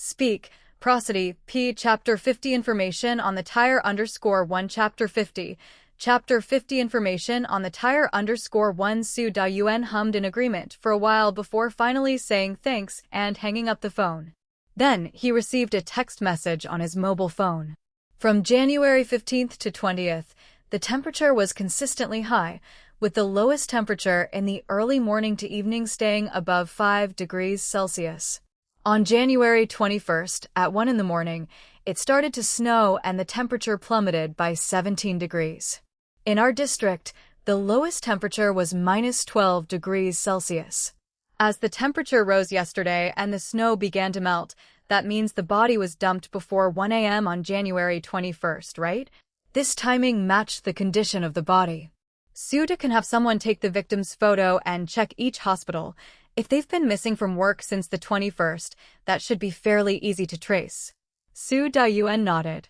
Speak, prosody, p. Chapter 50 information on the tire_1 Chapter 50. Chapter 50 information on the tire_1 Su Dayuan hummed in agreement for a while before finally saying thanks and hanging up the phone. Then, he received a text message on his mobile phone. From January 15th to 20th, the temperature was consistently high, with the lowest temperature in the early morning to evening staying above 5 degrees Celsius. On January 21st, at 1 in the morning, it started to snow and the temperature plummeted by 17 degrees. In our district, the lowest temperature was -12 degrees Celsius. As the temperature rose yesterday and the snow began to melt, that means the body was dumped before 1 a.m. on January 21st, right? This timing matched the condition of the body. Suda can have someone take the victim's photo and check each hospital. If they've been missing from work since the 21st, that should be fairly easy to trace. Su Dayuan nodded.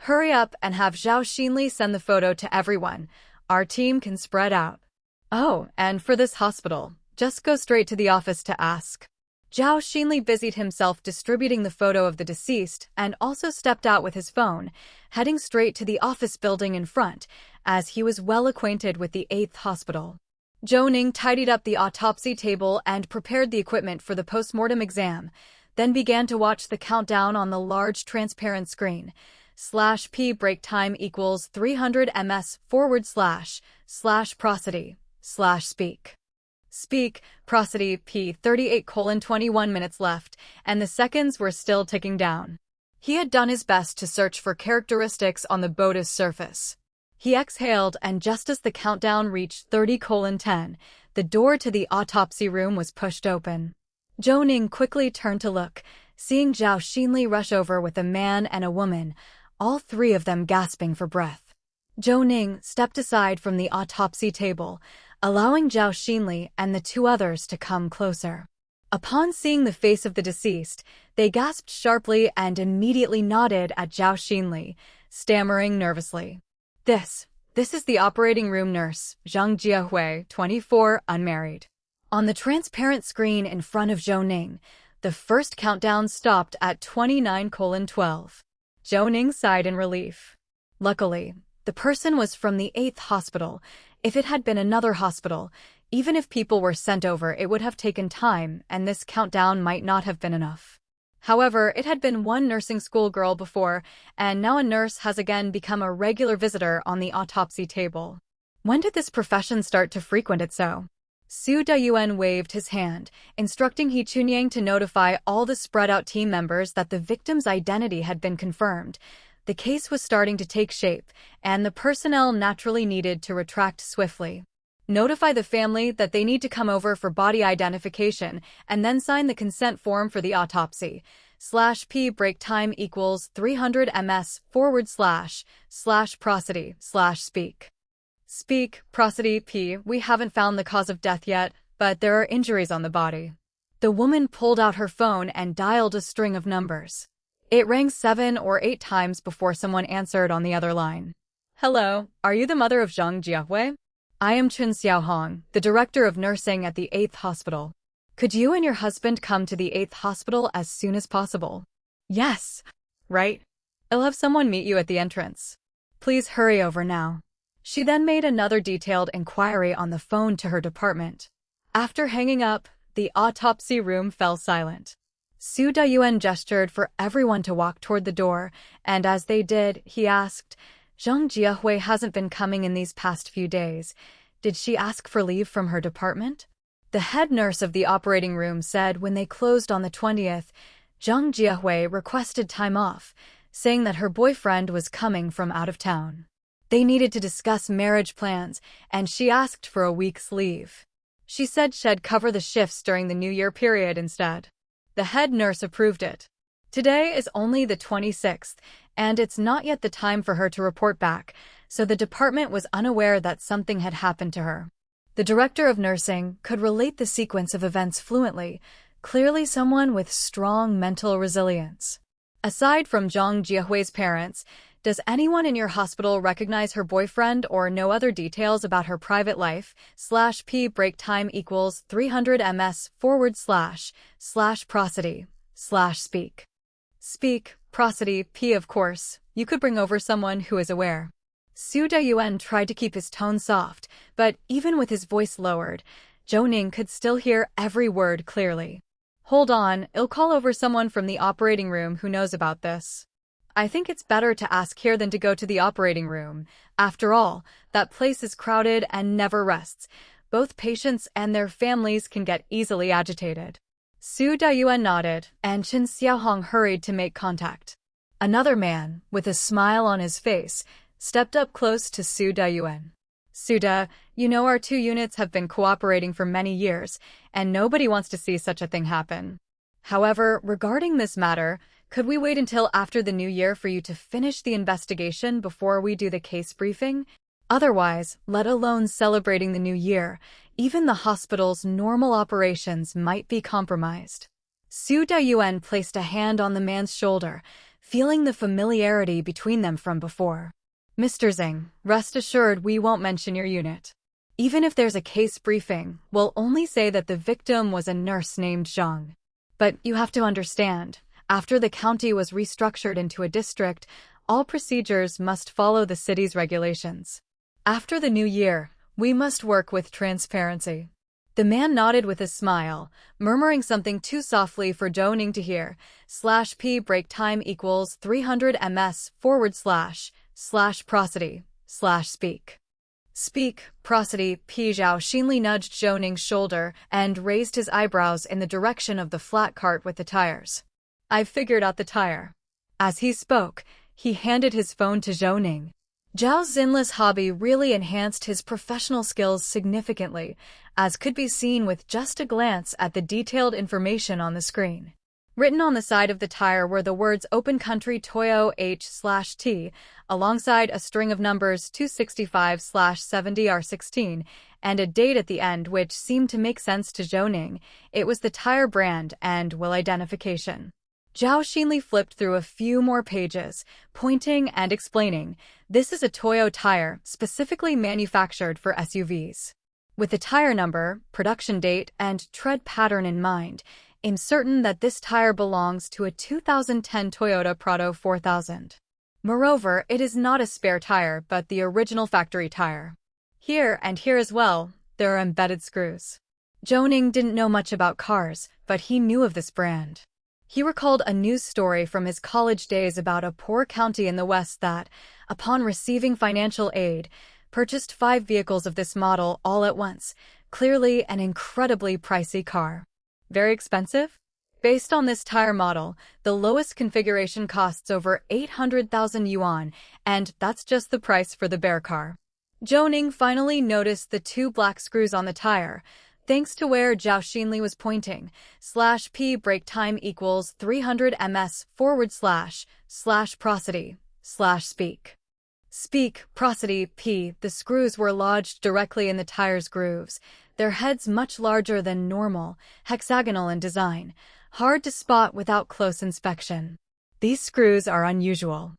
Hurry up and have Zhao Xinli send the photo to everyone. Our team can spread out. Oh, and for this hospital, just go straight to the office to ask. Zhao Xinli busied himself distributing the photo of the deceased and also stepped out with his phone, heading straight to the office building in front, as he was well acquainted with the 8th hospital. Zhou Ning tidied up the autopsy table and prepared the equipment for the postmortem exam, then began to watch the countdown on the large transparent screen. /p break time equals 300 ms / prosody / speak. Speak, prosody, p. 38:21 minutes left, and the seconds were still ticking down. He had done his best to search for characteristics on the boat's surface. He exhaled, and just as the countdown reached 30:10, the door to the autopsy room was pushed open. Zhou Ning quickly turned to look, seeing Zhao Xinli rush over with a man and a woman, all three of them gasping for breath. Zhou Ning stepped aside from the autopsy table, allowing Zhao Xinli and the two others to come closer. Upon seeing the face of the deceased, they gasped sharply and immediately nodded at Zhao Xinli, stammering nervously. This is the operating room nurse, Zhang Jiahui, 24, unmarried. On the transparent screen in front of Zhou Ning, the first countdown stopped at 29:12. Zhou Ning sighed in relief. Luckily, the person was from the 8th hospital. If it had been another hospital, even if people were sent over, it would have taken time, and this countdown might not have been enough. However, it had been one nursing school girl before, and now a nurse has again become a regular visitor on the autopsy table. When did this profession start to frequent it so? Su Dayuan waved his hand, instructing He Chunyang to notify all the spread-out team members that the victim's identity had been confirmed. The case was starting to take shape, and the personnel naturally needed to retract swiftly. Notify the family that they need to come over for body identification, and then sign the consent form for the autopsy. /p break time equals 300 ms / prosody / speak. Speak, prosody, p. We haven't found the cause of death yet, but there are injuries on the body. The woman pulled out her phone and dialed a string of numbers. It rang 7 or 8 times before someone answered on the other line. Hello, are you the mother of Zhang Jiahui? I am Chun Xiaohong, the director of nursing at the 8th hospital. Could you and your husband come to the 8th hospital as soon as possible? Yes. Right? I'll have someone meet you at the entrance. Please hurry over now. She then made another detailed inquiry on the phone to her department. After hanging up, the autopsy room fell silent. Su Dayuan gestured for everyone to walk toward the door, and as they did, he asked, Zhang Jiahui hasn't been coming in these past few days. Did she ask for leave from her department? The head nurse of the operating room said when they closed on the 20th, Zhang Jiahui requested time off, saying that her boyfriend was coming from out of town. They needed to discuss marriage plans, and she asked for a week's leave. She said she'd cover the shifts during the New Year period instead. The head nurse approved it. Today is only the 26th, and it's not yet the time for her to report back, so the department was unaware that something had happened to her. The director of nursing could relate the sequence of events fluently, clearly someone with strong mental resilience. Aside from Zhang Jiahui's parents, does anyone in your hospital recognize her boyfriend or know other details about her private life? /p break time equals 300 ms / prosody / speak. Speak, prosody, P. Of course, you could bring over someone who is aware. Su Dayuan tried to keep his tone soft, but even with his voice lowered, Zhou Ning could still hear every word clearly. Hold on, I'll call over someone from the operating room who knows about this. I think it's better to ask here than to go to the operating room. After all, that place is crowded and never rests. Both patients and their families can get easily agitated. Su Dayuan nodded, and Chen Xiaohong hurried to make contact. Another man, with a smile on his face, stepped up close to Su Dayuan. Suda, you know our two units have been cooperating for many years, and nobody wants to see such a thing happen. However, regarding this matter, could we wait until after the new year for you to finish the investigation before we do the case briefing? Otherwise, let alone celebrating the new year, even the hospital's normal operations might be compromised. Su Dayuan placed a hand on the man's shoulder, feeling the familiarity between them from before. Mr. Xing, rest assured we won't mention your unit. Even if there's a case briefing, we'll only say that the victim was a nurse named Zhang. But you have to understand, after the county was restructured into a district, all procedures must follow the city's regulations. After the new year, we must work with transparency. The man nodded with a smile, murmuring something too softly for Zhou Ning to hear. /p break time equals 300 ms / prosody / speak. Speak, prosody, P. Zhao Xinli nudged Zhou Ning's shoulder and raised his eyebrows in the direction of the flat cart with the tires. I've figured out the tire. As he spoke, he handed his phone to Zhou Ning. Zhao's zinless hobby really enhanced his professional skills significantly, as could be seen with just a glance at the detailed information on the screen. Written on the side of the tire were the words Open Country Toyo H/T, alongside a string of numbers 265/70R16, and a date at the end which seemed to make sense to Zhou Ning. It was the tire brand and will identification. Zhao Xinli flipped through a few more pages, pointing and explaining, this is a Toyo tire specifically manufactured for SUVs. With the tire number, production date, and tread pattern in mind, I'm certain that this tire belongs to a 2010 Toyota Prado 4000. Moreover, it is not a spare tire but the original factory tire. Here and here as well, there are embedded screws. Zhou Ning didn't know much about cars, but he knew of this brand. He recalled a news story from his college days about a poor county in the West that, upon receiving financial aid, purchased 5 vehicles of this model all at once, clearly an incredibly pricey car. Very expensive? Based on this tire model, the lowest configuration costs over 800,000 yuan, and that's just the price for the bear car. Zhou Ning finally noticed the 2 black screws on the tire, thanks to where Zhao Xinli was pointing. /p break time equals 300 ms / prosody / speak. Speak, prosody, P. The screws were lodged directly in the tire's grooves, their heads much larger than normal, hexagonal in design, hard to spot without close inspection. These screws are unusual.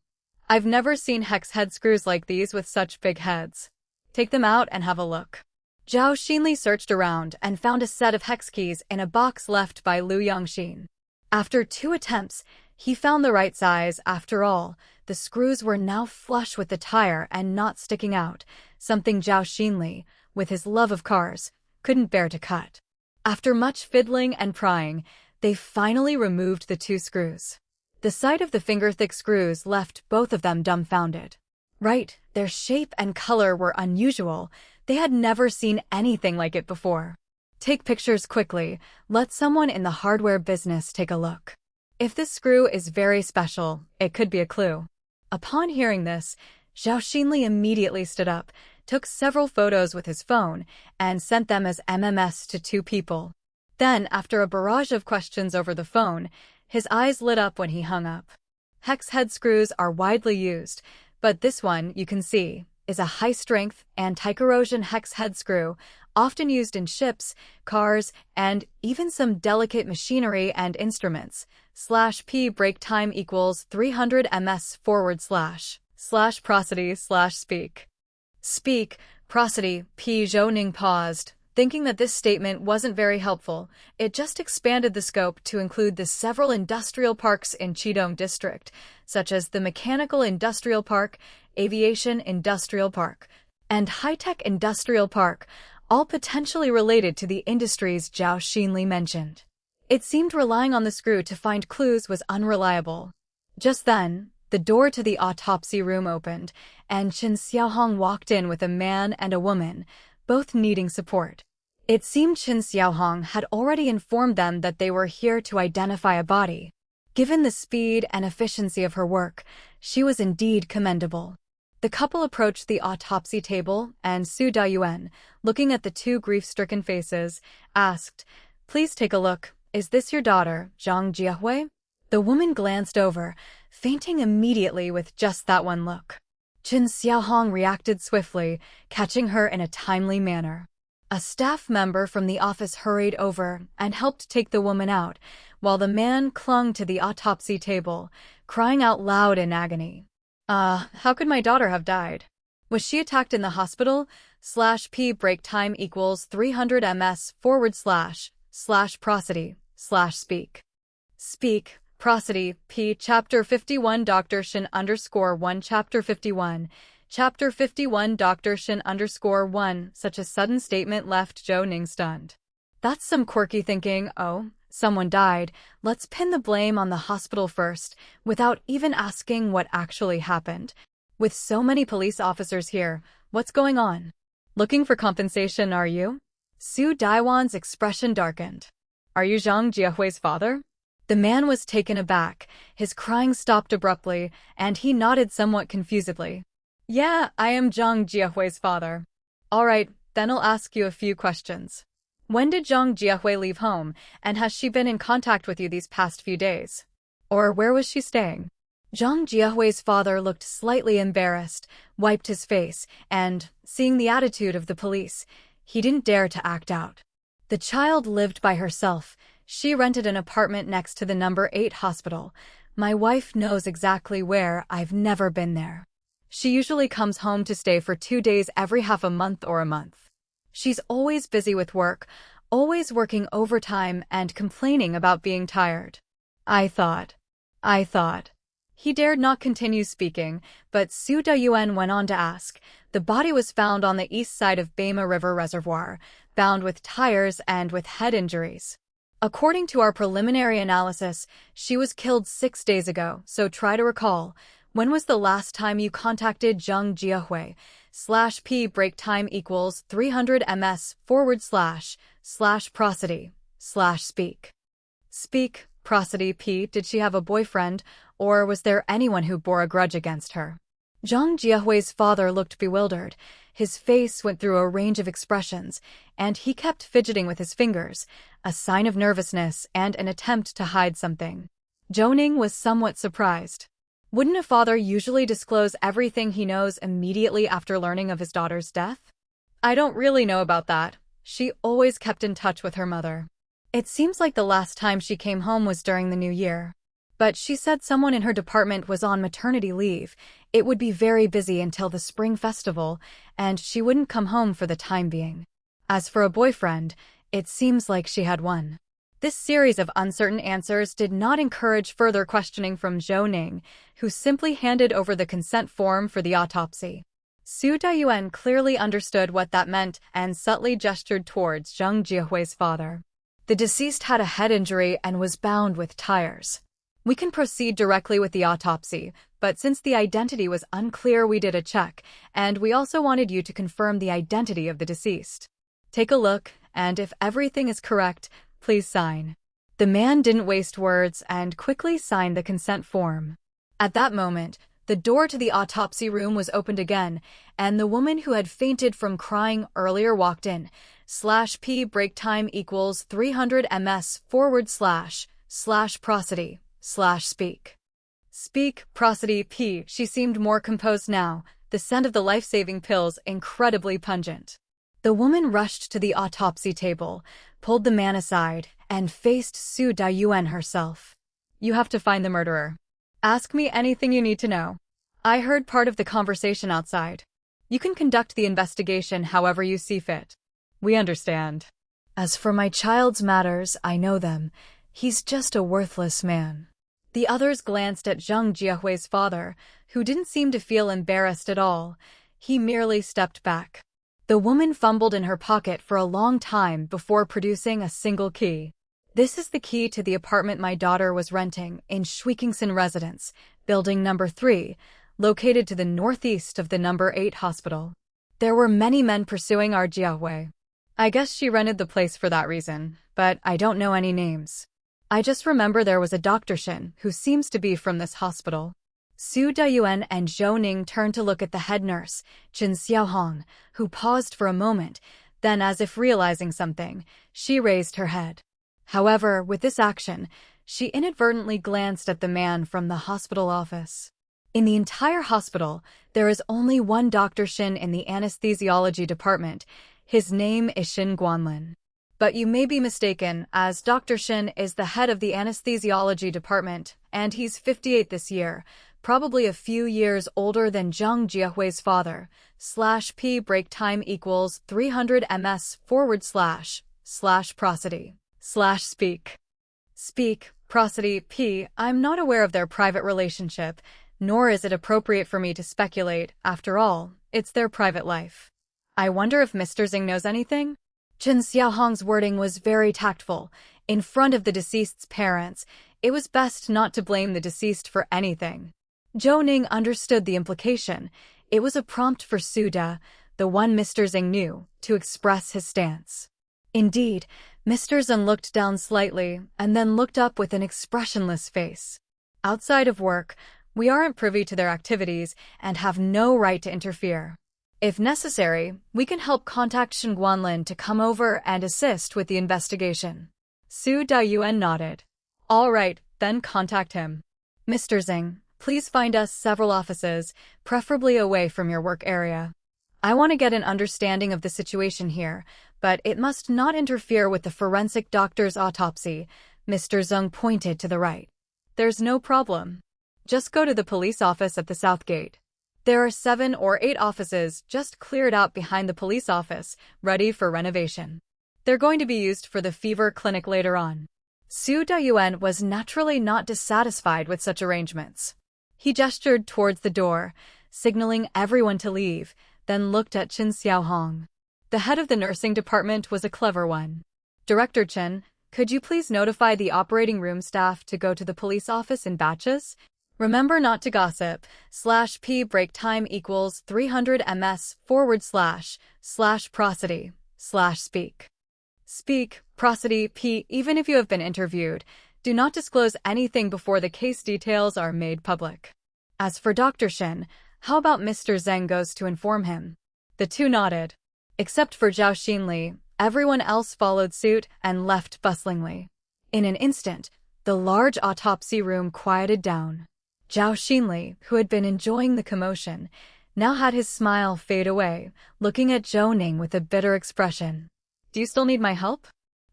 I've never seen hex head screws like these with such big heads. Take them out and have a look. Zhao Xinli searched around and found a set of hex keys in a box left by Lu Yongxin. After 2 attempts, he found the right size. After all, the screws were now flush with the tire and not sticking out, something Zhao Xinli, with his love of cars, couldn't bear to cut. After much fiddling and prying, they finally removed the 2 screws. The sight of the finger-thick screws left both of them dumbfounded. Right, their shape and color were unusual. They had never seen anything like it before. Take pictures quickly. Let someone in the hardware business take a look. If this screw is very special, it could be a clue. Upon hearing this, Zhao Xinli immediately stood up, took several photos with his phone, and sent them as MMS to 2 people. Then, after a barrage of questions over the phone, his eyes lit up when he hung up. Hex head screws are widely used, but this one, you can see, is a high-strength, anti-corrosion hex head screw, often used in ships, cars, and even some delicate machinery and instruments. /p break time equals 300 ms / prosody / speak. Speak, prosody, P. Zhou Ning paused, Thinking that this statement wasn't very helpful, it just expanded the scope to include the several industrial parks in Qidong district, such as the Mechanical Industrial Park, Aviation Industrial Park, and High-Tech Industrial Park, all potentially related to the industries Zhao Xinli mentioned. It seemed relying on the screw to find clues was unreliable. Just then, the door to the autopsy room opened, and Chen Xiaohong walked in with a man and a woman, both needing support. It seemed Chen Xiaohong had already informed them that they were here to identify a body. Given the speed and efficiency of her work, she was indeed commendable. The couple approached the autopsy table, and Su Dayuan, looking at the two grief-stricken faces, asked, "Please take a look. Is this your daughter, Zhang Jiahui?" The woman glanced over, fainting immediately with just that one look. Chen Xiaohong reacted swiftly, catching her in a timely manner. A staff member from the office hurried over and helped take the woman out, while the man clung to the autopsy table, crying out loud in agony. How could my daughter have died? Was she attacked in the hospital? /P break time equals 300 ms/prosody/speak. Speak, prosody, P. Chapter 51 Dr. Shin _1 Chapter 51. Chapter 51 Dr. Shin _1 Such a sudden statement left Zhou Ning stunned. That's some quirky thinking. Oh, someone died. Let's pin the blame on the hospital first, without even asking what actually happened. With so many police officers here, what's going on? Looking for compensation, are you? Su Daiwan's expression darkened. Are you Zhang Jiahui's father? The man was taken aback, his crying stopped abruptly, and he nodded somewhat confusedly. Yeah, I am Zhang Jiahui's father. All right, then I'll ask you a few questions. When did Zhang Jiahui leave home, and has she been in contact with you these past few days? Or where was she staying? Zhang Jiahui's father looked slightly embarrassed, wiped his face, and, seeing the attitude of the police, he didn't dare to act out. The child lived by herself. She rented an apartment next to the number 8 hospital. My wife knows exactly where. I've never been there. She usually comes home to stay for 2 days every half a month or a month. She's always busy with work, always working overtime and complaining about being tired. I thought. He dared not continue speaking, but Su Dayuan went on to ask. The body was found on the east side of Bema River Reservoir, bound with tires and with head injuries. According to our preliminary analysis, she was killed 6 days ago, so try to recall. When was the last time you contacted Zhang Jiahui? /P break time equals 300 ms/prosody/speak. Speak, prosody P. Did she have a boyfriend, or was there anyone who bore a grudge against her? Zhang Jiahui's father looked bewildered. His face went through a range of expressions, and he kept fidgeting with his fingers, a sign of nervousness and an attempt to hide something. Zhou Ning was somewhat surprised. Wouldn't a father usually disclose everything he knows immediately after learning of his daughter's death? I don't really know about that. She always kept in touch with her mother. It seems like the last time she came home was during the New Year. But she said someone in her department was on maternity leave. It would be very busy until the spring festival, and she wouldn't come home for the time being. As for a boyfriend, it seems like she had one. This series of uncertain answers did not encourage further questioning from Zhou Ning, who simply handed over the consent form for the autopsy. Su Dayuan clearly understood what that meant and subtly gestured towards Zhang Jiahui's father. The deceased had a head injury and was bound with tires. We can proceed directly with the autopsy, but since the identity was unclear, we did a check, and we also wanted you to confirm the identity of the deceased. Take a look, and if everything is correct, please sign. The man didn't waste words and quickly signed the consent form. At that moment, the door to the autopsy room was opened again, and the woman who had fainted from crying earlier walked in. /P break time equals 300 ms/prosody/speak. Speak, prosody P. She seemed more composed now, the scent of the life-saving pills incredibly pungent. The woman rushed to the autopsy table, pulled the man aside, and faced Su Dayuan herself. You have to find the murderer. Ask me anything you need to know. I heard part of the conversation outside. You can conduct the investigation however you see fit. We understand. As for my child's matters, I know them. He's just a worthless man. The others glanced at Zheng Jiahui's father, who didn't seem to feel embarrassed at all. He merely stepped back. The woman fumbled in her pocket for a long time before producing a single key. This is the key to the apartment my daughter was renting in Shuikingson Residence, building number 3, located to the northeast of the number 8 hospital. There were many men pursuing our Jiahui. I guess she rented the place for that reason, but I don't know any names. I just remember there was a Dr. Shin who seems to be from this hospital. Su Dayuan and Zhou Ning turned to look at the head nurse, Qin Xiaohong, who paused for a moment, then as if realizing something, she raised her head. However, with this action, she inadvertently glanced at the man from the hospital office. In the entire hospital, there is only one Dr. Shin in the anesthesiology department. His name is Shin Guanlin. But you may be mistaken, as Dr. Shin is the head of the anesthesiology department, and he's 58 this year, probably a few years older than Zheng Jiahui's father. /p break time equals 300 ms / prosody / speak prosody p. I'm not aware of their private relationship, nor is it appropriate for me to speculate. After all, it's their private life. I wonder if Mr. Zheng knows anything? Qin Xiaohong's wording was very tactful. In front of the deceased's parents, it was best not to blame the deceased for anything. Zhou Ning understood the implication. It was a prompt for Su Da, the one Mr. Zheng knew, to express his stance. Indeed, Mr. Zheng looked down slightly and then looked up with an expressionless face. Outside of work, we aren't privy to their activities and have no right to interfere. If necessary, we can help contact Shin Guanlin to come over and assist with the investigation. Su Dayuan nodded. All right, then contact him. Mr. Zheng, please find us several offices, preferably away from your work area. I want to get an understanding of the situation here, but it must not interfere with the forensic doctor's autopsy. Mr. Zheng pointed to the right. There's no problem. Just go to the police office at the south gate. There are 7 or 8 offices just cleared out behind the police office, ready for renovation. They're going to be used for the fever clinic later on. Su Dayuan was naturally not dissatisfied with such arrangements. He gestured towards the door, signaling everyone to leave, then looked at Qin Xiaohong. The head of the nursing department was a clever one. Director Qin, could you please notify the operating room staff to go to the police office in batches? Remember not to gossip. /p break time equals 300 ms / prosody / speak prosody p. Even if you have been interviewed, do not disclose anything before the case details are made public. As for Dr. Shin, how about Mr. Zheng goes to inform him? The two nodded. Except for Zhao Xinli, everyone else followed suit and left bustlingly. In an instant, the large autopsy room quieted down. Zhao Xinli, who had been enjoying the commotion, now had his smile fade away, looking at Zhou Ning with a bitter expression. Do you still need my help?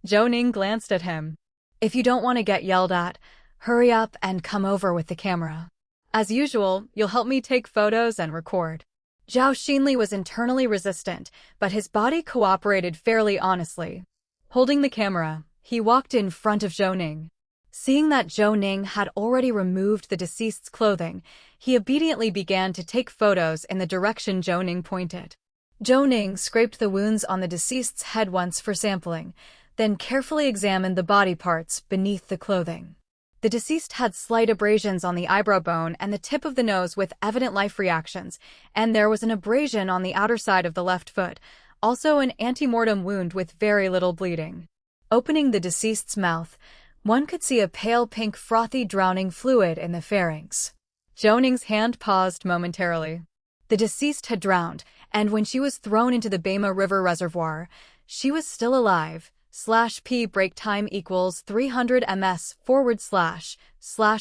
Zhou Ning glanced at him. If you don't want to get yelled at, hurry up and come over with the camera. As usual, you'll help me take photos and record. Zhao Xinli was internally resistant, but his body cooperated fairly honestly. Holding the camera, he walked in front of Zhou Ning. Seeing that Zhou Ning had already removed the deceased's clothing, he obediently began to take photos in the direction Zhou Ning pointed. Zhou Ning scraped the wounds on the deceased's head once for sampling, then carefully examined the body parts beneath the clothing. The deceased had slight abrasions on the eyebrow bone and the tip of the nose with evident life reactions, and there was an abrasion on the outer side of the left foot, also an antemortem wound with very little bleeding. Opening the deceased's mouth, one could see a pale pink frothy drowning fluid in the pharynx. Zhou Ning's hand paused momentarily. The deceased had drowned, and when she was thrown into the Bema River Reservoir, she was still alive. /p break time equals 300 ms /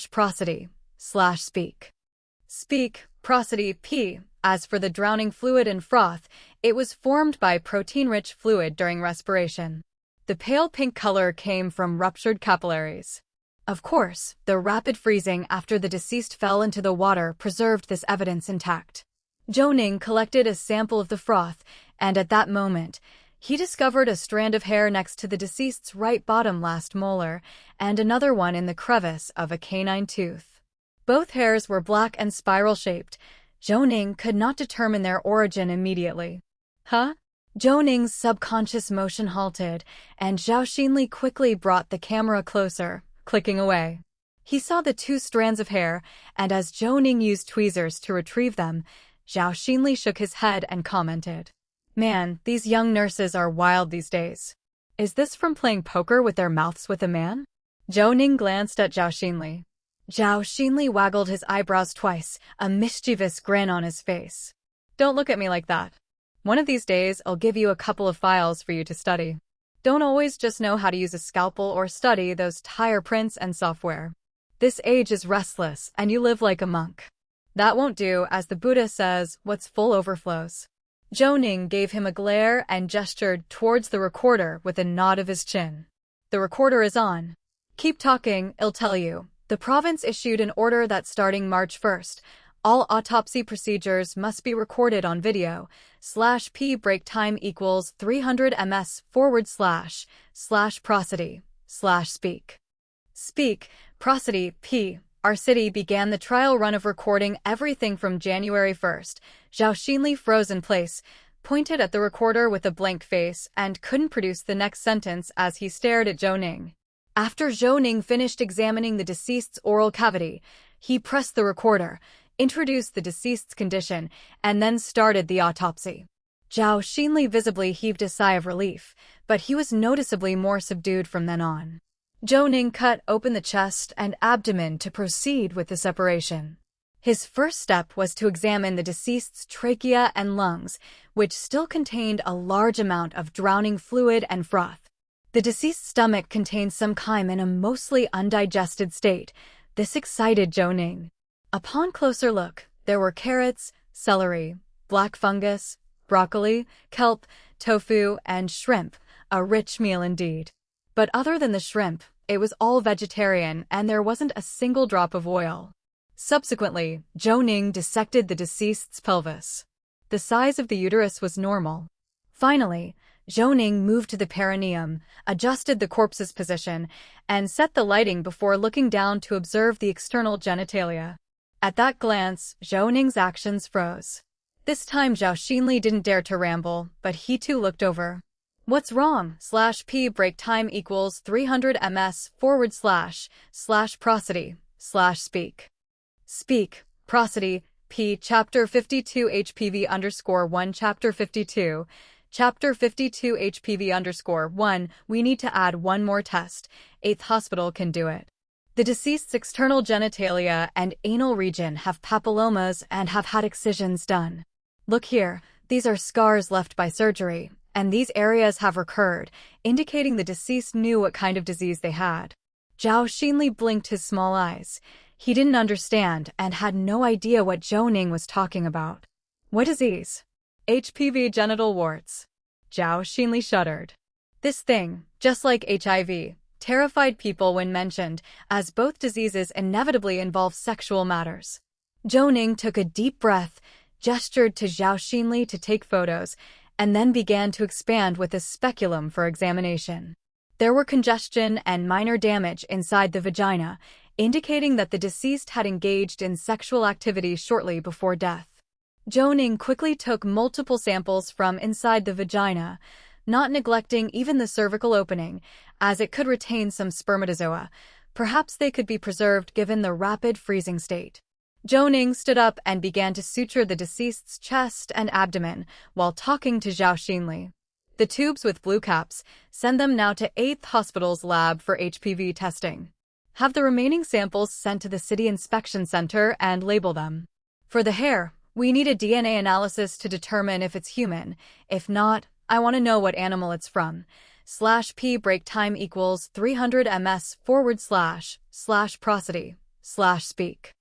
prosody / speak prosody p. As for the drowning fluid and froth, it was formed by protein-rich fluid during respiration. The pale pink color came from ruptured capillaries. Of course, the rapid freezing after the deceased fell into the water preserved this evidence intact. Zhou Ning collected a sample of the froth, and at that moment, He discovered a strand of hair next to the deceased's right bottom last molar, and another one in the crevice of a canine tooth. Both hairs were black and spiral-shaped. Zhou Ning could not determine their origin immediately. Huh? Zhou Ning's subconscious motion halted, and Zhao Xinli quickly brought the camera closer, clicking away. He saw the two strands of hair, and as Zhou Ning used tweezers to retrieve them, Zhao Xinli shook his head and commented, "Man, these young nurses are wild these days. Is this from playing poker with their mouths with a man?" Zhou Ning glanced at Zhao Xinli. Zhao Xinli waggled his eyebrows twice, a mischievous grin on his face. "Don't look at me like that. One of these days, I'll give you a couple of files for you to study. Don't always just know how to use a scalpel or study those tire prints and software. This age is restless, and you live like a monk. That won't do, as the Buddha says, what's full overflows." Zhou Ning gave him a glare and gestured towards the recorder with a nod of his chin. "The recorder is on. Keep talking, I'll tell you. The province issued an order that starting March 1st, all autopsy procedures must be recorded on video. /p break time equals 300 ms / prosody / speak. Speak, prosody, p. Our city began the trial run of recording everything from January 1st. Zhao Xinli froze in place, pointed at the recorder with a blank face, and couldn't produce the next sentence as he stared at Zhou Ning. After Zhou Ning finished examining the deceased's oral cavity, he pressed the recorder, introduced the deceased's condition, and then started the autopsy. Zhao Xinli visibly heaved a sigh of relief, but he was noticeably more subdued from then on. Zhou Ning cut open the chest and abdomen to proceed with the separation. His first step was to examine the deceased's trachea and lungs, which still contained a large amount of drowning fluid and froth. The deceased's stomach contained some chyme in a mostly undigested state. This excited Zhou Ning. Upon closer look, there were carrots, celery, black fungus, broccoli, kelp, tofu, and shrimp, a rich meal indeed. But other than the shrimp, it was all vegetarian and there wasn't a single drop of oil. Subsequently, Zhou Ning dissected the deceased's pelvis. The size of the uterus was normal. Finally, Zhou Ning moved to the perineum, adjusted the corpse's position, and set the lighting before looking down to observe the external genitalia. At that glance, Zhou Ning's actions froze. This time Zhao Xinli didn't dare to ramble, but he too looked over. "What's wrong? /p break time equals 300 ms / prosody / speak. Speak, prosody, p. Chapter 52 HPV_1 Chapter 52. Chapter 52 HPV_1. We need to add one more test. 8th hospital can do it. The deceased's external genitalia and anal region have papillomas and have had excisions done. Look here, these are scars left by surgery, and these areas have recurred, indicating the deceased knew what kind of disease they had." Zhao Xinli blinked his small eyes. He didn't understand and had no idea what Zhou Ning was talking about. "What disease?" "HPV genital warts." Zhao Xinli shuddered. This thing, just like HIV, terrified people when mentioned, as both diseases inevitably involve sexual matters. Zhou Ning took a deep breath, gestured to Zhao Xinli to take photos, and then began to expand with a speculum for examination. There were congestion and minor damage inside the vagina, indicating that the deceased had engaged in sexual activity shortly before death. Zhou Ning quickly took multiple samples from inside the vagina, not neglecting even the cervical opening, as it could retain some spermatozoa. Perhaps they could be preserved given the rapid freezing state. Zhou Ning stood up and began to suture the deceased's chest and abdomen while talking to Zhao Xinli. "The tubes with blue caps, send them now to 8th Hospital's lab for HPV testing. Have the remaining samples sent to the City Inspection Center and label them. For the hair, we need a DNA analysis to determine if it's human. If not, I want to know what animal it's from. /p break time equals 300 ms / prosody / speak.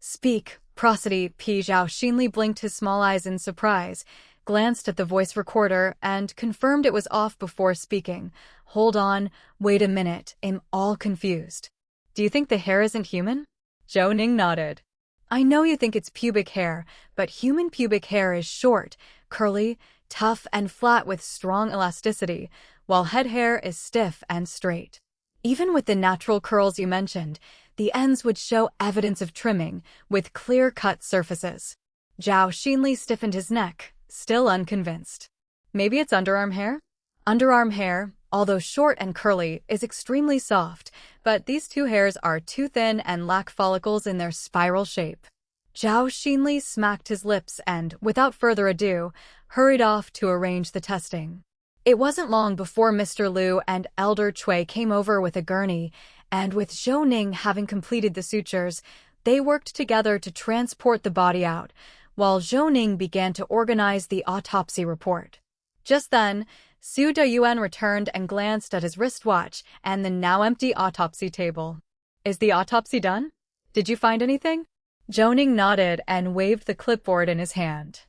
Speak, prosody, p. Zhao Xinli blinked his small eyes in surprise, glanced at the voice recorder, and confirmed it was off before speaking. "Hold on, wait a minute, I'm all confused. Do you think the hair isn't human?" Zhou Ning nodded. "I know you think it's pubic hair, but human pubic hair is short, curly, tough and flat with strong elasticity, while head hair is stiff and straight. Even with the natural curls you mentioned, the ends would show evidence of trimming, with clear-cut surfaces. Zhao Xinli stiffened his neck, still unconvinced. Maybe it's underarm hair? Underarm hair, although short and curly, is extremely soft, but these two hairs are too thin and lack follicles in their spiral shape. Zhao Xinli smacked his lips and, without further ado, hurried off to arrange the testing. It wasn't long before Mr. Liu and Elder Cui came over with a gurney, and with Zhou Ning having completed the sutures, they worked together to transport the body out, while Zhou Ning began to organize the autopsy report. Just then, Su Dayuan returned and glanced at his wristwatch and the now-empty autopsy table. Is the autopsy done? Did you find anything? Zhou Ning nodded and waved the clipboard in his hand.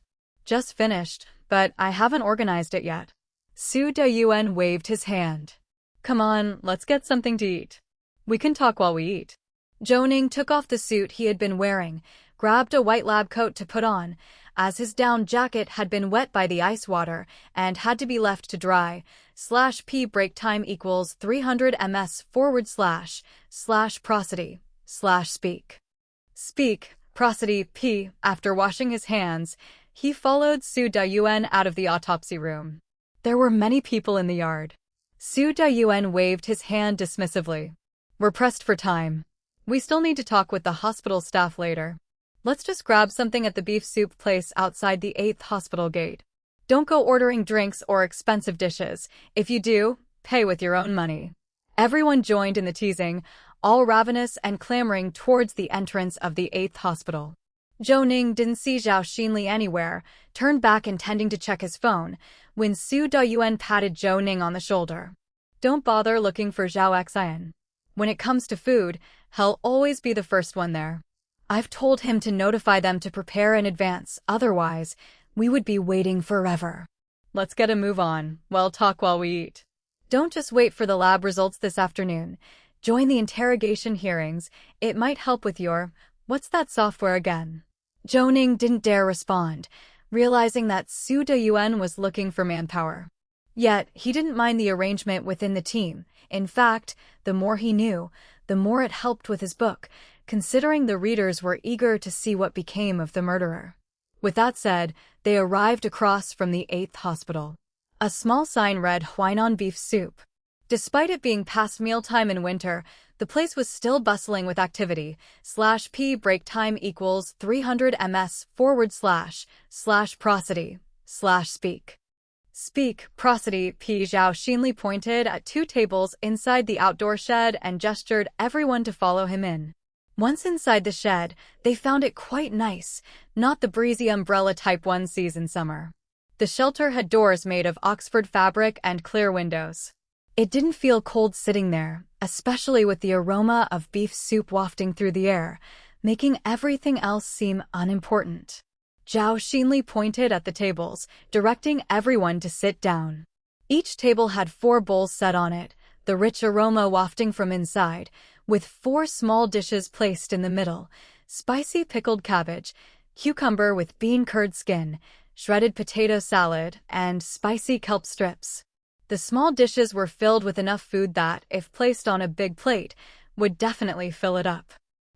Just finished, but I haven't organized it yet. Su Dayuan waved his hand. Come on, let's get something to eat. We can talk while we eat. Zhou Ning took off the suit he had been wearing, grabbed a white lab coat to put on, as his down jacket had been wet by the ice water and had to be left to dry. /p break time equals 300 ms / prosody / speak. Speak, prosody p. After washing his hands, he followed Su Dayuan out of the autopsy room. There were many people in the yard. Su Dayuan waved his hand dismissively. We're pressed for time. We still need to talk with the hospital staff later. Let's just grab something at the beef soup place outside the 8th hospital gate. Don't go ordering drinks or expensive dishes. If you do, pay with your own money. Everyone joined in the teasing, all ravenous and clamoring towards the entrance of the 8th hospital. Zhou Ning didn't see Zhao Xinli anywhere, turned back intending to check his phone, when Su Dayuan patted Zhou Ning on the shoulder. Don't bother looking for Zhao Xian. When it comes to food, he'll always be the first one there. I've told him to notify them to prepare in advance, otherwise, we would be waiting forever. Let's get a move on. We'll talk while we eat. Don't just wait for the lab results this afternoon. Join the interrogation hearings. It might help with your, what's that software again? Zhou Ning didn't dare respond, realizing that Su Dayuan was looking for manpower. Yet, he didn't mind the arrangement within the team. In fact, the more he knew, the more it helped with his book, considering the readers were eager to see what became of the murderer. With that said, they arrived across from the 8th hospital. A small sign read Huainan beef soup. Despite it being past mealtime in winter, the place was still bustling with activity. /p break time equals 300 ms / prosody / speak. Speak, prosody p. Zhao Xinli pointed at 2 tables inside the outdoor shed and gestured everyone to follow him in. Once inside the shed, they found it quite nice, not the breezy umbrella type one sees in summer. The shelter had doors made of Oxford fabric and clear windows. It didn't feel cold sitting there, especially with the aroma of beef soup wafting through the air, making everything else seem unimportant. Zhao Xinli pointed at the tables, directing everyone to sit down. Each table had 4 bowls set on it, the rich aroma wafting from inside, with 4 small dishes placed in the middle: spicy pickled cabbage, cucumber with bean curd skin, shredded potato salad, and spicy kelp strips. The small dishes were filled with enough food that, if placed on a big plate, would definitely fill it up.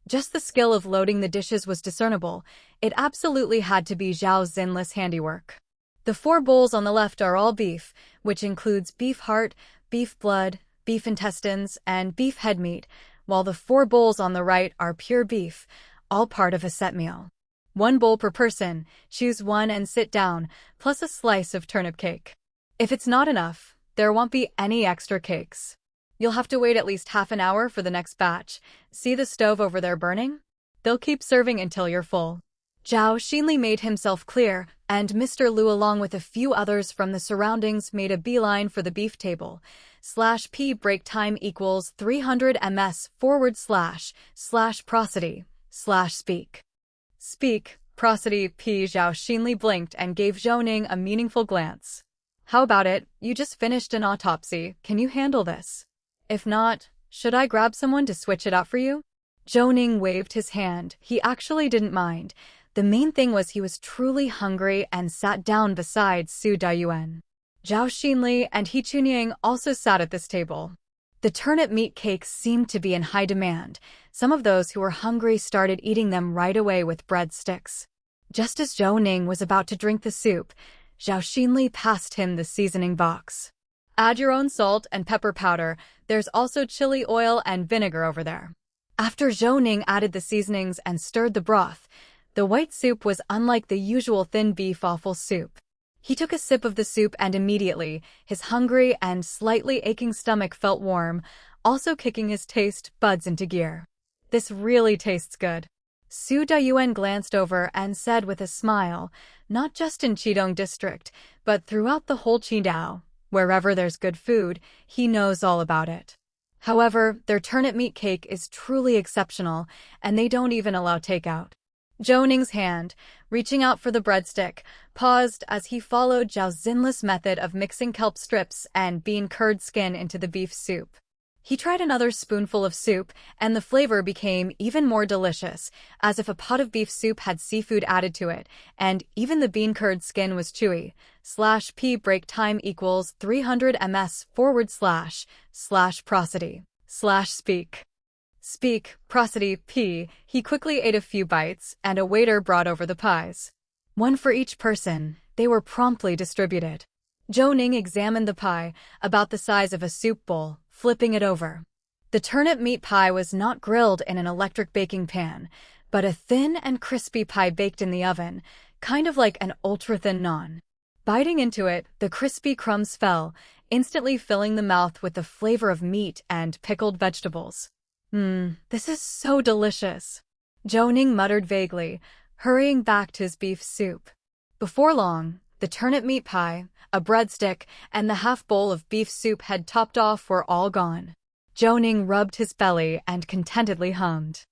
Just the skill of loading the dishes was discernible. It absolutely had to be Zhao Xinli's handiwork. The 4 bowls on the left are all beef, which includes beef heart, beef blood, beef intestines, and beef head meat, while the 4 bowls on the right are pure beef, all part of a set meal. 1 bowl per person, choose one and sit down, plus a slice of turnip cake. If it's not enough, there won't be any extra cakes. You'll have to wait at least half an hour for the next batch. See the stove over there burning? They'll keep serving until you're full. Zhao Xinli made himself clear, and Mr. Liu along with a few others from the surroundings made a beeline for the beef table. /p break time equals 300 ms / prosody / speak. Speak, prosody p. Zhao Xinli blinked and gave Zhou Ning a meaningful glance. How about it? You just finished an autopsy. Can you handle this? If not, should I grab someone to switch it out for you? Zhou Ning waved his hand. He actually didn't mind. The main thing was he was truly hungry and sat down beside Su Dayuan. Zhao Xinli and He Chunying also sat at this table. The turnip meat cakes seemed to be in high demand. Some of those who were hungry started eating them right away with breadsticks. Just as Zhou Ning was about to drink the soup, Zhao Xinli passed him the seasoning box. Add your own salt and pepper powder. There's also chili oil and vinegar over there. After Zhou Ning added the seasonings and stirred the broth, the white soup was unlike the usual thin beef offal soup. He took a sip of the soup and immediately, his hungry and slightly aching stomach felt warm, also kicking his taste buds into gear. This really tastes good. Su Dayuan glanced over and said with a smile, not just in Qidong district, but throughout the whole Qidao, wherever there's good food, he knows all about it. However, their turnip meat cake is truly exceptional, and they don't even allow takeout. Zhou Ning's hand, reaching out for the breadstick, paused as he followed Zhao Xinli's method of mixing kelp strips and bean curd skin into the beef soup. He tried another spoonful of soup, and the flavor became even more delicious, as if a pot of beef soup had seafood added to it, and even the bean curd skin was chewy. /p break time equals 300 ms / prosody / speak. Speak, prosody, p. He quickly ate a few bites, and a waiter brought over the pies. One for each person. They were promptly distributed. Zhou Ning examined the pie, about the size of a soup bowl, flipping it over. The turnip meat pie was not grilled in an electric baking pan, but a thin and crispy pie baked in the oven, kind of like an ultra-thin naan. Biting into it, the crispy crumbs fell, instantly filling the mouth with the flavor of meat and pickled vegetables. This is so delicious. Zhou Ning muttered vaguely, hurrying back to his beef soup. Before long, the turnip meat pie, a breadstick, and the half bowl of beef soup had topped off were all gone. Zhou Ning rubbed his belly and contentedly hummed.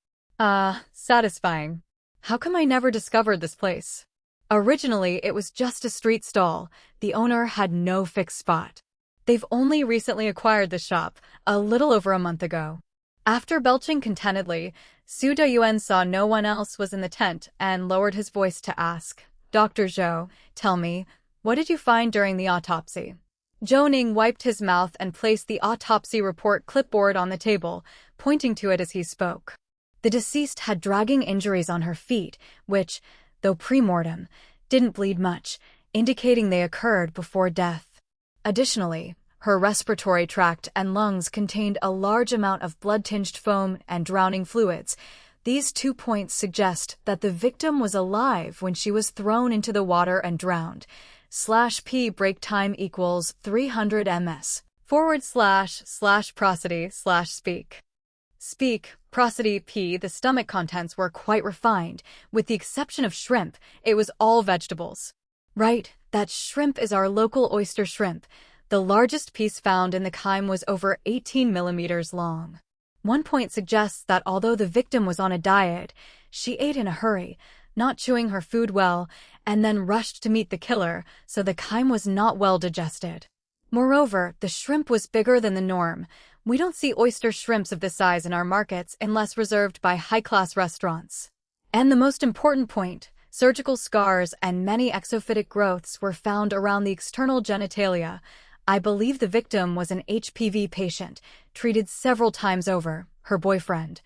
Satisfying. How come I never discovered this place? Originally, it was just a street stall. The owner had no fixed spot. They've only recently acquired the shop, a little over a month ago. After belching contentedly, Su Dayuan saw no one else was in the tent and lowered his voice to ask, Dr. Zhou, tell me, what did you find during the autopsy? Zhou Ning wiped his mouth and placed the autopsy report clipboard on the table, pointing to it as he spoke. The deceased had dragging injuries on her feet, which, though pre-mortem, didn't bleed much, indicating they occurred before death. Additionally, her respiratory tract and lungs contained a large amount of blood-tinged foam and drowning fluids. These 2 points suggest that the victim was alive when she was thrown into the water and drowned. /p break time equals 300 ms / prosody / speak. Speak, prosody, p. The stomach contents were quite refined. With the exception of shrimp, it was all vegetables. Right, that shrimp is our local oyster shrimp. The largest piece found in the chyme was over 18 millimeters long. 1 point suggests that although the victim was on a diet, she ate in a hurry, not chewing her food well, and then rushed to meet the killer, so the chyme was not well digested. Moreover, the shrimp was bigger than the norm. We don't see oyster shrimps of this size in our markets unless reserved by high-class restaurants. And the most important point, surgical scars and many exophytic growths were found around the external genitalia. I believe the victim was an HPV patient, treated several times over, her boyfriend,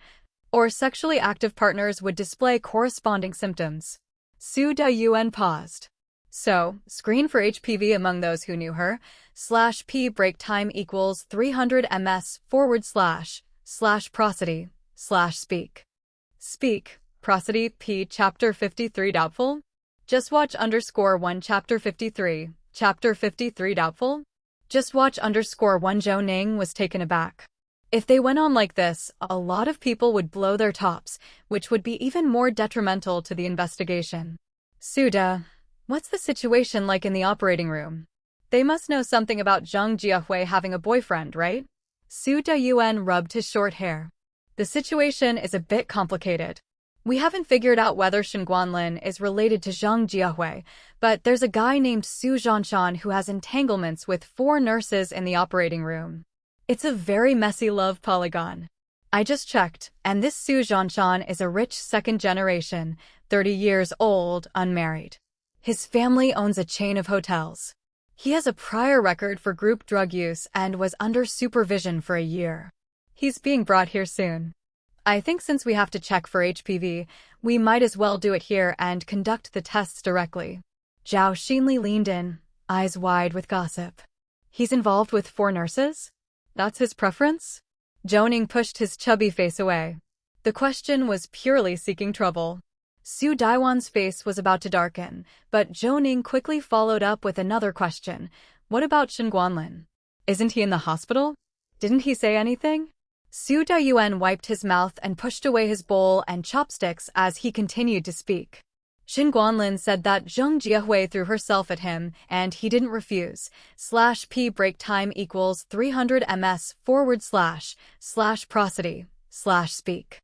or sexually active partners would display corresponding symptoms. Su Dayuan paused. So, screen for HPV among those who knew her. /p break time equals 300 ms / prosody / speak. Speak, prosody, p. Chapter 53 doubtful? Just watch _1 Chapter 53. Chapter 53 doubtful? Just watch _1 Zhou Ning was taken aback. If they went on like this, a lot of people would blow their tops, which would be even more detrimental to the investigation. Suda, what's the situation like in the operating room? They must know something about Zhang Jiahui having a boyfriend, right? Su Dayuan rubbed his short hair. The situation is a bit complicated. We haven't figured out whether Shen Guanlin is related to Zhang Jiahui, but there's a guy named Su Zhanshan who has entanglements with 4 nurses in the operating room. It's a very messy love polygon. I just checked, and this Su Zhanshan is a rich second generation, 30 years old, unmarried. His family owns a chain of hotels. He has a prior record for group drug use and was under supervision for a year. He's being brought here soon. I think since we have to check for HPV, we might as well do it here and conduct the tests directly. Zhao Xinli leaned in, eyes wide with gossip. He's involved with 4 nurses? That's his preference? Zhou Ning pushed his chubby face away. The question was purely seeking trouble. Su Daiwan's face was about to darken, but Zhou Ning quickly followed up with another question. What about Shen Guanlin? Isn't he in the hospital? Didn't he say anything? Su Daiyuan wiped his mouth and pushed away his bowl and chopsticks as he continued to speak. Shen Guanlin said that Zheng Jiehui threw herself at him, and he didn't refuse. /p break time equals 300 ms / prosody / speak.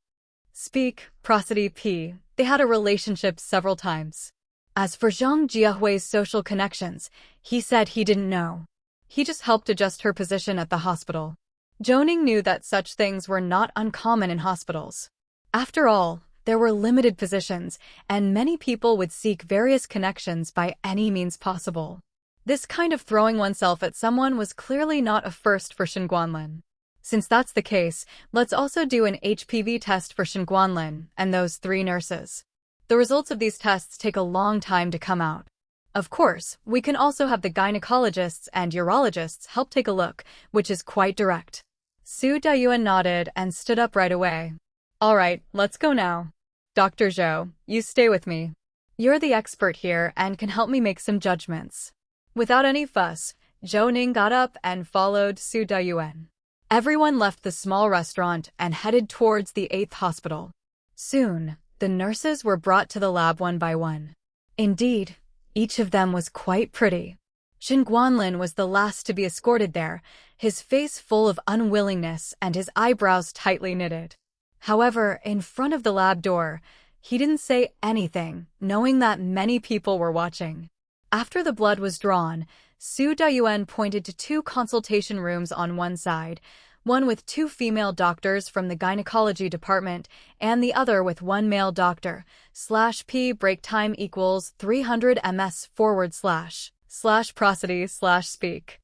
Speak, prosody p. They had a relationship several times. As for Zheng Jiehui's social connections, he said he didn't know. He just helped adjust her position at the hospital. Zhou Ning knew that such things were not uncommon in hospitals. After all, there were limited positions, and many people would seek various connections by any means possible. This kind of throwing oneself at someone was clearly not a first for Shen Guanlin. Since that's the case, let's also do an HPV test for Shen Guanlin and those 3 nurses. The results of these tests take a long time to come out. Of course, we can also have the gynecologists and urologists help take a look, which is quite direct. Su Daiyuan nodded and stood up right away. All right, let's go now. Dr. Zhou, you stay with me. You're the expert here and can help me make some judgments. Without any fuss, Zhou Ning got up and followed Su Daiyuan. Everyone left the small restaurant and headed towards the 8th hospital. Soon, the nurses were brought to the lab one by one. Indeed, each of them was quite pretty. Shen Guanlin was the last to be escorted there, his face full of unwillingness and his eyebrows tightly knitted. However, in front of the lab door, he didn't say anything, knowing that many people were watching. After the blood was drawn, Su Daiyuan pointed to 2 consultation rooms on one side, one with 2 female doctors from the gynecology department and the other with 1 male doctor. /p break time equals 300 ms / prosody / speak.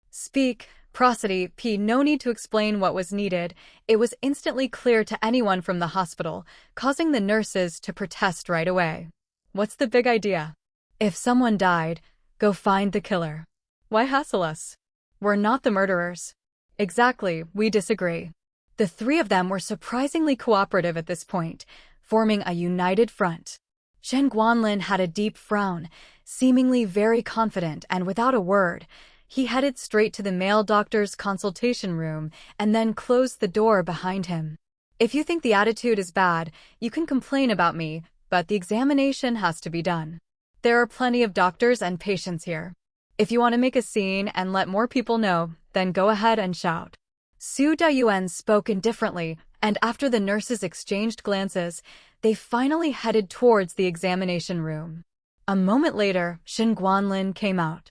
Speak, prosody p. No need to explain what was needed. It was instantly clear to anyone from the hospital, causing the nurses to protest right away. What's the big idea? If someone died, go find the killer. Why hassle us? We're not the murderers. Exactly, we disagree. The 3 of them were surprisingly cooperative at this point, forming a united front. Shen Guanlin had a deep frown, seemingly very confident, and without a word, he headed straight to the male doctor's consultation room and then closed the door behind him. If you think the attitude is bad, you can complain about me, but the examination has to be done. There are plenty of doctors and patients here. If you want to make a scene and let more people know, then go ahead and shout. Su Daiyuan spoke indifferently, and after the nurses exchanged glances, they finally headed towards the examination room. A moment later, Shen Guanlin came out.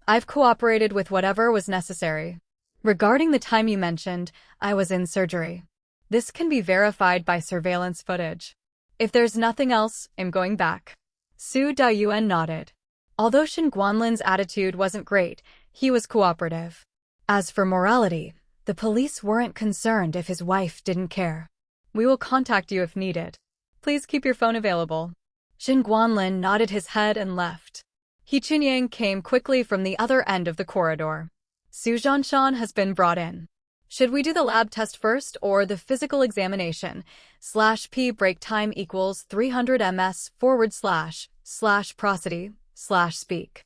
I've cooperated with whatever was necessary. Regarding the time you mentioned, I was in surgery. This can be verified by surveillance footage. If there's nothing else, I'm going back. Su Daiyuan nodded. Although Shen Guanlin's attitude wasn't great, he was cooperative. As for morality, the police weren't concerned if his wife didn't care. We will contact you if needed. Please keep your phone available. Shen Guanlin nodded his head and left. He Chunying came quickly from the other end of the corridor. Su Zhanshan has been brought in. Should we do the lab test first or the physical examination? /p break time equals 300 ms / prosody / speak.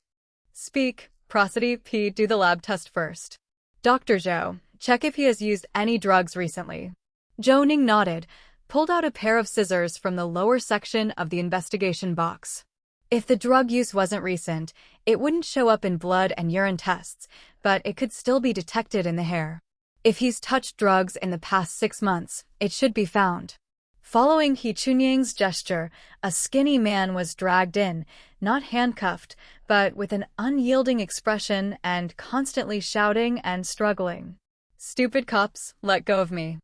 Speak, prosody p. Do the lab test first. Dr. Zhou, check if he has used any drugs recently. Zhou Ning nodded, pulled out a pair of scissors from the lower section of the investigation box. If the drug use wasn't recent, it wouldn't show up in blood and urine tests, but it could still be detected in the hair. If he's touched drugs in the past 6 months, it should be found. Following He Chunying's gesture, a skinny man was dragged in, not handcuffed, but with an unyielding expression and constantly shouting and struggling. Stupid cops, let go of me.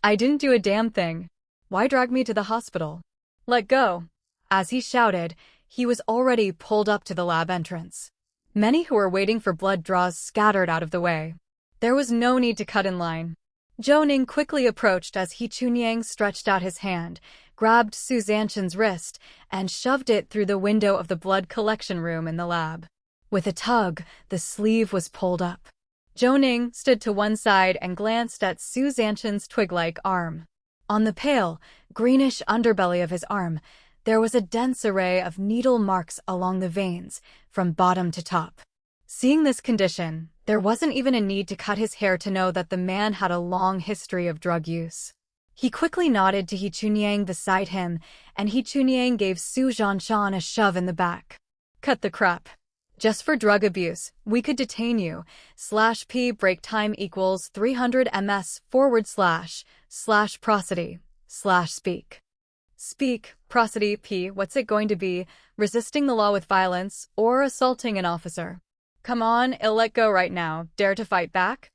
I didn't do a damn thing. Why drag me to the hospital? Let go. As he shouted, he was already pulled up to the lab entrance. Many who were waiting for blood draws scattered out of the way. There was no need to cut in line. Zhou Ning quickly approached as He Chunyang stretched out his hand, grabbed Su Zanshan's wrist, and shoved it through the window of the blood collection room in the lab. With a tug, the sleeve was pulled up. Zhou Ning stood to one side and glanced at Su Zanshan's twig-like arm. On the pale, greenish underbelly of his arm, there was a dense array of needle marks along the veins, from bottom to top. Seeing this condition, there wasn't even a need to cut his hair to know that the man had a long history of drug use. He quickly nodded to He Chunyang beside him, and He Chunyang gave Su Zanshan a shove in the back. Cut the crap. Just for drug abuse, we could detain you. /P break time equals 300 ms//prosody /speak. Speak, prosody P. What's it going to be? Resisting the law with violence or assaulting an officer? Come on, I'll let go right now. Dare to fight back?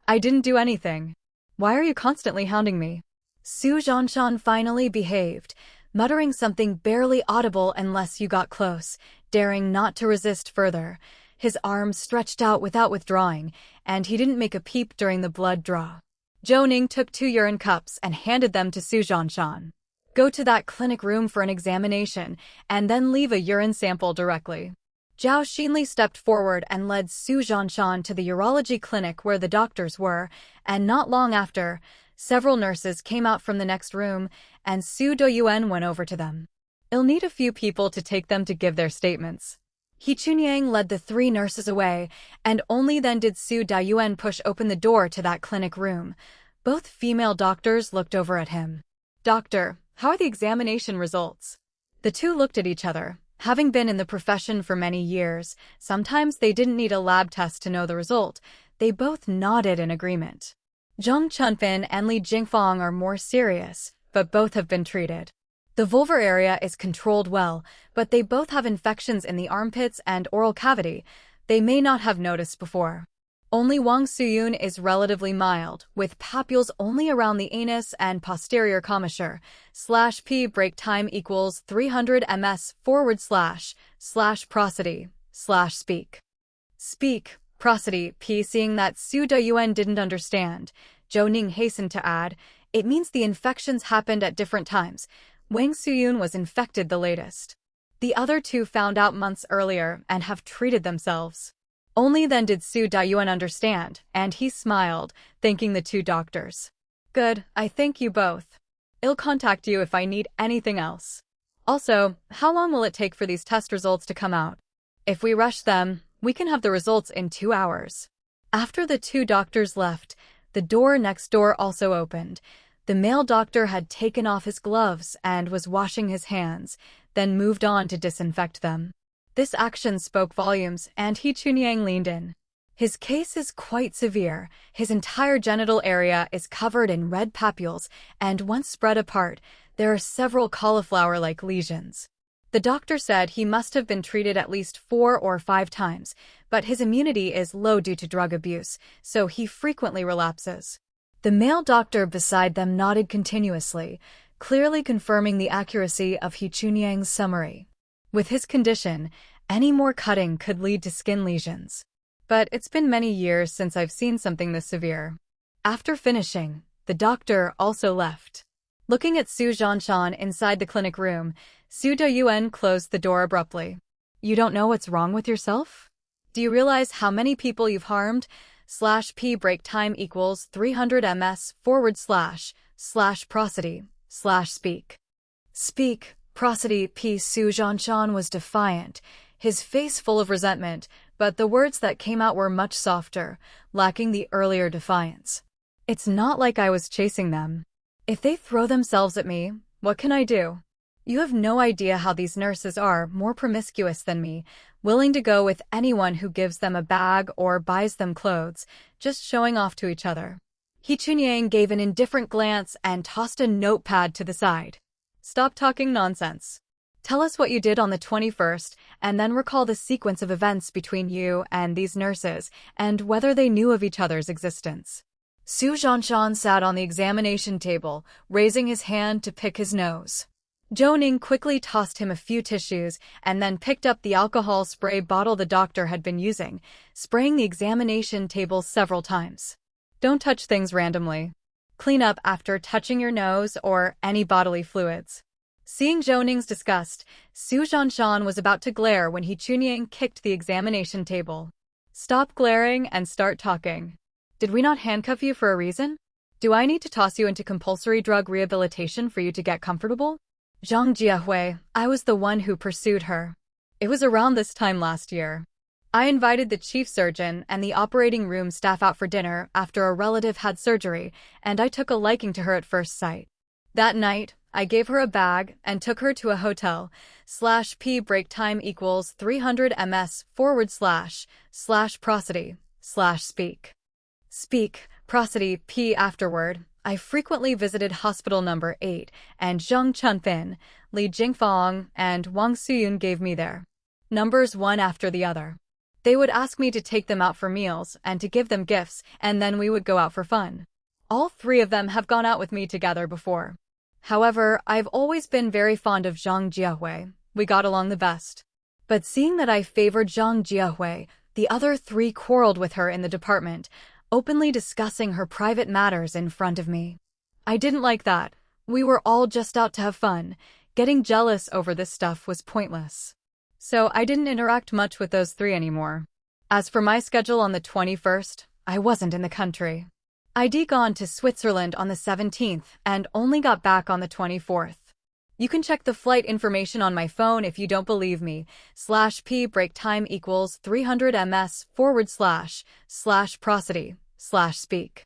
I didn't do anything. Why are you constantly hounding me? Su Zanshan finally behaved, muttering something barely audible unless you got close, daring not to resist further. His arms stretched out without withdrawing, and he didn't make a peep during the blood draw. Zhou Ning took 2 urine cups and handed them to Su Zanshan. Go to that clinic room for an examination, and then leave a urine sample directly. Zhao Xinli stepped forward and led Su Zanshan to the urology clinic where the doctors were, and not long after, several nurses came out from the next room, and Su Doyuan went over to them. I'll need a few people to take them to give their statements. He Chunyang led the 3 nurses away, and only then did Su Doyuan push open the door to that clinic room. Both female doctors looked over at him. Doctor, how are the examination results? The two looked at each other. Having been in the profession for many years, sometimes they didn't need a lab test to know the result. They both nodded in agreement. Zhang Chunfin and Li Jingfang are more serious, but both have been treated. The vulvar area is controlled well, but they both have infections in the armpits and oral cavity. They may not have noticed before. Only Wang Suyun is relatively mild, with papules only around the anus and posterior commissure. /P break time equals 300 ms//prosody /speak. Speak, prosody P. Seeing that Su Doyuan didn't understand, Zhou Ning hastened to add, it means the infections happened at different times. Wang Suyun was infected the latest. The other 2 found out months earlier and have treated themselves. Only then did Su Doyuan understand, and he smiled, thanking the 2 doctors. Good, I thank you both. I'll contact you if I need anything else. Also, how long will it take for these test results to come out? If we rush them, we can have the results in 2 hours. After the 2 doctors left, the door next door also opened. The male doctor had taken off his gloves and was washing his hands, then moved on to disinfect them. This action spoke volumes, and He Chunyang leaned in. His case is quite severe. His entire genital area is covered in red papules, and once spread apart, there are several cauliflower-like lesions. The doctor said he must have been treated at least 4 or 5 times, but his immunity is low due to drug abuse, so he frequently relapses. The male doctor beside them nodded continuously, clearly confirming the accuracy of He Chunyang's summary. With his condition, any more cutting could lead to skin lesions. But it's been many years since I've seen something this severe. After finishing, the doctor also left. Looking at Su Zanshan inside the clinic room, Su Doyuan closed the door abruptly. You don't know what's wrong with yourself? Do you realize how many people you've harmed? /P break time equals 300 ms//prosody /speak. Speak, prosody P. Su Zanshan was defiant, his face full of resentment, but the words that came out were much softer, lacking the earlier defiance. It's not like I was chasing them. If they throw themselves at me, what can I do? You have no idea how these nurses are more promiscuous than me, willing to go with anyone who gives them a bag or buys them clothes, just showing off to each other. He Chunyang gave an indifferent glance and tossed a notepad to the side. Stop talking nonsense. Tell us what you did on the 21st, and then recall the sequence of events between you and these nurses, and whether they knew of each other's existence. Su Zhanshan sat on the examination table, raising his hand to pick his nose. Zhou Ning quickly tossed him a few tissues and then picked up the alcohol spray bottle the doctor had been using, spraying the examination table several times. Don't touch things randomly. Clean up after touching your nose or any bodily fluids. Seeing Zhou Ning's disgust, Su Zhanshan was about to glare when Qidong kicked the examination table. Stop glaring and start talking. Did we not handcuff you for a reason? Do I need to toss you into compulsory drug rehabilitation for you to get comfortable? Zhang Jiahui, I was the one who pursued her. It was around this time last year. I invited the chief surgeon and the operating room staff out for dinner after a relative had surgery, and I took a liking to her at first sight. That night, I gave her a bag and took her to a hotel. /p break time equals 300 ms / prosody / speak. Speak, prosody, p. Afterward, I frequently visited hospital number 8, and Zheng Chunfin, Li Jingfang, and Wang Suyun gave me their numbers one after the other. They would ask me to take them out for meals and to give them gifts, and then we would go out for fun. All three of them have gone out with me together before. However, I've always been very fond of Zhang Jiahui. We got along the best. But seeing that I favored Zhang Jiahui, the other three quarreled with her in the department, openly discussing her private matters in front of me. I didn't like that. We were all just out to have fun. Getting jealous over this stuff was pointless. So I didn't interact much with those three anymore. As for my schedule on the 21st, I wasn't in the country. I'd gone to Switzerland on the 17th and only got back on the 24th. You can check the flight information on my phone if you don't believe me. /p break time equals 300 ms / prosody / speak.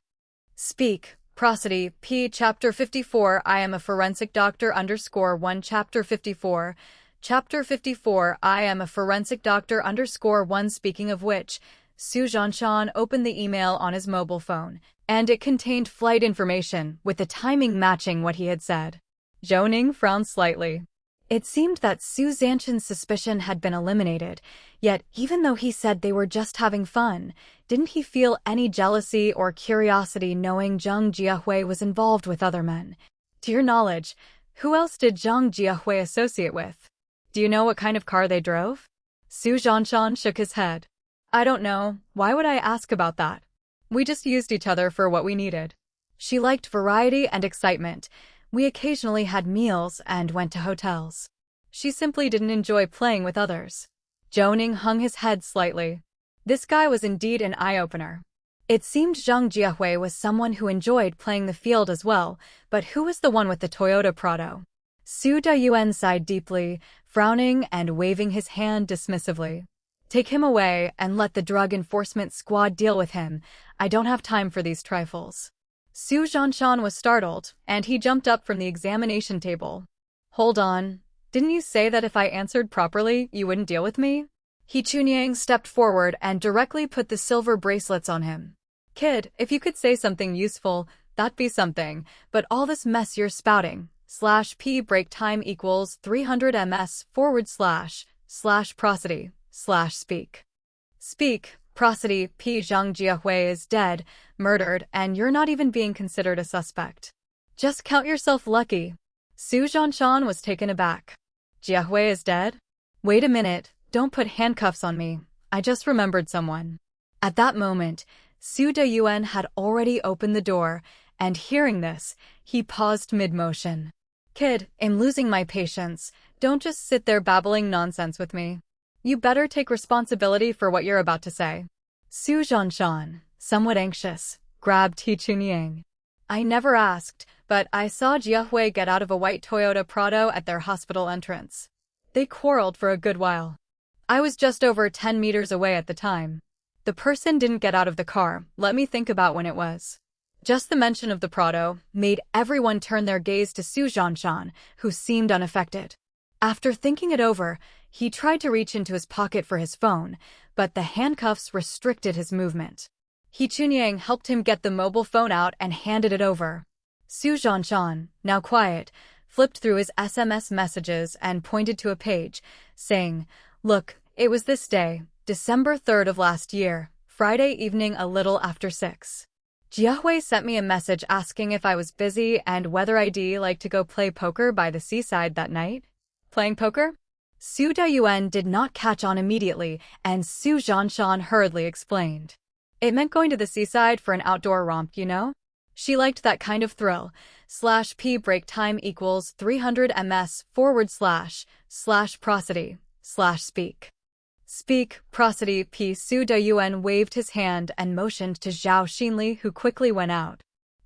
Speak, prosody, p. Chapter 54 I am a forensic doctor _1 Chapter 54. Chapter 54 I am a forensic doctor _1 Speaking of which, Su Zhanshan opened the email on his mobile phone, and it contained flight information with the timing matching what he had said. Zhou Ning frowned slightly. It seemed that Su Zhanshan's suspicion had been eliminated, yet even though he said they were just having fun, didn't he feel any jealousy or curiosity knowing Zhang Jiahui was involved with other men? To your knowledge, who else did Zhang Jiahui associate with? Do you know what kind of car they drove? Su Zhanshan shook his head. I don't know. Why would I ask about that? We just used each other for what we needed. She liked variety and excitement. We occasionally had meals and went to hotels. She simply didn't enjoy playing with others. Zhou Ning hung his head slightly. This guy was indeed an eye-opener. It seemed Zhang Jiahui was someone who enjoyed playing the field as well, but who was the one with the Toyota Prado? Su Dayuan sighed deeply, frowning and waving his hand dismissively. Take him away and let the drug enforcement squad deal with him. I don't have time for these trifles. Su Zhanshan was startled, and he jumped up from the examination table. Hold on. Didn't you say that if I answered properly, you wouldn't deal with me? Qidong stepped forward and directly put the silver bracelets on him. Kid, if you could say something useful, that'd be something, but all this mess you're spouting, /p break time equals 300 ms / prosody / speak. Speak, prosody, p. Zhang Jiahui is dead, murdered, and you're not even being considered a suspect. Just count yourself lucky. Su Zhanshan was taken aback. Jiahui is dead? Wait a minute, don't put handcuffs on me. I just remembered someone. At that moment, Su Dayuan had already opened the door, and hearing this, he paused mid-motion. Kid, I'm losing my patience. Don't just sit there babbling nonsense with me. You better take responsibility for what you're about to say. Su Zhanshan, somewhat anxious, grabbed Qidong. I never asked, but I saw Jiahui get out of a white Toyota Prado at their hospital entrance. They quarreled for a good while. I was just over 10 meters away at the time. The person didn't get out of the car. Let me think about when it was. Just the mention of the Prado made everyone turn their gaze to Su Zhanshan, who seemed unaffected. After thinking it over, he tried to reach into his pocket for his phone, but the handcuffs restricted his movement. Qidong helped him get the mobile phone out and handed it over. Su Zhanshan, now quiet, flipped through his SMS messages and pointed to a page, saying, Look, it was this day, December 3rd of last year, Friday evening a little after 6. Jiahui sent me a message asking if I was busy and whether I'd like to go play poker by the seaside that night. Playing poker? Su Dayuan did not catch on immediately, and Su Zhanshan hurriedly explained. It meant going to the seaside for an outdoor romp, you know? She liked that kind of thrill. /p break time equals 300 ms / prosody / speak. Speak, prosody p. Su Dayuan waved his hand and motioned to Zhao Xinli, who quickly went out.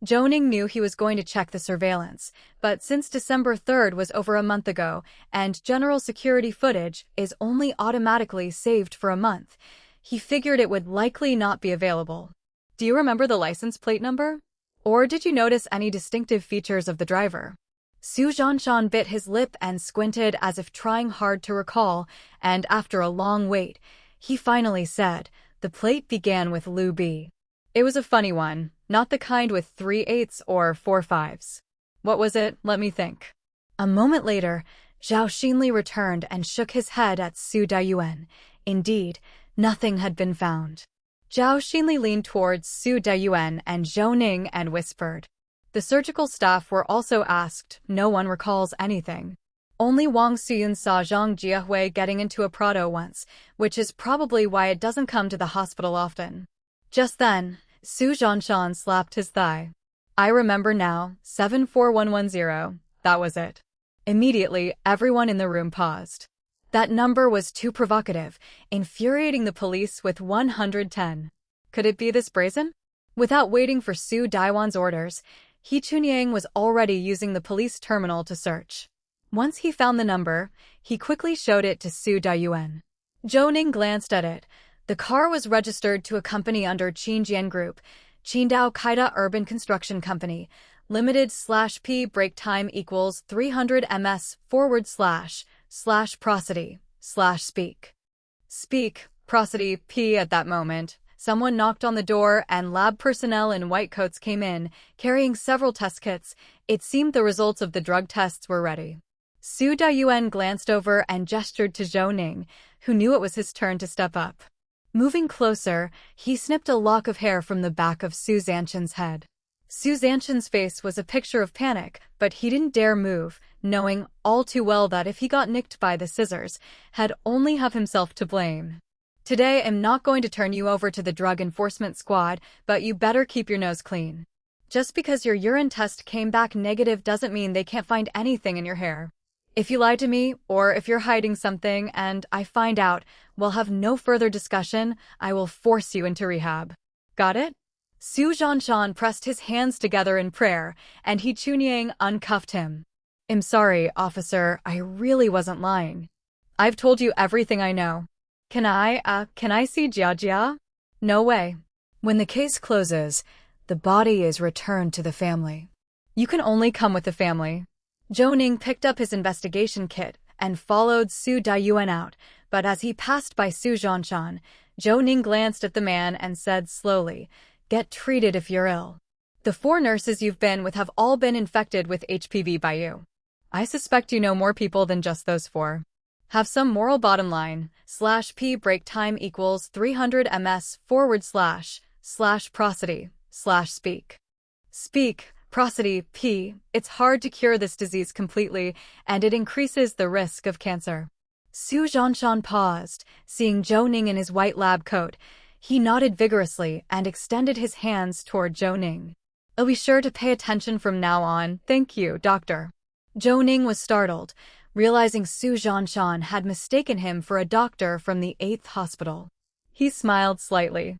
Zhou Ning knew he was going to check the surveillance, but since December 3rd was over a month ago, and general security footage is only automatically saved for a month, he figured it would likely not be available. Do you remember the license plate number? Or did you notice any distinctive features of the driver? Su Zhanshan bit his lip and squinted as if trying hard to recall, and after a long wait, he finally said, the plate began with Lu B. It was a funny one, not the kind with 3 8s or 4 5s. What was it? Let me think. A moment later, Zhao Xinli returned and shook his head at Su Dayuan. Indeed, nothing had been found. Zhao Xinli leaned towards Su Dayuan and Zhou Ning and whispered. The surgical staff were also asked. No one recalls anything. Only Wang Suyun saw Zhang Jiahui getting into a Prado once, which is probably why it doesn't come to the hospital often. Just then, Su Zhanshan slapped his thigh. I remember now, 74110, that was it. Immediately, everyone in the room paused. That number was too provocative, infuriating the police with 110. Could it be this brazen? Without waiting for Su Daiwan's orders, He Chunyang was already using the police terminal to search. Once he found the number, he quickly showed it to Su Dayuan. Zhou Ning glanced at it. The car was registered to a company under Qinjian Group, Qidong Kaida Urban Construction Company, Limited /p break time equals 300 ms / prosody / speak. Speak, prosody p. At that moment, someone knocked on the door and lab personnel in white coats came in, carrying several test kits. It seemed the results of the drug tests were ready. Su Dayuan glanced over and gestured to Zhou Ning, who knew it was his turn to step up. Moving closer, he snipped a lock of hair from the back of Su Zanshan's head. Su Zanshan's face was a picture of panic, but he didn't dare move, knowing all too well that if he got nicked by the scissors, he'd only have himself to blame. Today I'm not going to turn you over to the drug enforcement squad, but you better keep your nose clean. Just because your urine test came back negative doesn't mean they can't find anything in your hair. If you lie to me, or if you're hiding something and I find out, we'll have no further discussion. I will force you into rehab. Got it? Su Zhanshan pressed his hands together in prayer, and He Chunyang uncuffed him. I'm sorry, officer, I really wasn't lying. I've told you everything I know. Can I see Jia? No way. When the case closes, the body is returned to the family. You can only come with the family. Zhou Ning picked up his investigation kit and followed Su Dayuan out, but as he passed by Su Zhanshan, Zhou Ning glanced at the man and said slowly, Get treated if you're ill. The 4 nurses you've been with have all been infected with HPV by you. I suspect you know more people than just those 4. Have some moral bottom line. /p break time equals 300 ms / prosody / speak. Speak, prosody p. It's hard to cure this disease completely, and it increases the risk of cancer. Su Zhanshan paused, seeing Zhou Ning in his white lab coat. He nodded vigorously and extended his hands toward Zhou Ning. I'll be sure to pay attention from now on. Thank you, doctor. Zhou Ning was startled, realizing Su Zhanshan had mistaken him for a doctor from the 8th hospital. He smiled slightly.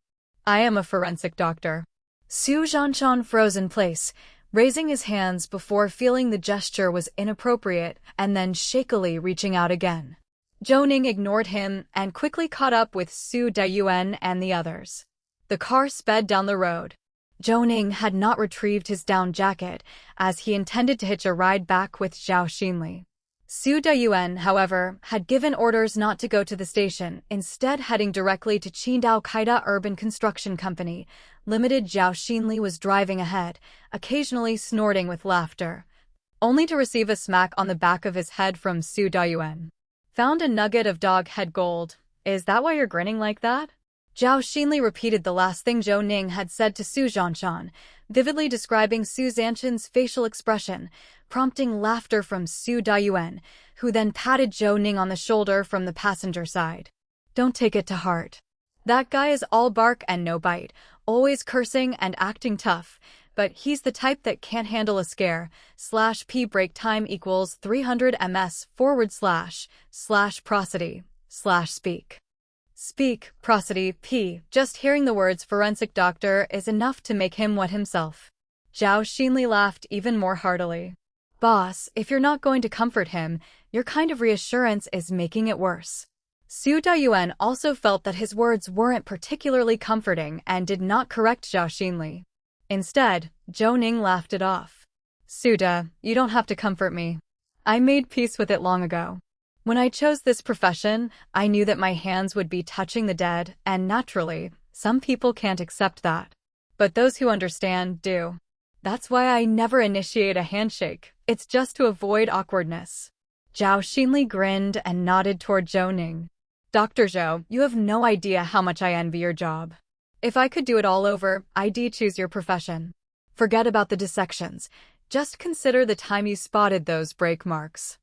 I am a forensic doctor. Su Zhanshan froze in place, raising his hands before feeling the gesture was inappropriate and then shakily reaching out again. Zhou Ning ignored him and quickly caught up with Su Dayuan and the others. The car sped down the road. Zhou Ning had not retrieved his down jacket, as he intended to hitch a ride back with Zhao Xinli. Su Dayuan, however, had given orders not to go to the station, instead heading directly to Qidong Kaida Urban Construction Company. Limited. Zhao Xinli was driving ahead, occasionally snorting with laughter, only to receive a smack on the back of his head from Su Dayuan. Found a nugget of dog head gold. Is that why you're grinning like that? Zhao Xinli repeated the last thing Zhou Ning had said to Su Zhanshan, vividly describing Su Zhanshan's facial expression, prompting laughter from Su Dayuan, who then patted Zhou Ning on the shoulder from the passenger side. Don't take it to heart. That guy is all bark and no bite, always cursing and acting tough, but he's the type that can't handle a scare. /p break time equals 300 ms / prosody / speak. Speak, prosody, p. Just hearing the words forensic doctor is enough to make him wet himself. Zhao Xinli laughed even more heartily. Boss, if you're not going to comfort him, your kind of reassurance is making it worse. Su Dayuan also felt that his words weren't particularly comforting and did not correct Zhao Xinli. Instead, Zhou Ning laughed it off. Suda, you don't have to comfort me. I made peace with it long ago. When I chose this profession, I knew that my hands would be touching the dead, and naturally, some people can't accept that. But those who understand do. That's why I never initiate a handshake. It's just to avoid awkwardness. Zhao Xinli grinned and nodded toward Zhou Ning. Dr. Zhou, you have no idea how much I envy your job. If I could do it all over, I'd choose your profession. Forget about the dissections. Just consider the time you spotted those brake marks.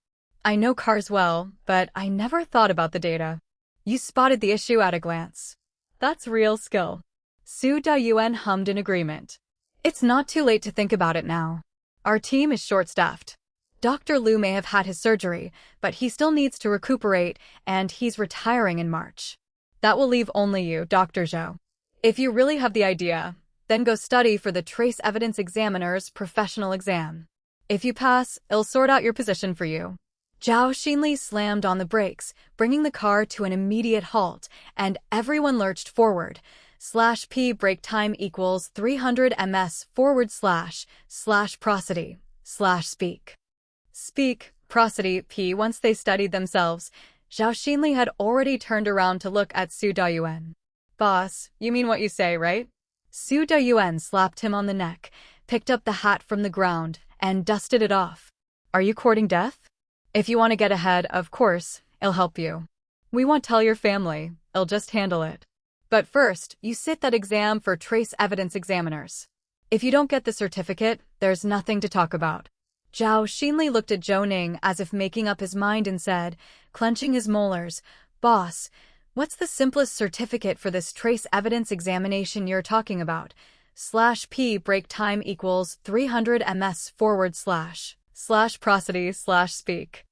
I know cars well, but I never thought about the data. You spotted the issue at a glance. That's real skill. Su Dayuan hummed in agreement. It's not too late to think about it now. Our team is short-staffed. Dr. Liu may have had his surgery, but he still needs to recuperate, and he's retiring in March. That will leave only you, Dr. Zhou. If you really have the idea, then go study for the Trace Evidence Examiner's professional exam. If you pass, it'll sort out your position for you. Zhao Xinli slammed on the brakes, bringing the car to an immediate halt, and everyone lurched forward. /p break time equals 300 ms / prosody / speak. Speak, prosody, p. Once they studied themselves, Zhao Xinli had already turned around to look at Su Dayuan. Boss, you mean what you say, right? Su Dayuan slapped him on the neck, picked up the hat from the ground, and dusted it off. Are you courting death? If you want to get ahead, of course, it'll help you. We won't tell your family, it'll just handle it. But first, you sit that exam for Trace Evidence Examiners. If you don't get the certificate, there's nothing to talk about. Zhao Xinli looked at Zhou Ning as if making up his mind and said, clenching his molars, Boss, what's the simplest certificate for this trace evidence examination you're talking about? /p break time equals 300 ms / prosody / speak.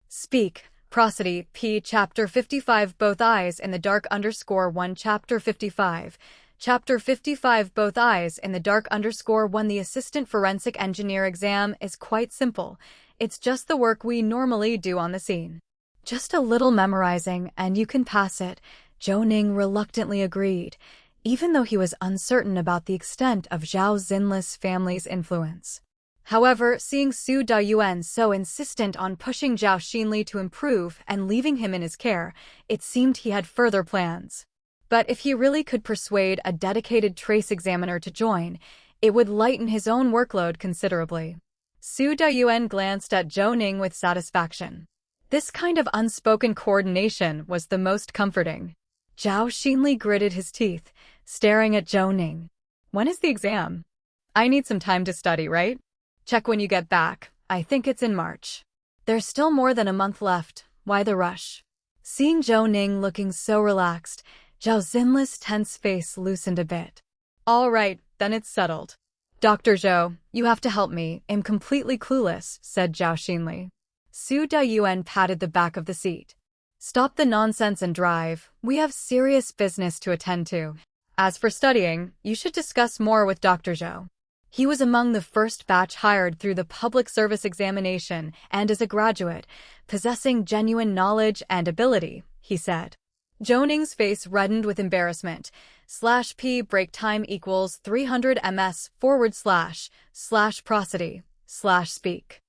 Speak, prosody, p. Chapter 55 Both eyes in the dark _1 Chapter 55. Chapter 55 Both eyes in the dark _1 The assistant forensic engineer exam is quite simple. It's just the work we normally do on the scene. Just a little memorizing and you can pass it, Zhou Ning reluctantly agreed, even though he was uncertain about the extent of Zhao Xinli's family's influence. However, seeing Su Dayuan so insistent on pushing Zhao Xinli to improve and leaving him in his care, it seemed he had further plans. But if he really could persuade a dedicated trace examiner to join, it would lighten his own workload considerably. Su Dayuan glanced at Zhou Ning with satisfaction. This kind of unspoken coordination was the most comforting. Zhao Xinli gritted his teeth, staring at Zhou Ning. When is the exam? I need some time to study, right? Check when you get back. I think it's in March. There's still more than a month left. Why the rush? Seeing Zhou Ning looking so relaxed, Zhao Xinli's tense face loosened a bit. All right, then it's settled. Dr. Zhou, you have to help me. I'm completely clueless, said Zhao Xinli. Su Dayuan patted the back of the seat. Stop the nonsense and drive. We have serious business to attend to. As for studying, you should discuss more with Dr. Zhou. He was among the first batch hired through the public service examination and is a graduate, possessing genuine knowledge and ability, he said. Zhou Ning's face reddened with embarrassment. /p break time equals 300 ms / prosody / speak.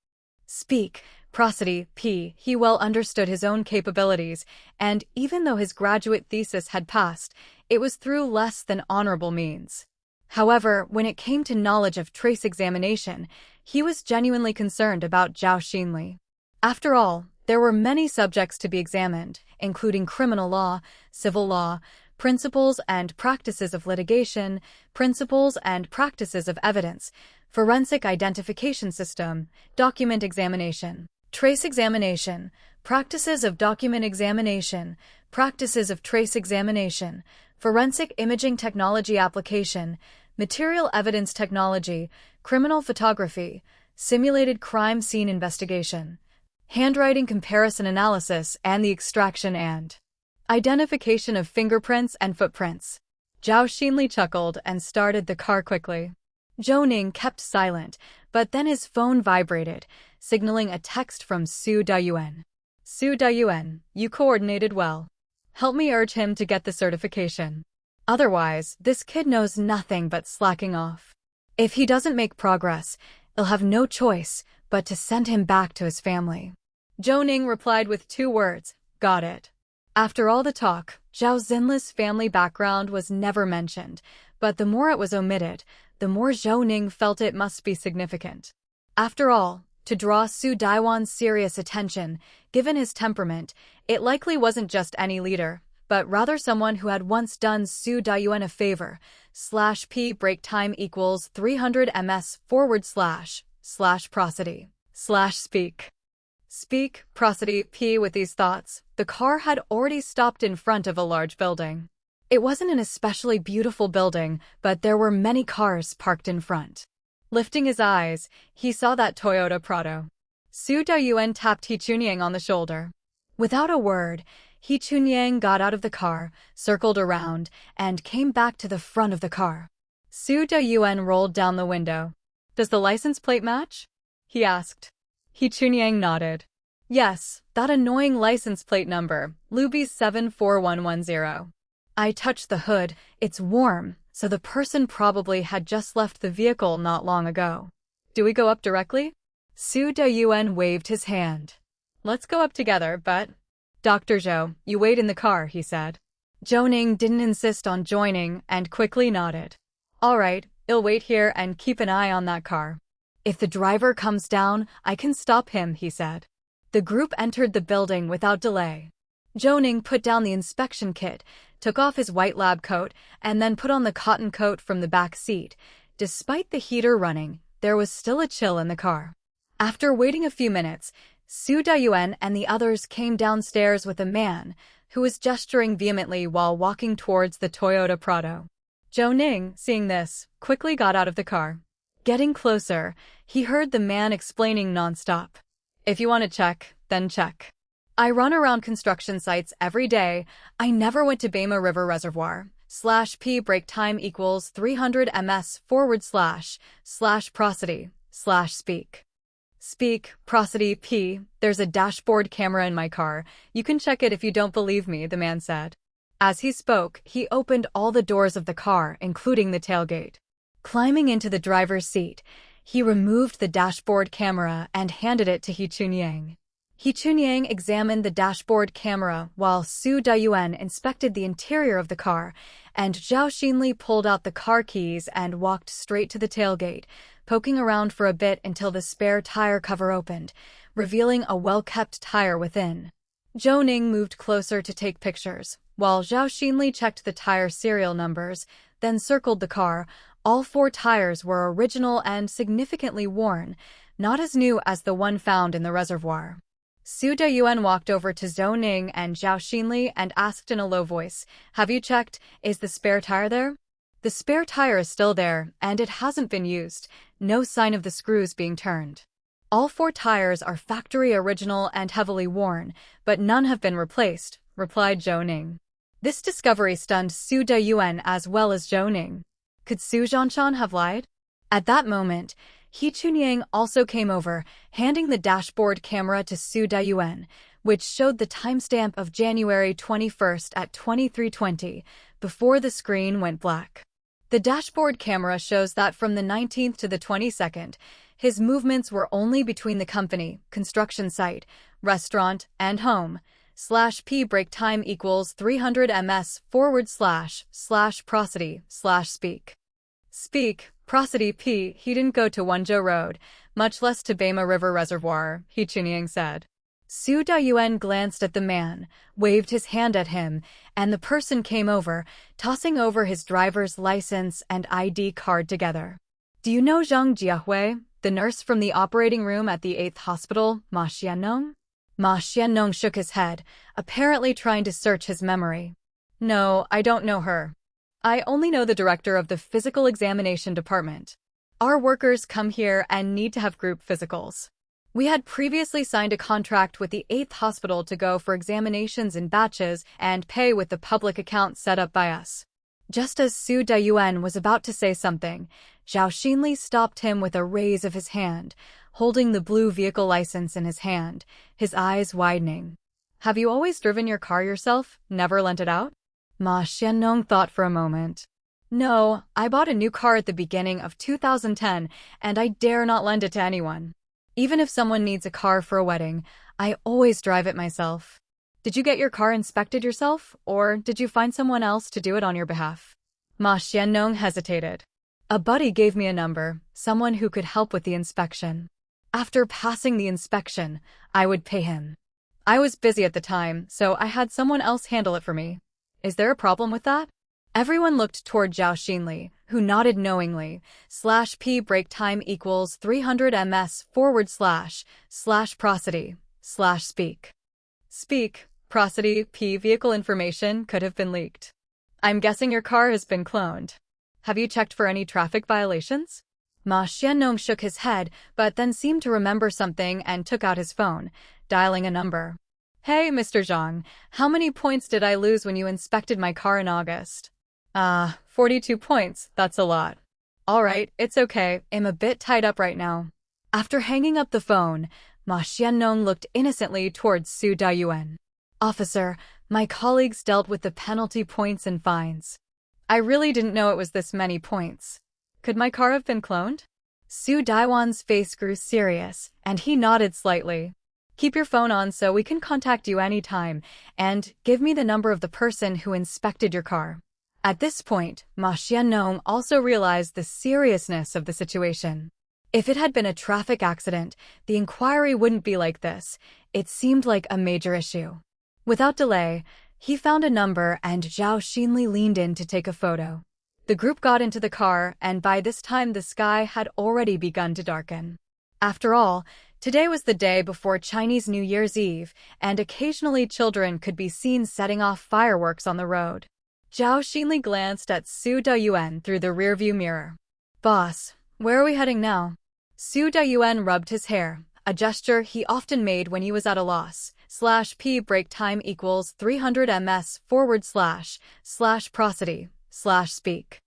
Speak, prosody, p. He well understood his own capabilities, and even though his graduate thesis had passed, it was through less than honorable means. However, when it came to knowledge of trace examination, he was genuinely concerned about Zhao Xinli. After all, there were many subjects to be examined, including criminal law, civil law, principles and practices of litigation, principles and practices of evidence, forensic identification system, document examination, trace examination, practices of document examination, practices of trace examination, forensic imaging technology application, material evidence technology, criminal photography, simulated crime scene investigation, handwriting comparison analysis, and the extraction and identification of fingerprints and footprints. Zhou Xinli chuckled and started the car quickly. Zhou Ning kept silent, but then his phone vibrated, signaling a text from Su Dayuan. Su Dayuan, you coordinated well. Help me urge him to get the certification. Otherwise, this kid knows nothing but slacking off. If he doesn't make progress, I'll have no choice but to send him back to his family. Zhou Ning replied with 2 words, got it. After all the talk, Zhao Xinli's family background was never mentioned, but the more it was omitted, the more Zhou Ning felt it must be significant. After all, to draw Su Daiwan's serious attention, given his temperament, it likely wasn't just any leader, but rather someone who had once done Su Dayuan a favor. /p break time equals 300 ms / prosody / speak. Speak, prosody, p. With these thoughts, the car had already stopped in front of a large building. It wasn't an especially beautiful building, but there were many cars parked in front. Lifting his eyes, he saw that Toyota Prado. Su Dayuan tapped He Chunyang on the shoulder. Without a word, He Chunyang got out of the car, circled around, and came back to the front of the car. Su Dayuan rolled down the window. Does the license plate match? He asked. He Chunyang nodded. Yes, that annoying license plate number, Luby 74110. I touched the hood, it's warm, so the person probably had just left the vehicle not long ago. Do we go up directly? Su Dayuan waved his hand. Let's go up together, but… Dr. Zhou, you wait in the car, he said. Zhou Ning didn't insist on joining and quickly nodded. All right, I'll wait here and keep an eye on that car. If the driver comes down, I can stop him, he said. The group entered the building without delay. Zhou Ning put down the inspection kit, took off his white lab coat, and then put on the cotton coat from the back seat. Despite the heater running, there was still a chill in the car. After waiting a few minutes, Su Dayuan and the others came downstairs with a man who was gesturing vehemently while walking towards the Toyota Prado. Zhou Ning, seeing this, quickly got out of the car. Getting closer, he heard the man explaining nonstop. If you want to check, then check. I run around construction sites every day. I never went to Bema River Reservoir. /p break time equals 300 ms / prosody / speak. Speak, prosody, p. There's a dashboard camera in my car. You can check it if you don't believe me, the man said. As he spoke, he opened all the doors of the car, including the tailgate. Climbing into the driver's seat, he removed the dashboard camera and handed it to He Chunyang. He Chunyang examined the dashboard camera while Su Dayuan inspected the interior of the car, and Zhao Xinli pulled out the car keys and walked straight to the tailgate, poking around for a bit until the spare tire cover opened, revealing a well-kept tire within. Zhou Ning moved closer to take pictures, while Zhao Xinli checked the tire serial numbers, then circled the car. All 4 tires were original and significantly worn, not as new as the one found in the reservoir. Su Dayuan walked over to Zhou Ning and Zhao Xinli and asked in a low voice, "Have you checked? Is the spare tire there?" The spare tire is still there, and it hasn't been used. No sign of the screws being turned. All 4 tires are factory original and heavily worn, but none have been replaced, replied Zhou Ning. This discovery stunned Su Dayuan as well as Zhou Ning. Could Su Zhanshan have lied? At that moment, He Chunyang also came over, handing the dashboard camera to Su Dayuan, which showed the timestamp of January 21st at 23:20, before the screen went black. The dashboard camera shows that from the 19th to the 22nd, his movements were only between the company, construction site, restaurant, and home. /p break time equals 300 ms / prosody / speak. Speak, prosody, p. He didn't go to Wenzhou Road, much less to Bema River Reservoir, He Chunyang said. Su Dayuan glanced at the man, waved his hand at him, and the person came over, tossing over his driver's license and ID card together. Do you know Zhang Jiahui, the nurse from the operating room at the 8th hospital, Ma Xiannong? Ma Xiannong shook his head, apparently trying to search his memory. No, I don't know her. I only know the director of the physical examination department. Our workers come here and need to have group physicals. We had previously signed a contract with the 8th hospital to go for examinations in batches and pay with the public account set up by us. Just as Su Dayuan was about to say something, Zhao Xinli stopped him with a raise of his hand, holding the blue vehicle license in his hand, his eyes widening. Have you always driven your car yourself, never lent it out? Ma Xiannong thought for a moment. No, I bought a new car at the beginning of 2010, and I dare not lend it to anyone. Even if someone needs a car for a wedding, I always drive it myself. Did you get your car inspected yourself, or did you find someone else to do it on your behalf? Ma Xiannong hesitated. A buddy gave me a number, someone who could help with the inspection. After passing the inspection, I would pay him. I was busy at the time, so I had someone else handle it for me. Is there a problem with that? Everyone looked toward Zhao Xinli, who nodded knowingly. /p break time equals 300 ms / prosody / speak. Speak, prosody, p vehicle information could have been leaked. I'm guessing your car has been cloned. Have you checked for any traffic violations? Ma Xiannong shook his head, but then seemed to remember something and took out his phone, dialing a number. Hey, Mr. Zhang, how many points did I lose when you inspected my car in August? 42 points, that's a lot. Alright, it's okay, I'm a bit tied up right now. After hanging up the phone, Ma Xiannong looked innocently towards Su Dayuan. Officer, my colleagues dealt with the penalty points and fines. I really didn't know it was this many points. Could my car have been cloned? Su Dayuan's face grew serious, and he nodded slightly. Keep your phone on so we can contact you anytime, and give me the number of the person who inspected your car. At this point, Ma Xiannong also realized the seriousness of the situation. If it had been a traffic accident, the inquiry wouldn't be like this. It seemed like a major issue. Without delay, he found a number and Zhao Xinli leaned in to take a photo. The group got into the car, and by this time the sky had already begun to darken. After all, today was the day before Chinese New Year's Eve, and occasionally children could be seen setting off fireworks on the road. Zhao Xinli glanced at Su Dayuan through the rearview mirror. Boss, where are we heading now? Su Dayuan rubbed his hair, a gesture he often made when he was at a loss. /p break time equals 300 ms / prosody / speak.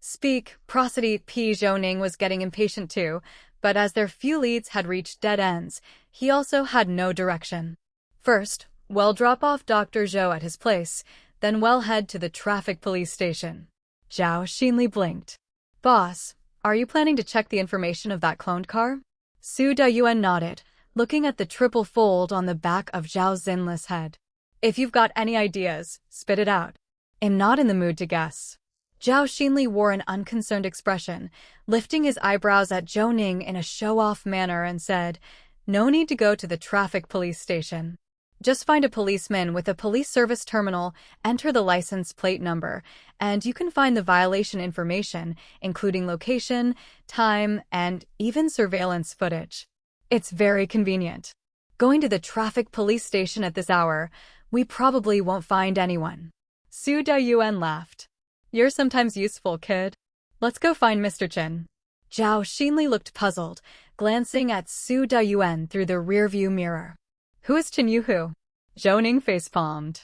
Speak, prosody. P. Zhou Ning was getting impatient too, but as their few leads had reached dead ends, he also had no direction. First, we'll drop off Dr. Zhou at his place, then we'll head to the traffic police station. Zhao Xinli blinked. Boss, are you planning to check the information of that cloned car? Su Dayuan nodded, looking at the triple fold on the back of Zhao Xinli's head. If you've got any ideas, spit it out. I'm not in the mood to guess. Zhao Xinli wore an unconcerned expression, lifting his eyebrows at Zhou Ning in a show-off manner and said, No need to go to the traffic police station. Just find a policeman with a police service terminal, enter the license plate number, and you can find the violation information, including location, time, and even surveillance footage. It's very convenient. Going to the traffic police station at this hour, we probably won't find anyone. Su Dayuan laughed. You're sometimes useful, kid. Let's go find Mr. Chen. Zhao Xinli looked puzzled, glancing at Su Dayuan through the rearview mirror. Who is Chen Yuhu? Zhou Ning face-palmed.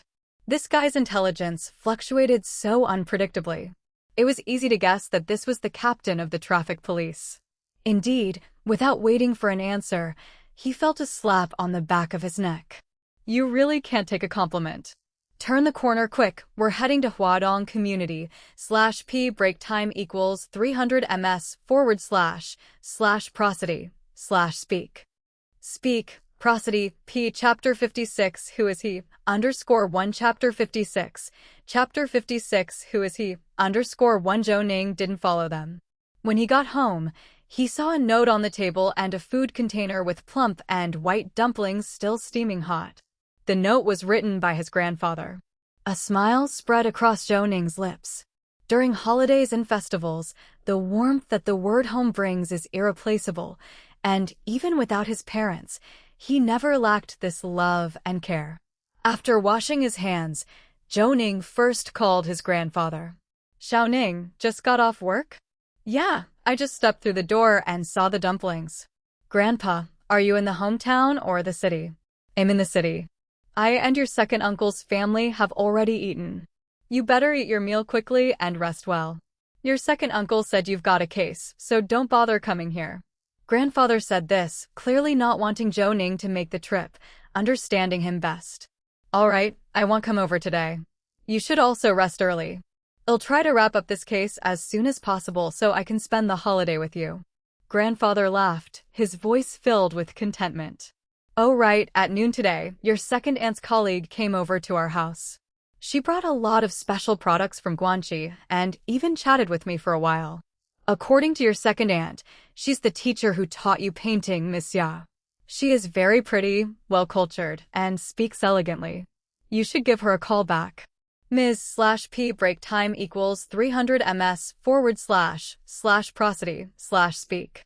This guy's intelligence fluctuated so unpredictably. It was easy to guess that this was the captain of the traffic police. Indeed, without waiting for an answer, he felt a slap on the back of his neck. You really can't take a compliment. Turn the corner quick, we're heading to Qidong community, /p break time equals 300 ms / prosody / speak. Speak, prosody, p chapter 56, who is he, _1 chapter 56, chapter 56, who is he, _1 Zhou Ning didn't follow them. When he got home, he saw a note on the table and a food container with plump and white dumplings still steaming hot. The note was written by his grandfather. A smile spread across Zhou Ning's lips. During holidays and festivals, the warmth that the word home brings is irreplaceable, and even without his parents, he never lacked this love and care. After washing his hands, Zhou Ning first called his grandfather. "Zhou Ning, just got off work?" "Yeah, I just stepped through the door and saw the dumplings." "Grandpa, are you in the hometown or the city?" "I'm in the city. I and your second uncle's family have already eaten. You better eat your meal quickly and rest well. Your second uncle said you've got a case, so don't bother coming here." Grandfather said this, clearly not wanting Zhou Ning to make the trip, understanding him best. "All right, I won't come over today. You should also rest early. I'll try to wrap up this case as soon as possible so I can spend the holiday with you." Grandfather laughed, his voice filled with contentment. "Oh right, at noon today, your second aunt's colleague came over to our house. She brought a lot of special products from Guangxi and even chatted with me for a while. According to your second aunt, she's the teacher who taught you painting, Miss Ya. She is very pretty, well-cultured, and speaks elegantly. You should give her a call back. Ms.P break time equals 300 ms//prosody/speak.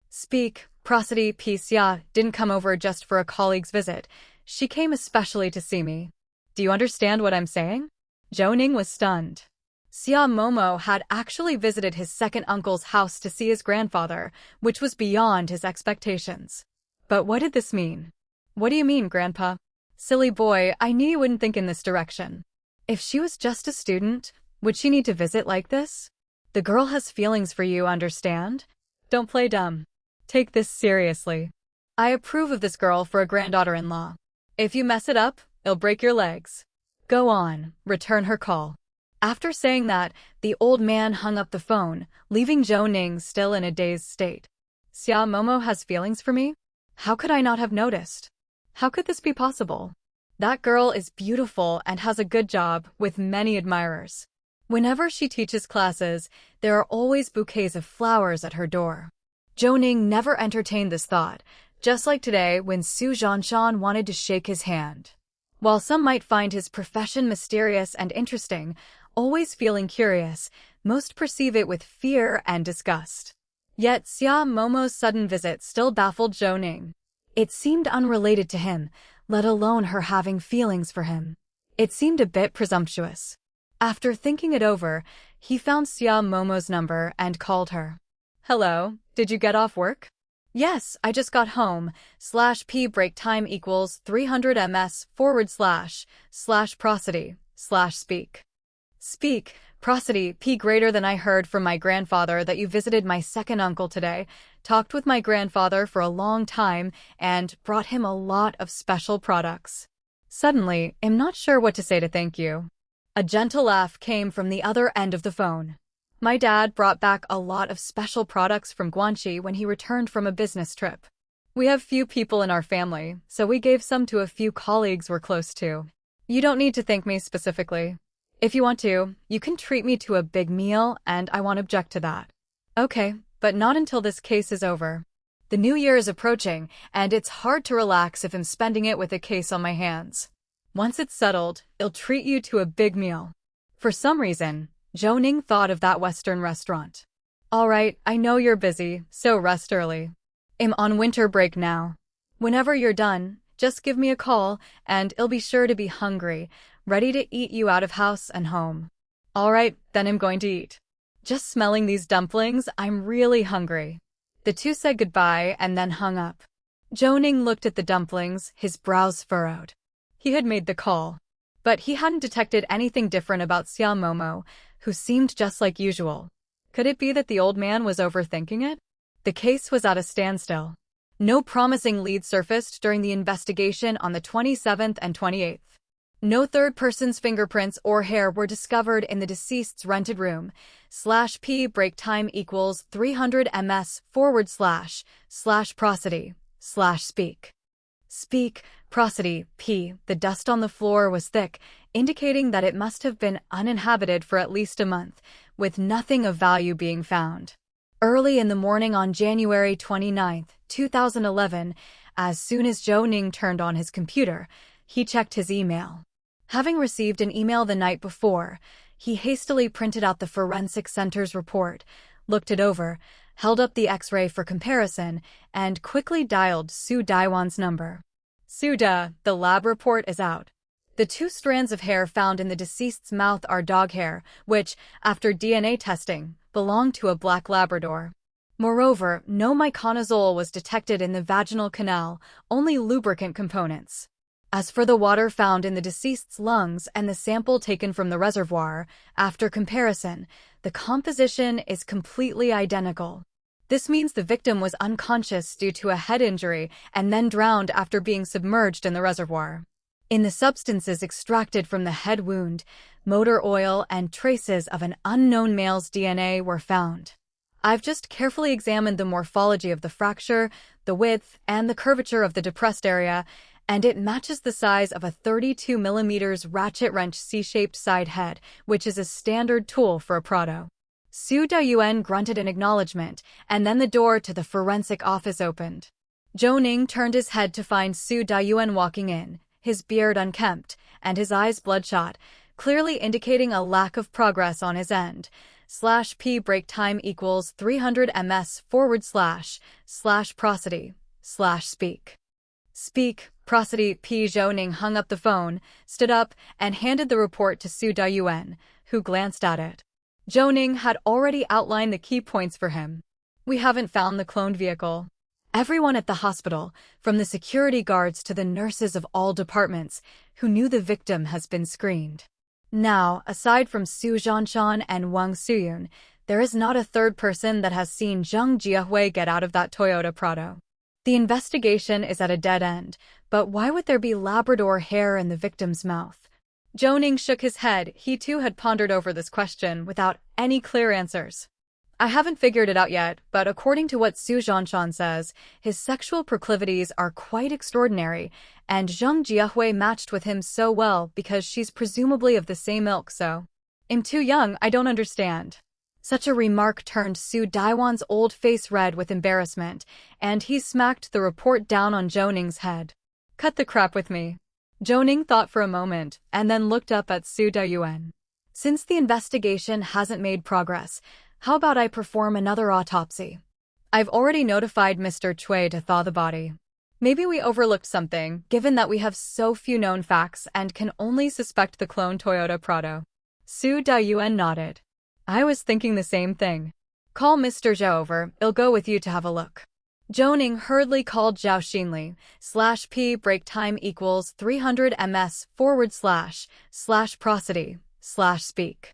Speak, prosody P. Xia didn't come over just for a colleague's visit. She came especially to see me. Do you understand what I'm saying?" Zhou Ning was stunned. Xia Momo had actually visited his second uncle's house to see his grandfather, which was beyond his expectations. But what did this mean? "What do you mean, Grandpa?" "Silly boy, I knew you wouldn't think in this direction. If she was just a student, would she need to visit like this? The girl has feelings for you, understand? Don't play dumb. Take this seriously. I approve of this girl for a granddaughter-in-law. If you mess it up, it'll break your legs. Go on, return her call." After saying that, the old man hung up the phone, leaving Zhou Ning still in a dazed state. "Xia Momo has feelings for me? How could I not have noticed? How could this be possible? That girl is beautiful and has a good job with many admirers. Whenever she teaches classes, there are always bouquets of flowers at her door." Zhou Ning never entertained this thought, just like today when Su Zhanshan wanted to shake his hand. While some might find his profession mysterious and interesting, always feeling curious, most perceive it with fear and disgust. Yet Xia Momo's sudden visit still baffled Zhou Ning. It seemed unrelated to him, let alone her having feelings for him. It seemed a bit presumptuous. After thinking it over, he found Xia Momo's number and called her. "Hello, did you get off work?" "Yes, I just got home. /P break time equals 300 ms//prosody/speak. Speak, prosody P greater than I heard from my grandfather that you visited my second uncle today, talked with my grandfather for a long time, and brought him a lot of special products. Suddenly, I'm not sure what to say to thank you." A gentle laugh came from the other end of the phone. "My dad brought back a lot of special products from Guangxi when he returned from a business trip. We have few people in our family, so we gave some to a few colleagues we're close to. You don't need to thank me specifically. If you want to, you can treat me to a big meal, and I won't object to that." "Okay, but not until this case is over. The new year is approaching, and it's hard to relax if I'm spending it with a case on my hands. Once it's settled, I'll treat you to a big meal." For some reason, Zhou Ning thought of that Western restaurant. "All right, I know you're busy, so rest early. I'm on winter break now. Whenever you're done, just give me a call, and I'll be sure to be hungry, ready to eat you out of house and home." "All right, then I'm going to eat. Just smelling these dumplings, I'm really hungry." The two said goodbye and then hung up. Zhou Ning looked at the dumplings, his brows furrowed. He had made the call, but he hadn't detected anything different about Xia Momo, who seemed just like usual. Could it be that the old man was overthinking it? The case was at a standstill. No promising lead surfaced during the investigation on the 27th and 28th. No third person's fingerprints or hair were discovered in the deceased's rented room. /P break time equals 300 ms//prosody/speak. Speak, prosody P. The dust on the floor was thick, indicating that it must have been uninhabited for at least a month, with nothing of value being found. Early in the morning on January 29, 2011, as soon as Zhou Ning turned on his computer, he checked his email. Having received an email the night before, he hastily printed out the Forensic Center's report, looked it over, held up the X-ray for comparison, and quickly dialed Su Daiwan's number. "Suda, the lab report is out. The 2 strands of hair found in the deceased's mouth are dog hair, which, after DNA testing, belonged to a black Labrador. Moreover, no myconazole was detected in the vaginal canal, only lubricant components. As for the water found in the deceased's lungs and the sample taken from the reservoir, after comparison, the composition is completely identical. This means the victim was unconscious due to a head injury and then drowned after being submerged in the reservoir. In the substances extracted from the head wound, motor oil and traces of an unknown male's DNA were found. I've just carefully examined the morphology of the fracture, the width, and the curvature of the depressed area, and it matches the size of a 32 mm ratchet wrench C-shaped side head, which is a standard tool for a Prado." Su Dayuan grunted in acknowledgement, and then the door to the forensic office opened. Zhou Ning turned his head to find Su Dayuan walking in, his beard unkempt, and his eyes bloodshot, clearly indicating a lack of progress on his end. /P break time equals 300 ms//prosody/speak. Speak, prosody. P. Zhou Ning hung up the phone, stood up, and handed the report to Su Dayuan, who glanced at it. Zhou Ning had already outlined the key points for him. "We haven't found the cloned vehicle. Everyone at the hospital, from the security guards to the nurses of all departments, who knew the victim has been screened. Now, aside from Su Zhanshan and Wang Suyun, there is not a third person that has seen Zheng Jiahui get out of that Toyota Prado. The investigation is at a dead end, but why would there be Labrador hair in the victim's mouth?" Zhou Ning shook his head. He too had pondered over this question without any clear answers. "I haven't figured it out yet, but according to what Su Zhanshan says, his sexual proclivities are quite extraordinary, and Zheng Jiahui matched with him so well because she's presumably of the same ilk, so I'm too young, I don't understand." Such a remark turned Su Daiwan's old face red with embarrassment, and he smacked the report down on Zhou Ning's head. "Cut the crap with me." Zhou Ning thought for a moment, and then looked up at Su Dayuan. "Since the investigation hasn't made progress, how about I perform another autopsy? I've already notified Mr. Cui to thaw the body. Maybe we overlooked something, given that we have so few known facts and can only suspect the clone Toyota Prado." Su Dayuan nodded. "I was thinking the same thing. Call Mr. Zhou over, I'll go with you to have a look." Zhou Ning hurriedly called Zhao Xinli. /P break time equals 300 ms//prosody/speak.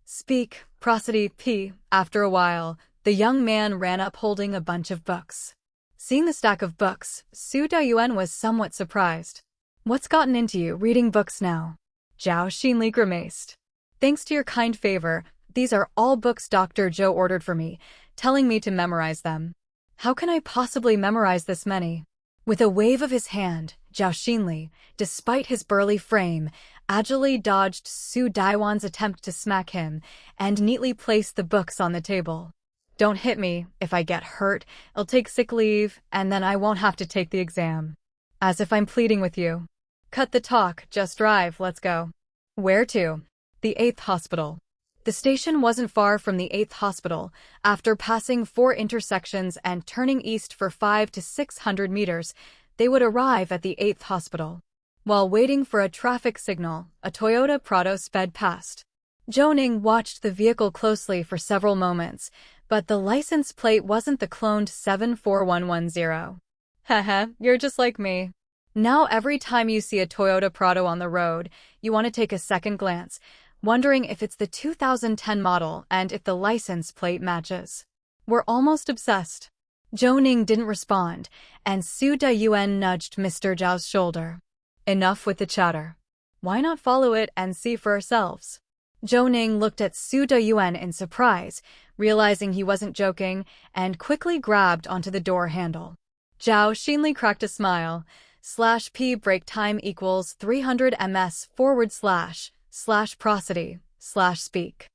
Speak, prosody. P. After a while, the young man ran up holding a bunch of books. Seeing the stack of books, Su Dayuan was somewhat surprised. "What's gotten into you reading books now?" Zhao Xinli grimaced. "Thanks to your kind favor, these are all books Dr. Zhou ordered for me, telling me to memorize them. How can I possibly memorize this many?" With a wave of his hand, Zhao Xinli, despite his burly frame, agilely dodged Su Daiwan's attempt to smack him and neatly placed the books on the table. "Don't hit me. If I get hurt, I'll take sick leave, and then I won't have to take the exam." "As if I'm pleading with you." "Cut the talk, just drive, let's go." "Where to?" "The 8th Hospital." The station wasn't far from the 8th Hospital. After passing 4 intersections and turning east for 500 to 600 meters, they would arrive at the 8th Hospital. While waiting for a traffic signal, a Toyota Prado sped past. Zhou Ning watched the vehicle closely for several moments, but the license plate wasn't the cloned 74110. "Haha, you're just like me. Now every time you see a Toyota Prado on the road, you want to take a second glance, wondering if it's the 2010 model and if the license plate matches. We're almost obsessed." Zhou Ning didn't respond, and Su Dayuan nudged Mr. Zhao's shoulder. "Enough with the chatter. Why not follow it and see for ourselves?" Zhou Ning looked at Su Dayuan in surprise, realizing he wasn't joking, and quickly grabbed onto the door handle. Zhao Xinli cracked a smile. /P break time equals 300 ms//prosody/speak.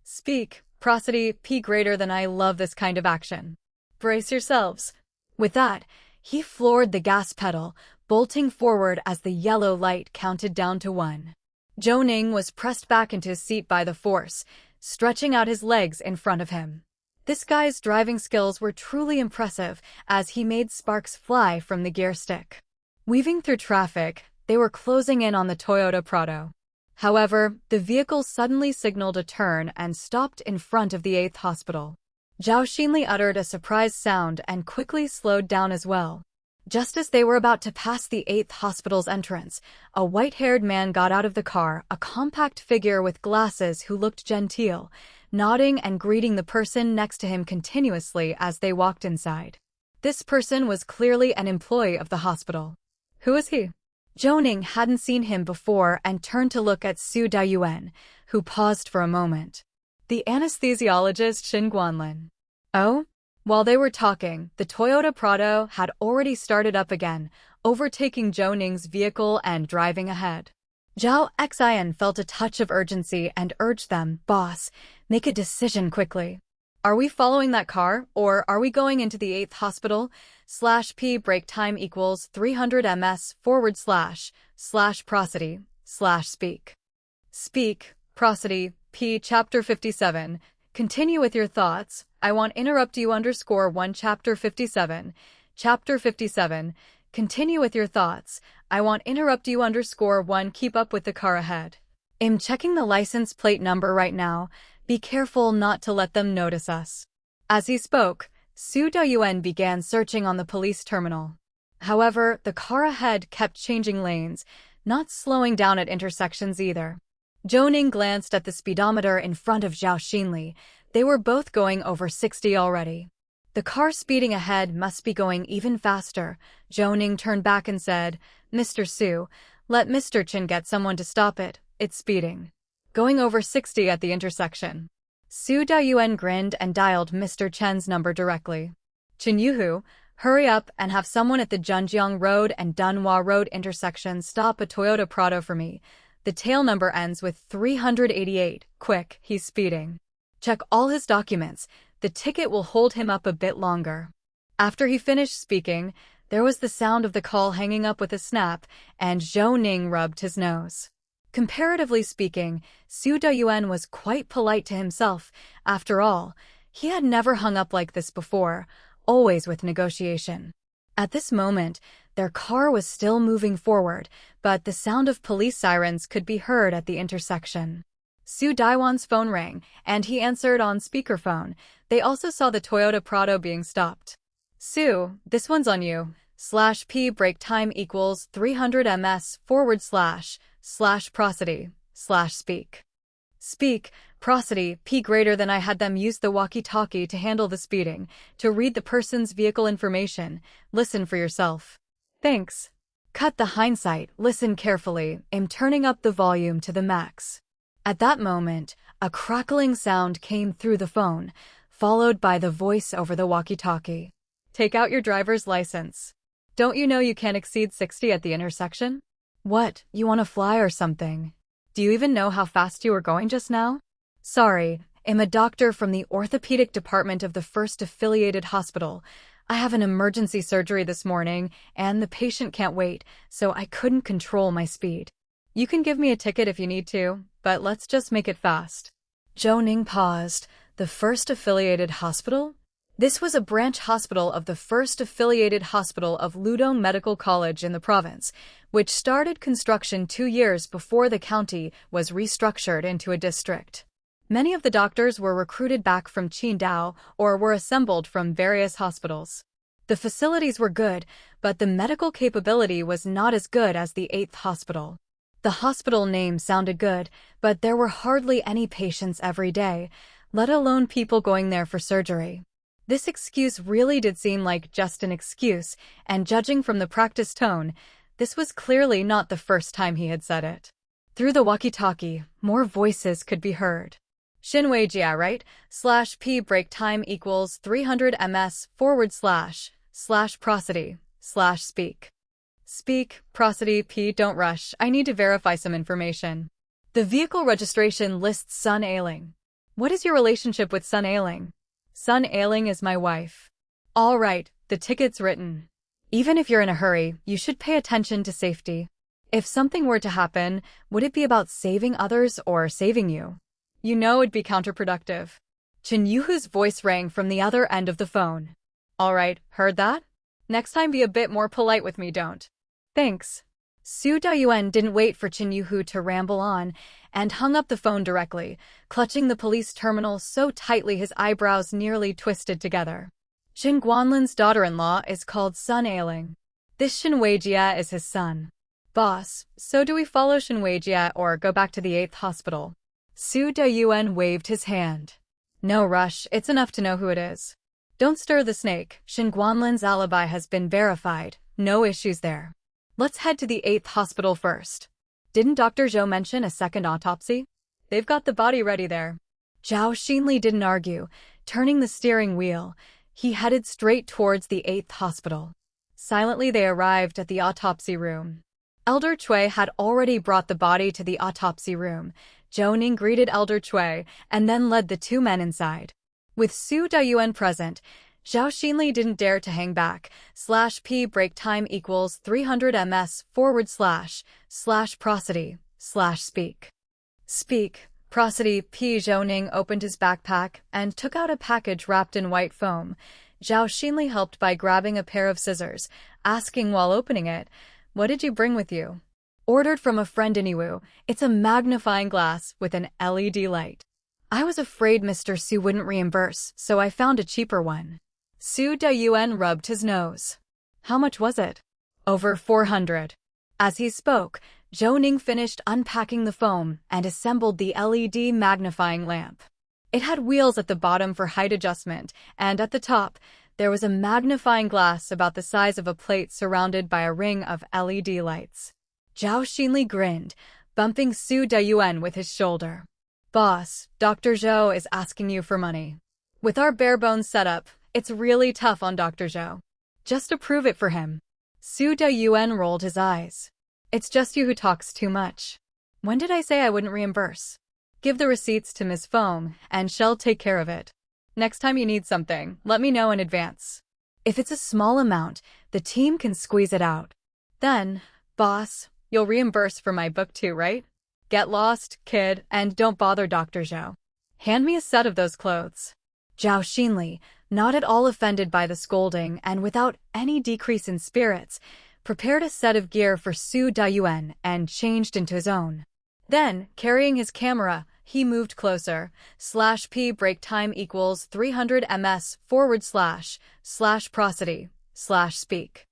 Speak, Prosody P greater than. I love this kind of action. Brace yourselves. With that, he floored the gas pedal, bolting forward as the yellow light counted down to 1. Zhou Ning was pressed back into his seat by the force, stretching out his legs in front of him. This guy's driving skills were truly impressive as he made sparks fly from the gear stick. Weaving through traffic, they were closing in on the Toyota Prado. However, the vehicle suddenly signaled a turn and stopped in front of the 8th hospital. Zhao Xinli uttered a surprised sound and quickly slowed down as well. Just as they were about to pass the 8th hospital's entrance, a white-haired man got out of the car, a compact figure with glasses who looked genteel, nodding and greeting the person next to him continuously as they walked inside. This person was clearly an employee of the hospital. Who is he? Zhou Ning hadn't seen him before and turned to look at Su Daiyuan, who paused for a moment. The anesthesiologist Xin Guanlin. Oh? While they were talking, the Toyota Prado had already started up again, overtaking Zhou Ning's vehicle and driving ahead. Zhao Xian felt a touch of urgency and urged them, "Boss, make a decision quickly. Are we following that car, or are we going into the 8th hospital? /P break time equals 300 ms / prosody / speak. Speak, prosody, P chapter 57. Continue with your thoughts. I want interrupt you _1 chapter 57. Chapter 57. Continue with your thoughts. I want interrupt you _1 keep up with the car ahead. I'm checking the license plate number right now. Be careful not to let them notice us." As he spoke, Su Daiyuan began searching on the police terminal. However, the car ahead kept changing lanes, not slowing down at intersections either. Zhou Ning glanced at the speedometer in front of Zhao Xinli. They were both going over 60 already. The car speeding ahead must be going even faster. Zhou Ning turned back and said, "Mr. Su, let Mr. Chen get someone to stop it. It's speeding. Going over 60 at the intersection." Su Daiyuan grinned and dialed Mr. Chen's number directly. "Chen Yuhu, hurry up and have someone at the Zhenjiang Road and Dunhua Road intersection stop a Toyota Prado for me. The tail number ends with 388. Quick, he's speeding. Check all his documents. The ticket will hold him up a bit longer." After he finished speaking, there was the sound of the call hanging up with a snap, and Zhou Ning rubbed his nose. Comparatively speaking, Su Daiyuan was quite polite to himself. After all, he had never hung up like this before, always with negotiation. At this moment, their car was still moving forward, but the sound of police sirens could be heard at the intersection. Su Daiyuan's phone rang, and he answered on speakerphone. They also saw the Toyota Prado being stopped. "Su, this one's on you. /P break time equals 300 ms / prosody / speak. Speak, prosody, P greater than. I had them use the walkie-talkie to handle the speeding, to read the person's vehicle information. Listen for yourself." "Thanks." Cut the hindsight, listen carefully. I'm turning up the volume to the max. At that moment, a crackling sound came through the phone, followed by the voice over the walkie-talkie. "Take out your driver's license. Don't you know you can't exceed 60 at the intersection? What, you want to fly or something? Do you even know how fast you were going just now?" "Sorry, I'm a doctor from the orthopedic department of the first affiliated hospital. I have an emergency surgery this morning, and the patient can't wait, so I couldn't control my speed. You can give me a ticket if you need to, but let's just make it fast." Zhou Ning paused. The first affiliated hospital? This was a branch hospital of the first affiliated hospital of Qidong Medical College in the province, which started construction 2 years before the county was restructured into a district. Many of the doctors were recruited back from Qidong or were assembled from various hospitals. The facilities were good, but the medical capability was not as good as the 8th hospital. The hospital name sounded good, but there were hardly any patients every day, let alone people going there for surgery. This excuse really did seem like just an excuse, and judging from the practice tone, this was clearly not the first time he had said it. Through the walkie-talkie, more voices could be heard. "Xinwei Jia, right? /P break time equals 300 ms / prosody / speak. Speak, prosody, P don't rush. I need to verify some information. The vehicle registration lists Sun Ailing. What is your relationship with Sun Ailing? Sun Ailing is my wife. All right, the ticket's written. Even if you're in a hurry, you should pay attention to safety. If something were to happen, would it be about saving others or saving you? You know it'd be counterproductive. Chen Yuhu's voice rang from the other end of the phone. All right, heard that? Next time be a bit more polite with me, don't. Thanks. Su Dayuan didn't wait for Chen Yuhu to ramble on and hung up the phone directly, clutching the police terminal so tightly his eyebrows nearly twisted together. Shin Guanlin's daughter-in-law is called Sun Ailing. This Shin Weijia is his son. Boss, so do we follow Shin Weijia or go back to the 8th hospital? Su Dayuan waved his hand. No rush, it's enough to know who it is. Don't stir the snake, Shin Guanlin's alibi has been verified, no issues there. Let's head to the 8th hospital first. Didn't Dr. Zhou mention a second autopsy? They've got the body ready there. Zhao Xinli didn't argue, turning the steering wheel. He headed straight towards the 8th hospital. Silently they arrived at the autopsy room. Elder Cui had already brought the body to the autopsy room. Zhou Ning greeted Elder Cui and then led the two men inside. With Su Dayuan present, Zhao Xinli didn't dare to hang back. /P break time equals 300 ms / prosody / speak. Speak. Prosody. P. Zhou Ning opened his backpack and took out a package wrapped in white foam. Zhao Xinli helped by grabbing a pair of scissors, asking while opening it, "What did you bring with you?" Ordered from a friend in Iwu, it's a magnifying glass with an LED light. I was afraid Mr. Su wouldn't reimburse, so I found a cheaper one. Su Dayuan rubbed his nose. How much was it? Over 400. As he spoke, Zhou Ning finished unpacking the foam and assembled the LED magnifying lamp. It had wheels at the bottom for height adjustment, and at the top, there was a magnifying glass about the size of a plate surrounded by a ring of LED lights. Zhao Xinli grinned, bumping Su Dayuan with his shoulder. Boss, Dr. Zhou is asking you for money. With our bare-bones setup, it's really tough on Dr. Zhou. Just approve it for him. Su Dayuan rolled his eyes. It's just you who talks too much. When did I say I wouldn't reimburse? Give the receipts to Ms. Foam, and she'll take care of it. Next time you need something, let me know in advance. If it's a small amount, the team can squeeze it out. Then, boss, you'll reimburse for my book too, right? Get lost, kid, and don't bother Dr. Zhou. Hand me a set of those clothes. Zhao Xinli, not at all offended by the scolding and without any decrease in spirits, prepared a set of gear for Su Dayuan and changed into his own. Then, carrying his camera, he moved closer. /P break time equals 300 ms / prosody / speak.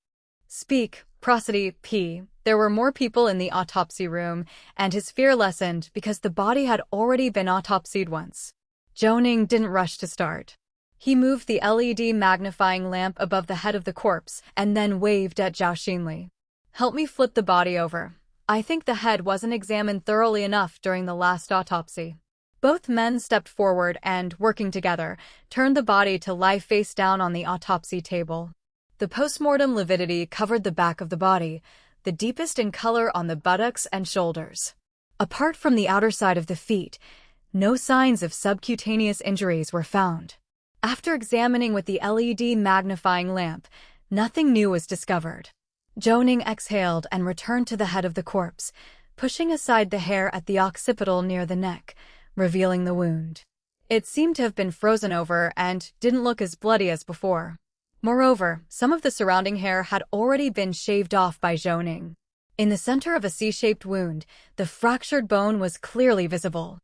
Speak. Prosody. P. There were more people in the autopsy room, and his fear lessened because the body had already been autopsied once. Zhou Ning didn't rush to start. He moved the LED magnifying lamp above the head of the corpse and then waved at Zhao Xinli. Help me flip the body over. I think the head wasn't examined thoroughly enough during the last autopsy. Both men stepped forward and, working together, turned the body to lie face down on the autopsy table. The postmortem lividity covered the back of the body, the deepest in color on the buttocks and shoulders. Apart from the outer side of the feet, no signs of subcutaneous injuries were found. After examining with the LED magnifying lamp, nothing new was discovered. Zhou Ning exhaled and returned to the head of the corpse, pushing aside the hair at the occipital near the neck, revealing the wound. It seemed to have been frozen over and didn't look as bloody as before. Moreover, some of the surrounding hair had already been shaved off by Zhou Ning. In the center of a C-shaped wound, the fractured bone was clearly visible.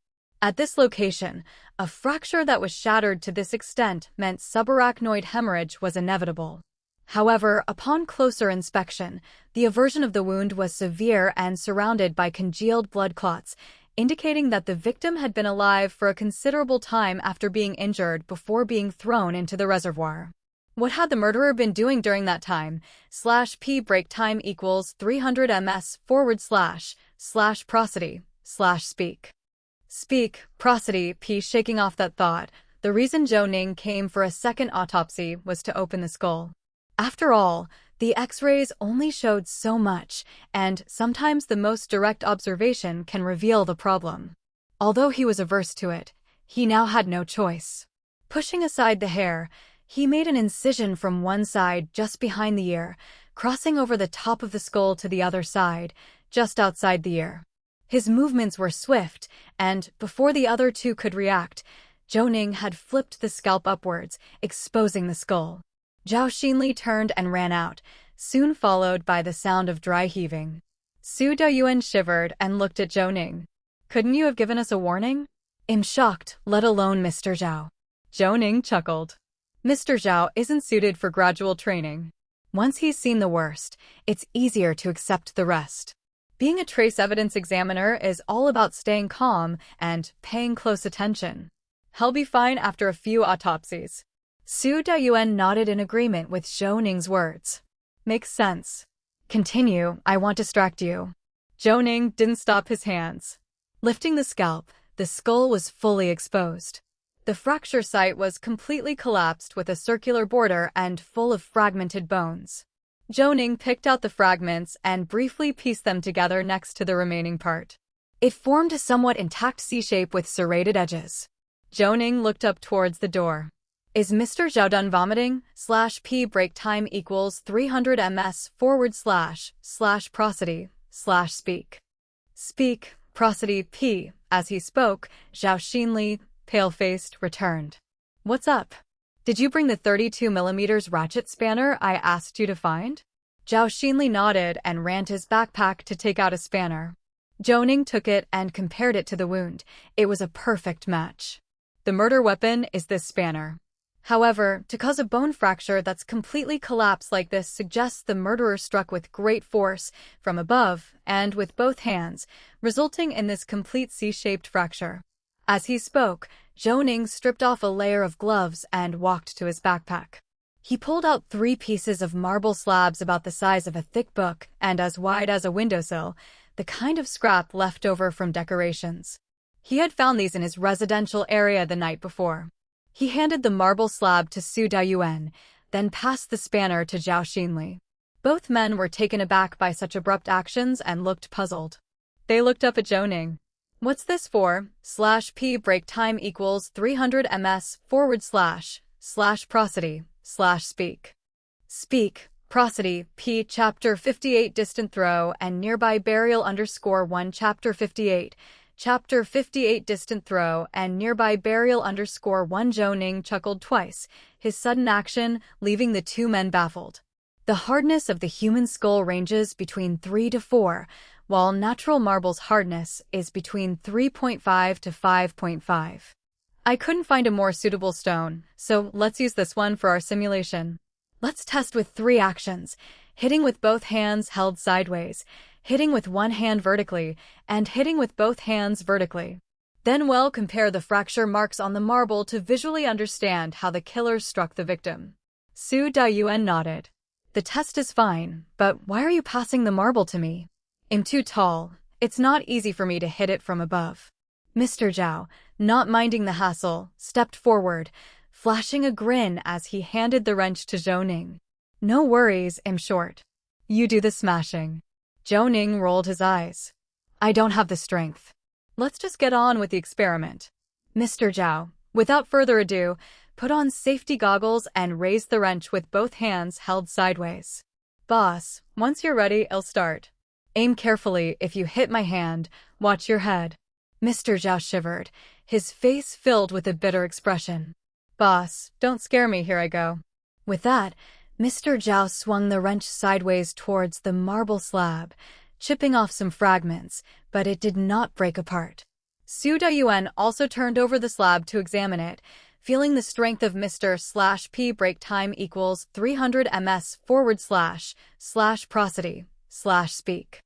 At this location, a fracture that was shattered to this extent meant subarachnoid hemorrhage was inevitable. However, upon closer inspection, the eversion of the wound was severe and surrounded by congealed blood clots, indicating that the victim had been alive for a considerable time after being injured before being thrown into the reservoir. What had the murderer been doing during that time? /P break time equals 300 ms / prosody / speak. Speak. Prosody. P. Shaking off that thought, the reason Zhou Ning came for a second autopsy was to open the skull. After all, the X-rays only showed so much, and sometimes the most direct observation can reveal the problem. Although he was averse to it, He now had no choice. Pushing aside the hair, he made an incision from one side just behind the ear, crossing over the top of the skull to the other side, just outside the ear. His movements were swift, and, before the other two could react, Zhou Ning had flipped the scalp upwards, exposing the skull. Zhao Xinli turned and ran out, soon followed by the sound of dry heaving. Su Dayuan shivered and looked at Zhou Ning. "Couldn't you have given us a warning?" "I'm shocked, let alone Mr. Zhao." Zhou Ning chuckled. "Mr. Zhao isn't suited for gradual training. Once he's seen the worst, it's easier to accept the rest. Being a trace evidence examiner is all about staying calm and paying close attention. He'll be fine after a few autopsies." Su Dayuan nodded in agreement with Zhou Ning's words. "Makes sense. Continue, I won't distract you." Zhou Ning didn't stop his hands. Lifting the scalp, the skull was fully exposed. The fracture site was completely collapsed with a circular border and full of fragmented bones. Zhou Ning picked out the fragments and briefly pieced them together next to the remaining part. It formed a somewhat intact C-shape with serrated edges. Zhou Ning looked up towards the door. "Is Mr. Zhao done vomiting? /P break time equals 300 ms / prosody / speak. Speak, prosody P." As he spoke, Zhao Xinli, pale-faced, returned. "What's up? Did you bring the 32mm ratchet spanner I asked you to find?" Zhao Xinli nodded and ran to his backpack to take out a spanner. Zhou Ning took it and compared it to the wound. It was a perfect match. "The murder weapon is this spanner. However, to cause a bone fracture that's completely collapsed like this suggests the murderer struck with great force from above and with both hands, resulting in this complete C-shaped fracture." As he spoke, Zhou Ning stripped off a layer of gloves and walked to his backpack. He pulled out 3 pieces of marble slabs about the size of a thick book and as wide as a windowsill, the kind of scrap left over from decorations. He had found these in his residential area the night before. He handed the marble slab to Su Dayuan, then passed the spanner to Zhao Xinli. Both men were taken aback by such abrupt actions and looked puzzled. They looked up at Zhou Ning. "What's this for? /P break time equals 300 ms / prosody / speak. Speak, prosody P. Chapter 58 Distant Throw and Nearby Burial _1 Chapter 58. Chapter 58 Distant Throw and Nearby Burial _1. Zhou Ning chuckled twice, his sudden action leaving the two men baffled. The hardness of the human skull ranges between 3 to 4, while natural marble's hardness is between 3.5 to 5.5. "I couldn't find a more suitable stone, so let's use this one for our simulation. Let's test with 3 actions: hitting with both hands held sideways, hitting with one hand vertically, and hitting with both hands vertically. Then we'll compare the fracture marks on the marble to visually understand how the killer struck the victim." Su Dayuan nodded. "The test is fine, but why are you passing the marble to me? I'm too tall. It's not easy for me to hit it from above." Mr. Zhao, not minding the hassle, stepped forward, flashing a grin as he handed the wrench to Zhou Ning. "No worries, I'm short. You do the smashing." Zhou Ning rolled his eyes. "I don't have the strength. Let's just get on with the experiment." Mr. Zhao, without further ado, put on safety goggles and raised the wrench with both hands held sideways. "Boss, once you're ready, I'll start. Aim carefully. If you hit my hand, watch your head." Mr. Zhao shivered, his face filled with a bitter expression. "Boss, don't scare me, here I go." With that, Mr. Zhao swung the wrench sideways towards the marble slab, chipping off some fragments, but it did not break apart. Su Dayuan also turned over the slab to examine it, feeling the strength of Mr. /P break time equals 300 ms / prosody / speak.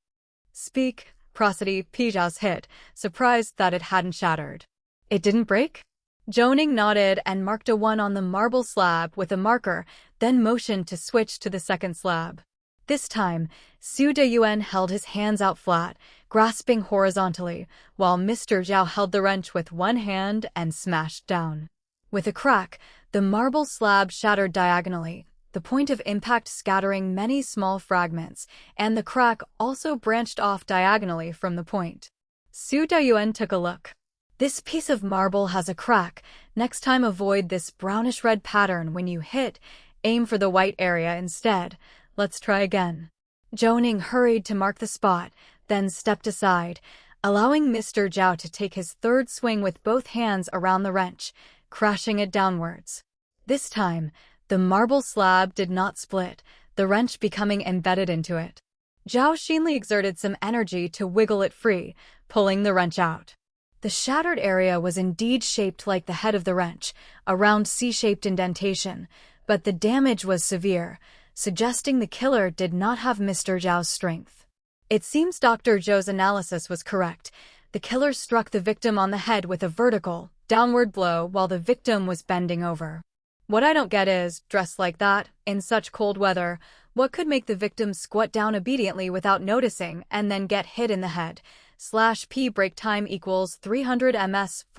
Speak, prosody P. Zhao's hit, surprised that it hadn't shattered. "It didn't break?" Zhou Ning nodded and marked a 1 on the marble slab with a marker, then motioned to switch to the second slab. This time, Su Dayuan held his hands out flat, grasping horizontally, while Mr. Zhao held the wrench with one hand and smashed down. With a crack, the marble slab shattered diagonally, the point of impact scattering many small fragments, and the crack also branched off diagonally from the point. Su Dayuan took a look. This piece of marble has a crack. Next time avoid this brownish-red pattern when you hit. Aim for the white area instead. Let's try again. Zhou Ning hurried to mark the spot, then stepped aside, allowing Mr. Zhao to take his third swing with both hands around the wrench, crashing it downwards. This time, the marble slab did not split, the wrench becoming embedded into it. Zhao Xinli exerted some energy to wiggle it free, pulling the wrench out. The shattered area was indeed shaped like the head of the wrench, a round C-shaped indentation, but the damage was severe, suggesting the killer did not have Mr. Zhao's strength. It seems Dr. Zhou's analysis was correct. The killer struck the victim on the head with a vertical, downward blow while the victim was bending over. What I don't get is, dressed like that, in such cold weather, what could make the victim squat down obediently without noticing and then get hit in the head? /p break time equals 300 ms /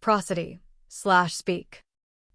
prosody / speak.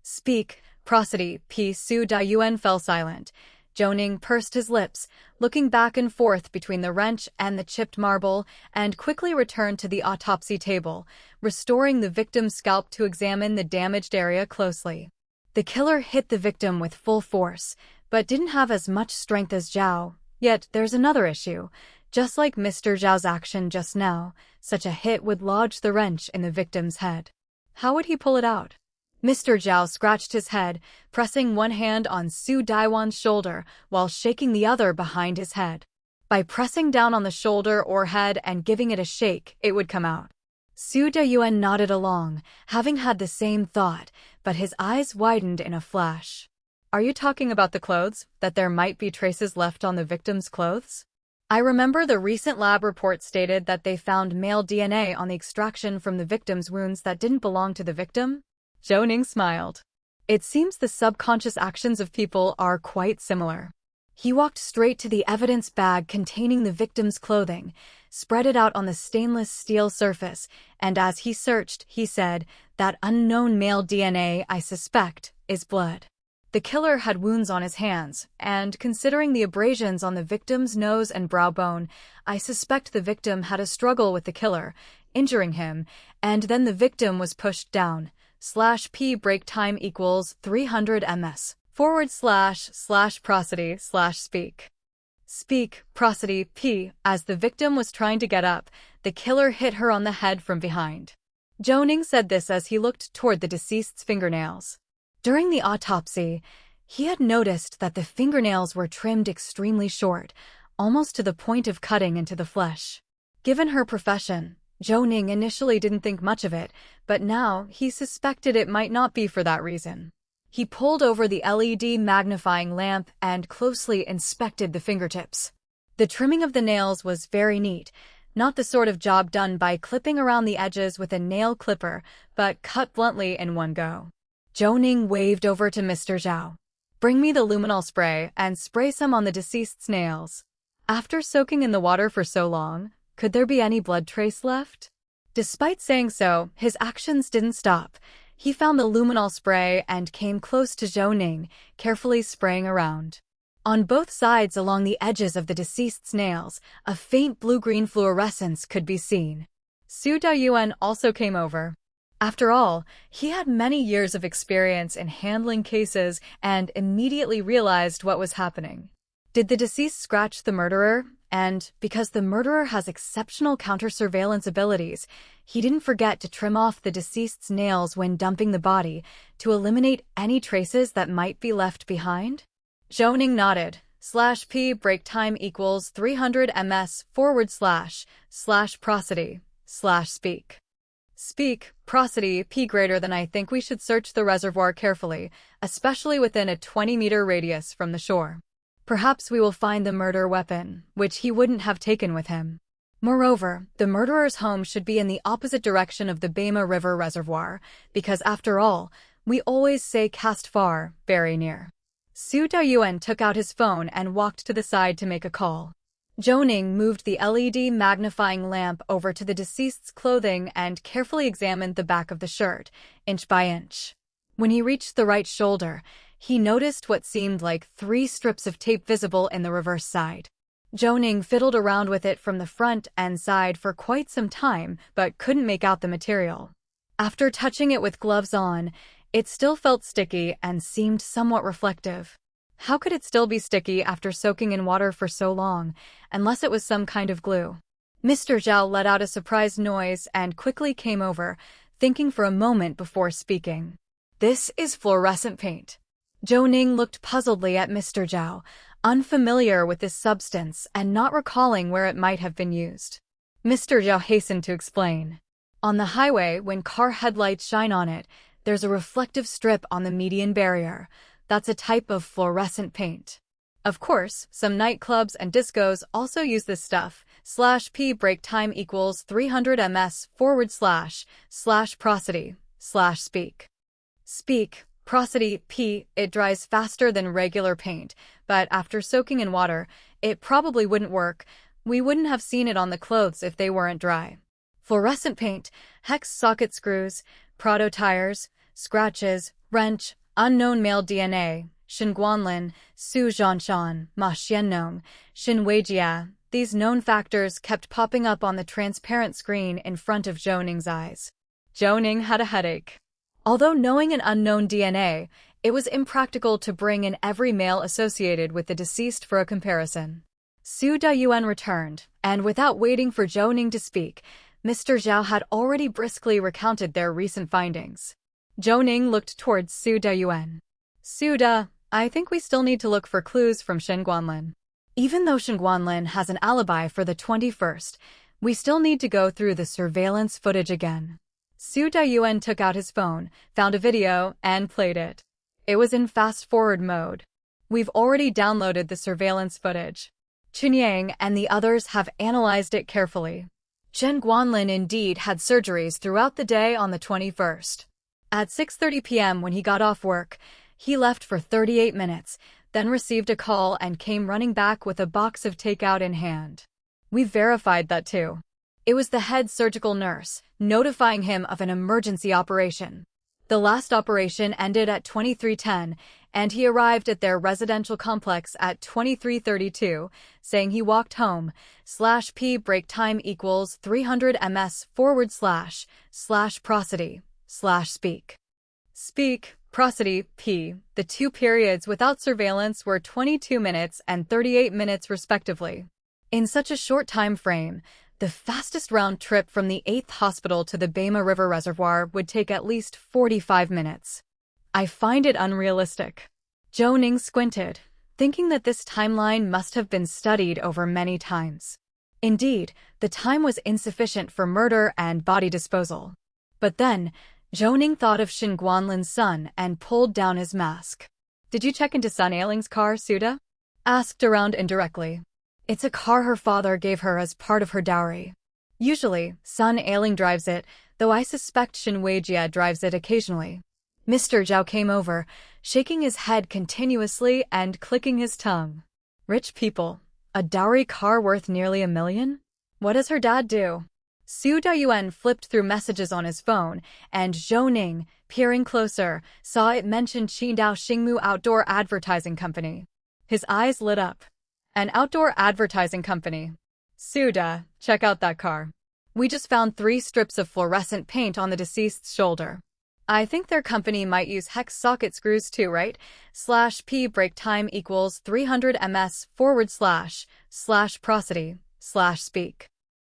Speak, prosody, p Su Dayuan fell silent. Zhou Ning pursed his lips, looking back and forth between the wrench and the chipped marble, and quickly returned to the autopsy table, restoring the victim's scalp to examine the damaged area closely. The killer hit the victim with full force, but didn't have as much strength as Zhao. Yet there's another issue. Just like Mr. Zhao's action just now, such a hit would lodge the wrench in the victim's head. How would he pull it out? Mr. Zhao scratched his head, pressing one hand on Su Daiwan's shoulder while shaking the other behind his head. By pressing down on the shoulder or head and giving it a shake, it would come out. Su Dayuan nodded along, having had the same thought, but his eyes widened in a flash. Are you talking about the clothes, that there might be traces left on the victim's clothes? I remember the recent lab report stated that they found male DNA on the extraction from the victim's wounds that didn't belong to the victim. Zhou Ning smiled. It seems the subconscious actions of people are quite similar. He walked straight to the evidence bag containing the victim's clothing, spread it out on the stainless steel surface, and as he searched, he said, "That unknown male DNA, I suspect, is blood." The killer had wounds on his hands, and considering the abrasions on the victim's nose and brow bone, I suspect the victim had a struggle with the killer, injuring him, and then the victim was pushed down. /p break time equals 300 ms / prosody / speak. Speak, prosody, p. As the victim was trying to get up, the killer hit her on the head from behind. Zhou Ning said this as he looked toward the deceased's fingernails. During the autopsy, he had noticed that the fingernails were trimmed extremely short, almost to the point of cutting into the flesh. Given her profession, Zhou Ning initially didn't think much of it, but now he suspected it might not be for that reason. He pulled over the LED magnifying lamp and closely inspected the fingertips. The trimming of the nails was very neat, not the sort of job done by clipping around the edges with a nail clipper, but cut bluntly in one go. Zhou Ning waved over to Mr. Zhao. "Bring me the luminol spray and spray some on the deceased's nails." After soaking in the water for so long, could there be any blood trace left? Despite saying so, his actions didn't stop. He found the luminol spray and came close to Zhou Ning, carefully spraying around. On both sides along the edges of the deceased's nails, a faint blue-green fluorescence could be seen. Su Dayuan also came over. After all, he had many years of experience in handling cases and immediately realized what was happening. Did the deceased scratch the murderer? And, because the murderer has exceptional counter-surveillance abilities, he didn't forget to trim off the deceased's nails when dumping the body to eliminate any traces that might be left behind? Zhou Ning nodded. /p break time equals 300 ms / prosody / speak. Speak, prosody, p greater than. I think we should search the reservoir carefully, especially within a 20-meter radius from the shore. Perhaps we will find the murder weapon, which he wouldn't have taken with him. Moreover, the murderer's home should be in the opposite direction of the Bema River Reservoir, because after all, we always say cast far, bury near. Su Dayuan took out his phone and walked to the side to make a call. Zhou Ning moved the LED magnifying lamp over to the deceased's clothing and carefully examined the back of the shirt, inch by inch. When he reached the right shoulder, he noticed what seemed like 3 strips of tape visible in the reverse side. Zhou Ning fiddled around with it from the front and side for quite some time, but couldn't make out the material. After touching it with gloves on, it still felt sticky and seemed somewhat reflective. How could it still be sticky after soaking in water for so long, unless it was some kind of glue? Mr. Zhao let out a surprised noise and quickly came over, thinking for a moment before speaking. "This is fluorescent paint." Zhou Ning looked puzzledly at Mr. Zhao, unfamiliar with this substance and not recalling where it might have been used. Mr. Zhao hastened to explain. "On the highway, when car headlights shine on it, there's a reflective strip on the median barrier. That's a type of fluorescent paint. Of course, some nightclubs and discos also use this stuff. /p break time equals 300 ms / prosody / speak. Speak, prosody, p, it dries faster than regular paint, but after soaking in water, it probably wouldn't work. We wouldn't have seen it on the clothes if they weren't dry. Fluorescent paint, hex socket screws, Prado tires, scratches, wrench, unknown male DNA, Xinguanlin, Su Zhanshan, Ma Xiannong, Xin Weijia. These known factors kept popping up on the transparent screen in front of Zhou Ning's eyes. Zhou Ning had a headache. Although knowing an unknown DNA, it was impractical to bring in every male associated with the deceased for a comparison. Su Dayuan returned, and without waiting for Zhou Ning to speak, Mr. Zhao had already briskly recounted their recent findings. Zhou Ning looked towards Su Dayuan. "Su Da, I think we still need to look for clues from Xinguanlin. Even though Xinguanlin has an alibi for the 21st, we still need to go through the surveillance footage again." Su Dayuan took out his phone, found a video, and played it. It was in fast-forward mode. "We've already downloaded the surveillance footage. Chunyang and the others have analyzed it carefully. Zhen Guanlin indeed had surgeries throughout the day on the 21st. At 6:30 p.m. when he got off work, he left for 38 minutes, then received a call and came running back with a box of takeout in hand. We verified that too. It was the head surgical nurse, notifying him of an emergency operation. The last operation ended at 23:10, and he arrived at their residential complex at 23:32, saying he walked home. /p break time equals 300 ms / prosody / speak. Speak, prosody, p. The two periods without surveillance were 22 minutes and 38 minutes respectively. In such a short time frame, the fastest round trip from the 8th hospital to the Bema River Reservoir would take at least 45 minutes. I find it unrealistic. Zhou Ning squinted, thinking that this timeline must have been studied over many times. Indeed, the time was insufficient for murder and body disposal. But then, Zhou Ning thought of Xin Guanlin's son and pulled down his mask. "Did you check into Sun Ailing's car, Suda?" asked around indirectly. "It's a car her father gave her as part of her dowry. Usually, Sun Ailing drives it, though I suspect Xin Weijia drives it occasionally." Mr. Zhao came over, shaking his head continuously and clicking his tongue. "Rich people. A dowry car worth nearly $1 million? What does her dad do?" Su Dayuan flipped through messages on his phone, and Zhou Ning, peering closer, saw it mentioned Qidong Xingmu Outdoor Advertising Company. His eyes lit up. "An outdoor advertising company. Suda, check out that car. We just found 3 strips of fluorescent paint on the deceased's shoulder. I think their company might use hex socket screws too, right? /p break time equals 300 ms / prosody / speak.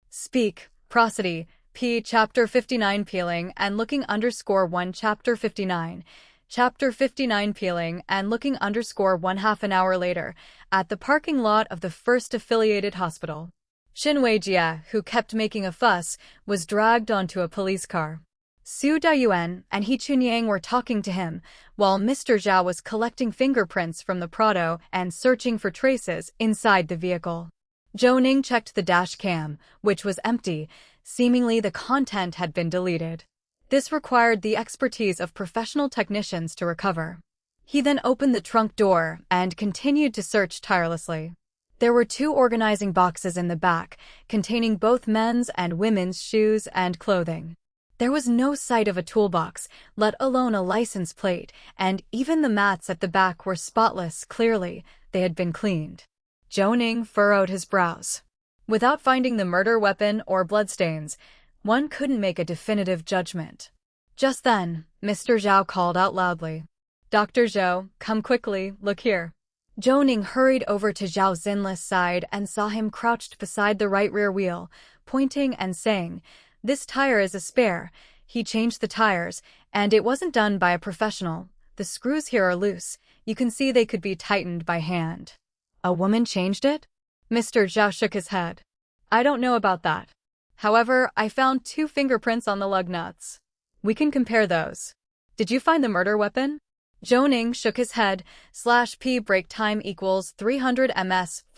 Speak, prosody, p. Chapter 59 peeling and looking _1 Chapter 59. Chapter 59 peeling and looking _1 half an hour later, at the parking lot of the first affiliated hospital. Xin Weijia, who kept making a fuss, was dragged onto a police car. Su Dayuan and He Chunyang were talking to him, while Mr. Zhao was collecting fingerprints from the Prado and searching for traces inside the vehicle. Zhou Ning checked the dash cam, which was empty. Seemingly the content had been deleted. This required the expertise of professional technicians to recover. He then opened the trunk door and continued to search tirelessly. There were 2 organizing boxes in the back, containing both men's and women's shoes and clothing. There was no sight of a toolbox, let alone a license plate, and even the mats at the back were spotless. Clearly, they had been cleaned. Zhou Ning furrowed his brows. Without finding the murder weapon or bloodstains, one couldn't make a definitive judgment. Just then, Mr. Zhao called out loudly. "Dr. Zhou, come quickly, look here." Zhou Ning hurried over to Zhao Xinli's side and saw him crouched beside the right rear wheel, pointing and saying, "This tire is a spare. He changed the tires, and it wasn't done by a professional. The screws here are loose. You can see they could be tightened by hand." "A woman changed it?" Mr. Zhao shook his head. "I don't know about that. However, I found 2 fingerprints on the lug nuts. We can compare those." "Did you find the murder weapon?" Zhou Ning shook his head. /p break time equals 300 ms /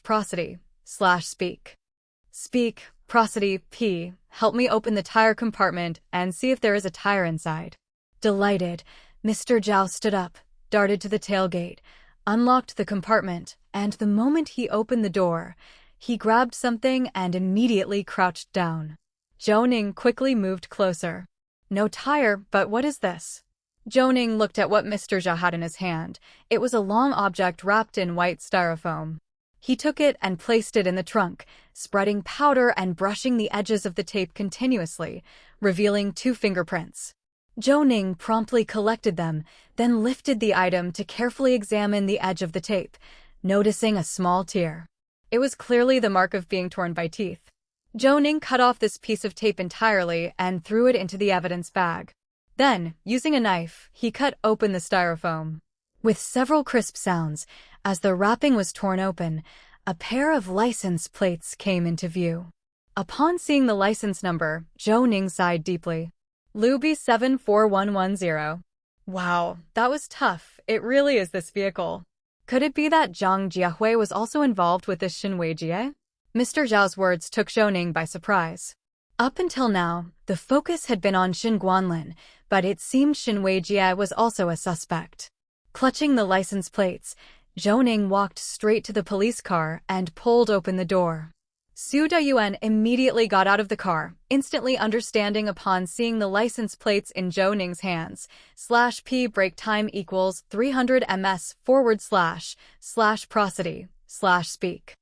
prosody / speak. Speak, prosody, p. Help me open the tire compartment and see if there is a tire inside. Delighted, Mr. Zhao stood up, darted to the tailgate, unlocked the compartment, and the moment he opened the door, he grabbed something and immediately crouched down. Zhou Ning quickly moved closer. "No tire, but what is this?" Zhou Ning looked at what Mr. Zhao had in his hand. It was a long object wrapped in white styrofoam. He took it and placed it in the trunk, spreading powder and brushing the edges of the tape continuously, revealing 2 fingerprints. Zhou Ning promptly collected them, then lifted the item to carefully examine the edge of the tape, noticing a small tear. It was clearly the mark of being torn by teeth. Zhou Ning cut off this piece of tape entirely and threw it into the evidence bag. Then, using a knife, he cut open the styrofoam. With several crisp sounds, as the wrapping was torn open, a pair of license plates came into view. Upon seeing the license number, Zhou Ning sighed deeply. Luby 74110. Wow, that was tough. It really is this vehicle. Could it be that Zhang Jiahui was also involved with this Xin Weijie? Mr. Zhao's words took Zhou Ning by surprise. Up until now, the focus had been on Xin Guanlin, but it seemed Xin Weijie was also a suspect. Clutching the license plates, Zhou Ning walked straight to the police car and pulled open the door. Su Dayuan immediately got out of the car, instantly understanding upon seeing the license plates in Zhou Ning's hands. /p break time equals 300 ms / prosody / speak.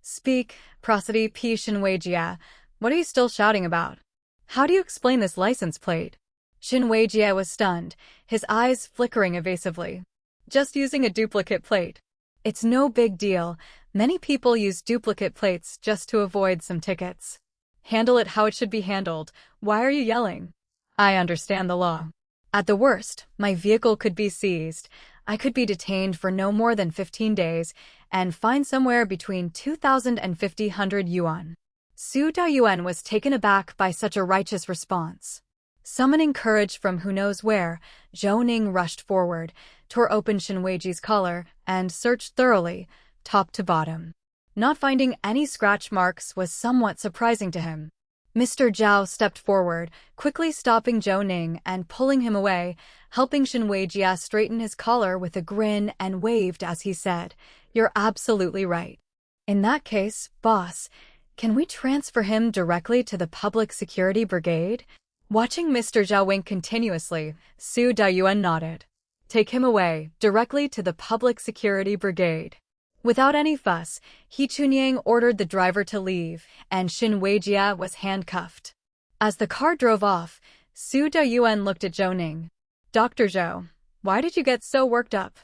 Speak, prosody, p. Xin Weijie. What are you still shouting about? How do you explain this license plate? Xin Weijie was stunned, his eyes flickering evasively. Just using a duplicate plate. It's no big deal. Many people use duplicate plates just to avoid some tickets. Handle it how it should be handled. Why are you yelling? I understand the law. At the worst, my vehicle could be seized. I could be detained for no more than 15 days and fined somewhere between 2,000 and 5,000 yuan. Su Dayuan was taken aback by such a righteous response. Summoning courage from who knows where, Zhou Ning rushed forward, tore open Xin Weijie's collar, and searched thoroughly, top to bottom. Not finding any scratch marks was somewhat surprising to him. Mr. Zhao stepped forward, quickly stopping Zhou Ning and pulling him away, helping Xin Weijie straighten his collar with a grin and waved as he said, "You're absolutely right. In that case, boss, can we transfer him directly to the Public Security Brigade?" Watching Mr. Zhao wink continuously, Su Dayuan nodded. "Take him away, directly to the Public Security Brigade." Without any fuss, He Chunying ordered the driver to leave, and Xin Weijie was handcuffed. As the car drove off, Su Dayuan looked at Zhou Ning. "Dr. Zhou, why did you get so worked up?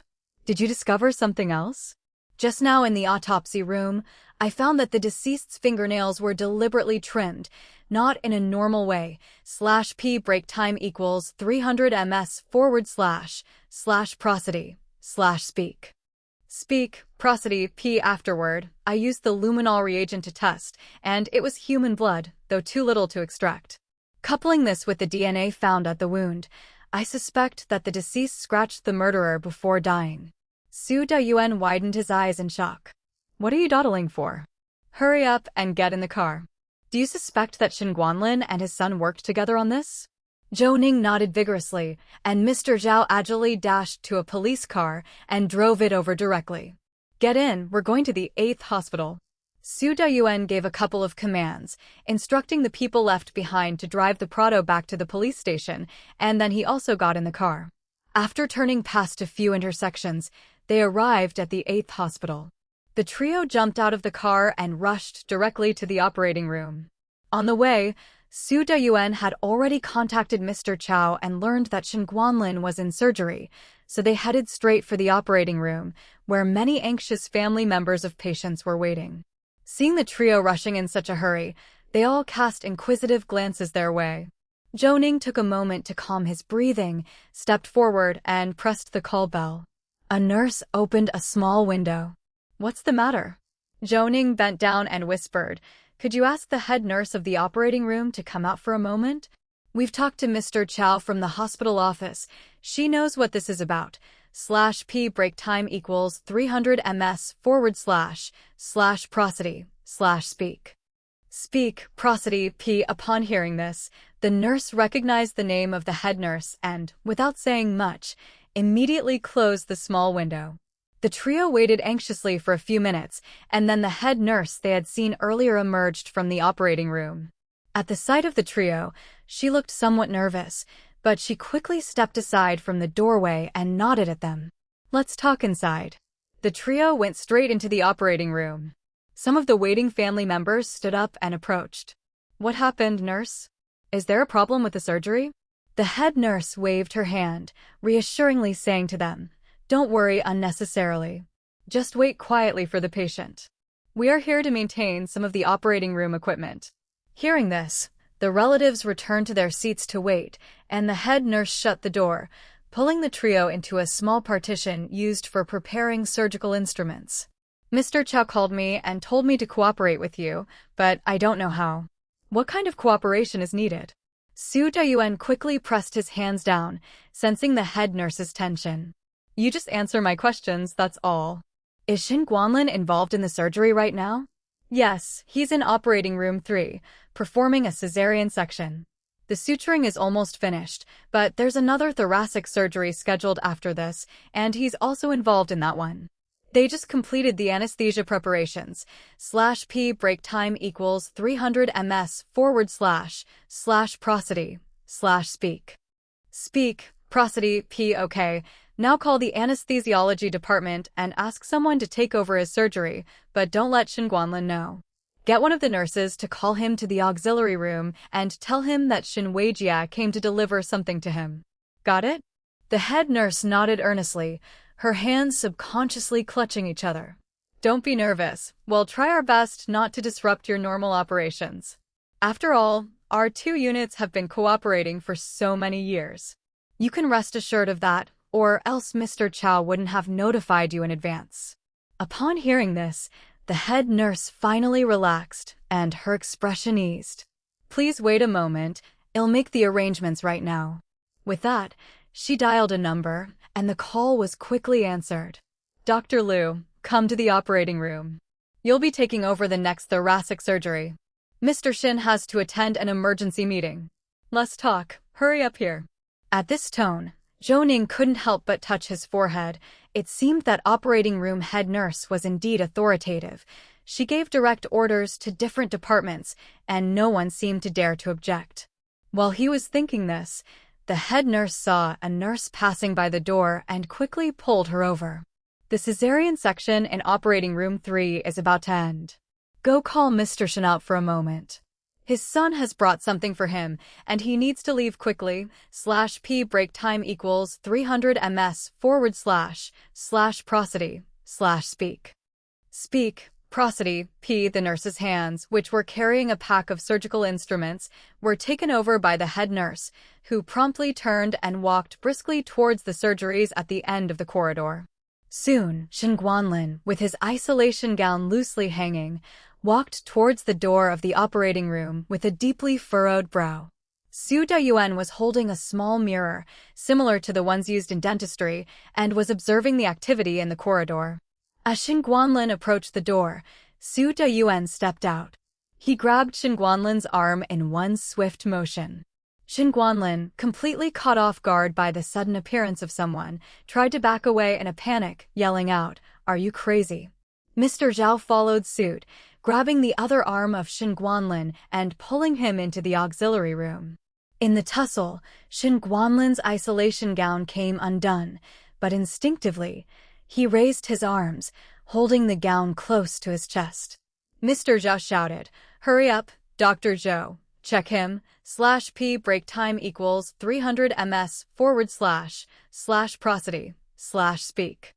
Did you discover something else?" "Just now in the autopsy room, I found that the deceased's fingernails were deliberately trimmed, not in a normal way. /p break time equals 300 ms / prosody / speak. Speak, prosody, p. Afterward, I used the luminol reagent to test, and it was human blood, though too little to extract. Coupling this with the DNA found at the wound, I suspect that the deceased scratched the murderer before dying." Su Dayuan widened his eyes in shock. "What are you dawdling for? Hurry up and get in the car. Do you suspect that Xin Guanlin and his son worked together on this?" Zhou Ning nodded vigorously, and Mr. Zhao agilely dashed to a police car and drove it over directly. "Get in, we're going to the 8th hospital." Su Dayuan gave a couple of commands, instructing the people left behind to drive the Prado back to the police station, and then he also got in the car. After turning past a few intersections, They arrived at the 8th hospital. The trio jumped out of the car and rushed directly to the operating room. On the way, Su Dayuan had already contacted Mr. Chow and learned that Shen Guanlin was in surgery, so they headed straight for the operating room, where many anxious family members of patients were waiting. Seeing the trio rushing in such a hurry, they all cast inquisitive glances their way. Zhou Ning took a moment to calm his breathing, stepped forward, and pressed the call bell. A nurse opened a small window. "What's the matter?" Zhou Ning bent down and whispered, "Could you ask the head nurse of the operating room to come out for a moment? We've talked to Mr. Chow from the hospital office. She knows what this is about. /p break time equals 300 ms / prosody / speak. Speak, prosody, p. Upon hearing this, the nurse recognized the name of the head nurse and, without saying much, immediately closed the small window. The trio waited anxiously for a few minutes, and then the head nurse they had seen earlier emerged from the operating room. At the sight of the trio, she looked somewhat nervous, but she quickly stepped aside from the doorway and nodded at them. "Let's talk inside." The trio went straight into the operating room. Some of the waiting family members stood up and approached. "What happened, nurse? Is there a problem with the surgery?" The head nurse waved her hand, reassuringly saying to them, "Don't worry unnecessarily. Just wait quietly for the patient. We are here to maintain some of the operating room equipment." Hearing this, the relatives returned to their seats to wait, and the head nurse shut the door, pulling the trio into a small partition used for preparing surgical instruments. "Mr. Chow called me and told me to cooperate with you, but I don't know how. What kind of cooperation is needed?" Su Dayuan quickly pressed his hands down, sensing the head nurse's tension. "You just answer my questions, that's all." "Is Shen Guanlin involved in the surgery right now?" "Yes, he's in operating room 3, performing a cesarean section. The suturing is almost finished, but there's another thoracic surgery scheduled after this, and he's also involved in that one. They just completed the anesthesia preparations. /p break time equals 300 ms / prosody / speak. Speak, prosody, p. Okay, now call the anesthesiology department and ask someone to take over his surgery, but don't let Shen Guanlin know. Get one of the nurses to call him to the auxiliary room and tell him that Shen Weijia came to deliver something to him. Got it?" The head nurse nodded earnestly, her hands subconsciously clutching each other. "Don't be nervous. We'll try our best not to disrupt your normal operations. After all, our 2 units have been cooperating for so many years. You can rest assured of that, or else Mr. Chow wouldn't have notified you in advance." Upon hearing this, the head nurse finally relaxed, and her expression eased. "Please wait a moment, I'll make the arrangements right now." With that, she dialed a number, and the call was quickly answered. "Dr. Liu, come to the operating room. You'll be taking over the next thoracic surgery. Mr. Shin has to attend an emergency meeting. Let's talk. Hurry up here." At this tone, Zhou Ning couldn't help but touch his forehead. It seemed that operating room head nurse was indeed authoritative. She gave direct orders to different departments, and no one seemed to dare to object. While he was thinking this, the head nurse saw a nurse passing by the door and quickly pulled her over. "The cesarean section in operating room 3 is about to end. Go call Mr. Shen out for a moment. His son has brought something for him, and he needs to leave quickly. /p break time equals 300 ms / prosody / speak. Speak, prosody, p. The nurse's hands, which were carrying a pack of surgical instruments, were taken over by the head nurse, who promptly turned and walked briskly towards the surgeries at the end of the corridor. Soon, Shen Guanlin, with his isolation gown loosely hanging, walked towards the door of the operating room with a deeply furrowed brow. Su Dayuan was holding a small mirror, similar to the ones used in dentistry, and was observing the activity in the corridor. As Shen Guanlin approached the door, Su Dayuan stepped out. He grabbed Shen Guanlin's arm in one swift motion. Shen Guanlin, completely caught off guard by the sudden appearance of someone, tried to back away in a panic, yelling out, "Are you crazy?" Mr. Zhao followed suit, grabbing the other arm of Shen Guanlin and pulling him into the auxiliary room. In the tussle, Shen Guanlin's isolation gown came undone, but instinctively, He raised his arms, holding the gown close to his chest. Mr. Zhou shouted, "Hurry up, Dr. Zhou. Check him. /p break time equals 300 ms / prosody / speak.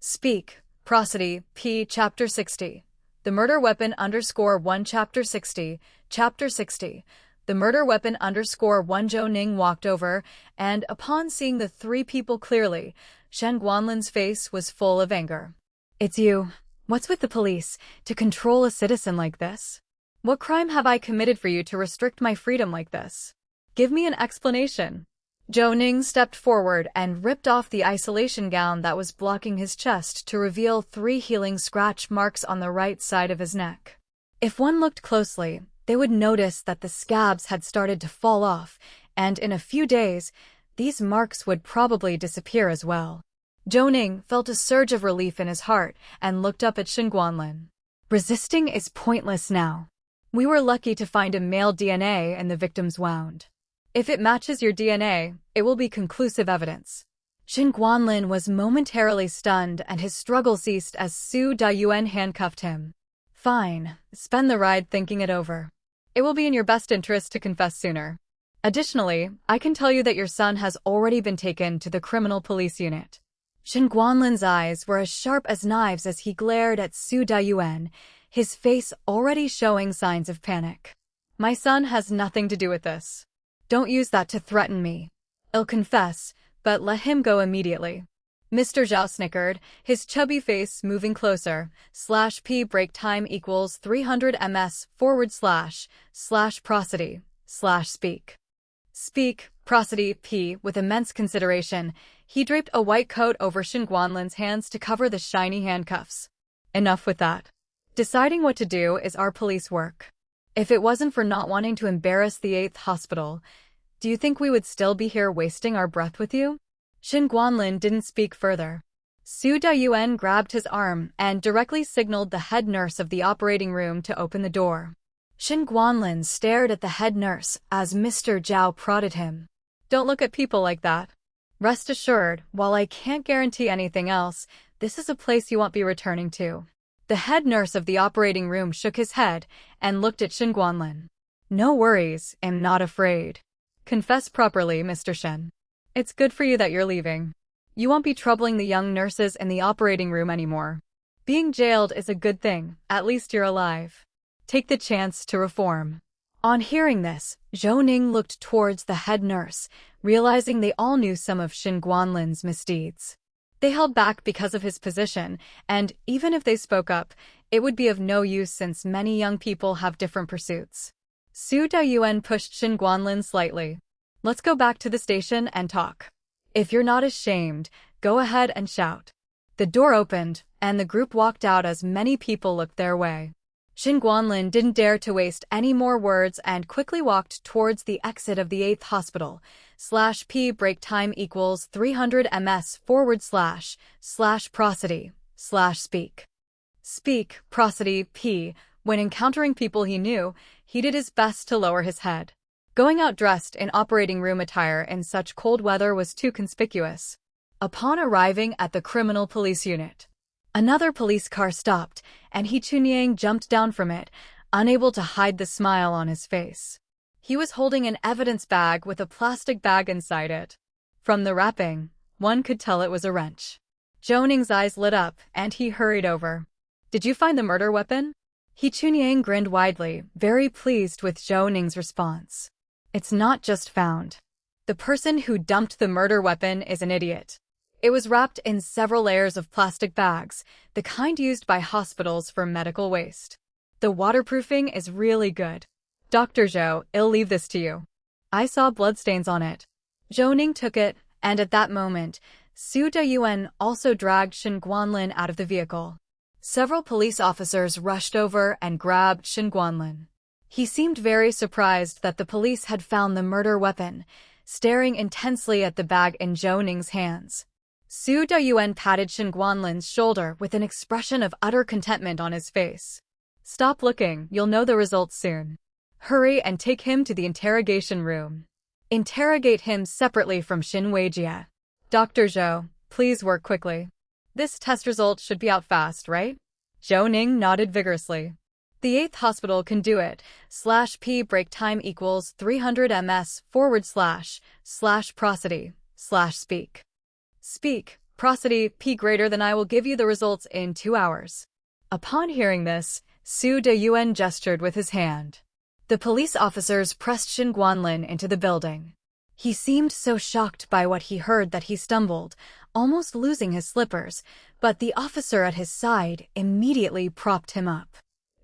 Speak, prosody, p chapter 60. The murder weapon _1 chapter 60, chapter 60. The murder weapon _1 Zhou Ning walked over, and upon seeing the three people clearly, Shen Guanlin's face was full of anger. "It's you. What's with the police, to control a citizen like this? What crime have I committed for you to restrict my freedom like this? Give me an explanation." Zhou Ning stepped forward and ripped off the isolation gown that was blocking his chest to reveal 3 healing scratch marks on the right side of his neck. If one looked closely, they would notice that the scabs had started to fall off, and in a few days, these marks would probably disappear as well. Zhou Ning felt a surge of relief in his heart and looked up at Shen Guanlin. "Resisting is pointless now. We were lucky to find a male DNA in the victim's wound. If it matches your DNA, it will be conclusive evidence." Shen Guanlin was momentarily stunned and his struggle ceased as Su Dayuan handcuffed him. "Fine, spend the ride thinking it over. It will be in your best interest to confess sooner. Additionally, I can tell you that your son has already been taken to the criminal police unit." Shen Guanlin's eyes were as sharp as knives as he glared at Su Dayuan, his face already showing signs of panic. "My son has nothing to do with this. Don't use that to threaten me. I'll confess, but let him go immediately." Mr. Zhao snickered, his chubby face moving closer. /p break time equals 300 ms / prosody / speak. Speak, prosody, p. With immense consideration, he draped a white coat over Shen Guanlin's hands to cover the shiny handcuffs. "Enough with that. Deciding what to do is our police work. If it wasn't for not wanting to embarrass the 8th hospital, do you think we would still be here wasting our breath with you?" Shen Guanlin didn't speak further. Su Dayuan grabbed his arm and directly signaled the head nurse of the operating room to open the door. Shen Guanlin stared at the head nurse as Mr. Zhao prodded him. "Don't look at people like that. Rest assured, while I can't guarantee anything else, this is a place you won't be returning to." The head nurse of the operating room shook his head and looked at Shen Guanlin. "No worries, I'm not afraid. Confess properly, Mr. Shen. It's good for you that you're leaving. You won't be troubling the young nurses in the operating room anymore. Being jailed is a good thing, at least you're alive. Take the chance to reform." On hearing this, Zhou Ning looked towards the head nurse, realizing they all knew some of Shen Guanlin's misdeeds. They held back because of his position, and even if they spoke up, it would be of no use since many young people have different pursuits. Su Dayuan pushed Shen Guanlin slightly. "Let's go back to the station and talk. If you're not ashamed, go ahead and shout." The door opened, and the group walked out as many people looked their way. Shen Guanlin didn't dare to waste any more words and quickly walked towards the exit of the 8th hospital. /p break time equals 300 ms / prosody / speak. Speak, prosody, p. When encountering people he knew, he did his best to lower his head. Going out dressed in operating room attire in such cold weather was too conspicuous. Upon arriving at the criminal police unit, another police car stopped, and He Chunyang jumped down from it, unable to hide the smile on his face. He was holding an evidence bag with a plastic bag inside it. From the wrapping, one could tell it was a wrench. Zhou Ning's eyes lit up, and he hurried over. "Did you find the murder weapon?" He Chunyang grinned widely, very pleased with Zhou Ning's response. "It's not just found. The person who dumped the murder weapon is an idiot. It was wrapped in several layers of plastic bags, the kind used by hospitals for medical waste. The waterproofing is really good. Dr. Zhou, I'll leave this to you. I saw bloodstains on it." Zhou Ning took it, and at that moment, Su Dayuan also dragged Shen Guanlin out of the vehicle. Several police officers rushed over and grabbed Shen Guanlin. He seemed very surprised that the police had found the murder weapon, staring intensely at the bag in Zhou Ning's hands. Su Dayuan patted Shen Guanlin's shoulder with an expression of utter contentment on his face. "Stop looking, you'll know the results soon. Hurry and take him to the interrogation room. Interrogate him separately from Xin Weijie. Dr. Zhou, please work quickly." This test result should be out fast, right? Zhou Ning nodded vigorously. The 8th hospital can do it. /p break time equals 300 ms / prosody / speak. Speak, prosody, p greater than I will give you the results in 2 hours. Upon hearing this, Su Dayuan gestured with his hand. The police officers pressed Shin Guanlin into the building. He seemed so shocked by what he heard that he stumbled, almost losing his slippers, but the officer at his side immediately propped him up.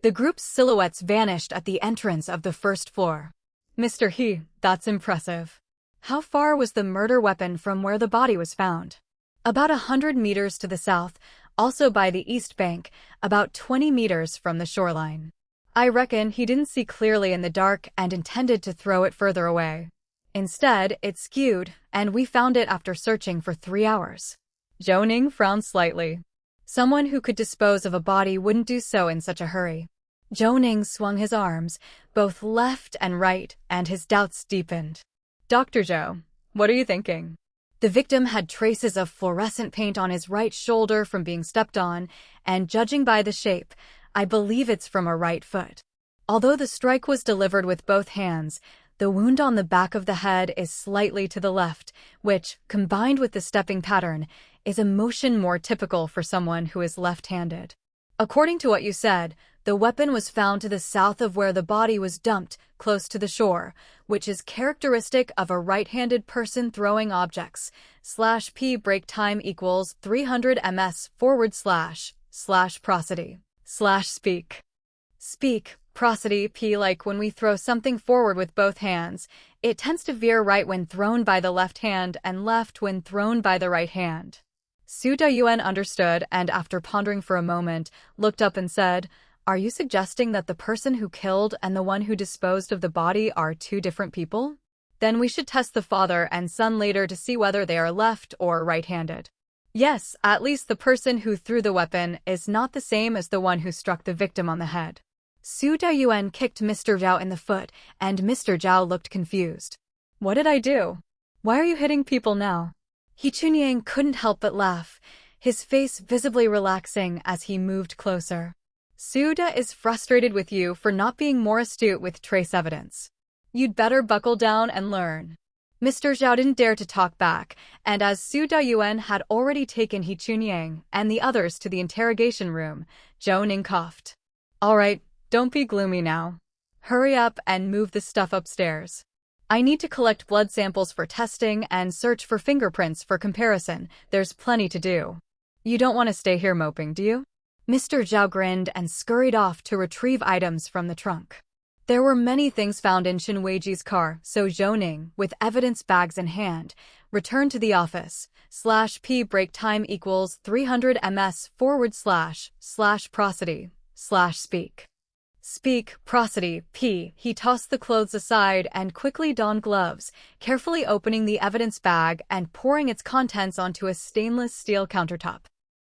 The group's silhouettes vanished at the entrance of the first floor. Mr. He, that's impressive. How far was the murder weapon from where the body was found? About 100 meters to the south, also by the east bank, about 20 meters from the shoreline. I reckon he didn't see clearly in the dark and intended to throw it further away. Instead, it skewed, and we found it after searching for 3 hours. Zhou Ning frowned slightly. Someone who could dispose of a body wouldn't do so in such a hurry. Zhou Ning swung his arms, both left and right, and his doubts deepened. Dr. Zhou, what are you thinking? The victim had traces of fluorescent paint on his right shoulder from being stepped on, and judging by the shape, I believe it's from a right foot. Although the strike was delivered with both hands, the wound on the back of the head is slightly to the left, which, combined with the stepping pattern, is a motion more typical for someone who is left-handed. According to what you said, the weapon was found to the south of where the body was dumped, close to the shore, which is characteristic of a right-handed person throwing objects. /p break time equals 300 ms / prosody / speak. Speak, prosody, p like when we throw something forward with both hands, it tends to veer right when thrown by the left hand and left when thrown by the right hand. Su Dayuan understood and, after pondering for a moment, looked up and said, "Are you suggesting that the person who killed and the one who disposed of the body are 2 different people? Then we should test the father and son later to see whether they are left or right-handed." Yes, at least the person who threw the weapon is not the same as the one who struck the victim on the head. Su Dayuan kicked Mr. Zhao in the foot, and Mr. Zhao looked confused. What did I do? Why are you hitting people now? He Chunyang couldn't help but laugh, his face visibly relaxing as he moved closer. Suda is frustrated with you for not being more astute with trace evidence. You'd better buckle down and learn. Mr. Zhao didn't dare to talk back, and as Su Dayuan had already taken He Chunyang and the others to the interrogation room, Zhou Ning coughed. All right, don't be gloomy now. Hurry up and move the stuff upstairs. I need to collect blood samples for testing and search for fingerprints for comparison. There's plenty to do. You don't want to stay here moping, do you? Mr. Zhao grinned and scurried off to retrieve items from the trunk. There were many things found in Shin Weiji's car, so Zhou Ning, with evidence bags in hand, returned to the office. /p break time equals 300 ms / prosody / speak. Speak, prosody, p. He tossed the clothes aside and quickly donned gloves, carefully opening the evidence bag and pouring its contents onto a stainless steel countertop.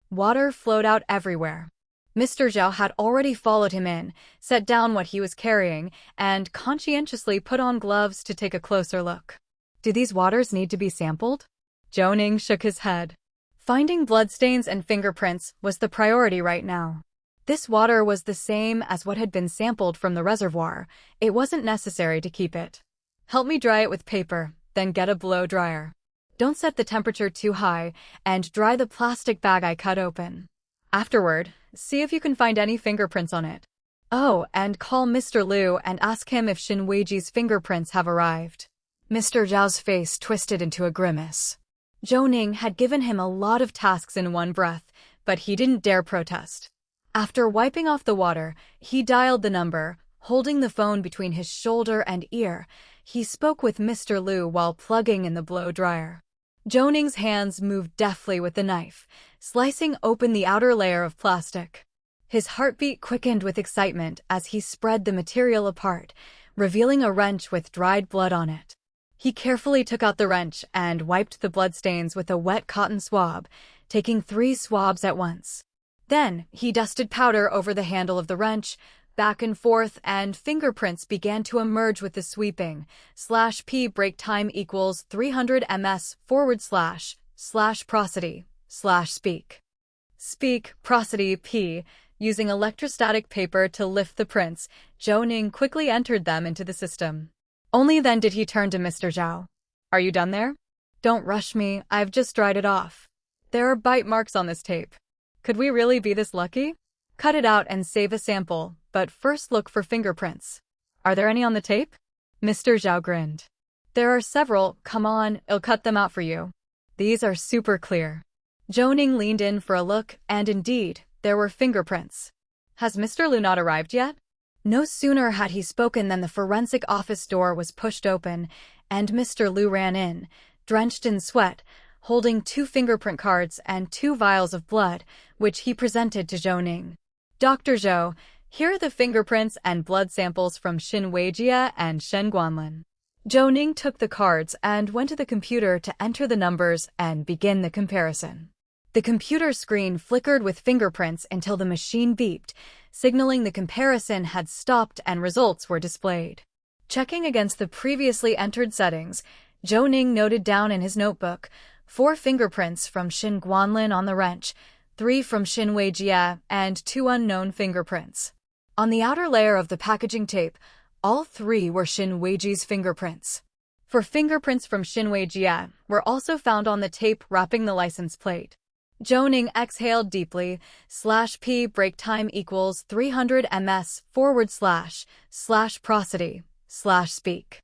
Water flowed out everywhere. Mr. Zhao had already followed him in, set down what he was carrying, and conscientiously put on gloves to take a closer look. Do these waters need to be sampled? Zhou Ning shook his head. Finding bloodstains and fingerprints was the priority right now. This water was the same as what had been sampled from the reservoir. It wasn't necessary to keep it. Help me dry it with paper, then get a blow dryer. Don't set the temperature too high, and dry the plastic bag I cut open. Afterward, see if you can find any fingerprints on it. Oh, and call Mr. Liu and ask him if Shin Weiji's fingerprints have arrived. Mr. Zhao's face twisted into a grimace. Zhou Ning had given him a lot of tasks in one breath, but he didn't dare protest. After wiping off the water, he dialed the number, holding the phone between his shoulder and ear. He spoke with Mr. Liu while plugging in the blow dryer. Zhou Ning's hands moved deftly with the knife, slicing open the outer layer of plastic. His heartbeat quickened with excitement as he spread the material apart, revealing a wrench with dried blood on it. He carefully took out the wrench and wiped the bloodstains with a wet cotton swab, taking 3 swabs at once. Then, he dusted powder over the handle of the wrench, back and forth, and fingerprints began to emerge with the sweeping. /p break time equals 300 ms / prosody / speak. Speak, prosody, P. Using electrostatic paper to lift the prints, Zhou Ning quickly entered them into the system. Only then did he turn to Mr. Zhao. Are you done there? Don't rush me, I've just dried it off. There are bite marks on this tape. Could we really be this lucky? Cut it out and save a sample, but first look for fingerprints. Are there any on the tape? Mr. Zhao grinned. There are several, come on, I'll cut them out for you. These are super clear. Zhou Ning leaned in for a look, and indeed, there were fingerprints. Has Mr. Lu not arrived yet? No sooner had he spoken than the forensic office door was pushed open, and Mr. Lu ran in, drenched in sweat, holding 2 fingerprint cards and 2 vials of blood, which he presented to Zhou Ning. Dr. Zhou, here are the fingerprints and blood samples from Xin Weijie and Shen Guanlin. Zhou Ning took the cards and went to the computer to enter the numbers and begin the comparison. The computer screen flickered with fingerprints until the machine beeped, signaling the comparison had stopped and results were displayed. Checking against the previously entered settings, Zhou Ning noted down in his notebook 4 fingerprints from Shen Guanlin on the wrench, 3 from Xin Weijie, and 2 unknown fingerprints. On the outer layer of the packaging tape, all 3 were Xin Weijie's fingerprints. 4 fingerprints from Xin Weijie were also found on the tape wrapping the license plate. Zhou Ning exhaled deeply, /p break time equals 300 ms / prosody / speak.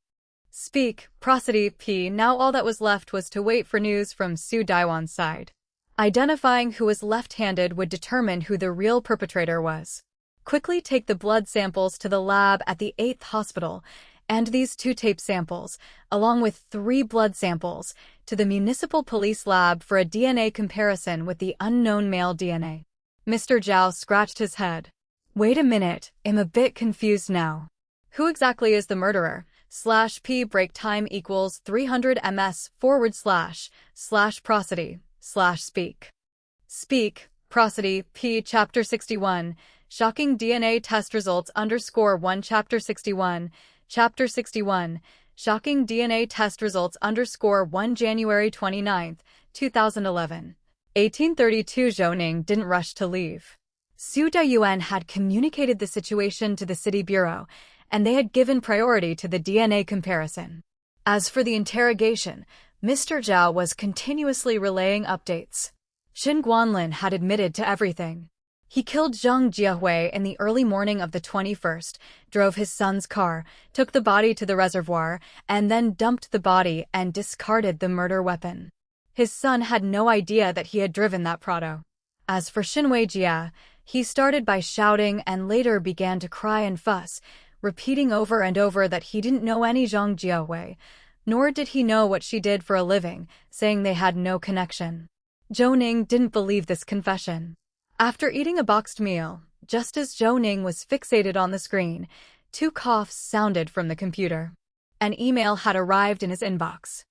Speak, prosody, p. Now all that was left was to wait for news from Su Daiwan's side. Identifying who was left-handed would determine who the real perpetrator was. Quickly take the blood samples to the lab at the 8th hospital, and these 2 tape samples, along with 3 blood samples, to the municipal police lab for a DNA comparison with the unknown male DNA. Mr. Zhao scratched his head. Wait a minute, I'm a bit confused now. Who exactly is the murderer? /p break time equals 300 ms / prosody / speak. Speak, prosody, p. Chapter 61. Shocking DNA test results _1 Chapter 61. Chapter 61. Shocking DNA test results _1 January 29, 2011. 1832 Zhou Ning didn't rush to leave. Su Dayuan had communicated the situation to the city bureau, and they had given priority to the DNA comparison. As for the interrogation, Mr. Zhao was continuously relaying updates. Shen Guanlin had admitted to everything. He killed Zhang Jiahui in the early morning of the 21st, drove his son's car, took the body to the reservoir, and then dumped the body and discarded the murder weapon. His son had no idea that he had driven that Prado. As for Xin Weijie, he started by shouting and later began to cry and fuss, repeating over and over that he didn't know any Zhang Jiahui, nor did he know what she did for a living, saying they had no connection. Zhou Ning didn't believe this confession. After eating a boxed meal, just as Zhou Ning was fixated on the screen, 2 coughs sounded from the computer. An email had arrived in his inbox.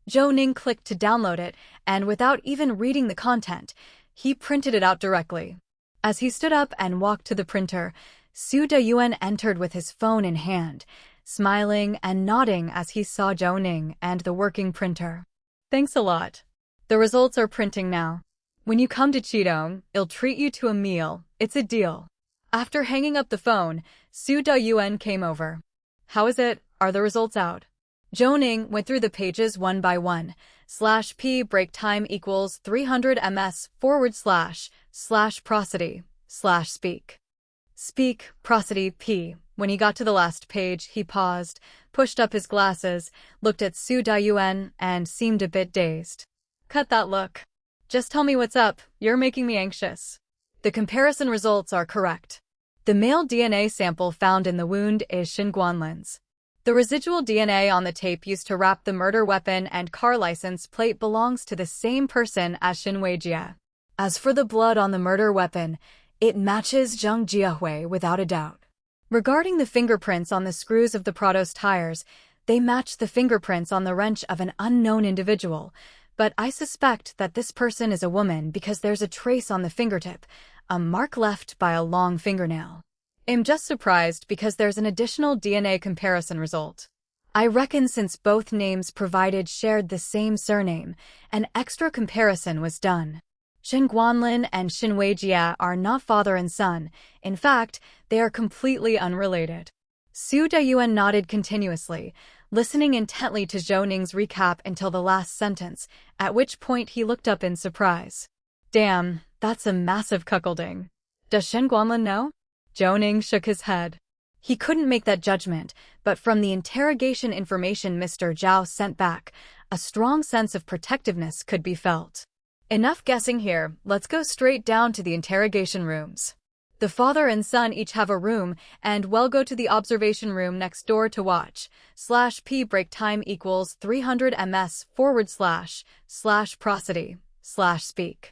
Zhou Ning clicked to download it, and without even reading the content, he printed it out directly. As he stood up and walked to the printer, Su Dayuan entered with his phone in hand, smiling and nodding as he saw Zhou Ning and the working printer. Thanks a lot. The results are printing now. When you come to Qidong, I'll treat you to a meal, it's a deal. After hanging up the phone, Su Dayuan came over. How is it? Are the results out? Zhou Ning went through the pages one by one. /p break time equals 300 ms / prosody / speak. Speak, prosody, p. When he got to the last page, he paused, pushed up his glasses, looked at Su Dayuan, and seemed a bit dazed. Cut that look. Just tell me what's up, you're making me anxious. The comparison results are correct. The male DNA sample found in the wound is Shen Guanlin's. The residual DNA on the tape used to wrap the murder weapon and car license plate belongs to the same person as Xin Weijie. As for the blood on the murder weapon, it matches Zhang Jiahui without a doubt. Regarding the fingerprints on the screws of the Prado's tires, they match the fingerprints on the wrench of an unknown individual, but I suspect that this person is a woman because there's a trace on the fingertip, a mark left by a long fingernail. I'm just surprised because there's an additional DNA comparison result. I reckon since both names provided shared the same surname, an extra comparison was done. Shen Guanlin and Shen Weijia are not father and son. In fact, they are completely unrelated. Su Dayuan nodded continuously, listening intently to Zhou Ning's recap until the last sentence, at which point he looked up in surprise. Damn, that's a massive cuckolding. Does Shen Guanlin know? Zhou Ning shook his head. He couldn't make that judgment, but from the interrogation information Mr. Zhao sent back, a strong sense of protectiveness could be felt. Enough guessing here, let's go straight down to the interrogation rooms. The father and son each have a room, and we'll go to the observation room next door to watch. /P break time equals 300 ms / prosody / speak.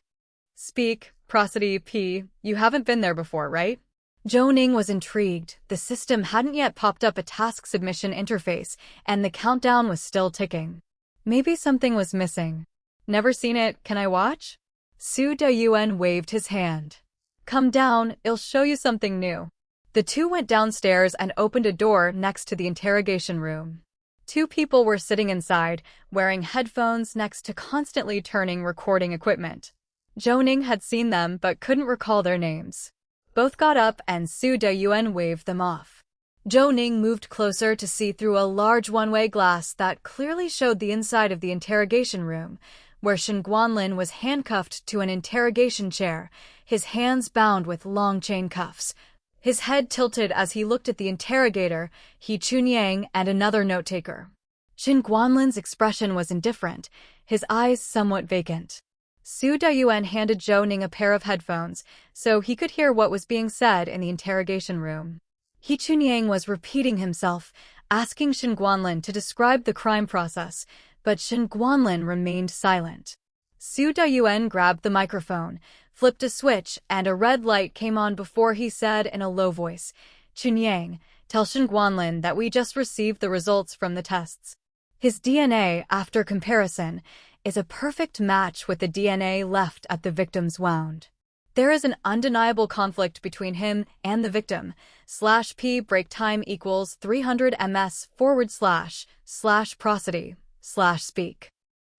Speak, prosody P, you haven't been there before, right? Zhou Ning was intrigued. The system hadn't yet popped up a task submission interface, and the countdown was still ticking. Maybe something was missing. Never seen it, can I watch? Su Dayuan waved his hand. Come down, I'll show you something new. The two went downstairs and opened a door next to the interrogation room. Two people were sitting inside, wearing headphones next to constantly turning recording equipment. Zhou Ning had seen them but couldn't recall their names. Both got up and Su Dayuan waved them off. Zhou Ning moved closer to see through a large one-way glass that clearly showed the inside of the interrogation room, where Shen Guanlin was handcuffed to an interrogation chair, his hands bound with long chain cuffs. His head tilted as he looked at the interrogator, He Chunyang, and another note-taker. Shen Guanlin's expression was indifferent, his eyes somewhat vacant. Su Dayuan handed Zhou Ning a pair of headphones, so he could hear what was being said in the interrogation room. He Chunyang was repeating himself, asking Shen Guanlin to describe the crime process, but Shen Guanlin remained silent. Su Dayuan grabbed the microphone, flipped a switch, and a red light came on before he said in a low voice, Chunyang, tell Shen Guanlin that we just received the results from the tests. His DNA, after comparison, is a perfect match with the DNA left at the victim's wound. There is an undeniable conflict between him and the victim. /P break time equals 300 ms / prosody / speak.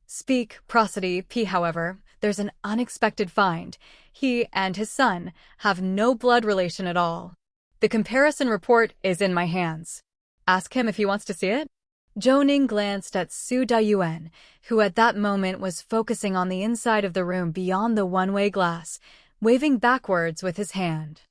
Speak, prosody P. However, there's an unexpected find. He and his son have no blood relation at all. The comparison report is in my hands. Ask him if he wants to see it. Zhou Ning glanced at Su Dayuan, who at that moment was focusing on the inside of the room beyond the one-way glass, waving backwards with his hand.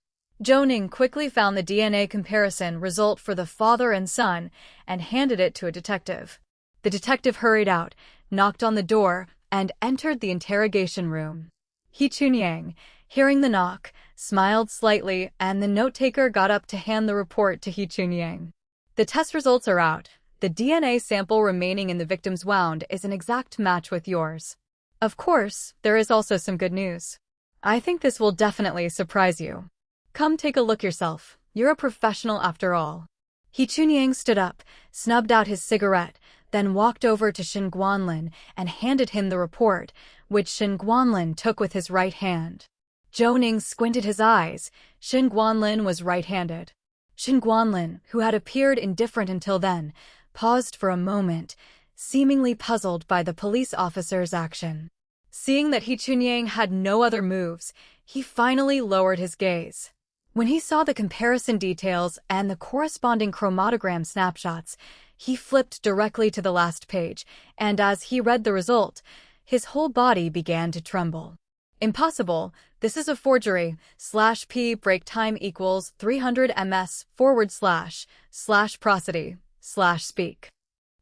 Zhou Ning quickly found the DNA comparison result for the father and son and handed it to a detective. The detective hurried out, knocked on the door, and entered the interrogation room. He Chunyang, hearing the knock, smiled slightly, and the note-taker got up to hand the report to He Chunyang. The test results are out. The DNA sample remaining in the victim's wound is an exact match with yours. Of course, there is also some good news. I think this will definitely surprise you. Come take a look yourself. You're a professional after all. He Chunyang stood up, snubbed out his cigarette, then walked over to Shen Guanlin and handed him the report, which Shen Guanlin took with his right hand. Zhou Ning squinted his eyes. Shen Guanlin was right-handed. Shen Guanlin, who had appeared indifferent until then, paused for a moment, seemingly puzzled by the police officer's action. Seeing that He Chunyang had no other moves, he finally lowered his gaze. When he saw the comparison details and the corresponding chromatogram snapshots, he flipped directly to the last page, and as he read the result, his whole body began to tremble. Impossible, this is a forgery. /P break time equals 300 ms / prosody / speak.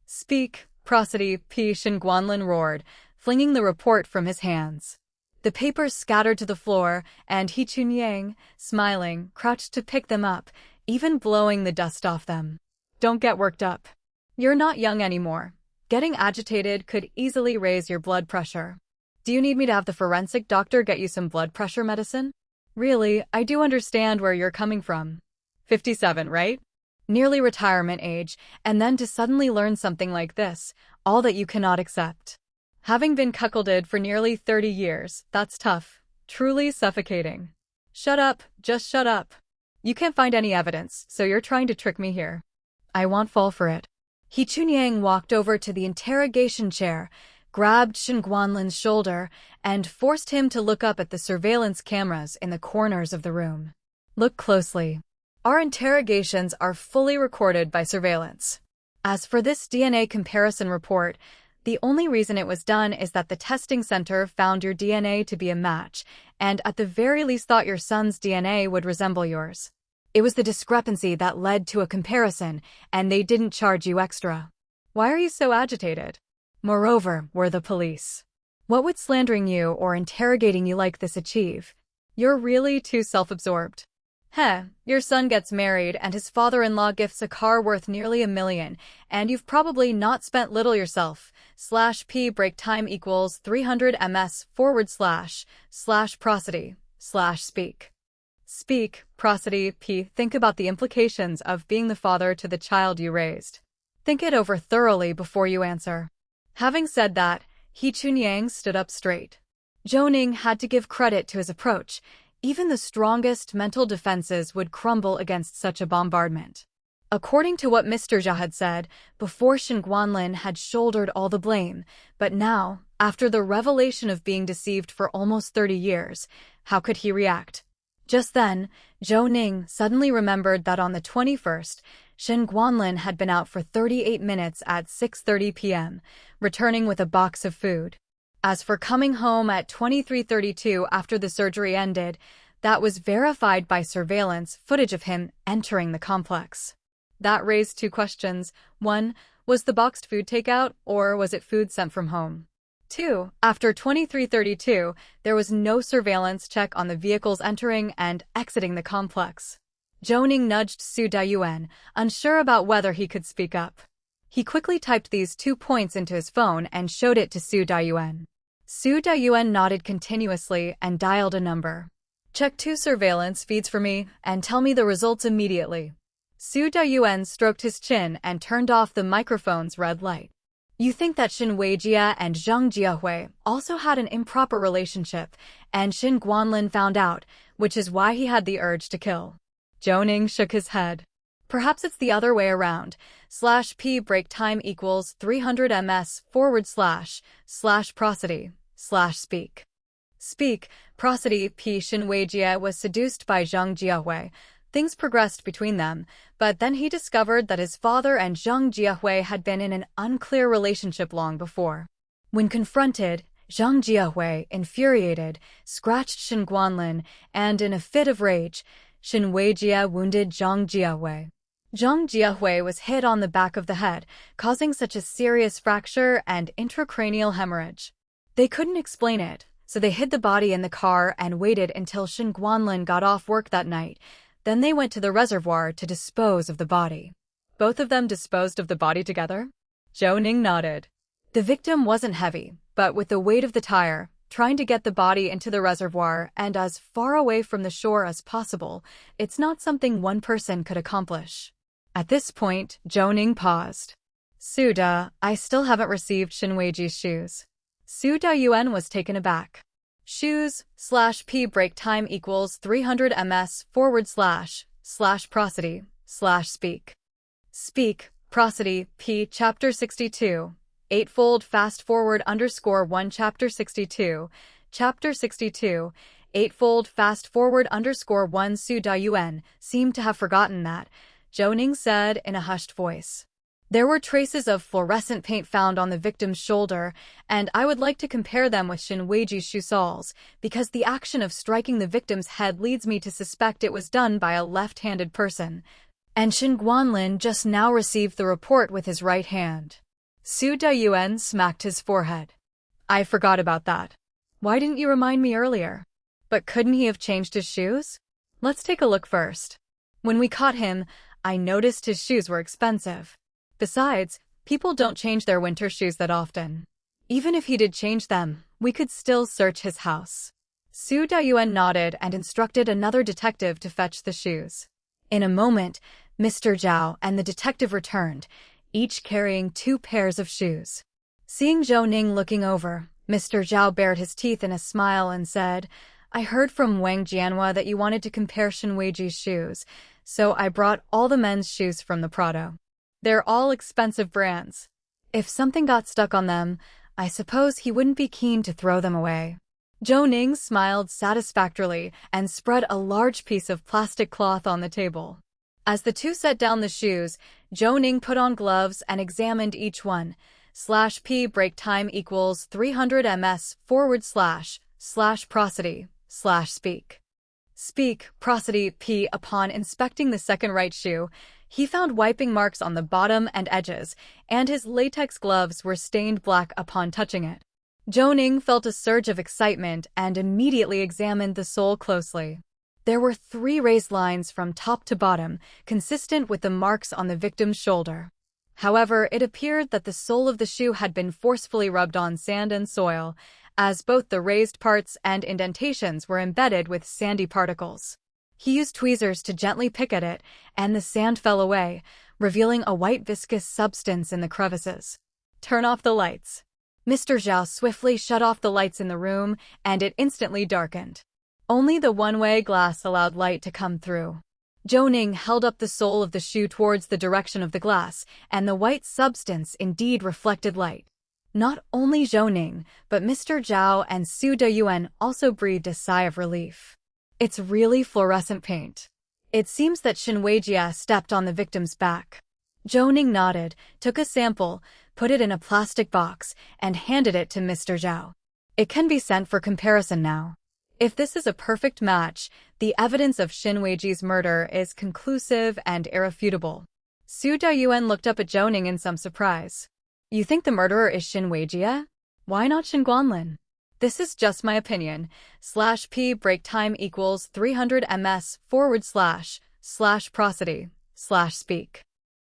Speak, prosody P. Shen Guanlin roared, flinging the report from his hands. The papers scattered to the floor, and He Chunyang, smiling, crouched to pick them up, even blowing the dust off them. Don't get worked up. You're not young anymore. Getting agitated could easily raise your blood pressure. Do you need me to have the forensic doctor get you some blood pressure medicine? Really, I do understand where you're coming from. 57, right? Nearly retirement age, and then to suddenly learn something like this, all that you cannot accept. Having been cuckolded for nearly 30 years, that's tough, truly suffocating. Shut up, just shut up. You can't find any evidence, so you're trying to trick me here. I won't fall for it. He Chunyang walked over to the interrogation chair, grabbed Shen Guanlin's shoulder, and forced him to look up at the surveillance cameras in the corners of the room. Look closely. Our interrogations are fully recorded by surveillance. As for this DNA comparison report, the only reason it was done is that the testing center found your DNA to be a match, and at the very least thought your son's DNA would resemble yours. It was the discrepancy that led to a comparison, and they didn't charge you extra. Why are you so agitated? Moreover, we're the police. What would slandering you or interrogating you like this achieve? You're really too self-absorbed. Your son gets married and his father-in-law gifts a car worth nearly $1 million, and you've probably not spent little yourself. /p break time equals 300 ms / prosody / speak. Speak, prosody, p. Think about the implications of being the father to the child you raised. Think it over thoroughly before you answer. Having said that, He Chunyang stood up straight. Zhou Ning had to give credit to his approach. Even the strongest mental defenses would crumble against such a bombardment. According to what Mr. Zhao had said, before Shen Guanlin had shouldered all the blame, but now, after the revelation of being deceived for almost 30 years, how could he react? Just then, Zhou Ning suddenly remembered that on the 21st, Shen Guanlin had been out for 38 minutes at 6:30 p.m., returning with a box of food. As for coming home at 23:32 after the surgery ended, that was verified by surveillance footage of him entering the complex. That raised two questions. 1. Was the boxed food takeout, or was it food sent from home? 2. After 23:32, there was no surveillance check on the vehicles entering and exiting the complex. Zhou Ning nudged Su Dayuan, unsure about whether he could speak up. He quickly typed these 2 points into his phone and showed it to Su Dayuan. Su Dayuan nodded continuously and dialed a number. Check 2 surveillance feeds for me and tell me the results immediately. Su Dayuan stroked his chin and turned off the microphone's red light. You think that Xin Weijia and Zhang Jiahui also had an improper relationship, and Shen Guanlin found out, which is why he had the urge to kill. Zhou Ning shook his head. Perhaps it's the other way around. /p break time equals 300 ms / prosody / speak. Speak, prosody, p. Xin Weijia was seduced by Zhang Jiahui. Things progressed between them, but then he discovered that his father and Zhang Jiahui had been in an unclear relationship long before. When confronted, Zhang Jiahui, infuriated, scratched Shen Guanlin, and in a fit of rage, Xin Weijia wounded Zhang Jiahui. Zhang Jiahui was hit on the back of the head, causing such a serious fracture and intracranial hemorrhage. They couldn't explain it, so they hid the body in the car and waited until Shen Guanlin got off work that night. Then they went to the reservoir to dispose of the body. Both of them disposed of the body together? Zhou Ning nodded. The victim wasn't heavy, but with the weight of the tire, trying to get the body into the reservoir and as far away from the shore as possible, it's not something one person could accomplish. At this point, Zhou Ning paused. Suda, I still haven't received Xin Weiji's shoes. Su Dayuan was taken aback. Shoes /p break time equals 300 ms / prosody / speak. Speak, prosody, p. Chapter 62. 8-fold fast forward _1 Chapter 62. Chapter 62. 8-fold fast forward _1 Su Dayuan seemed to have forgotten that, Zhou Ning said in a hushed voice. There were traces of fluorescent paint found on the victim's shoulder, and I would like to compare them with Xin Weiji's shoe soles, because the action of striking the victim's head leads me to suspect it was done by a left-handed person. And Shen Guanlin just now received the report with his right hand. Su Dayuan smacked his forehead. I forgot about that. Why didn't you remind me earlier? But couldn't he have changed his shoes? Let's take a look first. When we caught him, I noticed his shoes were expensive. Besides, people don't change their winter shoes that often. Even if he did change them, we could still search his house. Su Dayuan nodded and instructed another detective to fetch the shoes. In a moment, Mr. Zhao and the detective returned, each carrying 2 pairs of shoes. Seeing Zhou Ning looking over, Mr. Zhao bared his teeth in a smile and said, I heard from Wang Jianhua that you wanted to compare Xin Weiji's shoes, so I brought all the men's shoes from the Prado. They're all expensive brands. If something got stuck on them, I suppose he wouldn't be keen to throw them away. Zhou Ning smiled satisfactorily and spread a large piece of plastic cloth on the table. As the two set down the shoes, Zhou Ning put on gloves and examined each one. /p break time equals 300 ms / prosody / speak. Speak, prosody p. Upon inspecting the second right shoe, he found wiping marks on the bottom and edges, and his latex gloves were stained black upon touching it. Zhou Ning felt a surge of excitement and immediately examined the sole closely. There were 3 raised lines from top to bottom, consistent with the marks on the victim's shoulder. However, it appeared that the sole of the shoe had been forcefully rubbed on sand and soil, as both the raised parts and indentations were embedded with sandy particles. He used tweezers to gently pick at it, and the sand fell away, revealing a white viscous substance in the crevices. Turn off the lights. Mr. Zhao swiftly shut off the lights in the room, and it instantly darkened. Only the one-way glass allowed light to come through. Zhou Ning held up the sole of the shoe towards the direction of the glass, and the white substance indeed reflected light. Not only Zhou Ning, but Mr. Zhao and Su Deyuan also breathed a sigh of relief. It's really fluorescent paint. It seems that Xin Weijia stepped on the victim's back. Zhou Ning nodded, took a sample, put it in a plastic box, and handed it to Mr. Zhao. It can be sent for comparison now. If this is a perfect match, the evidence of Xin Weiji's murder is conclusive and irrefutable. Su Deyuan looked up at Zhou Ning in some surprise. You think the murderer is Xin Weijia? Why not Xin Guanlin? This is just my opinion. /p break time equals 300 ms / prosody / speak.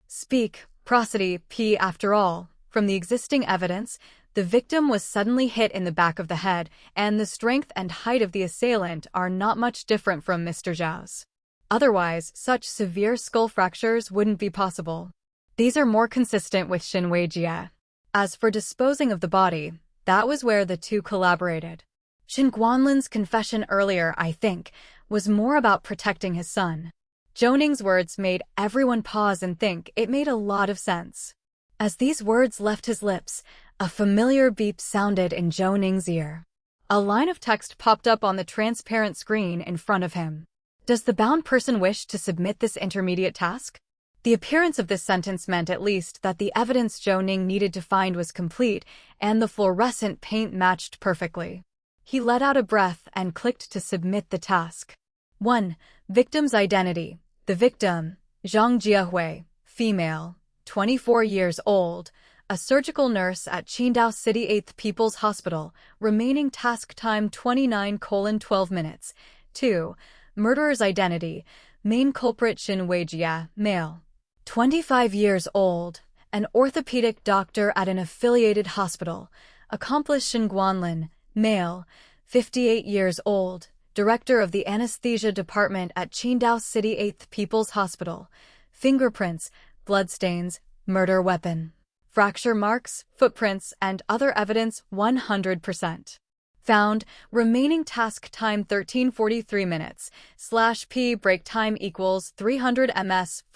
Speak, prosody p. After all, from the existing evidence, the victim was suddenly hit in the back of the head, and the strength and height of the assailant are not much different from Mr. Zhao's. Otherwise, such severe skull fractures wouldn't be possible. These are more consistent with Xin Weijia. As for disposing of the body, that was where the two collaborated. Xin Guanlin's confession earlier, I think, was more about protecting his son. Zhou Ning's words made everyone pause and think. It made a lot of sense. As these words left his lips, a familiar beep sounded in Zhou Ning's ear. A line of text popped up on the transparent screen in front of him. Does the bound person wish to submit this intermediate task? The appearance of this sentence meant at least that the evidence Zhou Ning needed to find was complete, and the fluorescent paint matched perfectly. He let out a breath and clicked to submit the task. 1. Victim's identity. The victim, Zhang Jiahui, female, 24 years old, a surgical nurse at Qidong City 8th People's Hospital, remaining task time 29:12 minutes. 2. Murderer's identity. Main culprit Xin Weijia, male, 25 years old, an orthopedic doctor at an affiliated hospital. Accomplice Xin Guanlin, male, 58 years old, director of the anesthesia department at Qidong City 8th People's Hospital. Fingerprints, bloodstains, murder weapon, fracture marks, footprints, and other evidence 100%. Found, remaining task time 13:43 minutes, /p break time equals 300 ms /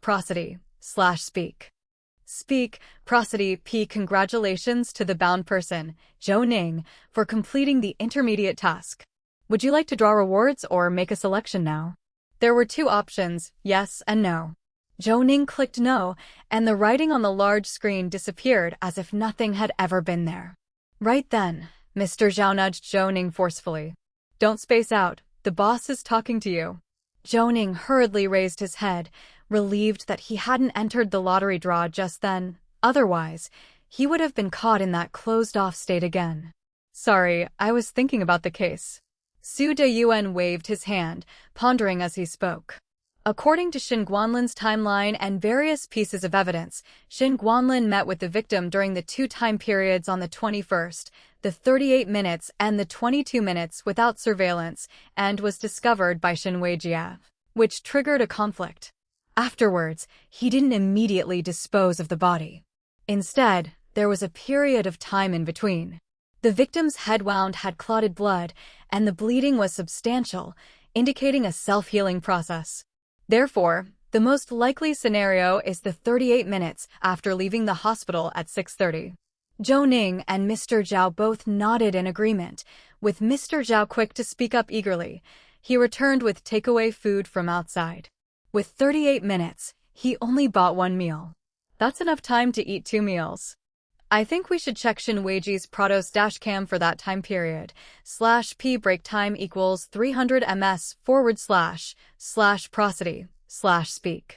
prosody / speak. Speak, prosody p. Congratulations to the bound person, Zhou Ning, for completing the intermediate task. Would you like to draw rewards or make a selection now? There were 2 options, yes and no. Zhou Ning clicked no, and the writing on the large screen disappeared as if nothing had ever been there. Right then, Mr. Zhao nudged Zhou Ning forcefully. Don't space out, the boss is talking to you. Zhou Ning hurriedly raised his head, relieved that he hadn't entered the lottery draw just then. Otherwise, he would have been caught in that closed-off state again. Sorry, I was thinking about the case. Su Deyuan waved his hand, pondering as he spoke. According to Xin Guanlin's timeline and various pieces of evidence, Xin Guanlin met with the victim during the 2 time periods on the 21st, the 38 minutes and the 22 minutes without surveillance, and was discovered by Xin Weijia, which triggered a conflict. Afterwards, he didn't immediately dispose of the body. Instead, there was a period of time in between. The victim's head wound had clotted blood, and the bleeding was substantial, indicating a self-healing process. Therefore, the most likely scenario is the 38 minutes after leaving the hospital at 6:30. Zhou Ning and Mr. Zhao both nodded in agreement, with Mr. Zhao quick to speak up eagerly. He returned with takeaway food from outside. With 38 minutes, he only bought one meal. That's enough time to eat 2 meals. I think we should check Shin Weiji's Prados dashcam for that time period. /p break time equals 300 ms / prosody / speak.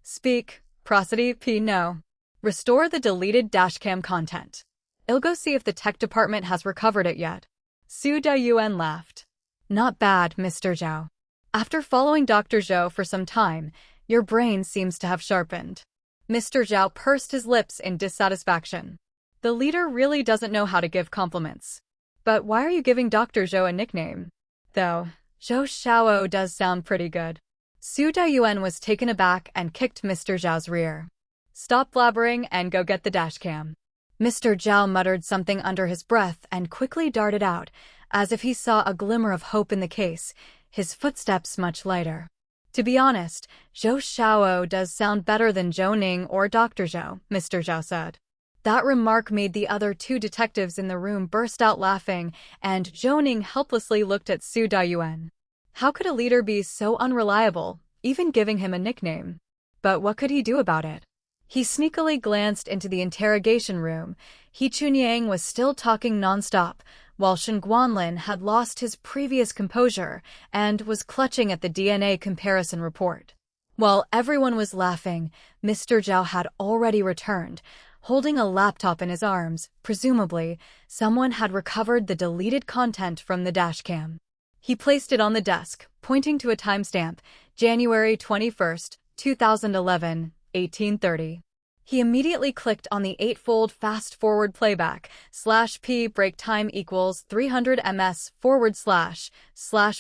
Speak, prosody, p no. Restore the deleted dashcam content. I'll go see if the tech department has recovered it yet. Su Dayuan laughed. Not bad, Mr. Zhao. After following Dr. Zhou for some time, your brain seems to have sharpened. Mr. Zhao pursed his lips in dissatisfaction. The leader really doesn't know how to give compliments. But why are you giving Dr. Zhou a nickname? Though, Zhou Xiao does sound pretty good. Su Dayuan was taken aback and kicked Mr. Zhao's rear. Stop blabbering and go get the dashcam. Mr. Zhao muttered something under his breath and quickly darted out, as if he saw a glimmer of hope in the case, his footsteps much lighter. To be honest, Zhou Xiao does sound better than Zhou Ning or Dr. Zhou, Mr. Zhao said. That remark made the other 2 detectives in the room burst out laughing, and Zhou Ning helplessly looked at Su Dayuan. How could a leader be so unreliable, even giving him a nickname? But what could he do about it? He sneakily glanced into the interrogation room. He Chunyang was still talking nonstop, while Shen Guanlin had lost his previous composure and was clutching at the DNA comparison report. While everyone was laughing, Mr. Zhao had already returned, holding a laptop in his arms. Presumably, someone had recovered the deleted content from the dashcam. He placed it on the desk, pointing to a timestamp, January 21st, 2011, 1830. He immediately clicked on the 8-fold fast-forward playback, /p break time equals 300 ms /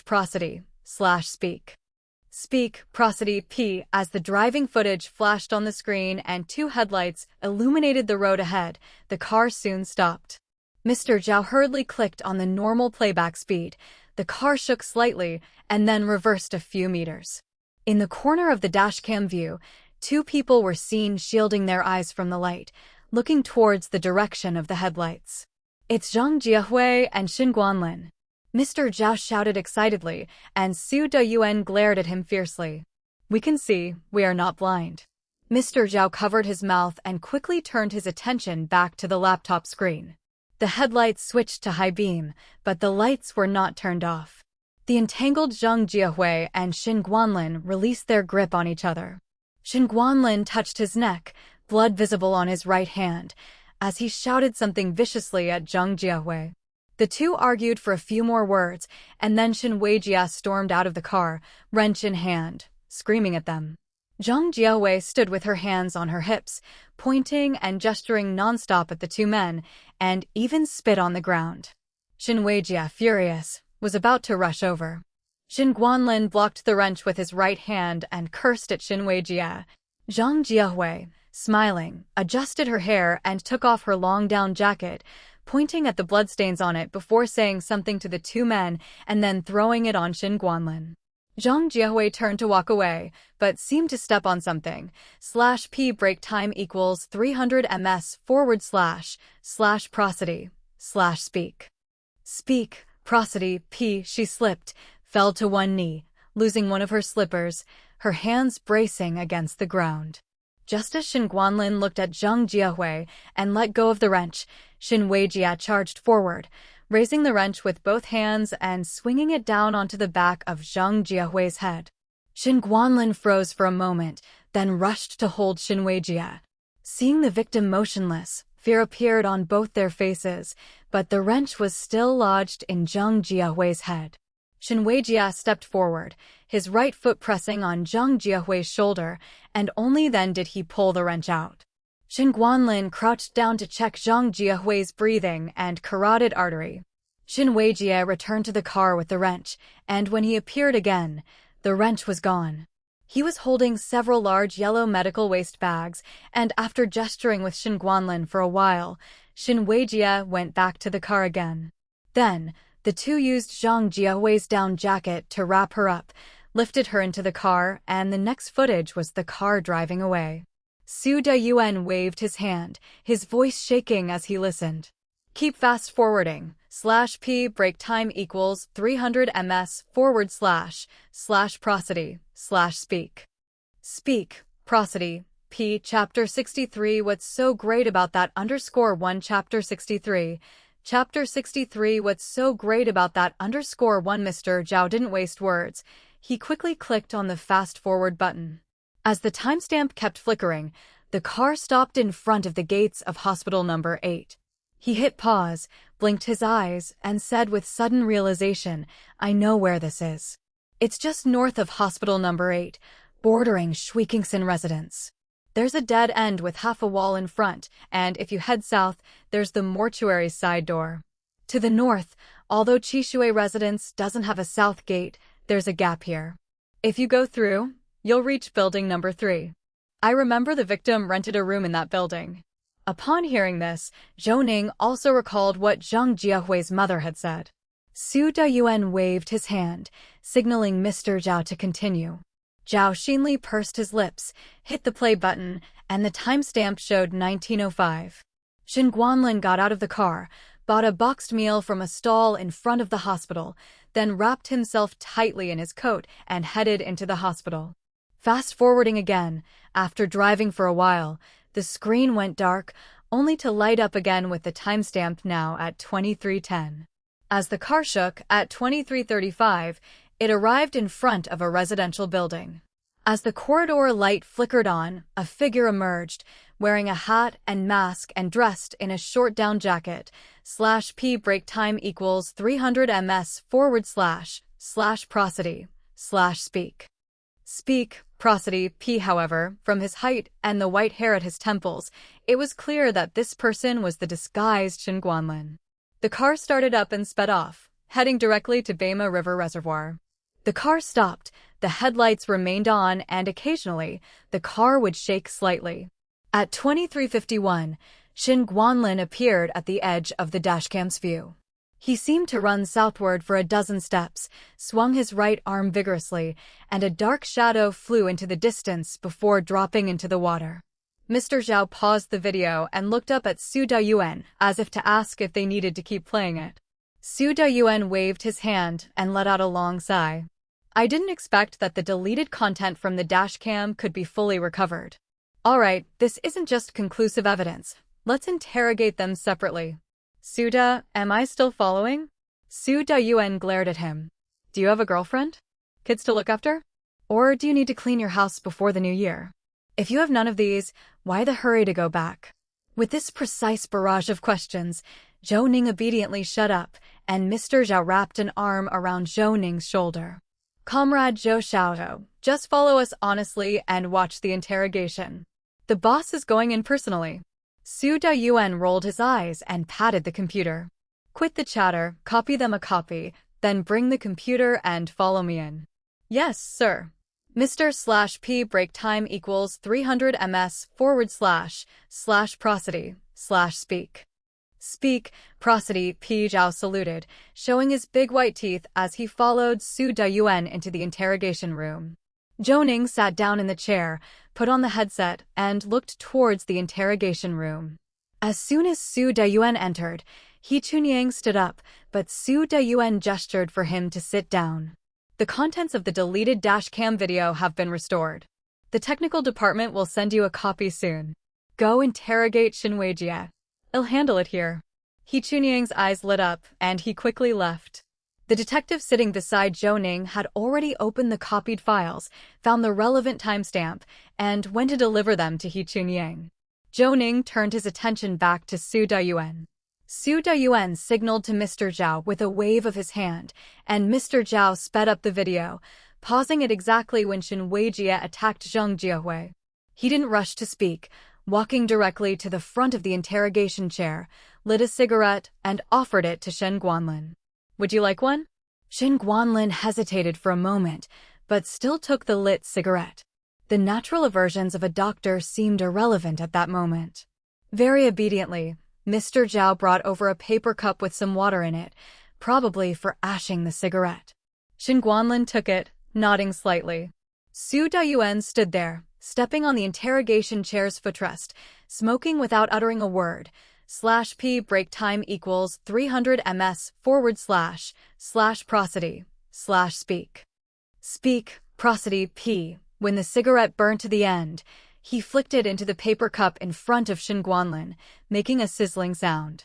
prosody / speak. Speak, prosody, p as the driving footage flashed on the screen and 2 headlights illuminated the road ahead. The car soon stopped. Mr. Zhao hurriedly clicked on the normal playback speed. The car shook slightly and then reversed a few meters. In the corner of the dashcam view, 2 people were seen shielding their eyes from the light, looking towards the direction of the headlights. It's Zhang Jiahui and Shen Guanlin. Mr. Zhao shouted excitedly, and Su Dayuan glared at him fiercely. We can see, we are not blind. Mr. Zhao covered his mouth and quickly turned his attention back to the laptop screen. The headlights switched to high beam, but the lights were not turned off. The entangled Zhang Jiahui and Shen Guanlin released their grip on each other. Shen Guanlin touched his neck, blood visible on his right hand, as he shouted something viciously at Zhang Jiahui. The 2 argued for a few more words, and then Shen Weijia stormed out of the car, wrench in hand, screaming at them. Zhang Jiahui stood with her hands on her hips, pointing and gesturing nonstop at the 2 men, and even spit on the ground. Shen Weijia, furious, was about to rush over. Shen Guanlin blocked the wrench with his right hand and cursed at Shen Weijia. Zhang Jiahui, smiling, adjusted her hair and took off her long down jacket, pointing at the bloodstains on it before saying something to the 2 men and then throwing it on Shen Guanlin. Zhang Jiahui turned to walk away, but seemed to step on something. /p break time equals 300 ms / prosody / speak. Speak, prosody, p she slipped, fell to one knee, losing one of her slippers, her hands bracing against the ground. Just as Shen Guanlin looked at Zhang Jiahui and let go of the wrench, Shen Weijia charged forward, raising the wrench with both hands and swinging it down onto the back of Zhang Jiahui's head. Shen Guanlin froze for a moment, then rushed to hold Shen Weijia. Seeing the victim motionless, fear appeared on both their faces, but the wrench was still lodged in Zhang Jiahui's head. Shen Weijia stepped forward, his right foot pressing on Zhang Jiahui's shoulder, and only then did he pull the wrench out. Shen Guanlin crouched down to check Zhang Jiahui's breathing and carotid artery. Shen Weijia returned to the car with the wrench, and when he appeared again, the wrench was gone. He was holding several large yellow medical waste bags, and after gesturing with Shen Guanlin for a while, Shen Weijia went back to the car again. Then, the 2 used Zhang Jiahui's down jacket to wrap her up, lifted her into the car, and the next footage was the car driving away. Su Dayuan waved his hand, his voice shaking as he listened. Keep fast forwarding. /p break time equals 300 ms / prosody / speak. Speak, prosody, p chapter 63. What's so great about that _1 chapter 63. Chapter 63. What's so great about that _1? Mr. Zhou didn't waste words. He quickly clicked on the fast forward button. As the timestamp kept flickering, the car stopped in front of the gates of hospital number 8. He hit pause, blinked his eyes, and said with sudden realization, I know where this is. It's just north of hospital number 8, bordering Shuiqingxin residence. There's a dead end with half a wall in front, and if you head south, there's the mortuary's side door. To the north, although Qishui residence doesn't have a south gate, there's a gap here. If you go through, you'll reach building number 3. I remember the victim rented a room in that building. Upon hearing this, Zhou Ning also recalled what Zhang Jiahui's mother had said. Su Dayuan waved his hand, signaling Mr. Zhao to continue. Zhao Xinli pursed his lips, hit the play button, and the timestamp showed 1905. Shen Guanlin got out of the car, bought a boxed meal from a stall in front of the hospital, then wrapped himself tightly in his coat and headed into the hospital. Fast-forwarding again, after driving for a while, the screen went dark, only to light up again with the timestamp now at 23:10. As the car shook at 23:35, it arrived in front of a residential building. As the corridor light flickered on, a figure emerged, wearing a hat and mask and dressed in a short down jacket. /p break time equals 300 ms / prosody / speak. Speak, prosody, p. However, from his height and the white hair at his temples, it was clear that this person was the disguised Shen Guanlin. The car started up and sped off, heading directly to Bema River Reservoir. The car stopped, the headlights remained on, and occasionally, the car would shake slightly. At 23:51, Shen Guanlin appeared at the edge of the dashcam's view. He seemed to run southward for a dozen steps, swung his right arm vigorously, and a dark shadow flew into the distance before dropping into the water. Mr. Zhao paused the video and looked up at Su Dayuan as if to ask if they needed to keep playing it. Su Dayuan waved his hand and let out a long sigh. I didn't expect that the deleted content from the dashcam could be fully recovered. Alright, this isn't just conclusive evidence. Let's interrogate them separately. Suda, am I still following? Su Dayuan glared at him. Do you have a girlfriend? Kids to look after? Or do you need to clean your house before the new year? If you have none of these, why the hurry to go back? With this precise barrage of questions, Zhou Ning obediently shut up, and Mr. Zhao wrapped an arm around Zhou Ning's shoulder. Comrade Zhou Xiaozhou, just follow us honestly and watch the interrogation. The boss is going in personally. Su Dayuan rolled his eyes and patted the computer. Quit the chatter, copy them a copy, then bring the computer and follow me in. Yes, sir. Mr. /p break time equals 300 ms / prosody / speak. Speak, prosody, p. Zhao saluted, showing his big white teeth as he followed Su Dayuan into the interrogation room. Zhou Ning sat down in the chair, put on the headset, and looked towards the interrogation room. As soon as Su Dayuan entered, He Chunyang stood up, but Su Dayuan gestured for him to sit down. The contents of the deleted dashcam video have been restored. The technical department will send you a copy soon. Go interrogate Shinweijie. I'll handle it here. He Chunyang's eyes lit up, and he quickly left. The detective sitting beside Zhou Ning had already opened the copied files, found the relevant timestamp, and went to deliver them to He Chunyang. Zhou Ning turned his attention back to Su Dayuan. Su Dayuan signaled to Mr. Zhao with a wave of his hand, and Mr. Zhao sped up the video, pausing it exactly when Shinweijie attacked Zhang Jiahui. He didn't rush to speak, walking directly to the front of the interrogation chair, lit a cigarette, and offered it to Shen Guanlin. Would you like one? Shen Guanlin hesitated for a moment, but still took the lit cigarette. The natural aversions of a doctor seemed irrelevant at that moment. Very obediently, Mr. Zhao brought over a paper cup with some water in it, probably for ashing the cigarette. Shen Guanlin took it, nodding slightly. Su Dayuan stood there, stepping on the interrogation chair's footrest, smoking without uttering a word. /p break time equals 300 ms / prosody / speak. Speak, prosody p. When the cigarette burned to the end, he flicked it into the paper cup in front of Shin Guanlin, making a sizzling sound.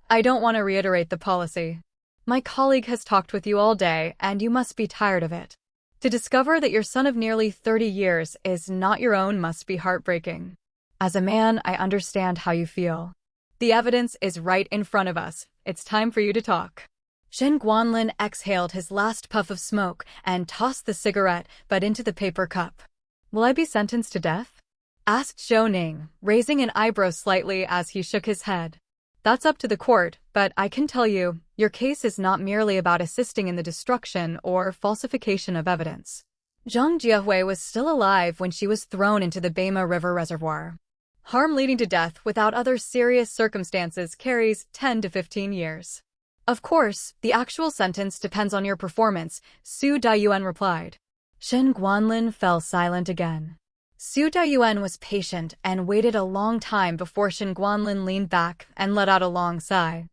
I don't want to reiterate the policy. My colleague has talked with you all day, and you must be tired of it. To discover that your son of nearly 30 years is not your own must be heartbreaking. As a man, I understand how you feel. The evidence is right in front of us. It's time for you to talk. Shin Guanlin exhaled his last puff of smoke and tossed the cigarette butt into the paper cup. Will I be sentenced to death? Asked Zhou Ning, raising an eyebrow slightly as he shook his head. That's up to the court, but I can tell you, your case is not merely about assisting in the destruction or falsification of evidence. Zhang Jiahui was still alive when she was thrown into the Beima River Reservoir. Harm leading to death without other serious circumstances carries 10 to 15 years. Of course, the actual sentence depends on your performance, Su Daiyuan replied. Shin Guanlin fell silent again. Su Daiyuan was patient and waited a long time before Shin Guanlin leaned back and let out a long sigh.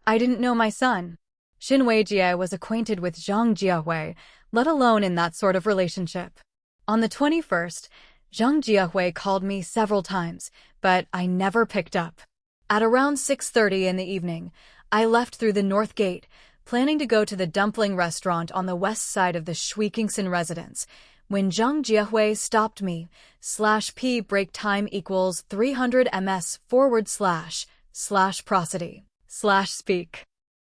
I didn't know my son. Shin Weijie was acquainted with Zhang Jiahui, let alone in that sort of relationship. On the 21st, Zhang Jiahui called me several times, but I never picked up. At around 6:30 in the evening, I left through the north gate, planning to go to the dumpling restaurant on the west side of the Shui Kingson residence, when Zhang Jiahui stopped me. /p break time equals 300 ms / prosody / speak.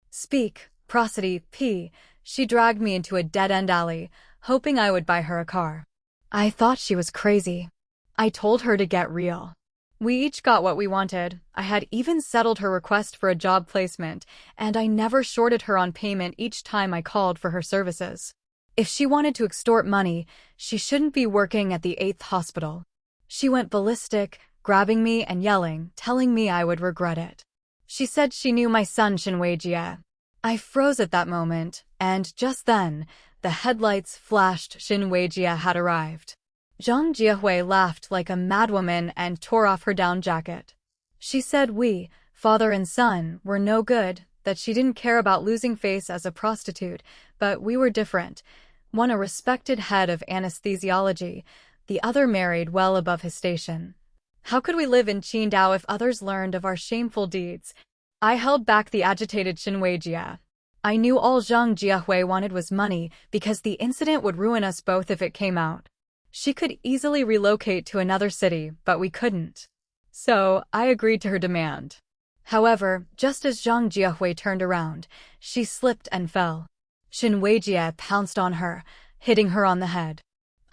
Speak, prosody p. She dragged me into a dead-end alley, hoping I would buy her a car. I thought she was crazy. I told her to get real. We each got what we wanted. I had even settled her request for a job placement, and I never shorted her on payment each time I called for her services. If she wanted to extort money, she shouldn't be working at the 8th hospital. She went ballistic, grabbing me and yelling, telling me I would regret it. She said she knew my son Shin Weijie. I froze at that moment, and just then, the headlights flashed. Shin Weijie had arrived. Zhang Jiahui laughed like a madwoman and tore off her down jacket. She said we, father and son, were no good, that she didn't care about losing face as a prostitute, but we were different. One a respected head of anesthesiology, the other married well above his station. How could we live in Qidong if others learned of our shameful deeds? I held back the agitated Shin Weijie. I knew all Zhang Jiahui wanted was money because the incident would ruin us both if it came out. She could easily relocate to another city, but we couldn't. So, I agreed to her demand. However, just as Zhang Jiahui turned around, she slipped and fell. Shin Weijie pounced on her, hitting her on the head.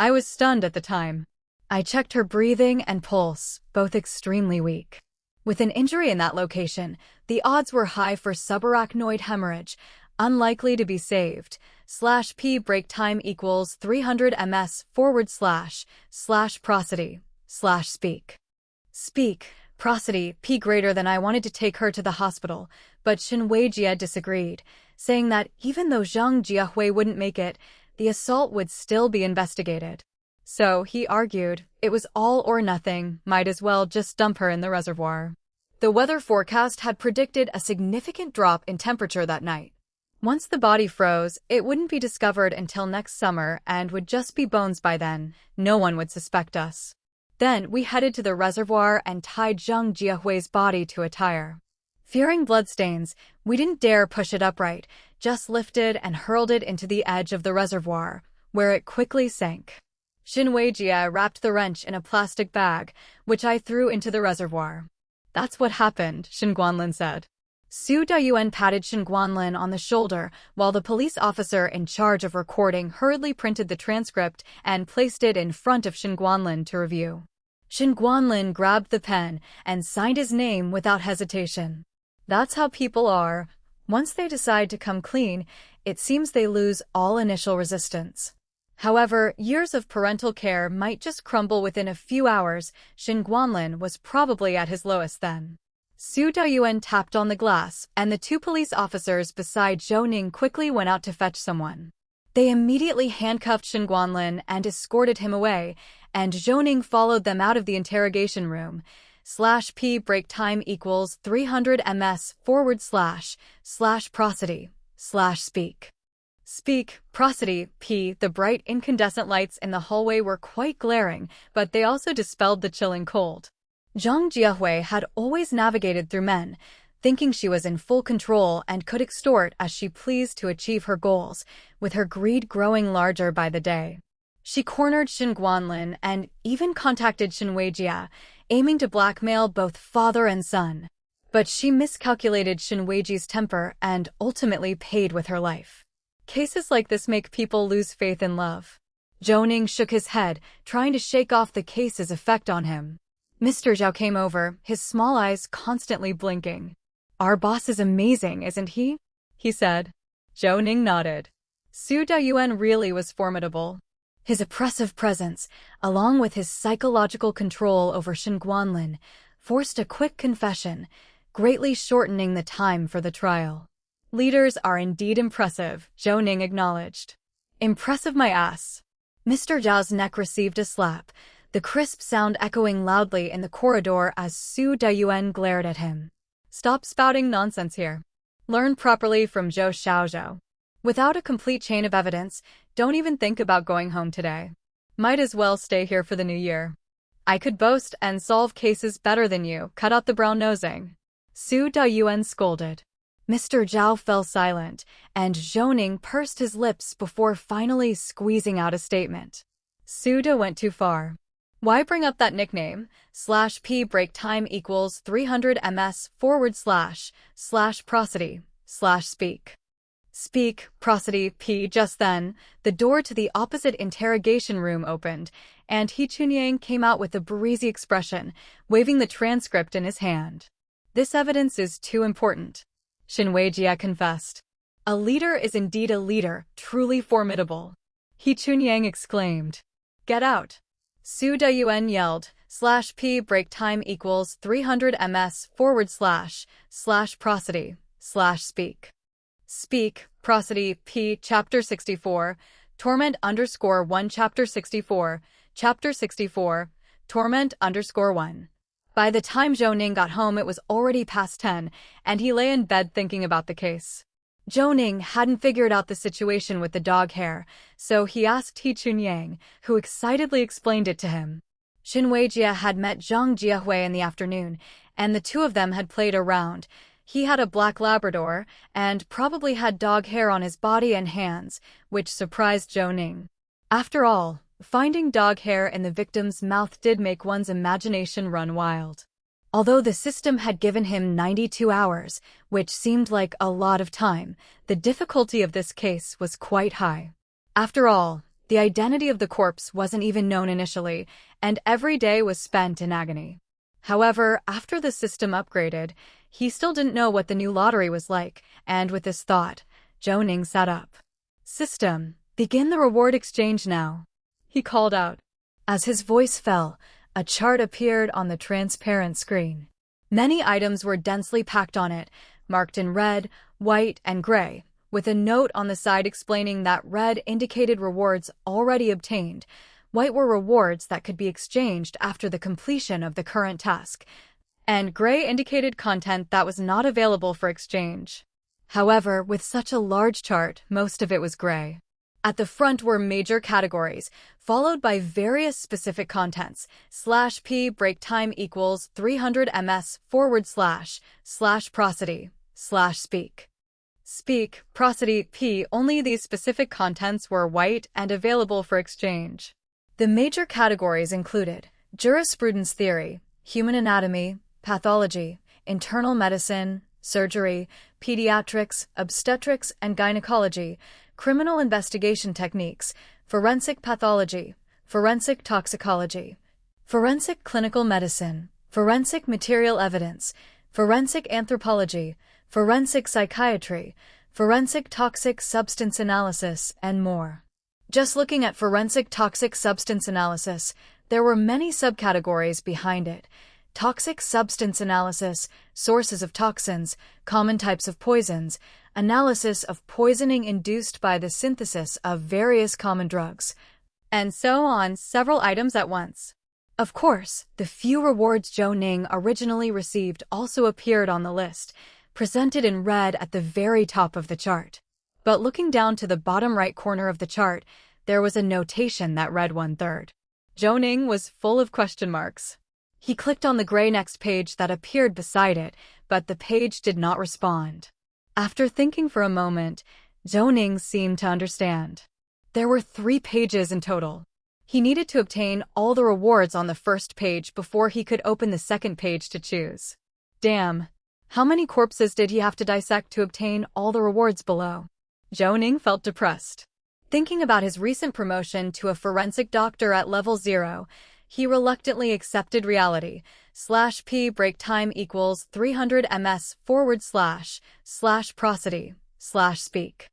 I was stunned at the time. I checked her breathing and pulse, both extremely weak. With an injury in that location, the odds were high for subarachnoid hemorrhage, unlikely to be saved. /p break time equals 300 ms / prosody / speak. Speak, prosody p greater than. I wanted to take her to the hospital, but Shin Weijie disagreed, saying that even though Zhang Jiahui wouldn't make it, the assault would still be investigated. So, he argued, it was all or nothing, might as well just dump her in the reservoir. The weather forecast had predicted a significant drop in temperature that night. Once the body froze, it wouldn't be discovered until next summer and would just be bones by then. No one would suspect us. Then, we headed to the reservoir and tied Zhang Jiahui's body to a tire. Fearing bloodstains, we didn't dare push it upright, just lifted and hurled it into the edge of the reservoir, where it quickly sank. Shin Weijie wrapped the wrench in a plastic bag, which I threw into the reservoir. That's what happened, Shin Guanlin said. Su Daiyuan patted Shin Guanlin on the shoulder while the police officer in charge of recording hurriedly printed the transcript and placed it in front of Shin Guanlin to review. Shin Guanlin grabbed the pen and signed his name without hesitation. That's how people are. Once they decide to come clean, it seems they lose all initial resistance. However, years of parental care might just crumble within a few hours. Shin Guanlin was probably at his lowest then. Su Daiyuan tapped on the glass, and the two police officers beside Zhou Ning quickly went out to fetch someone. They immediately handcuffed Shin Guanlin and escorted him away, and Zhou Ning followed them out of the interrogation room. /p break time equals 300 ms / prosody / speak. Speak, prosody, p. The bright incandescent lights in the hallway were quite glaring, but they also dispelled the chilling cold. Zhang Jiahui had always navigated through men, thinking she was in full control and could extort as she pleased to achieve her goals, with her greed growing larger by the day. She cornered Xin Guanlin and even contacted Xin Weijia, aiming to blackmail both father and son. But she miscalculated Xin Weiji's temper and ultimately paid with her life. Cases like this make people lose faith in love. Zhou Ning shook his head, trying to shake off the case's effect on him. Mr. Zhao came over, his small eyes constantly blinking. "Our boss is amazing, isn't he?" he said. Zhou Ning nodded. Su Dayuan really was formidable. His oppressive presence, along with his psychological control over Xin Guanlin, forced a quick confession, greatly shortening the time for the trial. "Leaders are indeed impressive," Zhou Ning acknowledged. "Impressive my ass." Mr. Zhao's neck received a slap, the crisp sound echoing loudly in the corridor as Su Dayuan glared at him. "Stop spouting nonsense here. Learn properly from Zhou Xiaozhou. Without a complete chain of evidence, don't even think about going home today. Might as well stay here for the new year. I could boast and solve cases better than you. Cut out the brown-nosing." Su Dayuan scolded. Mr. Zhao fell silent, and Zhou Ning pursed his lips before finally squeezing out a statement. Su Da went too far. "Why bring up that nickname? /p break time equals 300 ms / prosody / speak. Speak, prosody, p." Just then, the door to the opposite interrogation room opened, and He Chunyang came out with a breezy expression, waving the transcript in his hand. "This evidence is too important," Xin Weijia confessed. "A leader is indeed a leader, truly formidable," He Chunyang exclaimed. "Get out." Su Dayuan yelled, /p break time equals 300 ms / prosody / speak. Speak, prosody, p. Chapter 64, Torment _1 Chapter 64, Torment _1. By the time Zhou Ning got home it was already past 10, and he lay in bed thinking about the case. Zhou Ning hadn't figured out the situation with the dog hair, so he asked He Chunyang, who excitedly explained it to him. Xin Weijia had met Zhang Jiahui in the afternoon, and the two of them had played around. He had a black Labrador, and probably had dog hair on his body and hands, which surprised Zhou Ning. After all, finding dog hair in the victim's mouth did make one's imagination run wild. Although the system had given him 92 hours, which seemed like a lot of time, the difficulty of this case was quite high. After all, the identity of the corpse wasn't even known initially, and every day was spent in agony. However, after the system upgraded, he still didn't know what the new lottery was like, and with this thought, Zhou Ning sat up. "System, begin the reward exchange now," he called out. As his voice fell, a chart appeared on the transparent screen. Many items were densely packed on it, marked in red, white, and gray, with a note on the side explaining that red indicated rewards already obtained, white were rewards that could be exchanged after the completion of the current task, and gray indicated content that was not available for exchange. However, with such a large chart, most of it was gray. At the front were major categories, followed by various specific contents, /p break time equals 300 ms / prosody / speak. Speak, prosody, p. Only these specific contents were white and available for exchange. The major categories included jurisprudence theory, human anatomy, pathology, internal medicine, surgery, pediatrics, obstetrics and gynecology, criminal investigation techniques, forensic pathology, forensic toxicology, forensic clinical medicine, forensic material evidence, forensic anthropology, forensic psychiatry, forensic toxic substance analysis, and more. Just looking at forensic toxic substance analysis, there were many subcategories behind it. Toxic substance analysis, sources of toxins, common types of poisons, analysis of poisoning induced by the synthesis of various common drugs, and so on several items at once. Of course, the few rewards Zhou Ning originally received also appeared on the list, presented in red at the very top of the chart. But looking down to the bottom right corner of the chart, there was a notation that read 1/3. Zhou Ning was full of question marks. He clicked on the gray next page that appeared beside it, but the page did not respond. After thinking for a moment, Zhou Ning seemed to understand. There were 3 pages in total. He needed to obtain all the rewards on the first page before he could open the second page to choose. Damn. How many corpses did he have to dissect to obtain all the rewards below? Zhou Ning felt depressed. Thinking about his recent promotion to a forensic doctor at level 0, he reluctantly accepted reality. /p break time equals 300 ms / prosody / speak.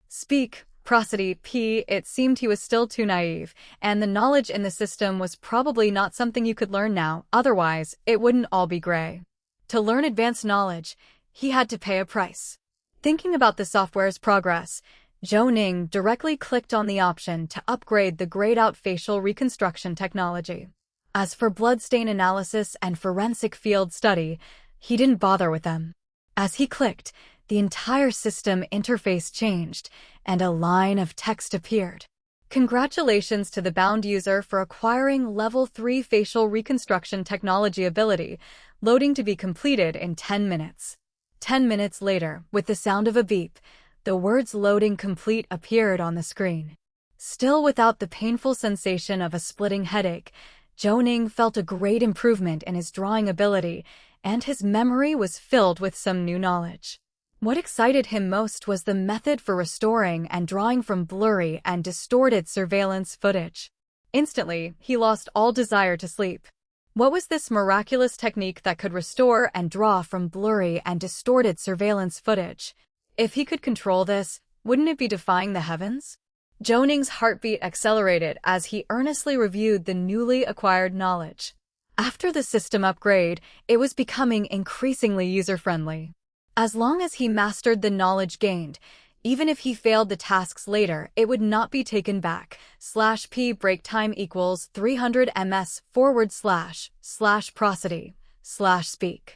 Speak, prosody, p. It seemed he was still too naive, and the knowledge in the system was probably not something you could learn now, otherwise it wouldn't all be gray. To learn advanced knowledge, he had to pay a price. Thinking about the software's progress, Zhou Ning directly clicked on the option to upgrade the grayed-out facial reconstruction technology. As for bloodstain analysis and forensic field study, he didn't bother with them. As he clicked, the entire system interface changed, and a line of text appeared. Congratulations to the bound user for acquiring Level 3 facial reconstruction technology ability, loading to be completed in 10 minutes. 10 minutes later, with the sound of a beep, the words "loading complete" appeared on the screen. Still without the painful sensation of a splitting headache, Zhou Ning felt a great improvement in his drawing ability, and his memory was filled with some new knowledge. What excited him most was the method for restoring and drawing from blurry and distorted surveillance footage. Instantly, he lost all desire to sleep. What was this miraculous technique that could restore and draw from blurry and distorted surveillance footage? If he could control this, wouldn't it be defying the heavens? Zhou Ning's heartbeat accelerated as he earnestly reviewed the newly acquired knowledge. After the system upgrade, it was becoming increasingly user-friendly. As long as he mastered the knowledge gained, even if he failed the tasks later, it would not be taken back. /p break time equals 300 ms / prosody / speak.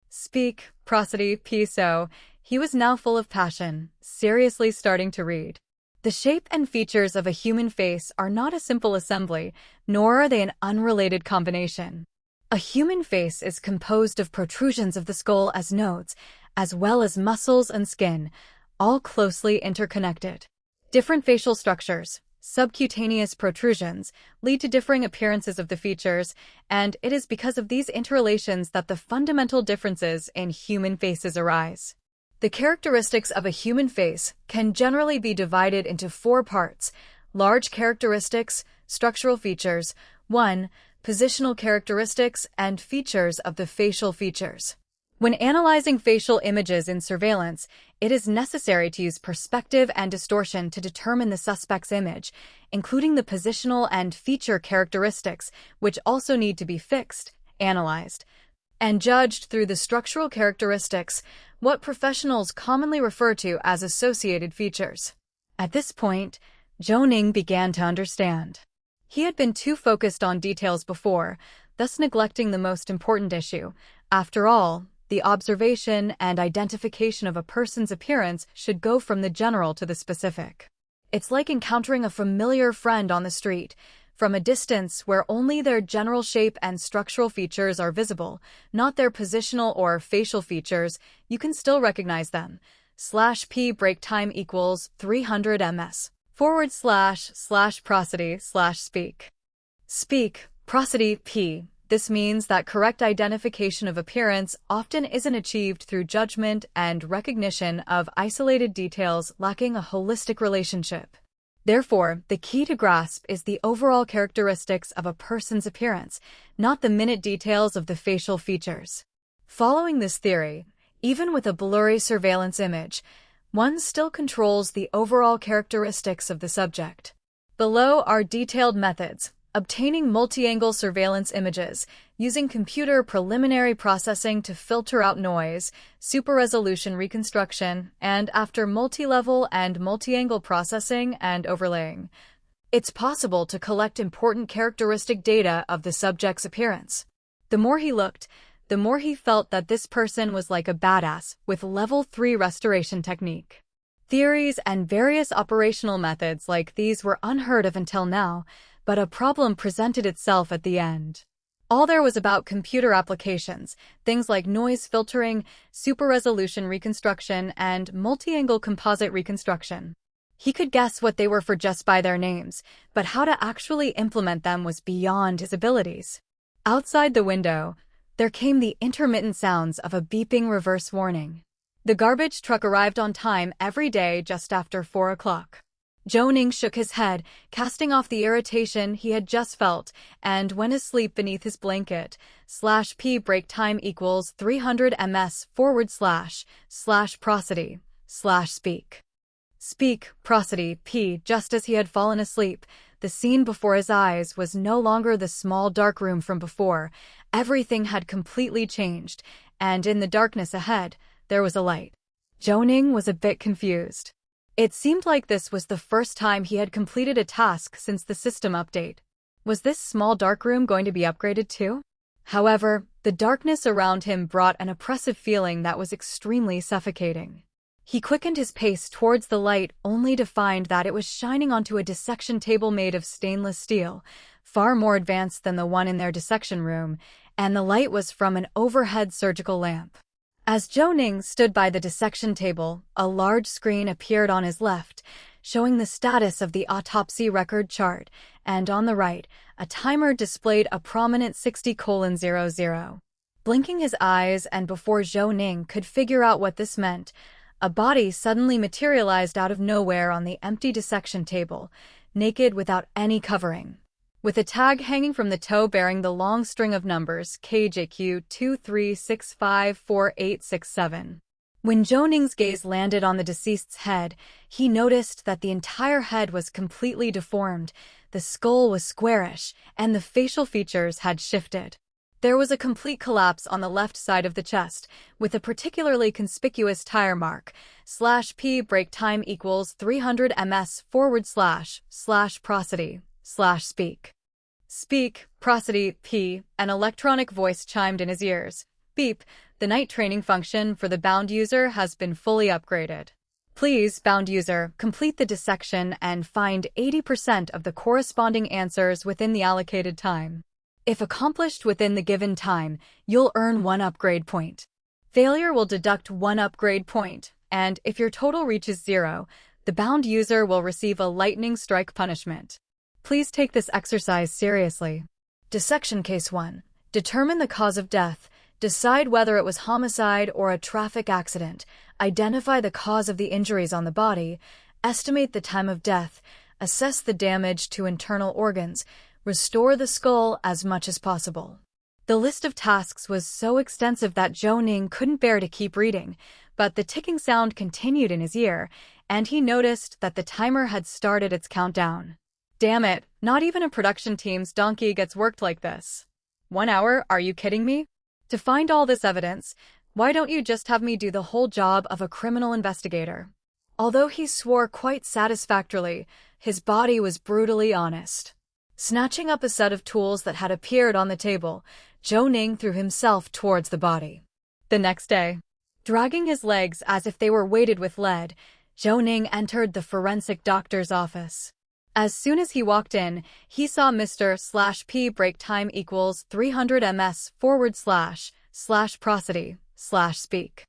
Speak, prosody, p. So, he was now full of passion, seriously starting to read. The shape and features of a human face are not a simple assembly, nor are they an unrelated combination. A human face is composed of protrusions of the skull as nodes, as well as muscles and skin, all closely interconnected. Different facial structures, subcutaneous protrusions, lead to differing appearances of the features, and it is because of these interrelations that the fundamental differences in human faces arise. The characteristics of a human face can generally be divided into 4 parts: large characteristics, structural features, 1, positional characteristics, and features of the facial features. When analyzing facial images in surveillance, it is necessary to use perspective and distortion to determine the suspect's image, including the positional and feature characteristics, which also need to be fixed, analyzed, and judged through the structural characteristics, what professionals commonly refer to as associated features. At this point, Zhou Ning began to understand. He had been too focused on details before, thus neglecting the most important issue. After all, the observation and identification of a person's appearance should go from the general to the specific. It's like encountering a familiar friend on the street. From a distance where only their general shape and structural features are visible, not their positional or facial features, you can still recognize them. /p break time equals 300 ms / prosody / speak. Speak, prosody, p. This means that correct identification of appearance often isn't achieved through judgment and recognition of isolated details lacking a holistic relationship. Therefore, the key to grasp is the overall characteristics of a person's appearance, not the minute details of the facial features. Following this theory, even with a blurry surveillance image, one still controls the overall characteristics of the subject. Below are detailed methods: obtaining multi-angle surveillance images, using computer preliminary processing to filter out noise, super-resolution reconstruction, and after multi-level and multi-angle processing and overlaying. It's possible to collect important characteristic data of the subject's appearance. The more he looked, the more he felt that this person was like a badass with level 3 restoration technique. Theories and various operational methods like these were unheard of until now, but a problem presented itself at the end. All there was about computer applications, things like noise filtering, super-resolution reconstruction, and multi-angle composite reconstruction. He could guess what they were for just by their names, but how to actually implement them was beyond his abilities. Outside the window, there came the intermittent sounds of a beeping reverse warning. The garbage truck arrived on time every day just after 4 o'clock. Zhou Ning shook his head, casting off the irritation he had just felt, and went asleep beneath his blanket. /p break time equals 300 ms / prosody / speak. Speak, prosody, p. Just as he had fallen asleep, the scene before his eyes was no longer the small dark room from before. Everything had completely changed, and in the darkness ahead, there was a light. Zhou Ning was a bit confused. It seemed like this was the first time he had completed a task since the system update. Was this small dark room going to be upgraded too? However, the darkness around him brought an oppressive feeling that was extremely suffocating. He quickened his pace towards the light only to find that it was shining onto a dissection table made of stainless steel, far more advanced than the one in their dissection room, and the light was from an overhead surgical lamp. As Zhou Ning stood by the dissection table, a large screen appeared on his left, showing the status of the autopsy record chart, and on the right, a timer displayed a prominent 60:00. Blinking his eyes, and before Zhou Ning could figure out what this meant, a body suddenly materialized out of nowhere on the empty dissection table, naked without any covering. With a tag hanging from the toe bearing the long string of numbers KJQ 23654867. When Zhou Ning's gaze landed on the deceased's head, he noticed that the entire head was completely deformed, the skull was squarish, and the facial features had shifted. There was a complete collapse on the left side of the chest, with a particularly conspicuous tire mark. /p break time equals 300 ms / prosody / speak. Speak, prosody, p. An electronic voice chimed in his ears. Beep, the night training function for the bound user has been fully upgraded. Please, bound user, complete the dissection and find 80% of the corresponding answers within the allocated time. If accomplished within the given time, you'll earn 1 upgrade point. Failure will deduct 1 upgrade point, and if your total reaches 0, the bound user will receive a lightning strike punishment. Please take this exercise seriously. Dissection Case 1. Determine the cause of death. Decide whether it was homicide or a traffic accident. Identify the cause of the injuries on the body. Estimate the time of death. Assess the damage to internal organs. Restore the skull as much as possible. The list of tasks was so extensive that Zhou Ning couldn't bear to keep reading, but the ticking sound continued in his ear, and he noticed that the timer had started its countdown. Damn it, not even a production team's donkey gets worked like this. 1 hour, are you kidding me? To find all this evidence, why don't you just have me do the whole job of a criminal investigator? Although he swore quite satisfactorily, his body was brutally honest. Snatching up a set of tools that had appeared on the table, Zhou Ning threw himself towards the body. The next day, dragging his legs as if they were weighted with lead, Zhou Ning entered the forensic doctor's office. As soon as he walked in, he saw Mr. /p break time equals 300 ms / prosody / speak.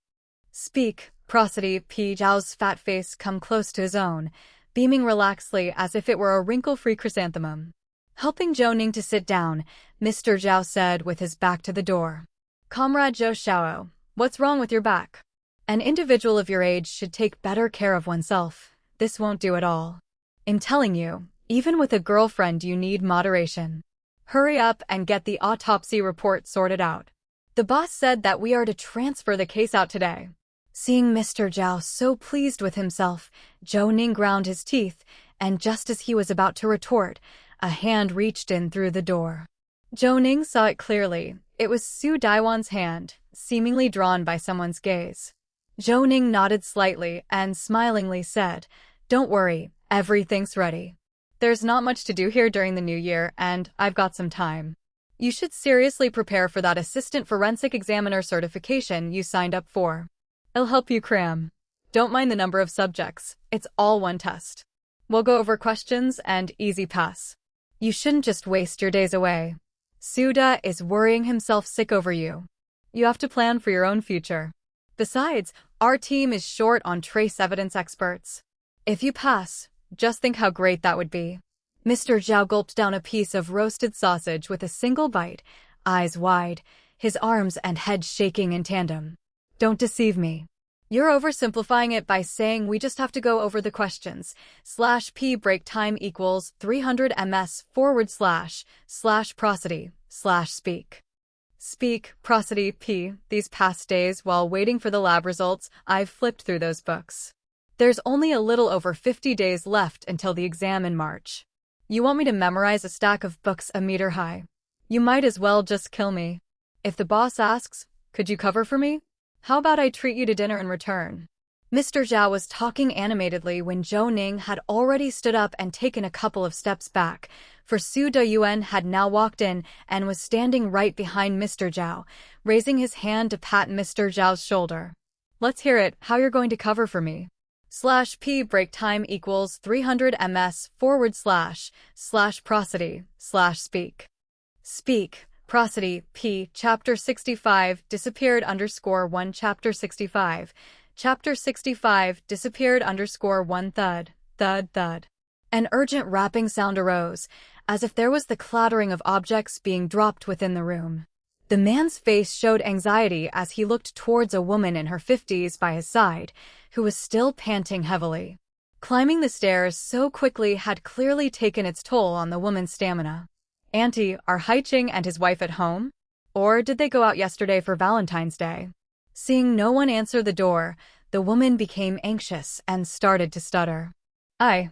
Speak, prosody, p. Zhao's fat face come close to his own, beaming relaxedly as if it were a wrinkle-free chrysanthemum. Helping Zhou Ning to sit down, Mr. Zhao said with his back to the door. Comrade Zhou Xiao, what's wrong with your back? An individual of your age should take better care of oneself. This won't do at all. I'm telling you, even with a girlfriend you need moderation. Hurry up and get the autopsy report sorted out. The boss said that we are to transfer the case out today. Seeing Mr. Zhao so pleased with himself, Zhou Ning ground his teeth, and just as he was about to retort, a hand reached in through the door. Zhou Ning saw it clearly. It was Su Daiwan's hand, seemingly drawn by someone's gaze. Zhou Ning nodded slightly and smilingly said, "Don't worry, everything's ready." There's not much to do here during the new year, and I've got some time. You should seriously prepare for that assistant forensic examiner certification you signed up for. It'll help you cram. Don't mind the number of subjects, it's all one test. We'll go over questions and easy pass. You shouldn't just waste your days away. Suda is worrying himself sick over you. You have to plan for your own future. Besides, our team is short on trace evidence experts. If you pass, just think how great that would be. Mr. Zhao gulped down a piece of roasted sausage with a single bite, eyes wide, his arms and head shaking in tandem. Don't deceive me. You're oversimplifying it by saying we just have to go over the questions. /p break time equals 300 ms / prosody / speak. Speak, prosody, p. These past days, while waiting for the lab results, I've flipped through those books. There's only a little over 50 days left until the exam in March. You want me to memorize a stack of books a meter high? You might as well just kill me. If the boss asks, could you cover for me? How about I treat you to dinner in return? Mr. Zhao was talking animatedly when Zhou Ning had already stood up and taken a couple of steps back, for Su Deyuan had now walked in and was standing right behind Mr. Zhao, raising his hand to pat Mr. Zhao's shoulder. Let's hear it, how you're going to cover for me. /p break time equals 300 ms / prosody / speak. Speak, prosody, p. Chapter 65, disappeared _1 Chapter 65. Chapter 65, disappeared _1 thud, thud, thud. An urgent rapping sound arose, as if there was the clattering of objects being dropped within the room. The man's face showed anxiety as he looked towards a woman in her 50s by his side, who was still panting heavily. Climbing the stairs so quickly had clearly taken its toll on the woman's stamina. Auntie, are Haiqing and his wife at home? Or did they go out yesterday for Valentine's Day? Seeing no one answer the door, the woman became anxious and started to stutter. I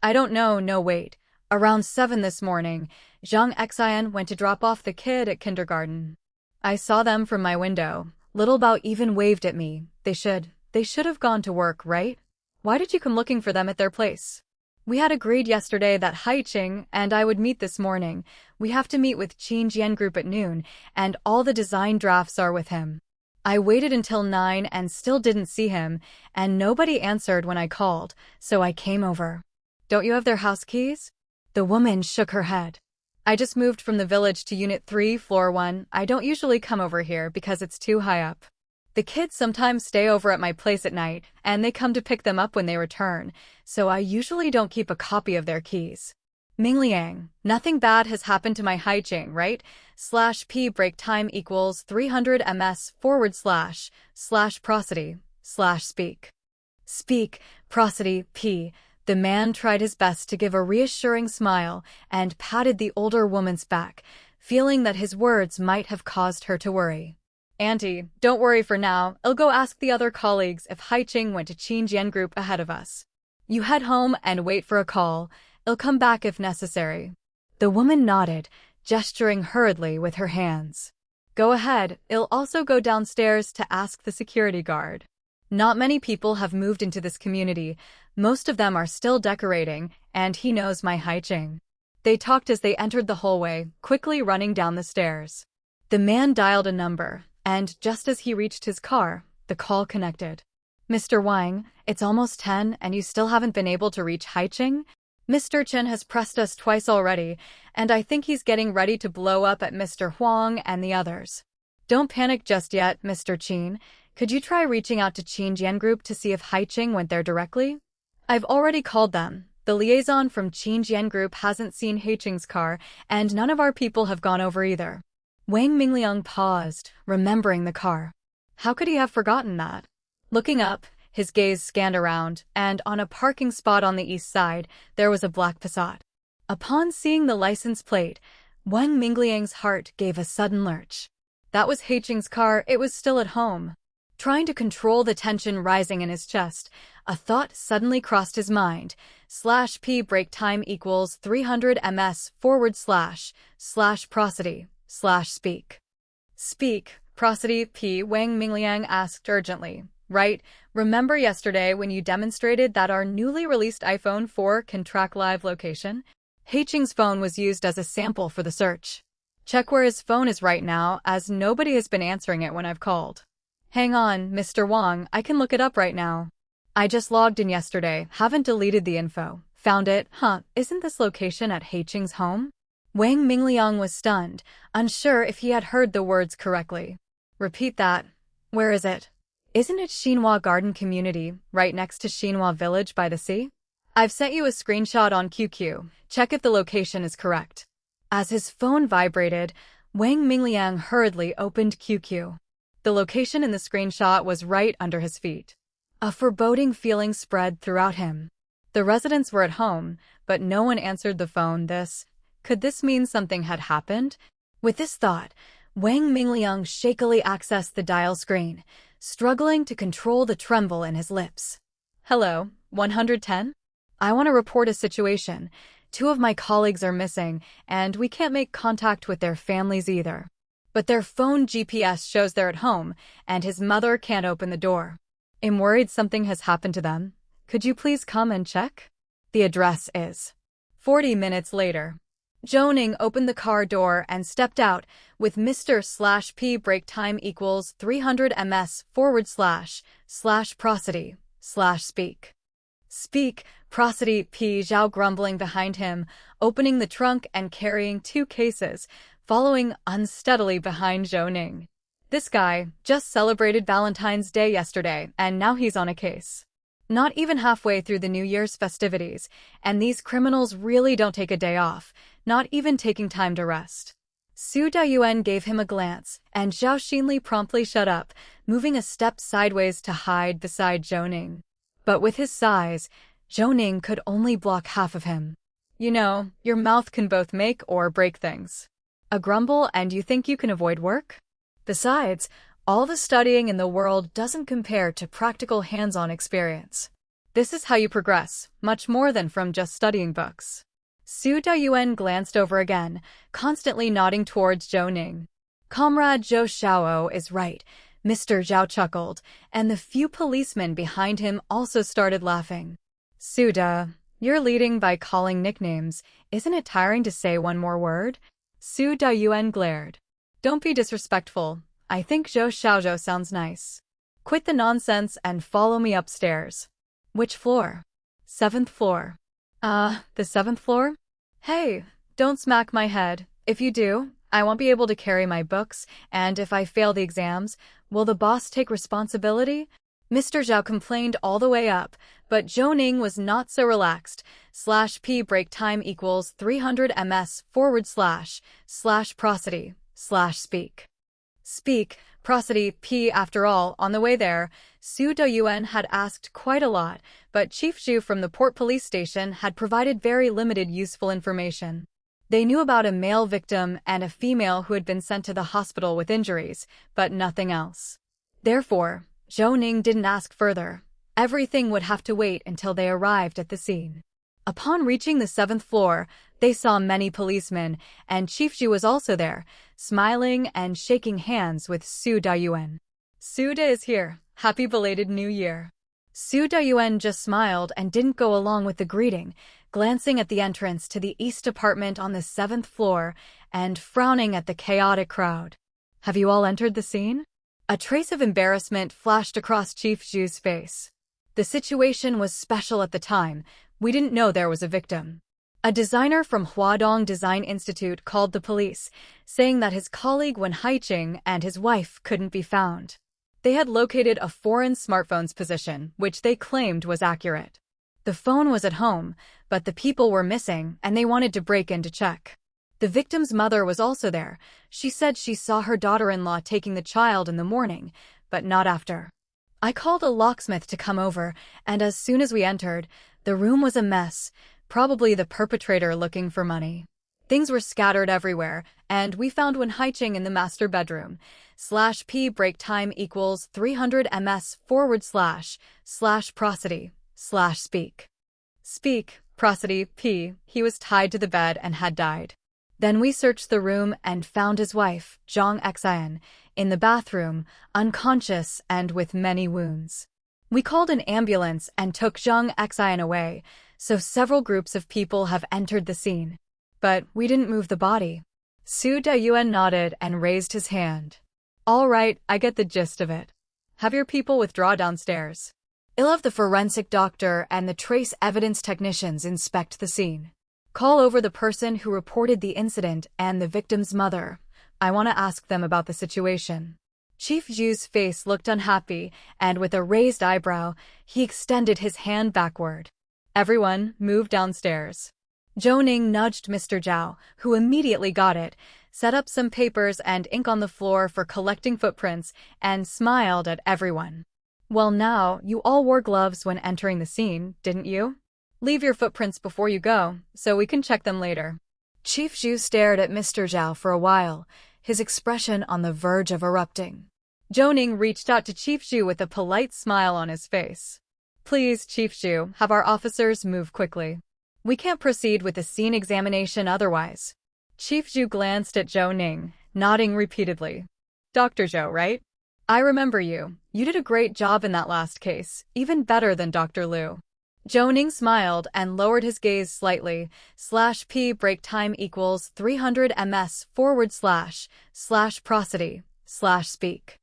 don't know, no wait. Around 7 this morning, Zhang Xian went to drop off the kid at kindergarten. I saw them from my window. Little Bao even waved at me. They should have gone to work, right? Why did you come looking for them at their place? We had agreed yesterday that Haiqing and I would meet this morning. We have to meet with Qin Jian Group at noon, and all the design drafts are with him. I waited until 9 and still didn't see him, and nobody answered when I called, so I came over. Don't you have their house keys? The woman shook her head. I just moved from the village to Unit 3, Floor 1. I don't usually come over here because it's too high up. The kids sometimes stay over at my place at night, and they come to pick them up when they return, so I usually don't keep a copy of their keys. Mingliang, nothing bad has happened to my Haiqing, right? /p break time equals 300 ms / prosody / speak. Speak, prosody, p. The man tried his best to give a reassuring smile and patted the older woman's back, feeling that his words might have caused her to worry. Auntie, don't worry for now. I'll go ask the other colleagues if Haiqing went to Qin Jian Group ahead of us. You head home and wait for a call. I'll come back if necessary. The woman nodded, gesturing hurriedly with her hands. Go ahead. I'll also go downstairs to ask the security guard. Not many people have moved into this community. Most of them are still decorating, and he knows my Haiqing. They talked as they entered the hallway, quickly running down the stairs. The man dialed a number, and just as he reached his car, the call connected. Mr. Wang, it's almost 10 and you still haven't been able to reach Haiqing? Mr. Chen has pressed us twice already, and I think he's getting ready to blow up at Mr. Huang and the others. Don't panic just yet, Mr. Qin. Could you try reaching out to Qin Jian Group to see if Haiqing went there directly? I've already called them. The liaison from Qin Jian Group hasn't seen Haiqing's car, and none of our people have gone over either. Wang Mingliang paused, remembering the car. How could he have forgotten that? Looking up, his gaze scanned around, and on a parking spot on the east side, there was a black Passat. Upon seeing the license plate, Wang Mingliang's heart gave a sudden lurch. That was Haiqing's car. It was still at home. Trying to control the tension rising in his chest, a thought suddenly crossed his mind. /p break time equals 300 ms / prosody / speak. Speak, prosody, p. Wang Mingliang asked urgently, right? Remember yesterday when you demonstrated that our newly released iPhone 4 can track live location? Haiqing's phone was used as a sample for the search. Check where his phone is right now, as nobody has been answering it when I've called. Hang on, Mr. Wang, I can look it up right now. I just logged in yesterday, haven't deleted the info. Found it, isn't this location at Haiqing's home? Wang Mingliang was stunned, unsure if he had heard the words correctly. Repeat that. Where is it? Isn't it Xinhua Garden Community, right next to Xinhua Village by the sea? I've sent you a screenshot on QQ. Check if the location is correct. As his phone vibrated, Wang Mingliang hurriedly opened QQ. The location in the screenshot was right under his feet. A foreboding feeling spread throughout him. The residents were at home, but no one answered the phone. Could this mean something had happened? With this thought, Wang Mingliang shakily accessed the dial screen, struggling to control the tremble in his lips. Hello, 110? I want to report a situation. 2 of my colleagues are missing, and we can't make contact with their families either. But their phone GPS shows they're at home, and his mother can't open the door. I'm worried something has happened to them. Could you please come and check? The address is. 40 minutes later. Zhou Ning opened the car door and stepped out with Mr.P break time equals 300 ms / prosody / speak. Speak, prosody P. Zhao grumbling behind him, opening the trunk and carrying 2 cases, following unsteadily behind Zhou Ning. This guy just celebrated Valentine's Day yesterday, and now he's on a case. Not even halfway through the New Year's festivities, and these criminals really don't take a day off, not even taking time to rest. Su Dayuan gave him a glance, and Zhao Xinli promptly shut up, moving a step sideways to hide beside Zhou Ning. But with his size, Zhou Ning could only block half of him. You know, your mouth can both make or break things. A grumble and you think you can avoid work? Besides, all the studying in the world doesn't compare to practical hands-on experience. This is how you progress, much more than from just studying books. Su Dayuan glanced over again, constantly nodding towards Zhou Ning. Comrade Zhou Xiao is right, Mr. Zhao chuckled, and the few policemen behind him also started laughing. Suda, you're leading by calling nicknames. Isn't it tiring to say one more word? Su Dayuan glared. Don't be disrespectful. I think Zhou Xiaozhou sounds nice. Quit the nonsense and follow me upstairs. Which floor? 7th floor. The 7th floor? Hey, don't smack my head. If you do, I won't be able to carry my books, and if I fail the exams, will the boss take responsibility? Mr. Zhao complained all the way up, but Zhou Ning was not so relaxed. /p break time equals 300 ms / prosody / speak. Speak, prosody P. After all, on the way there, Su Doyuan had asked quite a lot, but Chief Zhu from the port police station had provided very limited useful information. They knew about a male victim and a female who had been sent to the hospital with injuries, but nothing else. Therefore, Zhou Ning didn't ask further. Everything would have to wait until they arrived at the scene. Upon reaching the 7th floor, they saw many policemen, and Chief Zhu was also there, smiling and shaking hands with Su Dayuan. Suda is here. Happy belated New Year. Su Dayuan just smiled and didn't go along with the greeting, glancing at the entrance to the east apartment on the 7th floor and frowning at the chaotic crowd. Have you all entered the scene? A trace of embarrassment flashed across Chief Zhu's face. The situation was special at the time. We didn't know there was a victim. A designer from Qidong Design Institute called the police, saying that his colleague Wen Haiqing and his wife couldn't be found. They had located a foreign smartphone's position, which they claimed was accurate. The phone was at home, but the people were missing and they wanted to break in to check. The victim's mother was also there. She said she saw her daughter-in-law taking the child in the morning, but not after. I called a locksmith to come over, and as soon as we entered, the room was a mess, probably the perpetrator looking for money. Things were scattered everywhere, and we found Wen Haiqing in the master bedroom. /p break time equals 300 ms / prosody / speak. Speak, prosody P. He was tied to the bed and had died. Then we searched the room and found his wife, Zhang Xian, in the bathroom, unconscious and with many wounds. We called an ambulance and took Zhang Xian away, so several groups of people have entered the scene. But we didn't move the body. Su Dayuan nodded and raised his hand. All right, I get the gist of it. Have your people withdraw downstairs. I'll have the forensic doctor and the trace evidence technicians inspect the scene. Call over the person who reported the incident and the victim's mother. I want to ask them about the situation. Chief Zhu's face looked unhappy, and with a raised eyebrow, he extended his hand backward. Everyone, move downstairs. Zhou Ning nudged Mr. Zhao, who immediately got it, set up some papers and ink on the floor for collecting footprints, and smiled at everyone. Well now, you all wore gloves when entering the scene, didn't you? Leave your footprints before you go, so we can check them later. Chief Zhu stared at Mr. Zhao for a while, his expression on the verge of erupting. Zhou Ning reached out to Chief Zhu with a polite smile on his face. Please, Chief Zhu, have our officers move quickly. We can't proceed with the scene examination otherwise. Chief Zhu glanced at Zhou Ning, nodding repeatedly. Dr. Zhou, right? I remember you. You did a great job in that last case, even better than Dr. Liu. Zhou Ning smiled and lowered his gaze slightly. /p break time equals 300 ms / prosody / speak.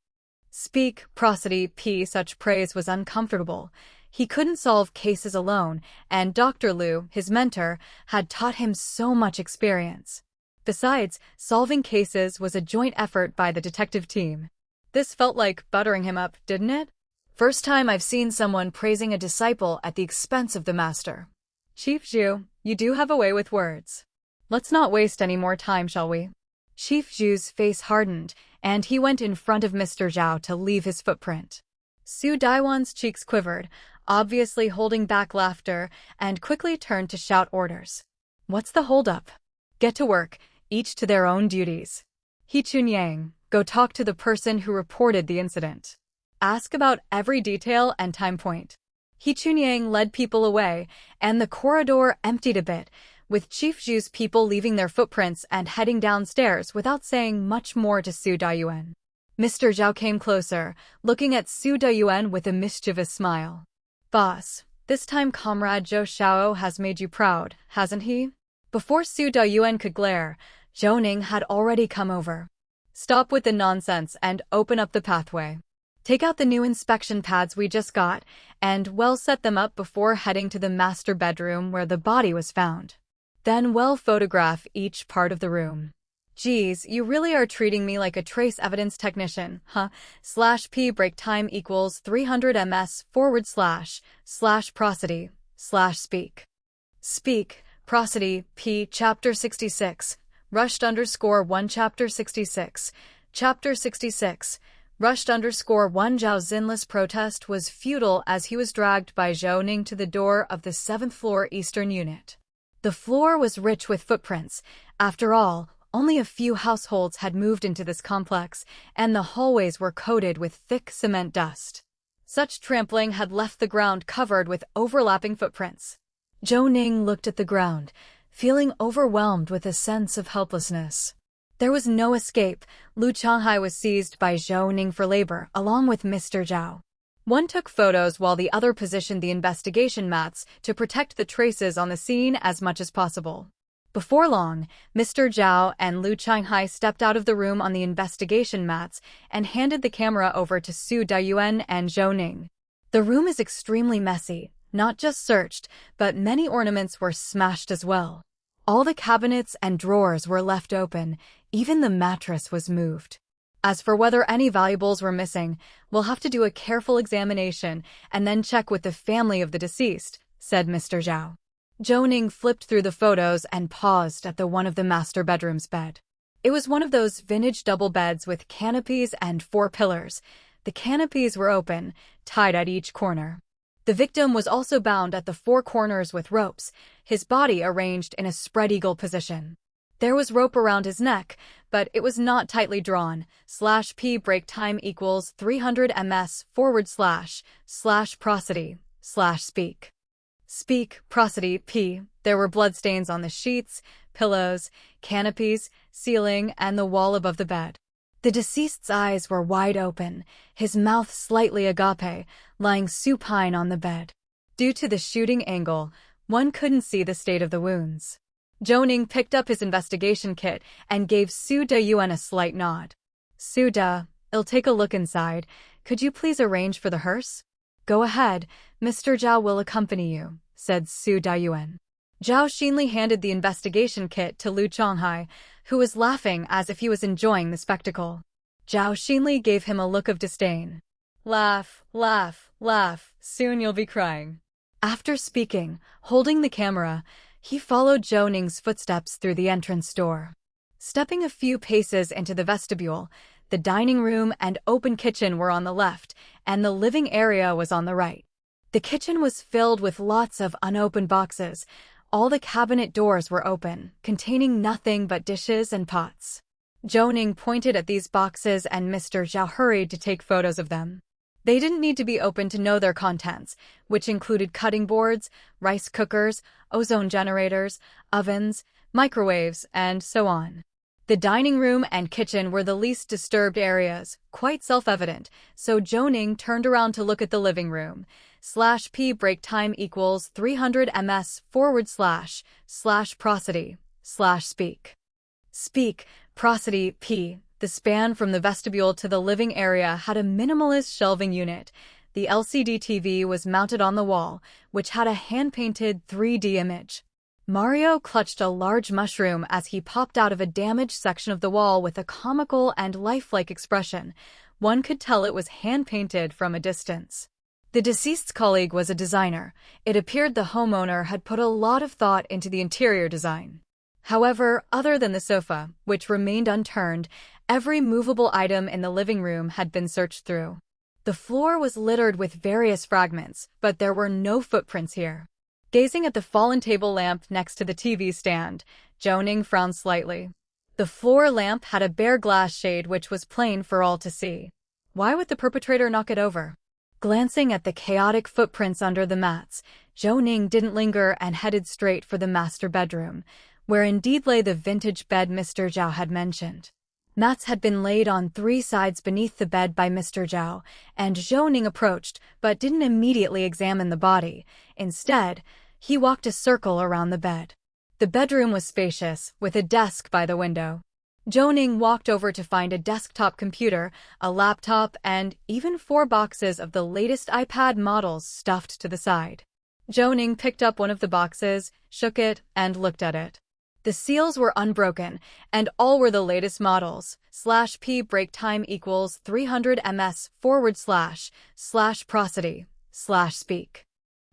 Speak, prosody, p. Such praise was uncomfortable. He couldn't solve cases alone, and Dr. Liu, his mentor, had taught him so much experience. Besides, solving cases was a joint effort by the detective team. This felt like buttering him up, didn't it? First time I've seen someone praising a disciple at the expense of the master. Chief Zhu, you do have a way with words. Let's not waste any more time, shall we? Chief Zhu's face hardened, and he went in front of Mr. Zhao to leave his footprint. Su Daiwan's cheeks quivered, obviously holding back laughter, and quickly turned to shout orders. What's the holdup? Get to work, each to their own duties. He Chunyang, go talk to the person who reported the incident. Ask about every detail and time point. He Chunyang led people away, and the corridor emptied a bit, with Chief Zhu's people leaving their footprints and heading downstairs without saying much more to Su Dayuan. Mr. Zhao came closer, looking at Su Dayuan with a mischievous smile. Boss, this time Comrade Zhou Xiao has made you proud, hasn't he? Before Su Dayuan could glare, Zhou Ning had already come over. Stop with the nonsense and open up the pathway. Take out the new inspection pads we just got, and set them up before heading to the master bedroom where the body was found. Then photograph each part of the room. Geez, you really are treating me like a trace evidence technician, huh? /p break time equals 300 ms / prosody / speak. Speak, prosody, p. Chapter 66. Rushed_1 Chapter 66. Chapter 66. Rushed_1 Zhao Xin's protest was futile as he was dragged by Zhou Ning to the door of the 7th floor eastern unit. The floor was rich with footprints. After all, only a few households had moved into this complex, and the hallways were coated with thick cement dust. Such trampling had left the ground covered with overlapping footprints. Zhou Ning looked at the ground, feeling overwhelmed with a sense of helplessness. There was no escape. Lu Changhai was seized by Zhou Ning for labor, along with Mr. Zhao. One took photos while the other positioned the investigation mats to protect the traces on the scene as much as possible. Before long, Mr. Zhao and Lu Changhai stepped out of the room on the investigation mats and handed the camera over to Su Dayuan and Zhou Ning. The room is extremely messy, not just searched, but many ornaments were smashed as well. All the cabinets and drawers were left open, even the mattress was moved. As for whether any valuables were missing, we'll have to do a careful examination and then check with the family of the deceased, said Mr. Zhao. Zhou Ning flipped through the photos and paused at the one of the master bedroom's bed. It was one of those vintage double beds with canopies and 4 pillars. The canopies were open, tied at each corner. The victim was also bound at the 4 corners with ropes, his body arranged in a spread eagle position. There was rope around his neck, but it was not tightly drawn. /p break time equals 300 ms / prosody / speak. Speak, prosody, p. There were bloodstains on the sheets, pillows, canopies, ceiling, and the wall above the bed. The deceased's eyes were wide open, his mouth slightly agape, lying supine on the bed. Due to the shooting angle, one couldn't see the state of the wounds. Zhou Ning picked up his investigation kit and gave Su Dayuan a slight nod. Su Da, I'll take a look inside. Could you please arrange for the hearse? Go ahead, Mr. Zhao will accompany you, said Su Dayuan. Zhao Xinli handed the investigation kit to Lu Chonghai, who was laughing as if he was enjoying the spectacle. Zhao Xinli gave him a look of disdain. Laugh, laugh, laugh, soon you'll be crying. After speaking, holding the camera, he followed Zhou Ning's footsteps through the entrance door. Stepping a few paces into the vestibule, the dining room and open kitchen were on the left, and the living area was on the right. The kitchen was filled with lots of unopened boxes. All the cabinet doors were open, containing nothing but dishes and pots. Zhou Ning pointed at these boxes and Mr. Zhao hurried to take photos of them. They didn't need to be opened to know their contents, which included cutting boards, rice cookers, ozone generators, ovens, microwaves, and so on. The dining room and kitchen were the least disturbed areas, quite self-evident, so Zhou Ning turned around to look at the living room. /p break time equals 300 ms / prosody / speak. Speak, prosody, p. The span from the vestibule to the living area had a minimalist shelving unit. The LCD TV was mounted on the wall, which had a hand-painted 3D image. Mario clutched a large mushroom as he popped out of a damaged section of the wall with a comical and lifelike expression. One could tell it was hand-painted from a distance. The deceased's colleague was a designer. It appeared the homeowner had put a lot of thought into the interior design. However, other than the sofa, which remained unturned, every movable item in the living room had been searched through. The floor was littered with various fragments, but there were no footprints here. Gazing at the fallen table lamp next to the TV stand, Zhou Ning frowned slightly. The floor lamp had a bare glass shade which was plain for all to see. Why would the perpetrator knock it over? Glancing at the chaotic footprints under the mats, Zhou Ning didn't linger and headed straight for the master bedroom, where indeed lay the vintage bed Mr. Zhao had mentioned. Mats had been laid on 3 sides beneath the bed by Mr. Zhao, and Zhou Ning approached but didn't immediately examine the body. Instead, he walked a circle around the bed. The bedroom was spacious, with a desk by the window. Zhou Ning walked over to find a desktop computer, a laptop, and even 4 boxes of the latest iPad models stuffed to the side. Zhou Ning picked up one of the boxes, shook it, and looked at it. The seals were unbroken, and all were the latest models. /p break time equals 300 ms / prosody / speak.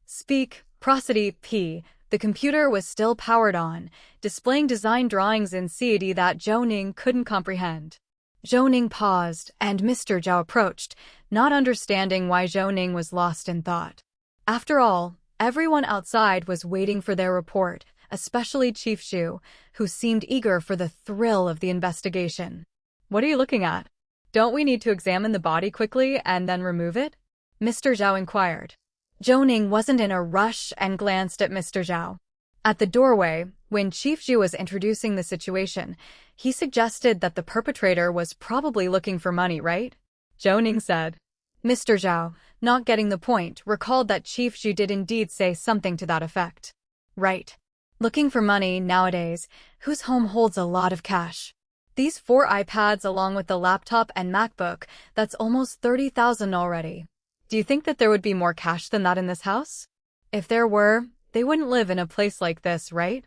Speak, prosody, p. The computer was still powered on, displaying design drawings in CAD that Zhou Ning couldn't comprehend. Zhou Ning paused, and Mr. Zhao approached, not understanding why Zhou Ning was lost in thought. After all, everyone outside was waiting for their report, especially Chief Zhu, who seemed eager for the thrill of the investigation. What are you looking at? Don't we need to examine the body quickly and then remove it? Mr. Zhao inquired. Zhou Ning wasn't in a rush and glanced at Mr. Zhao. At the doorway, when Chief Zhu was introducing the situation, he suggested that the perpetrator was probably looking for money, right? Zhou Ning said. Mr. Zhao, not getting the point, recalled that Chief Zhu did indeed say something to that effect. Right. Looking for money nowadays, whose home holds a lot of cash? These 4 iPads along with the laptop and MacBook, that's almost 30,000 already. Do you think that there would be more cash than that in this house? If there were, they wouldn't live in a place like this, right?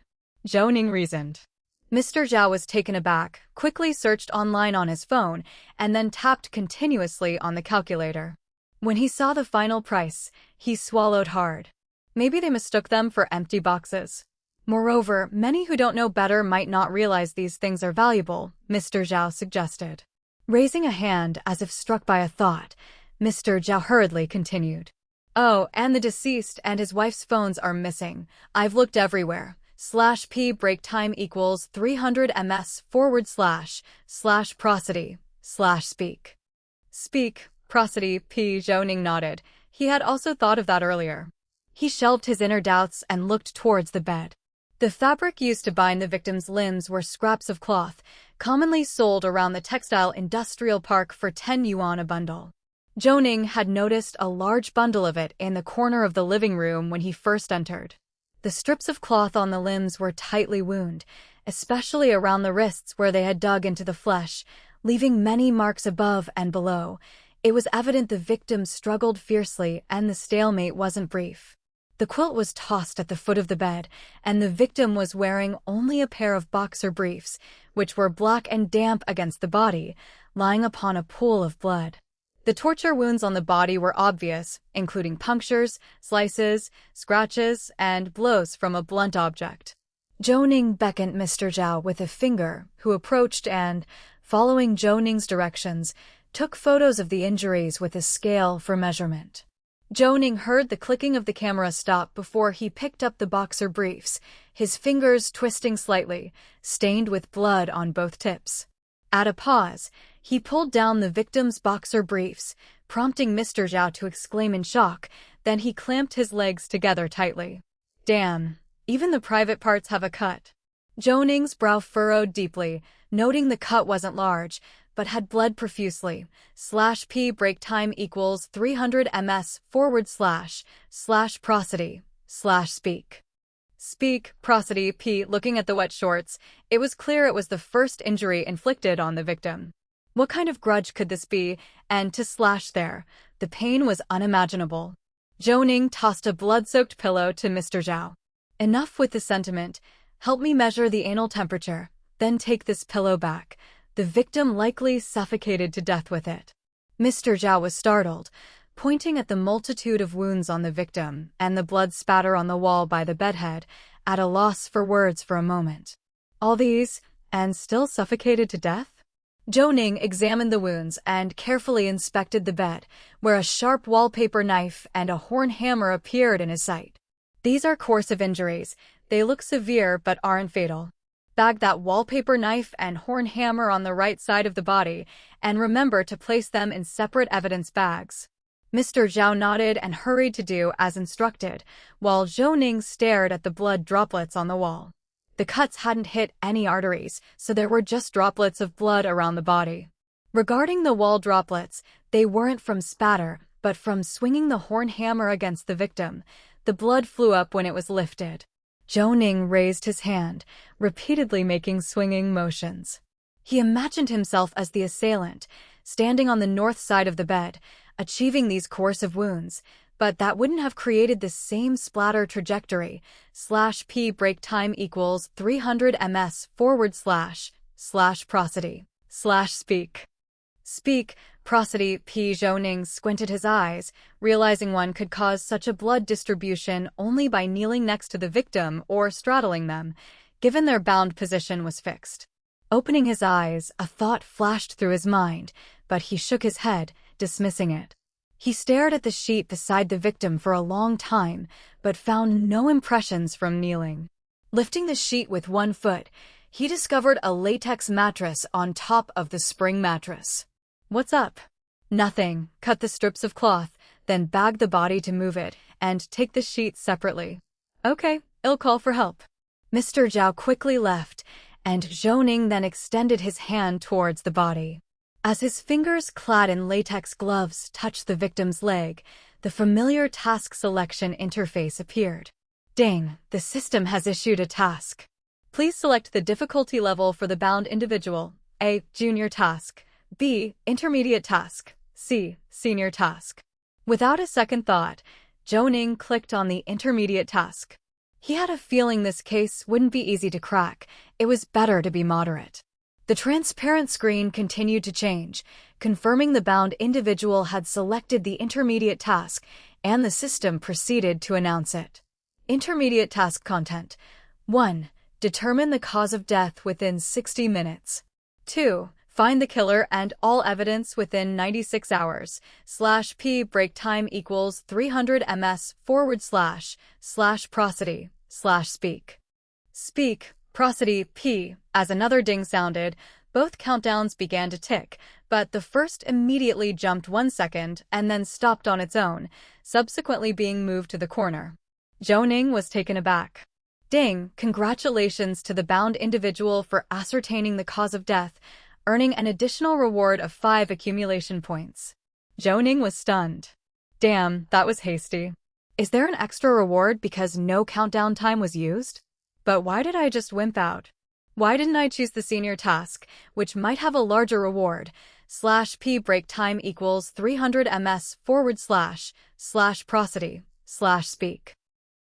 Zhou Ning reasoned. Mr. Zhao was taken aback, quickly searched online on his phone, and then tapped continuously on the calculator. When he saw the final price, he swallowed hard. Maybe they mistook them for empty boxes. Moreover, many who don't know better might not realize these things are valuable, Mr. Zhao suggested. Raising a hand as if struck by a thought, Mr. Zhao hurriedly continued. Oh, and the deceased and his wife's phones are missing. I've looked everywhere. /p break time equals 300 ms / prosody / speak. Speak, prosody, p. Zhou Ning nodded. He had also thought of that earlier. He shelved his inner doubts and looked towards the bed. The fabric used to bind the victim's limbs were scraps of cloth, commonly sold around the textile industrial park for 10 yuan a bundle. Zhou Ning had noticed a large bundle of it in the corner of the living room when he first entered. The strips of cloth on the limbs were tightly wound, especially around the wrists where they had dug into the flesh, leaving many marks above and below. It was evident the victim struggled fiercely and the stalemate wasn't brief. The quilt was tossed at the foot of the bed, and the victim was wearing only a pair of boxer briefs, which were black and damp against the body, lying upon a pool of blood. The torture wounds on the body were obvious, including punctures, slices, scratches, and blows from a blunt object. Zhou Ning beckoned Mr. Zhao with a finger, who approached and, following Zhou Ning's directions, took photos of the injuries with a scale for measurement. Zhou Ning heard the clicking of the camera stop before he picked up the boxer briefs, his fingers twisting slightly, stained with blood on both tips. At a pause, he pulled down the victim's boxer briefs, prompting Mr. Zhao to exclaim in shock, then he clamped his legs together tightly. Damn, even the private parts have a cut. Zhou Ning's brow furrowed deeply, noting the cut wasn't large, but had bled profusely. /p break time equals 300 ms / prosody / speak. Speak, prosody, p. Looking at the wet shorts, it was clear it was the first injury inflicted on the victim. What kind of grudge could this be? And to slash there, the pain was unimaginable. Zhou Ning tossed a blood-soaked pillow to Mr. Zhao. Enough with the sentiment. Help me measure the anal temperature, then take this pillow back. The victim likely suffocated to death with it. Mr. Zhao was startled, pointing at the multitude of wounds on the victim and the blood spatter on the wall by the bedhead, at a loss for words for a moment. All these, and still suffocated to death? Zhou Ning examined the wounds and carefully inspected the bed, where a sharp wallpaper knife and a horn hammer appeared in his sight. These are coercive injuries. They look severe but aren't fatal. Bag that wallpaper knife and horn hammer on the right side of the body, and remember to place them in separate evidence bags. Mr. Zhao nodded and hurried to do as instructed, while Zhou Ning stared at the blood droplets on the wall. The cuts hadn't hit any arteries, so there were just droplets of blood around the body. Regarding the wall droplets, they weren't from spatter, but from swinging the horn hammer against the victim. The blood flew up when it was lifted. Zhou Ning raised his hand, repeatedly making swinging motions. He imagined himself as the assailant, standing on the north side of the bed, achieving these coercive wounds, but that wouldn't have created the same splatter trajectory. /p break time equals 300 ms / prosody / speak. Speak, prosody, p. Zhou Ning squinted his eyes, realizing one could cause such a blood distribution only by kneeling next to the victim or straddling them, given their bound position was fixed. Opening his eyes, a thought flashed through his mind, but he shook his head, dismissing it. He stared at the sheet beside the victim for a long time, but found no impressions from kneeling. Lifting the sheet with one foot, he discovered a latex mattress on top of the spring mattress. What's up? Nothing. Cut the strips of cloth, then bag the body to move it, and take the sheets separately. Okay, I'll call for help. Mr. Zhao quickly left, and Zhou Ning then extended his hand towards the body. As his fingers clad in latex gloves touched the victim's leg, the familiar task selection interface appeared. Ding, the system has issued a task. Please select the difficulty level for the bound individual. A. Junior task. B. Intermediate task. C. Senior task. Without a second thought, Zhou Ning clicked on the intermediate task. He had a feeling this case wouldn't be easy to crack. It was better to be moderate. The transparent screen continued to change, confirming the bound individual had selected the intermediate task, and the system proceeded to announce it. Intermediate task content. 1. Determine the cause of death within 60 minutes. 2. Find the killer and all evidence within 96 hours. /p break time equals 300 ms / prosody / speak. Speak, prosody, p. As another ding sounded, both countdowns began to tick, but the first immediately jumped 1 second and then stopped on its own, subsequently being moved to the corner. Zhou Ning was taken aback. Ding, congratulations to the bound individual for ascertaining the cause of death, earning an additional reward of 5 accumulation points. Zhou Ning was stunned. Damn, that was hasty. Is there an extra reward because no countdown time was used? But why did I just wimp out? Why didn't I choose the senior task, which might have a larger reward? /p break time equals 300 ms / prosody / speak.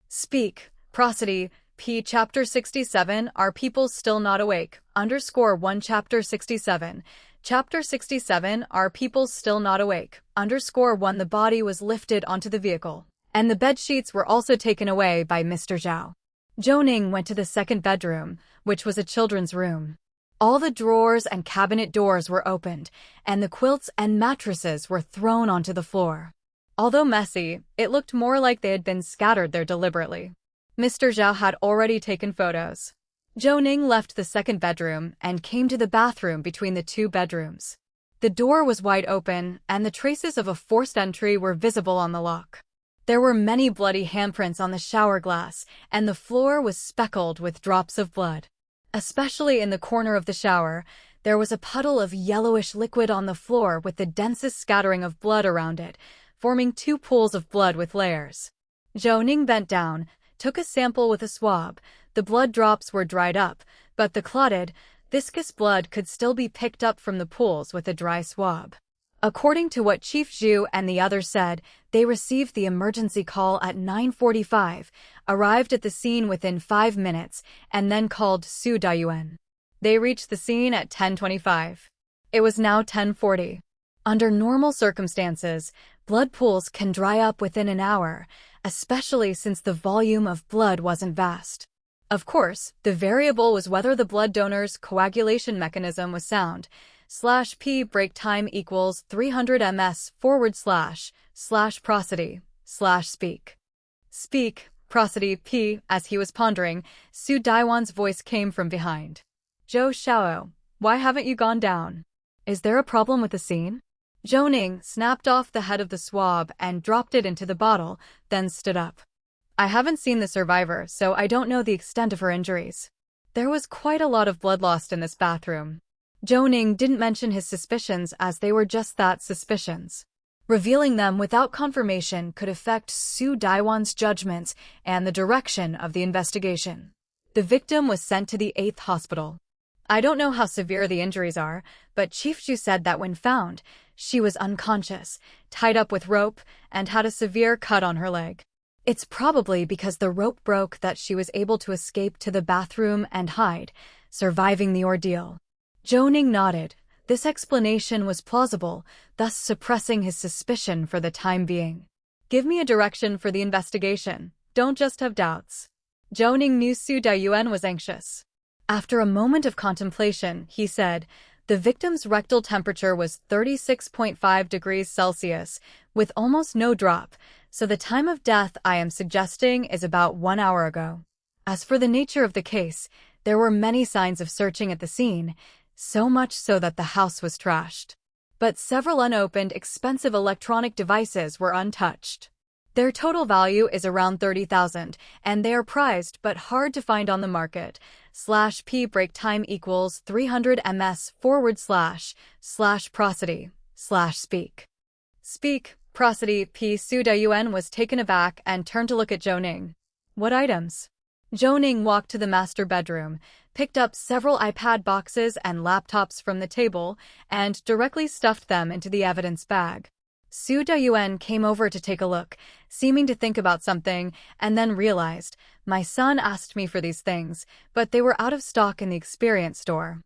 Speak, prosody, p chapter 67, are people still not awake, _1 chapter 67. Chapter 67, are people still not awake, _1. The body was lifted onto the vehicle, and the bedsheets were also taken away by Mr. Zhou. Zhou Ning went to the second bedroom, which was a children's room. All the drawers and cabinet doors were opened, and the quilts and mattresses were thrown onto the floor. Although messy, it looked more like they had been scattered there deliberately. Mr. Zhou had already taken photos. Zhou Ning left the second bedroom and came to the bathroom between the 2 bedrooms. The door was wide open, and the traces of a forced entry were visible on the lock. There were many bloody handprints on the shower glass, and the floor was speckled with drops of blood. Especially in the corner of the shower, there was a puddle of yellowish liquid on the floor with the densest scattering of blood around it, forming 2 pools of blood with layers. Zhou Ning bent down, took a sample with a swab. The blood drops were dried up, but the clotted, viscous blood could still be picked up from the pools with a dry swab. According to what Chief Zhu and the others said, they received the emergency call at 9:45, arrived at the scene within 5 minutes, and then called Su Dayuan. They reached the scene at 10:25. It was now 10:40. Under normal circumstances, blood pools can dry up within an hour, especially since the volume of blood wasn't vast. Of course, the variable was whether the blood donor's coagulation mechanism was sound. /p break time equals 300 ms / prosody / speak. Speak, prosody, p. As he was pondering, Su Daiwan's voice came from behind. Zhou Xiao, why haven't you gone down? Is there a problem with the scene? Zhou Ning snapped off the head of the swab and dropped it into the bottle, then stood up. I haven't seen the survivor, so I don't know the extent of her injuries. There was quite a lot of blood lost in this bathroom. Zhou Ning didn't mention his suspicions as they were just that, suspicions. Revealing them without confirmation could affect Su Daiwan's judgments and the direction of the investigation. The victim was sent to the 8th hospital. I don't know how severe the injuries are, but Chief Zhu said that when found, she was unconscious, tied up with rope, and had a severe cut on her leg. It's probably because the rope broke that she was able to escape to the bathroom and hide, surviving the ordeal. Zhou Ning nodded. This explanation was plausible, thus suppressing his suspicion for the time being. Give me a direction for the investigation. Don't just have doubts. Zhou Ning knew Su Dayuan was anxious. After a moment of contemplation, he said, the victim's rectal temperature was 36.5 degrees Celsius, with almost no drop, so the time of death I am suggesting is about 1 hour ago. As for the nature of the case, there were many signs of searching at the scene, so much so that the house was trashed. But several unopened, expensive electronic devices were untouched. Their total value is around 30,000, and they are prized but hard to find on the market. /p break time equals 300 ms / prosody / speak. Speak, prosody, p. Su Dayuan was taken aback and turned to look at Zhou Ning. What items? Zhou Ning walked to the master bedroom, picked up several iPad boxes and laptops from the table, and directly stuffed them into the evidence bag. Su Dayuan came over to take a look, seeming to think about something, and then realized, my son asked me for these things, but they were out of stock in the experience store.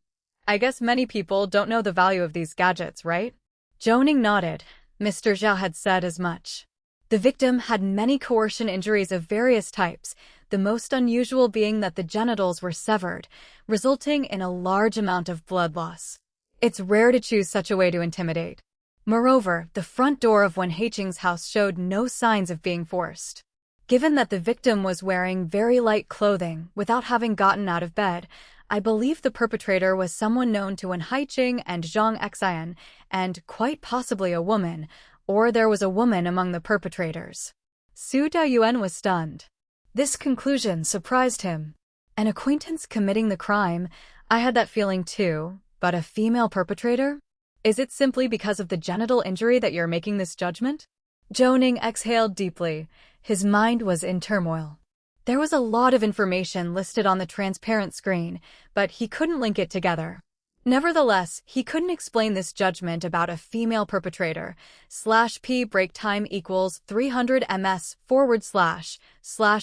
I guess many people don't know the value of these gadgets, right? Zhou Ning nodded. Mr. Zhao had said as much. The victim had many coercion injuries of various types, the most unusual being that the genitals were severed, resulting in a large amount of blood loss. It's rare to choose such a way to intimidate. Moreover, the front door of Wen Haiqing's house showed no signs of being forced. Given that the victim was wearing very light clothing without having gotten out of bed, I believe the perpetrator was someone known to Wen Haiqing and Zhang Xian, and quite possibly a woman, or there was a woman among the perpetrators. Su Dayuan was stunned. This conclusion surprised him. An acquaintance committing the crime? I had that feeling too, but a female perpetrator? Is it simply because of the genital injury that you're making this judgment? Zhou Ning exhaled deeply. His mind was in turmoil. There was a lot of information listed on the transparent screen, but he couldn't link it together. Nevertheless, he couldn't explain this judgment about a female perpetrator. /p break time equals 300 ms /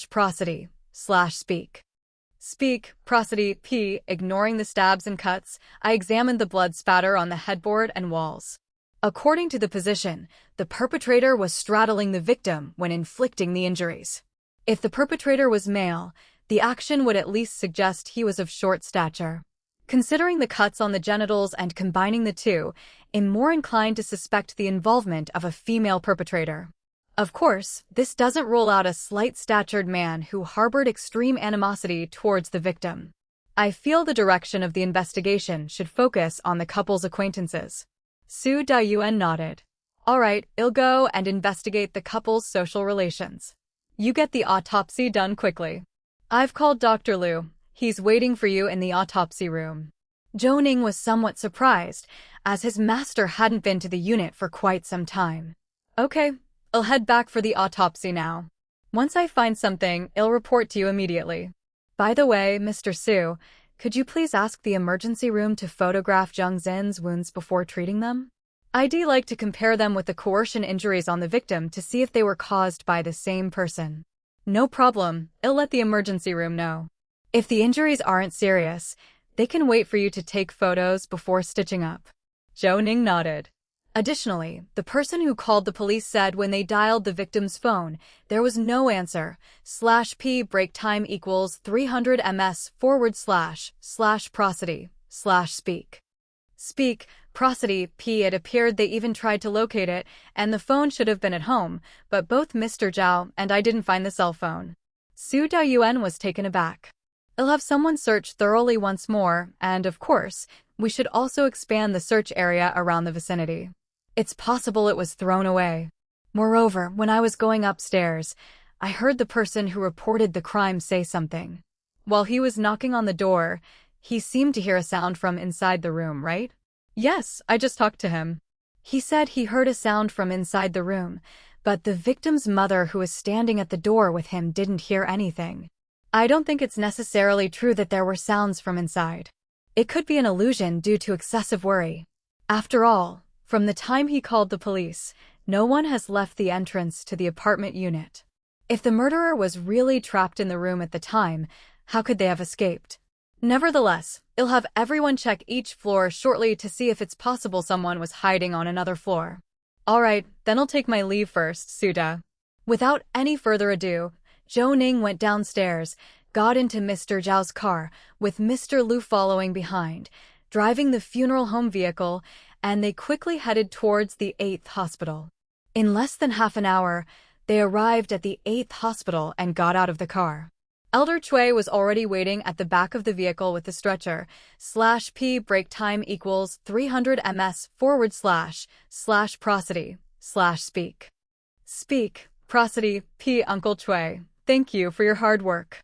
prosody / speak. Speak, prosody, p, ignoring the stabs and cuts, I examined the blood spatter on the headboard and walls. According to the position, the perpetrator was straddling the victim when inflicting the injuries. If the perpetrator was male, the action would at least suggest he was of short stature. Considering the cuts on the genitals and combining the two, I'm more inclined to suspect the involvement of a female perpetrator. Of course, this doesn't rule out a slight-statured man who harbored extreme animosity towards the victim. I feel the direction of the investigation should focus on the couple's acquaintances. Su Dayuan nodded. All right, I'll go and investigate the couple's social relations. You get the autopsy done quickly. I've called Dr. Liu. He's waiting for you in the autopsy room. Zhou Ning was somewhat surprised, as his master hadn't been to the unit for quite some time. Okay, I'll head back for the autopsy now. Once I find something, I'll report to you immediately. By the way, Mr. Su, could you please ask the emergency room to photograph Zheng Zin's wounds before treating them? I'd like to compare them with the coercion injuries on the victim to see if they were caused by the same person. No problem, I'll let the emergency room know. If the injuries aren't serious, they can wait for you to take photos before stitching up. Zhou Ning nodded. Additionally, the person who called the police said when they dialed the victim's phone, there was no answer. /p break time equals 300 ms / prosody / speak. Speak, prosody, p. It appeared they even tried to locate it, and the phone should have been at home, but both Mr. Zhao and I didn't find the cell phone. Su Dayuan was taken aback. I'll have someone search thoroughly once more, and of course, we should also expand the search area around the vicinity. It's possible it was thrown away. Moreover, when I was going upstairs, I heard the person who reported the crime say something. While he was knocking on the door, he seemed to hear a sound from inside the room, right? Yes, I just talked to him. He said he heard a sound from inside the room, but the victim's mother who was standing at the door with him didn't hear anything. I don't think it's necessarily true that there were sounds from inside. It could be an illusion due to excessive worry. After all, from the time he called the police, no one has left the entrance to the apartment unit. If the murderer was really trapped in the room at the time, how could they have escaped? Nevertheless, I'll have everyone check each floor shortly to see if it's possible someone was hiding on another floor. All right, then I'll take my leave first, Suda. Without any further ado, Zhou Ning went downstairs, got into Mr. Zhao's car, with Mr. Liu following behind, driving the funeral home vehicle, and they quickly headed towards the 8th hospital. In less than half an hour, they arrived at the 8th hospital and got out of the car. Elder Cui was already waiting at the back of the vehicle with the stretcher. /p break time equals 300 ms / prosody / speak. Speak, prosody, p. Uncle Cui, thank you for your hard work.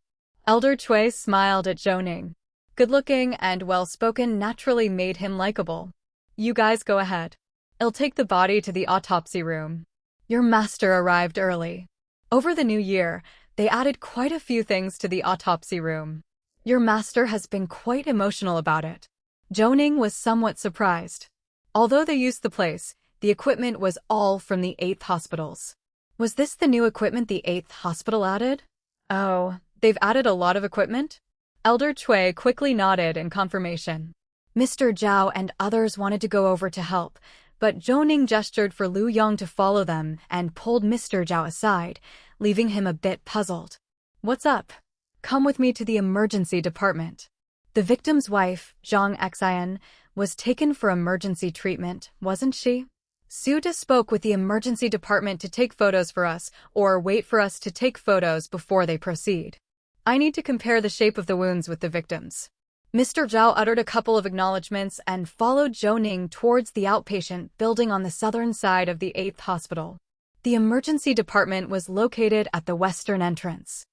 Elder Cui smiled at Zhou Ning. Good-looking and well-spoken naturally made him likable. You guys go ahead. I'll take the body to the autopsy room. Your master arrived early. Over the new year, they added quite a few things to the autopsy room. Your master has been quite emotional about it. Zhou Ning was somewhat surprised. Although they used the place, the equipment was all from the 8th hospitals. Was this the new equipment the 8th hospital added? Oh, they've added a lot of equipment? Elder Cui quickly nodded in confirmation. Mr. Zhao and others wanted to go over to help, but Zhou Ning gestured for Liu Yong to follow them and pulled Mr. Zhao aside, leaving him a bit puzzled. What's up? Come with me to the emergency department. The victim's wife, Zhang Xian, was taken for emergency treatment, wasn't she? Suda spoke with the emergency department to take photos for us, or wait for us to take photos before they proceed. I need to compare the shape of the wounds with the victims. Mr. Zhao uttered a couple of acknowledgements and followed Zhou Ning towards the outpatient building on the southern side of the 8th hospital. The emergency department was located at the western entrance.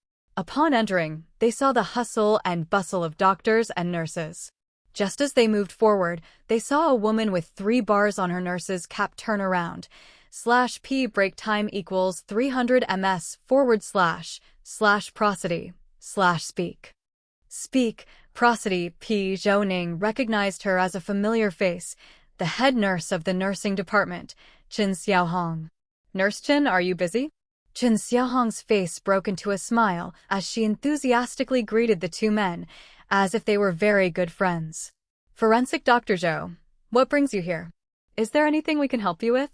Upon entering, they saw the hustle and bustle of doctors and nurses. Just as they moved forward, they saw a woman with 3 bars on her nurse's cap turn around. /P break time equals 300 ms / prosody / speak. Speak, prosody. P. Zhou Ning recognized her as a familiar face, the head nurse of the nursing department, Qin Xiaohong. Nurse Qin, are you busy? Qin Xiaohong's face broke into a smile as she enthusiastically greeted the 2 men, as if they were very good friends. Forensic Doctor Zhou, what brings you here? Is there anything we can help you with?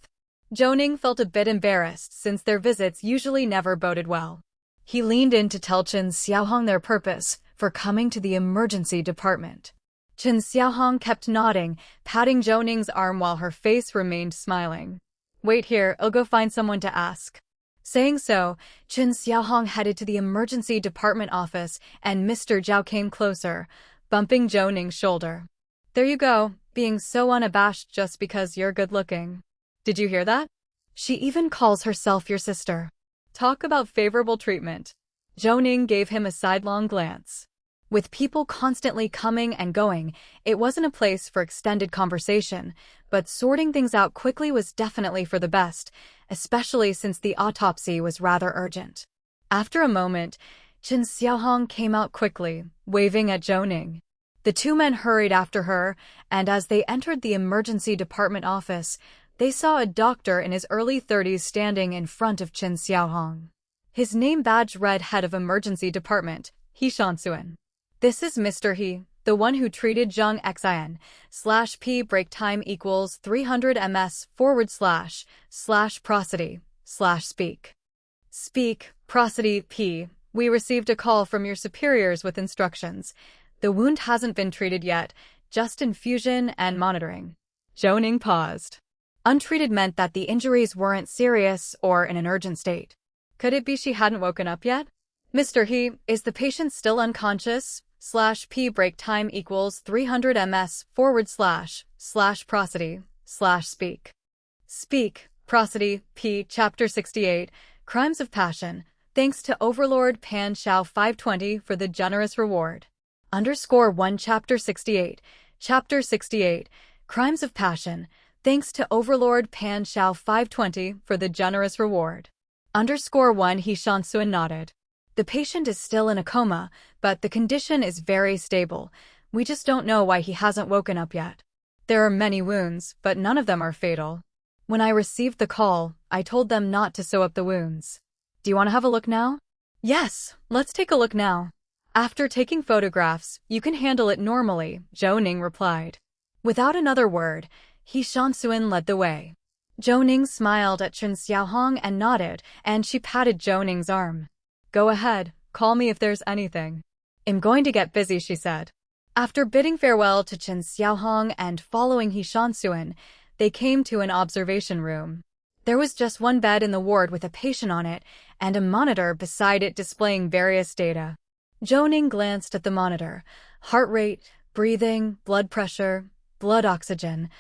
Zhou Ning felt a bit embarrassed since their visits usually never boded well. He leaned in to tell Qin Xiaohong their purpose for coming to the emergency department. Qin Xiaohong kept nodding, patting Zhou Ning's arm while her face remained smiling. Wait here, I'll go find someone to ask. Saying so, Qin Xiaohong headed to the emergency department office and Mr. Zhao came closer, bumping Zhou Ning's shoulder. There you go, being so unabashed just because you're good-looking. Did you hear that? She even calls herself your sister. Talk about favorable treatment. Zhou Ning gave him a sidelong glance. With people constantly coming and going, it wasn't a place for extended conversation, but sorting things out quickly was definitely for the best, especially since the autopsy was rather urgent. After a moment, Qin Xiaohong came out quickly, waving at Zhou Ning. The 2 men hurried after her, and as they entered the emergency department office, they saw a doctor in his early 30s standing in front of Qin Xiaohong. His name badge read Head of Emergency Department, He Shansuan. This is Mr. He, the one who treated Zhang Xin, /P break time equals 300 ms / prosody / speak. Speak, prosody. P. We received a call from your superiors with instructions. The wound hasn't been treated yet, just infusion and monitoring. Zhou Ning paused. Untreated meant that the injuries weren't serious or in an urgent state. Could it be she hadn't woken up yet? Mr. He, is the patient still unconscious? /P break time equals 300 ms / prosody / speak. Speak, prosody. P. Chapter 68, Crimes of Passion. Thanks to Overlord Pan Shao 520 for the generous reward. _1 Chapter 68. Chapter 68, Crimes of Passion. Thanks to Overlord Pan Shao 520 for the generous reward. _1 He Shansuan nodded. The patient is still in a coma, but the condition is very stable. We just don't know why he hasn't woken up yet. There are many wounds, but none of them are fatal. When I received the call, I told them not to sew up the wounds. Do you want to have a look now? Yes, let's take a look now. After taking photographs, you can handle it normally, Zhou Ning replied. Without another word, He Shansuan led the way. Zhou Ning smiled at Qin Xiaohong and nodded, and she patted Zhou Ning's arm. Go ahead, call me if there's anything. I'm going to get busy, she said. After bidding farewell to Qin Xiaohong and following He Shansuan, they came to an observation room. There was just one bed in the ward with a patient on it, and a monitor beside it displaying various data. Zhou Ning glanced at the monitor. Heart rate, breathing, blood pressure, blood oxygen,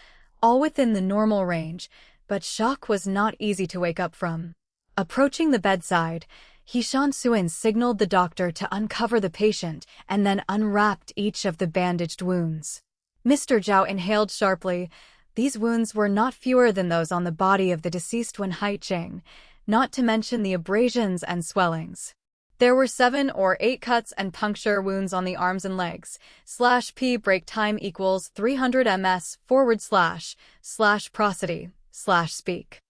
all within the normal range, but shock was not easy to wake up from. Approaching the bedside, He Shansuan signaled the doctor to uncover the patient and then unwrapped each of the bandaged wounds. Mr. Zhao inhaled sharply. These wounds were not fewer than those on the body of the deceased Wen Haiqing, not to mention the abrasions and swellings. There were 7 or 8 cuts and puncture wounds on the arms and legs. /P break time equals 300 ms / prosody / speak.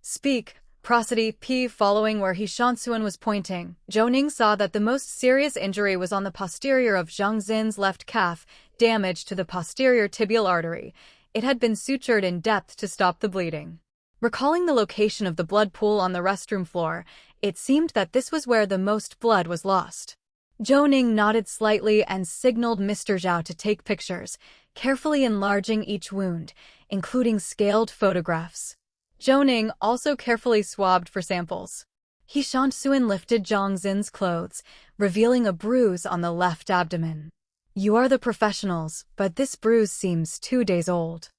Speak, prosody. P. Following where He Shansuan was pointing, Zhou Ning saw that the most serious injury was on the posterior of Zhang Xin's left calf, damage to the posterior tibial artery. It had been sutured in depth to stop the bleeding. Recalling the location of the blood pool on the restroom floor, it seemed that this was where the most blood was lost. Zhou Ning nodded slightly and signaled Mr. Zhao to take pictures, carefully enlarging each wound, including scaled photographs. Zhou Ning also carefully swabbed for samples. He Shansuan lifted Zhang Xin's clothes, revealing a bruise on the left abdomen. You are the professionals, but this bruise seems 2 days old.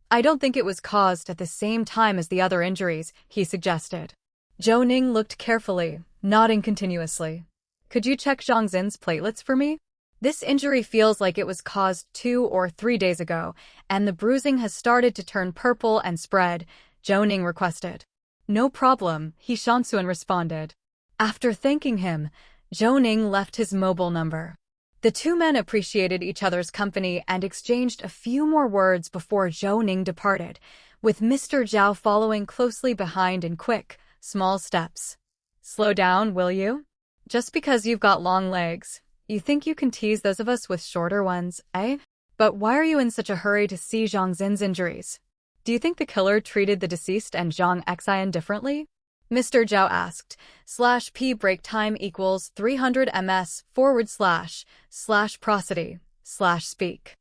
I don't think it was caused at the same time as the other injuries, he suggested. Zhou Ning looked carefully, nodding continuously. Could you check Zhang Xin's platelets for me? This injury feels like it was caused 2 or 3 days ago, and the bruising has started to turn purple and spread, Zhou Ning requested. No problem, He Shanxuan responded. After thanking him, Zhou Ning left his mobile number. The two men appreciated each other's company and exchanged a few more words before Zhou Ning departed, with Mr. Zhao following closely behind in quick, small steps. Slow down, will you? Just because you've got long legs, you think you can tease those of us with shorter ones, eh? But why are you in such a hurry to see Zhang Xin's injuries? Do you think the killer treated the deceased and Zhang Xian differently? Mr. Zhao asked. /p break time equals 300 ms / prosody / speak.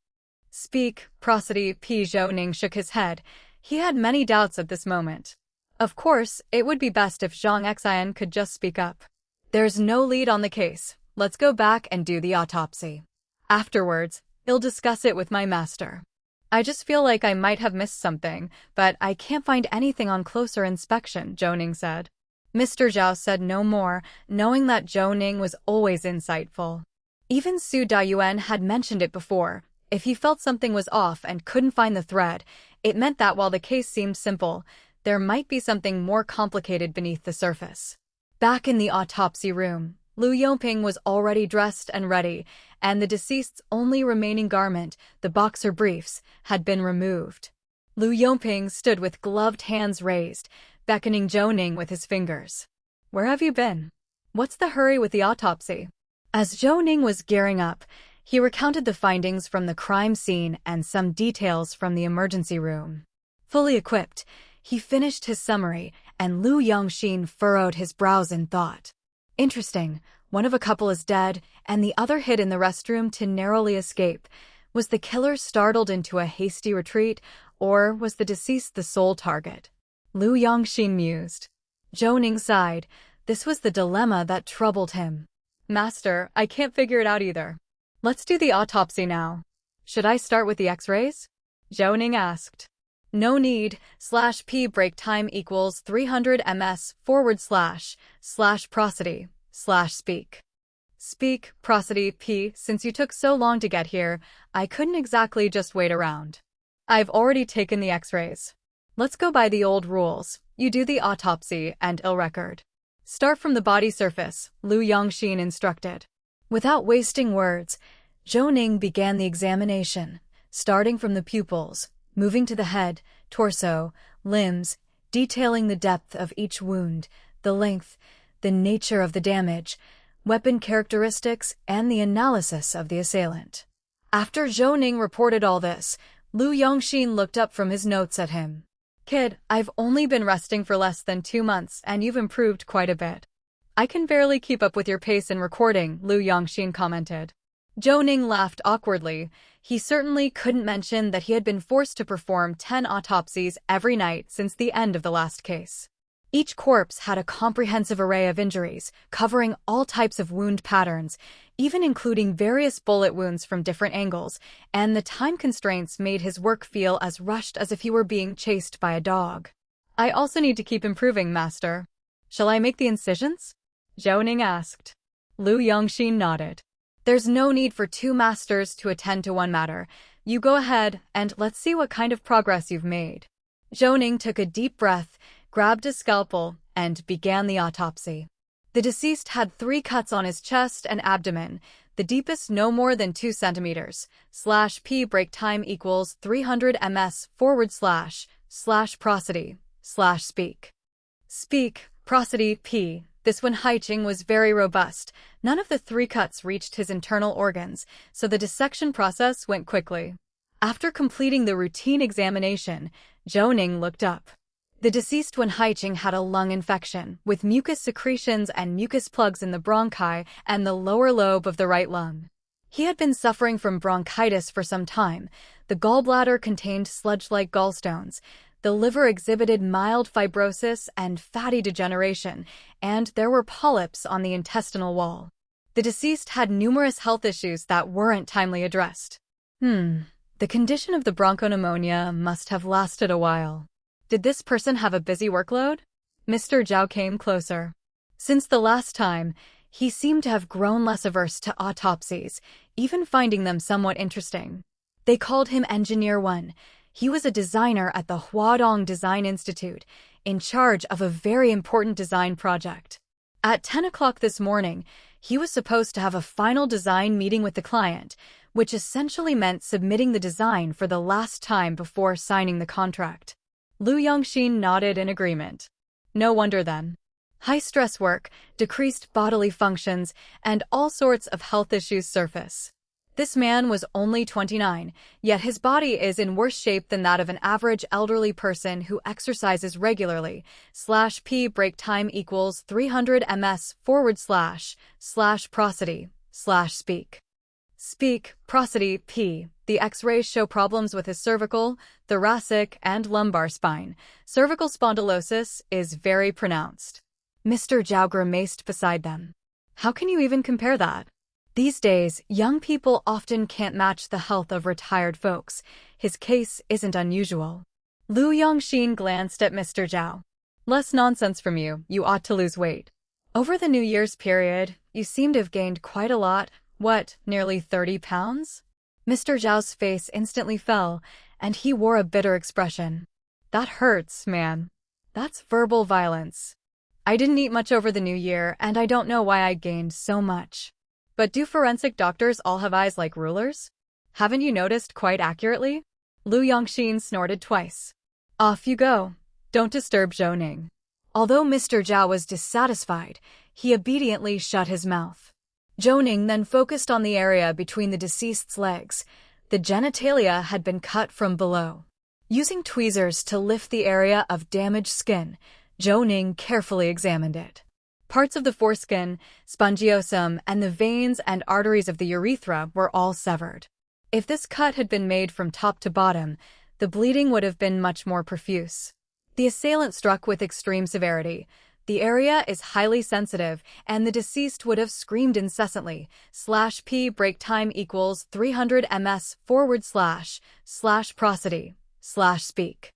Speak, prosody, P. Zhou Ning shook his head. He had many doubts at this moment. Of course, it would be best if Zhang Xian could just speak up. There's no lead on the case. Let's go back and do the autopsy. Afterwards, I'll discuss it with my master. I just feel like I might have missed something, but I can't find anything on closer inspection, Zhou Ning said. Mr. Zhao said no more, knowing that Zhou Ning was always insightful. Even Su Dayuan had mentioned it before. If he felt something was off and couldn't find the thread, it meant that while the case seemed simple, there might be something more complicated beneath the surface. Back in the autopsy room, Lu Yongping was already dressed and ready, and the deceased's only remaining garment, the boxer briefs, had been removed. Lu Yongping stood with gloved hands raised, beckoning Zhou Ning with his fingers. Where have you been? What's the hurry with the autopsy? As Zhou Ning was gearing up, he recounted the findings from the crime scene and some details from the emergency room. Fully equipped, he finished his summary, and Lu Yongxin furrowed his brows in thought. Interesting, one of a couple is dead, and the other hid in the restroom to narrowly escape. Was the killer startled into a hasty retreat, or was the deceased the sole target? Lu Yongxin mused. Zhou Ning sighed. This was the dilemma that troubled him. Master, I can't figure it out either. Let's do the autopsy now. Should I start with the x-rays? Zhou Ning asked. No need, /p break time equals 300 ms / prosody / speak. Speak, prosody, P. Since you took so long to get here, I couldn't exactly just wait around. I've already taken the x-rays. Let's go by the old rules. You do the autopsy and I'll record. Start from the body surface, Lu Yongxin instructed. Without wasting words, Zhou Ning began the examination, starting from the pupils, moving to the head, torso, limbs, detailing the depth of each wound, the length, the nature of the damage, weapon characteristics, and the analysis of the assailant. After Zhou Ning reported all this, Lu Yongxin looked up from his notes at him. Kid, I've only been resting for less than 2 months and you've improved quite a bit. I can barely keep up with your pace in recording, Lu Yongxin commented. Zhou Ning laughed awkwardly. He certainly couldn't mention that he had been forced to perform 10 autopsies every night since the end of the last case. Each corpse had a comprehensive array of injuries, covering all types of wound patterns, even including various bullet wounds from different angles, and the time constraints made his work feel as rushed as if he were being chased by a dog. I also need to keep improving, Master. Shall I make the incisions? Zhou Ning asked. Lu Yongxin nodded. There's no need for 2 masters to attend to one matter. You go ahead, and let's see what kind of progress you've made. Zhou Ning took a deep breath, grabbed a scalpel, and began the autopsy. The deceased had 3 cuts on his chest and abdomen, the deepest no more than 2 centimeters. /p break time equals 300 ms / prosody / speak. Speak, prosody, P. This one Haiqing was very robust. None of the 3 cuts reached his internal organs, so the dissection process went quickly. After completing the routine examination, Zhou Ning looked up. The deceased Wen Haiqing had a lung infection, with mucus secretions and mucus plugs in the bronchi and the lower lobe of the right lung. He had been suffering from bronchitis for some time. The gallbladder contained sludge-like gallstones. The liver exhibited mild fibrosis and fatty degeneration, and there were polyps on the intestinal wall. The deceased had numerous health issues that weren't timely addressed. The condition of the bronchopneumonia must have lasted a while. Did this person have a busy workload? Mr. Zhao came closer. Since the last time, He seemed to have grown less averse to autopsies, even finding them somewhat interesting. They called him Engineer 1. He was a designer at the Qidong Design Institute, in charge of a very important design project. At 10 o'clock this morning, he was supposed to have a final design meeting with the client, which essentially meant submitting the design for the last time before signing the contract. Lu Yongxin nodded in agreement. No wonder then. High-stress work, decreased bodily functions, and all sorts of health issues surface. This man was only 29, yet his body is in worse shape than that of an average elderly person who exercises regularly. /p break time equals 300 ms / prosody / speak. Speak, prosody, p. The X-rays show problems with his cervical, thoracic, and lumbar spine. Cervical spondylosis is very pronounced. Mr. Zhao grimaced beside them. How can you even compare that? These days, young people often can't match the health of retired folks. His case isn't unusual. Lu Yongxin glanced at Mr. Zhao. Less nonsense from you. You ought to lose weight. Over the New Year's period, you seem to have gained quite a lot. What, nearly 30 pounds? Mr. Zhao's face instantly fell, and he wore a bitter expression. That hurts, man. That's verbal violence. I didn't eat much over the New Year, and I don't know why I gained so much. But do forensic doctors all have eyes like rulers? Haven't you noticed quite accurately? Lu Yongxin snorted twice. Off you go. Don't disturb Zhou Ning. Although Mr. Zhao was dissatisfied, he obediently shut his mouth. Zhou Ning then focused on the area between the deceased's legs. The genitalia had been cut from below. Using tweezers to lift the area of damaged skin, Zhou Ning carefully examined it. Parts of the foreskin, spongiosum, and the veins and arteries of the urethra were all severed. If this cut had been made from top to bottom, the bleeding would have been much more profuse. The assailant struck with extreme severity. The area is highly sensitive, and the deceased would have screamed incessantly. /p break time equals 300 ms / prosody / speak.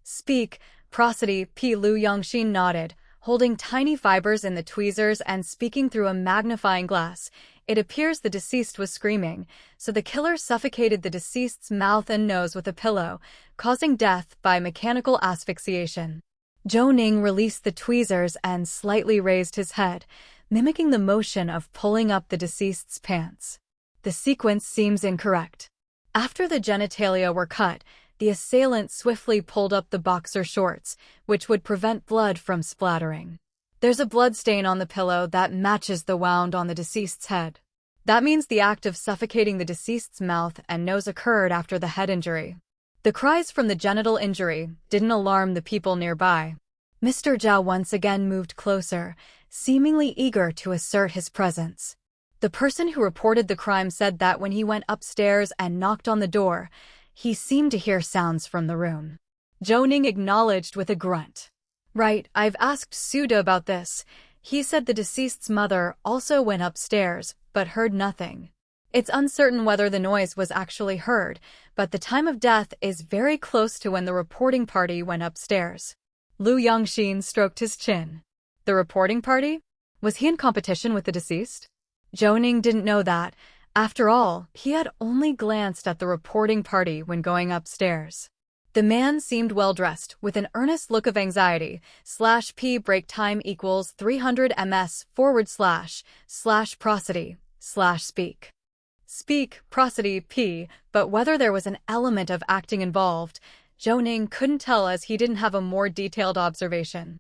Speak, prosody, p. Lu Yongxin nodded, holding tiny fibers in the tweezers and speaking through a magnifying glass. It appears the deceased was screaming, so the killer suffocated the deceased's mouth and nose with a pillow, causing death by mechanical asphyxiation. Zhou Ning released the tweezers and slightly raised his head, mimicking the motion of pulling up the deceased's pants. The sequence seems incorrect. After the genitalia were cut, the assailant swiftly pulled up the boxer shorts, which would prevent blood from splattering. There's a blood stain on the pillow that matches the wound on the deceased's head. That means the act of suffocating the deceased's mouth and nose occurred after the head injury. The cries from the genital injury didn't alarm the people nearby. Mr. Zhao once again moved closer, seemingly eager to assert his presence. The person who reported the crime said that when he went upstairs and knocked on the door, he seemed to hear sounds from the room. Zhou Ning acknowledged with a grunt. Right, I've asked Suda about this. He said the deceased's mother also went upstairs, but heard nothing. It's uncertain whether the noise was actually heard, but the time of death is very close to when the reporting party went upstairs. Lu Yongxin stroked his chin. The reporting party? Was he in competition with the deceased? Zhou Ning didn't know that. After all, he had only glanced at the reporting party when going upstairs. The man seemed well-dressed, with an earnest look of anxiety. /p break time equals 300 ms / prosody / speak. Speak, prosody, p. But whether there was an element of acting involved, Zhou Ning couldn't tell as he didn't have a more detailed observation.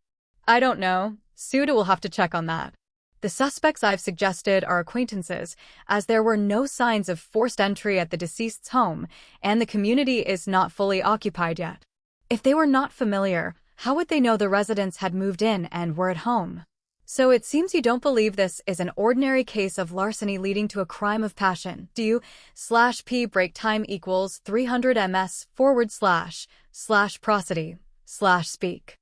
I don't know. Suda will have to check on that. The suspects I've suggested are acquaintances, as there were no signs of forced entry at the deceased's home, and the community is not fully occupied yet. If they were not familiar, how would they know the residents had moved in and were at home? So it seems you don't believe this is an ordinary case of larceny leading to a crime of passion, do you? /p break time equals 300 ms / prosody / speak.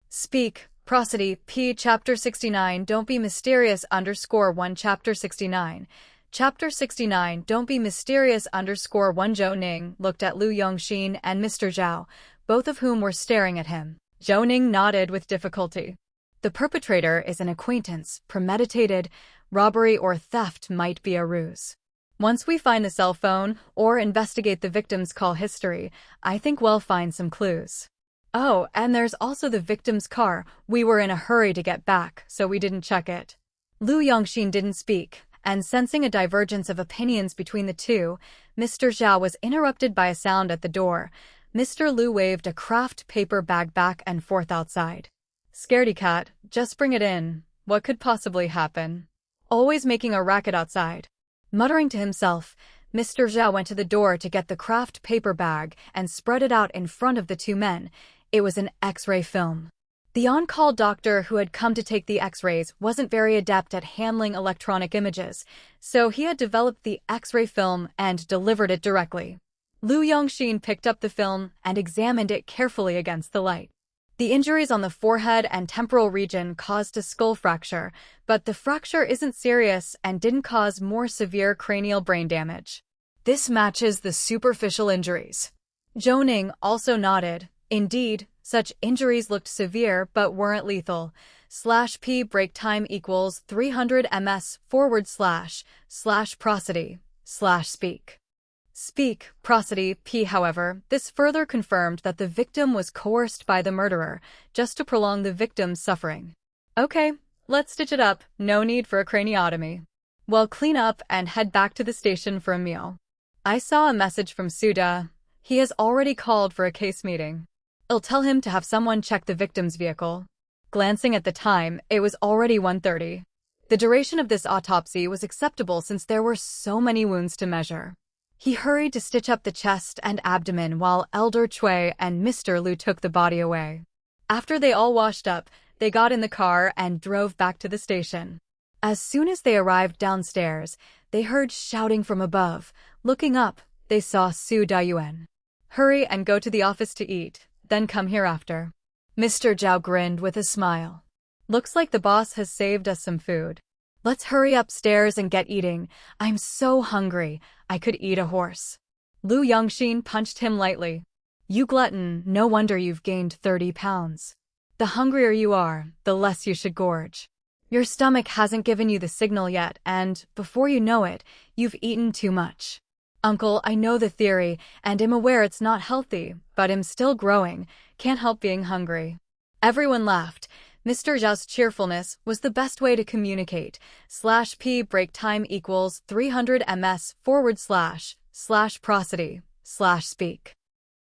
Speak, prosody, p. Chapter 69 Don't be mysterious _1 Chapter 69. Chapter 69 Don't be mysterious _1 Zhou Ning looked at Lu Yongxin and Mr. Zhao, both of whom were staring at him. Zhou Ning nodded with difficulty. The perpetrator is an acquaintance, premeditated. Robbery or theft might be a ruse. Once we find the cell phone or investigate the victim's call history, I think we'll find some clues. Oh, and there's also the victim's car. We were in a hurry to get back, so we didn't check it. Lu Yongxin didn't speak, and sensing a divergence of opinions between the two, Mr. Zhao was interrupted by a sound at the door. Mr. Lu waved a craft paper bag back and forth outside. Scaredy cat, just bring it in. What could possibly happen? Always making a racket outside. Muttering to himself, Mr. Zhao went to the door to get the craft paper bag and spread it out in front of the two men. It was an X-ray film. The on-call doctor who had come to take the X-rays wasn't very adept at handling electronic images, so he had developed the X-ray film and delivered it directly. Lu Yongxin picked up the film and examined it carefully against the light. The injuries on the forehead and temporal region caused a skull fracture, but the fracture isn't serious and didn't cause more severe cranial brain damage. This matches the superficial injuries. Zhou Ning also nodded. Indeed, such injuries looked severe but weren't lethal. /P break time equals 300 ms / prosody / speak. Speak, prosody, P. However, this further confirmed that the victim was coerced by the murderer, just to prolong the victim's suffering. Okay, let's stitch it up, no need for a craniotomy. Well, clean up and head back to the station for a meal. I saw a message from Suda. He has already called for a case meeting. I'll tell him to have someone check the victim's vehicle. Glancing at the time, it was already 1:30. The duration of this autopsy was acceptable since there were so many wounds to measure. He hurried to stitch up the chest and abdomen while Elder Cui and Mr. Lu took the body away. After they all washed up, they got in the car and drove back to the station. As soon as they arrived downstairs, they heard shouting from above. Looking up, they saw Su Dayuan. Hurry and go to the office to eat, then come here after. Mr. Zhao grinned with a smile. Looks like the boss has saved us some food. Let's hurry upstairs and get eating. I'm so hungry, I could eat a horse. Lu Yongxin punched him lightly. You glutton, no wonder you've gained 30 pounds. The hungrier you are, the less you should gorge. Your stomach hasn't given you the signal yet, and, before you know it, you've eaten too much. Uncle, I know the theory, and am aware it's not healthy, but I'm still growing, can't help being hungry. Everyone laughed. Mr. Zhao's cheerfulness was the best way to communicate. /P break time equals 300 ms / prosody / speak.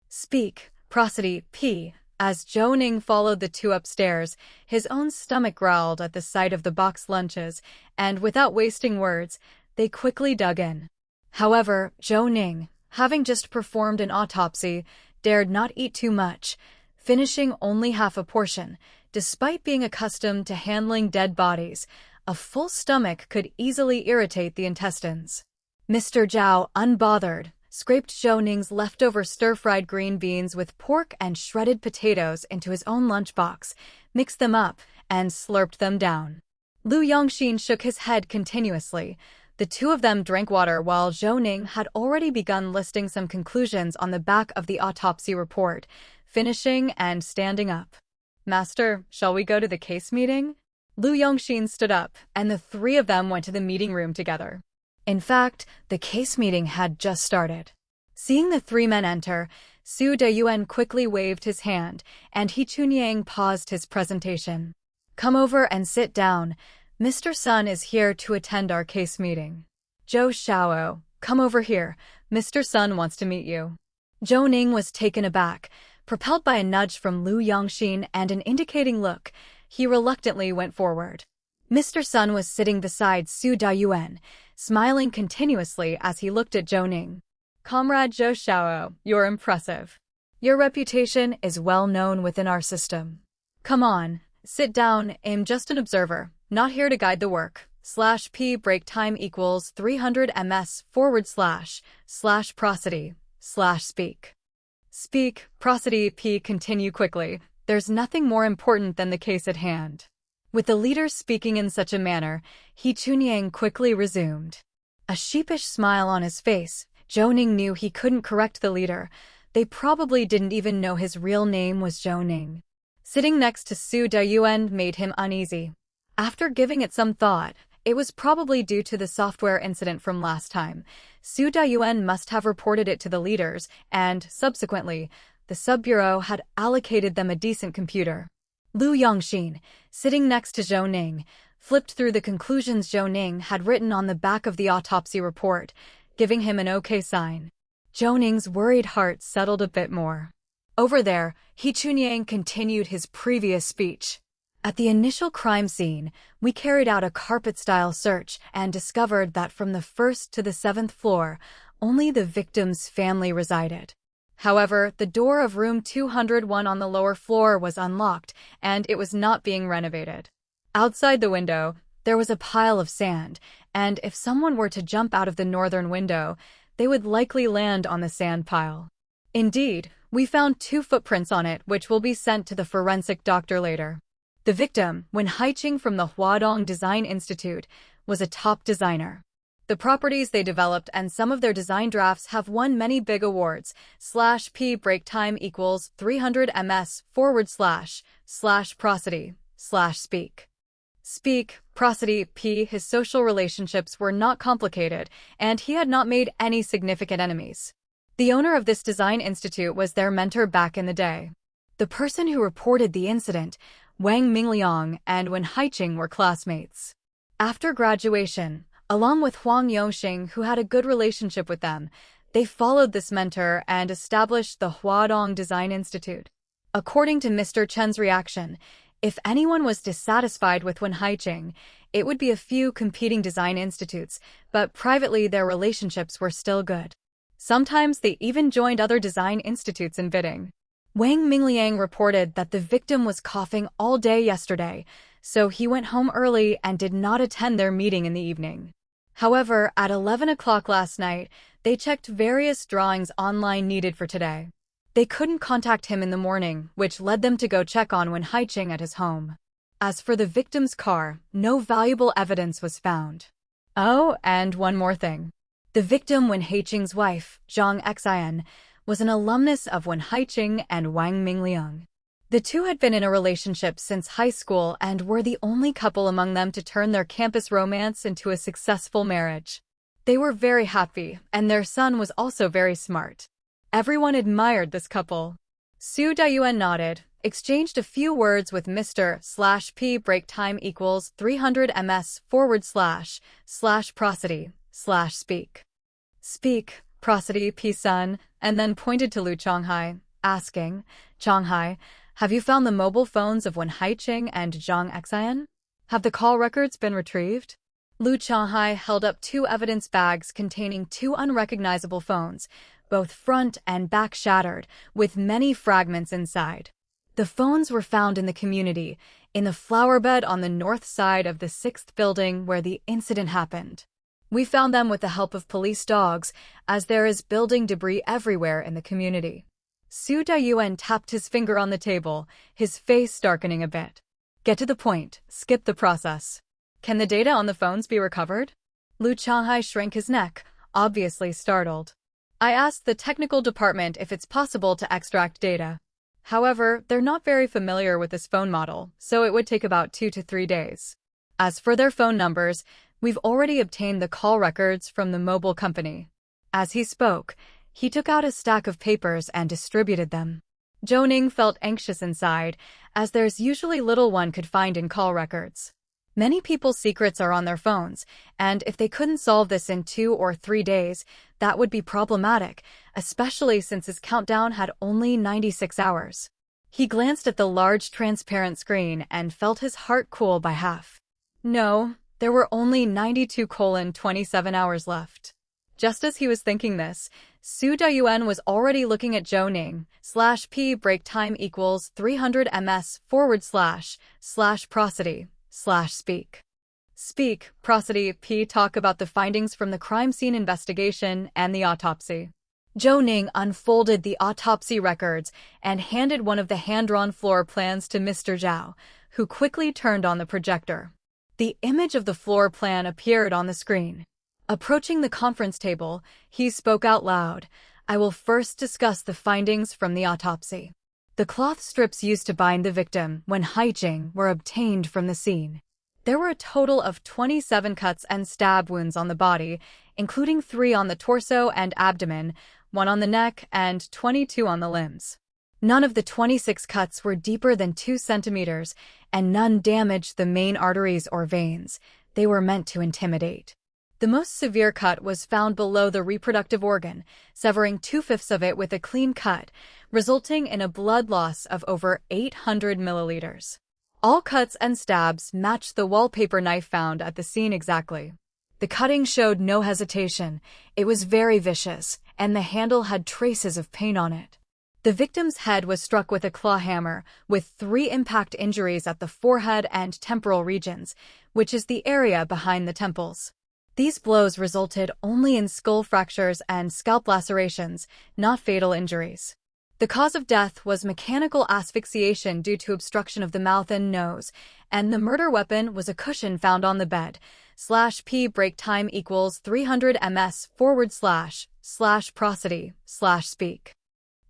Speak, prosody, P. As Zhou Ning followed the two upstairs, his own stomach growled at the sight of the boxed lunches, and without wasting words, they quickly dug in. However, Zhou Ning, having just performed an autopsy, dared not eat too much, finishing only half a portion. Despite being accustomed to handling dead bodies, a full stomach could easily irritate the intestines. Mr. Zhao, unbothered, scraped Zhou Ning's leftover stir-fried green beans with pork and shredded potatoes into his own lunchbox, mixed them up, and slurped them down. Lu Yongxin shook his head continuously. The two of them drank water while Zhou Ning had already begun listing some conclusions on the back of the autopsy report, finishing and standing up. Master, shall we go to the case meeting? Lu Yongxin stood up, and the three of them went to the meeting room together. In fact, the case meeting had just started. Seeing the three men enter, Su Dayuan quickly waved his hand, and He Chunyang paused his presentation. Come over and sit down. Mr. Sun is here to attend our case meeting. Zhou Xiao, come over here. Mr. Sun wants to meet you. Zhou Ning was taken aback. Propelled by a nudge from Lu Yongxin and an indicating look, he reluctantly went forward. Mr. Sun was sitting beside Su Dayuan, smiling continuously as he looked at Zhou Ning. Comrade Zhou Xiao, you're impressive. Your reputation is well known within our system. Come on, sit down, I'm just an observer, not here to guide the work. /P break time equals 300 ms / prosody / speak. Speak, prosody, P. Continue quickly. There's nothing more important than the case at hand. With the leader speaking in such a manner, He Chunyang quickly resumed. A sheepish smile on his face, Zhou Ning knew he couldn't correct the leader. They probably didn't even know his real name was Zhou Ning. Sitting next to Su Dayuan made him uneasy. After giving it some thought, It was probably due to the software incident from last time. Su Dayuan must have reported it to the leaders, and, subsequently, the sub-bureau had allocated them a decent computer. Lu Yongxin, sitting next to Zhou Ning, flipped through the conclusions Zhou Ning had written on the back of the autopsy report, giving him an okay sign. Zhou Ning's worried heart settled a bit more. Over there, He Chunyang continued his previous speech. At the initial crime scene, we carried out a carpet-style search and discovered that from the 1st to the 7th floor, only the victim's family resided. However, the door of room 201 on the lower floor was unlocked, and it was not being renovated. Outside the window, there was a pile of sand, and if someone were to jump out of the northern window, they would likely land on the sand pile. Indeed, we found 2 footprints on it which will be sent to the forensic doctor later. The victim, Wen Haiqing from the Qidong Design Institute, was a top designer. The properties they developed and some of their design drafts have won many big awards. /p break time equals 300 ms / prosody / speak prosody p. His social relationships were not complicated, and he had not made any significant enemies. The owner of this design institute was their mentor back in the day. The person who reported the incident, Wang Mingliang and Wen Haiqing, were classmates. After graduation, along with Huang Youxing, who had a good relationship with them, they followed this mentor and established the Qidong Design Institute. According to Mr. Chen's reaction, if anyone was dissatisfied with Wen Haiqing, it would be a few competing design institutes, but privately their relationships were still good. Sometimes they even joined other design institutes in bidding. Wang Mingliang reported that the victim was coughing all day yesterday, so he went home early and did not attend their meeting in the evening. However, at 11 o'clock last night, they checked various drawings online needed for today. They couldn't contact him in the morning, which led them to go check on Wen Haiqing at his home. As for the victim's car, no valuable evidence was found. Oh, and one more thing. The victim, Wen Haiqing's wife, Zhang Xian, was an alumnus of Wen Haiqing and Wang Mingliang. The two had been in a relationship since high school and were the only couple among them to turn their campus romance into a successful marriage. They were very happy, and their son was also very smart. Everyone admired this couple. Su Dayuan nodded, exchanged a few words with Mr./P break time equals 300 ms / prosody / speak prosody p son, and then pointed to Lu Chonghai, asking, Chonghai, have you found the mobile phones of Wen Haiqing and Zhang Xian? Have the call records been retrieved? Lu Chonghai held up 2 evidence bags containing 2 unrecognizable phones, both front and back shattered, with many fragments inside. The phones were found in the community, in the flower bed on the north side of the 6th building where the incident happened. We found them with the help of police dogs, as there is building debris everywhere in the community. Su Dayuan tapped his finger on the table, his face darkening a bit. Get to the point, skip the process. Can the data on the phones be recovered? Lu Chonghai shrank his neck, obviously startled. I asked the technical department if it's possible to extract data. However, they're not very familiar with this phone model, so it would take about 2 to 3 days. As for their phone numbers, we've already obtained the call records from the mobile company. As he spoke, he took out a stack of papers and distributed them. Zhou Ning felt anxious inside, as there's usually little one could find in call records. Many people's secrets are on their phones, and if they couldn't solve this in 2 or 3 days, that would be problematic, especially since his countdown had only 96 hours. He glanced at the large transparent screen and felt his heart cool by half. No, there were only 92:27 hours left. Just as he was thinking this, Su Dayuan was already looking at Zhou Ning, /P break time equals 300 ms / prosody / speak prosody p. Talk about the findings from the crime scene investigation and the autopsy. Zhou Ning unfolded the autopsy records and handed one of the hand-drawn floor plans to Mr. Zhao, who quickly turned on the projector. The image of the floor plan appeared on the screen. Approaching the conference table, he spoke out loud, I will first discuss the findings from the autopsy. The cloth strips used to bind the victim, Wen Haiqing, were obtained from the scene. There were a total of 27 cuts and stab wounds on the body, including 3 on the torso and abdomen, 1 on the neck, and 22 on the limbs. None of the 26 cuts were deeper than 2 centimeters, and none damaged the main arteries or veins. They were meant to intimidate. The most severe cut was found below the reproductive organ, severing 2/5 of it with a clean cut, resulting in a blood loss of over 800 milliliters. All cuts and stabs matched the wallpaper knife found at the scene exactly. The cutting showed no hesitation, it was very vicious, and the handle had traces of pain on it. The victim's head was struck with a claw hammer, with 3 impact injuries at the forehead and temporal regions, which is the area behind the temples. These blows resulted only in skull fractures and scalp lacerations, not fatal injuries. The cause of death was mechanical asphyxiation due to obstruction of the mouth and nose, and the murder weapon was a cushion found on the bed. /P break time equals 300 ms/prosody/speak.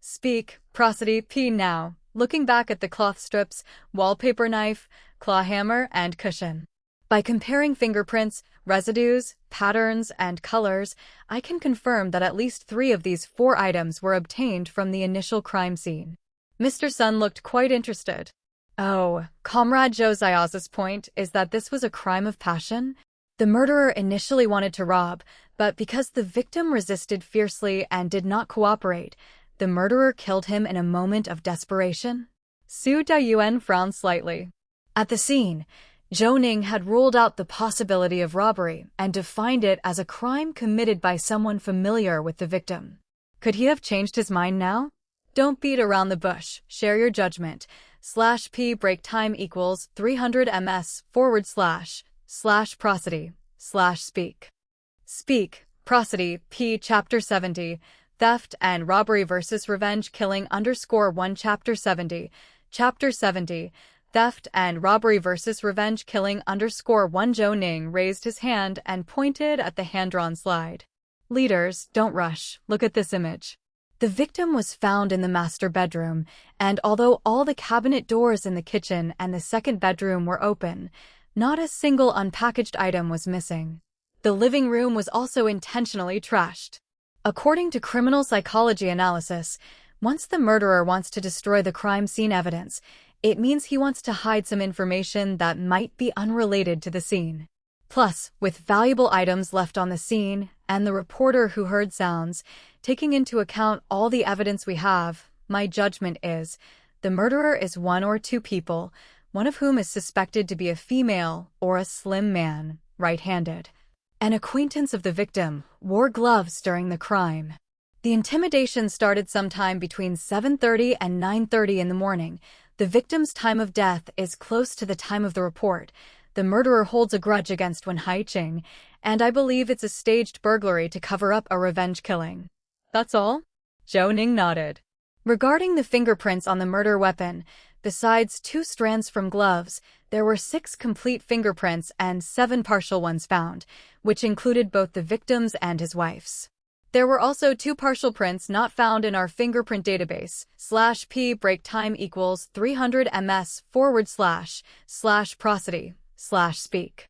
Speak, prosody, P now. Looking back at the cloth strips, wallpaper knife, claw hammer, and cushion. By comparing fingerprints, residues, patterns, and colors, I can confirm that at least 3 of these 4 items were obtained from the initial crime scene. Mr. Sun looked quite interested. Oh, Comrade Josiah's point is that this was a crime of passion? The murderer initially wanted to rob, but because the victim resisted fiercely and did not cooperate, the murderer killed him in a moment of desperation? Su Dayuan frowned slightly. At the scene, Zhou Ning had ruled out the possibility of robbery and defined it as a crime committed by someone familiar with the victim. Could he have changed his mind now? Don't beat around the bush, share your judgment. /P break time equals 300 ms/prosody/speak. Speak, prosody, P Chapter 70. Theft and Robbery vs. Revenge Killing _1 Chapter 70. Chapter 70. Theft and Robbery vs. Revenge Killing _1 Zhou Ning raised his hand and pointed at the hand-drawn slide. Leaders, don't rush. Look at this image. The victim was found in the master bedroom, and although all the cabinet doors in the kitchen and the second bedroom were open, not a single unpackaged item was missing. The living room was also intentionally trashed. According to criminal psychology analysis, once the murderer wants to destroy the crime scene evidence, it means he wants to hide some information that might be unrelated to the scene. Plus, with valuable items left on the scene, and the reporter who heard sounds, taking into account all the evidence we have, my judgment is, the murderer is 1 or 2 people, one of whom is suspected to be a female or a slim man, right-handed. An acquaintance of the victim wore gloves during the crime. The intimidation started sometime between 7:30 and 9:30 in the morning. The victim's time of death is close to the time of the report. The murderer holds a grudge against Wen Haiqing, and I believe it's a staged burglary to cover up a revenge killing. That's all? Zhou Ning nodded. Regarding the fingerprints on the murder weapon, besides 2 strands from gloves, there were 6 complete fingerprints and 7 partial ones found, which included both the victim's and his wife's. There were also 2 partial prints not found in our fingerprint database. /P break time equals 300 ms/prosody/speak.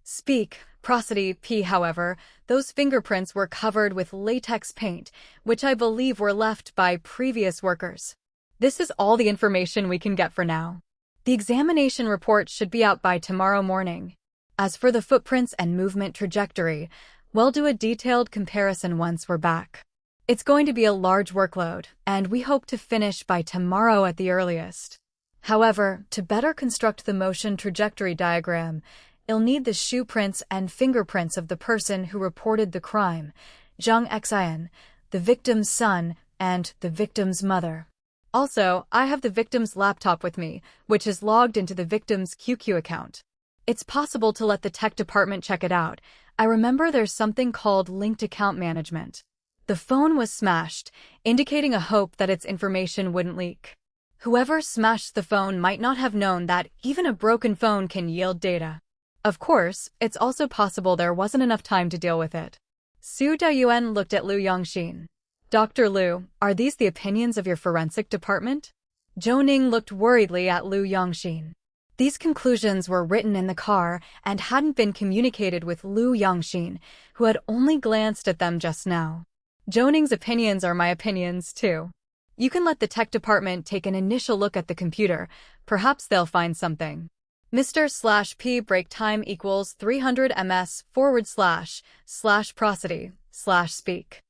Speak, prosody, P. However, those fingerprints were covered with latex paint, which I believe were left by previous workers. This is all the information we can get for now. The examination report should be out by tomorrow morning. As for the footprints and movement trajectory, we'll do a detailed comparison once we're back. It's going to be a large workload, and we hope to finish by tomorrow at the earliest. However, to better construct the motion trajectory diagram, you'll need the shoe prints and fingerprints of the person who reported the crime, Zhang Xian, the victim's son, and the victim's mother. Also, I have the victim's laptop with me, which is logged into the victim's QQ account. It's possible to let the tech department check it out. I remember there's something called linked account management. The phone was smashed, indicating a hope that its information wouldn't leak. Whoever smashed the phone might not have known that even a broken phone can yield data. Of course, it's also possible there wasn't enough time to deal with it. Su Dayuan looked at Liu Yongxin. Dr. Liu, are these the opinions of your forensic department? Zhou Ning looked worriedly at Liu Yongxin. These conclusions were written in the car and hadn't been communicated with Liu Yangxin, who had only glanced at them just now. Zhou Ning's opinions are my opinions, too. You can let the tech department take an initial look at the computer. Perhaps they'll find something. Mr./P break time equals 300 ms//prosody/speak.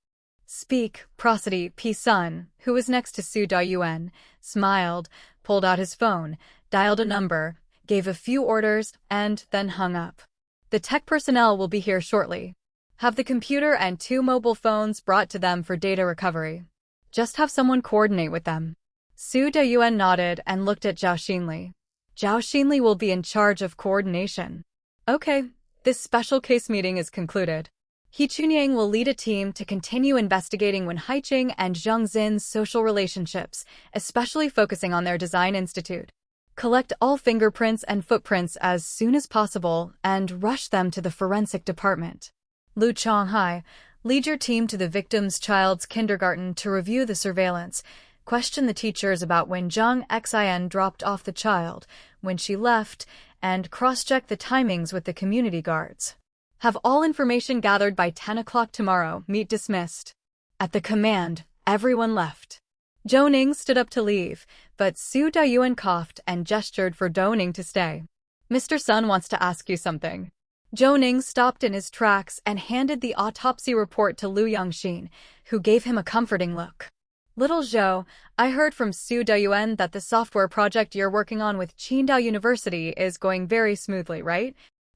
Speak, prosody, P Sun, who was next to Su Dayuan, smiled, pulled out his phone, dialed a number, gave a few orders, and then hung up. The tech personnel will be here shortly. Have the computer and 2 mobile phones brought to them for data recovery. Just have someone coordinate with them. Su Dayuan nodded and looked at Zhao Xinli. Zhao Xinli will be in charge of coordination. Okay, this special case meeting is concluded. He Chunyang will lead a team to continue investigating Wen Haiqing and Zheng Xin's social relationships, especially focusing on their design institute. Collect all fingerprints and footprints as soon as possible and rush them to the forensic department. Lu Chonghai, lead your team to the victim's child's kindergarten to review the surveillance. Question the teachers about when Zhang Xin dropped off the child, when she left, and cross-check the timings with the community guards. Have all information gathered by 10 o'clock tomorrow. Meet dismissed. At the command, everyone left. Zhou Ning stood up to leave, but Su Dayuan coughed and gestured for Zhou Ning to stay. Mr. Sun wants to ask you something. Zhou Ning stopped in his tracks and handed the autopsy report to Liu Yangxin, who gave him a comforting look. Little Zhou, I heard from Su Dayuan that the software project you're working on with Qidong University is going very smoothly, right?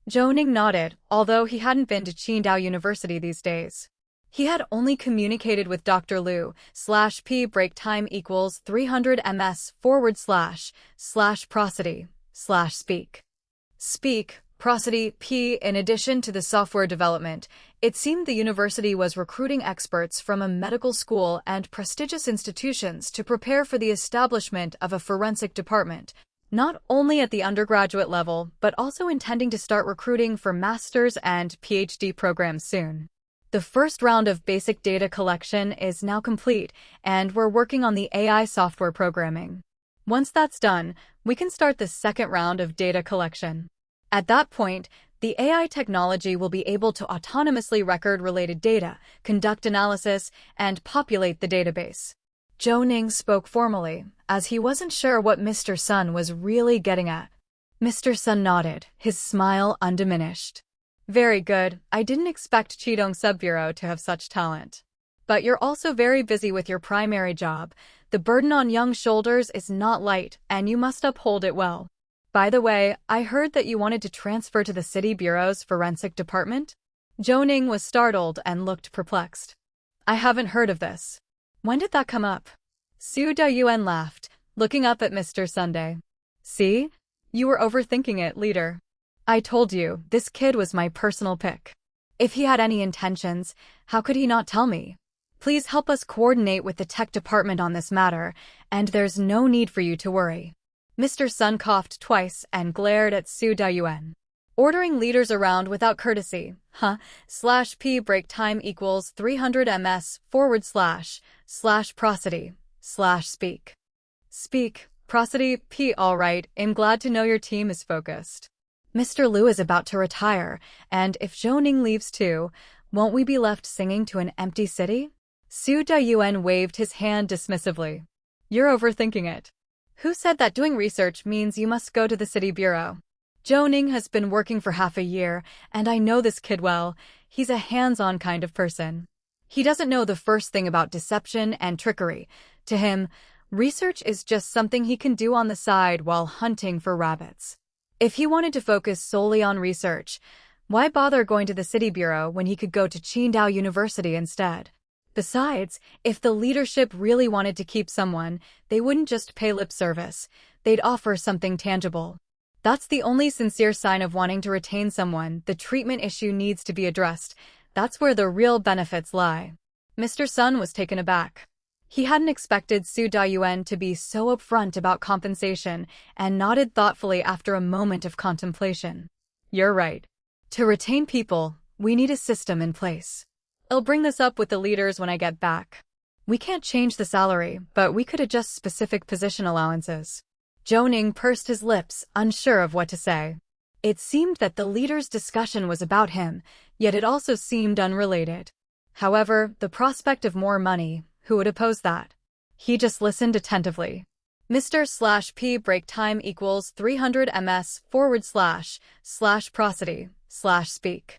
Zhou Ning nodded, although he hadn't been to Qidong University these days. He had only communicated with Dr. Liu/P break time equals 300 ms/prosody/speak. Speak, prosody, P. In addition to the software development, it seemed the university was recruiting experts from a medical school and prestigious institutions to prepare for the establishment of a forensic department, not only at the undergraduate level, but also intending to start recruiting for master's and PhD programs soon. The first round of basic data collection is now complete, and we're working on the AI software programming. Once that's done, we can start the second round of data collection. At that point, the AI technology will be able to autonomously record related data, conduct analysis, and populate the database. Zhou Ning spoke formally, as he wasn't sure what Mr. Sun was really getting at. Mr. Sun nodded, his smile undiminished. Very good, I didn't expect Qidong Subbureau to have such talent. But you're also very busy with your primary job. The burden on young shoulders is not light, and you must uphold it well. By the way, I heard that you wanted to transfer to the City Bureau's forensic department? Zhou Ning was startled and looked perplexed. I haven't heard of this. When did that come up? Su Dayuan laughed, looking up at Mr. Sunday. See? You were overthinking it, leader. I told you, this kid was my personal pick. If he had any intentions, how could he not tell me? Please help us coordinate with the tech department on this matter, and there's no need for you to worry. Mr. Sun coughed twice and glared at Su Dayuan. Ordering leaders around without courtesy, /P break time equals 300 ms/prosody/speak. Speak, prosody, P. All right, I'm glad to know your team is focused. Mr. Liu is about to retire, and if Zhou Ning leaves too, won't we be left singing to an empty city? Su Dayuan waved his hand dismissively. You're overthinking it. Who said that doing research means you must go to the city bureau? Zhou Ning has been working for half a year, and I know this kid well. He's a hands-on kind of person. He doesn't know the first thing about deception and trickery. To him, research is just something he can do on the side while hunting for rabbits. If he wanted to focus solely on research, why bother going to the city bureau when he could go to Qidong University instead? Besides, if the leadership really wanted to keep someone, they wouldn't just pay lip service. They'd offer something tangible. That's the only sincere sign of wanting to retain someone. The treatment issue needs to be addressed. That's where the real benefits lie. Mr. Sun was taken aback. He hadn't expected Su Dayuan to be so upfront about compensation and nodded thoughtfully after a moment of contemplation. You're right. To retain people, we need a system in place. I'll bring this up with the leaders when I get back. We can't change the salary, but we could adjust specific position allowances. Zhou Ning pursed his lips, unsure of what to say. It seemed that the leader's discussion was about him, yet it also seemed unrelated. However, the prospect of more money, who would oppose that? He just listened attentively. Mr./P break time equals 300 ms / prosody / speak.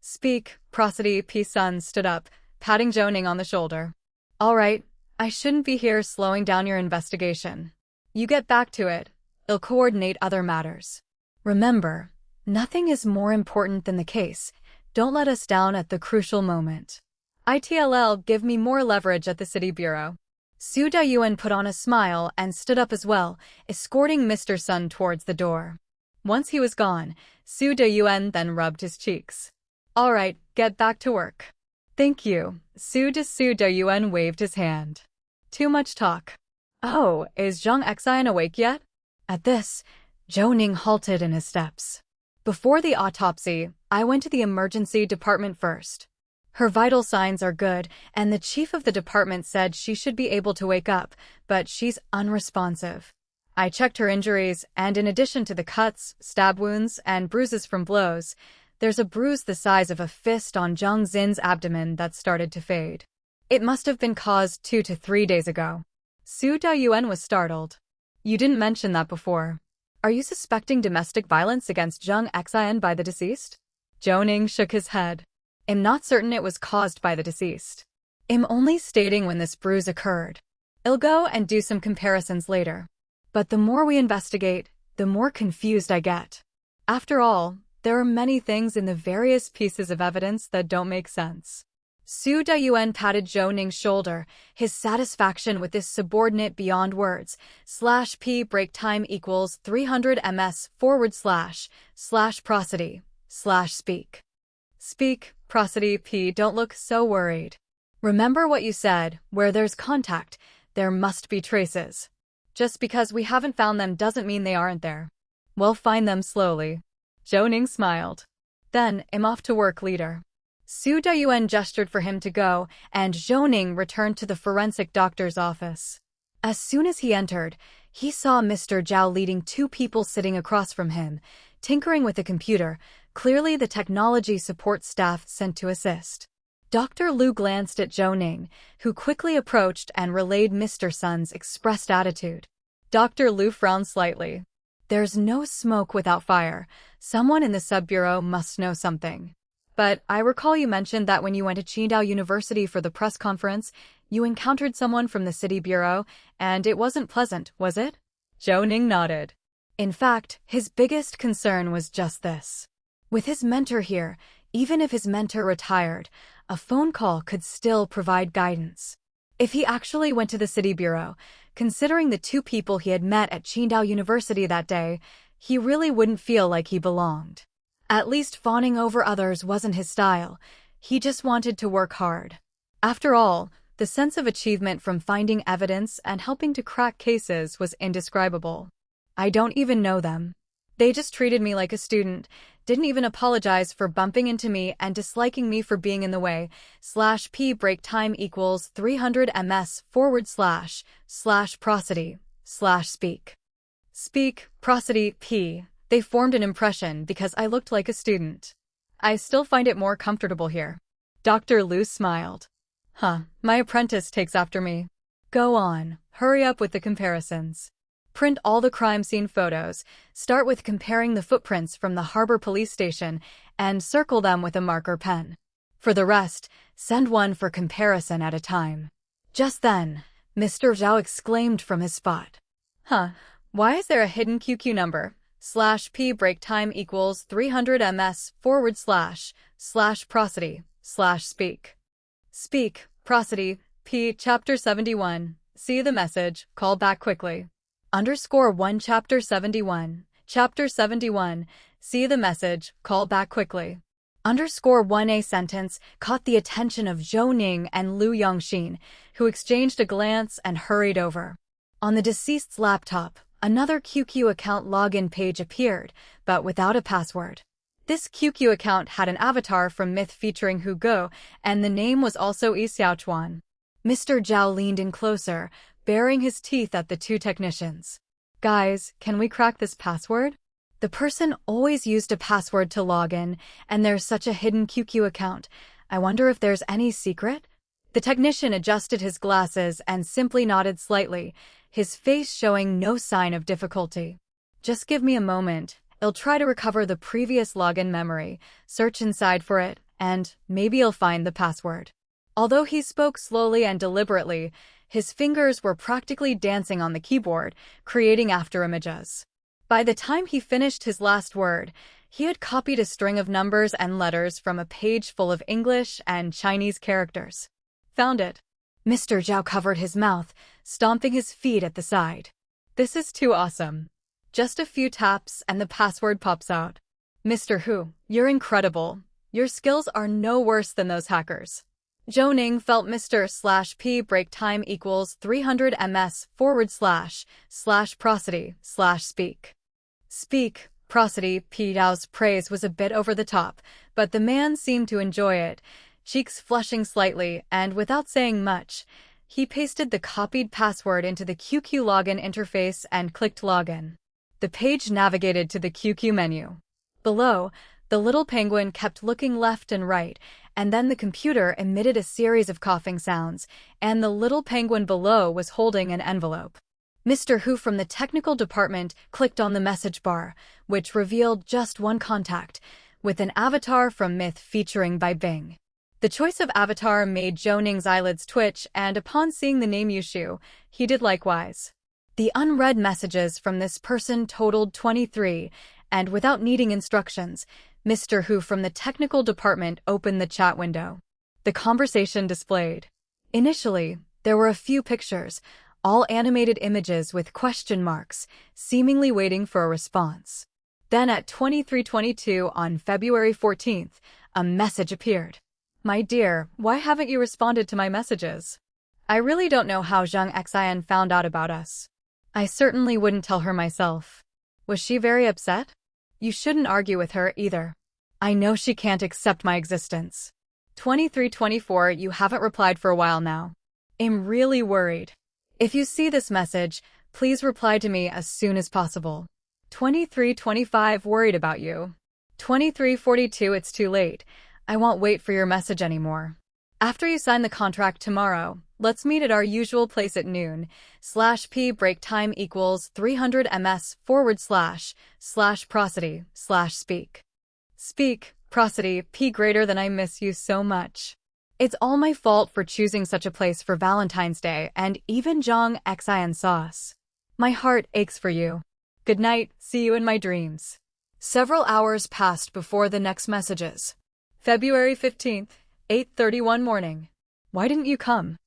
Speak, prosody. P Sun stood up, patting Zhou Ning on the shoulder. All right, I shouldn't be here slowing down your investigation. You get back to it. I'll coordinate other matters. Remember, nothing is more important than the case. Don't let us down at the crucial moment. ITLL give me more leverage at the city bureau. Su Dayuan put on a smile and stood up as well, escorting Mr. Sun towards the door. Once he was gone, Su Dayuan then rubbed his cheeks. All right, get back to work. Thank you. Su Dayuan waved his hand. Too much talk. Oh, is Zhang Xian awake yet? At this, Zhou Ning halted in his steps. Before the autopsy, I went to the emergency department first. Her vital signs are good, and the chief of the department said she should be able to wake up, but she's unresponsive. I checked her injuries, and in addition to the cuts, stab wounds, and bruises from blows, there's a bruise the size of a fist on Zhang Xin's abdomen that started to fade. It must have been caused 2 to 3 days ago. Su Dayuan was startled. You didn't mention that before. Are you suspecting domestic violence against Zhang Xian by the deceased? Zhou Ning shook his head. I'm not certain it was caused by the deceased. I'm only stating when this bruise occurred. I'll go and do some comparisons later. But the more we investigate, the more confused I get. After all, there are many things in the various pieces of evidence that don't make sense. Su Dayuan patted Zhou Ning's shoulder, his satisfaction with this subordinate beyond words. /P break time equals 300 ms / prosody / speak. Speak, prosody. P. Don't look so worried. Remember what you said, where there's contact, there must be traces. Just because we haven't found them doesn't mean they aren't there. We'll find them slowly. Zhou Ning smiled. Then, I'm off to work, leader. Su Dayuan gestured for him to go, and Zhou Ning returned to the forensic doctor's office. As soon as he entered, he saw Mr. Zhao leading 2 people sitting across from him, tinkering with a computer, clearly the technology support staff sent to assist. Dr. Liu glanced at Zhou Ning, who quickly approached and relayed Mr. Sun's expressed attitude. Dr. Liu frowned slightly. There's no smoke without fire. Someone in the sub-bureau must know something. But I recall you mentioned that when you went to Qidong University for the press conference, you encountered someone from the city bureau, and it wasn't pleasant, was it? Zhou Ning nodded. In fact, his biggest concern was just this. With his mentor here, even if his mentor retired, a phone call could still provide guidance. If he actually went to the city bureau, considering the 2 people he had met at Qidong University that day, he really wouldn't feel like he belonged. At least fawning over others wasn't his style. He just wanted to work hard. After all, the sense of achievement from finding evidence and helping to crack cases was indescribable. I don't even know them. They just treated me like a student, didn't even apologize for bumping into me and disliking me for being in the way. /P break time equals 300 ms / prosody / speak. Speak, prosody. P. They formed an impression because I looked like a student. I still find it more comfortable here. Dr. Liu smiled. My apprentice takes after me. Go on, hurry up with the comparisons. Print all the crime scene photos, start with comparing the footprints from the harbor police station, and circle them with a marker pen. For the rest, send one for comparison at a time. Just then, Mr. Zhao exclaimed from his spot. Why is there a hidden QQ number? /P break time equals 300 ms / prosody / speak. Speak, prosody. P. Chapter 71. See the message, call back quickly. _1 Chapter 71. Chapter 71. See the message, call back quickly. _1A sentence caught the attention of Zhou Ning and Liu Yongxin, who exchanged a glance and hurried over. On the deceased's laptop, another QQ account login page appeared, but without a password. This QQ account had an avatar from Myth featuring Hu Go, and the name was also Yi Xiaochuan. Mr. Zhao leaned in closer, baring his teeth at the 2 technicians. Guys, can we crack this password? The person always used a password to log in, and there's such a hidden QQ account. I wonder if there's any secret? The technician adjusted his glasses and simply nodded slightly, his face showing no sign of difficulty. Just give me a moment. I'll try to recover the previous login memory, search inside for it, and maybe I'll find the password. Although he spoke slowly and deliberately, his fingers were practically dancing on the keyboard, creating afterimages. By the time he finished his last word, he had copied a string of numbers and letters from a page full of English and Chinese characters. Found it. Mr. Zhao covered his mouth, stomping his feet at the side. This is too awesome. Just a few taps and the password pops out. Mr. Hu, you're incredible. Your skills are no worse than those hackers. Zhou Ning felt Mr./P break time equals 300 ms/prosody/speak. Speak, prosody. P Zhao's praise was a bit over the top, but the man seemed to enjoy it, cheeks flushing slightly, and without saying much, he pasted the copied password into the QQ login interface and clicked login. The page navigated to the QQ menu. Below, the little penguin kept looking left and right, and then the computer emitted a series of coughing sounds, and the little penguin below was holding an envelope. Mr. Hu from the technical department clicked on the message bar, which revealed just one contact, with an avatar from Myth featuring by Bing. The choice of avatar made Zhou Ning's eyelids twitch, and upon seeing the name Yushu, he did likewise. The unread messages from this person totaled 23, and without needing instructions, Mr. Hu from the technical department opened the chat window. The conversation displayed. Initially, there were a few pictures, all animated images with question marks, seemingly waiting for a response. Then at 23:22 on February 14th, a message appeared. My dear, why haven't you responded to my messages? I really don't know how Zhang Xian found out about us. I certainly wouldn't tell her myself. Was she very upset? You shouldn't argue with her either. I know she can't accept my existence. 23:24, you haven't replied for a while now. I'm really worried. If you see this message, please reply to me as soon as possible. 23:25, worried about you. 23:42, it's too late. I won't wait for your message anymore. After you sign the contract tomorrow, let's meet at our usual place at noon/P break time equals 300 ms/prosody/speak. Speak, prosody, P greater than I miss you so much. It's all my fault for choosing such a place for Valentine's Day, and even Zhang Xian sauce. My heart aches for you. Good night, see you in my dreams. Several hours passed before the next messages. February 15th, 8:31 morning. Why didn't you come?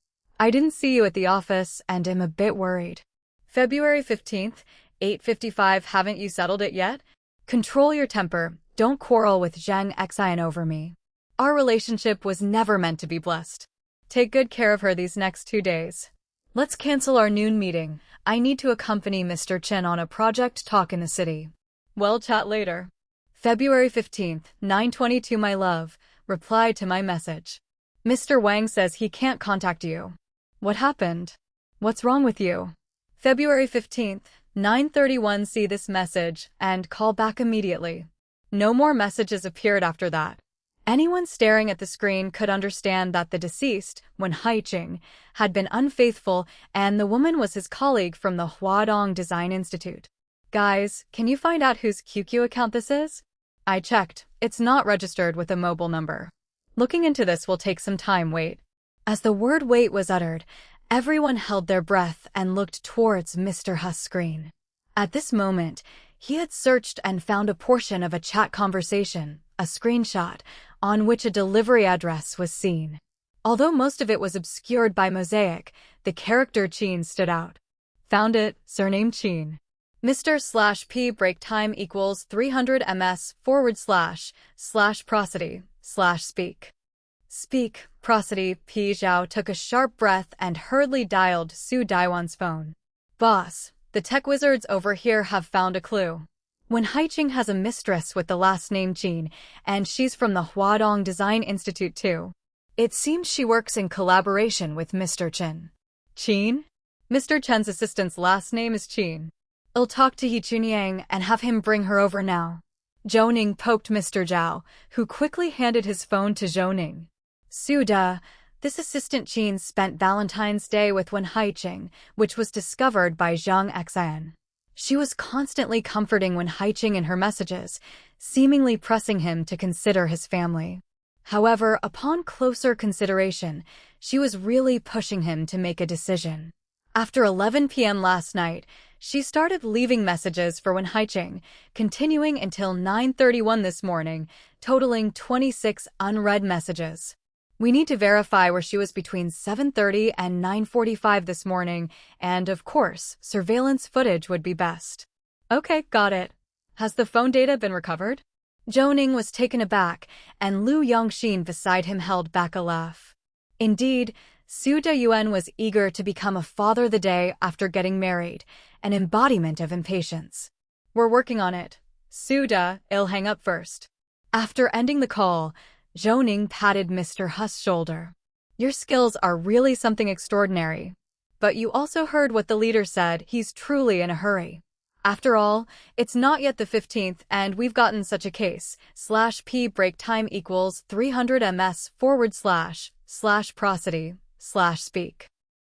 I didn't see you at the office and am a bit worried. February 15th, 8:55, haven't you settled it yet? Control your temper, don't quarrel with Zhang Xian over me. Our relationship was never meant to be blessed. Take good care of her these next 2 days. Let's cancel our noon meeting. I need to accompany Mr. Chen on a project talk in the city. We'll chat later. February 15th, 9:22, my love, reply to my message. Mr. Wang says he can't contact you. What happened? What's wrong with you? February 15th, 9:31, see this message and call back immediately. No more messages appeared after that. Anyone staring at the screen could understand that the deceased, Wen Haiqing, had been unfaithful, and the woman was his colleague from the Qidong Design Institute. Guys, can you find out whose QQ account this is? I checked. It's not registered with a mobile number. Looking into this will take some time, wait. As the word wait was uttered, everyone held their breath and looked towards Mr. Hu's screen. At this moment, he had searched and found a portion of a chat conversation, a screenshot, on which a delivery address was seen. Although most of it was obscured by mosaic, the character Qin stood out. Found it, surname Qin. Mr./P break time equals 300 ms/prosody/speak. Speak, prosody. P Zhao took a sharp breath and hurriedly dialed Su Daiwan's phone. Boss, the tech wizards over here have found a clue. Wen Haiqing has a mistress with the last name Qin, and she's from the Qidong Design Institute too. It seems she works in collaboration with Mr. Chen. Qin? Mr. Chen's assistant's last name is Qin. I'll talk to He Chunyang and have him bring her over now. Zhou Ning poked Mr. Zhao, who quickly handed his phone to Zhou Ning. Suda, this assistant Qin spent Valentine's Day with Wen Haiqing, which was discovered by Zhang Xian. She was constantly comforting Wen Haiqing in her messages, seemingly pressing him to consider his family. However, upon closer consideration, she was really pushing him to make a decision. After 11 p.m. last night, she started leaving messages for Wen Haiqing, continuing until 9:31 this morning, totaling 26 unread messages. We need to verify where she was between 7:30 and 9:45 this morning, and of course, surveillance footage would be best. Okay, got it. Has the phone data been recovered? Zhou Ning was taken aback, and Lu Yongxin beside him held back a laugh. Indeed, Su Dayuan was eager to become a father the day after getting married, an embodiment of impatience. We're working on it. Suda, I'll hang up first. After ending the call, Zhou Ning patted Mr. Hu's shoulder. Your skills are really something extraordinary. But you also heard what the leader said, he's truly in a hurry. After all, it's not yet the 15th and we've gotten such a case. /p break time equals 300 ms / prosody / speak.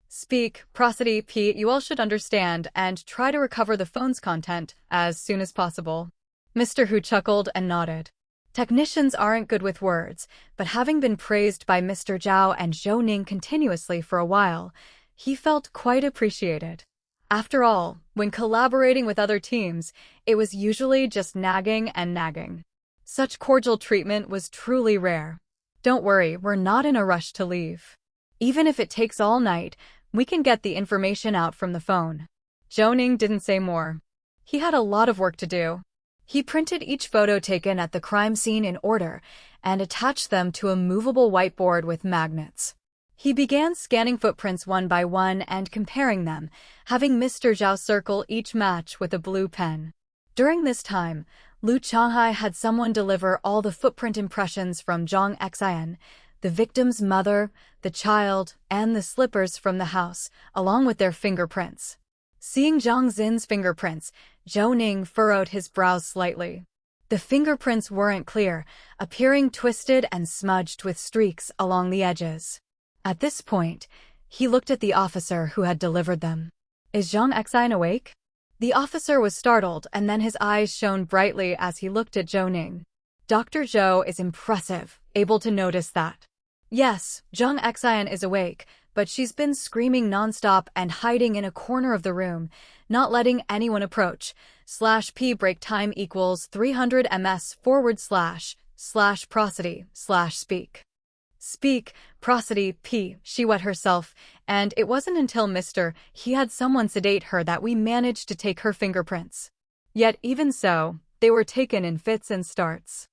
Speak, prosody, p. You all should understand and try to recover the phone's content as soon as possible. Mr. Hu chuckled and nodded. Technicians aren't good with words, but having been praised by Mr. Zhao and Zhou Ning continuously for a while, he felt quite appreciated. After all, when collaborating with other teams, it was usually just nagging and nagging. Such cordial treatment was truly rare. Don't worry, we're not in a rush to leave. Even if it takes all night, we can get the information out from the phone. Zhou Ning didn't say more. He had a lot of work to do. He printed each photo taken at the crime scene in order and attached them to a movable whiteboard with magnets. He began scanning footprints one by one and comparing them, having Mr. Zhao circle each match with a blue pen. During this time, Lu Changhai had someone deliver all the footprint impressions from Zhang Xian, the victim's mother, the child, and the slippers from the house, along with their fingerprints. Seeing Zhang Xin's fingerprints, Zhou Ning furrowed his brows slightly. The fingerprints weren't clear, appearing twisted and smudged with streaks along the edges. At this point, he looked at the officer who had delivered them. Is Zhang Xian awake? The officer was startled, and then his eyes shone brightly as he looked at Zhou Ning. Dr. Zhou is impressive, able to notice that. Yes, Zhang Xian is awake, but she's been screaming nonstop and hiding in a corner of the room, not letting anyone approach. /p break time equals 300 ms / prosody / speak. Speak, prosody, p. She wet herself, and it wasn't until he had someone sedate her that we managed to take her fingerprints. Yet even so, they were taken in fits and starts.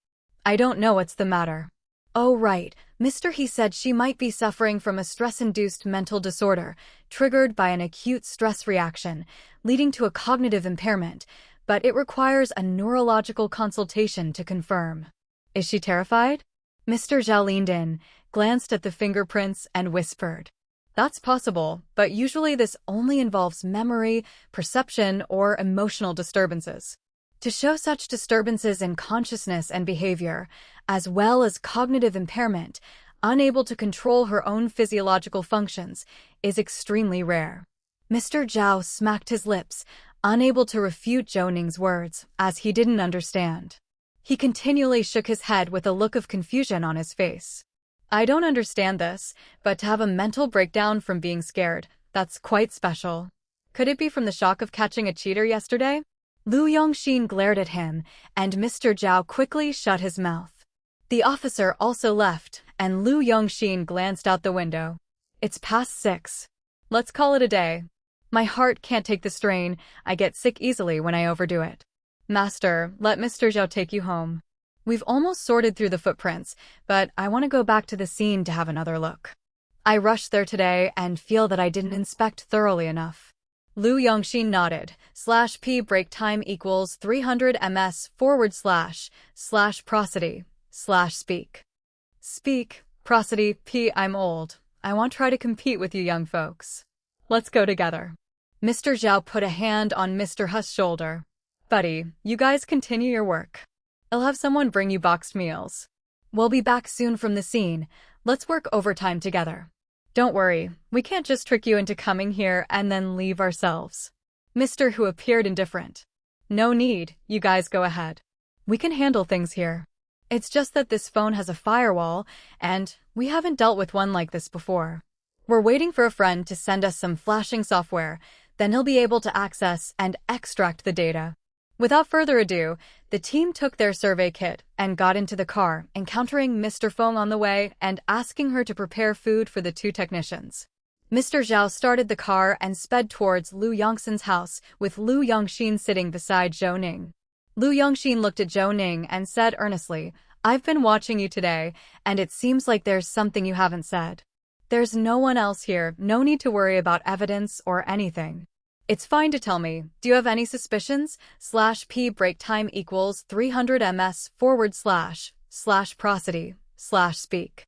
I don't know what's the matter. Oh right, he said she might be suffering from a stress-induced mental disorder, triggered by an acute stress reaction, leading to a cognitive impairment, but it requires a neurological consultation to confirm. Is she terrified? Mr. Zhao leaned in, glanced at the fingerprints, and whispered. That's possible, but usually this only involves memory, perception, or emotional disturbances. To show such disturbances in consciousness and behavior, as well as cognitive impairment, unable to control her own physiological functions, is extremely rare. Mr. Zhao smacked his lips, unable to refute Zhou Ning's words, as he didn't understand. He continually shook his head with a look of confusion on his face. I don't understand this, but to have a mental breakdown from being scared, that's quite special. Could it be from the shock of catching a cheater yesterday? Lu Yongxin glared at him, and Mr. Zhao quickly shut his mouth. The officer also left, and Lu Yongxin glanced out the window. It's past 6. Let's call it a day. My heart can't take the strain, I get sick easily when I overdo it. Master, let Mr. Zhao take you home. We've almost sorted through the footprints, but I want to go back to the scene to have another look. I rushed there today and feel that I didn't inspect thoroughly enough. Lu Yongxin nodded. /p break time equals 300 ms / prosody / speak. Speak, prosody, p. I'm old. I won't try to compete with you young folks. Let's go together. Mr. Zhao put a hand on Mr. Hu's shoulder. Buddy, you guys continue your work. I'll have someone bring you boxed meals. We'll be back soon from the scene. Let's work overtime together. Don't worry, we can't just trick you into coming here and then leave ourselves. Mr. Hu appeared indifferent. No need, you guys go ahead. We can handle things here. It's just that this phone has a firewall, and we haven't dealt with one like this before. We're waiting for a friend to send us some flashing software, then he'll be able to access and extract the data. Without further ado, the team took their survey kit and got into the car, encountering Mr. Feng on the way and asking her to prepare food for the two technicians. Mr. Zhao started the car and sped towards Lu Yongxin's house, with Lu Yongxin sitting beside Zhou Ning. Lu Yongxin looked at Zhou Ning and said earnestly, I've been watching you today, and it seems like there's something you haven't said. There's no one else here, no need to worry about evidence or anything. It's fine to tell me. Do you have any suspicions? /p break time equals 300 ms / prosody / speak.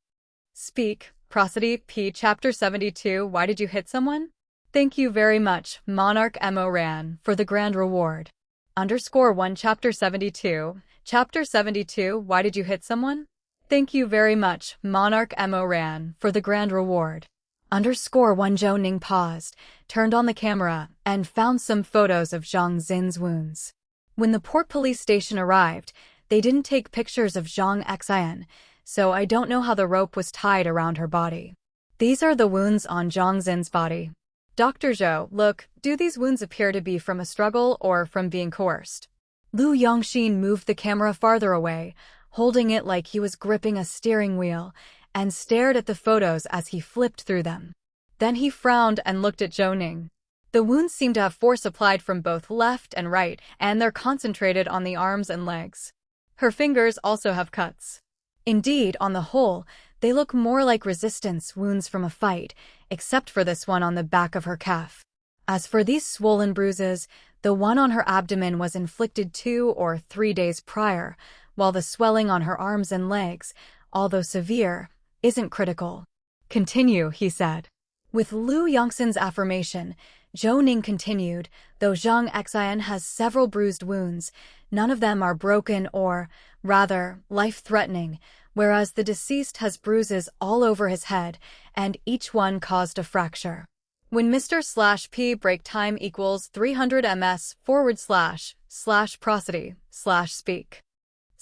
Speak, prosody, p chapter 72. Why did you hit someone? Thank you very much, Monarch Mo Ran, for the grand reward. _1 chapter 72. Chapter 72. Why did you hit someone? Thank you very much, Monarch Mo Ran, for the grand reward. _1 Zhou Ning paused, turned on the camera, and found some photos of Zhang Xin's wounds. When the port police station arrived, they didn't take pictures of Zhang Xian, so I don't know how the rope was tied around her body. These are the wounds on Zhang Xin's body. Dr. Zhou, look, do these wounds appear to be from a struggle or from being coerced? Lu Yongxin moved the camera farther away, holding it like he was gripping a steering wheel, and stared at the photos as he flipped through them. Then he frowned and looked at Zhou Ning. The wounds seem to have force applied from both left and right, and they're concentrated on the arms and legs. Her fingers also have cuts. Indeed, on the whole, they look more like resistance wounds from a fight, except for this one on the back of her calf. As for these swollen bruises, the one on her abdomen was inflicted 2 or 3 days prior, while the swelling on her arms and legs, although severe, isn't critical. Continue, he said. With Lu Yongxin's affirmation, Zhou Ning continued, though Zhang Xian has several bruised wounds, none of them are broken or, rather, life-threatening, whereas the deceased has bruises all over his head, and each one caused a fracture. When Mr. /p break time equals 300 ms / prosody / speak.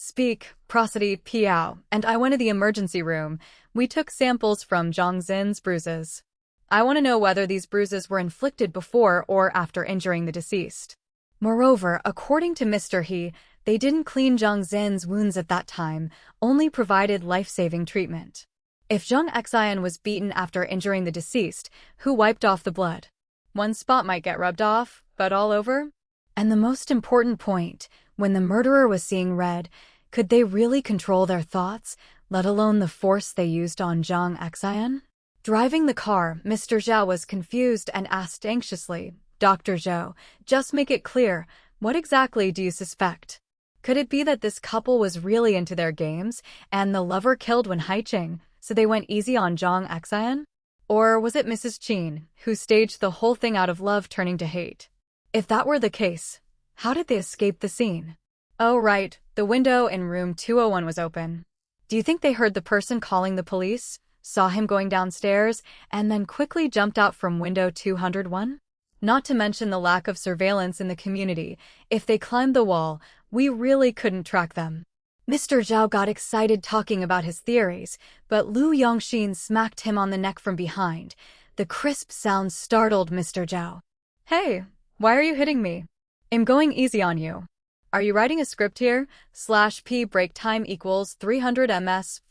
Speak, prosody, piao, and I went to the emergency room. We took samples from Zhang Xin's bruises. I want to know whether these bruises were inflicted before or after injuring the deceased. Moreover, according to Mr. He, they didn't clean Zhang Xin's wounds at that time, only provided life-saving treatment. If Zhang Xian was beaten after injuring the deceased, who wiped off the blood? One spot might get rubbed off, but all over? And the most important point, when the murderer was seeing red, could they really control their thoughts, let alone the force they used on Zhang Xian? Driving the car, Mr. Zhao was confused and asked anxiously, Dr. Zhou, just make it clear, what exactly do you suspect? Could it be that this couple was really into their games, and the lover killed when Haiqing, so they went easy on Zhang Xian? Or was it Mrs. Qin, who staged the whole thing out of love turning to hate? If that were the case, how did they escape the scene? Oh right, the window in room 201 was open. Do you think they heard the person calling the police, saw him going downstairs, and then quickly jumped out from window 201? Not to mention the lack of surveillance in the community. If they climbed the wall, we really couldn't track them. Mr. Zhao got excited talking about his theories, but Lu Yongxin smacked him on the neck from behind. The crisp sound startled Mr. Zhao. Hey, why are you hitting me? I'm going easy on you. Are you writing a script here? /p break time equals 300 ms /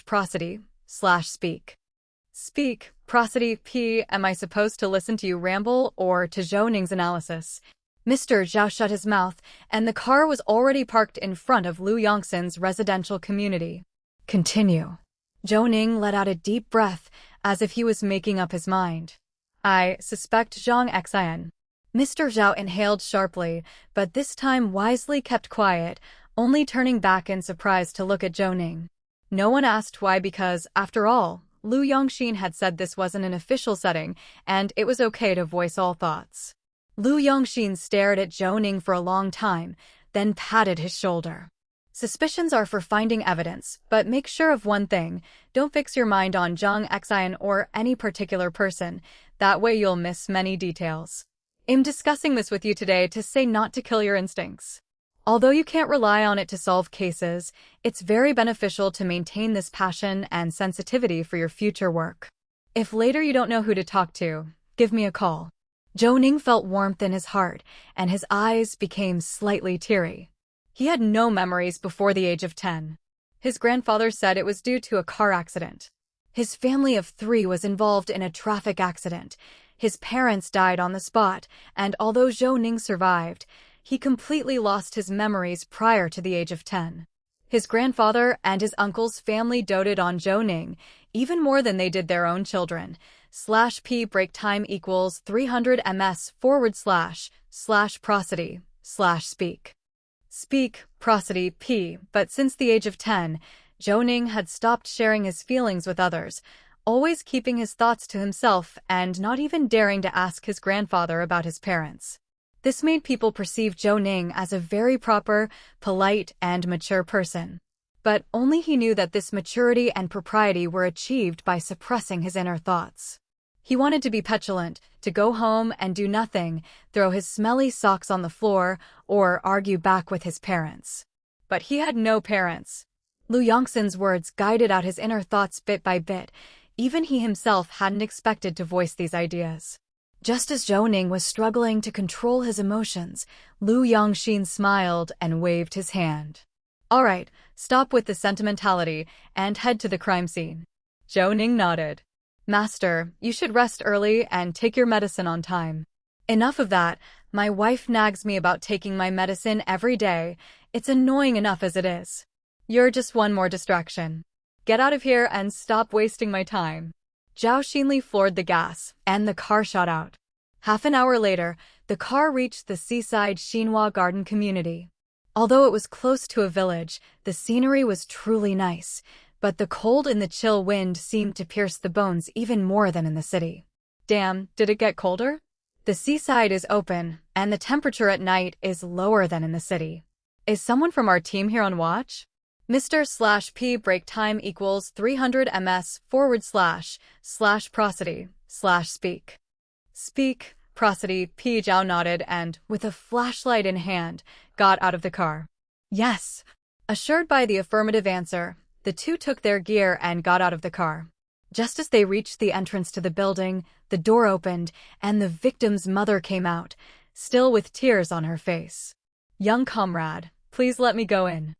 prosody / speak. Speak, prosody, p. Am I supposed to listen to you ramble or to Zhou Ning's analysis? Mr. Zhao shut his mouth, and the car was already parked in front of Lu Yongxin's residential community. Continue. Zhou Ning let out a deep breath, as if he was making up his mind. I suspect Zhang Xian. Mr. Zhao inhaled sharply, but this time wisely kept quiet, only turning back in surprise to look at Zhou Ning. No one asked why because, after all, Liu Yongxin had said this wasn't an official setting, and it was okay to voice all thoughts. Liu Yongxin stared at Zhou Ning for a long time, then patted his shoulder. Suspicions are for finding evidence, but make sure of one thing: don't fix your mind on Zhang Xian or any particular person. That way you'll miss many details. I'm discussing this with you today to say not to kill your instincts. Although you can't rely on it to solve cases, it's very beneficial to maintain this passion and sensitivity for your future work. If later you don't know who to talk to, give me a call. Zhou Ning felt warmth in his heart, and his eyes became slightly teary. He had no memories before the age of 10. His grandfather said it was due to a car accident. His family of 3 was involved in a traffic accident. His parents died on the spot, and although Zhou Ning survived, he completely lost his memories prior to the age of 10. His grandfather and his uncle's family doted on Zhou Ning, even more than they did their own children. /p break time equals 300 ms/prosody/speak. Speak, prosody, p. But since the age of 10, Zhou Ning had stopped sharing his feelings with others, always keeping his thoughts to himself and not even daring to ask his grandfather about his parents. This made people perceive Zhou Ning as a very proper, polite, and mature person. But only he knew that this maturity and propriety were achieved by suppressing his inner thoughts. He wanted to be petulant, to go home and do nothing, throw his smelly socks on the floor, or argue back with his parents. But he had no parents. Liu Yongxin's words guided out his inner thoughts bit by bit. Even he himself hadn't expected to voice these ideas. Just as Zhou Ning was struggling to control his emotions, Liu Yongxin smiled and waved his hand. "All right, stop with the sentimentality and head to the crime scene." Zhou Ning nodded. "Master, you should rest early and take your medicine on time." "Enough of that. My wife nags me about taking my medicine every day. It's annoying enough as it is. You're just one more distraction. Get out of here and stop wasting my time." Zhao Xinli floored the gas, and the car shot out. Half an hour later, the car reached the seaside Xinhua Garden community. Although it was close to a village, the scenery was truly nice, but the cold and the chill wind seemed to pierce the bones even more than in the city. Damn, did it get colder? The seaside is open, and the temperature at night is lower than in the city. Is someone from our team here on watch? Mr./P break time equals 300 ms/prosody/speak. Speak, prosody, P. Zhao nodded and, with a flashlight in hand, got out of the car. Yes. Assured by the affirmative answer, the two took their gear and got out of the car. Just as they reached the entrance to the building, the door opened, and the victim's mother came out, still with tears on her face. "Young comrade, please let me go in.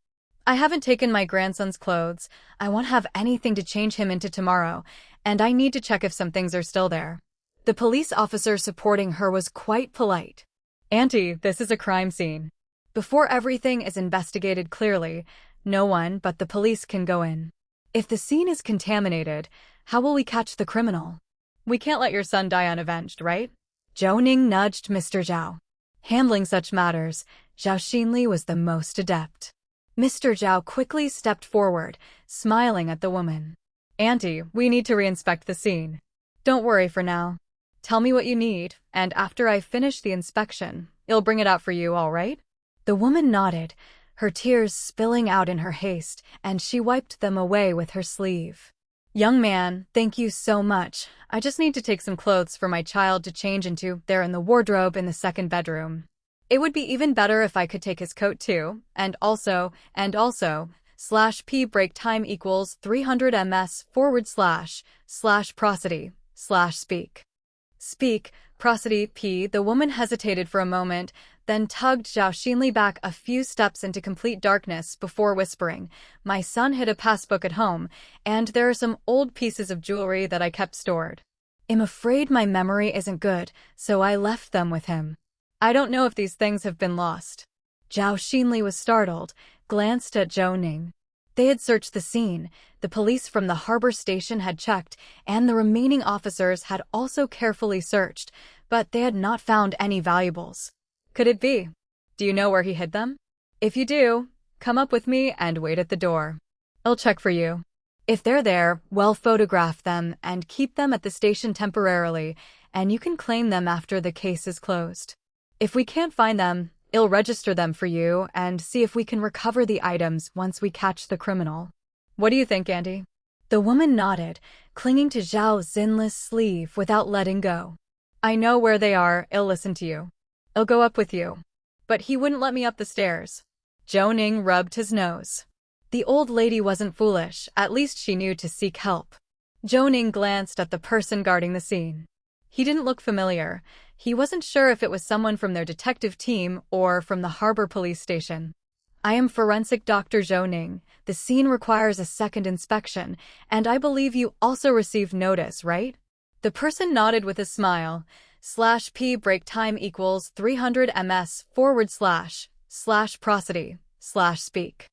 I haven't taken my grandson's clothes. I won't have anything to change him into tomorrow, and I need to check if some things are still there." The police officer supporting her was quite polite. "Auntie, this is a crime scene. Before everything is investigated clearly, no one but the police can go in. If the scene is contaminated, how will we catch the criminal? We can't let your son die unavenged, right?" Zhou Ning nudged Mr. Zhao. Handling such matters, Zhao Xinli was the most adept. Mr. Zhao quickly stepped forward, smiling at the woman. "Auntie, we need to reinspect the scene. Don't worry for now. Tell me what you need, and after I finish the inspection, I'll bring it out for you, all right?" The woman nodded, her tears spilling out in her haste, and she wiped them away with her sleeve. "Young man, thank you so much. I just need to take some clothes for my child to change into. They're in the wardrobe in the second bedroom. It would be even better if I could take his coat too, and also, /P break time equals 300 ms/prosody/speak. Speak, prosody, P. The woman hesitated for a moment, then tugged Zhao Xinli back a few steps into complete darkness before whispering, "My son hid a passbook at home, and there are some old pieces of jewelry that I kept stored. I'm afraid my memory isn't good, so I left them with him. I don't know if these things have been lost." Zhao Xinli was startled, glanced at Zhou Ning. They had searched the scene, the police from the harbor station had checked, and the remaining officers had also carefully searched, but they had not found any valuables. Could it be? Do you know where he hid them? If you do, come up with me and wait at the door. I'll check for you. If they're there, well, photograph them and keep them at the station temporarily, and you can claim them after the case is closed. If we can't find them, I'll register them for you and see if we can recover the items once we catch the criminal. What do you think, Auntie? The woman nodded, clinging to Zhao Xinli's sleeve without letting go. I know where they are, I'll listen to you. I'll go up with you. But he wouldn't let me up the stairs. Zhou Ning rubbed his nose. The old lady wasn't foolish, at least she knew to seek help. Zhou Ning glanced at the person guarding the scene. He didn't look familiar. He wasn't sure if it was someone from their detective team or from the harbor police station. I am Forensic Doctor Zhou Ning. The scene requires a second inspection, and I believe you also received notice, right? The person nodded with a smile. /p break time equals 300 ms / prosody / speak.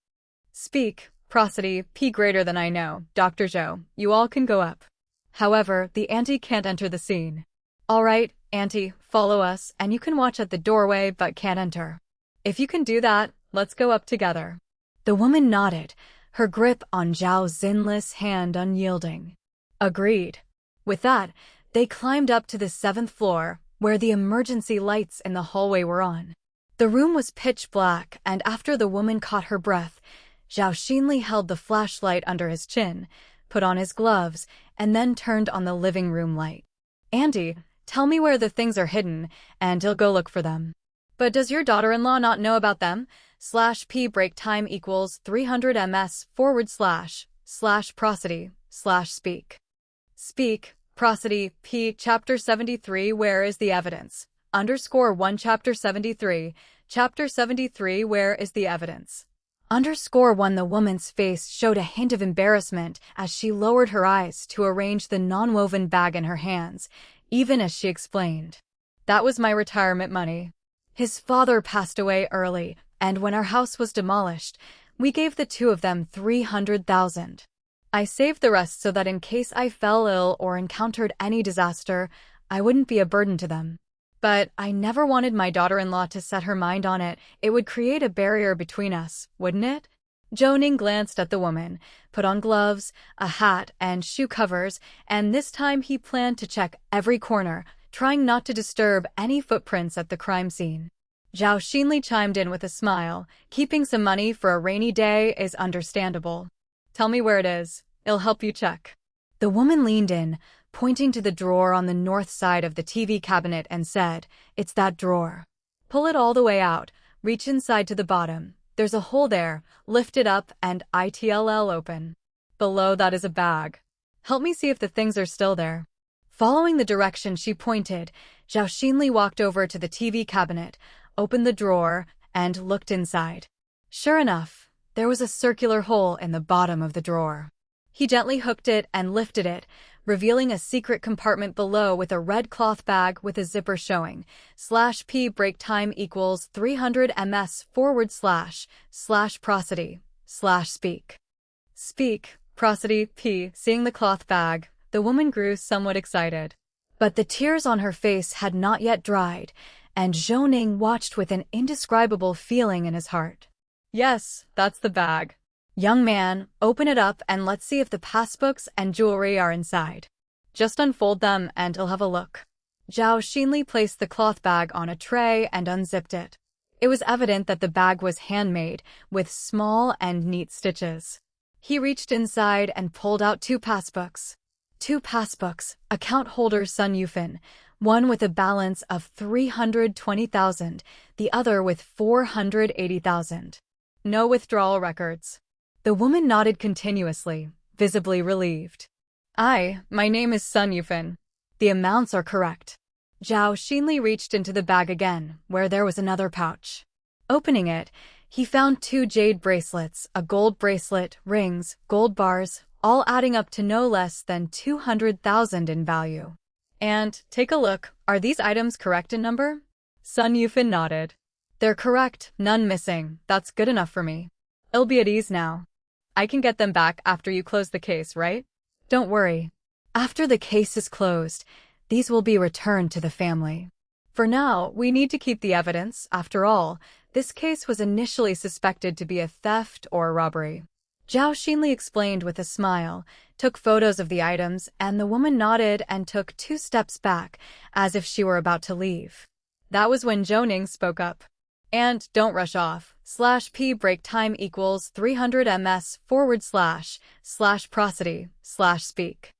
Speak, prosody, p greater than I know, Dr. Zhou, you all can go up. However, the auntie can't enter the scene. All right, auntie, follow us, and you can watch at the doorway but can't enter. If you can do that, let's go up together. The woman nodded, her grip on Zhao Xinli's hand unyielding. Agreed. With that, they climbed up to the 7th floor, where the emergency lights in the hallway were on. The room was pitch black, and after the woman caught her breath, Zhao Xinli held the flashlight under his chin, put on his gloves, and then turned on the living room light. Auntie, tell me where the things are hidden, and I'll go look for them. But does your daughter-in-law not know about them? /p break time equals 300 ms / prosody / speak. Speak, prosody, p chapter 73 where is the evidence? _1 chapter 73, chapter 73 where is the evidence? _1 the woman's face showed a hint of embarrassment as she lowered her eyes to arrange the non-woven bag in her hands, even as she explained. That was my retirement money. His father passed away early, and when our house was demolished, we gave the two of them 300,000. I saved the rest so that in case I fell ill or encountered any disaster, I wouldn't be a burden to them. But I never wanted my daughter-in-law to set her mind on it. It would create a barrier between us, wouldn't it? Zhou Ning glanced at the woman, put on gloves, a hat, and shoe covers, and this time he planned to check every corner, trying not to disturb any footprints at the crime scene. Zhao Xinli chimed in with a smile. Keeping some money for a rainy day is understandable. Tell me where it is. I'll help you check. The woman leaned in, pointing to the drawer on the north side of the TV cabinet and said, It's that drawer. Pull it all the way out, reach inside to the bottom. There's a hole there, lift it up and it'll open. Below that is a bag. Help me see if the things are still there. Following the direction she pointed, Zhao Xinli walked over to the TV cabinet, opened the drawer, and looked inside. Sure enough, there was a circular hole in the bottom of the drawer. He gently hooked it and lifted it, revealing a secret compartment below with a red cloth bag with a zipper showing. /p break time equals 300 ms / prosody / speak. Speak, prosody, p. Seeing the cloth bag, the woman grew somewhat excited. But the tears on her face had not yet dried, and Zhou Ning watched with an indescribable feeling in his heart. Yes, that's the bag. Young man, open it up and let's see if the passbooks and jewelry are inside. Just unfold them and I'll have a look. Zhao Xinli placed the cloth bag on a tray and unzipped it. It was evident that the bag was handmade, with small and neat stitches. He reached inside and pulled out 2 passbooks. 2 passbooks, account holder Sun Yufan, one with a balance of 320,000, the other with 480,000. No withdrawal records. The woman nodded continuously, visibly relieved. My name is Sun Yufan. The amounts are correct. Zhao Xinli reached into the bag again, where there was another pouch. Opening it, he found 2 jade bracelets, a gold bracelet, rings, gold bars, all adding up to no less than 200,000 in value. And, take a look, are these items correct in number? Sun Yufan nodded. They're correct, none missing, that's good enough for me. I'll be at ease now. I can get them back after you close the case, right? Don't worry. After the case is closed, these will be returned to the family. For now, we need to keep the evidence. After all, this case was initially suspected to be a theft or a robbery. Zhao Xinli explained with a smile, took photos of the items, and the woman nodded and took 2 steps back, as if she were about to leave. That was when Zhou Ning spoke up. And don't rush off. /p break time equals 300 ms / prosody / speak.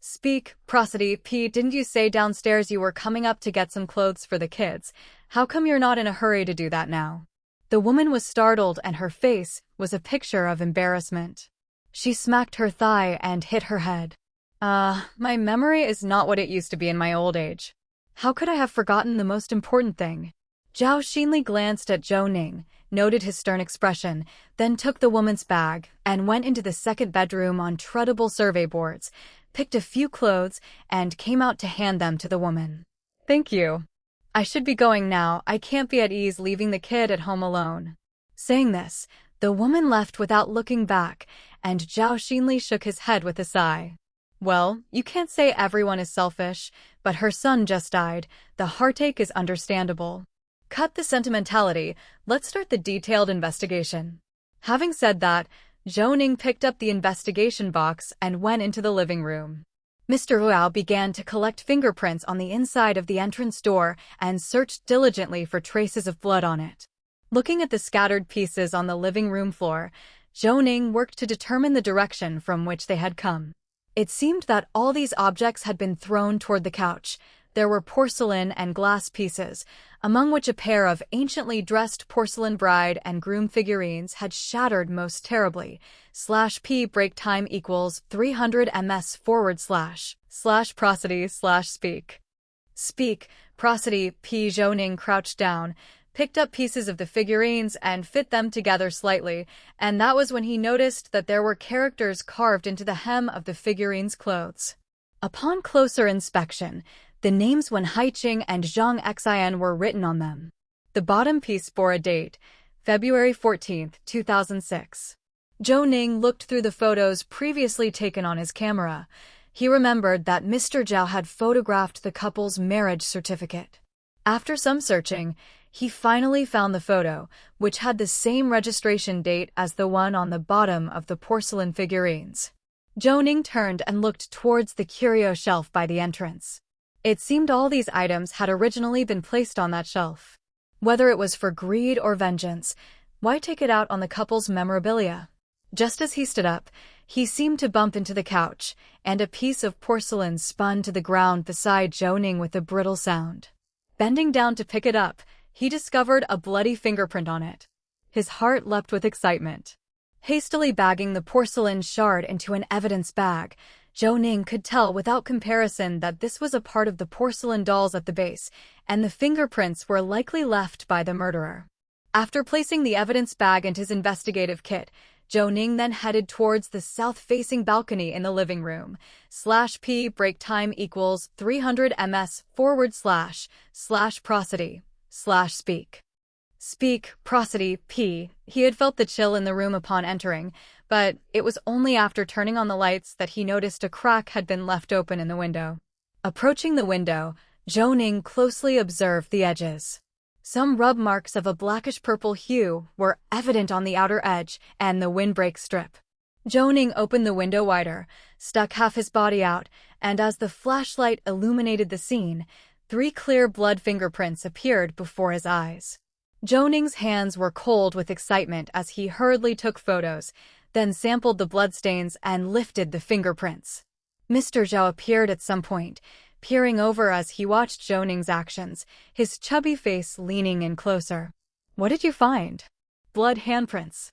Speak, prosody, p. Didn't you say downstairs you were coming up to get some clothes for the kids? How come you're not in a hurry to do that now? The woman was startled and her face was a picture of embarrassment. She smacked her thigh and hit her head. My memory is not what it used to be in my old age. How could I have forgotten the most important thing? Zhao Xinli glanced at Zhou Ning, noted his stern expression, then took the woman's bag and went into the second bedroom on treadable survey boards, picked a few clothes, and came out to hand them to the woman. Thank you. I should be going now. I can't be at ease leaving the kid at home alone. Saying this, the woman left without looking back, and Zhao Xinli shook his head with a sigh. Well, you can't say everyone is selfish, but her son just died. The heartache is understandable. Cut the sentimentality, let's start the detailed investigation. Having said that, Zhou Ning picked up the investigation box and went into the living room. Mr. Ruao began to collect fingerprints on the inside of the entrance door and searched diligently for traces of blood on it. Looking at the scattered pieces on the living room floor, Zhou Ning worked to determine the direction from which they had come. It seemed that all these objects had been thrown toward the couch. There were porcelain and glass pieces, among which a pair of anciently dressed porcelain bride and groom figurines had shattered most terribly. /p break time equals 300 ms / prosody / speak. Speak, prosody, p. Zhou Ning crouched down, picked up pieces of the figurines and fit them together slightly, and that was when he noticed that there were characters carved into the hem of the figurines' clothes. Upon closer inspection, the names Wen Haiqing and Zhang Xian were written on them. The bottom piece bore a date, February 14, 2006. Zhou Ning looked through the photos previously taken on his camera. He remembered that Mr. Zhao had photographed the couple's marriage certificate. After some searching, he finally found the photo, which had the same registration date as the one on the bottom of the porcelain figurines. Zhou Ning turned and looked towards the curio shelf by the entrance. It seemed all these items had originally been placed on that shelf. Whether it was for greed or vengeance, why take it out on the couple's memorabilia? Just as he stood up, he seemed to bump into the couch, and a piece of porcelain spun to the ground beside Zhou Ning with a brittle sound. Bending down to pick it up, he discovered a bloody fingerprint on it. His heart leapt with excitement. Hastily bagging the porcelain shard into an evidence bag, Zhou Ning could tell without comparison that this was a part of the porcelain dolls at the base, and the fingerprints were likely left by the murderer. After placing the evidence bag and his investigative kit, Zhou Ning then headed towards the south-facing balcony in the living room. /p break time equals 300 ms / prosody / speak. Speak, prosody, p. He had felt the chill in the room upon entering, but it was only after turning on the lights that he noticed a crack had been left open in the window. Approaching the window, Zhou Ning closely observed the edges. Some rub marks of a blackish-purple hue were evident on the outer edge and the windbreak strip. Zhou Ning opened the window wider, stuck half his body out, and as the flashlight illuminated the scene, 3 clear blood fingerprints appeared before his eyes. Zhou Ning's hands were cold with excitement as he hurriedly took photos, then sampled the bloodstains and lifted the fingerprints. Mr. Zhao appeared at some point, peering over as he watched Zhou Ning's actions, his chubby face leaning in closer. What did you find? Blood handprints.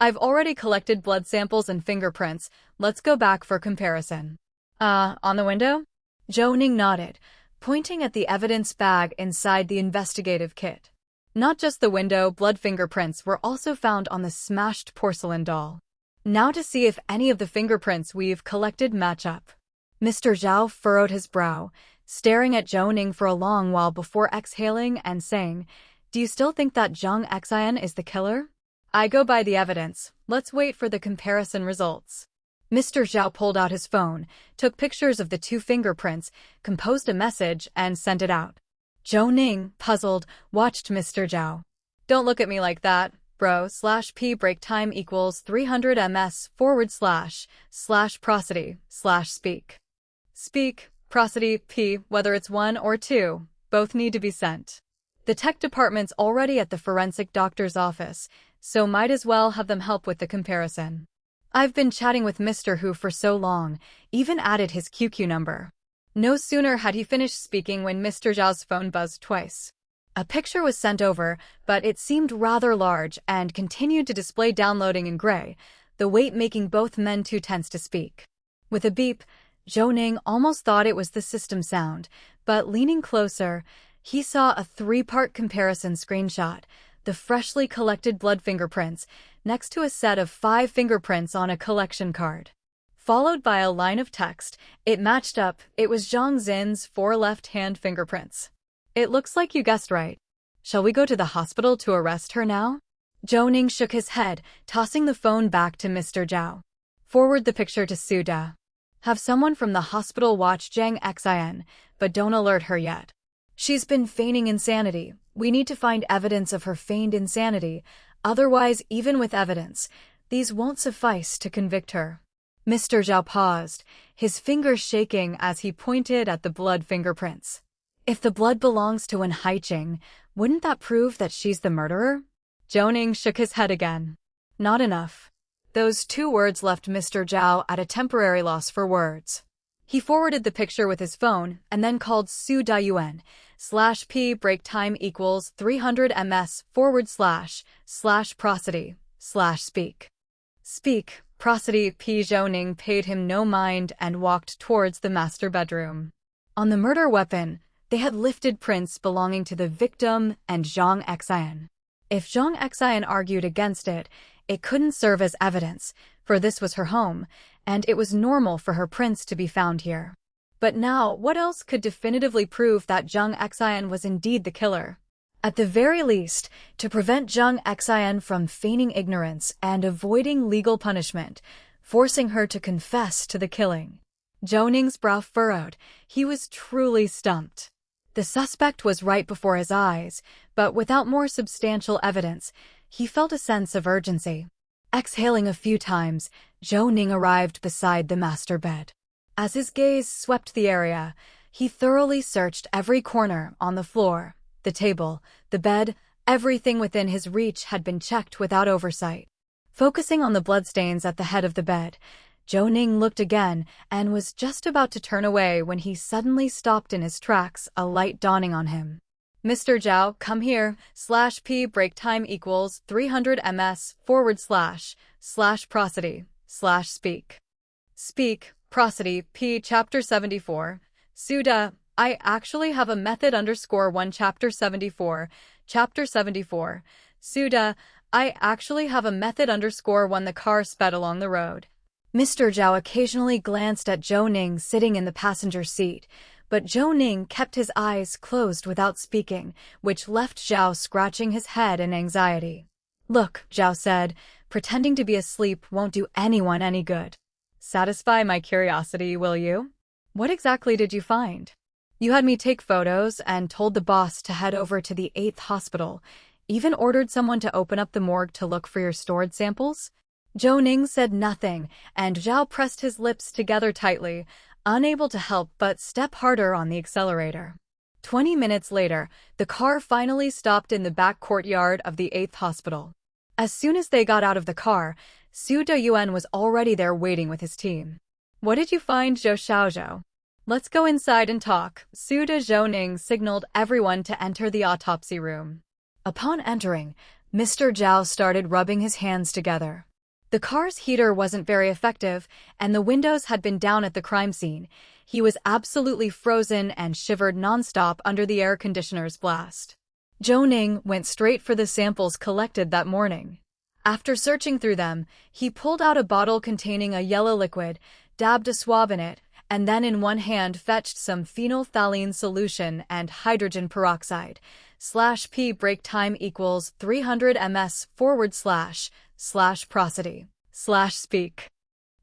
I've already collected blood samples and fingerprints. Let's go back for comparison. On the window? Zhou Ning nodded, pointing at the evidence bag inside the investigative kit. Not just the window, blood fingerprints were also found on the smashed porcelain doll. Now to see if any of the fingerprints we've collected match up. Mr. Zhao furrowed his brow, staring at Zhou Ning for a long while before exhaling and saying, "Do you still think that Zhang Xian is the killer?" "I go by the evidence. Let's wait for the comparison results." Mr. Zhao pulled out his phone, took pictures of the 2 fingerprints, composed a message, and sent it out. Zhou Ning, puzzled, watched Mr. Zhao. "Don't look at me like that. bro slash p break time equals 300 ms forward slash prosody slash speak. Speak, prosody, p, whether it's one or two, both need to be sent. The tech department's already at the forensic doctor's office, so might as well have them help with the comparison. I've been chatting with Mr. Hu for so long, even added his QQ number. No sooner had he finished speaking when Mr. Zhao's phone buzzed twice. A picture was sent over, but it seemed rather large and continued to display downloading in gray, the weight making both men too tense to speak. With a beep, Zhou Ning almost thought it was the system sound, but leaning closer, he saw a three-part comparison screenshot, the freshly collected blood fingerprints, next to a set of 5 fingerprints on a collection card. Followed by a line of text, it matched up, it was Zhang Xin's 4 left-hand fingerprints. It looks like you guessed right. Shall we go to the hospital to arrest her now? Zhou Ning shook his head, tossing the phone back to Mr. Zhao. Forward the picture to Suda. Have someone from the hospital watch Zhang Xin, but don't alert her yet. She's been feigning insanity. We need to find evidence of her feigned insanity, otherwise, even with evidence, these won't suffice to convict her. Mr. Zhao paused, his fingers shaking as he pointed at the blood fingerprints. If the blood belongs to Wen Haiqing, wouldn't that prove that she's the murderer? Zhou Ning shook his head again. Not enough. Those 2 words left Mr. Zhao at a temporary loss for words. He forwarded the picture with his phone and then called Su Dayuan, /p break time equals 300 ms forward slash prosody slash speak. Speak, prosody. P. Zhou Ning paid him no mind and walked towards the master bedroom. On the murder weapon, they had lifted prints belonging to the victim and Zhang Xin. If Zhang Xin argued against it, it couldn't serve as evidence, for this was her home, and it was normal for her prints to be found here. But now, what else could definitively prove that Zhang Xin was indeed the killer? At the very least, to prevent Zhang Xin from feigning ignorance and avoiding legal punishment, forcing her to confess to the killing. Zhou Ning's brow furrowed. He was truly stumped. The suspect was right before his eyes, but without more substantial evidence, he felt a sense of urgency. Exhaling a few times, Zhou Ning arrived beside the master bed. As his gaze swept the area, he thoroughly searched every corner on the floor, the table, the bed, everything within his reach had been checked without oversight. Focusing on the bloodstains at the head of the bed, Zhou Ning looked again and was just about to turn away when he suddenly stopped in his tracks, a light dawning on him. Mr. Zhao, come here, /p break time equals 300 ms forward slash prosody slash speak. Speak, prosody, p chapter 74. Suda, I actually have a method _1 chapter 74. Suda, I actually have a method _1. The car sped along the road. Mr. Zhao occasionally glanced at Zhou Ning sitting in the passenger seat, but Zhou Ning kept his eyes closed without speaking, which left Zhao scratching his head in anxiety. Look, Zhao said, pretending to be asleep won't do anyone any good. Satisfy my curiosity, will you? What exactly did you find? You had me take photos and told the boss to head over to the 8th hospital, even ordered someone to open up the morgue to look for your stored samples? Zhou Ning said nothing, and Zhao pressed his lips together tightly, unable to help but step harder on the accelerator. 20 minutes later, the car finally stopped in the back courtyard of the 8th hospital. As soon as they got out of the car, Su Dayuan was already there waiting with his team. What did you find, Zhou Xiaozhou? Let's go inside and talk. Su Zhou Ning signaled everyone to enter the autopsy room. Upon entering, Mr. Zhao started rubbing his hands together. The car's heater wasn't very effective, and the windows had been down at the crime scene. He was absolutely frozen and shivered nonstop under the air conditioner's blast. Zhou Ning went straight for the samples collected that morning. After searching through them, he pulled out a bottle containing a yellow liquid, dabbed a swab in it, and then in one hand fetched some phenolphthalein solution and hydrogen peroxide. /p break time equals 300 ms forward slash prosody slash speak.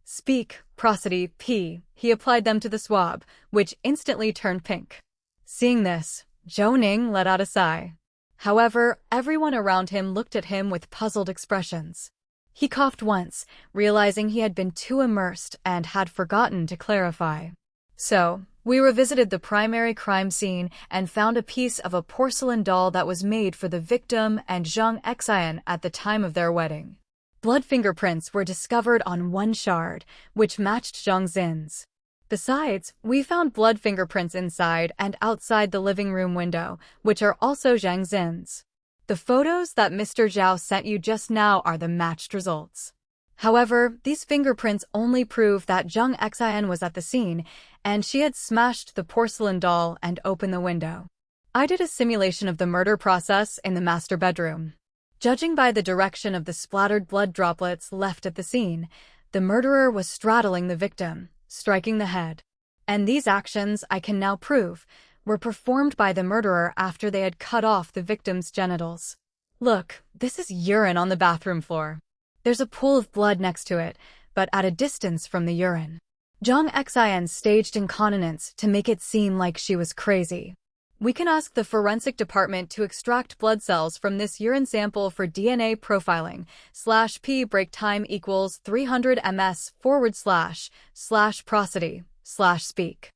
Speak, prosody, p. He applied them to the swab, which instantly turned pink. Seeing this, Zhou Ning let out a sigh. However, everyone around him looked at him with puzzled expressions. He coughed once, realizing he had been too immersed and had forgotten to clarify. So, we revisited the primary crime scene and found a piece of a porcelain doll that was made for the victim and Zhang Xian at the time of their wedding. Blood fingerprints were discovered on one shard, which matched Zhang Xin's. Besides, we found blood fingerprints inside and outside the living room window, which are also Zhang Xin's. The photos that Mr. Zhao sent you just now are the matched results. However, these fingerprints only prove that Zhang Xian was at the scene, and she had smashed the porcelain doll and opened the window. I did a simulation of the murder process in the master bedroom. Judging by the direction of the splattered blood droplets left at the scene, the murderer was straddling the victim, striking the head. And these actions, I can now prove, were performed by the murderer after they had cut off the victim's genitals. Look, this is urine on the bathroom floor. There's a pool of blood next to it, but at a distance from the urine. Zhang Xian staged incontinence to make it seem like she was crazy. We can ask the forensic department to extract blood cells from this urine sample for DNA profiling. /p break time equals 300 ms / prosody /speak.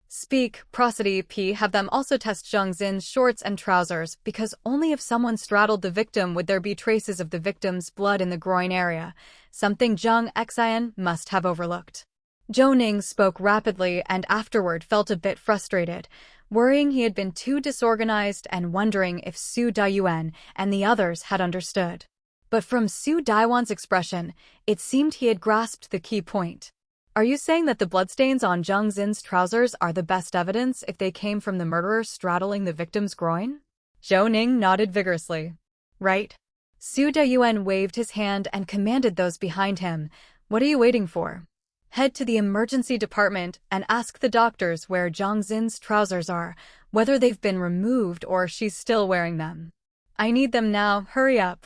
Speak, prosody p have them also test Zhang Xin's shorts and trousers because only if someone straddled the victim would there be traces of the victim's blood in the groin area, something Zhang Xian must have overlooked. Zhou Ning spoke rapidly and afterward felt a bit frustrated, worrying he had been too disorganized and wondering if Su Daiyuan and the others had understood. But from Su Daiwan's expression, it seemed he had grasped the key point. Are you saying that the bloodstains on Zhang Xin's trousers are the best evidence if they came from the murderer straddling the victim's groin? Zhou Ning nodded vigorously. Right. Su Daiyuan waved his hand and commanded those behind him, "What are you waiting for? Head to the emergency department and ask the doctors where Zhang Xin's trousers are, whether they've been removed or she's still wearing them. I need them now, hurry up."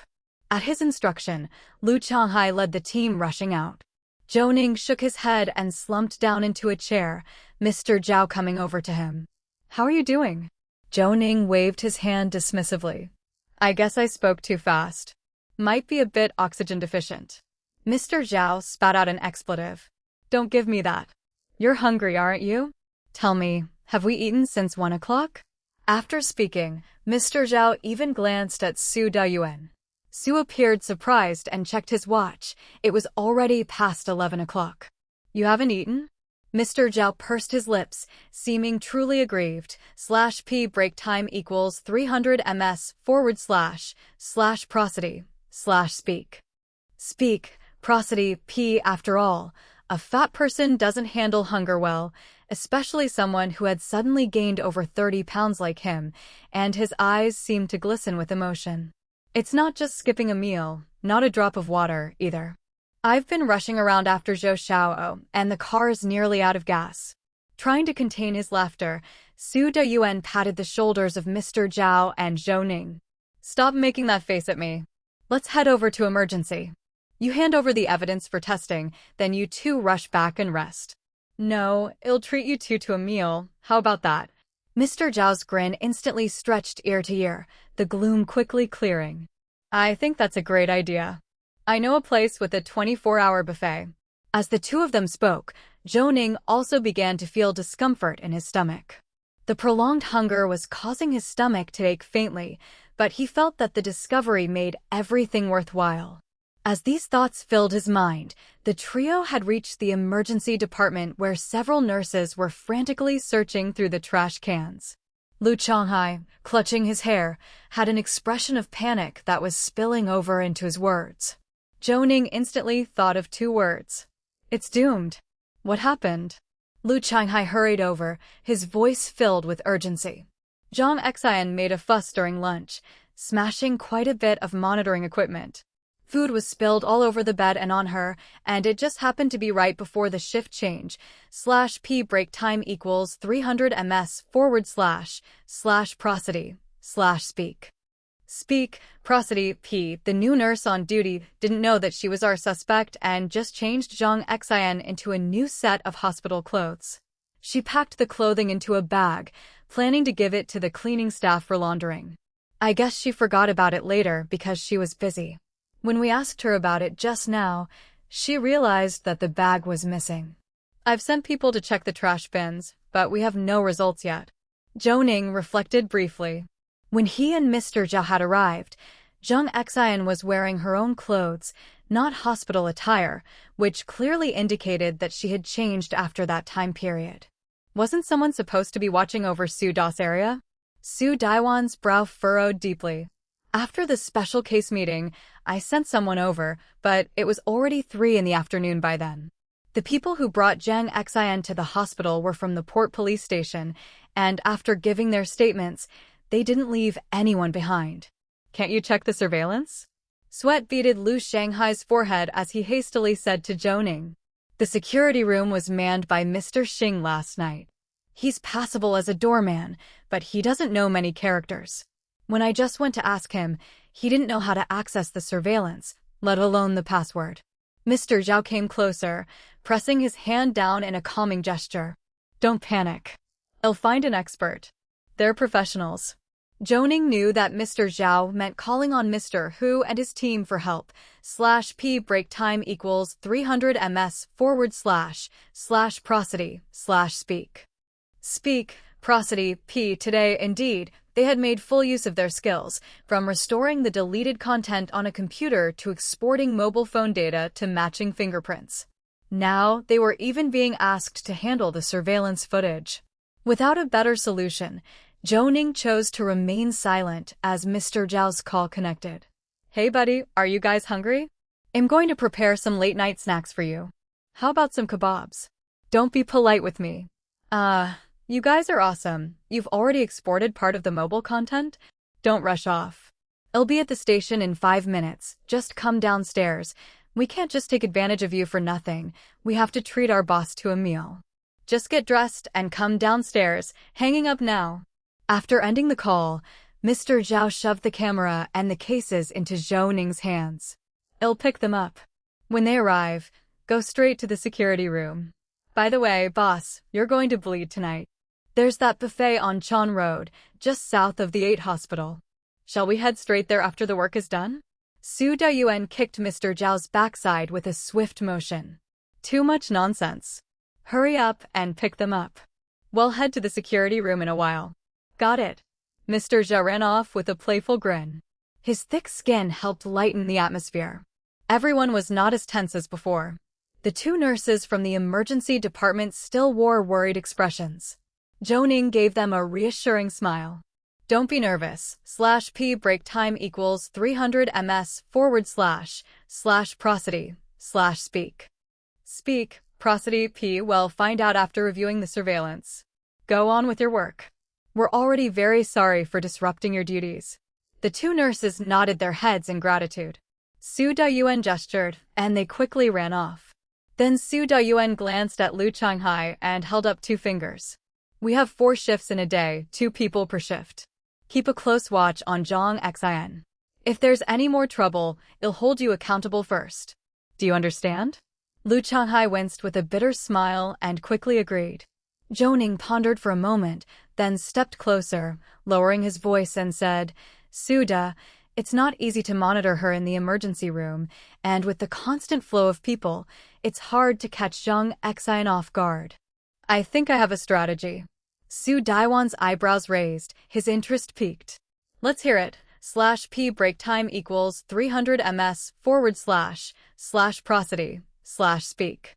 At his instruction, Lu Changhai led the team rushing out. Zhou Ning shook his head and slumped down into a chair, Mr. Zhao coming over to him. "How are you doing?" Zhou Ning waved his hand dismissively. "I guess I spoke too fast. Might be a bit oxygen deficient." Mr. Zhao spat out an expletive. "Don't give me that. You're hungry, aren't you? Tell me, have we eaten since 1 o'clock?" After speaking, Mr. Zhao even glanced at Su Daiyuan. Su appeared surprised and checked his watch. It was already past 11 o'clock. "You haven't eaten?" Mr. Zhao pursed his lips, seeming truly aggrieved. /p break time equals 300 ms / prosody /speak. Speak, prosody p after all. A fat person doesn't handle hunger well, especially someone who had suddenly gained over 30 pounds like him, and his eyes seemed to glisten with emotion. It's not just skipping a meal, not a drop of water, either. I've been rushing around after Zhou Xiao, and the car is nearly out of gas. Trying to contain his laughter, Su Daiyuan patted the shoulders of Mr. Zhao and Zhou Ning. "Stop making that face at me. Let's head over to emergency. You hand over the evidence for testing, then you two rush back and rest." "No, it'll treat you two to a meal. How about that?" Mr. Zhao's grin instantly stretched ear to ear, the gloom quickly clearing. "I think that's a great idea. I know a place with a 24-hour buffet." As the two of them spoke, Zhou Ning also began to feel discomfort in his stomach. The prolonged hunger was causing his stomach to ache faintly, but he felt that the discovery made everything worthwhile. As these thoughts filled his mind, the trio had reached the emergency department where several nurses were frantically searching through the trash cans. Lu Changhai, clutching his hair, had an expression of panic that was spilling over into his words. Zhou Ning instantly thought of 2 words. "It's doomed." "What happened?" Lu Changhai hurried over, his voice filled with urgency. Zhang Xian made a fuss during lunch, smashing quite a bit of monitoring equipment. Food was spilled all over the bed and on her, and it just happened to be right before the shift change. /p break time equals 300 ms / prosody /speak. Speak, prosody p. The new nurse on duty didn't know that she was our suspect and just changed Zhang Xian into a new set of hospital clothes. She packed the clothing into a bag, planning to give it to the cleaning staff for laundering. I guess she forgot about it later because she was busy. When we asked her about it just now, she realized that the bag was missing. I've sent people to check the trash bins, but we have no results yet. Zhou Ning reflected briefly. When he and Mr. Zhao had arrived, Zhang Xian was wearing her own clothes, not hospital attire, which clearly indicated that she had changed after that time period. Wasn't someone supposed to be watching over Su Da's area? Su Daiwan's brow furrowed deeply. After the special case meeting, I sent someone over, but it was already 3 in the afternoon by then. The people who brought Zhang Xian to the hospital were from the port police station, and after giving their statements, they didn't leave anyone behind. Can't you check the surveillance? Sweat beaded Lu Shanghai's forehead as he hastily said to Zhou Ning. The security room was manned by Mr. Xing last night. He's passable as a doorman, but he doesn't know many characters. When I just went to ask him, he didn't know how to access the surveillance, let alone the password. Mr. Zhao came closer, pressing his hand down in a calming gesture. Don't panic. I'll find an expert. They're professionals. Zhou Ning knew that Mr. Zhao meant calling on Mr. Hu and his team for help. /p break time equals 300 ms / prosody / speak. Speak, prosody, p. Today, indeed, they had made full use of their skills, from restoring the deleted content on a computer to exporting mobile phone data to matching fingerprints. Now, they were even being asked to handle the surveillance footage. Without a better solution, Zhou Ning chose to remain silent as Mr. Zhao's call connected. Hey buddy, are you guys hungry? I'm going to prepare some late-night snacks for you. How about some kebabs? Don't be polite with me. You guys are awesome. You've already exported part of the mobile content? Don't rush off. I'll be at the station in 5 minutes. Just come downstairs. We can't just take advantage of you for nothing. We have to treat our boss to a meal. Just get dressed and come downstairs. Hanging up now. After ending the call, Mr. Zhao shoved the camera and the cases into Zhou Ning's hands. I'll pick them up. When they arrive, go straight to the security room. By the way, boss, you're going to bleed tonight. There's that buffet on Chan Road, just south of the 8 hospital. Shall we head straight there after the work is done? Su Dayuan kicked Mr. Zhao's backside with a swift motion. Too much nonsense. Hurry up and pick them up. We'll head to the security room in a while. Got it. Mr. Zhao ran off with a playful grin. His thick skin helped lighten the atmosphere. Everyone was not as tense as before. The 2 nurses from the emergency department still wore worried expressions. Zhou Ning gave them a reassuring smile. Don't be nervous. /p break time equals 300 ms / prosody / speak. Speak, prosody, p. Well, find out after reviewing the surveillance. Go on with your work. We're already very sorry for disrupting your duties. The 2 nurses nodded their heads in gratitude. Su Dayuan gestured, and they quickly ran off. Then Su Dayuan glanced at Lu Changhai and held up 2 fingers. We have 4 shifts in a day, 2 people per shift. Keep a close watch on Zhang Xian. If there's any more trouble, I'll hold you accountable first. Do you understand? Lu Changhai winced with a bitter smile and quickly agreed. Zhou Ning pondered for a moment, then stepped closer, lowering his voice and said, Suda, it's not easy to monitor her in the emergency room, and with the constant flow of people, it's hard to catch Zhang Xian off guard. I think I have a strategy. Su Daiwan's eyebrows raised, his interest piqued. Let's hear it. /p break time equals 300 ms / prosody / speak.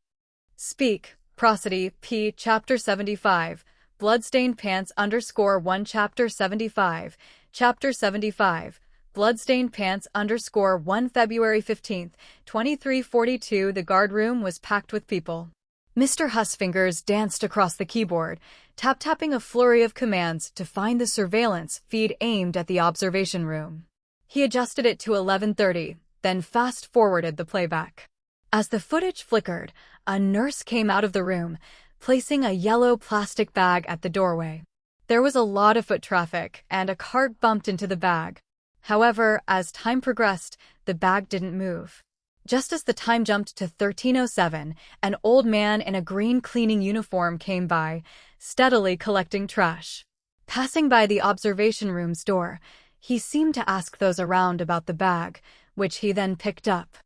Speak, prosody, p. Chapter 75. Bloodstained pants _1 Chapter 75. Chapter 75. Bloodstained pants _1 February 15, 2342. The guard room was packed with people. Mr. Huss' fingers danced across the keyboard, tap-tapping a flurry of commands to find the surveillance feed aimed at the observation room. He adjusted it to 11:30, then fast-forwarded the playback. As the footage flickered, a nurse came out of the room, placing a yellow plastic bag at the doorway. There was a lot of foot traffic, and a cart bumped into the bag. However, as time progressed, the bag didn't move. Just as the time jumped to 13:07, an old man in a green cleaning uniform came by, steadily collecting trash. Passing by the observation room's door, He seemed to ask those around about the bag, which he then picked up.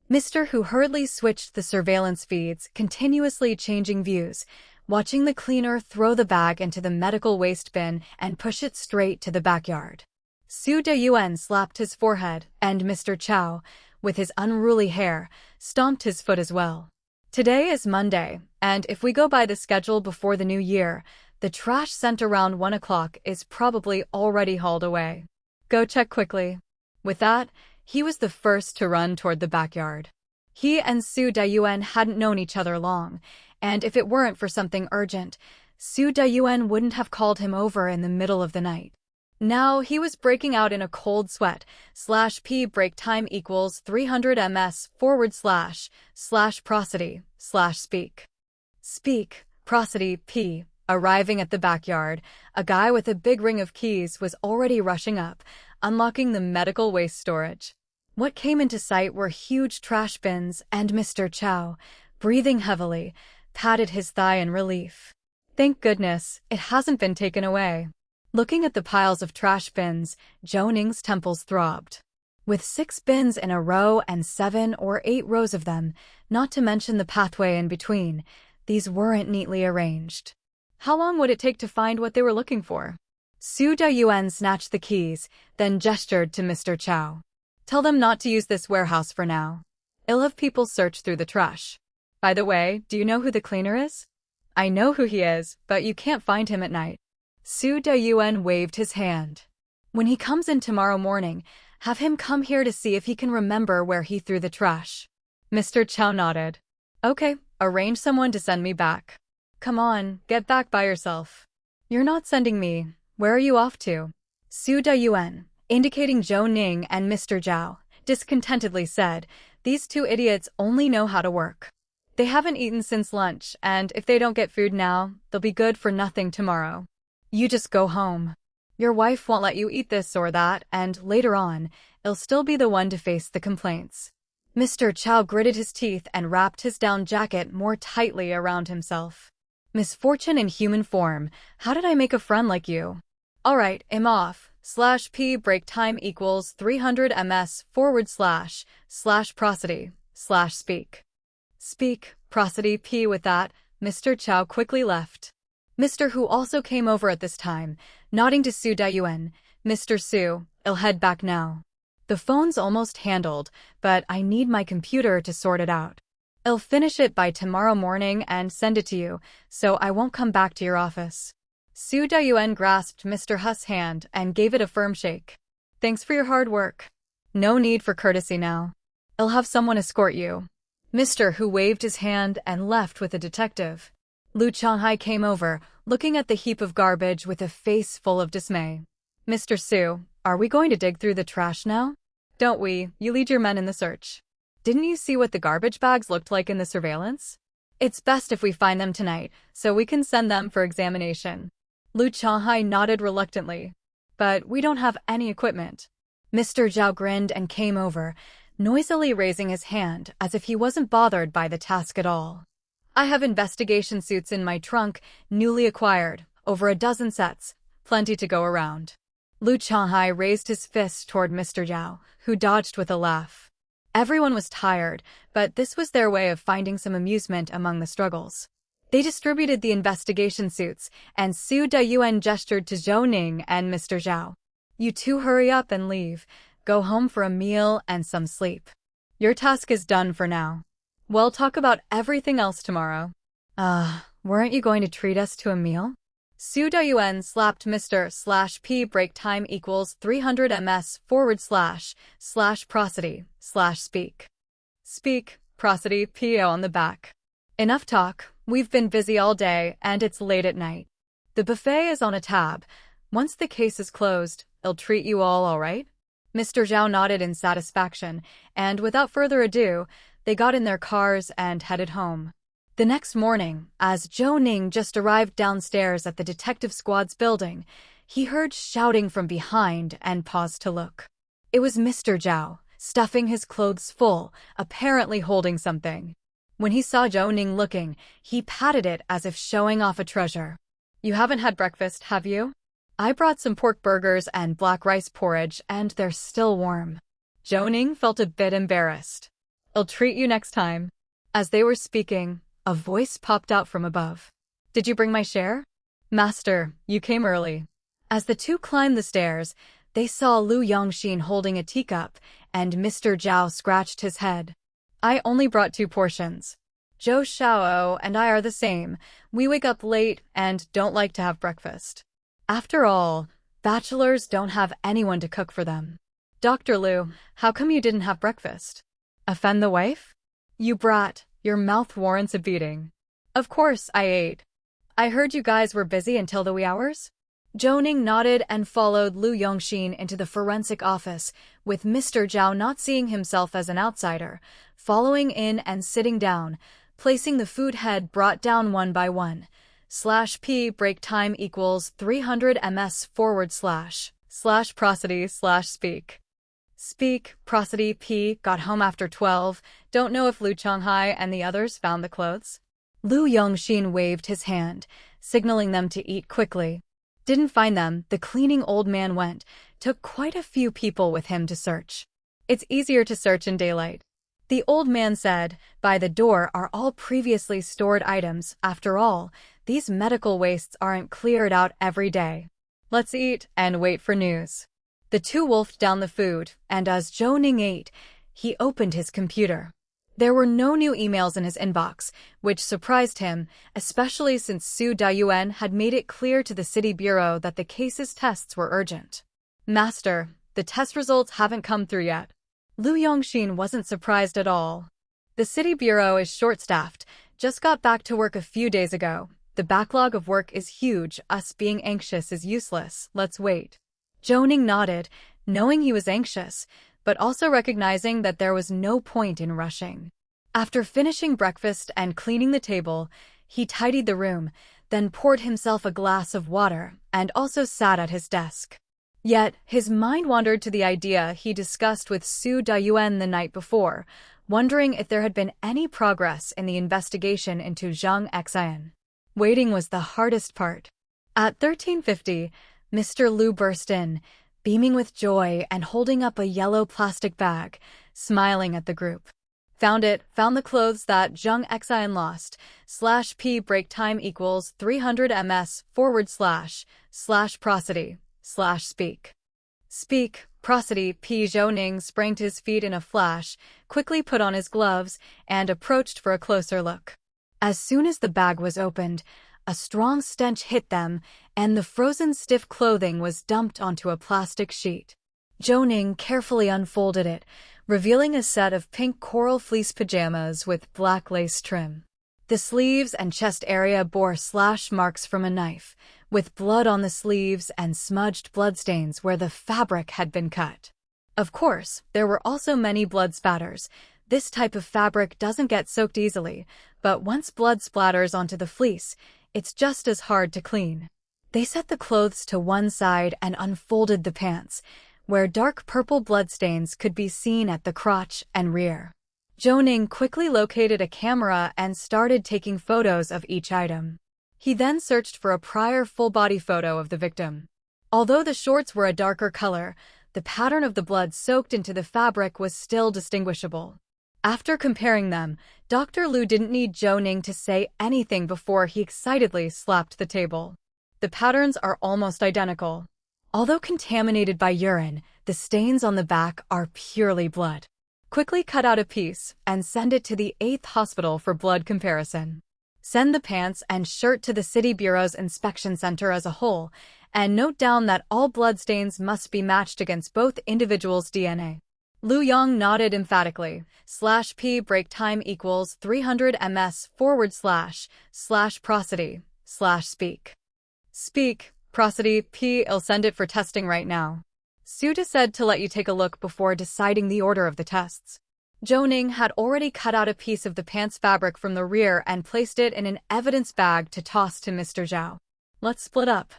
Mr. Hu hurriedly switched the surveillance feeds, continuously changing views, watching the cleaner throw the bag into the medical waste bin and push it straight to the backyard. Su Dayuan slapped his forehead, and Mr. Chow, with his unruly hair, stomped his foot as well. Today is Monday, and if we go by the schedule before the new year, the trash sent around 1 o'clock is probably already hauled away. Go check quickly. With that, he was the first to run toward the backyard. He and Su Dayuan hadn't known each other long, and if it weren't for something urgent, Su Dayuan wouldn't have called him over in the middle of the night. Now he was breaking out in a cold sweat. /P break time equals 300 ms / prosody / speak. Speak, prosody, P. Arriving at the backyard, a guy with a big ring of keys was already rushing up, unlocking the medical waste storage. What came into sight were huge trash bins, and Mr. Chow, breathing heavily, patted his thigh in relief. Thank goodness, it hasn't been taken away. Looking at the piles of trash bins, Zhou Ning's temples throbbed. With 6 bins in a row and 7 or 8 rows of them, not to mention the pathway in between, these weren't neatly arranged. How long would it take to find what they were looking for? Su Dayuan snatched the keys, then gestured to Mr. Chow. Tell them not to use this warehouse for now. I'll have people search through the trash. By the way, do you know who the cleaner is? I know who he is, but you can't find him at night. Su Dayuan waved his hand. When he comes in tomorrow morning, have him come here to see if he can remember where he threw the trash. Mr. Chow nodded. Okay, arrange someone to send me back. Come on, get back by yourself. You're not sending me. Where are you off to? Su Dayuan, indicating Zhou Ning and Mr. Zhao, discontentedly said, these 2 idiots only know how to work. They haven't eaten since lunch, and if they don't get food now, they'll be good for nothing tomorrow. You just go home. Your wife won't let you eat this or that, and later on, I'll still be the one to face the complaints. Mr. Chow gritted his teeth and wrapped his down jacket more tightly around himself. Misfortune in human form, how did I make a friend like you? Alright, I'm off. /P break time equals 300 ms / prosody / speak. Speak, prosody, P. With that, Mr. Chow quickly left. Mr. Hu also came over at this time, nodding to Su Dayuan. Mr. Su, I'll head back now. The phone's almost handled, but I need my computer to sort it out. I'll finish it by tomorrow morning and send it to you, so I won't come back to your office. Su Dayuan grasped Mr. Hu's hand and gave it a firm shake. Thanks for your hard work. No need for courtesy now. I'll have someone escort you. Mr. Hu waved his hand and left with a detective. Lu Changhai came over, looking at the heap of garbage with a face full of dismay. Mr. Su, are we going to dig through the trash now? Don't we? You lead your men in the search. Didn't you see what the garbage bags looked like in the surveillance? It's best if we find them tonight, so we can send them for examination. Lu Changhai nodded reluctantly. But we don't have any equipment. Mr. Zhao grinned and came over, noisily raising his hand as if he wasn't bothered by the task at all. I have investigation suits in my trunk, newly acquired, over a dozen sets, plenty to go around. Lu Changhai raised his fist toward Mr. Zhao, who dodged with a laugh. Everyone was tired, but this was their way of finding some amusement among the struggles. They distributed the investigation suits, and Su Dayuan gestured to Zhou Ning and Mr. Zhao. You two hurry up and leave. Go home for a meal and some sleep. Your task is done for now. We'll talk about everything else tomorrow. Weren't you going to treat us to a meal? Su Dayuan slapped Mr. /P break time equals 300 ms / prosody / speak. Speak, prosody, PO on the back. Enough talk. We've been busy all day, and it's late at night. The buffet is on a tab. Once the case is closed, I'll treat you all right? Mr. Zhao nodded in satisfaction, and without further ado, they got in their cars and headed home. The next morning, as Zhou Ning just arrived downstairs at the detective squad's building, he heard shouting from behind and paused to look. It was Mr. Zhao, stuffing his clothes full, apparently holding something. When he saw Zhou Ning looking, he patted it as if showing off a treasure. You haven't had breakfast, have you? I brought some pork burgers and black rice porridge, and they're still warm. Zhou Ning felt a bit embarrassed. I'll treat you next time. As they were speaking, a voice popped out from above. Did you bring my share? Master, you came early. As the two climbed the stairs, they saw Lu Yongxin holding a teacup, and Mr. Zhao scratched his head. I only brought 2 portions. Zhou Xiao and I are the same. We wake up late and don't like to have breakfast. After all, bachelors don't have anyone to cook for them. Dr. Lu, how come you didn't have breakfast? Offend the wife? You brat, your mouth warrants a beating. Of course I ate. I heard you guys were busy until the wee hours? Zhou Ning nodded and followed Lu Yongxin into the forensic office, with Mr. Zhao not seeing himself as an outsider, following in and sitting down, placing the food head brought down one by one. /p break time equals 300 ms / prosody / speak. Speak, prosody p got home after 12, don't know if Lu Chonghai and the others found the clothes. Lu Yongxin waved his hand, signaling them to eat quickly. Didn't find them, the cleaning old man went, took quite a few people with him to search. It's easier to search in daylight. The old man said, by the door are all previously stored items, after all, these medical wastes aren't cleared out every day. Let's eat and wait for news. The two wolfed down the food, and as Zhou Ning ate, he opened his computer. There were no new emails in his inbox, which surprised him, especially since Su Dayuan had made it clear to the city bureau that the case's tests were urgent. Master, the test results haven't come through yet. Lu Yongxin wasn't surprised at all. The city bureau is short-staffed, just got back to work a few days ago. The backlog of work is huge, us being anxious is useless, let's wait. Zhou Ning nodded, knowing he was anxious, but also recognizing that there was no point in rushing. After finishing breakfast and cleaning the table, he tidied the room, then poured himself a glass of water, and also sat at his desk. Yet, his mind wandered to the idea he discussed with Su Dayuan the night before, wondering if there had been any progress in the investigation into Zhang Xian. Waiting was the hardest part. At 13:50, Mr. Lu burst in, beaming with joy and holding up a yellow plastic bag, smiling at the group. Found the clothes that Zhang Xian lost, /p break time equals 300 ms / prosody / speak. Speak, prosody p. Zhou Ning sprang to his feet in a flash, quickly put on his gloves, and approached for a closer look. As soon as the bag was opened, a strong stench hit them, and the frozen stiff clothing was dumped onto a plastic sheet. Zhou Ning carefully unfolded it, revealing a set of pink coral fleece pajamas with black lace trim. The sleeves and chest area bore slash marks from a knife, with blood on the sleeves and smudged bloodstains where the fabric had been cut. Of course, there were also many blood spatters. This type of fabric doesn't get soaked easily, but once blood splatters onto the fleece, it's just as hard to clean. They set the clothes to one side and unfolded the pants, where dark purple bloodstains could be seen at the crotch and rear. Zhou Ning quickly located a camera and started taking photos of each item. He then searched for a prior full-body photo of the victim. Although the shorts were a darker color, the pattern of the blood soaked into the fabric was still distinguishable. After comparing them, Dr. Lu didn't need Zhou Ning to say anything before he excitedly slapped the table. The patterns are almost identical. Although contaminated by urine, the stains on the back are purely blood. Quickly cut out a piece and send it to the 8th hospital for blood comparison. Send the pants and shirt to the City Bureau's inspection center as a whole, and note down that all bloodstains must be matched against both individuals' DNA. Lu Yang nodded emphatically. /p break time equals 300 ms / prosody / speak. Speak, prosody p. I'll send it for testing right now. Suda said to let you take a look before deciding the order of the tests. Zhou Ning had already cut out a piece of the pants fabric from the rear and placed it in an evidence bag to toss to Mr. Zhao. Let's split up.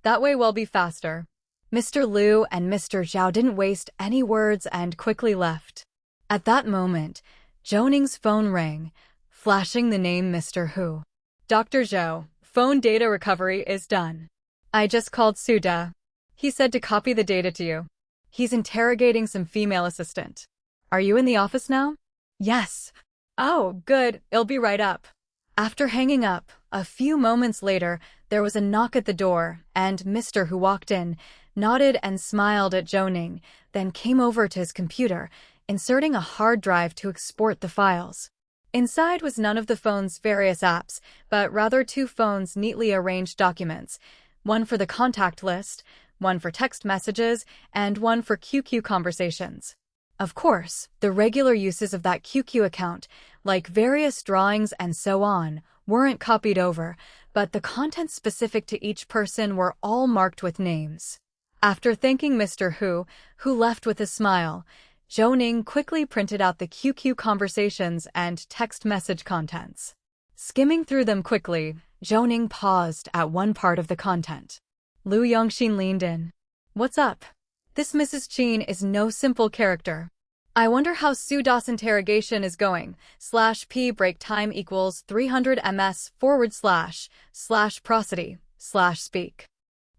That way we'll be faster. Mr. Lu and Mr. Zhao didn't waste any words and quickly left. At that moment, Zhou Ning's phone rang, flashing the name Mr. Hu. Dr. Zhou, phone data recovery is done. I just called Suda. He said to copy the data to you. He's interrogating some female assistant. Are you in the office now? Yes. Oh, good. It'll be right up. After hanging up, a few moments later, there was a knock at the door, and Mr. who walked in, nodded and smiled at Zhou Ning, then came over to his computer, inserting a hard drive to export the files. Inside was none of the phone's various apps, but rather 2 phones' neatly arranged documents, one for the contact list, one for text messages, and one for QQ conversations. Of course, the regular uses of that QQ account, like various drawings and so on, weren't copied over, but the contents specific to each person were all marked with names. After thanking Mr. who left with a smile, Zhou Ning quickly printed out the QQ conversations and text message contents. Skimming through them quickly, Zhou Ning paused at one part of the content. Lu Yongxin leaned in. What's up? This Mrs. Qin is no simple character. I wonder how Suda's interrogation is going. /p break time equals 300 ms / prosody / speak.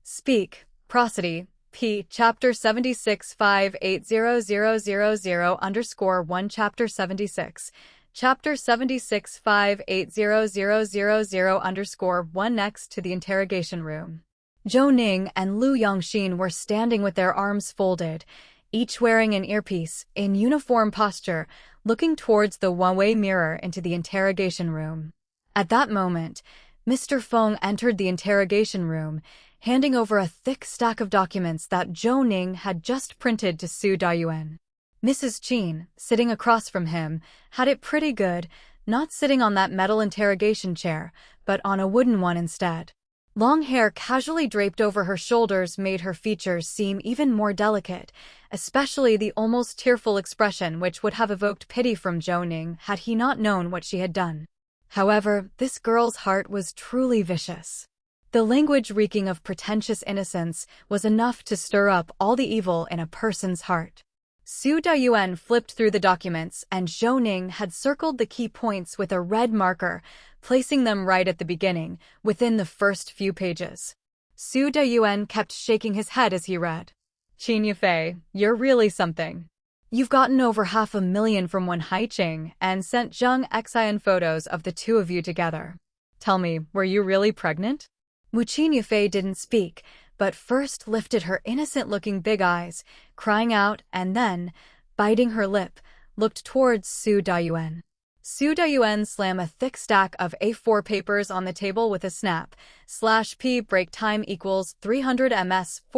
Speak, prosody, p chapter 76580000 chapter 76. Chapter 76580000 next to the interrogation room. Zhou Ning and Lu Yongxin were standing with their arms folded, each wearing an earpiece, in uniform posture, looking towards the one-way mirror into the interrogation room. At that moment, Mr. Feng entered the interrogation room, handing over a thick stack of documents that Zhou Ning had just printed to Su Dayuan. Mrs. Qin, sitting across from him, had it pretty good, not sitting on that metal interrogation chair, but on a wooden one instead. Long hair casually draped over her shoulders made her features seem even more delicate, especially the almost tearful expression which would have evoked pity from Zhou Ning had he not known what she had done. However, this girl's heart was truly vicious. The language reeking of pretentious innocence was enough to stir up all the evil in a person's heart. Su Dayuan flipped through the documents, and Zhou Ning had circled the key points with a red marker, placing them right at the beginning, within the first few pages. Su Dayuan kept shaking his head as he read. Qin Yufei, you're really something. You've gotten over $500,000 from Wen Haiqing and sent Zheng Xian photos of the 2 of you together. Tell me, were you really pregnant? Qin Yufei didn't speak, but first lifted her innocent-looking big eyes, crying out, and then, biting her lip, looked towards Su Dayuan. Su Dayuan slammed a thick stack of A4 papers on the table with a snap. /p break time equals 300 ms /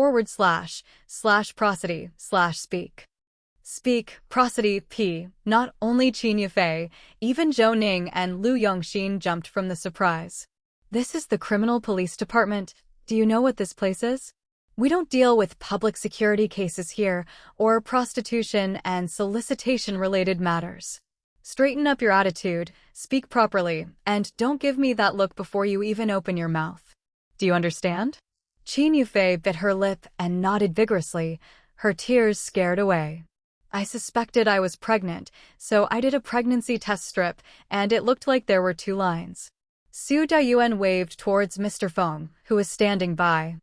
prosody / speak. Speak, prosody, p. Not only Qin Yufei, even Zhou Ning and Lu Yongxin jumped from the surprise. This is the criminal police department. Do you know what this place is? We don't deal with public security cases here, or prostitution and solicitation-related matters. Straighten up your attitude, speak properly, and don't give me that look before you even open your mouth. Do you understand? Qin Yufei bit her lip and nodded vigorously, her tears scared away. I suspected I was pregnant, so I did a pregnancy test strip, and it looked like there were 2 lines. Su Dayuan waved towards Mr. Feng, who was standing by.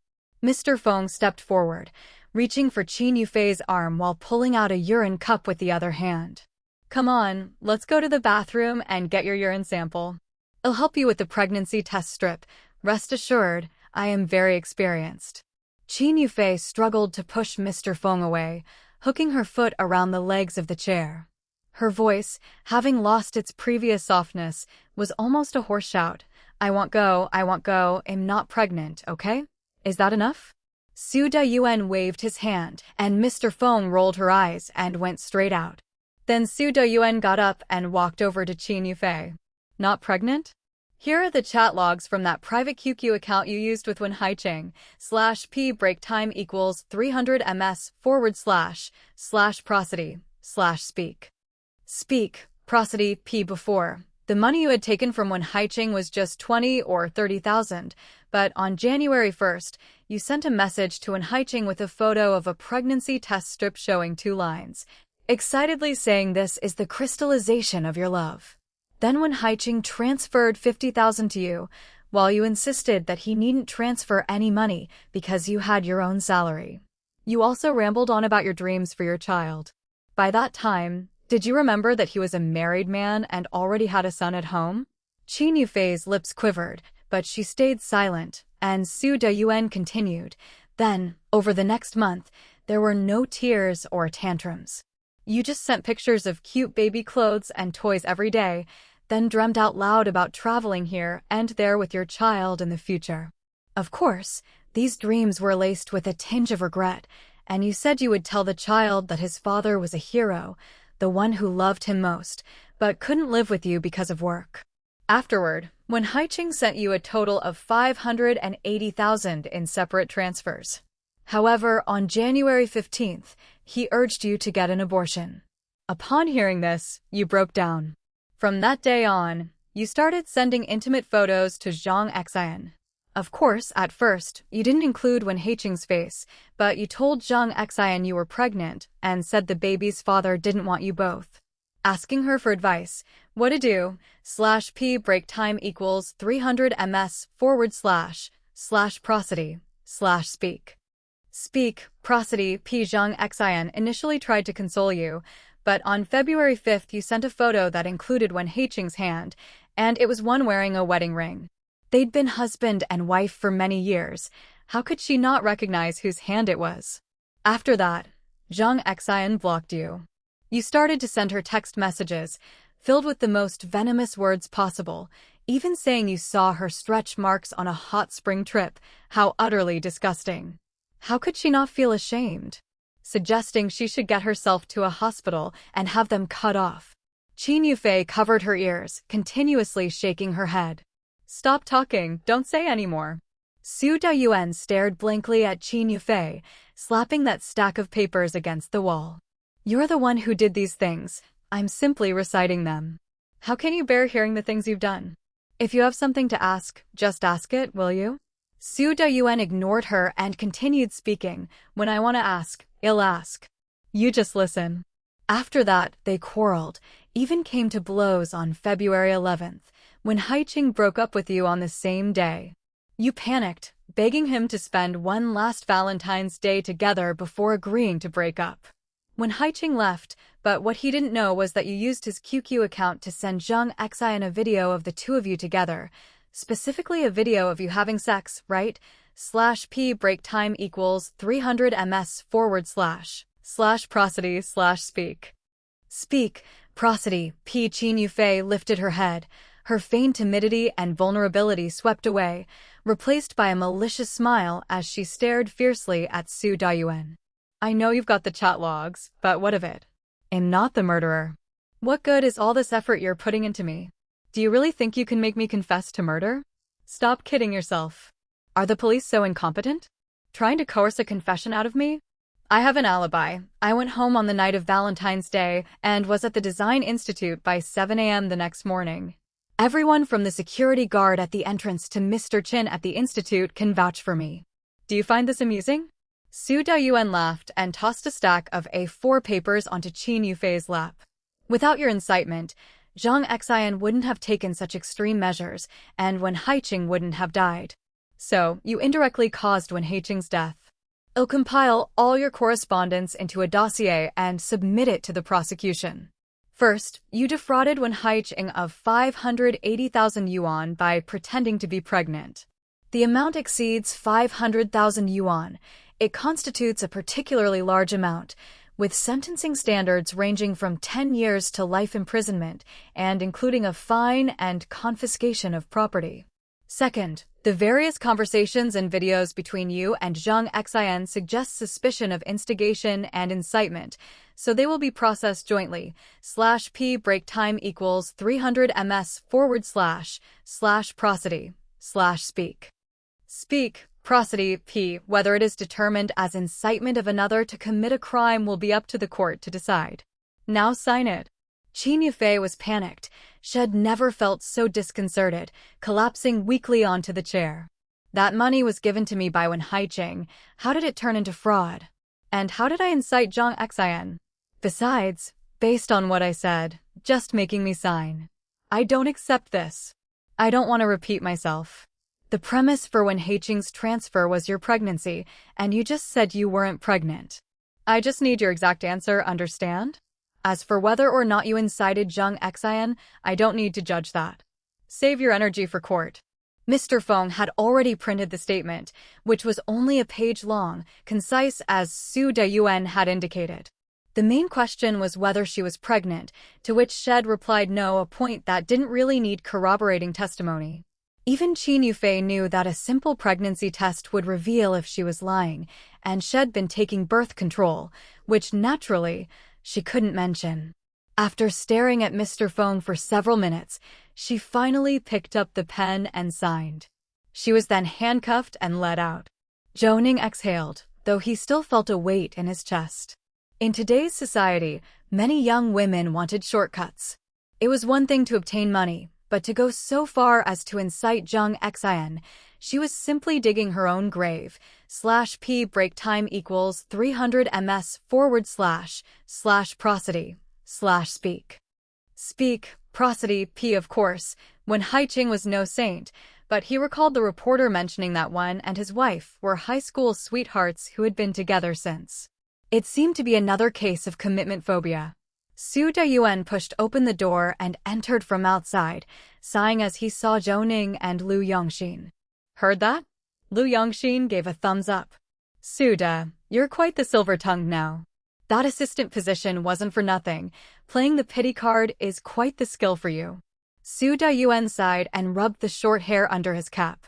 Mr. Feng stepped forward, reaching for Qin Yufei's arm while pulling out a urine cup with the other hand. Come on, let's go to the bathroom and get your urine sample. I'll help you with the pregnancy test strip. Rest assured, I am very experienced. Qin Yufei struggled to push Mr. Feng away, hooking her foot around the legs of the chair. Her voice, having lost its previous softness, was almost a hoarse shout. I won't go, I'm not pregnant, okay? Is that enough? Su Dayuan waved his hand, and Mr. Feng rolled her eyes and went straight out. Then Su Dayuan got up and walked over to Qin Yufei. Not pregnant? Here are the chat logs from that private QQ account you used with Wen Haiqing. /p break time equals 300 ms / prosody / speak. Speak, prosody, p before. The money you had taken from Wen Haiqing was just 20 or 30,000, but on January 1st, you sent a message to Wen Haiqing with a photo of a pregnancy test strip showing 2 lines, excitedly saying this is the crystallization of your love. Then Wen Haiqing transferred 50,000 to you, while you insisted that he needn't transfer any money because you had your own salary. You also rambled on about your dreams for your child. By that time, did you remember that he was a married man and already had a son at home? Qin Yufei's lips quivered, but she stayed silent, and Su Dayuan continued. Then, over the next month, there were no tears or tantrums. You just sent pictures of cute baby clothes and toys every day, then dreamt out loud about traveling here and there with your child in the future. Of course, these dreams were laced with a tinge of regret, and you said you would tell the child that his father was a hero, the one who loved him most, but couldn't live with you because of work. Afterward, when Haiqing sent you a total of 580,000 in separate transfers. However, on January 15th, he urged you to get an abortion. Upon hearing this, you broke down. From that day on, you started sending intimate photos to Zhang Xian. Of course, at first, you didn't include Wen Haiqing's face, but you told Zhang Xian you were pregnant and said the baby's father didn't want you both. Asking her for advice, what to do, /p break time equals 300 ms / prosody / speak. Speak, prosody, p Zhang Xian initially tried to console you, but on February 5th you sent a photo that included Wen Haiqing's hand, and it was one wearing a wedding ring. They'd been husband and wife for many years. How could she not recognize whose hand it was? After that, Zhang Xian blocked you. You started to send her text messages, filled with the most venomous words possible, even saying you saw her stretch marks on a hot spring trip. How utterly disgusting. How could she not feel ashamed? Suggesting she should get herself to a hospital and have them cut off. Qin Yufei covered her ears, continuously shaking her head. Stop talking, don't say any more. Su Dayuan stared blankly at Qin Yufei, slapping that stack of papers against the wall. You're the one who did these things. I'm simply reciting them. How can you bear hearing the things you've done? If you have something to ask, just ask it, will you? Su Dayuan ignored her and continued speaking. When I want to ask, I'll ask. You just listen. After that, they quarreled, even came to blows on February 11th, when Haiqing broke up with you on the same day. You panicked, begging him to spend one last Valentine's Day together before agreeing to break up. When Haiqing left, but what he didn't know was that you used his QQ account to send Zhang Xian a video of the two of you together, specifically a video of you having sex, right? /p break time equals 300 ms / prosody / speak. Speak, prosody, p Qin Yufei lifted her head, her feigned timidity and vulnerability swept away, replaced by a malicious smile as she stared fiercely at Su Dayuan. I know you've got the chat logs, but what of it? I'm not the murderer. What good is all this effort you're putting into me? Do you really think you can make me confess to murder? Stop kidding yourself. Are the police so incompetent? Trying to coerce a confession out of me? I have an alibi. I went home on the night of Valentine's Day and was at the Design Institute by 7 a.m. the next morning. Everyone from the security guard at the entrance to Mr. Chin at the Institute can vouch for me. Do you find this amusing? Su Dayuan laughed and tossed a stack of A4 papers onto Qin Yufei's lap. Without your incitement, Zhang Xian wouldn't have taken such extreme measures, and Wen Haiqing wouldn't have died. So, you indirectly caused Wen Haiqing's death. I'll compile all your correspondence into a dossier and submit it to the prosecution. First, you defrauded Wen Haiqing of 580,000 yuan by pretending to be pregnant. The amount exceeds 500,000 yuan. It constitutes a particularly large amount, with sentencing standards ranging from 10 years to life imprisonment and including a fine and confiscation of property. Second, the various conversations and videos between you and Zhang Xian suggest suspicion of instigation and incitement, so they will be processed jointly. /p break time equals 300 ms / prosody / speak. Speak, prosody, p. Whether it is determined as incitement of another to commit a crime will be up to the court to decide. Now sign it. Qin Yufei was panicked. She had never felt so disconcerted, collapsing weakly onto the chair. That money was given to me by Wen Haiqing. How did it turn into fraud? And how did I incite Zhang Xian? Besides, based on what I said, just making me sign. I don't accept this. I don't want to repeat myself. The premise for Wen Haiqing's transfer was your pregnancy, and you just said you weren't pregnant. I just need your exact answer, understand? As for whether or not you incited Zhang Xian, I don't need to judge that. Save your energy for court. Mr. Feng had already printed the statement, which was only a page long, concise as Su Dayuan had indicated. The main question was whether she was pregnant, to which Shed replied no, a point that didn't really need corroborating testimony. Even Qin Yufei knew that a simple pregnancy test would reveal if she was lying, and she'd been taking birth control, which, naturally, she couldn't mention. After staring at Mr. Feng for several minutes, she finally picked up the pen and signed. She was then handcuffed and led out. Zhou Ning exhaled, though he still felt a weight in his chest. In today's society, many young women wanted shortcuts. It was one thing to obtain money, but to go so far as to incite Zhang Xian, she was simply digging her own grave. /p break time equals 300 ms / prosody / speak. Speak, prosody, p of course, Wen Haiqing was no saint, but he recalled the reporter mentioning that Wen and his wife were high school sweethearts who had been together since. It seemed to be another case of commitment phobia. Su Dayuan pushed open the door and entered from outside, sighing as he saw Zhou Ning and Lu Yongxin. Heard that? Lu Yongxin gave a thumbs up. Suda, you're quite the silver-tongued now. That assistant position wasn't for nothing. Playing the pity card is quite the skill for you. Su Dayuan sighed and rubbed the short hair under his cap.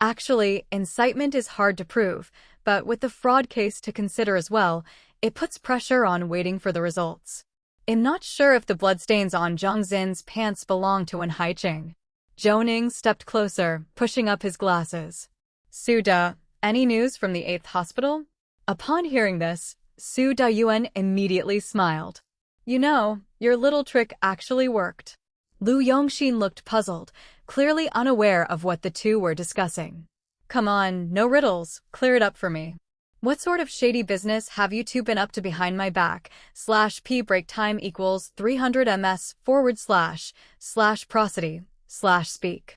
Actually, incitement is hard to prove, but with the fraud case to consider as well, it puts pressure on waiting for the results. I'm not sure if the bloodstains on Zhang Xin's pants belong to Wen Haiqing. Zhou Ning stepped closer, pushing up his glasses. Suda, any news from the 8th hospital? Upon hearing this, Su Dayuan immediately smiled. You know, your little trick actually worked. Lu Yongxin looked puzzled, clearly unaware of what the two were discussing. Come on, no riddles, clear it up for me. What sort of shady business have you two been up to behind my back? /p break time equals 300 ms / prosody / speak.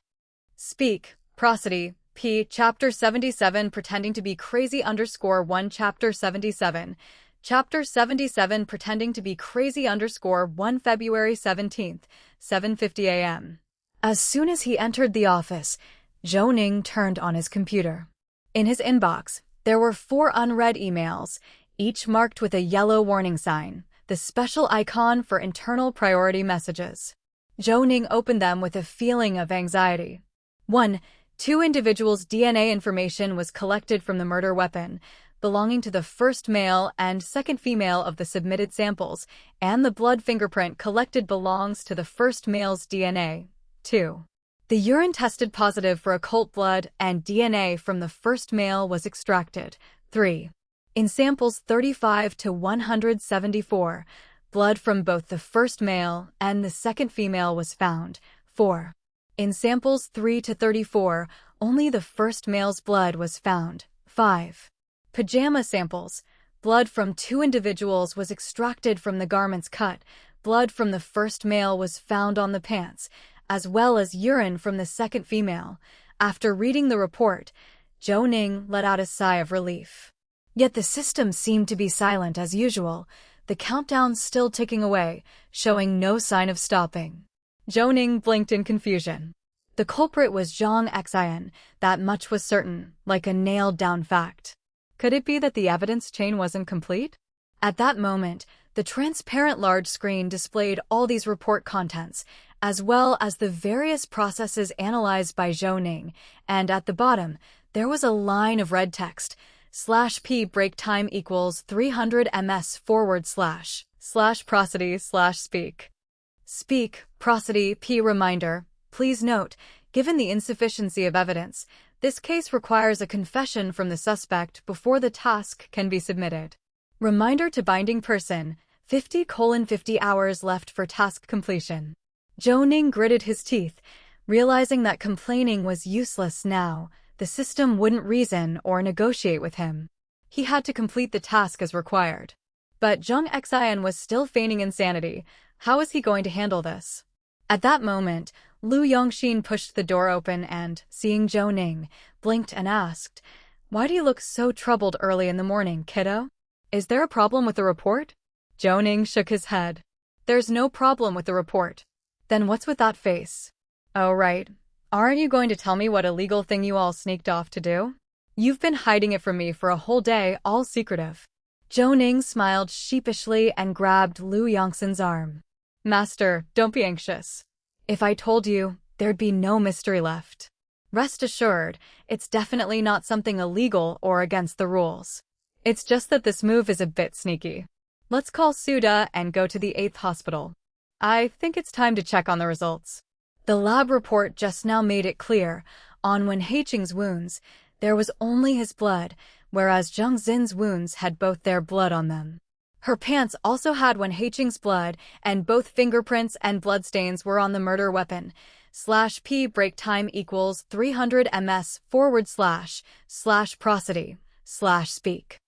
Speak, prosody, p chapter 77 pretending to be crazy _1 chapter 77. Chapter 77 pretending to be crazy _1 February 17th, 7:50 a.m. As soon as he entered the office, Zhou Ning turned on his computer. In his inbox, there were 4 unread emails, each marked with a yellow warning sign, the special icon for internal priority messages. Zhou Ning opened them with a feeling of anxiety. 1. 2 individuals' DNA information was collected from the murder weapon, belonging to the first male and second female of the submitted samples, and the blood fingerprint collected belongs to the first male's DNA. 2. The urine tested positive for occult blood and DNA from the first male was extracted. 3. In samples 35 to 174, blood from both the first male and the second female was found. 4. In samples 3 to 34, only the first male's blood was found. 5. Pajama samples. Blood from 2 individuals was extracted from the garments cut. Blood from the first male was found on the pants, as well as urine from the second female. After reading the report, Zhou Ning let out a sigh of relief. Yet the system seemed to be silent as usual, the countdown still ticking away, showing no sign of stopping. Zhou Ning blinked in confusion. The culprit was Zhang Xian, that much was certain, like a nailed-down fact. Could it be that the evidence chain wasn't complete? At that moment, the transparent large screen displayed all these report contents, as well as the various processes analyzed by Zhou Ning, and at the bottom, there was a line of red text, /p break time equals 300 ms / prosody / speak. Speak, prosody, p reminder. Please note, given the insufficiency of evidence, this case requires a confession from the suspect before the task can be submitted. Reminder to binding person, 50:50 hours left for task completion. Zhou Ning gritted his teeth, realizing that complaining was useless now. The system wouldn't reason or negotiate with him. He had to complete the task as required. But Zhang Xian was still feigning insanity. How was he going to handle this? At that moment, Lu Yongxin pushed the door open and, seeing Zhou Ning, blinked and asked, "Why do you look so troubled early in the morning, kiddo? Is there a problem with the report?" Zhou Ning shook his head. "There's no problem with the report." "Then what's with that face?" "Oh, right. Aren't you going to tell me what illegal thing you all sneaked off to do? You've been hiding it from me for a whole day, all secretive." Zhou Ning smiled sheepishly and grabbed Lu Yongxin's arm. "Master, don't be anxious. If I told you, there'd be no mystery left. Rest assured, it's definitely not something illegal or against the rules. It's just that this move is a bit sneaky. Let's call Suda and go to the 8th hospital. I think it's time to check on the results." The lab report just now made it clear, on Wen Haiqing's wounds, there was only his blood, whereas Zheng Xin's wounds had both their blood on them. Her pants also had Wen Haiqing's blood, and both fingerprints and bloodstains were on the murder weapon. /P break time equals 300 ms / prosody / speak.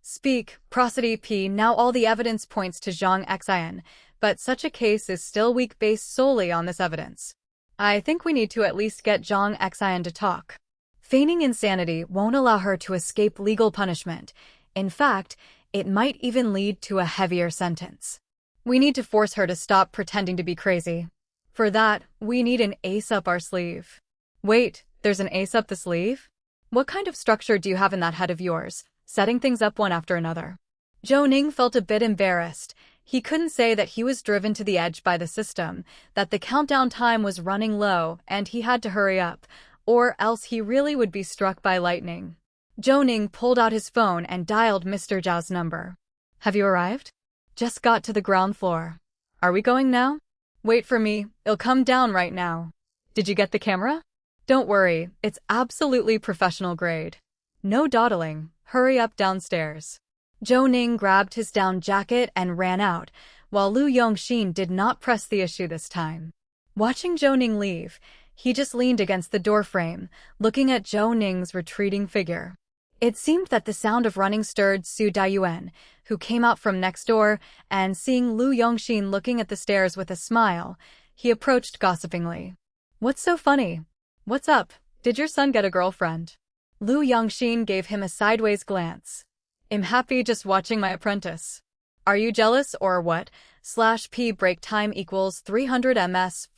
Speak, prosody P. Now all the evidence points to Zhang Xian, but such a case is still weak based solely on this evidence. I think we need to at least get Zhang Xian to talk. Feigning insanity won't allow her to escape legal punishment. In fact, it might even lead to a heavier sentence. We need to force her to stop pretending to be crazy. For that, we need an ace up our sleeve. Wait, there's an ace up the sleeve? What kind of structure do you have in that head of yours, setting things up one after another? Zhou Ning felt a bit embarrassed. He couldn't say that he was driven to the edge by the system, that the countdown time was running low and he had to hurry up, or else he really would be struck by lightning. Zhou Ning pulled out his phone and dialed Mr. Zhao's number. "Have you arrived?" "Just got to the ground floor." "Are we going now?" "Wait for me, it'll come down right now." "Did you get the camera?" "Don't worry, it's absolutely professional grade. No dawdling, hurry up downstairs." Zhou Ning grabbed his down jacket and ran out, while Lu Yongxin did not press the issue this time. Watching Zhou Ning leave, he just leaned against the doorframe, looking at Zhou Ning's retreating figure. It seemed that the sound of running stirred Su Dayuan, who came out from next door, and seeing Lu Yongxin looking at the stairs with a smile, he approached gossipingly. "What's so funny? What's up? Did your son get a girlfriend?" Lu Yongxin gave him a sideways glance. "I'm happy just watching my apprentice." "Are you jealous or what? /P break time equals 300 ms /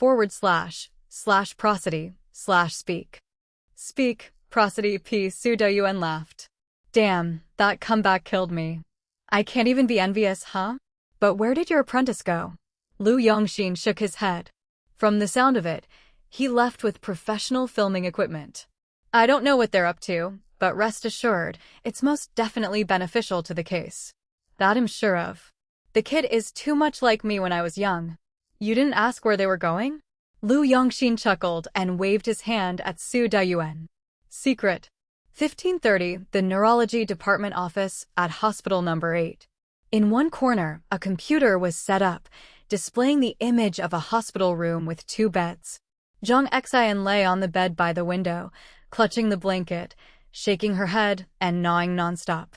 prosody / speak. Speak, prosody P. Su Doyuan laughed. "Damn, that comeback killed me. I can't even be envious, huh? But where did your apprentice go?" Lu Yongxin shook his head. From the sound of it, he left with professional filming equipment. "I don't know what they're up to, but rest assured, it's most definitely beneficial to the case. That I'm sure of. The kid is too much like me when I was young." "You didn't ask where they were going?" Lu Yongxin chuckled and waved his hand at Su Dayuan. "Secret." 15:30, the Neurology Department office at Hospital Number 8. In one corner, a computer was set up, displaying the image of a hospital room with 2 beds. Zhang Xian lay on the bed by the window, clutching the blanket, shaking her head and gnawing nonstop.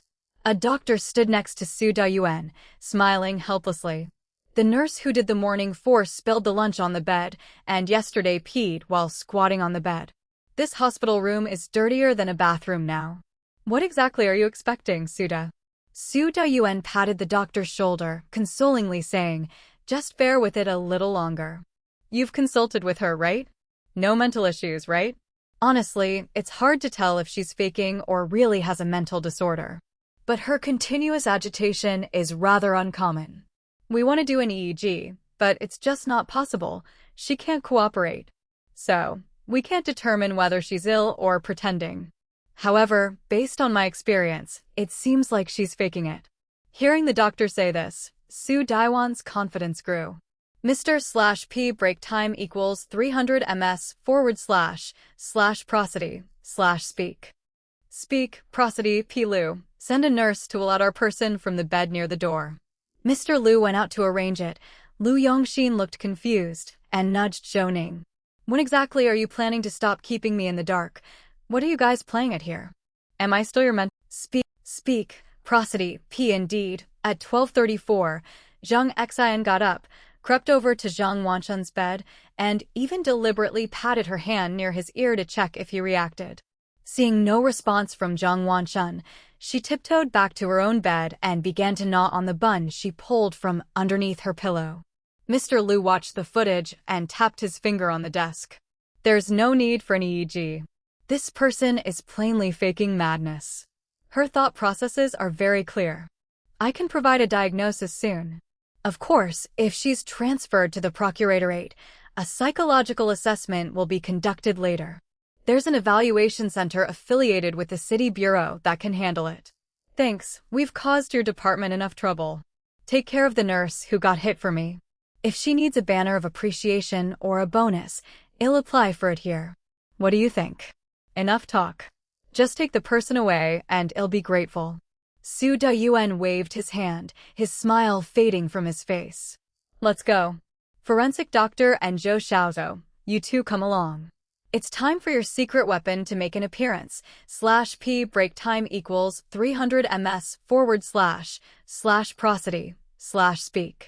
A doctor stood next to Su Dayuan, smiling helplessly. The nurse who did the morning force spilled the lunch on the bed, and yesterday peed while squatting on the bed. This hospital room is dirtier than a bathroom now. "What exactly are you expecting, Suda?" Su Dayuan patted the doctor's shoulder, consolingly saying, "Just bear with it a little longer. You've consulted with her, right? No mental issues, right?" Honestly, it's hard to tell if she's faking or really has a mental disorder. But her continuous agitation is rather uncommon. We want to do an EEG, but it's just not possible. She can't cooperate. So, we can't determine whether she's ill or pretending. However, based on my experience, it seems like she's faking it. Hearing the doctor say this, Su Daiwan's confidence grew. Mr./P break time equals 300 ms / prosody / speak. Speak, prosody P. Lu, send a nurse to allot our person from the bed near the door. Mr. Lu went out to arrange it. Lu Yongxin looked confused and nudged Zhou Ning. "When exactly are you planning to stop keeping me in the dark? What are you guys playing at here? Am I still your mentor?" Speak, prosody P. Indeed. At 12:34, Zhang Xian got up, crept over to Zhang Wanshan's bed, and even deliberately patted her hand near his ear to check if he reacted. Seeing no response from Zhang Wanshan, she tiptoed back to her own bed and began to gnaw on the bun she pulled from underneath her pillow. Mr. Liu watched the footage and tapped his finger on the desk. There's no need for an EEG. This person is plainly faking madness. Her thought processes are very clear. I can provide a diagnosis soon. Of course, if she's transferred to the procuratorate, a psychological assessment will be conducted later. There's an evaluation center affiliated with the city bureau that can handle it. Thanks, we've caused your department enough trouble. Take care of the nurse who got hit for me. If she needs a banner of appreciation or a bonus, I'll apply for it here. What do you think? Enough talk. Just take the person away and I'll be grateful. Su Dayuan waved his hand, his smile fading from his face. Let's go. Forensic Doctor and Zhou Xiaozhou, you two come along. It's time for your secret weapon to make an appearance. /P break time equals 300 ms / prosody / speak.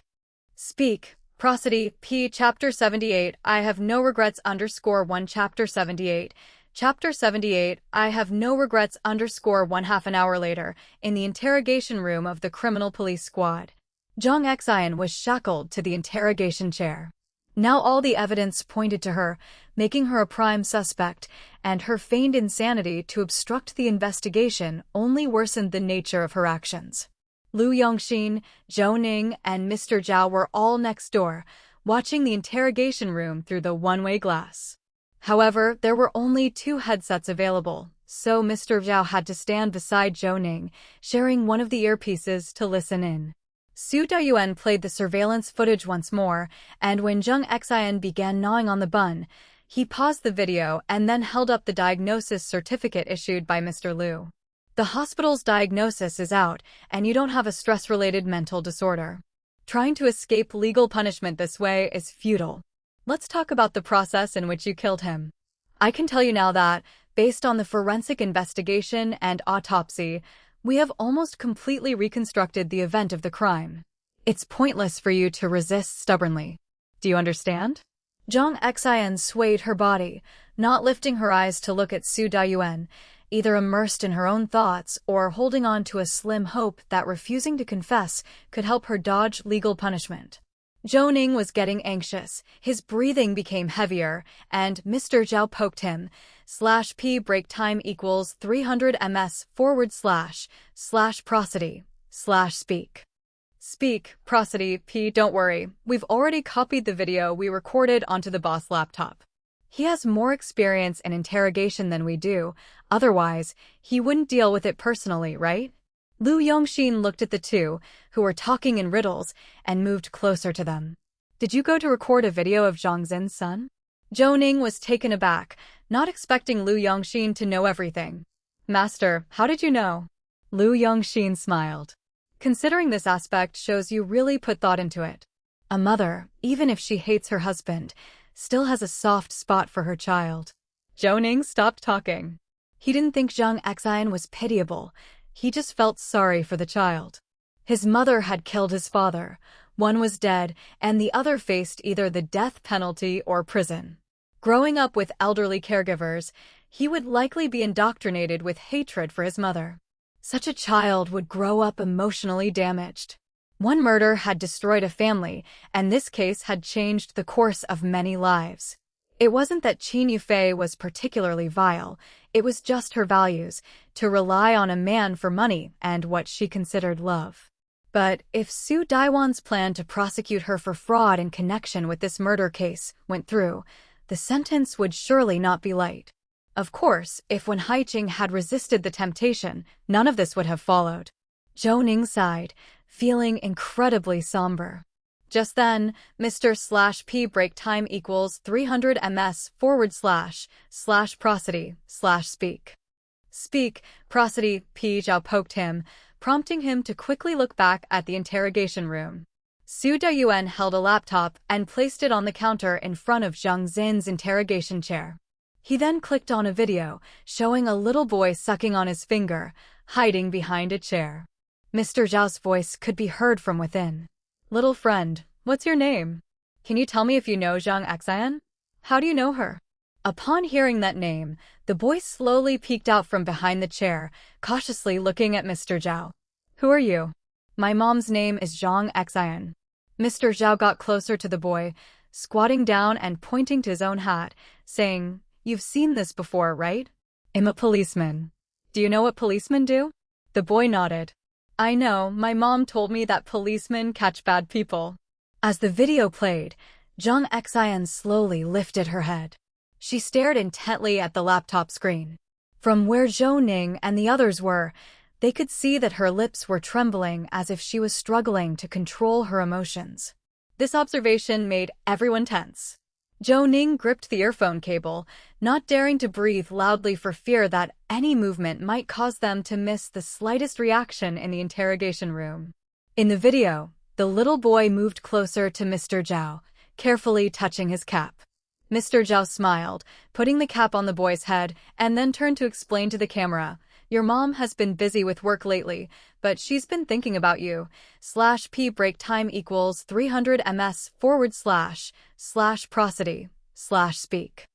Speak. Prosody, P. Chapter 78, I have no regrets _1 Chapter 78. Chapter 78, I have no regrets _1 half an hour later, in the interrogation room of the criminal police squad. Zhang Xian was shackled to the interrogation chair. Now all the evidence pointed to her, making her a prime suspect, and her feigned insanity to obstruct the investigation only worsened the nature of her actions. Lu Yongxin, Zhou Ning, and Mr. Zhao were all next door, watching the interrogation room through the one-way glass. However, there were only 2 headsets available, so Mr. Zhao had to stand beside Zhou Ning, sharing one of the earpieces to listen in. Su Dayuan played the surveillance footage once more, and when Zhang Xian began gnawing on the bun, he paused the video and then held up the diagnosis certificate issued by Mr. Liu. The hospital's diagnosis is out, and you don't have a stress-related mental disorder. Trying to escape legal punishment this way is futile. Let's talk about the process in which you killed him. I can tell you now that, based on the forensic investigation and autopsy, we have almost completely reconstructed the event of the crime. It's pointless for you to resist stubbornly. Do you understand? Zhang Xian swayed her body, not lifting her eyes to look at Su Dayuan, either immersed in her own thoughts or holding on to a slim hope that refusing to confess could help her dodge legal punishment. Zhou Ning was getting anxious, his breathing became heavier, and Mr. Zhao poked him. /P break time equals 300 ms / prosody / speak. Speak, prosody, P. Don't worry, we've already copied the video we recorded onto the boss laptop. He has more experience in interrogation than we do, otherwise, he wouldn't deal with it personally, right? Lu Yongxin looked at the two, who were talking in riddles, and moved closer to them. Did you go to record a video of Zhang Xin's son? Zhou Ning was taken aback, not expecting Lu Yongxin to know everything. Master, how did you know? Lu Yongxin smiled. Considering this aspect shows you really put thought into it. A mother, even if she hates her husband, still has a soft spot for her child. Zhou Ning stopped talking. He didn't think Zhang Xian was pitiable, he just felt sorry for the child. His mother had killed his father, one was dead, and the other faced either the death penalty or prison. Growing up with elderly caregivers, he would likely be indoctrinated with hatred for his mother. Such a child would grow up emotionally damaged. One murder had destroyed a family, and this case had changed the course of many lives. It wasn't that Qin Yufei was particularly vile, it was just her values, to rely on a man for money and what she considered love. But if Su Daiwan's plan to prosecute her for fraud in connection with this murder case went through, the sentence would surely not be light. Of course, if Wen Haiqing had resisted the temptation, none of this would have followed. Zhou Ning sighed, feeling incredibly somber. Just then, Mr. /P break time equals 300 ms / prosody / speak. Speak, prosody, P. Zhao poked him, prompting him to quickly look back at the interrogation room. Su Dayuan held a laptop and placed it on the counter in front of Zhang Xin's interrogation chair. He then clicked on a video, showing a little boy sucking on his finger, hiding behind a chair. Mr. Zhao's voice could be heard from within. Little friend, what's your name? Can you tell me if you know Zhang Xian? How do you know her? Upon hearing that name, the boy slowly peeked out from behind the chair, cautiously looking at Mr. Zhao. Who are you? My mom's name is Zhang Xian. Mr. Zhao got closer to the boy, squatting down and pointing to his own hat, saying, You've seen this before, right? I'm a policeman. Do you know what policemen do? The boy nodded. I know, my mom told me that policemen catch bad people. As the video played, Zhang Xian slowly lifted her head. She stared intently at the laptop screen. From where Zhou Ning and the others were, they could see that her lips were trembling as if she was struggling to control her emotions. This observation made everyone tense. Zhou Ning gripped the earphone cable, not daring to breathe loudly for fear that any movement might cause them to miss the slightest reaction in the interrogation room. In the video, the little boy moved closer to Mr. Zhao, carefully touching his cap. Mr. Zhao smiled, putting the cap on the boy's head, and then turned to explain to the camera, Your mom has been busy with work lately, but she's been thinking about you. /p break time equals 300 ms / prosody / speak.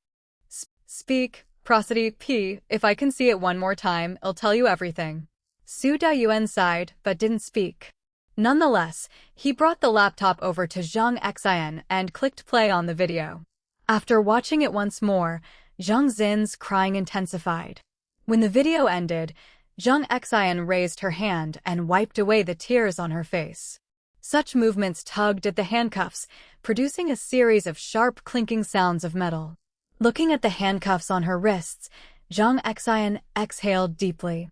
Speak, prosody, p, if I can see it one more time, I'll tell you everything. Su Dayuan sighed, but didn't speak. Nonetheless, he brought the laptop over to Zhang Xian and clicked play on the video. After watching it once more, Zhang Xin's crying intensified. When the video ended, Zhang Xian raised her hand and wiped away the tears on her face. Such movements tugged at the handcuffs, producing a series of sharp clinking sounds of metal. Looking at the handcuffs on her wrists, Zhang Xian exhaled deeply.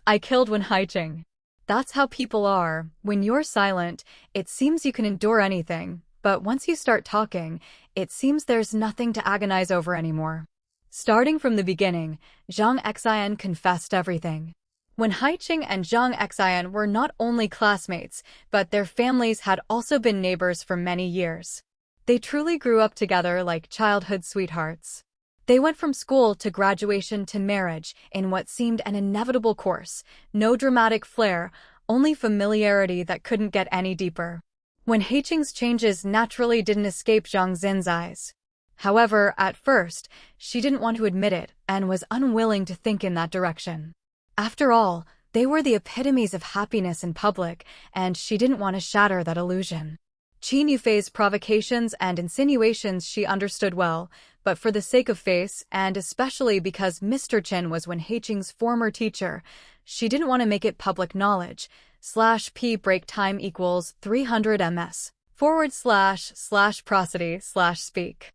I killed Wen Haiqing. That's how people are. When you're silent, it seems you can endure anything, but once you start talking, it seems there's nothing to agonize over anymore. Starting from the beginning, Zhang Xian confessed everything. Wen Haiqing and Zhang Xian were not only classmates, but their families had also been neighbors for many years. They truly grew up together like childhood sweethearts. They went from school to graduation to marriage in what seemed an inevitable course, no dramatic flair, only familiarity that couldn't get any deeper. Wen Haiqing's changes naturally didn't escape Zhang Xin's eyes. However, at first, she didn't want to admit it and was unwilling to think in that direction. After all, they were the epitomes of happiness in public, and she didn't want to shatter that illusion. Qin Yufei's provocations and insinuations she understood well, but for the sake of face, and especially because Mr. Qin was Wen Haiqing's former teacher, she didn't want to make it public knowledge. /p break time equals 300 ms / prosody / speak.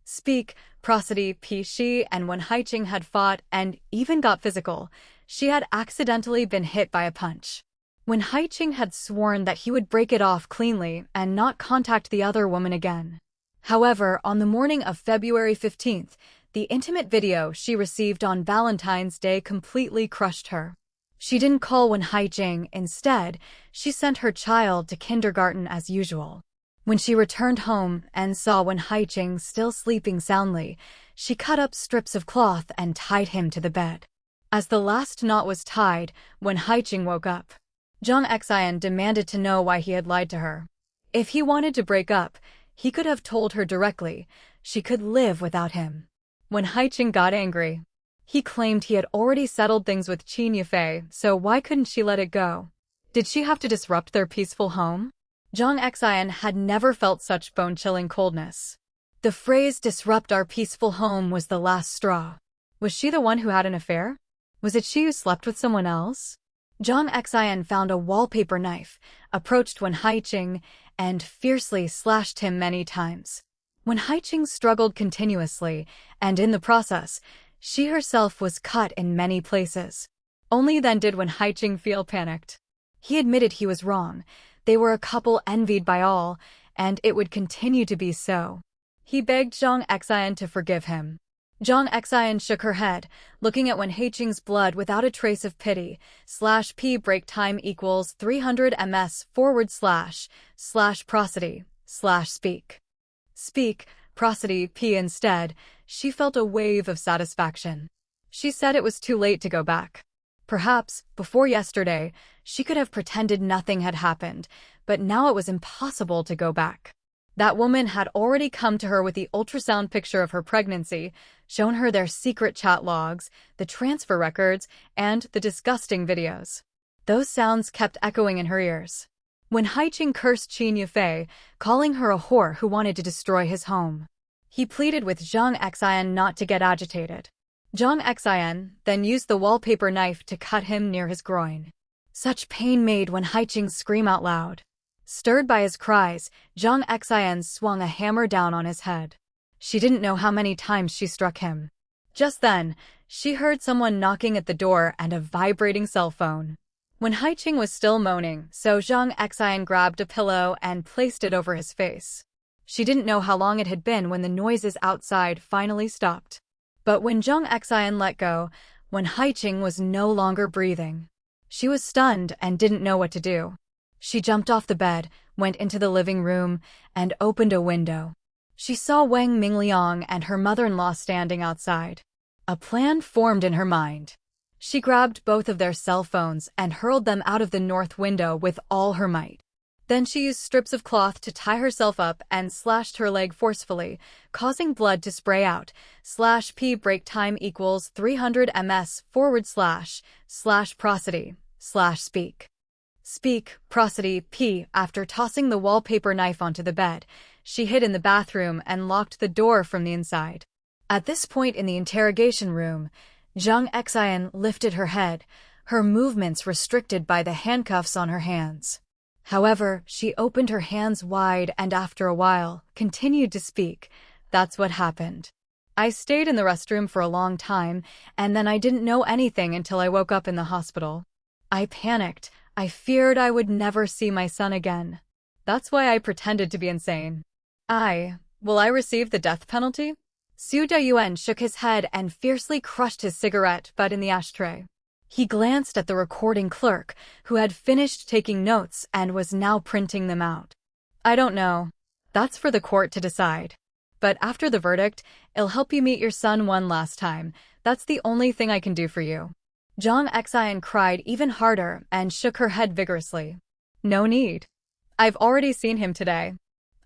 Speak, prosody, p. She and Wen Haiqing had fought and even got physical. She had accidentally been hit by a punch. Wen Haiqing had sworn that he would break it off cleanly and not contact the other woman again. However, on the morning of February 15th, the intimate video she received on Valentine's Day completely crushed her. She didn't call Wen Haiqing. Instead, she sent her child to kindergarten as usual. When she returned home and saw Wen Haiqing still sleeping soundly, she cut up strips of cloth and tied him to the bed. As the last knot was tied, Wen Haiqing woke up. Zhang Xian demanded to know why he had lied to her. If he wanted to break up, he could have told her directly. She could live without him. Wen Haiqing got angry. He claimed he had already settled things with Qin Yufei, so why couldn't she let it go? Did she have to disrupt their peaceful home? Zhang Xian had never felt such bone-chilling coldness. The phrase disrupt our peaceful home was the last straw. Was she the one who had an affair? Was it she who slept with someone else? Zhang Xian found a wallpaper knife, approached Wen Haiqing, and fiercely slashed him many times. Wen Haiqing struggled continuously, and in the process, she herself was cut in many places. Only then did Wen Haiqing feel panicked. He admitted he was wrong. They were a couple envied by all, and it would continue to be so. He begged Zhang Xian to forgive him. Zhang Xian shook her head, looking at Wen Haiqing's blood without a trace of pity. /p break time equals 300 ms / prosody / speak. Speak, prosody, p. Instead, she felt a wave of satisfaction. She said it was too late to go back. Perhaps, before yesterday, she could have pretended nothing had happened, but now it was impossible to go back. That woman had already come to her with the ultrasound picture of her pregnancy, shown her their secret chat logs, the transfer records, and the disgusting videos. Those sounds kept echoing in her ears. When Haiqing cursed Qin Yufei, calling her a whore who wanted to destroy his home. He pleaded with Zhang Xian not to get agitated. Zhang Xian then used the wallpaper knife to cut him near his groin. Such pain made when Haiqing screamed out loud. Stirred by his cries, Zhang Xian swung a hammer down on his head. She didn't know how many times she struck him. Just then, she heard someone knocking at the door and a vibrating cell phone. When Haiqing was still moaning, so Zhang Xian grabbed a pillow and placed it over his face. She didn't know how long it had been when the noises outside finally stopped. But when Zhang Xian let go, when Haiqing was no longer breathing, she was stunned and didn't know what to do. She jumped off the bed, went into the living room, and opened a window. She saw Wang Mingliang and her mother-in-law standing outside. A plan formed in her mind. She grabbed both of their cell phones and hurled them out of the north window with all her might. Then she used strips of cloth to tie herself up and slashed her leg forcefully, causing blood to spray out. /p break time equals 300 ms / prosody / speak. Speak, prosody, p. After tossing the wallpaper knife onto the bed, she hid in the bathroom and locked the door from the inside. At this point in the interrogation room, Zhang Xian lifted her head, her movements restricted by the handcuffs on her hands. However, she opened her hands wide and after a while, continued to speak. That's what happened. I stayed in the restroom for a long time, and then I didn't know anything until I woke up in the hospital. I panicked. I feared I would never see my son again. That's why I pretended to be insane. Will I receive the death penalty? Su Dayuan shook his head and fiercely crushed his cigarette butt in the ashtray. He glanced at the recording clerk, who had finished taking notes and was now printing them out. I don't know. That's for the court to decide. But after the verdict, it'll help you meet your son one last time. That's the only thing I can do for you. Zhang Xian cried even harder and shook her head vigorously. No need. I've already seen him today.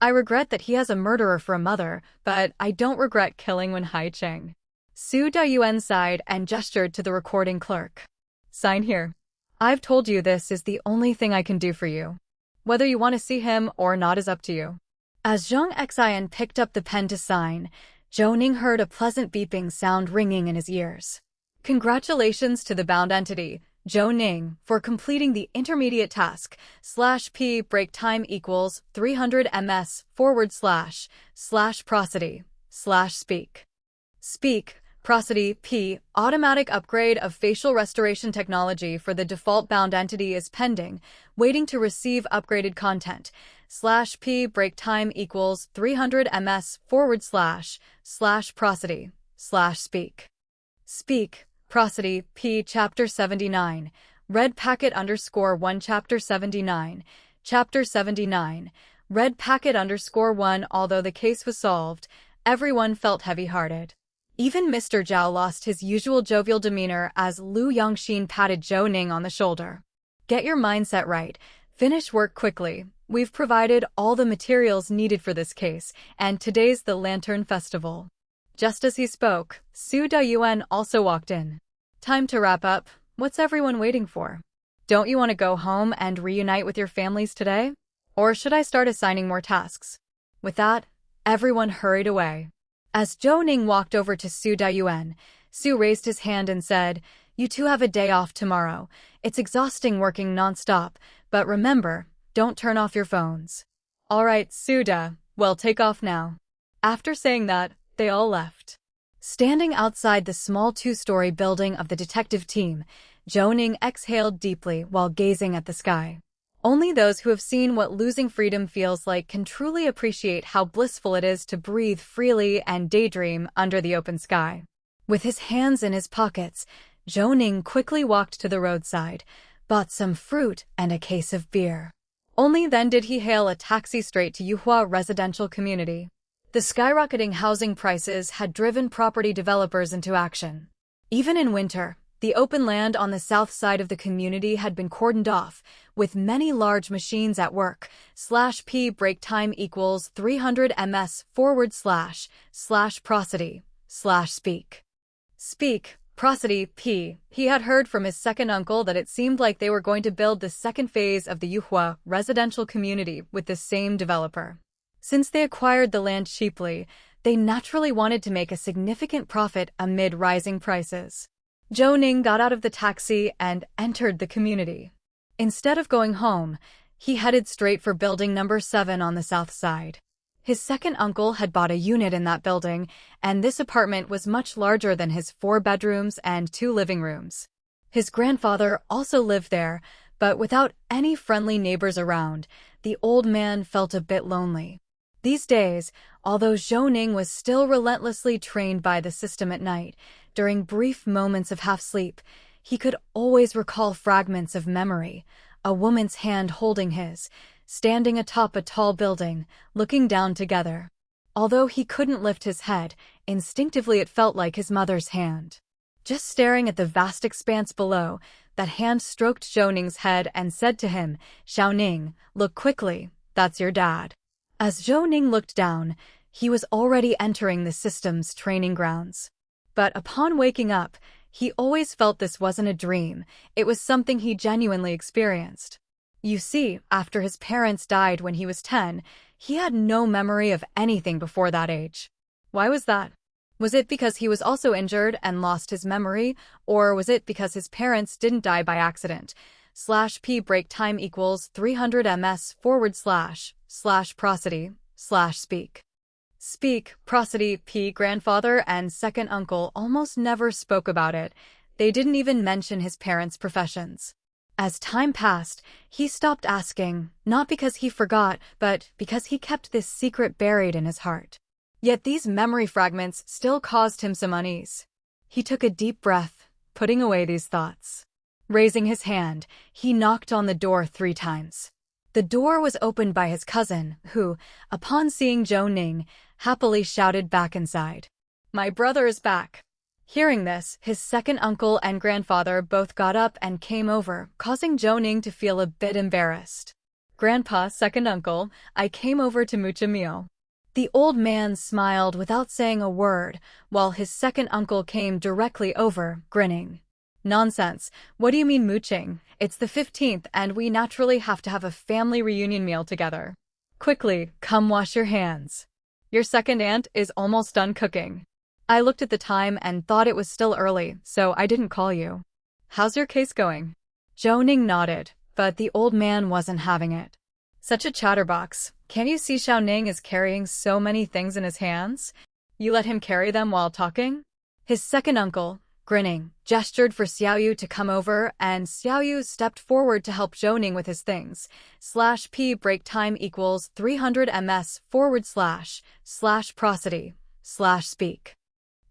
I regret that he has a murderer for a mother, but I don't regret killing Wen Haiqing. Su Dayuan sighed and gestured to the recording clerk. Sign here. I've told you this is the only thing I can do for you. Whether you want to see him or not is up to you. As Zhang Xian picked up the pen to sign, Zhou Ning heard a pleasant beeping sound ringing in his ears. Congratulations to the bound entity, Zhou Ning, for completing the intermediate task. /p break time equals 300 ms / prosody / speak. Speak, prosody, p. Automatic upgrade of facial restoration technology for the default bound entity is pending, waiting to receive upgraded content. /p break time equals 300 ms / prosody / speak. Speak, prosody, p. Chapter 79. Red packet _1 Chapter 79. Chapter 79. Red packet _1. Although the case was solved, everyone felt heavy-hearted. Even Mr. Zhao lost his usual jovial demeanor as Lu Yongxin patted Zhou Ning on the shoulder. Get your mindset right. Finish work quickly. We've provided all the materials needed for this case, and today's the Lantern Festival. Just as he spoke, Su Dayuan also walked in. Time to wrap up. What's everyone waiting for? Don't you want to go home and reunite with your families today? Or should I start assigning more tasks? With that, everyone hurried away. As Zhou Ning walked over to Su Dayuan, Su raised his hand and said, "You two have a day off tomorrow. It's exhausting working non-stop, but remember, don't turn off your phones." All right, Suda, well, take off now. After saying that, they all left. Standing outside the small two-story building of the detective team, Zhou Ning exhaled deeply while gazing at the sky. Only those who have seen what losing freedom feels like can truly appreciate how blissful it is to breathe freely and daydream under the open sky. With his hands in his pockets, Zhou Ning quickly walked to the roadside, bought some fruit and a case of beer. Only then did he hail a taxi straight to Yuhua residential community. The skyrocketing housing prices had driven property developers into action. Even in winter, The open land on the south side of the community had been cordoned off, with many large machines at work. /p break time equals 300 ms / prosody / speak. Speak, prosody, p. He had heard from his second uncle that it seemed like they were going to build the second phase of the Yuhua residential community with the same developer. Since they acquired the land cheaply, they naturally wanted to make a significant profit amid rising prices. Zhou Ning got out of the taxi and entered the community. Instead of going home, he headed straight for building number 7 on the south side. His second uncle had bought a unit in that building, and this apartment was much larger than his 4 bedrooms and 2 living rooms. His grandfather also lived there, but without any friendly neighbors around, the old man felt a bit lonely. These days, although Zhou Ning was still relentlessly trained by the system at night, during brief moments of half-sleep, he could always recall fragments of memory, a woman's hand holding his, standing atop a tall building, looking down together. Although he couldn't lift his head, instinctively it felt like his mother's hand. Just staring at the vast expanse below, that hand stroked Zhou Ning's head and said to him, "Zhou Ning, look quickly, that's your dad." As Zhou Ning looked down, he was already entering the system's training grounds. But upon waking up, he always felt this wasn't a dream, it was something he genuinely experienced. You see, after his parents died when he was 10, he had no memory of anything before that age. Why was that? Was it because he was also injured and lost his memory, or was it because his parents didn't die by accident? /p break time equals 300 ms / prosody / speak. Speak, prosody, p. Grandfather and second uncle almost never spoke about it. They didn't even mention his parents' professions. As time passed, he stopped asking, not because he forgot, but because he kept this secret buried in his heart. Yet these memory fragments still caused him some unease. He took a deep breath, putting away these thoughts. Raising his hand, he knocked on the door 3 times. The door was opened by his cousin, who, upon seeing Zhou Ning, happily shouted back inside, "My brother is back." Hearing this, his second uncle and grandfather both got up and came over, causing Zhou Ning to feel a bit embarrassed. "Grandpa, second uncle, I came over to mooch a meal." The old man smiled without saying a word, while his second uncle came directly over, grinning. "Nonsense. What do you mean mooching? It's the 15th and we naturally have to have a family reunion meal together. Quickly, come wash your hands. Your second aunt is almost done cooking." I looked at the time and thought it was still early, so I didn't call you. "How's your case going?" Zhou Ning nodded, but the old man wasn't having it. "Such a chatterbox. Can't you see Zhou Ning is carrying so many things in his hands? You let him carry them while talking?" His second uncle, grinning, gestured for Xiaoyu to come over, and Xiaoyu stepped forward to help Zhou Ning with his things. /p break time equals 300 ms / prosody / speak.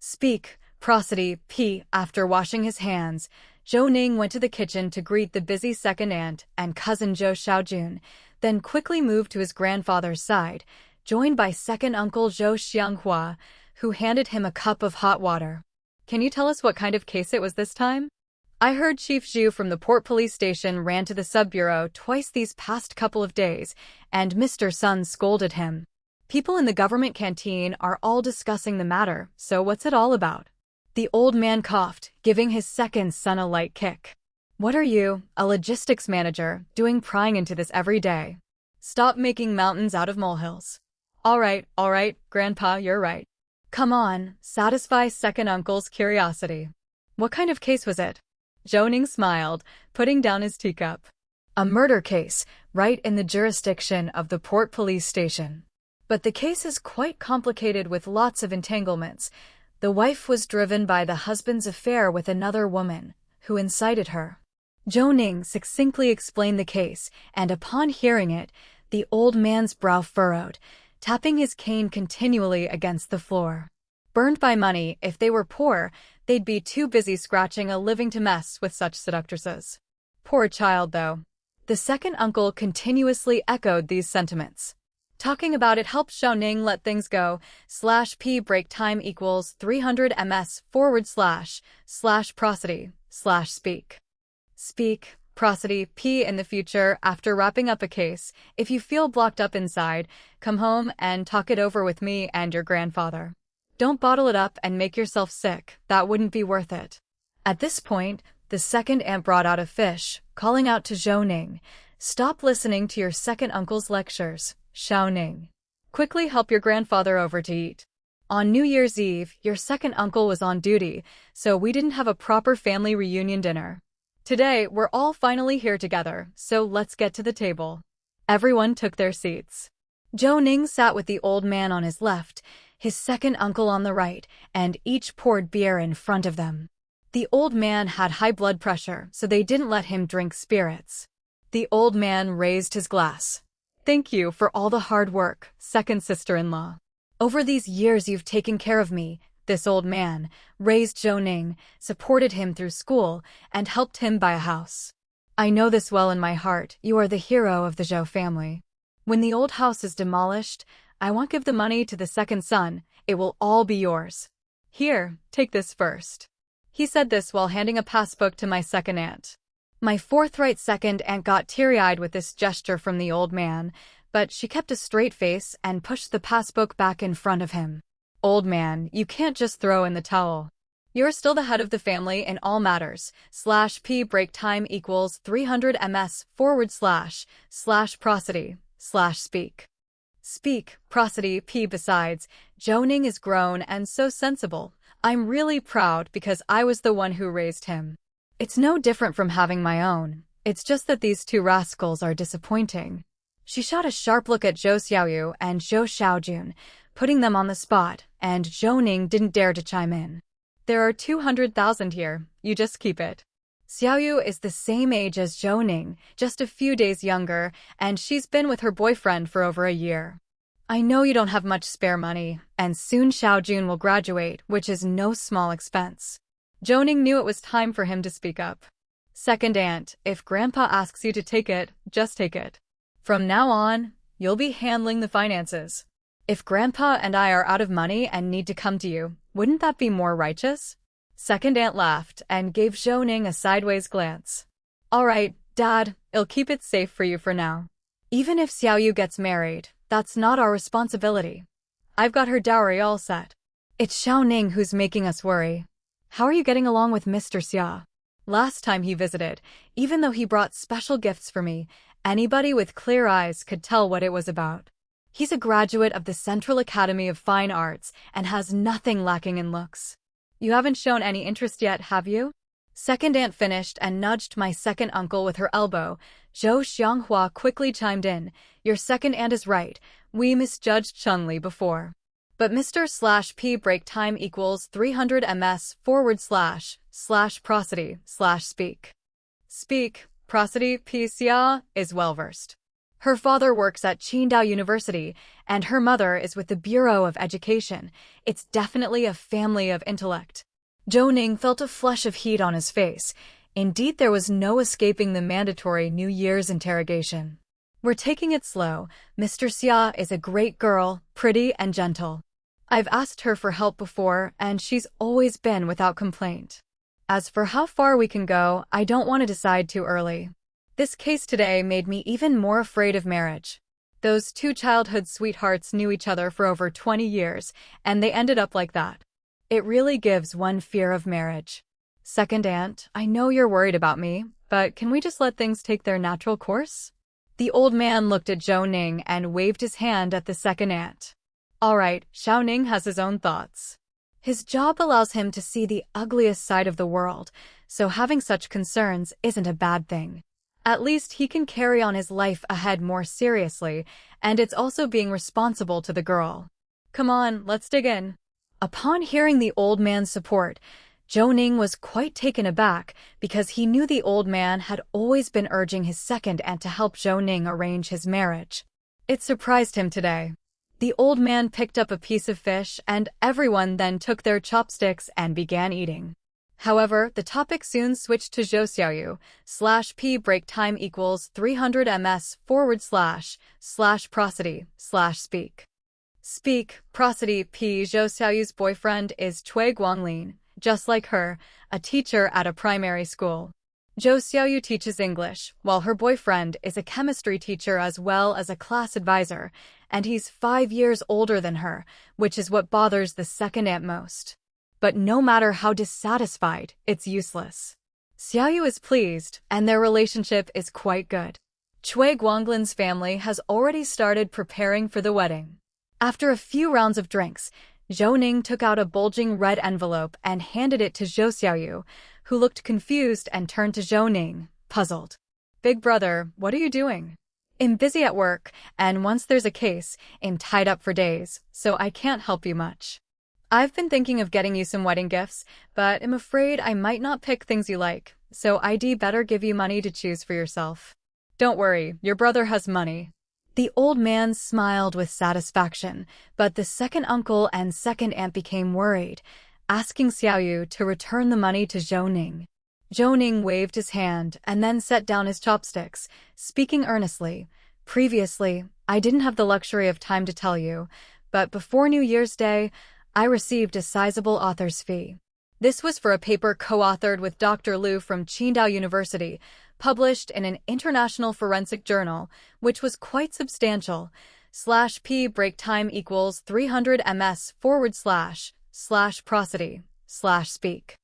Speak, prosody, p. After washing his hands, Zhou Ning went to the kitchen to greet the busy second aunt and cousin Zhou Xiaojun, then quickly moved to his grandfather's side, joined by second uncle Zhou Xianghua, who handed him a cup of hot water. "Can you tell us what kind of case it was this time? I heard Chief Zhu from the port police station ran to the sub-bureau twice these past couple of days, and Mr. Sun scolded him. People in the government canteen are all discussing the matter, so what's it all about?" The old man coughed, giving his second son a light kick. "What are you, a logistics manager, doing prying into this every day? Stop making mountains out of molehills." All right, Grandpa, you're right. Come on, satisfy second uncle's curiosity. What kind of case was it?" Zhou Ning smiled, putting down his teacup. "A murder case, right in the jurisdiction of the port police station. But the case is quite complicated with lots of entanglements. The wife was driven by the husband's affair with another woman, who incited her." Zhou Ning succinctly explained the case, and upon hearing it, the old man's brow furrowed, tapping his cane continually against the floor. Burned by money, if they were poor, they'd be too busy scratching a living to mess with such seductresses. Poor child, though. The second uncle continuously echoed these sentiments. Talking about it helped Zhou Ning let things go. /p break time equals 300 ms / prosody speak. Speak, prosody, P in the future after wrapping up a case. If you feel blocked up inside, come home and talk it over with me and your grandfather. Don't bottle it up and make yourself sick. That wouldn't be worth it. At this point, the second aunt brought out a fish, calling out to Zhou Ning. Stop listening to your second uncle's lectures, Zhou Ning. Quickly help your grandfather over to eat. On New Year's Eve, your second uncle was on duty, so we didn't have a proper family reunion dinner. Today, we're all finally here together, so let's get to the table. Everyone took their seats. Zhou Ning sat with the old man on his left, his second uncle on the right, and each poured beer in front of them. The old man had high blood pressure, so they didn't let him drink spirits. The old man raised his glass. Thank you for all the hard work, second sister-in-law. Over these years you've taken care of me. This old man raised Zhou Ning, supported him through school, and helped him buy a house. I know this well in my heart. You are the hero of the Zhou family. When the old house is demolished, I won't give the money to the second son. It will all be yours. Here, take this first. He said this while handing a passbook to my second aunt. My forthright second aunt got teary-eyed with this gesture from the old man, but she kept a straight face and pushed the passbook back in front of him. Old man, you can't just throw in the towel. You're still the head of the family in all matters. /P break time equals 300 ms / prosody / speak. Speak, prosody, P. Besides, Zhou Ning is grown and so sensible. I'm really proud because I was the one who raised him. It's no different from having my own. It's just that these two rascals are disappointing. She shot a sharp look at Zhou Xiaoyu and Zhou Xiaojun, putting them on the spot, and Zhou Ning didn't dare to chime in. There are 200,000 here. You just keep it. Xiaoyu is the same age as Zhou Ning, just a few days younger, and she's been with her boyfriend for over a year. I know you don't have much spare money, and soon Xiaojun will graduate, which is no small expense. Zhou Ning knew it was time for him to speak up. Second aunt, if Grandpa asks you to take it, just take it. From now on, you'll be handling the finances. If Grandpa and I are out of money and need to come to you, wouldn't that be more righteous? Second aunt laughed and gave Zhou Ning a sideways glance. All right, Dad, I'll keep it safe for you for now. Even if Xiaoyu gets married, that's not our responsibility. I've got her dowry all set. It's Zhou Ning who's making us worry. How are you getting along with Mr. Xia? Last time he visited, even though he brought special gifts for me, anybody with clear eyes could tell what it was about. He's a graduate of the Central Academy of Fine Arts and has nothing lacking in looks. You haven't shown any interest yet, have you? Second aunt finished and nudged my second uncle with her elbow. Zhou Xianghua quickly chimed in. Your second aunt is right. We misjudged Chun-Li before. But Mr./P break time equals 300 ms / prosody / speak. Speak, prosody, P. Xia is well-versed. Her father works at Qidong University, and her mother is with the Bureau of Education. It's definitely a family of intellect. Zhou Ning felt a flush of heat on his face. Indeed, there was no escaping the mandatory New Year's interrogation. We're taking it slow. Mr. Xia is a great girl, pretty and gentle. I've asked her for help before, and she's always been without complaint. As for how far we can go, I don't want to decide too early. This case today made me even more afraid of marriage. Those two childhood sweethearts knew each other for over 20 years, and they ended up like that. It really gives one fear of marriage. Second aunt, I know you're worried about me, but can we just let things take their natural course? The old man looked at Zhou Ning and waved his hand at the second aunt. All right, Zhou Ning has his own thoughts. His job allows him to see the ugliest side of the world, so having such concerns isn't a bad thing. At least he can carry on his life ahead more seriously, and it's also being responsible to the girl. Come on, let's dig in. Upon hearing the old man's support, Zhou Ning was quite taken aback because he knew the old man had always been urging his second aunt to help Zhou Ning arrange his marriage. It surprised him today. The old man picked up a piece of fish and everyone then took their chopsticks and began eating. However, the topic soon switched to Zhou Xiaoyu /P break time equals 300 ms / prosody / speak. Speak, prosody, P. Zhou Xiaoyu's boyfriend is Cui Guanglin. just like her, a teacher at a primary school. Zhou Xiaoyu teaches English, while her boyfriend is a chemistry teacher as well as a class advisor, and he's 5 years older than her, which is what bothers the second aunt most. But no matter how dissatisfied, it's useless. Xiaoyu is pleased, and their relationship is quite good. Cui Guanglin's family has already started preparing for the wedding. After a few rounds of drinks, Zhou Ning took out a bulging red envelope and handed it to Zhou Xiaoyu, who looked confused and turned to Zhou Ning, puzzled. "Big brother, what are you doing?" "I'm busy at work, and once there's a case, I'm tied up for days, so I can't help you much. I've been thinking of getting you some wedding gifts, but I'm afraid I might not pick things you like, so I'd better give you money to choose for yourself." "Don't worry, your brother has money." The old man smiled with satisfaction, but the second uncle and second aunt became worried, asking Xiaoyu to return the money to Zhou Ning. Zhou Ning waved his hand and then set down his chopsticks, speaking earnestly. "Previously, I didn't have the luxury of time to tell you, but before New Year's Day, I received a sizable author's fee. This was for a paper co-authored with Dr. Liu from Qidong University, published in an international forensic journal, which was quite substantial. /p break time equals 300 ms//prosody/speak.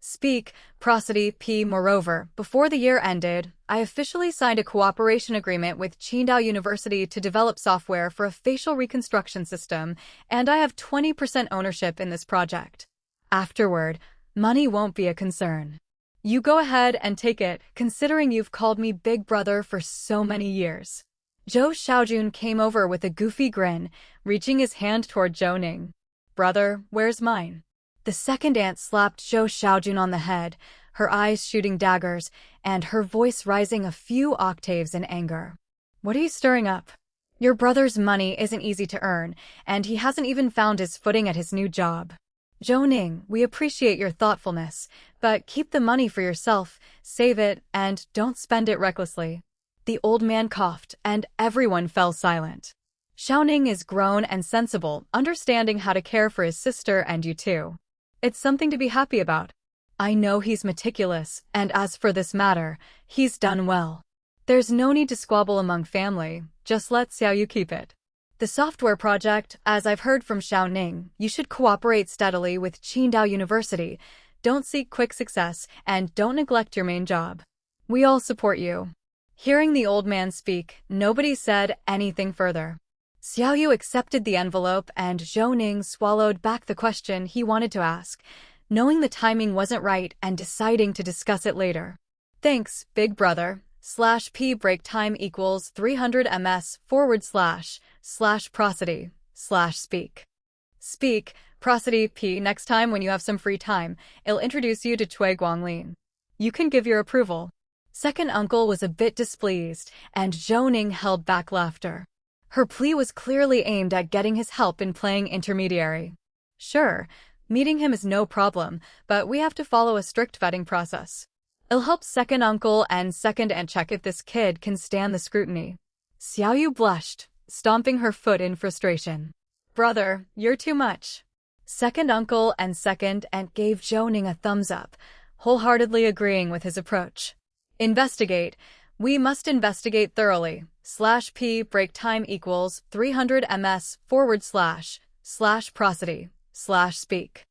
Speak, prosody, p. Moreover, before the year ended, I officially signed a cooperation agreement with Qidong University to develop software for a facial reconstruction system, and I have 20% ownership in this project. Afterward, money won't be a concern. You go ahead and take it, considering you've called me big brother for so many years." Zhou Xiaojun came over with a goofy grin, reaching his hand toward Zhou Ning. "Brother, where's mine?" The second aunt slapped Zhou Xiaojun on the head, her eyes shooting daggers, and her voice rising a few octaves in anger. "What are you stirring up? Your brother's money isn't easy to earn, and he hasn't even found his footing at his new job. Zhou Ning, we appreciate your thoughtfulness, but keep the money for yourself, save it, and don't spend it recklessly." The old man coughed, and everyone fell silent. Zhou Ning is grown and sensible, understanding how to care for his sister and you too. It's something to be happy about. I know he's meticulous, and as for this matter, he's done well. There's no need to squabble among family, just let Xiaoyu keep it. The software project, as I've heard from Zhou Ning, you should cooperate steadily with Qidong University, don't seek quick success, and don't neglect your main job. We all support you. Hearing the old man speak, nobody said anything further. Xiaoyu accepted the envelope and Zhou Ning swallowed back the question he wanted to ask, knowing the timing wasn't right and deciding to discuss it later. "Thanks, big brother. /p break time equals 300 ms/prosody/speak. Speak, prosody, p. Next time when you have some free time, I'll introduce you to Cui Guanglin. You can give your approval." Second uncle was a bit displeased, and Zhou Ning held back laughter. Her plea was clearly aimed at getting his help in playing intermediary. "Sure, meeting him is no problem, but we have to follow a strict vetting process. It'll help second uncle and second aunt check if this kid can stand the scrutiny." Xiaoyu blushed, stomping her foot in frustration. "Brother, you're too much." Second uncle and second aunt gave Zhou Ning a thumbs up, wholeheartedly agreeing with his approach. "Investigate. We must investigate thoroughly. /p break time equals 300 ms/prosody/speak.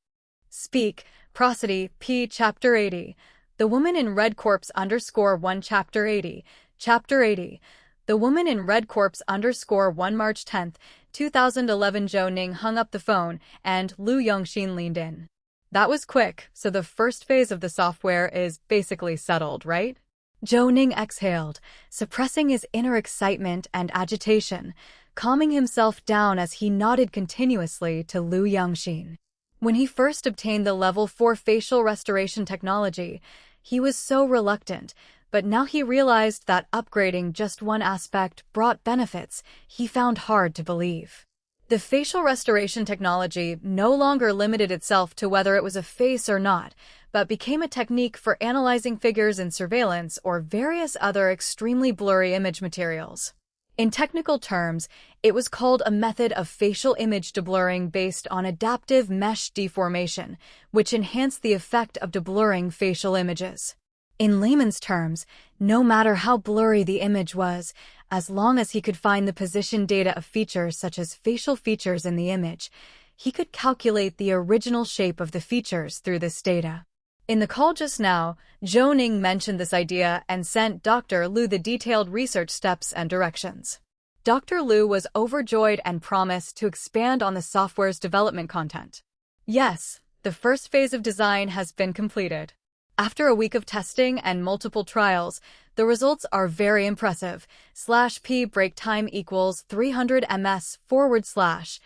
Speak, prosody, p. Chapter 80. The Woman in Red Corpse _1 Chapter 80. Chapter 80. The Woman in Red Corpse _1 March 10, 2011. Zhou Ning hung up the phone, and Lu Yongxin leaned in. "That was quick, so the first phase of the software is basically settled, right?" Zhou Ning exhaled, suppressing his inner excitement and agitation, calming himself down as he nodded continuously to Lu Yongxin. When he first obtained the Level 4 facial restoration technology, he was so reluctant, but now he realized that upgrading just one aspect brought benefits he found hard to believe. The facial restoration technology no longer limited itself to whether it was a face or not, but became a technique for analyzing figures in surveillance or various other extremely blurry image materials. In technical terms, it was called a method of facial image deblurring based on adaptive mesh deformation, which enhanced the effect of deblurring facial images. In layman's terms, no matter how blurry the image was, as long as he could find the position data of features such as facial features in the image, he could calculate the original shape of the features through this data. In the call just now, Zhou Ning mentioned this idea and sent Dr. Liu the detailed research steps and directions. Dr. Liu was overjoyed and promised to expand on the software's development content. Yes, the first phase of design has been completed. After a week of testing and multiple trials, the results are very impressive. /p break time equals 300 ms / prosody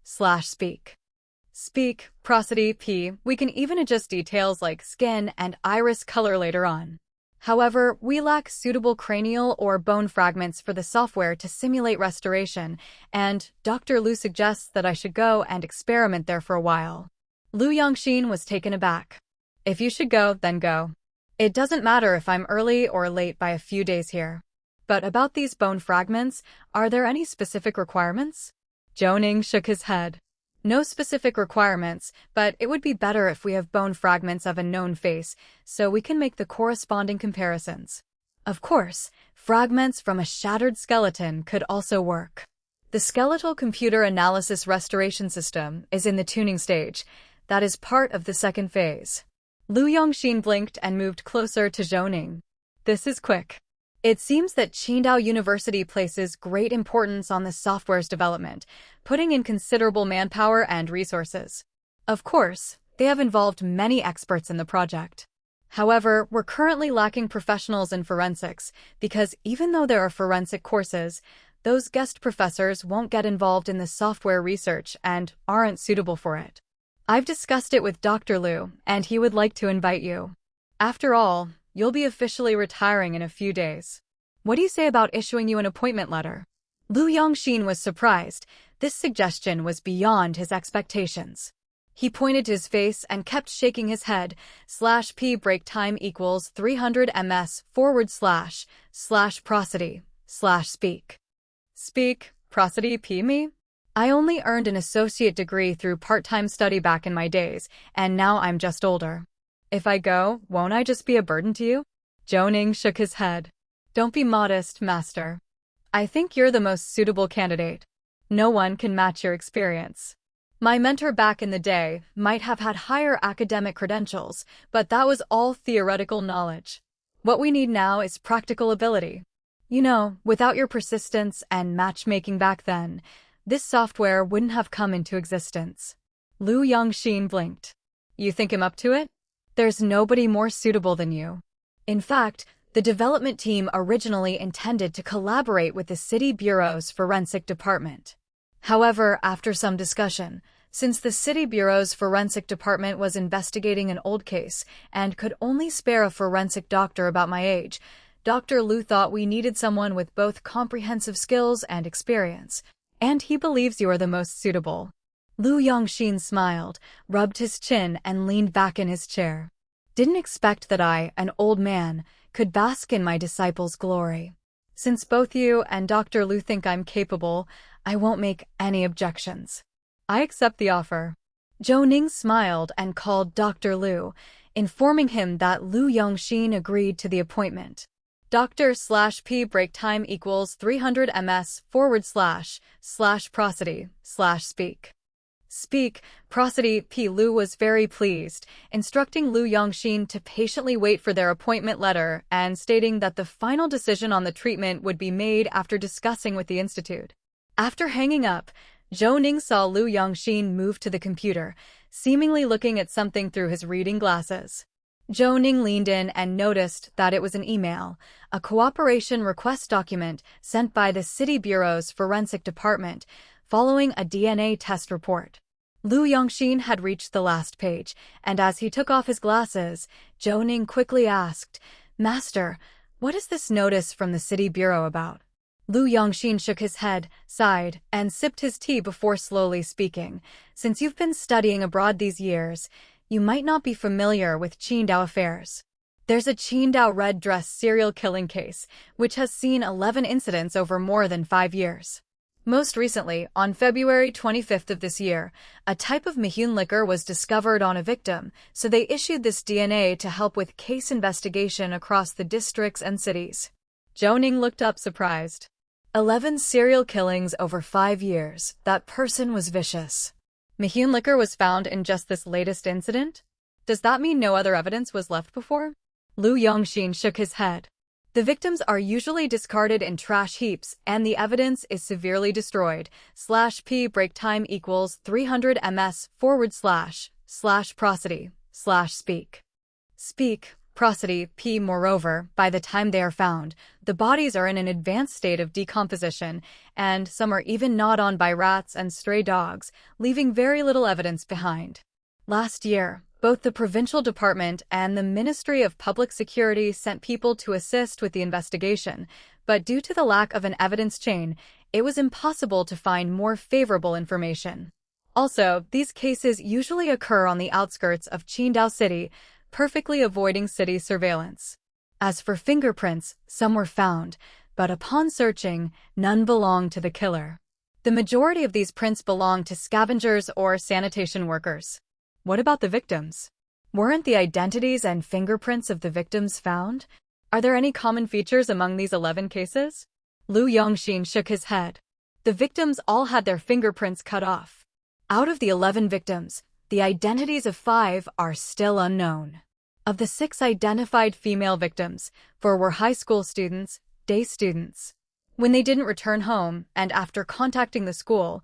/speak. Speak, prosody, p. We can even adjust details like skin and iris color later on. However, we lack suitable cranial or bone fragments for the software to simulate restoration, and Dr. Liu suggests that I should go and experiment there for a while. Liu Yongxin was taken aback. If you should go, then go. It doesn't matter if I'm early or late by a few days here. But about these bone fragments, are there any specific requirements? Zhou Ning shook his head. No specific requirements, but it would be better if we have bone fragments of a known face, so we can make the corresponding comparisons. Of course, fragments from a shattered skeleton could also work. The skeletal computer analysis restoration system is in the tuning stage. That is part of the second phase. Liu Yongxin blinked and moved closer to Zhou Ning. This is quick. It seems that Qidong University places great importance on the software's development, putting in considerable manpower and resources. Of course, they have involved many experts in the project. However, we're currently lacking professionals in forensics because even though there are forensic courses, those guest professors won't get involved in the software research and aren't suitable for it. I've discussed it with Dr. Liu, and he would like to invite you. After all, you'll be officially retiring in a few days. What do you say about issuing you an appointment letter? Liu Yongxin was surprised. This suggestion was beyond his expectations. He pointed to his face and kept shaking his head. /p break time equals 300 ms / prosody /speak. Speak, prosody, p me? I only earned an associate degree through part-time study back in my days, and now I'm just older. If I go, won't I just be a burden to you? Zhou Ning shook his head. Don't be modest, master. I think you're the most suitable candidate. No one can match your experience. My mentor back in the day might have had higher academic credentials, but that was all theoretical knowledge. What we need now is practical ability. You know, without your persistence and matchmaking back then, this software wouldn't have come into existence. Liu Yongxin blinked. You think I'm up to it? There's nobody more suitable than you. In fact, the development team originally intended to collaborate with the City Bureau's Forensic Department. However, after some discussion, since the City Bureau's Forensic Department was investigating an old case and could only spare a forensic doctor about my age, Dr. Liu thought we needed someone with both comprehensive skills and experience, and he believes you are the most suitable. Liu Yongxin smiled, rubbed his chin, and leaned back in his chair. Didn't expect that I, an old man, could bask in my disciple's glory. Since both you and Dr. Liu think I'm capable, I won't make any objections. I accept the offer. Zhou Ning smiled and called Dr. Liu, informing him that Liu Yongxin agreed to the appointment. Dr./P break time equals 300 ms / prosody /speak. Speak, prosody, p. Liu was very pleased, instructing Liu Yongxin to patiently wait for their appointment letter and stating that the final decision on the treatment would be made after discussing with the institute. After hanging up, Zhou Ning saw Liu Yongxin move to the computer, seemingly looking at something through his reading glasses. Zhou Ning leaned in and noticed that it was an email, a cooperation request document sent by the City Bureau's Forensic Department, following a DNA test report. Liu Yongxin had reached the last page, and as he took off his glasses, Zhou Ning quickly asked, "Master, what is this notice from the City Bureau about?" Liu Yongxin shook his head, sighed, and sipped his tea before slowly speaking. "Since you've been studying abroad these years, you might not be familiar with Qidong affairs. There's a Qidong red dress serial killing case, which has seen 11 incidents over more than 5 years. Most recently, on February 25th of this year, a type of Mahun liquor was discovered on a victim, so they issued this DNA to help with case investigation across the districts and cities. Zhou Ning looked up surprised. 11 serial killings over 5 years. That person was vicious. Mahun liquor was found in just this latest incident? Does that mean no other evidence was left before? Lu Yongxin shook his head. The victims are usually discarded in trash heaps, and the evidence is severely destroyed. /p break time equals 300 ms / prosody / speak prosody p. Moreover, by the time they are found, the bodies are in an advanced state of decomposition, and some are even gnawed on by rats and stray dogs, leaving very little evidence behind. Last year, both the Provincial Department and the Ministry of Public Security sent people to assist with the investigation, but due to the lack of an evidence chain, it was impossible to find more favorable information. Also, these cases usually occur on the outskirts of Qidong City, perfectly avoiding city surveillance. As for fingerprints, some were found, but upon searching, none belonged to the killer. The majority of these prints belong to scavengers or sanitation workers. What about the victims? Weren't the identities and fingerprints of the victims found? Are there any common features among these 11 cases? Lu Yongxin shook his head. The victims all had their fingerprints cut off. Out of the 11 victims, the identities of 5 are still unknown. Of the 6 identified female victims, 4 were high school students, day students. When they didn't return home, and after contacting the school,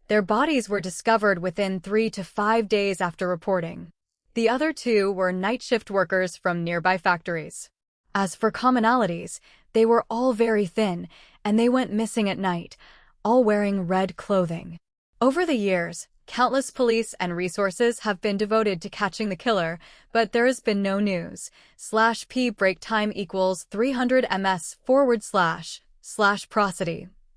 their bodies were discovered within 3 to 5 days after reporting. The other 2 were night shift workers from nearby factories. As for commonalities, they were all very thin, and they went missing at night, all wearing red clothing. Over the years, countless police and resources have been devoted to catching the killer, but there has been no news. /p break time equals 300 ms / prosody /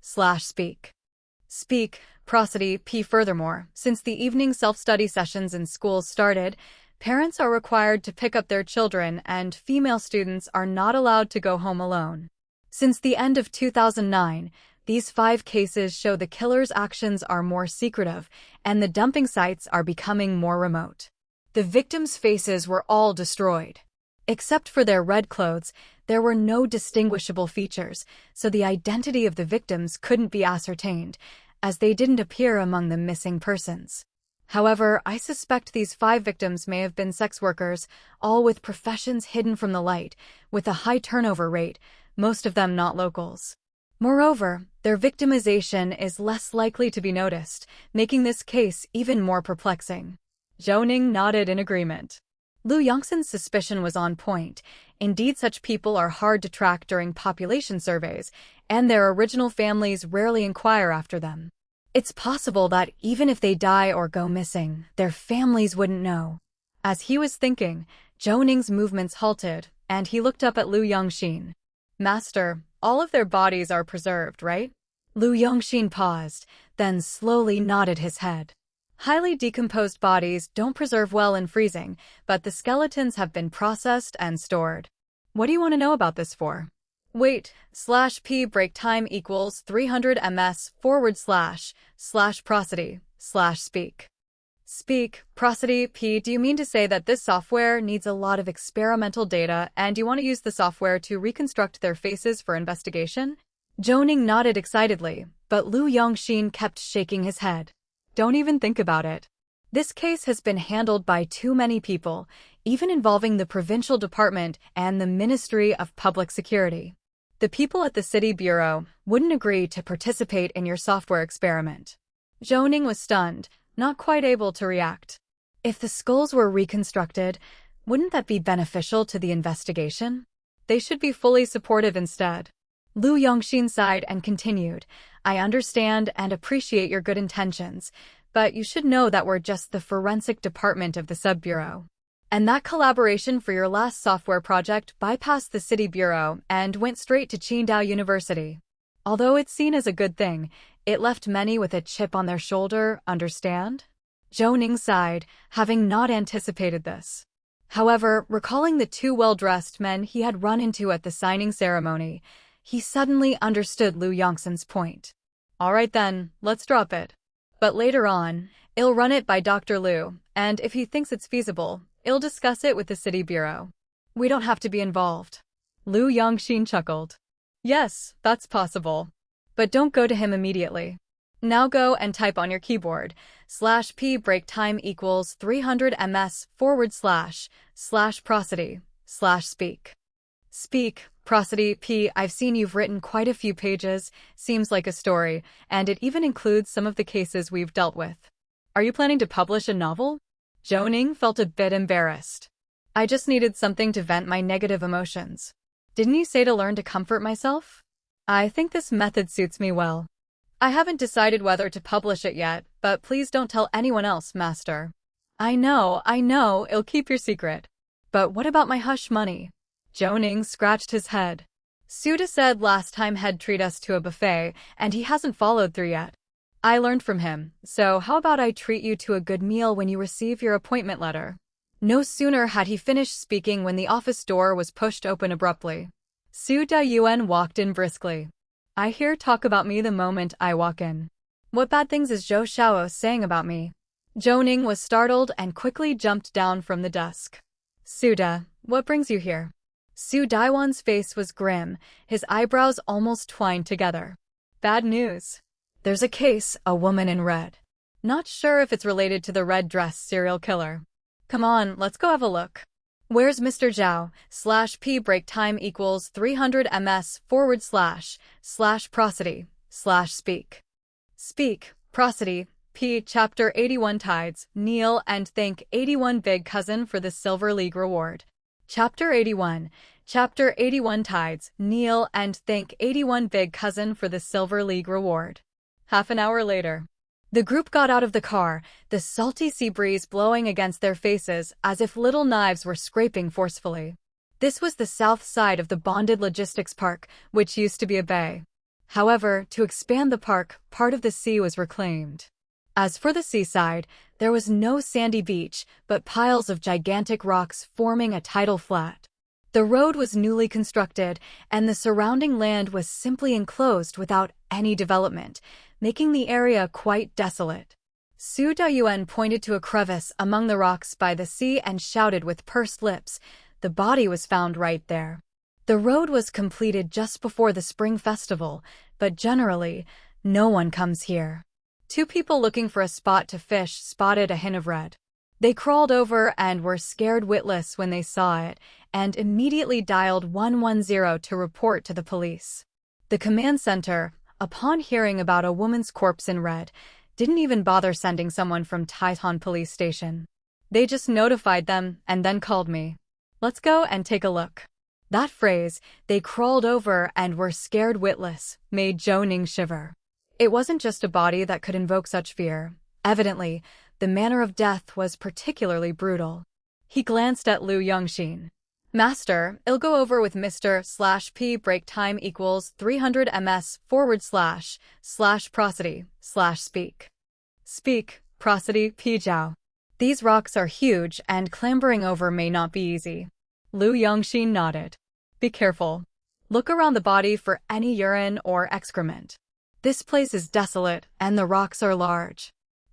speak prosody p. Furthermore, since the evening self-study sessions in schools started, parents are required to pick up their children and female students are not allowed to go home alone. Since the end of 2009, these 5 cases show the killer's actions are more secretive and the dumping sites are becoming more remote. The victims' faces were all destroyed. Except for their red clothes, there were no distinguishable features, so the identity of the victims couldn't be ascertained, as they didn't appear among the missing persons. However, I suspect these 5 victims may have been sex workers, all with professions hidden from the light, with a high turnover rate, most of them not locals. Moreover, their victimization is less likely to be noticed, making this case even more perplexing. Zhou Ning nodded in agreement. Lu Yongxin's suspicion was on point. Indeed, such people are hard to track during population surveys, and their original families rarely inquire after them. It's possible that even if they die or go missing, their families wouldn't know. As he was thinking, Zhou Ning's movements halted, and he looked up at Lu Yongxin. Master, all of their bodies are preserved, right? Lu Yongxin paused, then slowly nodded his head. Highly decomposed bodies don't preserve well in freezing, but the skeletons have been processed and stored. What do you want to know about this for? Wait, /p break time equals 300 ms / prosody / speak prosody p. Do you mean to say that this software needs a lot of experimental data and you want to use the software to reconstruct their faces for investigation? Zhou Ning nodded excitedly, but Lu Yongxin kept shaking his head. Don't even think about it. This case has been handled by too many people, even involving the Provincial Department and the Ministry of Public Security. The people at the City Bureau wouldn't agree to participate in your software experiment. Zhou Ning was stunned, not quite able to react. If the skulls were reconstructed, wouldn't that be beneficial to the investigation? They should be fully supportive instead. Lu Yongxin sighed and continued, I understand and appreciate your good intentions, but you should know that we're just the Forensic Department of the Sub-Bureau. And that collaboration for your last software project bypassed the City Bureau and went straight to Qidong University. Although it's seen as a good thing, it left many with a chip on their shoulder, understand? Zhou Ning sighed, having not anticipated this. However, recalling the two well-dressed men he had run into at the signing ceremony, he suddenly understood Liu Yongxin's point. All right then, let's drop it. But later on, I'll run it by Dr. Liu, and if he thinks it's feasible, I'll discuss it with the city bureau. We don't have to be involved. Liu Yongxin chuckled. Yes, that's possible. But don't go to him immediately. Now go and type on your keyboard, /p break time equals 300 ms / prosody / speak. Speak, prosody, p. I've seen you've written quite a few pages, seems like a story, and it even includes some of the cases we've dealt with. Are you planning to publish a novel? Zhou Ning felt a bit embarrassed. I just needed something to vent my negative emotions. Didn't you say to learn to comfort myself? I think this method suits me well. I haven't decided whether to publish it yet, but please don't tell anyone else, Master. I know, I'll keep your secret. But what about my hush money? Zhou Ning scratched his head. Suda said last time he'd treat us to a buffet, and he hasn't followed through yet. I learned from him, so how about I treat you to a good meal when you receive your appointment letter? No sooner had he finished speaking when the office door was pushed open abruptly. Su Dayuan walked in briskly. I hear talk about me the moment I walk in. What bad things is Zhou Xiao saying about me? Zhou Ning was startled and quickly jumped down from the desk. Suda, what brings you here? Su Daiwan's face was grim, his eyebrows almost twined together. Bad news. There's a case, a woman in red. Not sure if it's related to the red-dress serial killer. Come on, let's go have a look. Where's Mr. Zhao? /p break time equals 300 ms / prosody / speak. Speak, prosody, p. Chapter 81 Tides, kneel and thank 81 big cousin for the Silver League reward. Chapter 81 Tides, kneel and thank 81 big cousin for the Silver League reward. Half an hour later. The group got out of the car, the salty sea breeze blowing against their faces as if little knives were scraping forcefully. This was the south side of the bonded logistics park, which used to be a bay. However, to expand the park, part of the sea was reclaimed. As for the seaside, there was no sandy beach, but piles of gigantic rocks forming a tidal flat. The road was newly constructed, and the surrounding land was simply enclosed without any development, making the area quite desolate. Su Dayuan pointed to a crevice among the rocks by the sea and shouted with pursed lips, the body was found right there. The road was completed just before the spring festival, but generally, no one comes here. Two people looking for a spot to fish spotted a hint of red. They crawled over and were scared witless when they saw it, and immediately dialed 110 to report to the police. The command center, upon hearing about a woman's corpse in red, didn't even bother sending someone from Taitan police station. They just notified them and then called me. Let's go and take a look. That phrase, they crawled over and were scared witless, made Zhou Ning shiver. It wasn't just a body that could invoke such fear. Evidently, the manner of death was particularly brutal. He glanced at Liu Yongxin. Master, I'll go over with Mr. /p break time equals 300 ms / prosody / speak. Speak, prosody, p. Zhao. These rocks are huge and clambering over may not be easy. Liu Yongxin nodded. Be careful. Look around the body for any urine or excrement. This place is desolate and the rocks are large.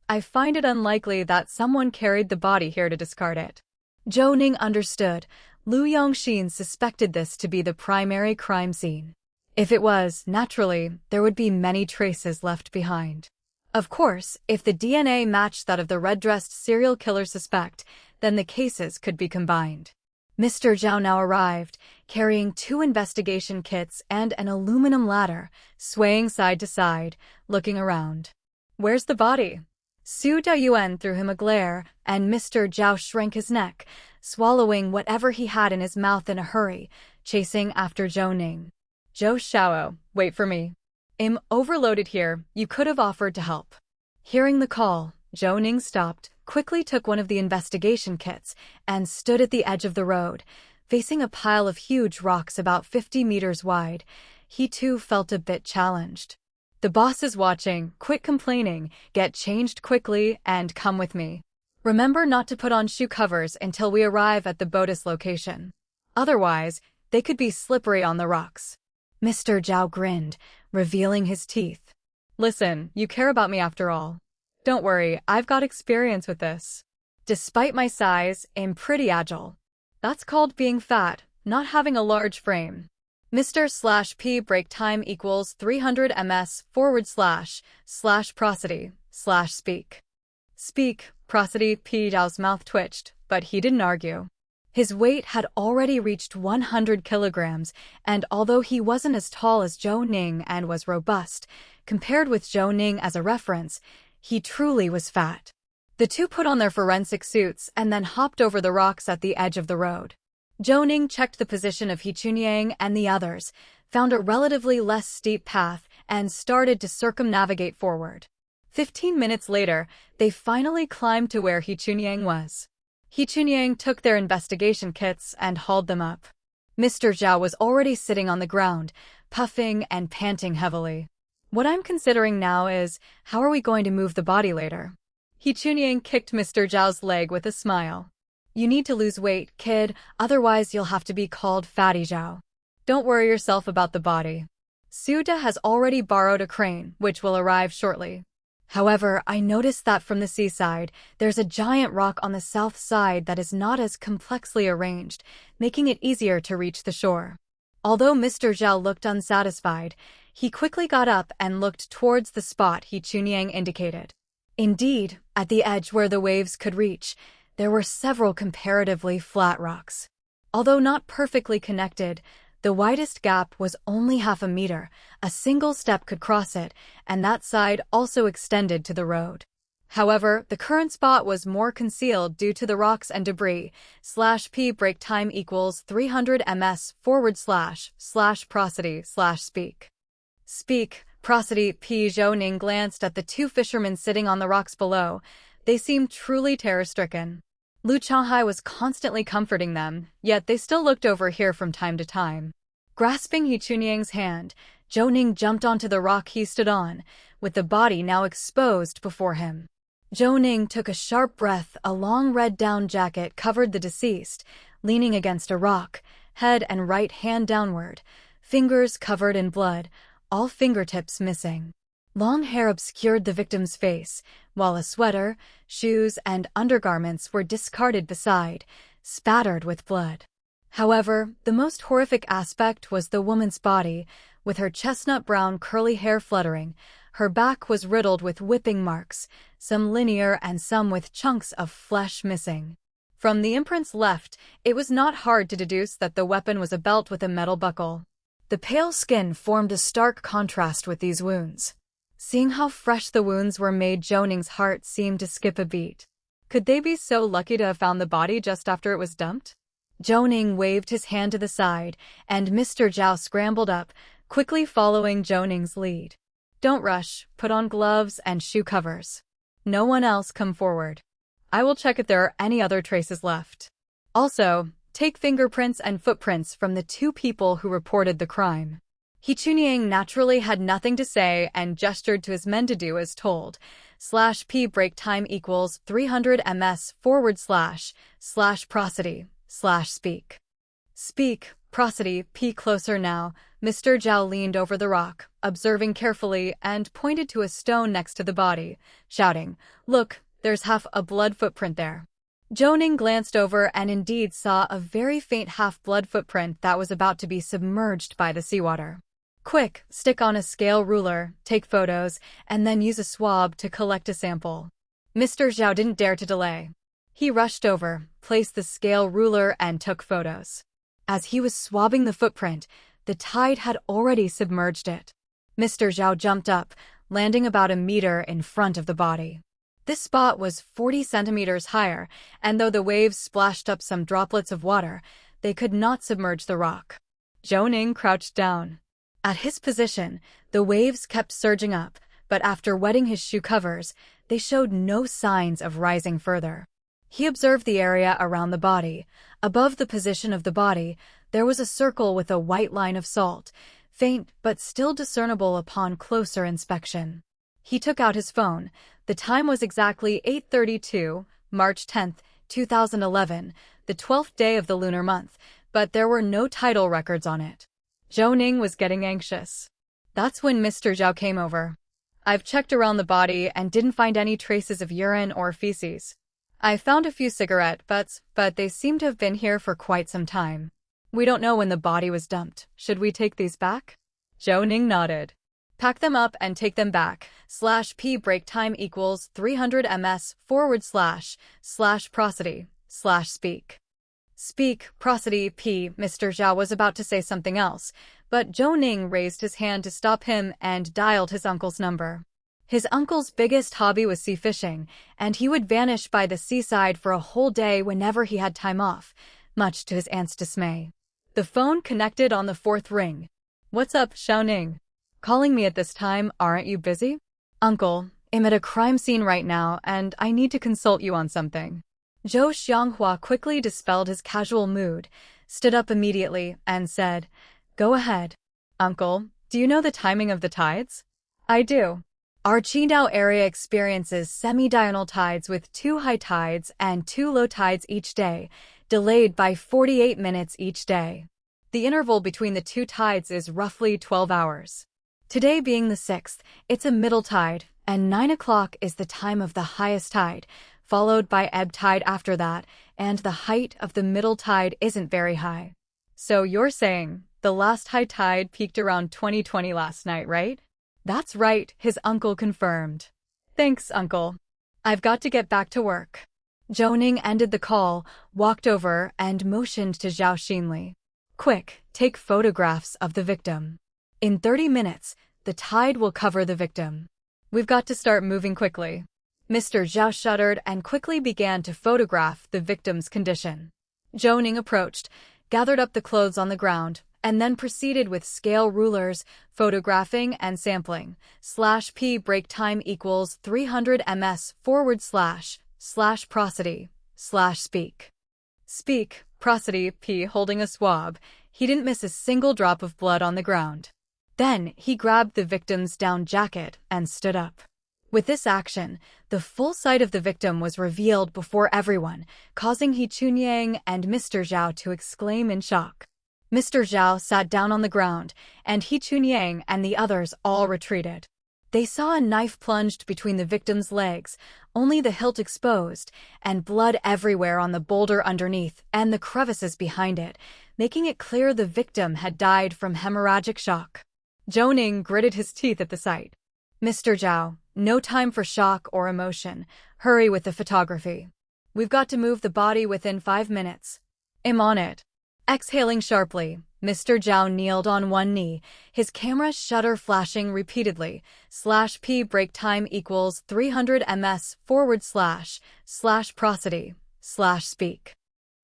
I find it unlikely that someone carried the body here to discard it. Zhou Ning understood. Liu Yongxin suspected this to be the primary crime scene. If it was, naturally, there would be many traces left behind. Of course, if the DNA matched that of the red-dressed serial killer suspect, then the cases could be combined. Mr. Zhao now arrived, carrying 2 investigation kits and an aluminum ladder, swaying side to side, looking around. Where's the body? Su Dayuan threw him a glare, and Mr. Zhao shrank his neck, swallowing whatever he had in his mouth in a hurry, chasing after Zhou Ning. Zhou Xiao, wait for me. I'm overloaded here, you could have offered to help. Hearing the call, Zhou Ning stopped, quickly took one of the investigation kits, and stood at the edge of the road, facing a pile of huge rocks about 50 meters wide. He too felt a bit challenged. The boss is watching, quit complaining, get changed quickly, and come with me. Remember not to put on shoe covers until we arrive at the Botus location. Otherwise, they could be slippery on the rocks. Mr. Zhao grinned, revealing his teeth. Listen, you care about me after all. Don't worry, I've got experience with this. Despite my size, I'm pretty agile. That's called being fat, not having a large frame. Mr./P break time equals 300 ms//prosody/speak. Speak, prosody. P. Zhao's mouth twitched, but he didn't argue. His weight had already reached 100 kilograms, and although he wasn't as tall as Zhou Ning and was robust, compared with Zhou Ning as a reference, he truly was fat. The two put on their forensic suits and then hopped over the rocks at the edge of the road. Zhou Ning checked the position of He Chunyang and the others, found a relatively less steep path, and started to circumnavigate forward. 15 minutes later, they finally climbed to where He Chunyang was. He Chunyang took their investigation kits and hauled them up. Mr. Zhao was already sitting on the ground, puffing and panting heavily. What I'm considering now is, how are we going to move the body later? He Chunyang kicked Mr. Zhao's leg with a smile. You need to lose weight, kid, otherwise you'll have to be called Fatty Zhao. Don't worry yourself about the body. Suda has already borrowed a crane, which will arrive shortly. However, I noticed that from the seaside, there's a giant rock on the south side that is not as complexly arranged, making it easier to reach the shore. Although Mr. Zhao looked unsatisfied, he quickly got up and looked towards the spot He Chunyang indicated. Indeed, at the edge where the waves could reach, there were several comparatively flat rocks. Although not perfectly connected, the widest gap was only half a meter. A single step could cross it, and that side also extended to the road. However, the current spot was more concealed due to the rocks and debris. /P break time equals 300 ms//prosody/speak. Speak, prosody. P. Zhou Ning glanced at the two fishermen sitting on the rocks below. They seemed truly terror-stricken. Lu Changhai was constantly comforting them, yet they still looked over here from time to time. Grasping He Chunyang's hand, Zhou Ning jumped onto the rock he stood on, with the body now exposed before him. Zhou Ning took a sharp breath. A long red down jacket covered the deceased, leaning against a rock, head and right hand downward, fingers covered in blood, all fingertips missing. Long hair obscured the victim's face, while a sweater, shoes, and undergarments were discarded beside, spattered with blood. However, the most horrific aspect was the woman's body, with her chestnut-brown curly hair fluttering. Her back was riddled with whipping marks, some linear and some with chunks of flesh missing. From the imprints left, it was not hard to deduce that the weapon was a belt with a metal buckle. The pale skin formed a stark contrast with these wounds. Seeing how fresh the wounds were made, Zhou Ning's heart seemed to skip a beat. Could they be so lucky to have found the body just after it was dumped? Zhou Ning waved his hand to the side, and Mr. Zhao scrambled up, quickly following Zhou Ning's lead. Don't rush, put on gloves and shoe covers. No one else come forward. I will check if there are any other traces left. Also, take fingerprints and footprints from the two people who reported the crime. He Chunyang naturally had nothing to say and gestured to his men to do as told. /P break time equals 300 ms//prosody/speak. Speak, prosody. P closer now. Mr. Zhao leaned over the rock, observing carefully, and pointed to a stone next to the body, shouting, "Look, there's half a blood footprint there." Zhou Ning glanced over and indeed saw a very faint half-blood footprint that was about to be submerged by the seawater. Quick, stick on a scale ruler, take photos, and then use a swab to collect a sample. Mr. Zhao didn't dare to delay. He rushed over, placed the scale ruler, and took photos. As he was swabbing the footprint, the tide had already submerged it. Mr. Zhao jumped up, landing about a meter in front of the body. This spot was 40 centimeters higher, and though the waves splashed up some droplets of water, they could not submerge the rock. Zhou Ning crouched down. At his position, the waves kept surging up, but after wetting his shoe covers, they showed no signs of rising further. He observed the area around the body. Above the position of the body, there was a circle with a white line of salt, faint but still discernible upon closer inspection. He took out his phone. The time was exactly 8:32, March 10th, 2011, the 12th day of the lunar month, but there were no title records on it. Zhou Ning was getting anxious. That's when Mr. Zhao came over. I've checked around the body and didn't find any traces of urine or feces. I found a few cigarette butts, but they seem to have been here for quite some time. We don't know when the body was dumped. Should we take these back? Zhou Ning nodded. Pack them up and take them back. /p break time equals 300 ms / prosody / speak. Speak, prosody, p. Mr. Zhao was about to say something else, but Zhou Ning raised his hand to stop him and dialed his uncle's number. His uncle's biggest hobby was sea fishing, and he would vanish by the seaside for a whole day whenever he had time off, much to his aunt's dismay. The phone connected on the fourth ring. What's up, Zhou Ning? Calling me at this time, aren't you busy? Uncle, I'm at a crime scene right now, and I need to consult you on something. Zhou Xianghua quickly dispelled his casual mood, stood up immediately, and said, Go ahead. Uncle, do you know the timing of the tides? I do. Our Qidong area experiences semi-diurnal tides with 2 high tides and 2 low tides each day, delayed by 48 minutes each day. The interval between the 2 tides is roughly 12 hours. Today being the 6th, it's a middle tide, and 9 o'clock is the time of the highest tide, followed by ebb tide after that, and the height of the middle tide isn't very high. So you're saying the last high tide peaked around 2020 last night, right? That's right, his uncle confirmed. Thanks, Uncle. I've got to get back to work. Zhou Ning ended the call, walked over, and motioned to Zhao Xinli. Quick, take photographs of the victim. In 30 minutes, the tide will cover the victim. We've got to start moving quickly. Mr. Zhao shuddered and quickly began to photograph the victim's condition. Zhou Ning approached, gathered up the clothes on the ground, and then proceeded with scale rulers, photographing and sampling. /p break time equals 300 ms / prosody / speak. Speak, prosody, p. Holding a swab, he didn't miss a single drop of blood on the ground. Then he grabbed the victim's down jacket and stood up. With this action, the full sight of the victim was revealed before everyone, causing He Chunyang and Mr. Zhao to exclaim in shock. Mr. Zhao sat down on the ground, and He Chunyang and the others all retreated. They saw a knife plunged between the victim's legs, only the hilt exposed, and blood everywhere on the boulder underneath and the crevices behind it, making it clear the victim had died from hemorrhagic shock. Zhou Ning gritted his teeth at the sight. Mr. Zhao, no time for shock or emotion. Hurry with the photography. We've got to move the body within 5 minutes. I'm on it. Exhaling sharply, Mr. Zhao kneeled on one knee, his camera shutter flashing repeatedly. /p break time equals 300 ms / prosody / speak.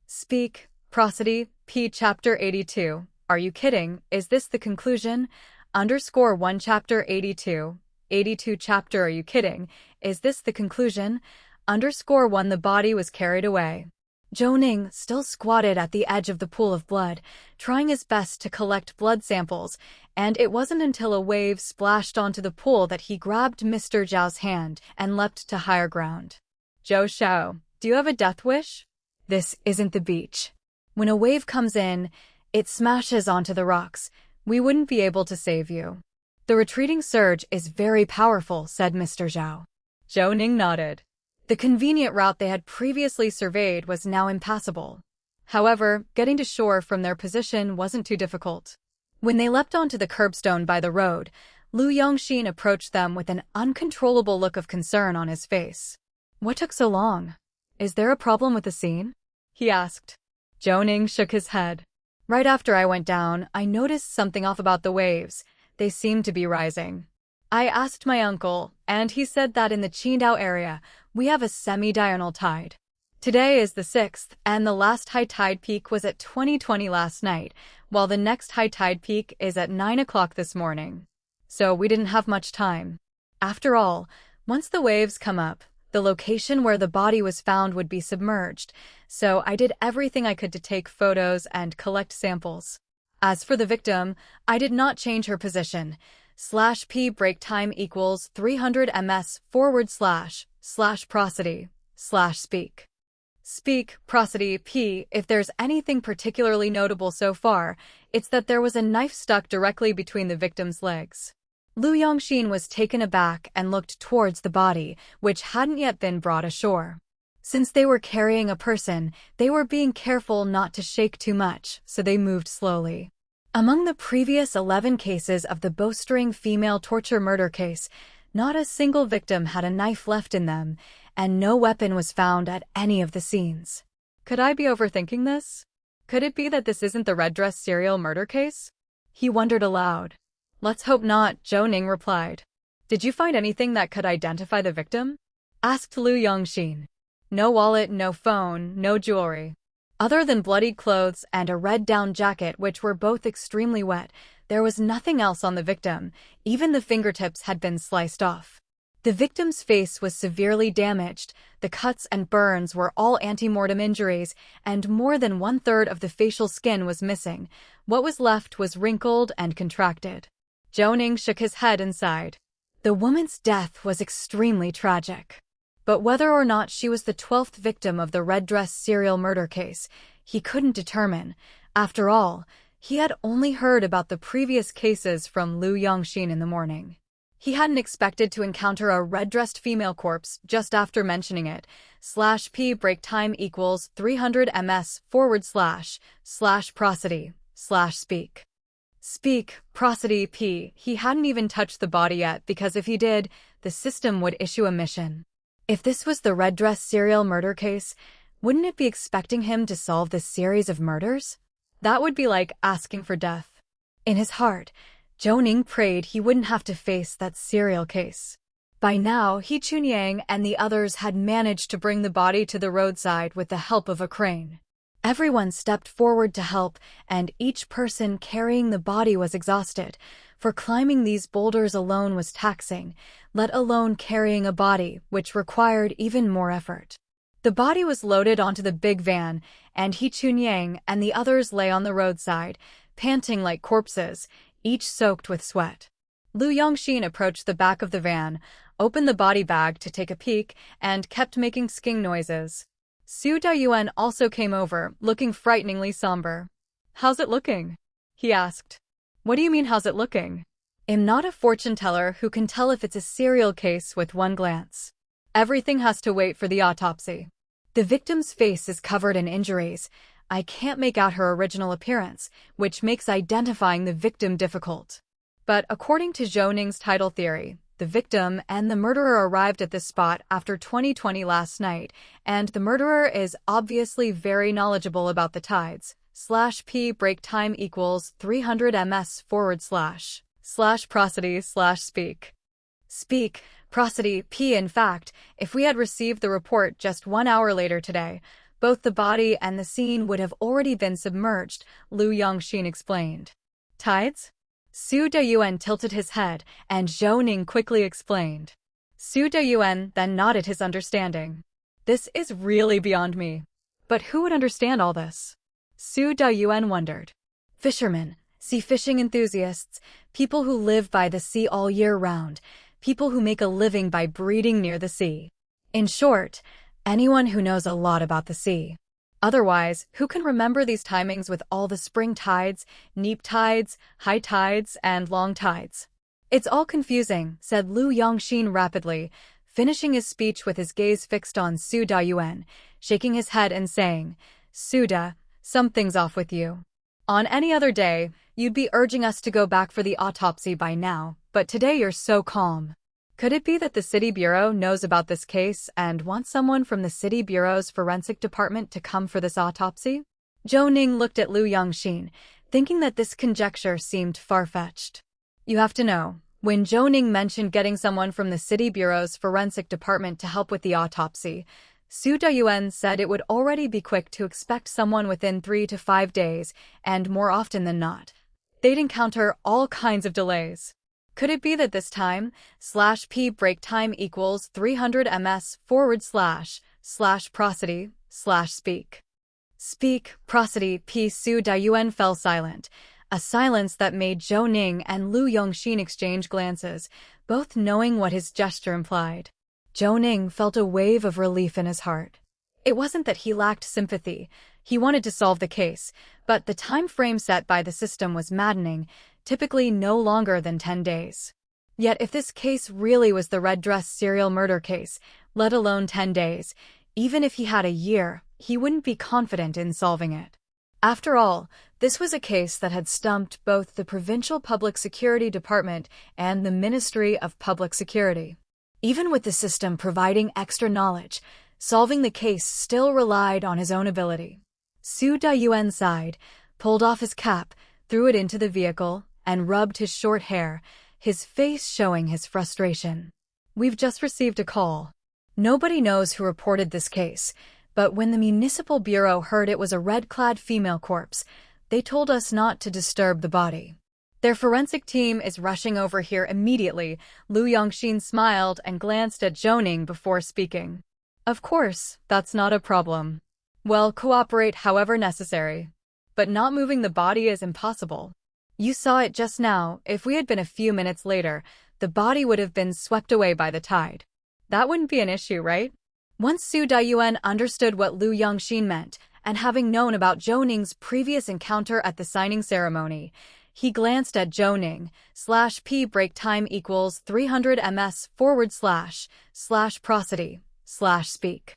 Speak, prosody, p. Chapter 82. Are you kidding? Is this the conclusion? _1 Chapter 82. 82 Chapter. Are you kidding? Is this the conclusion? _1 The body was carried away. Zhou Ning still squatted at the edge of the pool of blood, trying his best to collect blood samples, and it wasn't until a wave splashed onto the pool that he grabbed Mr. Zhao's hand and leapt to higher ground. Zhou Xiao, do you have a death wish? This isn't the beach. When a wave comes in, it smashes onto the rocks. We wouldn't be able to save you. The retreating surge is very powerful, said Mr. Zhao. Zhou Ning nodded. The convenient route they had previously surveyed was now impassable. However, getting to shore from their position wasn't too difficult. When they leapt onto the curbstone by the road, Lu Yongxin approached them with an uncontrollable look of concern on his face. What took so long? Is there a problem with the scene? He asked. Zhou Ning shook his head. Right after I went down, I noticed something off about the waves. They seemed to be rising. I asked my uncle, and he said that in the Qidong area, we have a semi-diurnal tide. Today is the 6th, and the last high tide peak was at 2020 last night, while the next high tide peak is at 9 o'clock this morning. So we didn't have much time. After all, once the waves come up, the location where the body was found would be submerged, so I did everything I could to take photos and collect samples. As for the victim, I did not change her position. /p break time equals 300 ms / prosody speak. Speak, prosody, p. If there's anything particularly notable so far, it's that there was a knife stuck directly between the victim's legs. Lu Yongxin was taken aback and looked towards the body, which hadn't yet been brought ashore. Since they were carrying a person, they were being careful not to shake too much, so they moved slowly. Among the previous 11 cases of the bowstring female torture murder case, not a single victim had a knife left in them, and no weapon was found at any of the scenes. Could I be overthinking this? Could it be that this isn't the red dress serial murder case? He wondered aloud. Let's hope not, Zhou Ning replied. Did you find anything that could identify the victim? Asked Lu Yongxin. No wallet, no phone, no jewelry. Other than bloodied clothes and a red down jacket which were both extremely wet, there was nothing else on the victim. Even the fingertips had been sliced off. The victim's face was severely damaged, the cuts and burns were all ante-mortem injuries, and more than 1/3 of the facial skin was missing. What was left was wrinkled and contracted. Zhou Ning shook his head and sighed. The woman's death was extremely tragic. But whether or not she was the 12th victim of the red dress serial murder case, he couldn't determine. After all, he had only heard about the previous cases from Lu Yongxin in the morning. He hadn't expected to encounter a red-dressed female corpse just after mentioning it. /p break time equals 300 ms / prosody / speak. Speak, prosody p. He hadn't even touched the body yet because if he did, the system would issue a mission. If this was the red dress serial murder case, wouldn't it be expecting him to solve this series of murders? That would be like asking for death. In his heart, Zhou Ning prayed he wouldn't have to face that serial case. By now, He Chunyang and the others had managed to bring the body to the roadside with the help of a crane. Everyone stepped forward to help, and each person carrying the body was exhausted, for climbing these boulders alone was taxing, let alone carrying a body, which required even more effort. The body was loaded onto the big van, and He Chunyang and the others lay on the roadside, panting like corpses, each soaked with sweat. Lu Yongxin approached the back of the van, opened the body bag to take a peek, and kept making sking noises. Su Dayuan also came over, looking frighteningly somber. How's it looking? He asked. What do you mean, how's it looking? I'm not a fortune teller who can tell if it's a serial case with one glance. Everything has to wait for the autopsy. The victim's face is covered in injuries. I can't make out her original appearance, which makes identifying the victim difficult. But according to Zhou Ning's title theory, the victim and the murderer arrived at this spot after 2020 last night, and the murderer is obviously very knowledgeable about the tides. /p break time equals 300 ms / prosody / speak. Speak, prosody, p. In fact, if we had received the report just 1 hour later today, both the body and the scene would have already been submerged, Lu Yongxin explained. Tides? Su Dayuan tilted his head, and Zhou Ning quickly explained. Su Dayuan then nodded his understanding. This is really beyond me. But who would understand all this? Su Dayuan wondered. Fishermen, sea fishing enthusiasts, people who live by the sea all year round, people who make a living by breeding near the sea. In short, anyone who knows a lot about the sea. Otherwise, who can remember these timings with all the spring tides, neap tides, high tides, and long tides? It's all confusing, said Lu Yongxin rapidly, finishing his speech with his gaze fixed on Su Dayuan, shaking his head and saying, Suda, something's off with you. On any other day, you'd be urging us to go back for the autopsy by now, but today you're so calm. Could it be that the City Bureau knows about this case and wants someone from the City Bureau's Forensic Department to come for this autopsy? Zhou Ning looked at Lu Yongxin, thinking that this conjecture seemed far-fetched. You have to know, when Zhou Ning mentioned getting someone from the City Bureau's Forensic Department to help with the autopsy, Su Dayuan said it would already be quick to expect someone within 3 to 5 days, and more often than not, they'd encounter all kinds of delays. Could it be that this time, /p break time equals 300 ms / prosody / speak? Speak, prosody, p. Su Dayuan fell silent, a silence that made Zhou Ning and Lu Yongxin exchange glances, both knowing what his gesture implied. Zhou Ning felt a wave of relief in his heart. It wasn't that he lacked sympathy. He wanted to solve the case, but the time frame set by the system was maddening, typically no longer than 10 days. Yet if this case really was the red dress serial murder case, let alone 10 days, even if he had a year, he wouldn't be confident in solving it. After all, this was a case that had stumped both the Provincial Public Security Department and the Ministry of Public Security. Even with the system providing extra knowledge, solving the case still relied on his own ability. Su Dayuan sighed, pulled off his cap, threw it into the vehicle, and rubbed his short hair, his face showing his frustration. We've just received a call. Nobody knows who reported this case, but when the Municipal Bureau heard it was a red-clad female corpse, they told us not to disturb the body. Their forensic team is rushing over here immediately. Lu Yongxin smiled and glanced at Zhou Ning before speaking. Of course, that's not a problem. Well, cooperate however necessary. But not moving the body is impossible. You saw it just now. If we had been a few minutes later, the body would have been swept away by the tide. That wouldn't be an issue, right? Once Su Dayuan understood what Lu Yongxin meant, and having known about Zhou Ning's previous encounter at the signing ceremony, he glanced at Zhou Ning. /p break time equals 300 ms / prosody / speak.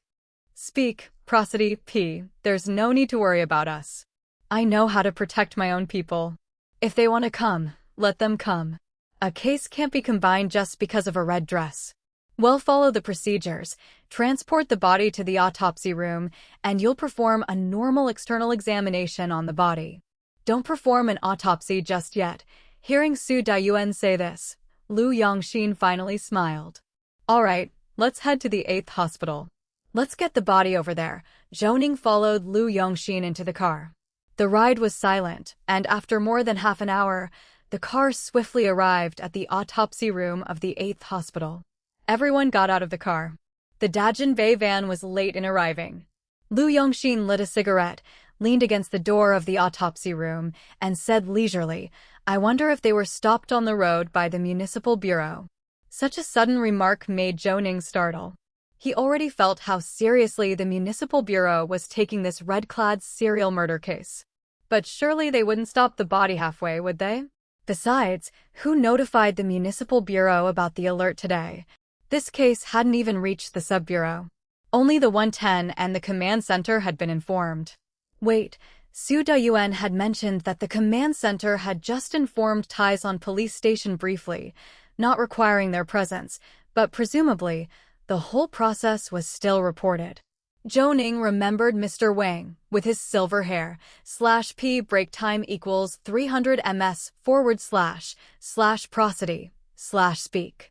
Speak, prosody, p. There's no need to worry about us. I know how to protect my own people. If they want to come, let them come. A case can't be combined just because of a red dress. Well, follow the procedures, transport the body to the autopsy room, and you'll perform a normal external examination on the body. Don't perform an autopsy just yet. Hearing Su Dayuan say this, Lu Yongxin finally smiled. All right, let's head to the 8th hospital. Let's get the body over there. Zhou Ning followed Lu Yongxin into the car. The ride was silent, and after more than half an hour, the car swiftly arrived at the autopsy room of the 8th hospital. Everyone got out of the car. The Dajin Bay van was late in arriving. Lu Yongxin lit a cigarette, leaned against the door of the autopsy room, and said leisurely, I wonder if they were stopped on the road by the Municipal Bureau. Such a sudden remark made Zhou Ning startle. He already felt how seriously the Municipal Bureau was taking this red-clad serial murder case. But surely they wouldn't stop the body halfway, would they? Besides, who notified the Municipal Bureau about the alert today? This case hadn't even reached the sub-bureau. Only the 110 and the command center had been informed. Wait, Su Dayuan had mentioned that the command center had just informed Taizong police station briefly, not requiring their presence, but presumably, the whole process was still reported. Zhou Ning remembered Mr. Wang, with his silver hair, /p break time equals 300 ms / prosody / speak.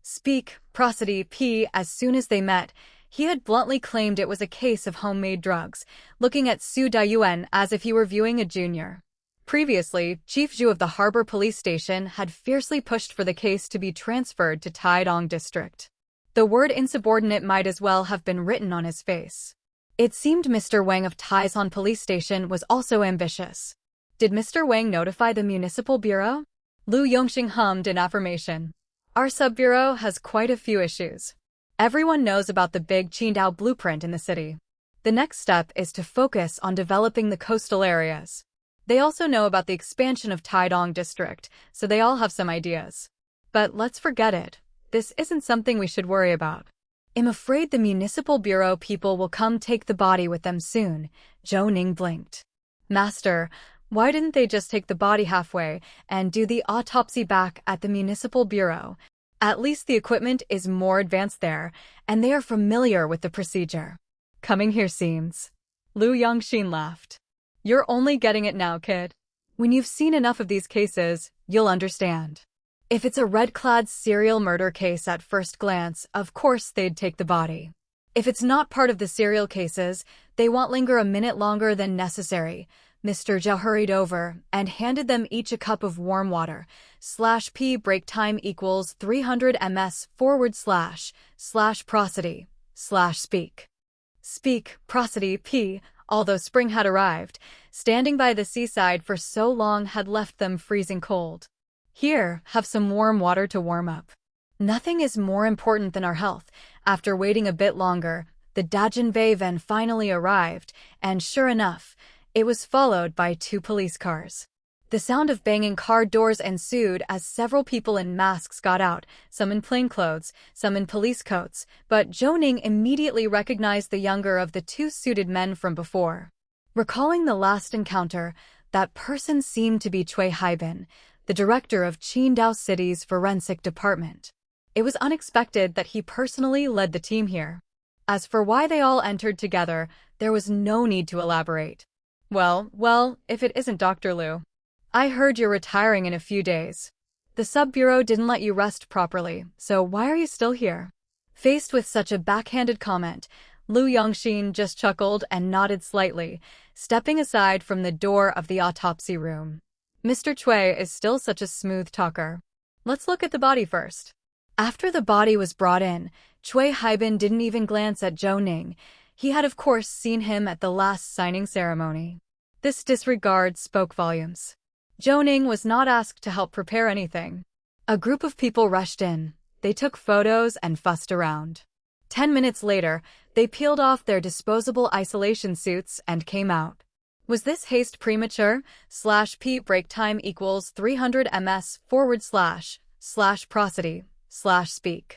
Speak, prosody, p. As soon as they met, he had bluntly claimed it was a case of homemade drugs, looking at Su Dayuan as if he were viewing a junior. Previously, Chief Zhu of the Harbor Police Station had fiercely pushed for the case to be transferred to Qidong District. The word insubordinate might as well have been written on his face. It seemed Mr. Wang of Taizong Police Station was also ambitious. Did Mr. Wang notify the Municipal Bureau? Lu Yongxin hummed in affirmation. Our sub-bureau has quite a few issues. Everyone knows about the big Qidong blueprint in the city. The next step is to focus on developing the coastal areas. They also know about the expansion of Qidong District, so they all have some ideas. But let's forget it. This isn't something we should worry about. I'm afraid the Municipal Bureau people will come take the body with them soon. Zhou Ning blinked. Master, why didn't they just take the body halfway and do the autopsy back at the Municipal Bureau? At least the equipment is more advanced there, and they are familiar with the procedure. Coming here seems. Lu Yongxin laughed. You're only getting it now, kid. When you've seen enough of these cases, you'll understand. If it's a red-clad serial murder case at first glance, of course they'd take the body. If it's not part of the serial cases, they won't linger a minute longer than necessary. Mr. Zhou hurried over and handed them each a cup of warm water. /p break time equals 300 ms / prosody / speak. Speak, prosody, p. Although spring had arrived, standing by the seaside for so long had left them freezing cold. Here, have some warm water to warm up. Nothing is more important than our health. After waiting a bit longer, the Dagenvei van finally arrived, and sure enough, it was followed by 2 police cars. The sound of banging car doors ensued as several people in masks got out, some in plainclothes, some in police coats, but Zhou Ning immediately recognized the younger of the 2 suited men from before. Recalling the last encounter, that person seemed to be Cui Haibin, the director of Qidong City's Forensic Department. It was unexpected that he personally led the team here. As for why they all entered together, there was no need to elaborate. Well, if it isn't Dr. Liu. I heard you're retiring in a few days. The sub-bureau didn't let you rest properly, so why are you still here? Faced with such a backhanded comment, Lu Yongxin just chuckled and nodded slightly, stepping aside from the door of the autopsy room. Mr. Cui is still such a smooth talker. Let's look at the body first. After the body was brought in, Cui Haibin didn't even glance at Zhou Ning. He had of course seen him at the last signing ceremony. This disregard spoke volumes. Zhou Ning was not asked to help prepare anything. A group of people rushed in. They took photos and fussed around. 10 minutes later, they peeled off their disposable isolation suits and came out. Was this haste premature? /p break time equals 300 ms / prosody / speak.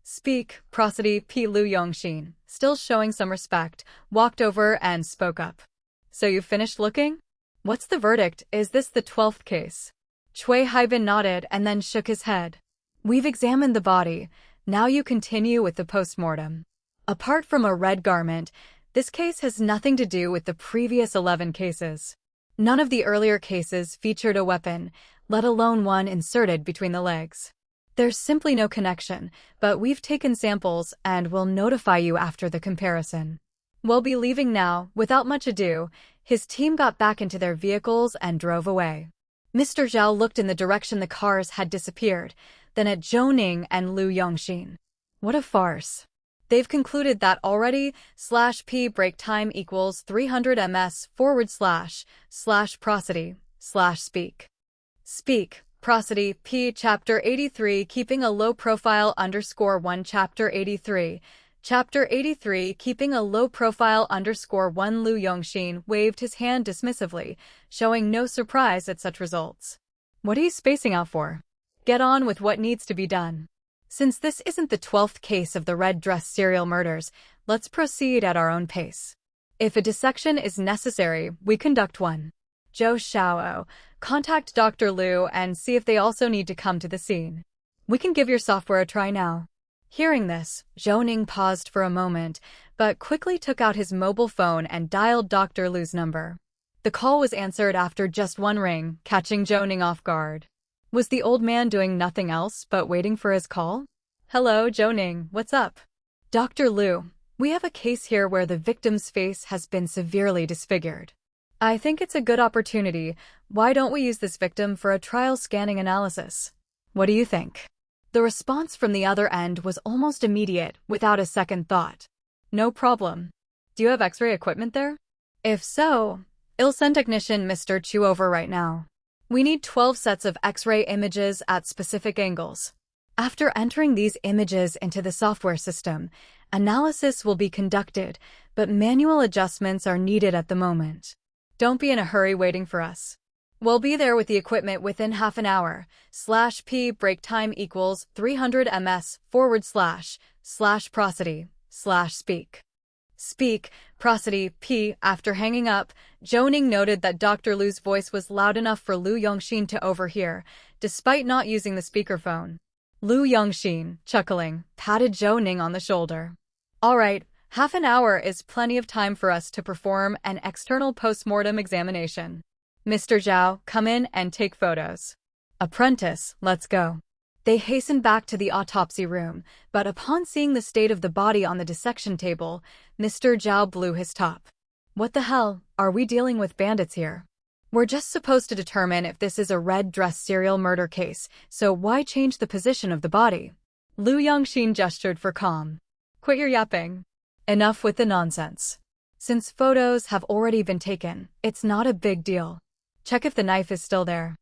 Speak, prosody. P. Lu Yongxin, still showing some respect, walked over and spoke up. So you finished looking? What's the verdict? Is this the 12th case? Cui Haibin nodded and then shook his head. We've examined the body. Now you continue with the postmortem. Apart from a red garment, this case has nothing to do with the previous 11 cases. None of the earlier cases featured a weapon, let alone one inserted between the legs. There's simply no connection, but we've taken samples and will notify you after the comparison. We'll be leaving now. Without much ado, his team got back into their vehicles and drove away. Mr. Zhao looked in the direction the cars had disappeared, then at Zhou Ning and Lu Yongxin. What a farce. They've concluded that already. /p break time equals 300 ms / prosody / speak. Speak, prosody. P. Chapter 83 Keeping a low profile _1 Chapter 83 Chapter 83 Keeping a low profile _1 Lu Yongxin waved his hand dismissively, showing no surprise at such results. What are you spacing out for? Get on with what needs to be done. Since this isn't the 12th case of the red dress serial murders, let's proceed at our own pace. If a dissection is necessary, we conduct one. Zhou Xiao, contact Dr. Liu and see if they also need to come to the scene. We can give your software a try now. Hearing this, Zhou Ning paused for a moment, but quickly took out his mobile phone and dialed Dr. Liu's number. The call was answered after just one ring, catching Zhou Ning off guard. Was the old man doing nothing else but waiting for his call? Hello, Zhou Ning, what's up? Dr. Liu, we have a case here where the victim's face has been severely disfigured. I think it's a good opportunity. Why don't we use this victim for a trial scanning analysis? What do you think? The response from the other end was almost immediate, without a second thought. No problem. Do you have X-ray equipment there? If so, I'll send technician Mr. Chu over right now. We need 12 sets of X-ray images at specific angles. After entering these images into the software system, analysis will be conducted, but manual adjustments are needed at the moment. Don't be in a hurry waiting for us. We'll be there with the equipment within half an hour. /p break time equals 300 ms / prosody / speak. Speak, prosody. P. After hanging up, Zhou Ning noted that Dr. Liu's voice was loud enough for Lu Yongxin to overhear, despite not using the speakerphone. Lu Yongxin, chuckling, patted Zhou Ning on the shoulder. All right, half an hour is plenty of time for us to perform an external postmortem examination. Mr. Zhao, come in and take photos. Apprentice, let's go. They hastened back to the autopsy room, but upon seeing the state of the body on the dissection table, Mr. Zhao blew his top. What the hell, are we dealing with bandits here? We're just supposed to determine if this is a red dress serial murder case, so why change the position of the body? Lu Yongxin gestured for calm. Quit your yapping. Enough with the nonsense. Since photos have already been taken, it's not a big deal. Check if the knife is still there.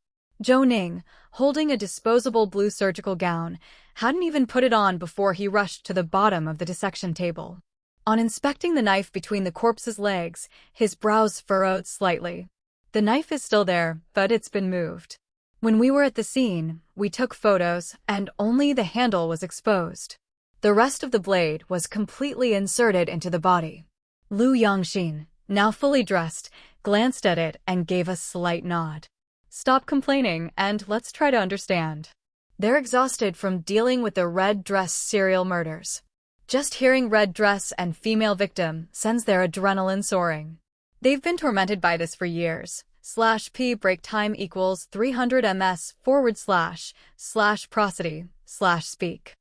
Zhou Ning, holding a disposable blue surgical gown, hadn't even put it on before he rushed to the bottom of the dissection table. On inspecting the knife between the corpse's legs, his brows furrowed slightly. The knife is still there, but it's been moved. When we were at the scene, we took photos, and only the handle was exposed. The rest of the blade was completely inserted into the body. Lu Yongxin, now fully dressed, glanced at it and gave a slight nod. Stop complaining and let's try to understand. They're exhausted from dealing with the red dress serial murders. Just hearing red dress and female victim sends their adrenaline soaring. They've been tormented by this for years. /p break time equals 300 ms/prosody/speak.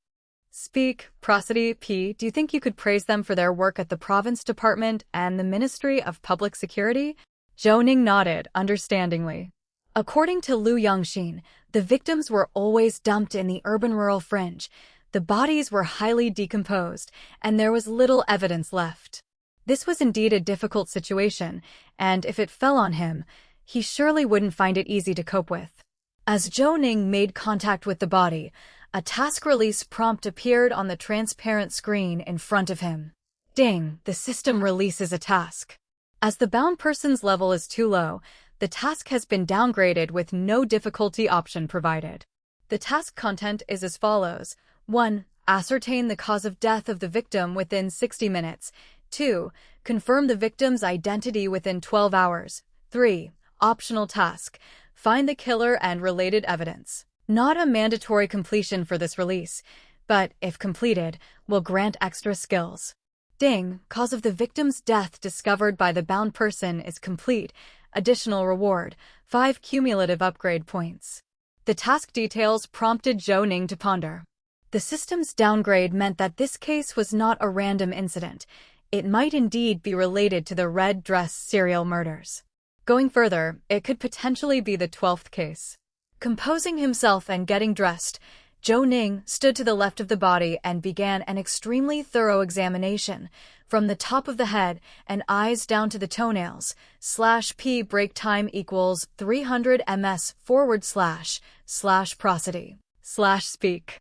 Speak, prosody, p. Do you think you could praise them for their work at the Province Department and the Ministry of Public Security? Zhou Ning nodded understandingly. According to Lu Yongxin, the victims were always dumped in the urban-rural fringe. The bodies were highly decomposed, and there was little evidence left. This was indeed a difficult situation, and if it fell on him, he surely wouldn't find it easy to cope with. As Zhou Ning made contact with the body, a task release prompt appeared on the transparent screen in front of him. Ding, the system releases a task. As the bound person's level is too low, the task has been downgraded with no difficulty option provided. The task content is as follows. 1. Ascertain the cause of death of the victim within 60 minutes. 2. Confirm the victim's identity within 12 hours. 3. Optional task. Find the killer and related evidence. Not a mandatory completion for this release, but, if completed, will grant extra skills. Ding, cause of the victim's death discovered by the bound person is complete. Additional reward, 5 cumulative upgrade points. The task details prompted Zhou Ning to ponder. The system's downgrade meant that this case was not a random incident. It might indeed be related to the red dress serial murders. Going further, it could potentially be the 12th case. Composing himself and getting dressed, Zhou Ning stood to the left of the body and began an extremely thorough examination, from the top of the head and eyes down to the toenails. /p break time equals 300 ms/prosody/speak.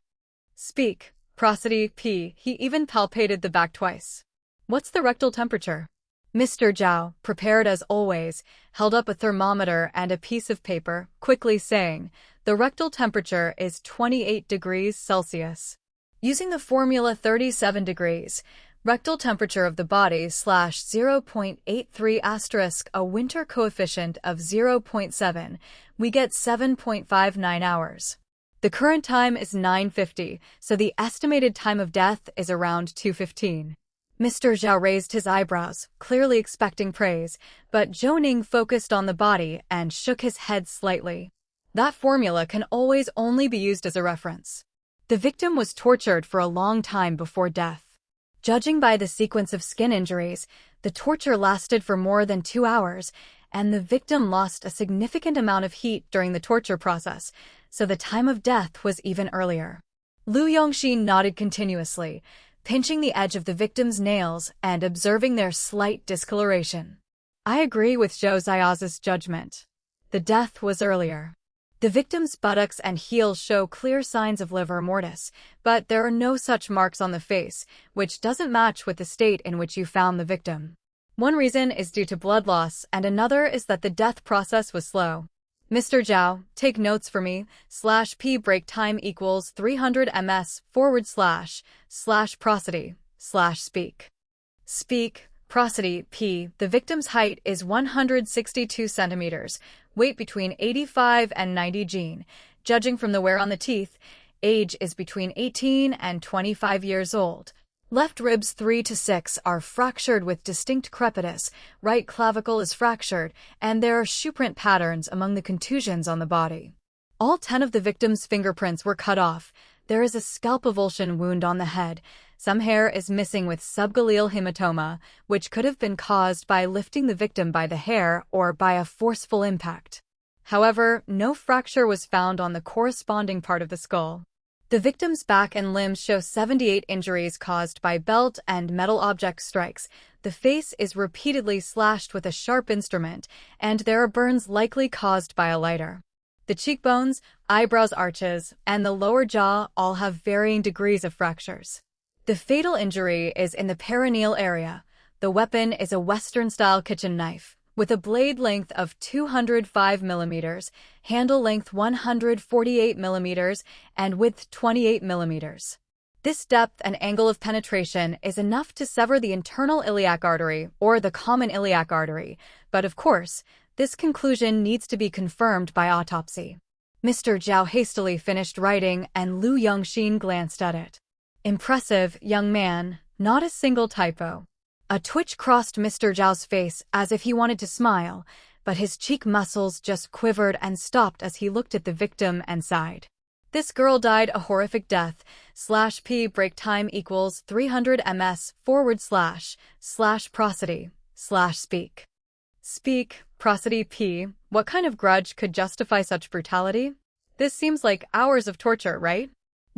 Speak, prosody, p. He even palpated the back twice. What's the rectal temperature? Mr. Zhao, prepared as always, held up a thermometer and a piece of paper, quickly saying, the rectal temperature is 28 degrees Celsius. Using the formula 37 degrees, rectal temperature of the body /0.83 * a winter coefficient of 0.7, we get 7.59 hours. The current time is 9:50, so the estimated time of death is around 2:15. Mr. Zhao raised his eyebrows, clearly expecting praise, but Zhou Ning focused on the body and shook his head slightly. That formula can always only be used as a reference. The victim was tortured for a long time before death. Judging by the sequence of skin injuries, the torture lasted for more than 2 hours, and the victim lost a significant amount of heat during the torture process, so the time of death was even earlier. Lu Yongxin nodded continuously, pinching the edge of the victim's nails and observing their slight discoloration. I agree with Zhou Xiao's judgment. The death was earlier. The victim's buttocks and heels show clear signs of livor mortis, but there are no such marks on the face, which doesn't match with the state in which you found the victim. One reason is due to blood loss, and another is that the death process was slow. Mr. Zhao, take notes for me. /p break time equals 300 ms/prosody/speak. Speak, prosody, p. The victim's height is 162 centimeters, weight between 85 and 90 gene. Judging from the wear on the teeth, age is between 18 and 25 years old. Left ribs 3 to 6 are fractured with distinct crepitus, right clavicle is fractured, and there are shoe print patterns among the contusions on the body. All 10 of the victim's fingerprints were cut off. There is a scalp avulsion wound on the head. Some hair is missing with subgaleal hematoma, which could have been caused by lifting the victim by the hair or by a forceful impact. However, no fracture was found on the corresponding part of the skull. The victim's back and limbs show 78 injuries caused by belt and metal object strikes. The face is repeatedly slashed with a sharp instrument, and there are burns likely caused by a lighter. The cheekbones, eyebrows arches, and the lower jaw all have varying degrees of fractures. The fatal injury is in the perineal area. The weapon is a Western-style kitchen knife, with a blade length of 205 millimeters, handle length 148 millimeters, and width 28 millimeters. This depth and angle of penetration is enough to sever the internal iliac artery or the common iliac artery, but of course, this conclusion needs to be confirmed by autopsy. Mr. Zhou hastily finished writing and Lu Yongxin glanced at it. Impressive, young man, not a single typo. A twitch crossed Mr. Zhao's face as if he wanted to smile, but his cheek muscles just quivered and stopped as he looked at the victim and sighed. This girl died a horrific death. /p break time equals 300 ms / prosody / speak. Speak, prosody p. What kind of grudge could justify such brutality? This seems like hours of torture, right?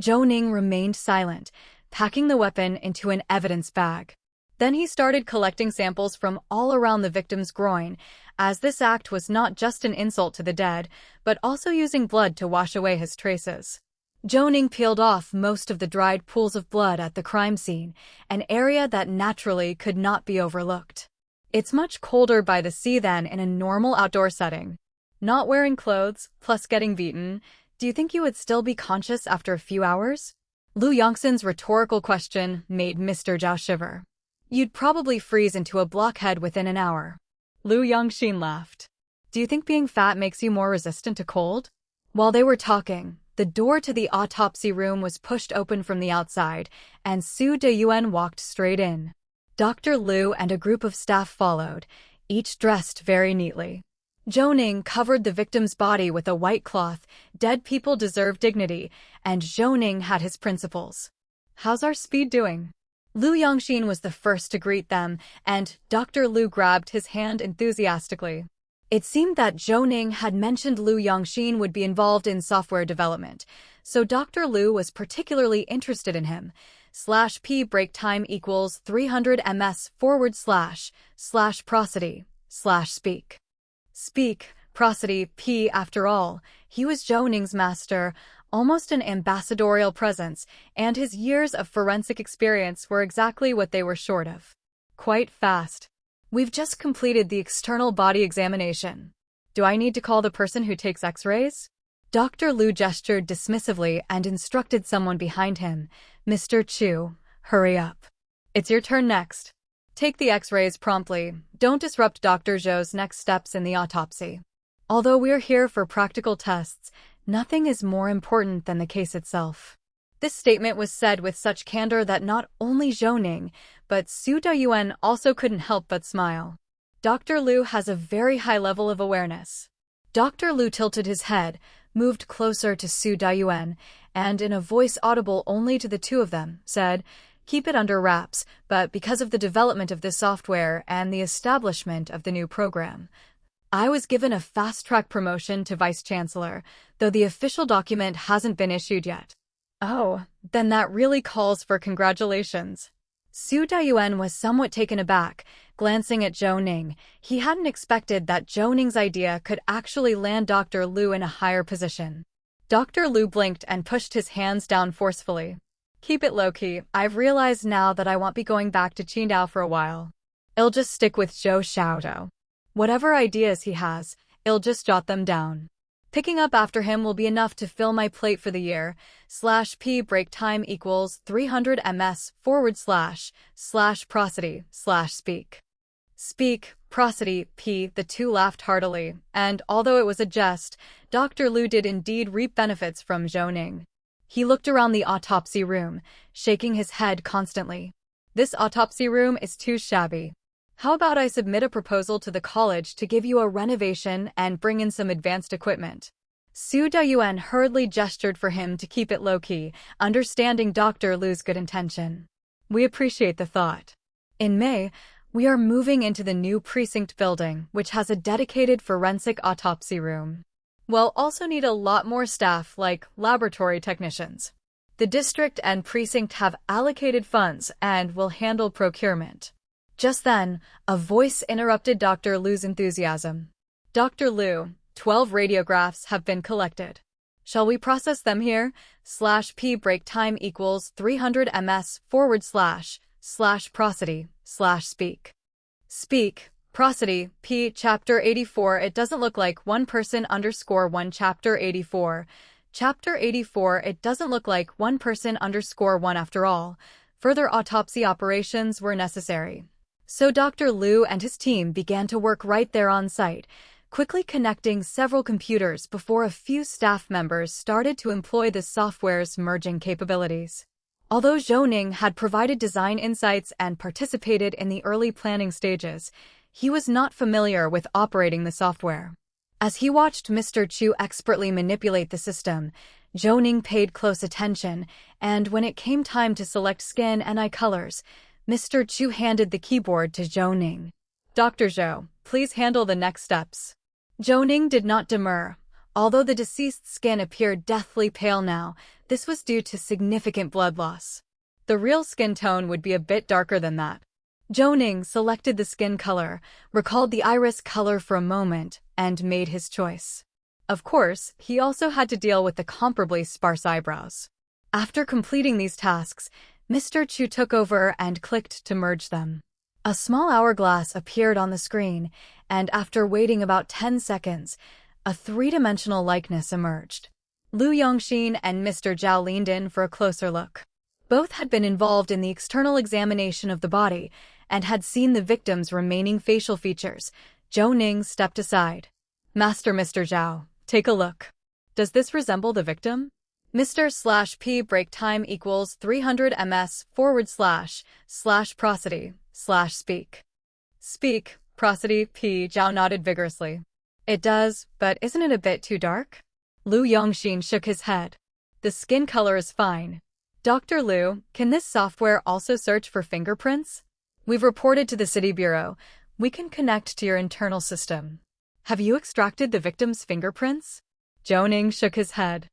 Zhou Ning remained silent, packing the weapon into an evidence bag. Then he started collecting samples from all around the victim's groin, as this act was not just an insult to the dead, but also using blood to wash away his traces. Zhou Ning peeled off most of the dried pools of blood at the crime scene, an area that naturally could not be overlooked. It's much colder by the sea than in a normal outdoor setting. Not wearing clothes, plus getting beaten, do you think you would still be conscious after a few hours? Lu Yongxin's rhetorical question made Mr. Zhao shiver. You'd probably freeze into a blockhead within an hour. Lu Yongxin laughed. Do you think being fat makes you more resistant to cold? While they were talking, the door to the autopsy room was pushed open from the outside, and Su Deyuan walked straight in. Dr. Lu and a group of staff followed, each dressed very neatly. Zhou Ning covered the victim's body with a white cloth. Dead people deserve dignity, and Zhou Ning had his principles. How's our speed doing? Lu Yongxin was the first to greet them, and Dr. Lu grabbed his hand enthusiastically. It seemed that Zhou Ning had mentioned Lu Yongxin would be involved in software development, so Dr. Lu was particularly interested in him. /p break time equals 300 ms / prosody / speak. Speak, prosody p. After all, he was Zhou Ning's master, almost an ambassadorial presence, and his years of forensic experience were exactly what they were short of. Quite fast. We've just completed the external body examination. Do I need to call the person who takes x-rays? Dr. Lu gestured dismissively and instructed someone behind him. Mr. Chu, hurry up. It's your turn next. Take the x-rays promptly. Don't disrupt Dr. Zhou's next steps in the autopsy. Although we're here for practical tests, nothing is more important than the case itself. This statement was said with such candor that not only Zhou Ning, but Su Deyuan also couldn't help but smile. Dr. Lu has a very high level of awareness. Dr. Lu tilted his head, moved closer to Su Deyuan, and in a voice audible only to the two of them, said, "Keep it under wraps, but because of the development of this software and the establishment of the new program, I was given a fast-track promotion to Vice-Chancellor, though the official document hasn't been issued yet." Oh, then that really calls for congratulations. Su Deyuan was somewhat taken aback, glancing at Zhou Ning. He hadn't expected that Zhou Ning's idea could actually land Dr. Lu in a higher position. Dr. Lu blinked and pushed his hands down forcefully. Keep it low-key. I've realized now that I won't be going back to Qidong for a while. I'll just stick with Zhou Xiaodou. Whatever ideas he has, I'll just jot them down. Picking up after him will be enough to fill my plate for the year. /p break time equals 300 ms / prosody / speak. Speak, prosody p. The two laughed heartily, and although it was a jest, Dr. Lu did indeed reap benefits from Zhou Ning. He looked around the autopsy room, shaking his head constantly. This autopsy room is too shabby. How about I submit a proposal to the college to give you a renovation and bring in some advanced equipment? Su Deyuan hurriedly gestured for him to keep it low-key, understanding Dr. Lu's good intention. We appreciate the thought. In May, we are moving into the new precinct building, which has a dedicated forensic autopsy room. We'll also need a lot more staff, like laboratory technicians. The district and precinct have allocated funds and will handle procurement. Just then, a voice interrupted Dr. Lu's enthusiasm. Dr. Lu, 12 radiographs have been collected. Shall we process them here? /p break time equals 300 ms / prosody / speak. Speak. Prosody, p. Chapter 84. It doesn't look like one person _1 Chapter 84. Chapter 84. It doesn't look like one person _1 after all. Further autopsy operations were necessary. So Dr. Liu and his team began to work right there on site, quickly connecting several computers before a few staff members started to employ the software's merging capabilities. Although Zhou Ning had provided design insights and participated in the early planning stages, he was not familiar with operating the software. As he watched Mr. Chu expertly manipulate the system, Zhou Ning paid close attention, and when it came time to select skin and eye colors, Mr. Chu handed the keyboard to Zhou Ning. Dr. Zhou, please handle the next steps. Zhou Ning did not demur. Although the deceased's skin appeared deathly pale now, this was due to significant blood loss. The real skin tone would be a bit darker than that. Zhou Ning selected the skin color, recalled the iris color for a moment, and made his choice. Of course, he also had to deal with the comparably sparse eyebrows. After completing these tasks, Mr. Chu took over and clicked to merge them. A small hourglass appeared on the screen, and after waiting about 10 seconds, a three-dimensional likeness emerged. Lu Yongxin and Mr. Zhao leaned in for a closer look. Both had been involved in the external examination of the body and had seen the victim's remaining facial features. Zhou Ning stepped aside. Mr. Zhao, take a look. Does this resemble the victim? Mr./P break time equals 300 ms / prosody / speak. Speak. Prosody, p. Zhao nodded vigorously. It does, but isn't it a bit too dark? Lu Yongxin shook his head. The skin color is fine. Dr. Liu, can this software also search for fingerprints? We've reported to the City Bureau. We can connect to your internal system. Have you extracted the victim's fingerprints? Zhou Ning shook his head.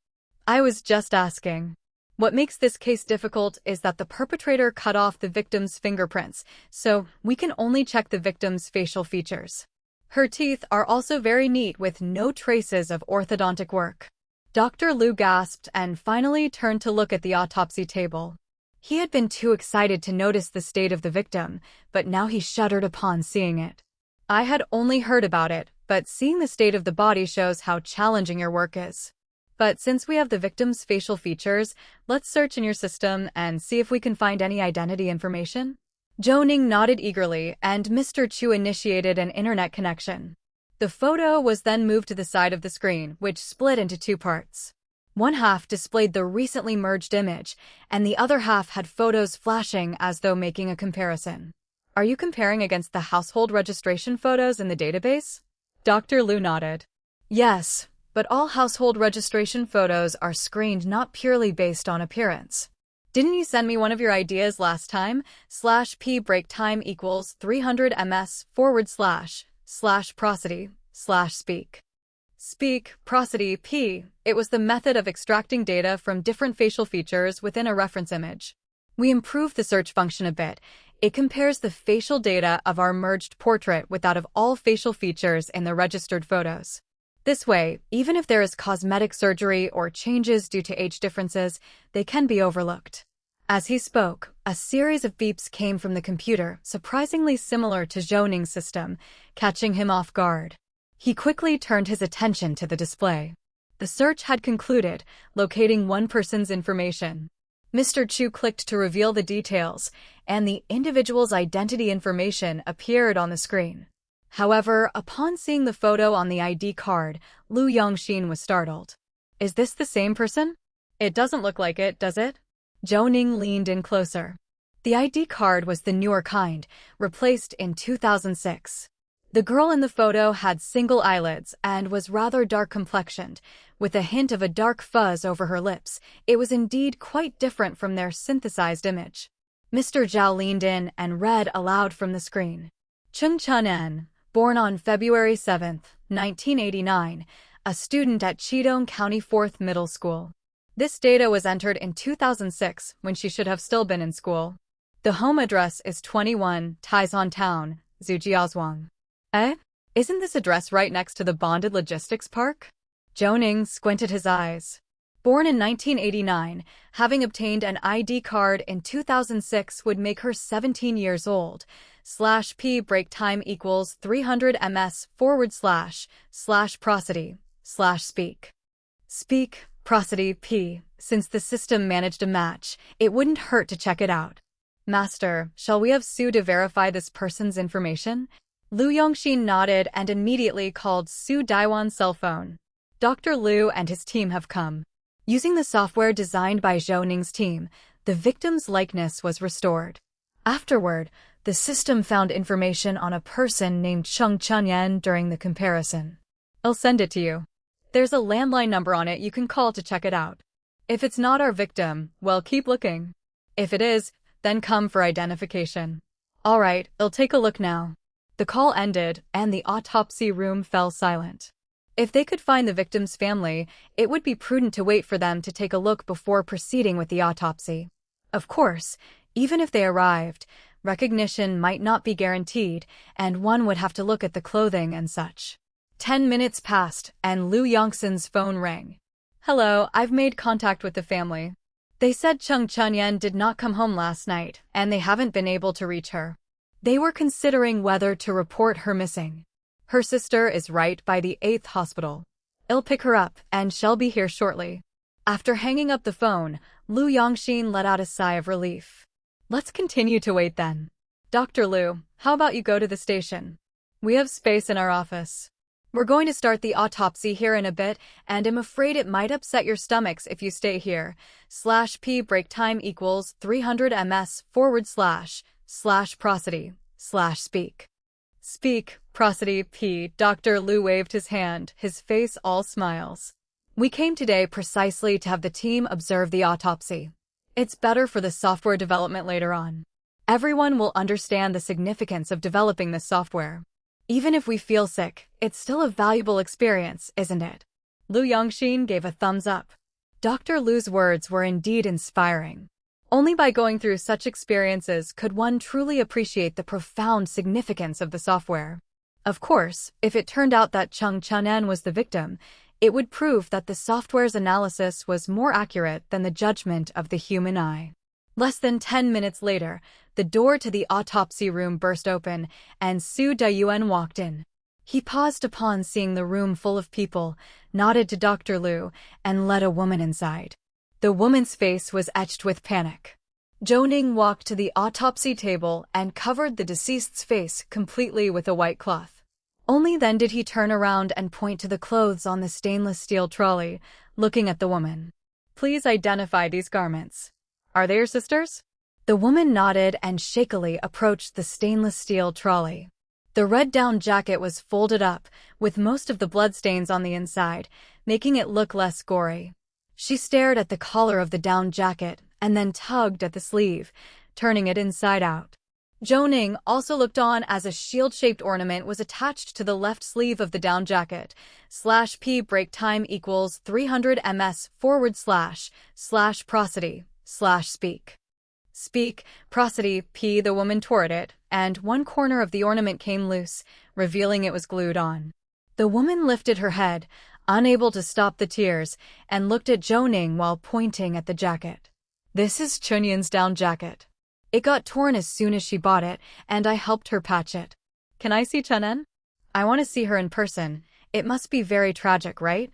I was just asking. What makes this case difficult is that the perpetrator cut off the victim's fingerprints, so we can only check the victim's facial features. Her teeth are also very neat with no traces of orthodontic work. Dr. Liu gasped and finally turned to look at the autopsy table. He had been too excited to notice the state of the victim, but now he shuddered upon seeing it. I had only heard about it, but seeing the state of the body shows how challenging your work is. But since we have the victim's facial features, let's search in your system and see if we can find any identity information. Zhou Ning nodded eagerly, and Mr. Chu initiated an internet connection. The photo was then moved to the side of the screen, which split into two parts. One half displayed the recently merged image, and the other half had photos flashing as though making a comparison. Are you comparing against the household registration photos in the database? Dr. Liu nodded. Yes, but all household registration photos are screened not purely based on appearance. Didn't you send me one of your ideas last time? /p break time equals 300 ms / prosody / speak. Speak, prosody, p. It was the method of extracting data from different facial features within a reference image. We improved the search function a bit. It compares the facial data of our merged portrait with that of all facial features in the registered photos. This way, even if there is cosmetic surgery or changes due to age differences, they can be overlooked. As he spoke, a series of beeps came from the computer, surprisingly similar to Zhou Ning's system, catching him off guard. He quickly turned his attention to the display. The search had concluded, locating one person's information. Mr. Chu clicked to reveal the details, and the individual's identity information appeared on the screen. However, upon seeing the photo on the ID card, Lu Yongxin was startled. Is this the same person? It doesn't look like it, does it? Zhou Ning leaned in closer. The ID card was the newer kind, replaced in 2006. The girl in the photo had single eyelids and was rather dark-complexioned, with a hint of a dark fuzz over her lips. It was indeed quite different from their synthesized image. Mr. Zhao leaned in and read aloud from the screen. Cheng Chun-en, born on February 7, 1989, a student at Qidong County 4th Middle School. This data was entered in 2006, when she should have still been in school. The home address is 21 Taizan Town, Zhujiazhuang. Eh? Isn't this address right next to the bonded logistics park? Zhou Ning squinted his eyes. Born in 1989, having obtained an ID card in 2006 would make her 17 years old. /p break time equals 300 ms / prosody / speak. Speak, prosody p. Since the system managed a match, it wouldn't hurt to check it out. Master, shall we have Su to verify this person's information? Lu Yongxin nodded and immediately called Su Daiwan's cell phone. Dr. Liu and his team have come. Using the software designed by Zhou Ning's team, the victim's likeness was restored. Afterward, the system found information on a person named Cheng Chunyan during the comparison. I'll send it to you. There's a landline number on it you can call to check it out. If it's not our victim, well, keep looking. If it is, then come for identification. All right, I'll take a look now. The call ended, and the autopsy room fell silent. If they could find the victim's family, it would be prudent to wait for them to take a look before proceeding with the autopsy. Of course, even if they arrived, recognition might not be guaranteed, and one would have to look at the clothing and such. 10 minutes passed, and Lu Yongxin's phone rang. Hello, I've made contact with the family. They said Cheng Chunyan did not come home last night, and they haven't been able to reach her. They were considering whether to report her missing. Her sister is right by the 8th hospital. I'll pick her up, and she'll be here shortly. After hanging up the phone, Lu Yongxin let out a sigh of relief. Let's continue to wait then. Dr. Liu, how about you go to the station? We have space in our office. We're going to start the autopsy here in a bit, and I'm afraid it might upset your stomachs if you stay here. /p break time equals 300 ms / prosody / speak. Speak, prosody p. Dr. Liu waved his hand, his face all smiles. We came today precisely to have the team observe the autopsy. It's better for the software development later on. Everyone will understand the significance of developing this software. Even if we feel sick, it's still a valuable experience, isn't it? Lu Yongxin gave a thumbs up. Dr. Liu's words were indeed inspiring. Only by going through such experiences could one truly appreciate the profound significance of the software. Of course, if it turned out that Cheng Chunyan was the victim, it would prove that the software's analysis was more accurate than the judgment of the human eye. Less than 10 minutes later, the door to the autopsy room burst open, and Su Dayuan walked in. He paused upon seeing the room full of people, nodded to Dr. Liu, and led a woman inside. The woman's face was etched with panic. Zhou Ning walked to the autopsy table and covered the deceased's face completely with a white cloth. Only then did he turn around and point to the clothes on the stainless steel trolley, looking at the woman. Please identify these garments. Are they your sisters? The woman nodded and shakily approached the stainless steel trolley. The red down jacket was folded up, with most of the bloodstains on the inside, making it look less gory. She stared at the collar of the down jacket and then tugged at the sleeve, turning it inside out. Zhou Ning also looked on as a shield-shaped ornament was attached to the left sleeve of the down jacket. /p break time equals 300 ms / prosody / speak. Speak, prosody p. The woman tore at it, and one corner of the ornament came loose, revealing it was glued on. The woman lifted her head, unable to stop the tears, and looked at Zhou Ning while pointing at the jacket. This is Chunyan's down jacket. It got torn as soon as she bought it, and I helped her patch it. Can I see Chunyan? I want to see her in person. It must be very tragic, right?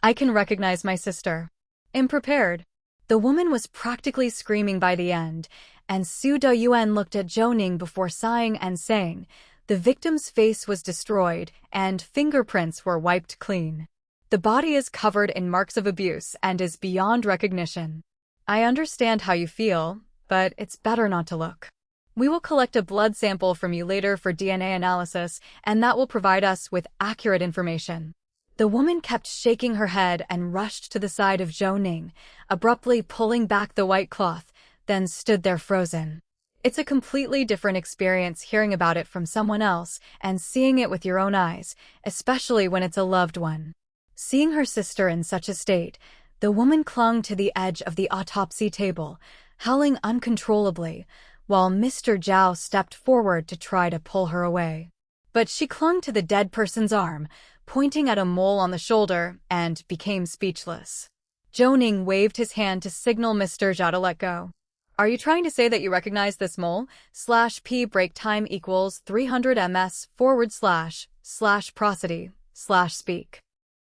I can recognize my sister. I'm prepared. The woman was practically screaming by the end, and Su Dayuan looked at Zhou Ning before sighing and saying, the victim's face was destroyed, and fingerprints were wiped clean. The body is covered in marks of abuse and is beyond recognition. I understand how you feel, but it's better not to look. We will collect a blood sample from you later for DNA analysis, and that will provide us with accurate information. The woman kept shaking her head and rushed to the side of Zhou Ning, abruptly pulling back the white cloth, then stood there frozen. It's a completely different experience hearing about it from someone else and seeing it with your own eyes, especially when it's a loved one. Seeing her sister in such a state, the woman clung to the edge of the autopsy table, howling uncontrollably, while Mr. Zhao stepped forward to try to pull her away. But she clung to the dead person's arm, pointing at a mole on the shoulder, and became speechless. Zhou Ning waved his hand to signal Mr. Zhao to let go. Are you trying to say that you recognize this mole? /p break time equals 300 ms / prosody / speak.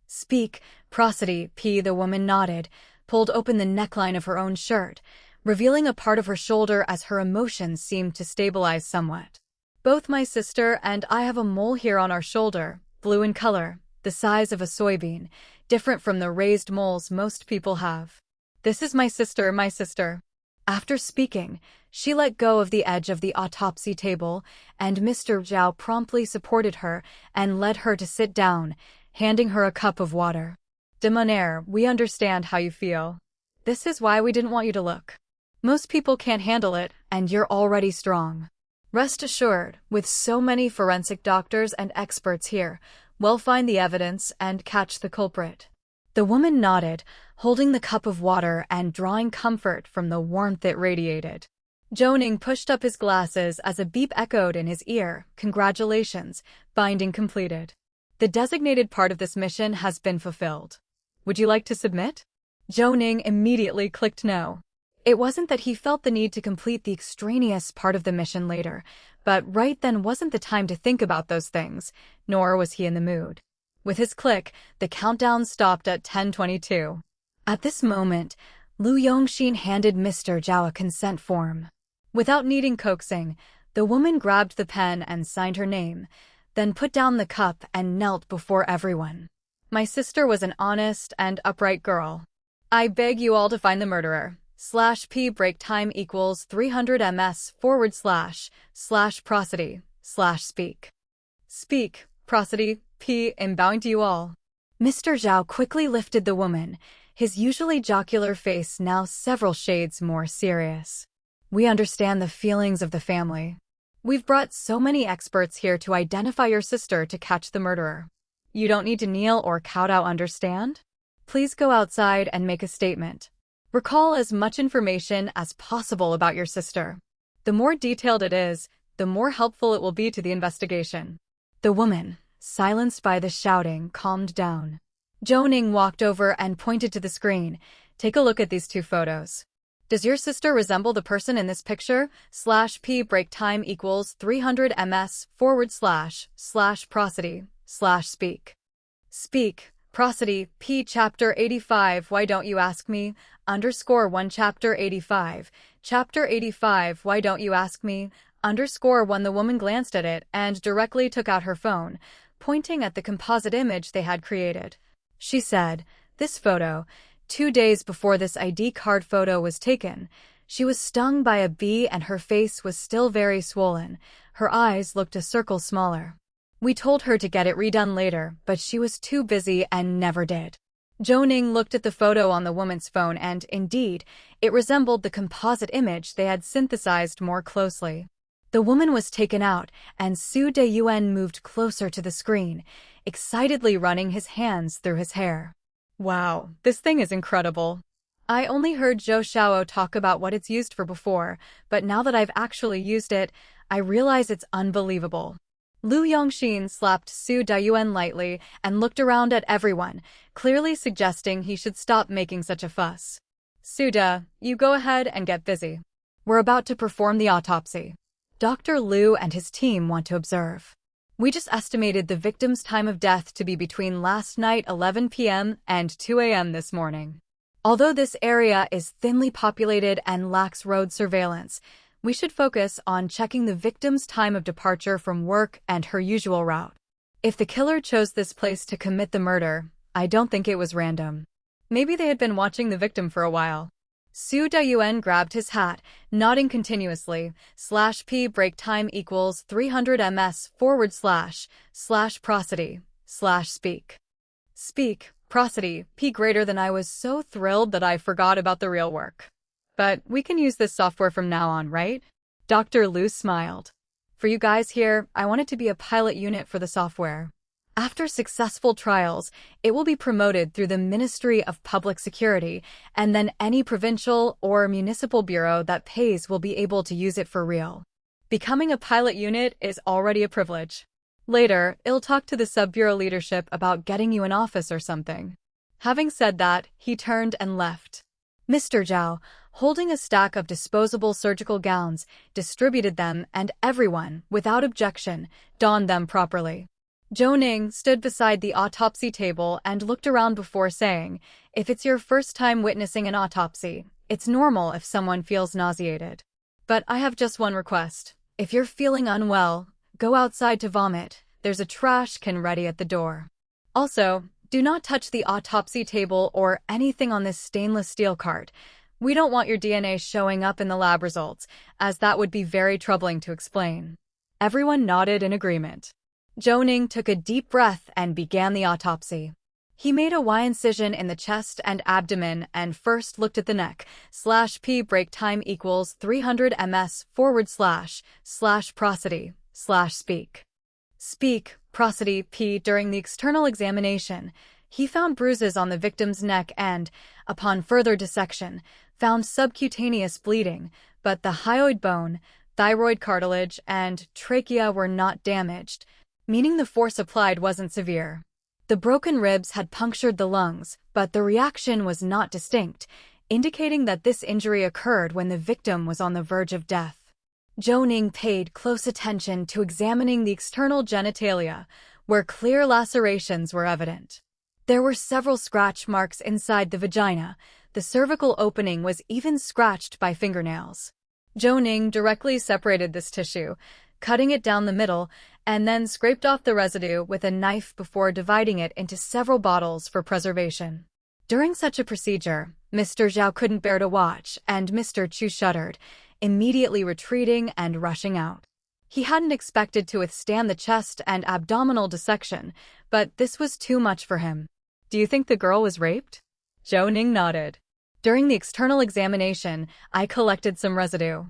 Speak, prosody, p. The woman nodded, pulled open the neckline of her own shirt, revealing a part of her shoulder as her emotions seemed to stabilize somewhat. Both my sister and I have a mole here on our shoulder, blue in color, the size of a soybean, different from the raised moles most people have. This is my sister, my sister. After speaking, she let go of the edge of the autopsy table, and Mr. Zhao promptly supported her and led her to sit down, handing her a cup of water. De Monaire, we understand how you feel. This is why we didn't want you to look. Most people can't handle it, and you're already strong. Rest assured, with so many forensic doctors and experts here, we'll find the evidence and catch the culprit. The woman nodded, holding the cup of water and drawing comfort from the warmth it radiated. Zhou Ning pushed up his glasses as a beep echoed in his ear. Congratulations, binding completed. The designated part of this mission has been fulfilled. Would you like to submit? Zhou Ning immediately clicked no. It wasn't that he felt the need to complete the extraneous part of the mission later, but right then wasn't the time to think about those things, nor was he in the mood. With his click, the countdown stopped at 10:22. At this moment, Lu Yongxin handed Mr. Zhao a consent form. Without needing coaxing, the woman grabbed the pen and signed her name, then put down the cup and knelt before everyone. My sister was an honest and upright girl. I beg you all to find the murderer. /p break time equals 300 ms / prosody / speak. Speak, prosody, p. In bowing to you all. Mr. Zhao quickly lifted the woman, his usually jocular face now several shades more serious. We understand the feelings of the family. We've brought so many experts here to identify your sister to catch the murderer. You don't need to kneel or kowtow, understand? Please go outside and make a statement. Recall as much information as possible about your sister. The more detailed it is, the more helpful it will be to the investigation. The woman, silenced by the shouting, calmed down. Zhou Ning walked over and pointed to the screen. Take a look at these two photos. Does your sister resemble the person in this picture? /p break time equals 300 ms / prosody / speak. Speak, prosody, p. Chapter 85. Why don't you ask me? _1 Chapter 85. Chapter 85. Why don't you ask me? _1. The woman glanced at it and directly took out her phone, pointing at the composite image they had created. She said, "This photo, 2 days before this ID card photo was taken, she was stung by a bee and her face was still very swollen. Her eyes looked a circle smaller. We told her to get it redone later, but she was too busy and never did." Zhou Ning looked at the photo on the woman's phone and, indeed, it resembled the composite image they had synthesized more closely. The woman was taken out, and Su Deyuan moved closer to the screen, excitedly running his hands through his hair. Wow, this thing is incredible. I only heard Zhou Xiao talk about what it's used for before, but now that I've actually used it, I realize it's unbelievable. Lu Yongxin slapped Su Deyuan lightly and looked around at everyone, clearly suggesting he should stop making such a fuss. Su De, you go ahead and get busy. We're about to perform the autopsy. Dr. Liu and his team want to observe. We just estimated the victim's time of death to be between last night 11 p.m. and 2 a.m. this morning. Although this area is thinly populated and lacks road surveillance, we should focus on checking the victim's time of departure from work and her usual route. If the killer chose this place to commit the murder, I don't think it was random. Maybe they had been watching the victim for a while. Su Deyuan grabbed his hat, nodding continuously. /p break time equals 300 ms / prosody / speak. Speak, prosody, p. greater than. I was so thrilled that I forgot about the real work. But we can use this software from now on, right? Dr. Liu smiled. For you guys here, I want it to be a pilot unit for the software. After successful trials, it will be promoted through the Ministry of Public Security, and then any provincial or municipal bureau that pays will be able to use it for real. Becoming a pilot unit is already a privilege. Later, I'll talk to the sub-bureau leadership about getting you an office or something. Having said that, he turned and left. Mr. Zhou, holding a stack of disposable surgical gowns, distributed them and everyone, without objection, donned them properly. Zhou Ning stood beside the autopsy table and looked around before saying, "If it's your first time witnessing an autopsy, it's normal if someone feels nauseated. But I have just one request. If you're feeling unwell, go outside to vomit. There's a trash can ready at the door. Also, do not touch the autopsy table or anything on this stainless steel cart. We don't want your DNA showing up in the lab results, as that would be very troubling to explain." Everyone nodded in agreement. Zhou Ning took a deep breath and began the autopsy. He made a Y incision in the chest and abdomen and first looked at the neck. /P break time equals 300 ms / prosody / speak. Speak, prosody, P. During the external examination, he found bruises on the victim's neck and, upon further dissection, found subcutaneous bleeding, but the hyoid bone, thyroid cartilage, and trachea were not damaged, meaning the force applied wasn't severe. The broken ribs had punctured the lungs, but the reaction was not distinct, indicating that this injury occurred when the victim was on the verge of death. Zhou Ning paid close attention to examining the external genitalia, where clear lacerations were evident. There were several scratch marks inside the vagina. The cervical opening was even scratched by fingernails. Zhou Ning directly separated this tissue, cutting it down the middle, and then scraped off the residue with a knife before dividing it into several bottles for preservation. During such a procedure, Mr. Zhou couldn't bear to watch, and Mr. Chu shuddered, immediately retreating and rushing out. He hadn't expected to withstand the chest and abdominal dissection, but this was too much for him. "Do you think the girl was raped?" Zhou Ning nodded. "During the external examination, I collected some residue.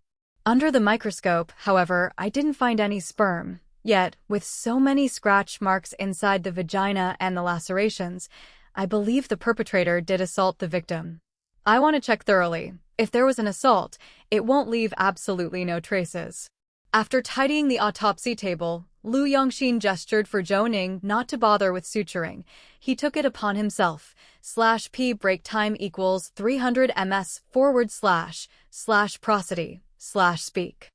Under the microscope, however, I didn't find any sperm. Yet, with so many scratch marks inside the vagina and the lacerations, I believe the perpetrator did assault the victim. I want to check thoroughly. If there was an assault, it won't leave absolutely no traces." After tidying the autopsy table, Lu Yongxin gestured for Zhou Ning not to bother with suturing. He took it upon himself. /P break time equals 300 ms / prosody / speak.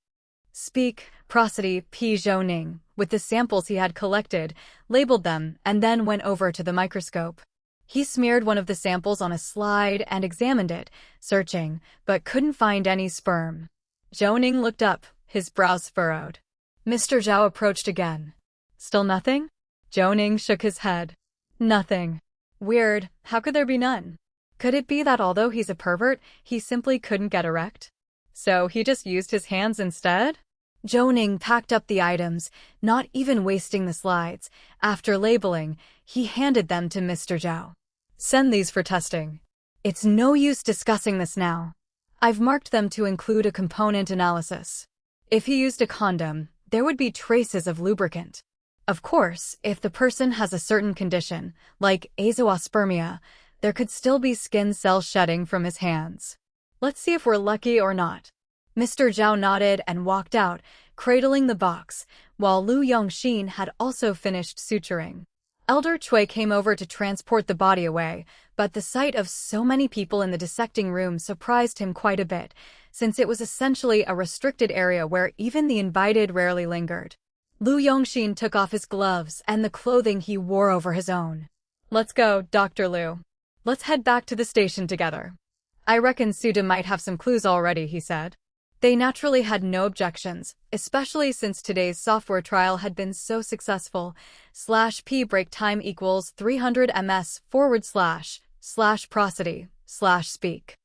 Speak, prosody, P. Zhou Ning, with the samples he had collected, labeled them, and then went over to the microscope. He smeared one of the samples on a slide and examined it, searching, but couldn't find any sperm. Zhou Ning looked up, his brows furrowed. Mr. Zhou approached again. "Still nothing?" Zhou Ning shook his head. "Nothing. Weird, how could there be none? Could it be that although he's a pervert, he simply couldn't get erect? So he just used his hands instead?" Zhou Ning packed up the items, not even wasting the slides. After labeling, he handed them to Mr. Zhou. "Send these for testing. It's no use discussing this now. I've marked them to include a component analysis. If he used a condom, there would be traces of lubricant. Of course, if the person has a certain condition, like azoospermia, there could still be skin cell shedding from his hands. Let's see if we're lucky or not." Mr. Zhou nodded and walked out, cradling the box, while Lu Yongxin had also finished suturing. Elder Cui came over to transport the body away, but the sight of so many people in the dissecting room surprised him quite a bit, since it was essentially a restricted area where even the invited rarely lingered. Lu Yongxin took off his gloves and the clothing he wore over his own. "Let's go, Dr. Lu. Let's head back to the station together. I reckon Suda might have some clues already," he said. They naturally had no objections, especially since today's software trial had been so successful. /P break time equals 300 ms / prosody / speak.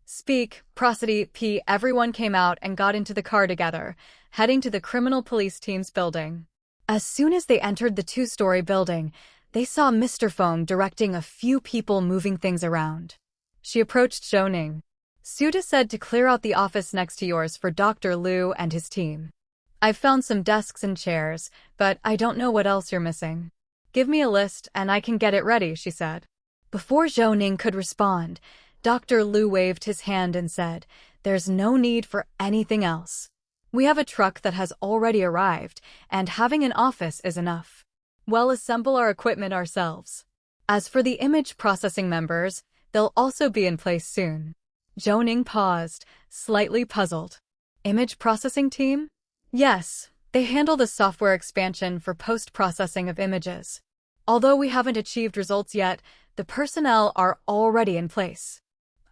Speak, prosody, P. Everyone came out and got into the car together, heading to the criminal police team's building. As soon as they entered the two-story building, they saw Mr. Feng directing a few people moving things around. She approached Zhou Ning. "Suda said to clear out the office next to yours for Dr. Lu and his team. I've found some desks and chairs, but I don't know what else you're missing. Give me a list and I can get it ready," she said. Before Zhou Ning could respond, Dr. Lu waved his hand and said, "There's no need for anything else. We have a truck that has already arrived, and having an office is enough. We'll assemble our equipment ourselves. As for the image processing members, they'll also be in place soon. Zhou Ning paused, slightly puzzled. Image processing team? Yes, they handle the software expansion for post-processing of images. Although we haven't achieved results yet, the personnel are already in place.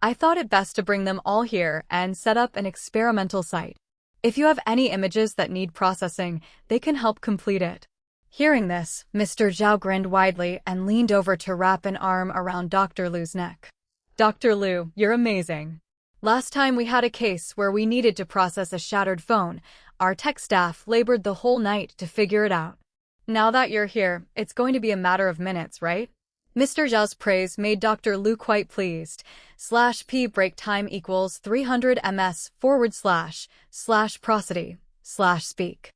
I thought it best to bring them all here and set up an experimental site. If you have any images that need processing, they can help complete it. Hearing this, Mr. Zhao grinned widely and leaned over to wrap an arm around Dr. Lu's neck. Dr. Lu, you're amazing. Last time we had a case where we needed to process a shattered phone, our tech staff labored the whole night to figure it out. Now that you're here, it's going to be a matter of minutes, right? Mr. Zhao's praise made Dr. Lu quite pleased. /p break time equals 300 ms / prosody / speak.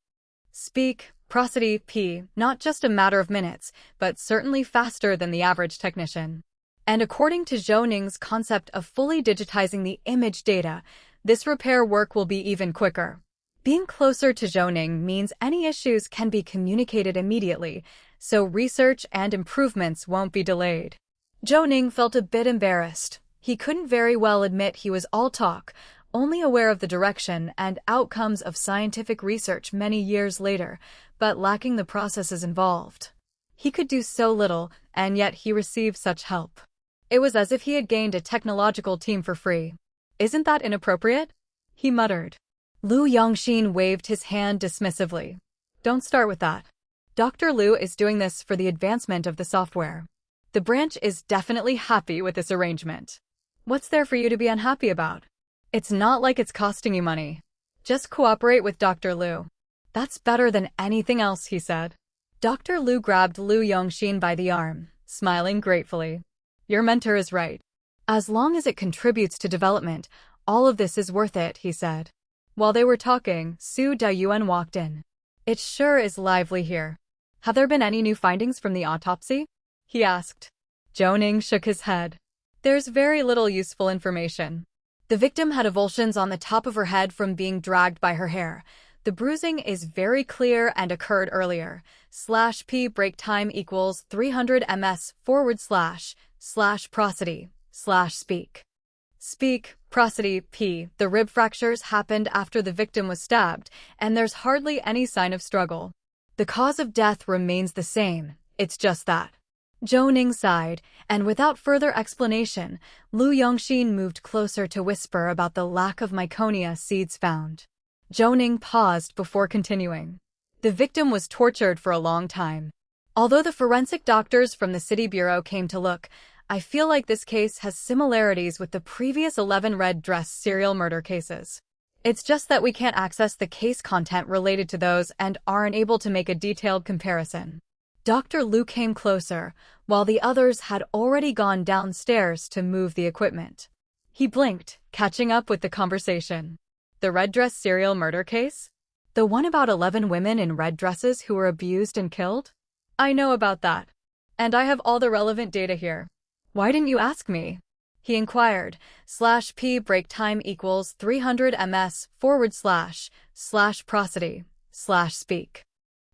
Speak, prosody, p, not just a matter of minutes, but certainly faster than the average technician. And according to Zhou Ning's concept of fully digitizing the image data, this repair work will be even quicker. Being closer to Zhou Ning means any issues can be communicated immediately, so research and improvements won't be delayed. Zhou Ning felt a bit embarrassed. He couldn't very well admit he was all talk, only aware of the direction and outcomes of scientific research many years later, but lacking the processes involved. He could do so little, and yet he received such help. It was as if he had gained a technological team for free. Isn't that inappropriate? He muttered. Lu Yongxin waved his hand dismissively. Don't start with that. Dr. Lu is doing this for the advancement of the software. The branch is definitely happy with this arrangement. What's there for you to be unhappy about? It's not like it's costing you money. Just cooperate with Dr. Lu. That's better than anything else, he said. Dr. Lu grabbed Lu Yongxin by the arm, smiling gratefully. Your mentor is right. As long as it contributes to development, all of this is worth it, he said. While they were talking, Su Dayuan walked in. It sure is lively here. Have there been any new findings from the autopsy? He asked. Zhou Ning shook his head. There's very little useful information. The victim had avulsions on the top of her head from being dragged by her hair. The bruising is very clear and occurred earlier. /p break time equals 300 ms / prosody / speak. Speak, prosody, p. The rib fractures happened after the victim was stabbed, and there's hardly any sign of struggle. The cause of death remains the same, it's just that. Zhou Ning sighed, and without further explanation, Lu Yongxin moved closer to whisper about the lack of myconia seeds found. Zhou Ning paused before continuing. The victim was tortured for a long time. Although the forensic doctors from the City Bureau came to look, I feel like this case has similarities with the previous 11 red dress serial murder cases. It's just that we can't access the case content related to those and aren't able to make a detailed comparison. Dr. Lu came closer, while the others had already gone downstairs to move the equipment. He blinked, catching up with the conversation. The red dress serial murder case? The one about 11 women in red dresses who were abused and killed? I know about that. And I have all the relevant data here. Why didn't you ask me? He inquired. /p break time equals 300 ms / prosody / speak.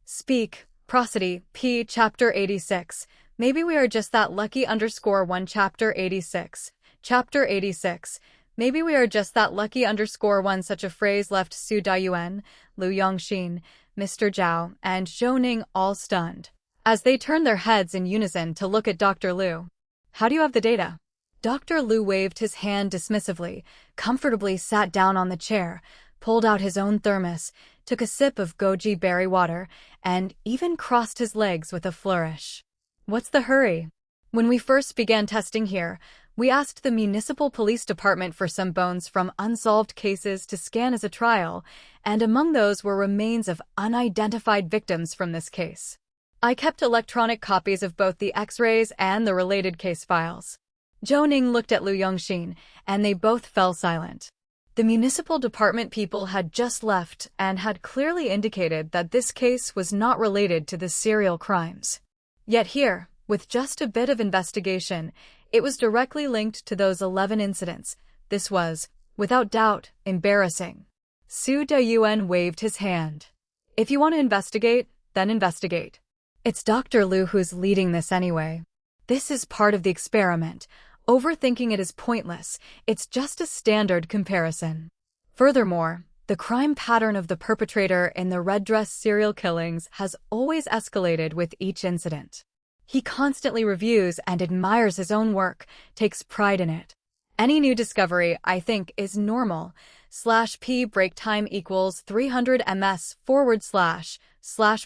Speak, prosody, p. Chapter 86. Maybe we are just that lucky _1 Chapter 86. Chapter 86. Maybe we are just that lucky _1 Such a phrase left Su Dayuan, Lu Yongxin, Mr. Zhao, and Zhou Ning all stunned, as they turned their heads in unison to look at Dr. Lu. How do you have the data? Dr. Lu waved his hand dismissively, comfortably sat down on the chair, pulled out his own thermos, took a sip of goji berry water, and even crossed his legs with a flourish. What's the hurry? When we first began testing here, we asked the municipal police department for some bones from unsolved cases to scan as a trial, and among those were remains of unidentified victims from this case. I kept electronic copies of both the X-rays and the related case files. Zhou Ning looked at Lu Yongxin, and they both fell silent. The municipal department people had just left and had clearly indicated that this case was not related to the serial crimes. Yet here, with just a bit of investigation, it was directly linked to those 11 incidents. This was, without doubt, embarrassing. Su Dayuan waved his hand. If you want to investigate, then investigate. It's Dr. Liu who's leading this anyway. This is part of the experiment. Overthinking it is pointless. It's just a standard comparison. Furthermore, the crime pattern of the perpetrator in the red dress serial killings has always escalated with each incident. He constantly reviews and admires his own work, takes pride in it. Any new discovery, I think, is normal. /p break time equals 300 ms /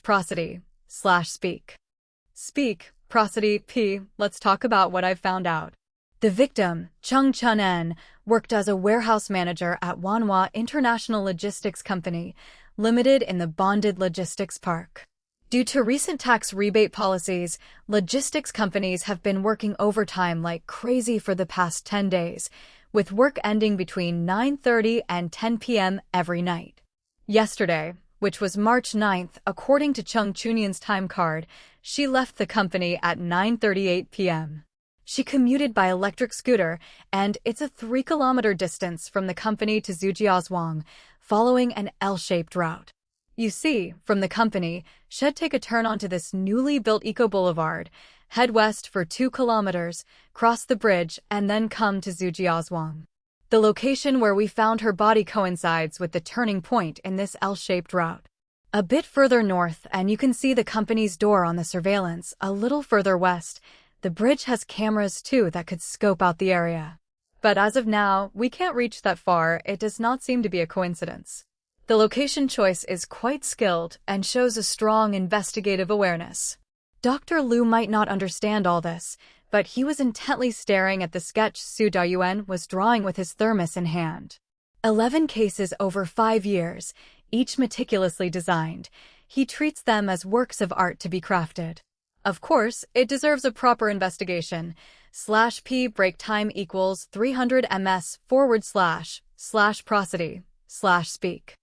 prosody / speak. Speak, prosody, p. Let's talk about what I've found out. The victim, Chung Chun-en, worked as a warehouse manager at Wanhua International Logistics Company, Limited in the bonded logistics park. Due to recent tax rebate policies, logistics companies have been working overtime like crazy for the past 10 days, with work ending between 9:30 and 10 p.m. every night. Yesterday, which was March 9th, according to Chung Chunyan's time card, she left the company at 9:38 p.m. She commuted by electric scooter, and it's a 3-kilometer distance from the company to Zhujiazhuang, following an L-shaped route. You see, from the company, she'd take a turn onto this newly built eco-boulevard, head west for 2 kilometers, cross the bridge, and then come to Zhujiazhuang. The location where we found her body coincides with the turning point in this L-shaped route. A bit further north, and you can see the company's door on the surveillance. A little further west, the bridge has cameras too that could scope out the area. But as of now, we can't reach that far. It does not seem to be a coincidence. The location choice is quite skilled and shows a strong investigative awareness. Dr. Liu might not understand all this, but he was intently staring at the sketch Su Dayuan was drawing with his thermos in hand. 11 cases over 5 years, each meticulously designed. He treats them as works of art to be crafted. Of course, it deserves a proper investigation. /p break time equals 300 ms / prosody / speak.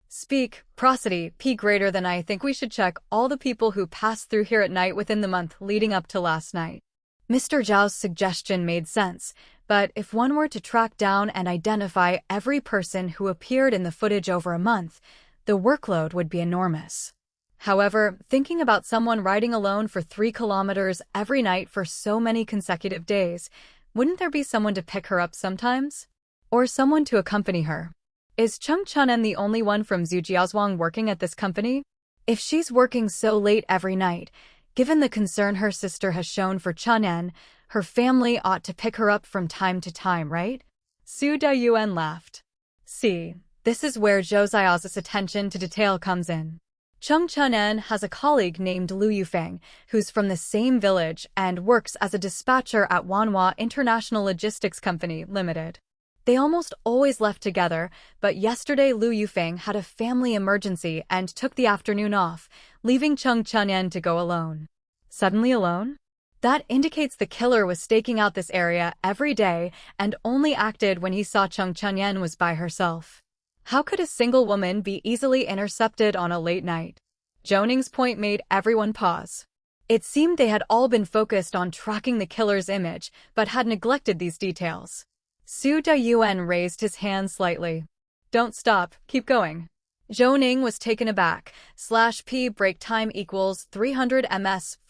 Speak, prosody, p greater than. I think we should check all the people who passed through here at night within the month leading up to last night. Mr. Zhao's suggestion made sense, but if one were to track down and identify every person who appeared in the footage over a month, the workload would be enormous. However, thinking about someone riding alone for 3 kilometers every night for so many consecutive days, wouldn't there be someone to pick her up sometimes? Or someone to accompany her? Is Chung Chun-en the only one from Zhujiazhuang working at this company? If she's working so late every night, given the concern her sister has shown for Chun-en, her family ought to pick her up from time to time, right? Su Dayuan laughed. See, this is where Zhou Xiao's attention to detail comes in. Chung Chun-en has a colleague named Liu Yufeng, who's from the same village and works as a dispatcher at Wanhua International Logistics Company, Limited. They almost always left together, but yesterday Liu Yufeng had a family emergency and took the afternoon off, leaving Chung Chun-en to go alone. Suddenly alone? That indicates the killer was staking out this area every day and only acted when he saw Chung Chun-en was by herself. How could a single woman be easily intercepted on a late night? Zhou Ning's point made everyone pause. It seemed they had all been focused on tracking the killer's image, but had neglected these details. Su Dayuan raised his hand slightly. Don't stop, keep going. Zhou Ning was taken aback. /p break time equals 300 ms /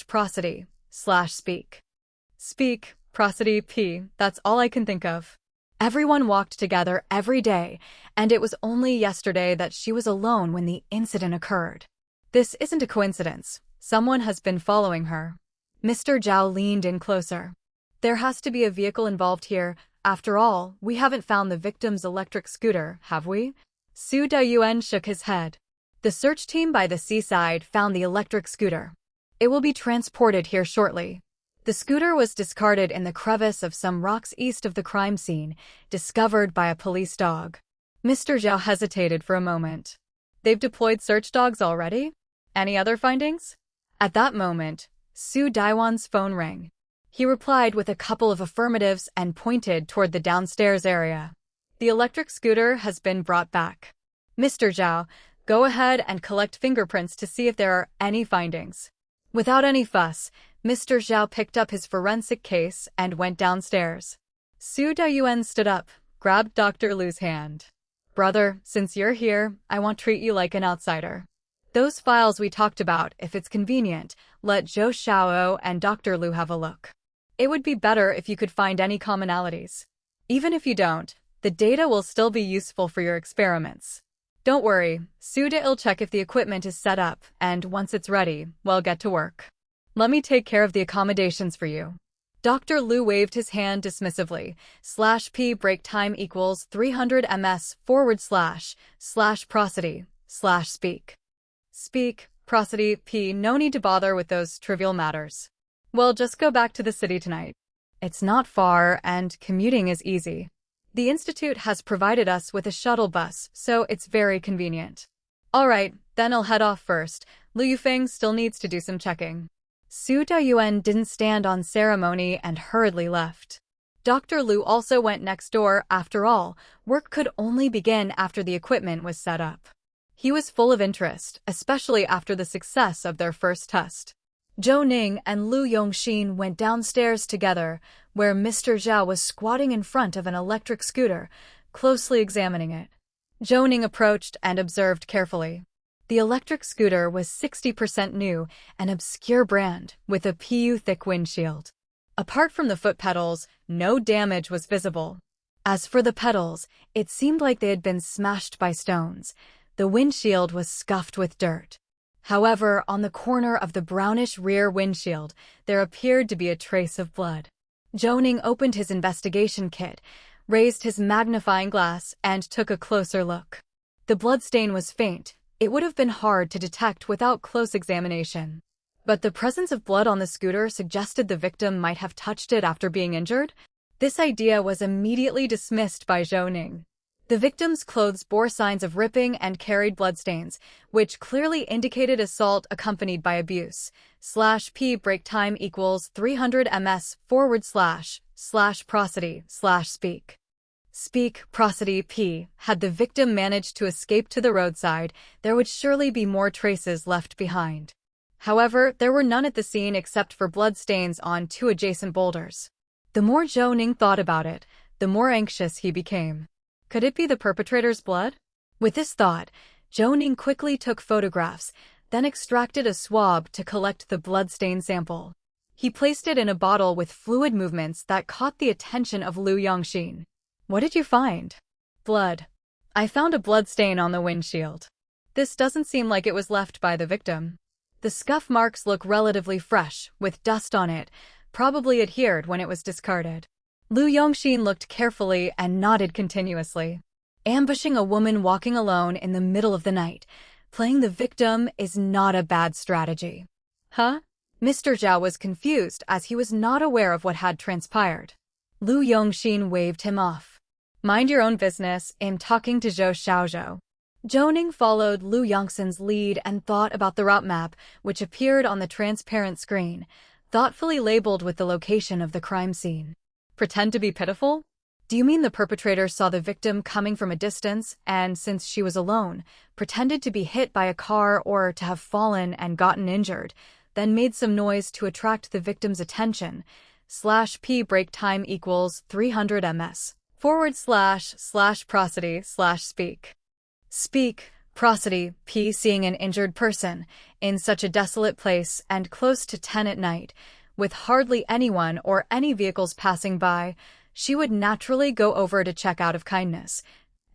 prosody / speak. Speak, prosody, p. That's all I can think of. Everyone walked together every day, and it was only yesterday that she was alone when the incident occurred. This isn't a coincidence. Someone has been following her. Mr. Zhao leaned in closer. There has to be a vehicle involved here. After all, we haven't found the victim's electric scooter, have we? Su Dayuan shook his head. The search team by the seaside found the electric scooter. It will be transported here shortly. The scooter was discarded in the crevice of some rocks east of the crime scene, discovered by a police dog. Mr. Zhao hesitated for a moment. They've deployed search dogs already? Any other findings? At that moment, Su Daiwan's phone rang. He replied with a couple of affirmatives and pointed toward the downstairs area. The electric scooter has been brought back. Mr. Zhao, go ahead and collect fingerprints to see if there are any findings. Without any fuss, Mr. Zhao picked up his forensic case and went downstairs. Su Dayuan stood up, grabbed Dr. Liu's hand. Brother, since you're here, I want to treat you like an outsider. Those files we talked about, if it's convenient, let Zhou Xiao and Dr. Lu have a look. It would be better if you could find any commonalities. Even if you don't, the data will still be useful for your experiments. Don't worry, Suda will check if the equipment is set up, and once it's ready, we'll get to work. Let me take care of the accommodations for you. Dr. Lu waved his hand dismissively. /p break time equals 300 ms / prosody / speak. Speak, prosody, p. No need to bother with those trivial matters. We'll just go back to the city tonight. It's not far, and commuting is easy. The Institute has provided us with a shuttle bus, so it's very convenient. Alright, then I'll head off first. Lu Yufeng still needs to do some checking. Su Daoyuan didn't stand on ceremony and hurriedly left. Dr. Lu also went next door. After all, work could only begin after the equipment was set up. He was full of interest, especially after the success of their first test. Zhou Ning and Lu Yongxin went downstairs together, where Mr. Zhao was squatting in front of an electric scooter, closely examining it. Zhou Ning approached and observed carefully. The electric scooter was 60% new, an obscure brand, with a pu-thick windshield. Apart from the foot pedals, no damage was visible. As for the pedals, it seemed like they had been smashed by stones. The windshield was scuffed with dirt. However, on the corner of the brownish rear windshield, there appeared to be a trace of blood. Zhou Ning opened his investigation kit, raised his magnifying glass, and took a closer look. The bloodstain was faint. It would have been hard to detect without close examination. But the presence of blood on the scooter suggested the victim might have touched it after being injured. This idea was immediately dismissed by Zhou Ning. The victim's clothes bore signs of ripping and carried bloodstains, which clearly indicated assault accompanied by abuse. /p break time equals 300 ms / prosody / speak. Speak, prosody, p. Had the victim managed to escape to the roadside, there would surely be more traces left behind. However, there were none at the scene except for bloodstains on 2 adjacent boulders. The more Zhou Ning thought about it, the more anxious he became. Could it be the perpetrator's blood? With this thought, Zhou Ning quickly took photographs, then extracted a swab to collect the bloodstain sample. He placed it in a bottle with fluid movements that caught the attention of Lu Yongxin. What did you find? Blood. I found a bloodstain on the windshield. This doesn't seem like it was left by the victim. The scuff marks look relatively fresh, with dust on it, probably adhered when it was discarded. Lu Yongxin looked carefully and nodded continuously. Ambushing a woman walking alone in the middle of the night, playing the victim is not a bad strategy. Huh? Mr. Zhao was confused as he was not aware of what had transpired. Lu Yongxin waved him off. Mind your own business, I'm talking to Zhou Xiaozhou. Zhou Ning followed Lu Yongxin's lead and thought about the route map, which appeared on the transparent screen, thoughtfully labeled with the location of the crime scene. Pretend to be pitiful? Do you mean the perpetrator saw the victim coming from a distance and, since she was alone, pretended to be hit by a car or to have fallen and gotten injured, then made some noise to attract the victim's attention? /p break time equals 300 ms / prosody / speak. Speak, prosody, p. Seeing an injured person in such a desolate place and close to 10 at night, with hardly anyone or any vehicles passing by, she would naturally go over to check out of kindness.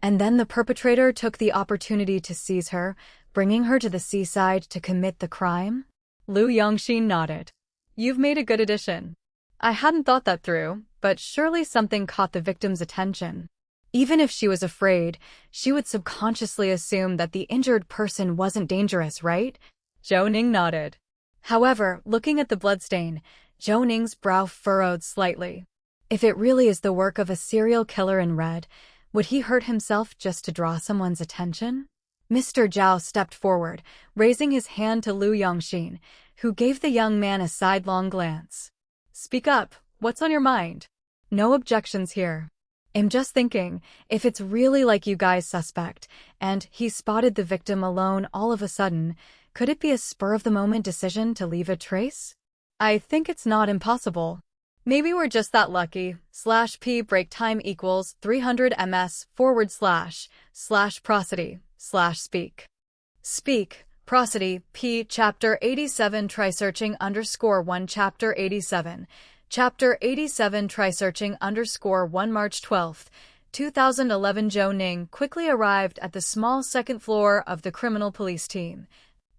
And then the perpetrator took the opportunity to seize her, bringing her to the seaside to commit the crime? Lu Yongxin nodded. You've made a good addition. I hadn't thought that through, but surely something caught the victim's attention. Even if she was afraid, she would subconsciously assume that the injured person wasn't dangerous, right? Zhou Ning nodded. However, looking at the bloodstain, Zhou Ning's brow furrowed slightly. If it really is the work of a serial killer in red, would he hurt himself just to draw someone's attention? Mr. Zhao stepped forward, raising his hand to Lu Yongxin, who gave the young man a sidelong glance. Speak up, what's on your mind? No objections here. I'm just thinking, if it's really like you guys suspect, and he spotted the victim alone all of a sudden, could it be a spur-of-the-moment decision to leave a trace? I think it's not impossible. Maybe we're just that lucky. /p break time equals 300 ms / prosody / speak. Speak, prosody, p chapter 87 try searching _1 chapter 87. Chapter 87 try searching _1 March 12, 2011 Zhou Ning quickly arrived at the small second floor of the criminal police team.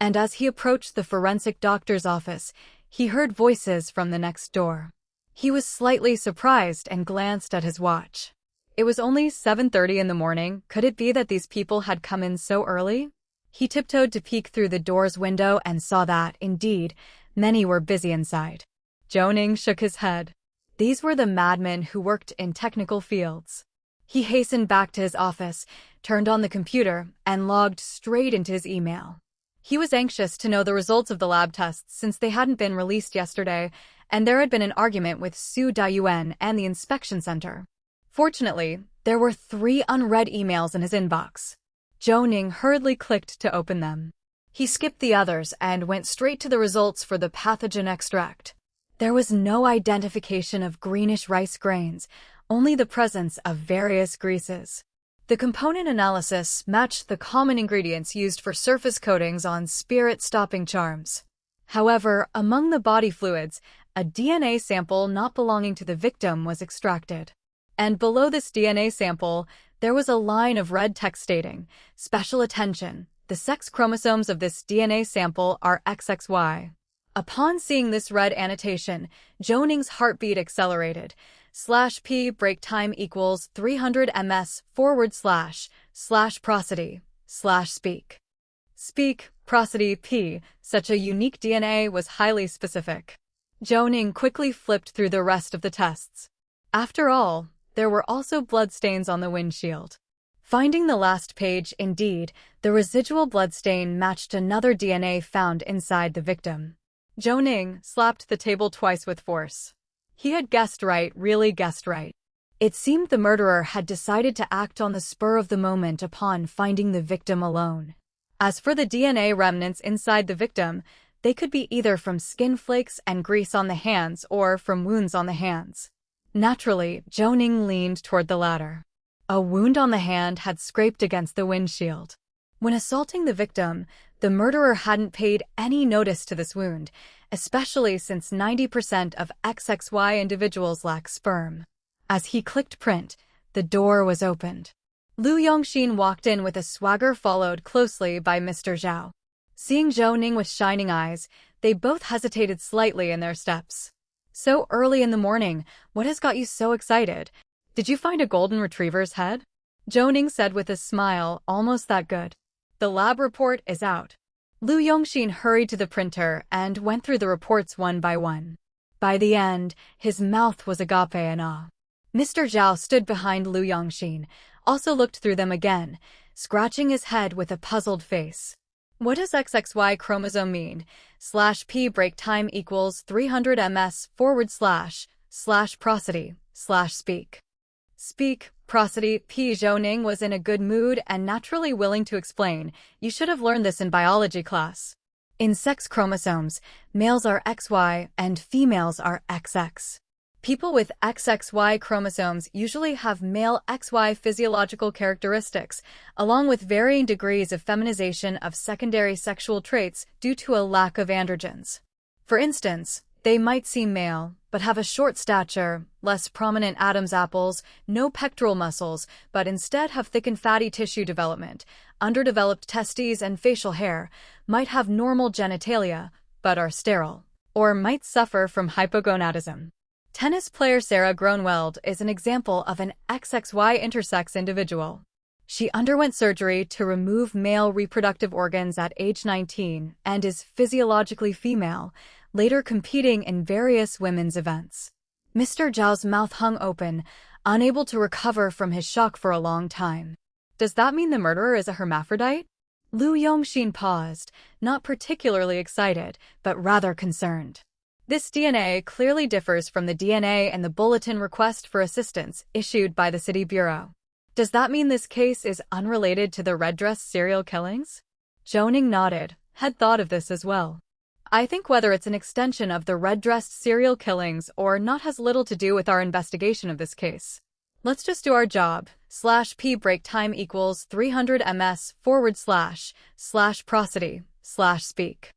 And as he approached the forensic doctor's office, he heard voices from the next door. He was slightly surprised and glanced at his watch. It was only 7:30 in the morning. Could it be that these people had come in so early? He tiptoed to peek through the door's window and saw that, indeed, many were busy inside. Zhou Ning shook his head. These were the madmen who worked in technical fields. He hastened back to his office, turned on the computer, and logged straight into his email. He was anxious to know the results of the lab tests since they hadn't been released yesterday, and there had been an argument with Su Dayuan and the inspection center. Fortunately, there were 3 unread emails in his inbox. Zhou Ning hurriedly clicked to open them. He skipped the others and went straight to the results for the pathogen extract. There was no identification of greenish rice grains, only the presence of various greases. The component analysis matched the common ingredients used for surface coatings on spirit-stopping charms. However, among the body fluids, a DNA sample not belonging to the victim was extracted. And below this DNA sample, there was a line of red text stating, "Special attention, the sex chromosomes of this DNA sample are XXY." Upon seeing this red annotation, Zhou Ning's heartbeat accelerated. /p break time equals 300 ms / prosody / speak. Speak, prosody, p. Such a unique DNA was highly specific. Zhou Ning quickly flipped through the rest of the tests. After all, there were also bloodstains on the windshield. Finding the last page, indeed, the residual bloodstain matched another DNA found inside the victim. Zhou Ning slapped the table twice with force. He had guessed right, really guessed right. It seemed the murderer had decided to act on the spur of the moment upon finding the victim alone. As for the DNA remnants inside the victim, they could be either from skin flakes and grease on the hands or from wounds on the hands. Naturally, Zhou Ning leaned toward the latter. A wound on the hand had scraped against the windshield. When assaulting the victim, the murderer hadn't paid any notice to this wound, especially since 90% of XXY individuals lack sperm. As he clicked print, the door was opened. Lu Yongxin walked in with a swagger followed closely by Mr. Zhao. Seeing Zhou Ning with shining eyes, they both hesitated slightly in their steps. "So early in the morning, what has got you so excited? Did you find a golden retriever's head?" Zhou Ning said with a smile, almost that good. "The lab report is out." Lu Yongxin hurried to the printer and went through the reports one by one. By the end, his mouth was agape in awe. Mr. Zhao stood behind Lu Yongxin, also looked through them again, scratching his head with a puzzled face. "What does XXY chromosome mean? /p break time equals 300 ms / prosody / speak." Speak, prosody, p. Zhou Ning was in a good mood and naturally willing to explain. "You should have learned this in biology class. In sex chromosomes, males are XY and females are XX. People with XXY chromosomes usually have male XY physiological characteristics, along with varying degrees of feminization of secondary sexual traits due to a lack of androgens. For instance, they might seem male, but have a short stature, less prominent Adam's apples, no pectoral muscles, but instead have thickened fatty tissue development, underdeveloped testes and facial hair, might have normal genitalia, but are sterile, or might suffer from hypogonadism. Tennis player Sarah Gronwald is an example of an XXY intersex individual. She underwent surgery to remove male reproductive organs at age 19 and is physiologically female, later competing in various women's events. Mr. Zhao's mouth hung open, unable to recover from his shock for a long time. "Does that mean the murderer is a hermaphrodite?" Lu Yongxin paused, not particularly excited, but rather concerned. This DNA clearly differs from the DNA in the bulletin request for assistance issued by the City Bureau. "Does that mean this case is unrelated to the red dress serial killings?" Zhou Ning nodded, had thought of this as well. I think whether it's an extension of the red-dressed serial killings or not has little to do with our investigation of this case. Let's just do our job. /p break time equals 300 ms / prosody / speak.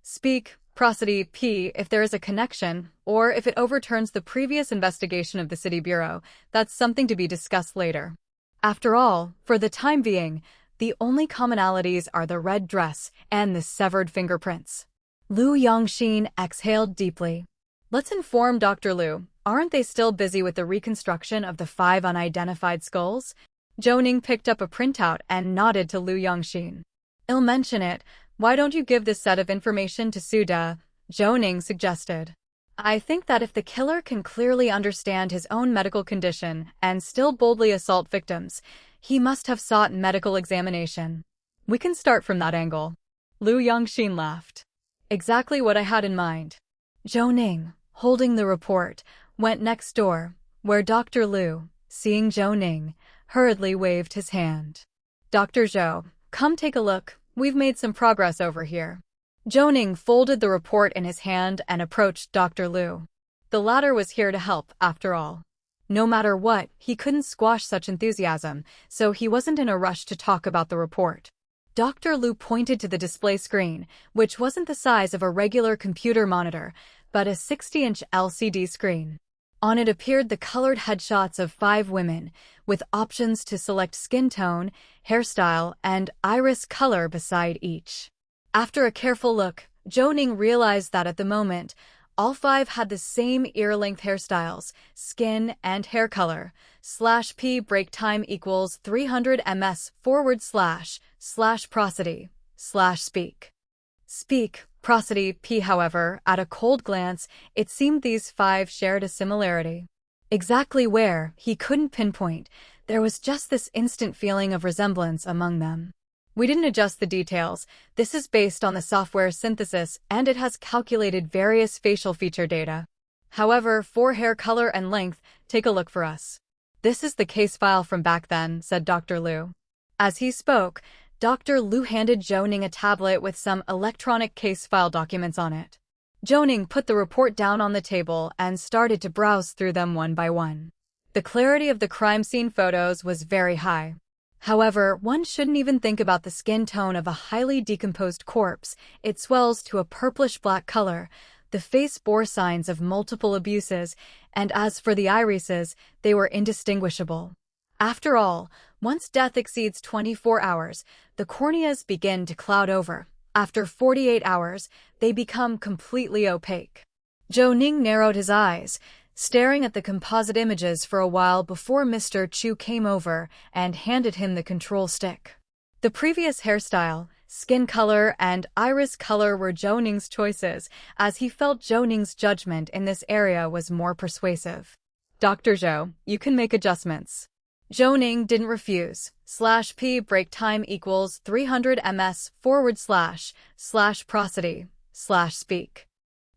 Speak, prosody, p if there is a connection, or if it overturns the previous investigation of the City Bureau, that's something to be discussed later. After all, for the time being, the only commonalities are the red dress and the severed fingerprints. Lu Yongxin exhaled deeply. Let's inform Dr. Lu. Aren't they still busy with the reconstruction of the 5 unidentified skulls? Zhou Ning picked up a printout and nodded to Lu Yongxin. I'll mention it. Why don't you give this set of information to Suda? Zhou Ning suggested. I think that if the killer can clearly understand his own medical condition and still boldly assault victims, he must have sought medical examination. We can start from that angle. Lu Yongxin laughed. Exactly what I had in mind. Zhou Ning, holding the report, went next door, where Dr. Lu, seeing Zhou Ning, hurriedly waved his hand. Dr. Zhou, come take a look. We've made some progress over here. Zhou Ning folded the report in his hand and approached Dr. Lu. The latter was here to help, after all. No matter what, he couldn't squash such enthusiasm, so he wasn't in a rush to talk about the report. Dr. Lu pointed to the display screen, which wasn't the size of a regular computer monitor, but a 60-inch LCD screen. On it appeared the colored headshots of 5 women, with options to select skin tone, hairstyle, and iris color beside each. After a careful look, Zhou Ning realized that at the moment, all 5 had the same ear-length hairstyles, skin, and hair color. /p break time equals 300 ms / prosody / speak. Speak, prosody, p. However, at a cold glance, it seemed these 5 shared a similarity. Exactly where, he couldn't pinpoint. There was just this instant feeling of resemblance among them. We didn't adjust the details. This is based on the software synthesis, and it has calculated various facial feature data. However, for hair color and length, take a look for us. This is the case file from back then, said Dr. Lu. As he spoke, Dr. Lu handed Zhou Ning a tablet with some electronic case file documents on it. Zhou Ning put the report down on the table and started to browse through them one by one. The clarity of the crime scene photos was very high. However, one shouldn't even think about the skin tone of a highly decomposed corpse. It swells to a purplish-black color. The face bore signs of multiple abuses, and as for the irises, they were indistinguishable. After all, once death exceeds 24 hours, the corneas begin to cloud over. After 48 hours, they become completely opaque. Zhou Ning narrowed his eyes, staring at the composite images for a while before Mr. Chu came over and handed him the control stick. The previous hairstyle, skin color, and iris color were Zhou Ning's choices, as he felt Zhou Ning's judgment in this area was more persuasive. Dr. Zhou, you can make adjustments. Zhou Ning didn't refuse. /p break time equals 300 ms / prosody / speak.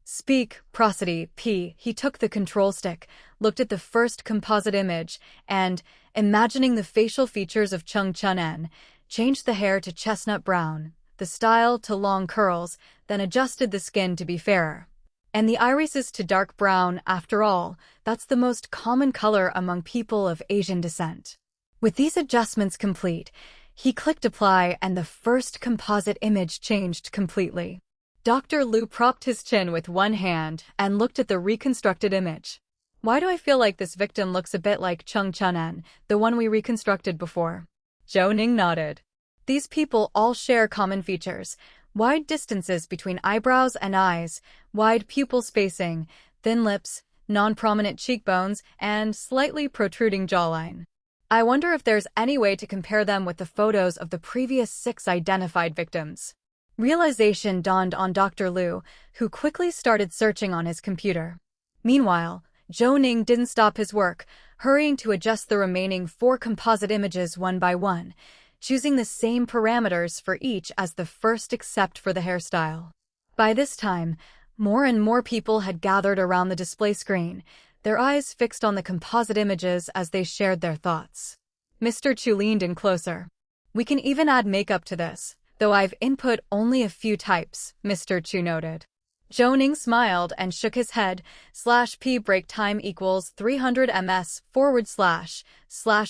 Speak, prosody, p. He took the control stick, looked at the first composite image, and, imagining the facial features of Chung Chun-en, changed the hair to chestnut brown, the style to long curls, then adjusted the skin to be fairer. And the irises to dark brown. After all, that's the most common color among people of Asian descent. With these adjustments complete, he clicked apply and the first composite image changed completely. Dr. Lu propped his chin with one hand and looked at the reconstructed image. Why do I feel like this victim looks a bit like Chung Chun-en, the one we reconstructed before? Zhou Ning nodded. These people all share common features. Wide distances between eyebrows and eyes, wide pupil spacing, thin lips, non-prominent cheekbones, and slightly protruding jawline. I wonder if there's any way to compare them with the photos of the previous 6 identified victims. Realization dawned on Dr. Lu, who quickly started searching on his computer. Meanwhile, Zhou Ning didn't stop his work, hurrying to adjust the remaining 4 composite images one by one, choosing the same parameters for each as the first except for the hairstyle. By this time, more and more people had gathered around the display screen, their eyes fixed on the composite images as they shared their thoughts. Mr. Chu leaned in closer. We can even add makeup to this, though I've input only a few types, Mr. Chu noted. Zhou Ning smiled and shook his head. /p break time equals 300 ms /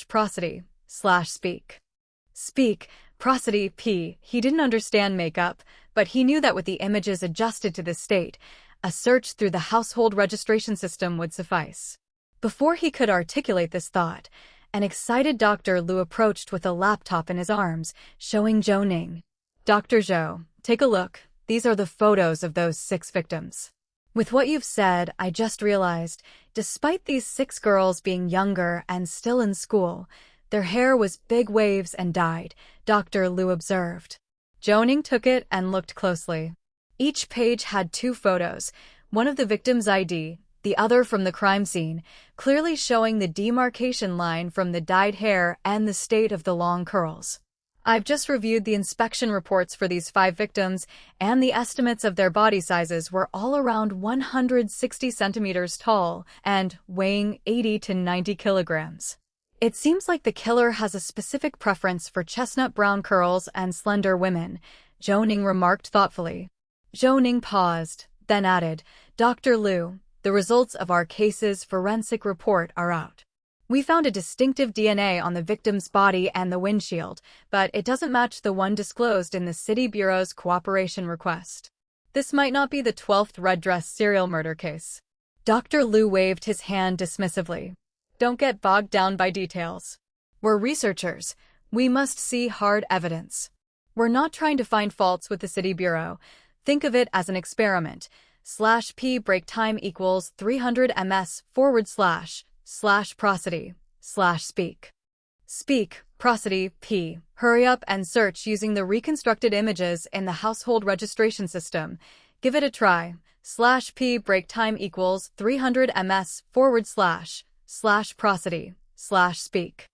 prosody / speak. Speak, prosody, p. He didn't understand makeup, but he knew that with the images adjusted to this state, a search through the household registration system would suffice. Before he could articulate this thought, an excited Dr. Lu approached with a laptop in his arms, showing Zhou Ning. Dr. Zhou, take a look. These are the photos of those 6 victims. With what you've said, I just realized, despite these 6 girls being younger and still in school, their hair was big waves and dyed, Dr. Lu observed. Zhou Ning took it and looked closely. Each page had 2 photos, one of the victim's ID, the other from the crime scene, clearly showing the demarcation line from the dyed hair and the state of the long curls. I've just reviewed the inspection reports for these 5 victims, and the estimates of their body sizes were all around 160 centimeters tall and weighing 80 to 90 kilograms. It seems like the killer has a specific preference for chestnut brown curls and slender women, Zhou Ning remarked thoughtfully. Zhou Ning paused, then added, Dr. Lu, the results of our case's forensic report are out. We found a distinctive DNA on the victim's body and the windshield, but it doesn't match the one disclosed in the City Bureau's cooperation request. This might not be the 12th red dress serial murder case. Dr. Lu waved his hand dismissively. Don't get bogged down by details. We're researchers. We must see hard evidence. We're not trying to find faults with the City Bureau. Think of it as an experiment. /p break time equals 300 ms / prosody / speak. Speak, prosody, p. Hurry up and search using the reconstructed images in the household registration system. Give it a try. /p break time equals 300 ms / prosody / speak.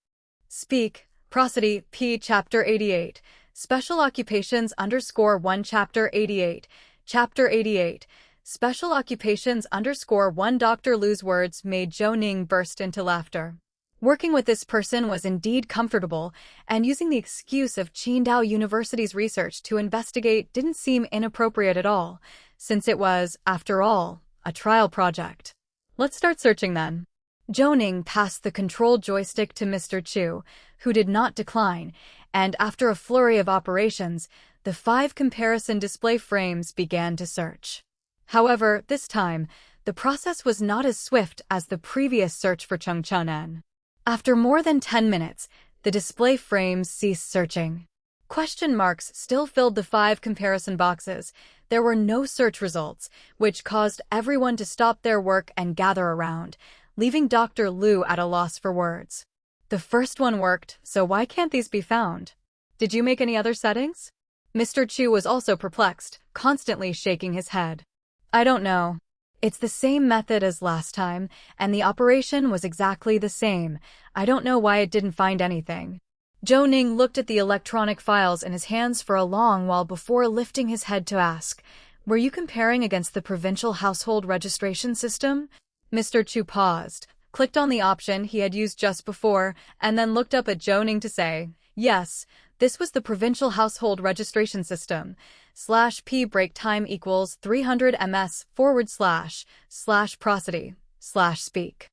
Speak, prosody, p. Chapter 88. Special occupations _1 Chapter 88. Chapter 88. Special occupations _1 Dr. Lu's words made Zhou Ning burst into laughter. Working with this person was indeed comfortable, and using the excuse of Qidong University's research to investigate didn't seem inappropriate at all, since it was, after all, a trial project. Let's start searching then. Zhou Ning passed the control joystick to Mr. Chu, who did not decline, and after a flurry of operations, the 5 comparison display frames began to search. However, this time, the process was not as swift as the previous search for Chung Chunen. After more than 10 minutes, the display frames ceased searching. Question marks still filled the 5 comparison boxes. There were no search results, which caused everyone to stop their work and gather around, leaving Dr. Lu at a loss for words. The first one worked, so why can't these be found? Did you make any other settings? Mr. Chu was also perplexed, constantly shaking his head. I don't know. It's the same method as last time, and the operation was exactly the same. I don't know why it didn't find anything. Zhou Ning looked at the electronic files in his hands for a long while before lifting his head to ask, Were you comparing against the provincial household registration system? Mr. Chu paused, clicked on the option he had used just before, and then looked up at Zhou Ning to say, Yes, this was the provincial household registration system. /p break time equals 300 ms / prosody / speak.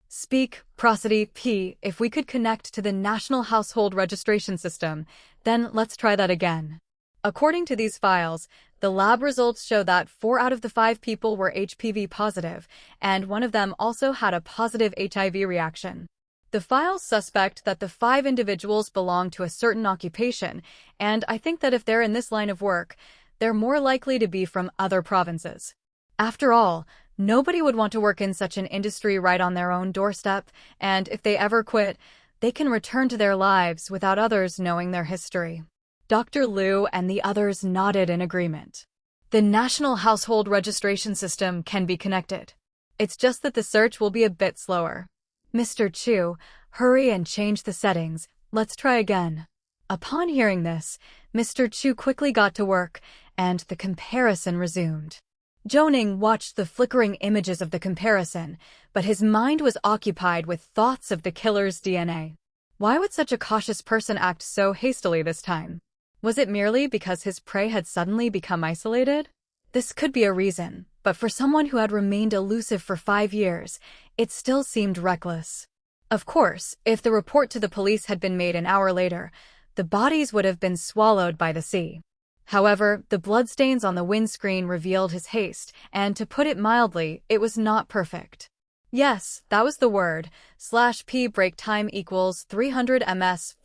Speak, prosody, p. If we could connect to the National Household Registration System, then let's try that again. According to these files, the lab results show that 4 out of the 5 people were HPV positive, and one of them also had a positive HIV reaction. The files suspect that the 5 individuals belong to a certain occupation, and I think that if they're in this line of work, they're more likely to be from other provinces. After all, nobody would want to work in such an industry right on their own doorstep, and if they ever quit, they can return to their lives without others knowing their history. Dr. Lu and the others nodded in agreement. The National Household Registration System can be connected. It's just that the search will be a bit slower. Mr. Chu, hurry and change the settings. Let's try again. Upon hearing this, Mr. Chu quickly got to work, and the comparison resumed. Zhou Ning watched the flickering images of the comparison, but his mind was occupied with thoughts of the killer's DNA. Why would such a cautious person act so hastily this time? Was it merely because his prey had suddenly become isolated? This could be a reason, but for someone who had remained elusive for 5 years, it still seemed reckless. Of course, if the report to the police had been made an hour later, the bodies would have been swallowed by the sea. However, the bloodstains on the windscreen revealed his haste, and to put it mildly, it was not perfect. Yes, that was the word. /p break time equals 300 ms /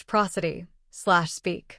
prosody / speak.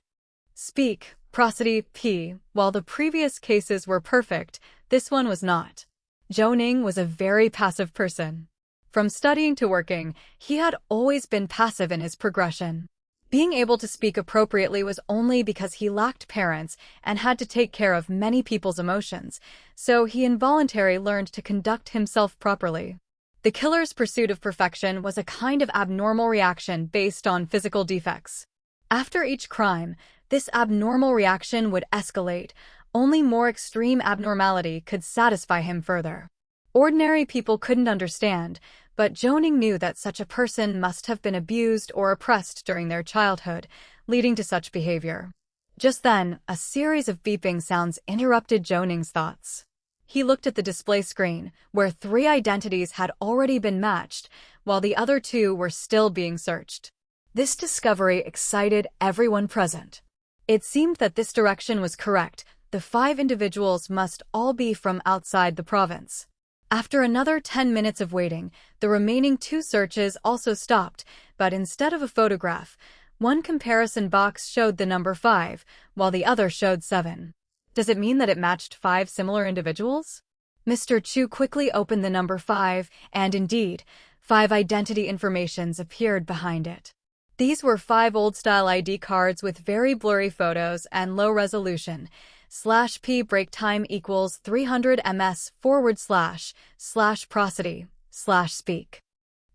Speak, prosody, p. While the previous cases were perfect, this one was not. Zhou Ning was a very passive person. From studying to working, he had always been passive in his progression. Being able to speak appropriately was only because he lacked parents and had to take care of many people's emotions, so he involuntarily learned to conduct himself properly. The killer's pursuit of perfection was a kind of abnormal reaction based on physical defects. After each crime, this abnormal reaction would escalate. Only more extreme abnormality could satisfy him further. Ordinary people couldn't understand, but Zhou Ning knew that such a person must have been abused or oppressed during their childhood, leading to such behavior. Just then, a series of beeping sounds interrupted Zhou Ning's thoughts. He looked at the display screen, where 3 identities had already been matched, while the other 2 were still being searched. This discovery excited everyone present. It seemed that this direction was correct. The 5 individuals must all be from outside the province. After another 10 minutes of waiting, the remaining 2 searches also stopped, but instead of a photograph, one comparison box showed the number 5, while the other showed 7. Does it mean that it matched 5 similar individuals? Mr. Chu quickly opened the number 5, and indeed, 5 identity informations appeared behind it. These were 5 old-style ID cards with very blurry photos and low resolution. /p break time equals 300 ms / prosody / speak.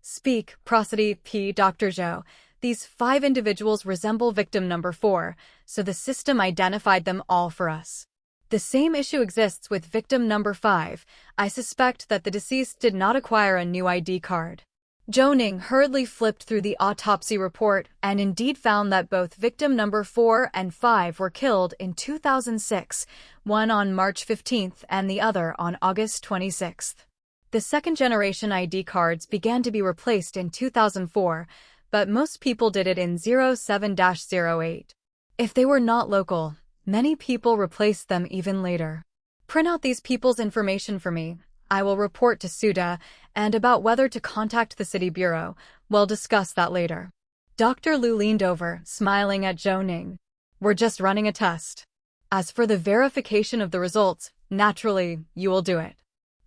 Speak, prosody, p. Dr. Zhou. These 5 individuals resemble victim number 4, so the system identified them all for us. The same issue exists with victim number 5. I suspect that the deceased did not acquire a new ID card. Zhou Ning hurriedly flipped through the autopsy report and indeed found that both victim number 4 and 5 were killed in 2006, one on March 15th and the other on August 26th. The second-generation ID cards began to be replaced in 2004, but most people did it in 07-08. If they were not local, many people replaced them even later. Print out these people's information for me. I will report to Suda, and about whether to contact the city bureau, we'll discuss that later. Dr. Lu leaned over, smiling at Zhou Ning. We're just running a test. As for the verification of the results, naturally, you will do it.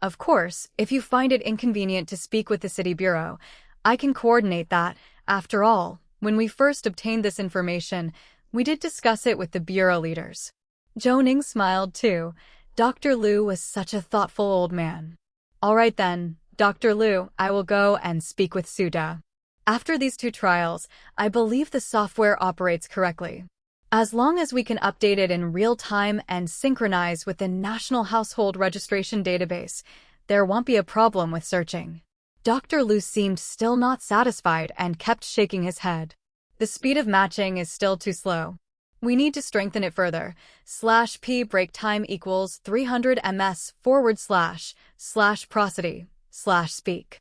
Of course, if you find it inconvenient to speak with the city bureau, I can coordinate that. After all, when we first obtained this information, we did discuss it with the bureau leaders. Zhou Ning smiled too. Dr. Lu was such a thoughtful old man. All right then, Dr. Lu, I will go and speak with Suda. After these 2 trials, I believe the software operates correctly. As long as we can update it in real time and synchronize with the National Household Registration Database, there won't be a problem with searching. Dr. Lu seemed still not satisfied and kept shaking his head. The speed of matching is still too slow. We need to strengthen it further. /p break time equals 300 ms / prosody / speak.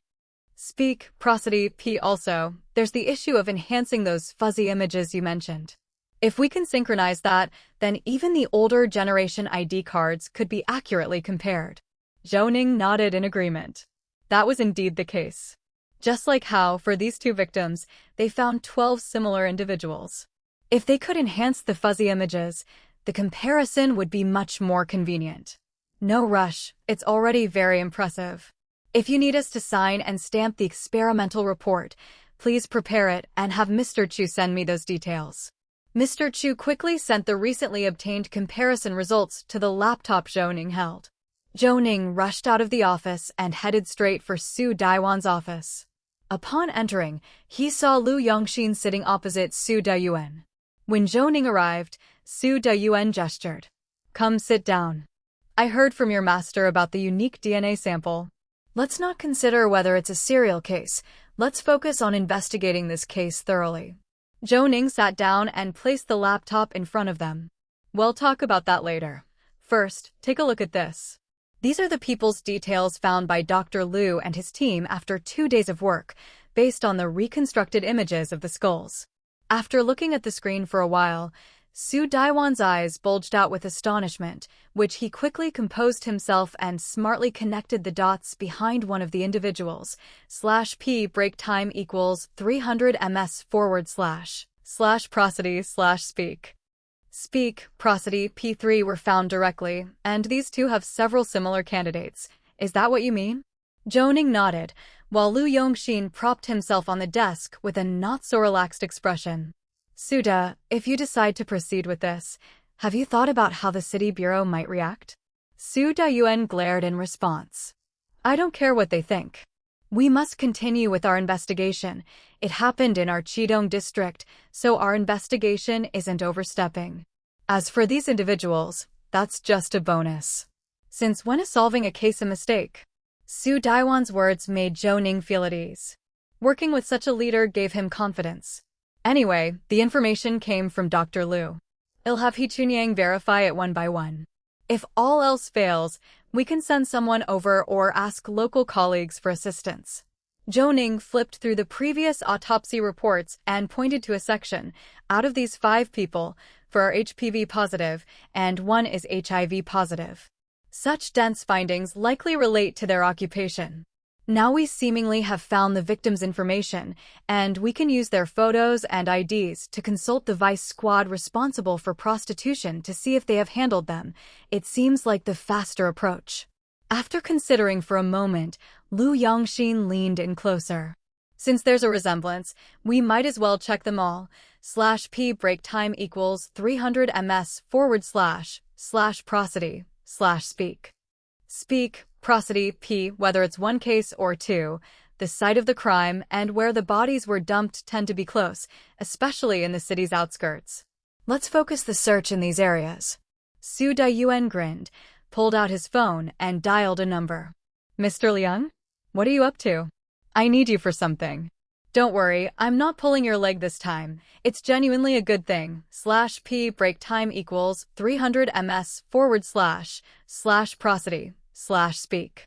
Speak, prosody, p. Also, there's the issue of enhancing those fuzzy images you mentioned. If we can synchronize that, then even the older generation ID cards could be accurately compared. Zhou Ning nodded in agreement. That was indeed the case. Just like how, for these 2 victims, they found 12 similar individuals. If they could enhance the fuzzy images, the comparison would be much more convenient. No rush, it's already very impressive. If you need us to sign and stamp the experimental report, please prepare it and have Mr. Chu send me those details. Mr. Chu quickly sent the recently obtained comparison results to the laptop Zhou Ning held. Zhou Ning rushed out of the office and headed straight for Su Daiwan's office. Upon entering, he saw Lu Yongxin sitting opposite Su Dayuan. When Zhou Ning arrived, Su Dayuan gestured. Come sit down. I heard from your master about the unique DNA sample. Let's not consider whether it's a serial case. Let's focus on investigating this case thoroughly. Zhou Ning sat down and placed the laptop in front of them. We'll talk about that later. First, take a look at this. These are the people's details found by Dr. Liu and his team after 2 days of work, based on the reconstructed images of the skulls. After looking at the screen for a while, Su Daiwan's eyes bulged out with astonishment, which he quickly composed himself and smartly connected the dots behind one of the individuals. /p break time equals 300 ms / prosody / speak. Speak, prosody, P3 were found directly, and these two have several similar candidates. Is that what you mean? Zhou Ning nodded, while Liu Yongxin propped himself on the desk with a not-so-relaxed expression. Suda, if you decide to proceed with this, have you thought about how the city bureau might react? Su Dayuan glared in response. I don't care what they think. We must continue with our investigation. It happened in our Qidong district, so our investigation isn't overstepping. As for these individuals, that's just a bonus. Since when is solving a case a mistake? Su Daiwan's words made Zhou Ning feel at ease. Working with such a leader gave him confidence. Anyway, the information came from Dr. Liu. I'll have He Chunyang verify it one by one. If all else fails, we can send someone over or ask local colleagues for assistance. Zhou Ning flipped through the previous autopsy reports and pointed to a section. Out of these 5 people, 4 are HPV positive, and 1 is HIV positive. Such dense findings likely relate to their occupation. Now we seemingly have found the victim's information, and we can use their photos and IDs to consult the vice squad responsible for prostitution to see if they have handled them. It seems like the faster approach. After considering for a moment, Liu Yongxin leaned in closer. Since there's a resemblance, we might as well check them all. /p break time equals 300 ms / prosody / speak. Speak, prosody, p, whether it's one case or 2, the site of the crime and where the bodies were dumped tend to be close, especially in the city's outskirts. Let's focus the search in these areas. Su Dayuan grinned, pulled out his phone, and dialed a number. Mr. Liang? What are you up to? I need you for something. Don't worry, I'm not pulling your leg this time. It's genuinely a good thing. /p break time equals 300 ms / prosody / speak.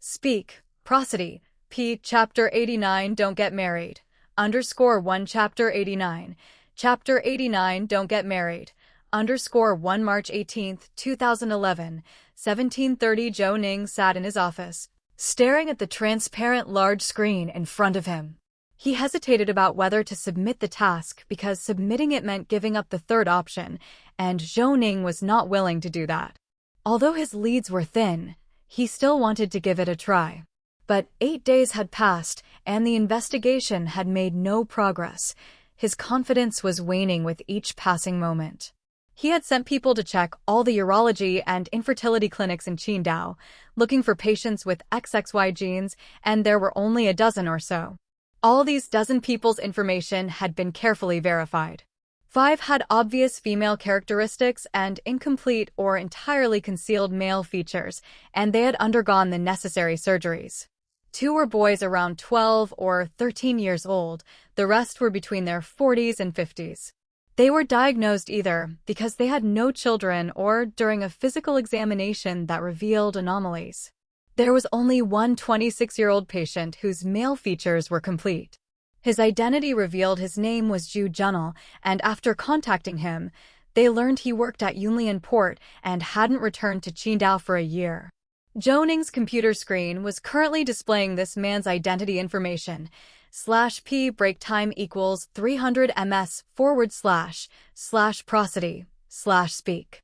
Speak, prosody, p chapter 89 don't get married. _1 chapter 89. Chapter 89 don't get married. _1 March 18, 2011, 17:30. Zhou Ning sat in his office, staring at the transparent large screen in front of him. He hesitated about whether to submit the task because submitting it meant giving up the third option, and Zhou Ning was not willing to do that. Although his leads were thin, he still wanted to give it a try. But 8 days had passed, and the investigation had made no progress. His confidence was waning with each passing moment. He had sent people to check all the urology and infertility clinics in Qidong, looking for patients with XXY genes, and there were only a dozen or so. All these dozen people's information had been carefully verified. 5 had obvious female characteristics and incomplete or entirely concealed male features, and they had undergone the necessary surgeries. 2 were boys around 12 or 13 years old, the rest were between their 40s and 50s. They were diagnosed either because they had no children or during a physical examination that revealed anomalies. There was only one 26-year-old patient whose male features were complete. His identity revealed his name was Zhu Junel, and after contacting him, they learned he worked at Yunlian Port and hadn't returned to Qidong for a year. Zhou Ning's computer screen was currently displaying this man's identity information. /p break time equals 300 ms / prosody / speak.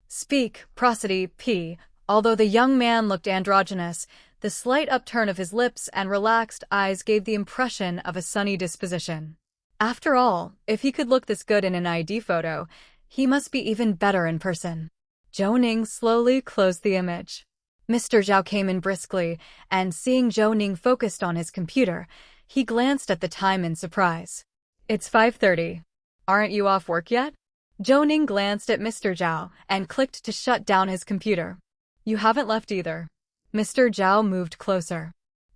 Speak, prosody, p. Although the young man looked androgynous, the slight upturn of his lips and relaxed eyes gave the impression of a sunny disposition. After all, if he could look this good in an ID photo, he must be even better in person. Zhou Ning slowly closed the image. Mr. Zhao came in briskly, and seeing Zhou Ning focused on his computer, he glanced at the time in surprise. It's 5:30. Aren't you off work yet? Zhou Ning glanced at Mr. Zhao and clicked to shut down his computer. You haven't left either. Mr. Zhao moved closer.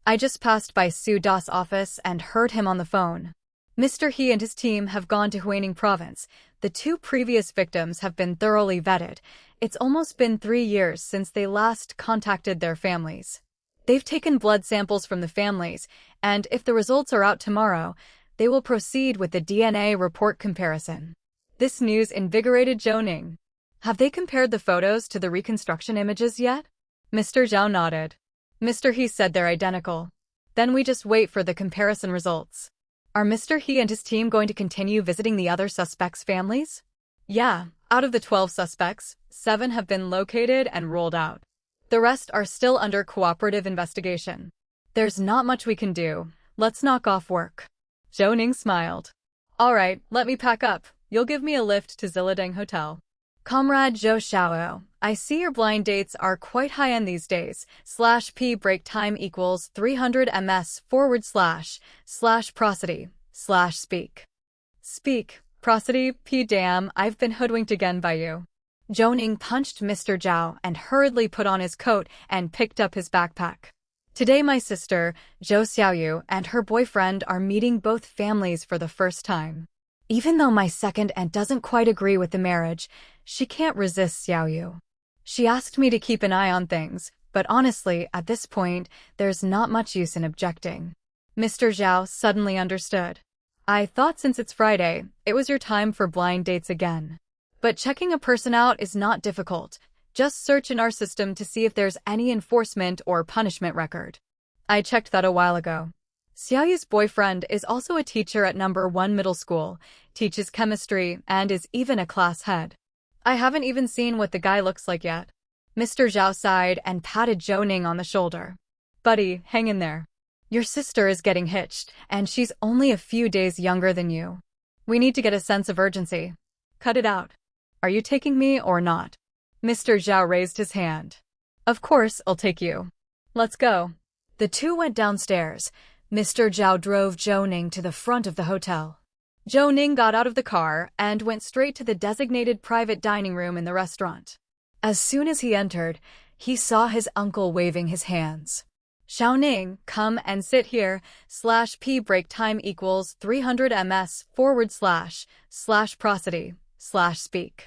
I just passed by Su Da's office and heard him on the phone. Mr. He and his team have gone to Huining province. The 2 previous victims have been thoroughly vetted. It's almost been 3 years since they last contacted their families. They've taken blood samples from the families, and if the results are out tomorrow, they will proceed with the DNA report comparison. This news invigorated Zhou Ning. Have they compared the photos to the reconstruction images yet? Mr. Zhao nodded. Mr. He said they're identical. Then we just wait for the comparison results. Are Mr. He and his team going to continue visiting the other suspects' families? Yeah, out of the 12 suspects, 7 have been located and rolled out. The rest are still under cooperative investigation. There's not much we can do. Let's knock off work. Zhou Ning smiled. All right, let me pack up. You'll give me a lift to Zilideng Hotel. Comrade Zhou Xiao, I see your blind dates are quite high-end these days. /p break time equals 300 ms / prosody / speak. Speak, prosody, p damn, I've been hoodwinked again by you. Zhou Ning punched Mr. Zhao and hurriedly put on his coat and picked up his backpack. Today my sister, Zhou Xiaoyu, and her boyfriend are meeting both families for the first time. Even though my second aunt doesn't quite agree with the marriage, she can't resist Xiaoyu. She asked me to keep an eye on things, but honestly, at this point, there's not much use in objecting. Mr. Zhao suddenly understood. I thought since it's Friday, it was your time for blind dates again. But checking a person out is not difficult. Just search in our system to see if there's any enforcement or punishment record. I checked that a while ago. Xiaoyu's boyfriend is also a teacher at number 1 middle school, teaches chemistry, and is even a class head. I haven't even seen what the guy looks like yet. Mr. Zhao sighed and patted Zhou Ning on the shoulder. Buddy, hang in there. Your sister is getting hitched, and she's only a few days younger than you. We need to get a sense of urgency. Cut it out. Are you taking me or not? Mr. Zhao raised his hand. Of course, I'll take you. Let's go. The 2 went downstairs. Mr. Zhao drove Zhou Ning to the front of the hotel. Zhou Ning got out of the car and went straight to the designated private dining room in the restaurant. As soon as he entered, he saw his uncle waving his hands. Xiao Ning, come and sit here, /p break time equals 300 ms / prosody / speak.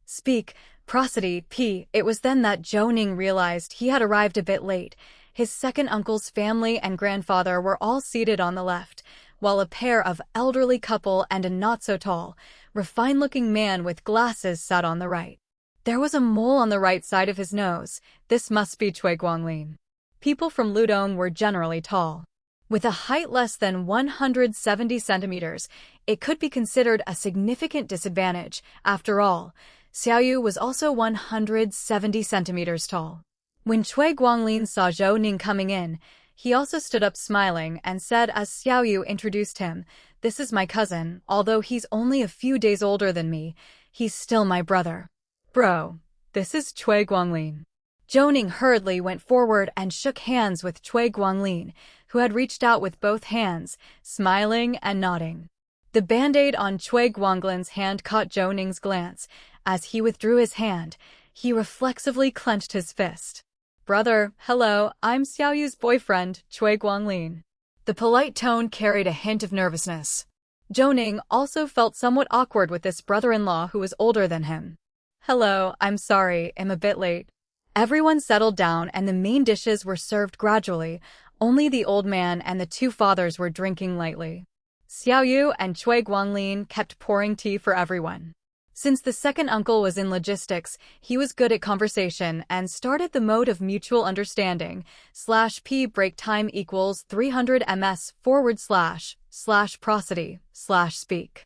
Speak, prosody, p. It was then that Zhou Ning realized he had arrived a bit late. His second uncle's family and grandfather were all seated on the left, while a pair of elderly couple and a not-so-tall, refined-looking man with glasses sat on the right. There was a mole on the right side of his nose. This must be Cui Guanglin. People from Qidong were generally tall. With a height less than 170 centimeters, it could be considered a significant disadvantage. After all, Xiaoyu was also 170 centimeters tall. When Cui Guanglin saw Zhou Ning coming in, he also stood up smiling and said as Xiaoyu introduced him, "This is my cousin, although he's only a few days older than me, he's still my brother." Bro, this is Cui Guanglin. Zhou Ning hurriedly went forward and shook hands with Cui Guanglin, who had reached out with both hands, smiling and nodding. The band-aid on Cui Guanglin's hand caught Zhou Ning's glance. As he withdrew his hand, he reflexively clenched his fist. "Brother, hello, I'm Xiaoyu's boyfriend, Cui Guanglin." The polite tone carried a hint of nervousness. Zhou Ning also felt somewhat awkward with this brother-in-law who was older than him. "Hello, I'm sorry, I'm a bit late." Everyone settled down and the main dishes were served gradually. Only the old man and the 2 fathers were drinking lightly. Xiaoyu and Cui Guanglin kept pouring tea for everyone. Since the second uncle was in logistics, he was good at conversation and started the mode of mutual understanding. /p break time equals 300 ms / prosody / speak.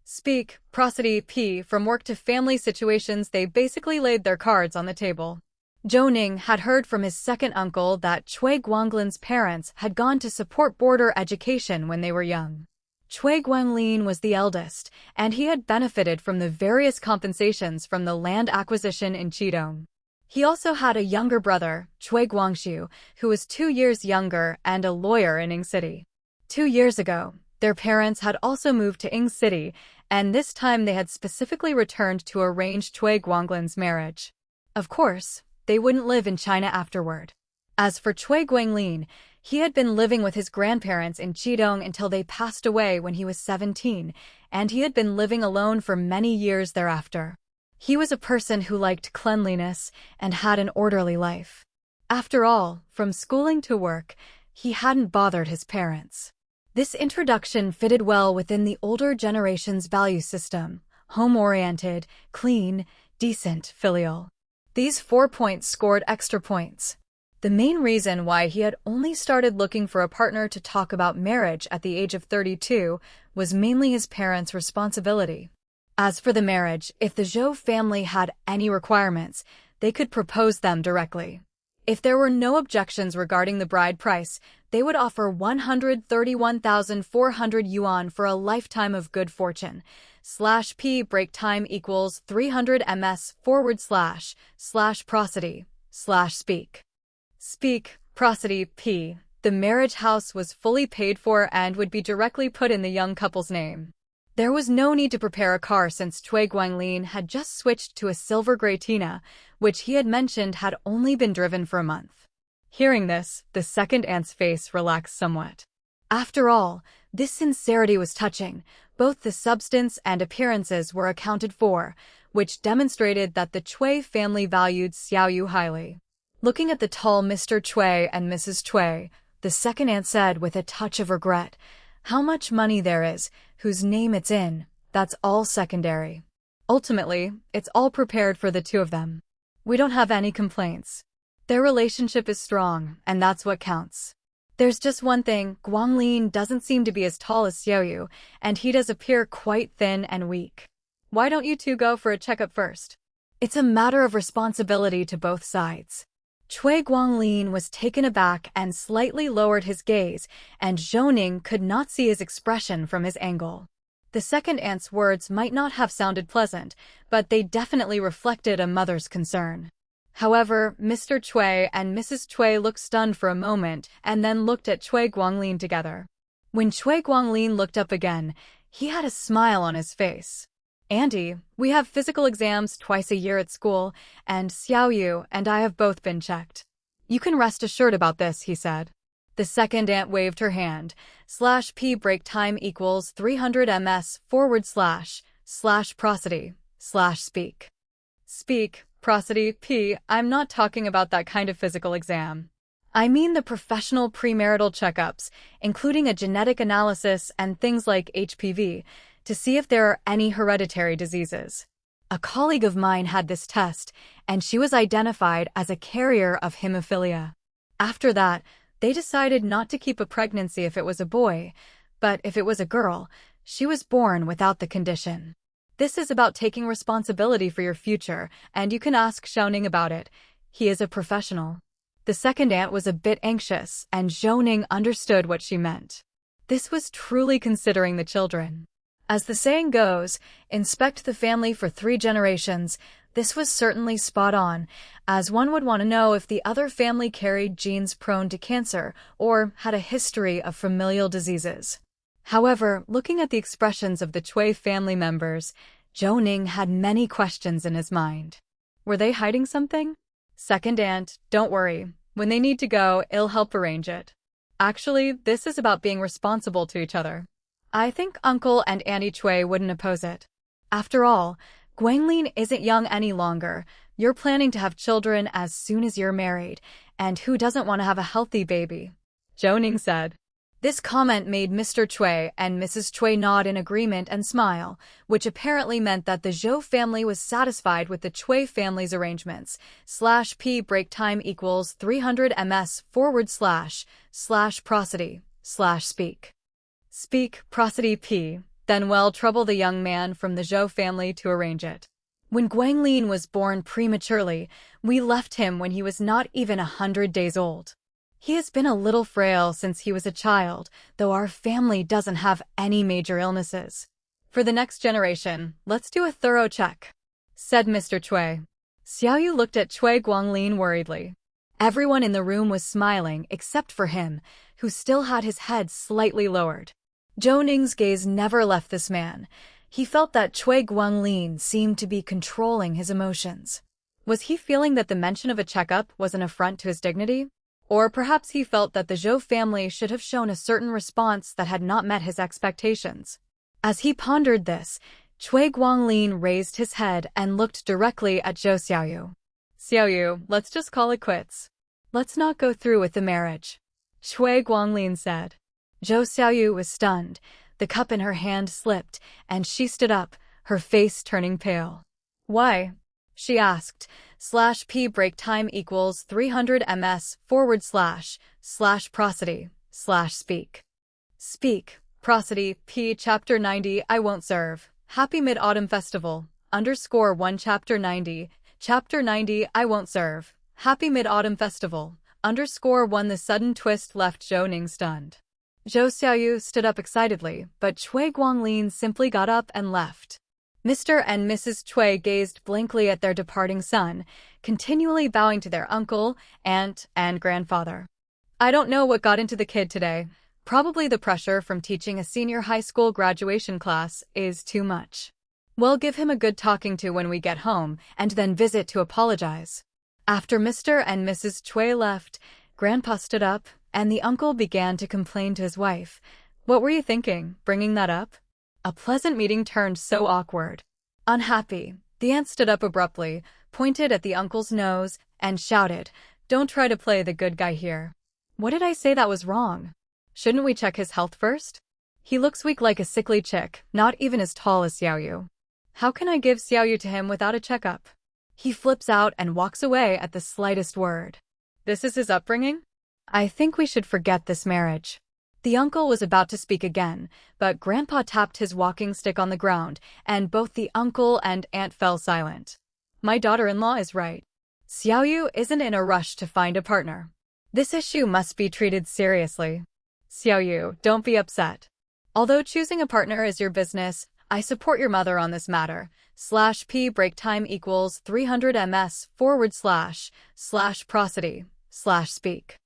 Speak, prosody, p. From work to family situations, they basically laid their cards on the table. Zhou Ning had heard from his second uncle that Cui Guanglin's parents had gone to support border education when they were young. Cui Guanglin was the eldest, and he had benefited from the various compensations from the land acquisition in Qidong. He also had a younger brother, Cui Guangxiu, who was 2 years younger and a lawyer in Ying City. 2 years ago, their parents had also moved to Ying City, and this time they had specifically returned to arrange Cui Guanglin's marriage. Of course, they wouldn't live in China afterward. As for Cui Guanglin, He had been living with his grandparents in Qidong until they passed away when he was 17, and he had been living alone for many years thereafter. He was a person who liked cleanliness and had an orderly life. After all, from schooling to work, he hadn't bothered his parents. This introduction fitted well within the older generation's value system: home-oriented, clean, decent, filial. These 4 points scored extra points. The main reason why he had only started looking for a partner to talk about marriage at the age of 32 was mainly his parents' responsibility. As for the marriage, if the Zhou family had any requirements, they could propose them directly. If there were no objections regarding the bride price, they would offer 131,400 yuan for a lifetime of good fortune. /p break time equals 300 ms / prosody / speak. Speak, prosody, p. The marriage house was fully paid for and would be directly put in the young couple's name. There was no need to prepare a car since Cui Guanglin had just switched to a silver gray Tina, which he had mentioned had only been driven for a month. Hearing this, the second aunt's face relaxed somewhat. After all, this sincerity was touching. Both the substance and appearances were accounted for, which demonstrated that the Cui family valued Xiaoyu highly. Looking at the tall Mr. Cui and Mrs. Cui, the second aunt said with a touch of regret, "How much money there is, whose name it's in, that's all secondary. Ultimately, it's all prepared for the two of them. We don't have any complaints. Their relationship is strong, and that's what counts. There's just one thing: Guanglin doesn't seem to be as tall as Xiaoyu, and he does appear quite thin and weak. Why don't you two go for a checkup first? It's a matter of responsibility to both sides." Cui Guanglin was taken aback and slightly lowered his gaze, and Zhou Ning could not see his expression from his angle. The second aunt's words might not have sounded pleasant, but they definitely reflected a mother's concern. However, Mr. Cui and Mrs. Cui looked stunned for a moment and then looked at Cui Guanglin together. When Cui Guanglin looked up again, he had a smile on his face. "Auntie, we have physical exams twice a year at school, and Xiaoyu and I have both been checked. You can rest assured about this," he said. The second aunt waved her hand. /p break time equals 300 ms / prosody / speak. Speak, prosody, p. I'm not talking about that kind of physical exam. I mean the professional premarital checkups, including a genetic analysis and things like HPV, to see if there are any hereditary diseases. A colleague of mine had this test, and she was identified as a carrier of hemophilia. After that, they decided not to keep a pregnancy if it was a boy, but if it was a girl, she was born without the condition. This is about taking responsibility for your future, and you can ask Zhou Ning about it. He is a professional. The second aunt was a bit anxious, and Zhou Ning understood what she meant. This was truly considering the children. As the saying goes, inspect the family for 3 generations. This was certainly spot on, as one would want to know if the other family carried genes prone to cancer or had a history of familial diseases. However, looking at the expressions of the Cui family members, Zhou Ning had many questions in his mind. Were they hiding something? Second aunt, don't worry. When they need to go, I'll help arrange it. Actually, this is about being responsible to each other. I think Uncle and Auntie Cui wouldn't oppose it. After all, Guanglin isn't young any longer. You're planning to have children as soon as you're married, and who doesn't want to have a healthy baby? Zhou Ning said. This comment made Mr. Cui and Mrs. Cui nod in agreement and smile, which apparently meant that the Zhou family was satisfied with the Cui family's arrangements. /p break time equals 300 ms / prosody / speak. Speak, prosody, p. Then well, trouble the young man from the Zhou family to arrange it. When Guanglin was born prematurely, we left him when he was not even 100 days old. He has been a little frail since he was a child, though our family doesn't have any major illnesses. For the next generation, let's do a thorough check, said Mr. Cui. Xiaoyu looked at Cui Guanglin worriedly. Everyone in the room was smiling except for him, who still had his head slightly lowered. Zhou Ning's gaze never left this man. He felt that Cui Guanglin seemed to be controlling his emotions. Was he feeling that the mention of a checkup was an affront to his dignity? Or perhaps he felt that the Zhou family should have shown a certain response that had not met his expectations. As he pondered this, Cui Guanglin raised his head and looked directly at Zhou Xiaoyu. "Xiaoyu, let's just call it quits. Let's not go through with the marriage," Cui Guanglin said. Zhou Xiaoyu was stunned. The cup in her hand slipped, and she stood up, her face turning pale. "Why?" she asked. /p break time equals 300 ms//prosody/speak. Speak, prosody, p chapter 90 I won't serve. Happy Mid-Autumn Festival, _1 chapter 90, chapter 90 I won't serve. Happy Mid-Autumn Festival, _1 The sudden twist left Zhou Ning stunned. Zhou Xiaoyu stood up excitedly, but Cui Guanglin simply got up and left. Mr. and Mrs. Cui gazed blankly at their departing son, continually bowing to their uncle, aunt, and grandfather. "I don't know what got into the kid today. Probably the pressure from teaching a senior high school graduation class is too much. We'll give him a good talking to when we get home, and then visit to apologize." After Mr. and Mrs. Cui left, Grandpa stood up, and the uncle began to complain to his wife. "What were you thinking, bringing that up?" A pleasant meeting turned so awkward. Unhappy, the aunt stood up abruptly, pointed at the uncle's nose, and shouted, "Don't try to play the good guy here. What did I say that was wrong? Shouldn't we check his health first? He looks weak like a sickly chick, not even as tall as Xiaoyu. How can I give Xiaoyu to him without a checkup?" He flips out and walks away at the slightest word. This is his upbringing? I think we should forget this marriage. The uncle was about to speak again, but Grandpa tapped his walking stick on the ground, and both the uncle and aunt fell silent. My daughter-in-law is right. Xiaoyu isn't in a rush to find a partner. This issue must be treated seriously. Xiaoyu, don't be upset. Although choosing a partner is your business, I support your mother on this matter. /p break time equals 300 ms/prosody/speak.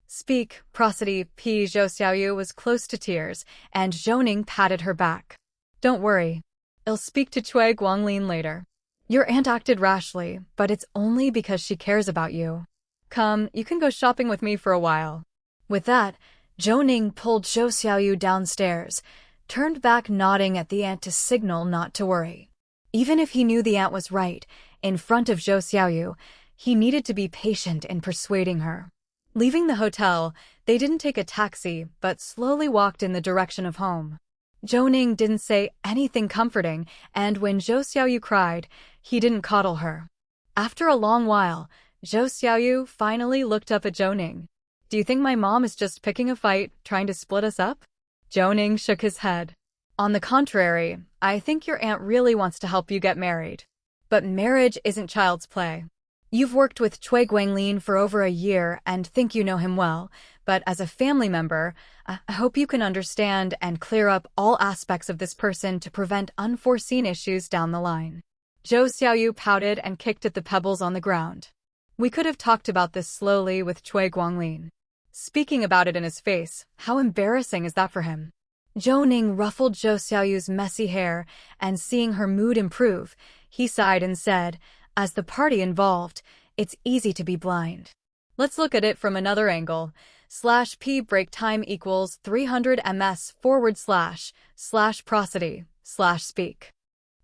Speak, prosody, p Zhou Xiaoyu was close to tears, and Zhou Ning patted her back. Don't worry. I'll speak to Cui Guanglin later. Your aunt acted rashly, but it's only because she cares about you. Come, you can go shopping with me for a while. With that, Zhou Ning pulled Zhou Xiaoyu downstairs, turned back nodding at the aunt to signal not to worry. Even if he knew the aunt was right, in front of Zhou Xiaoyu, he needed to be patient in persuading her. Leaving the hotel, they didn't take a taxi, but slowly walked in the direction of home. Zhou Ning didn't say anything comforting, and when Zhou Xiaoyu cried, he didn't coddle her. After a long while, Zhou Xiaoyu finally looked up at Zhou Ning. Do you think my mom is just picking a fight, trying to split us up? Zhou Ning shook his head. On the contrary, I think your aunt really wants to help you get married. But marriage isn't child's play. You've worked with Cui Guanglin for over a year and think you know him well, but as a family member, I hope you can understand and clear up all aspects of this person to prevent unforeseen issues down the line. Zhou Xiaoyu pouted and kicked at the pebbles on the ground. We could have talked about this slowly with Cui Guanglin. Speaking about it in his face, how embarrassing is that for him? Zhou Ning ruffled Zhou Xiaoyu's messy hair, and seeing her mood improve, he sighed and said, as the party involved, it's easy to be blind. Let's look at it from another angle. /p break time equals 300 ms/prosody/speak.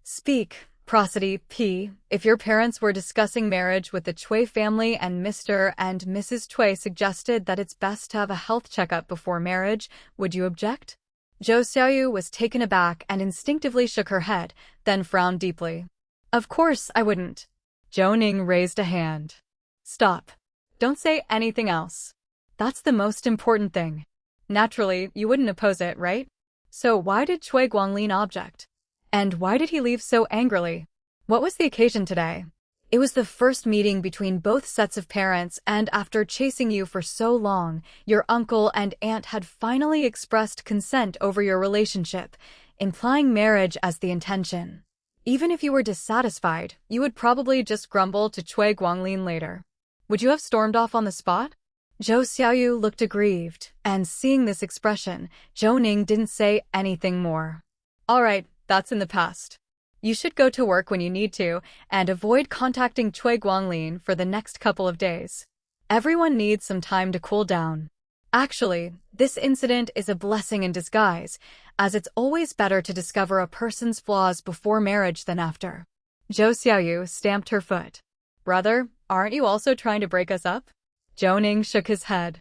Speak, prosody, p. If your parents were discussing marriage with the Cui family and Mr. and Mrs. Cui suggested that it's best to have a health checkup before marriage, would you object? Zhou Xiaoyu was taken aback and instinctively shook her head, then frowned deeply. Of course I wouldn't. Zhou Ning raised a hand. Stop. Don't say anything else. That's the most important thing. Naturally, you wouldn't oppose it, right? So why did Cui Guanglin object? And why did he leave so angrily? What was the occasion today? It was the first meeting between both sets of parents, and after chasing you for so long, your uncle and aunt had finally expressed consent over your relationship, implying marriage as the intention. Even if you were dissatisfied, you would probably just grumble to Cui Guanglin later. Would you have stormed off on the spot? Zhou Xiaoyu looked aggrieved, and seeing this expression, Zhou Ning didn't say anything more. All right, that's in the past. You should go to work when you need to, and avoid contacting Cui Guanglin for the next couple of days. Everyone needs some time to cool down. Actually, this incident is a blessing in disguise, as it's always better to discover a person's flaws before marriage than after. Zhou Xiaoyu stamped her foot. Brother, aren't you also trying to break us up? Zhou Ning shook his head.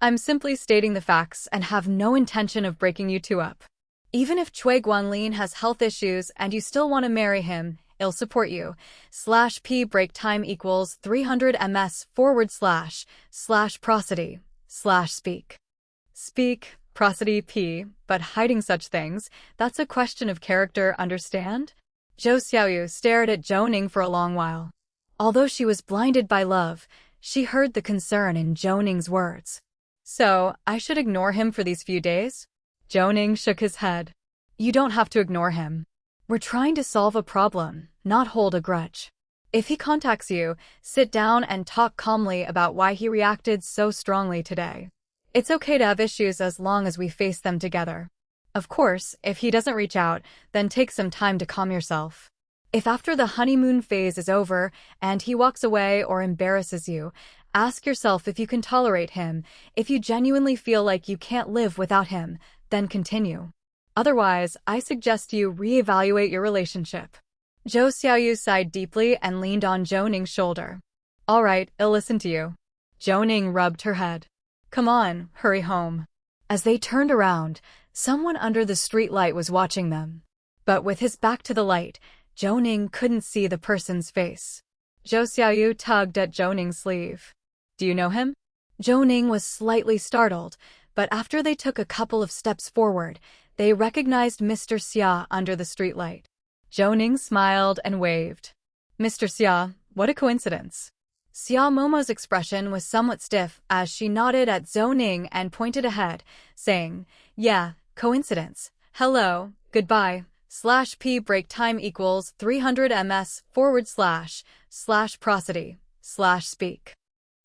I'm simply stating the facts and have no intention of breaking you two up. Even if Cui Guanlin has health issues and you still want to marry him, I'll support you. /p break time equals 300 ms / prosody / speak. Speak, prosody p, but hiding such things, that's a question of character, understand? Zhou Xiaoyu stared at Zhou Ning for a long while. Although she was blinded by love, she heard the concern in Zhou Ning's words. So, I should ignore him for these few days? Zhou Ning shook his head. You don't have to ignore him. We're trying to solve a problem, not hold a grudge. If he contacts you, sit down and talk calmly about why he reacted so strongly today. It's okay to have issues as long as we face them together. Of course, if he doesn't reach out, then take some time to calm yourself. If after the honeymoon phase is over and he walks away or embarrasses you, ask yourself if you can tolerate him. If you genuinely feel like you can't live without him, then continue. Otherwise, I suggest you reevaluate your relationship. Zhou Xiaoyu sighed deeply and leaned on Zhou Ning's shoulder. All right, I'll listen to you. Zhou Ning rubbed her head. Come on, hurry home. As they turned around, someone under the street light was watching them. But with his back to the light, Zhou Ning couldn't see the person's face. Zhou Xiaoyu tugged at Zhou Ning's sleeve. Do you know him? Zhou Ning was slightly startled, but after they took a couple of steps forward, they recognized Mr. Xia under the streetlight. Zhou Ning smiled and waved. Mr. Xia, what a coincidence. Xia Momo's expression was somewhat stiff as she nodded at Zhou Ning and pointed ahead, saying, Yeah, coincidence. Hello, goodbye. /p break time equals 300 ms / prosody / speak.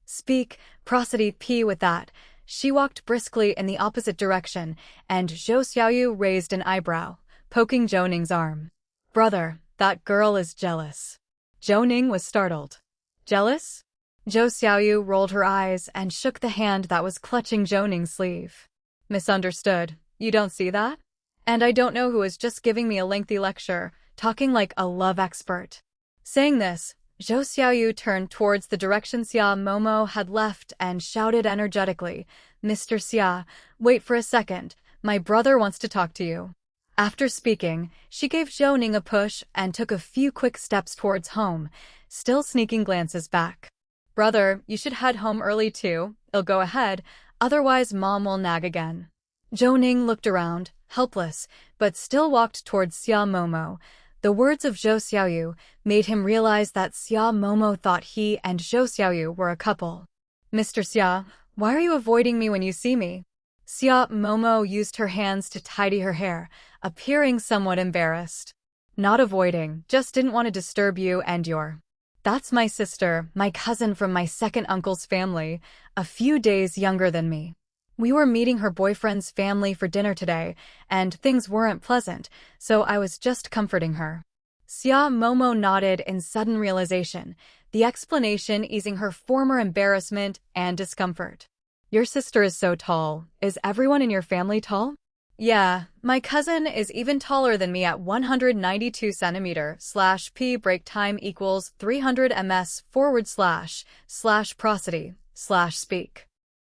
Speak, prosody p. With that, she walked briskly in the opposite direction, and Zhou Xiaoyu raised an eyebrow, poking Zhou Ning's arm. Brother, that girl is jealous. Zhou Ning was startled. Jealous? Zhou Xiaoyu rolled her eyes and shook the hand that was clutching Zhou Ning's sleeve. Misunderstood. You don't see that? And I don't know who is just giving me a lengthy lecture, talking like a love expert. Saying this, Zhou Xiaoyu turned towards the direction Xia Momo had left and shouted energetically, Mr. Xia, wait for a second, my brother wants to talk to you. After speaking, she gave Zhou Ning a push and took a few quick steps towards home, still sneaking glances back. Brother, you should head home early too. I'll go ahead, otherwise Mom will nag again. Zhou Ning looked around, helpless, but still walked towards Xia Momo. The words of Zhou Xiaoyu made him realize that Xia Momo thought he and Zhou Xiaoyu were a couple. Mr. Xia, why are you avoiding me when you see me? Xia Momo used her hands to tidy her hair, appearing somewhat embarrassed. Not avoiding, just didn't want to disturb you and your... That's my sister, my cousin from my second uncle's family, a few days younger than me. We were meeting her boyfriend's family for dinner today, and things weren't pleasant, so I was just comforting her. Xia Momo nodded in sudden realization, the explanation easing her former embarrassment and discomfort. Your sister is so tall. Is everyone in your family tall? Yeah, my cousin is even taller than me at 192 centimeters /p break time equals 300 ms / prosody / speak.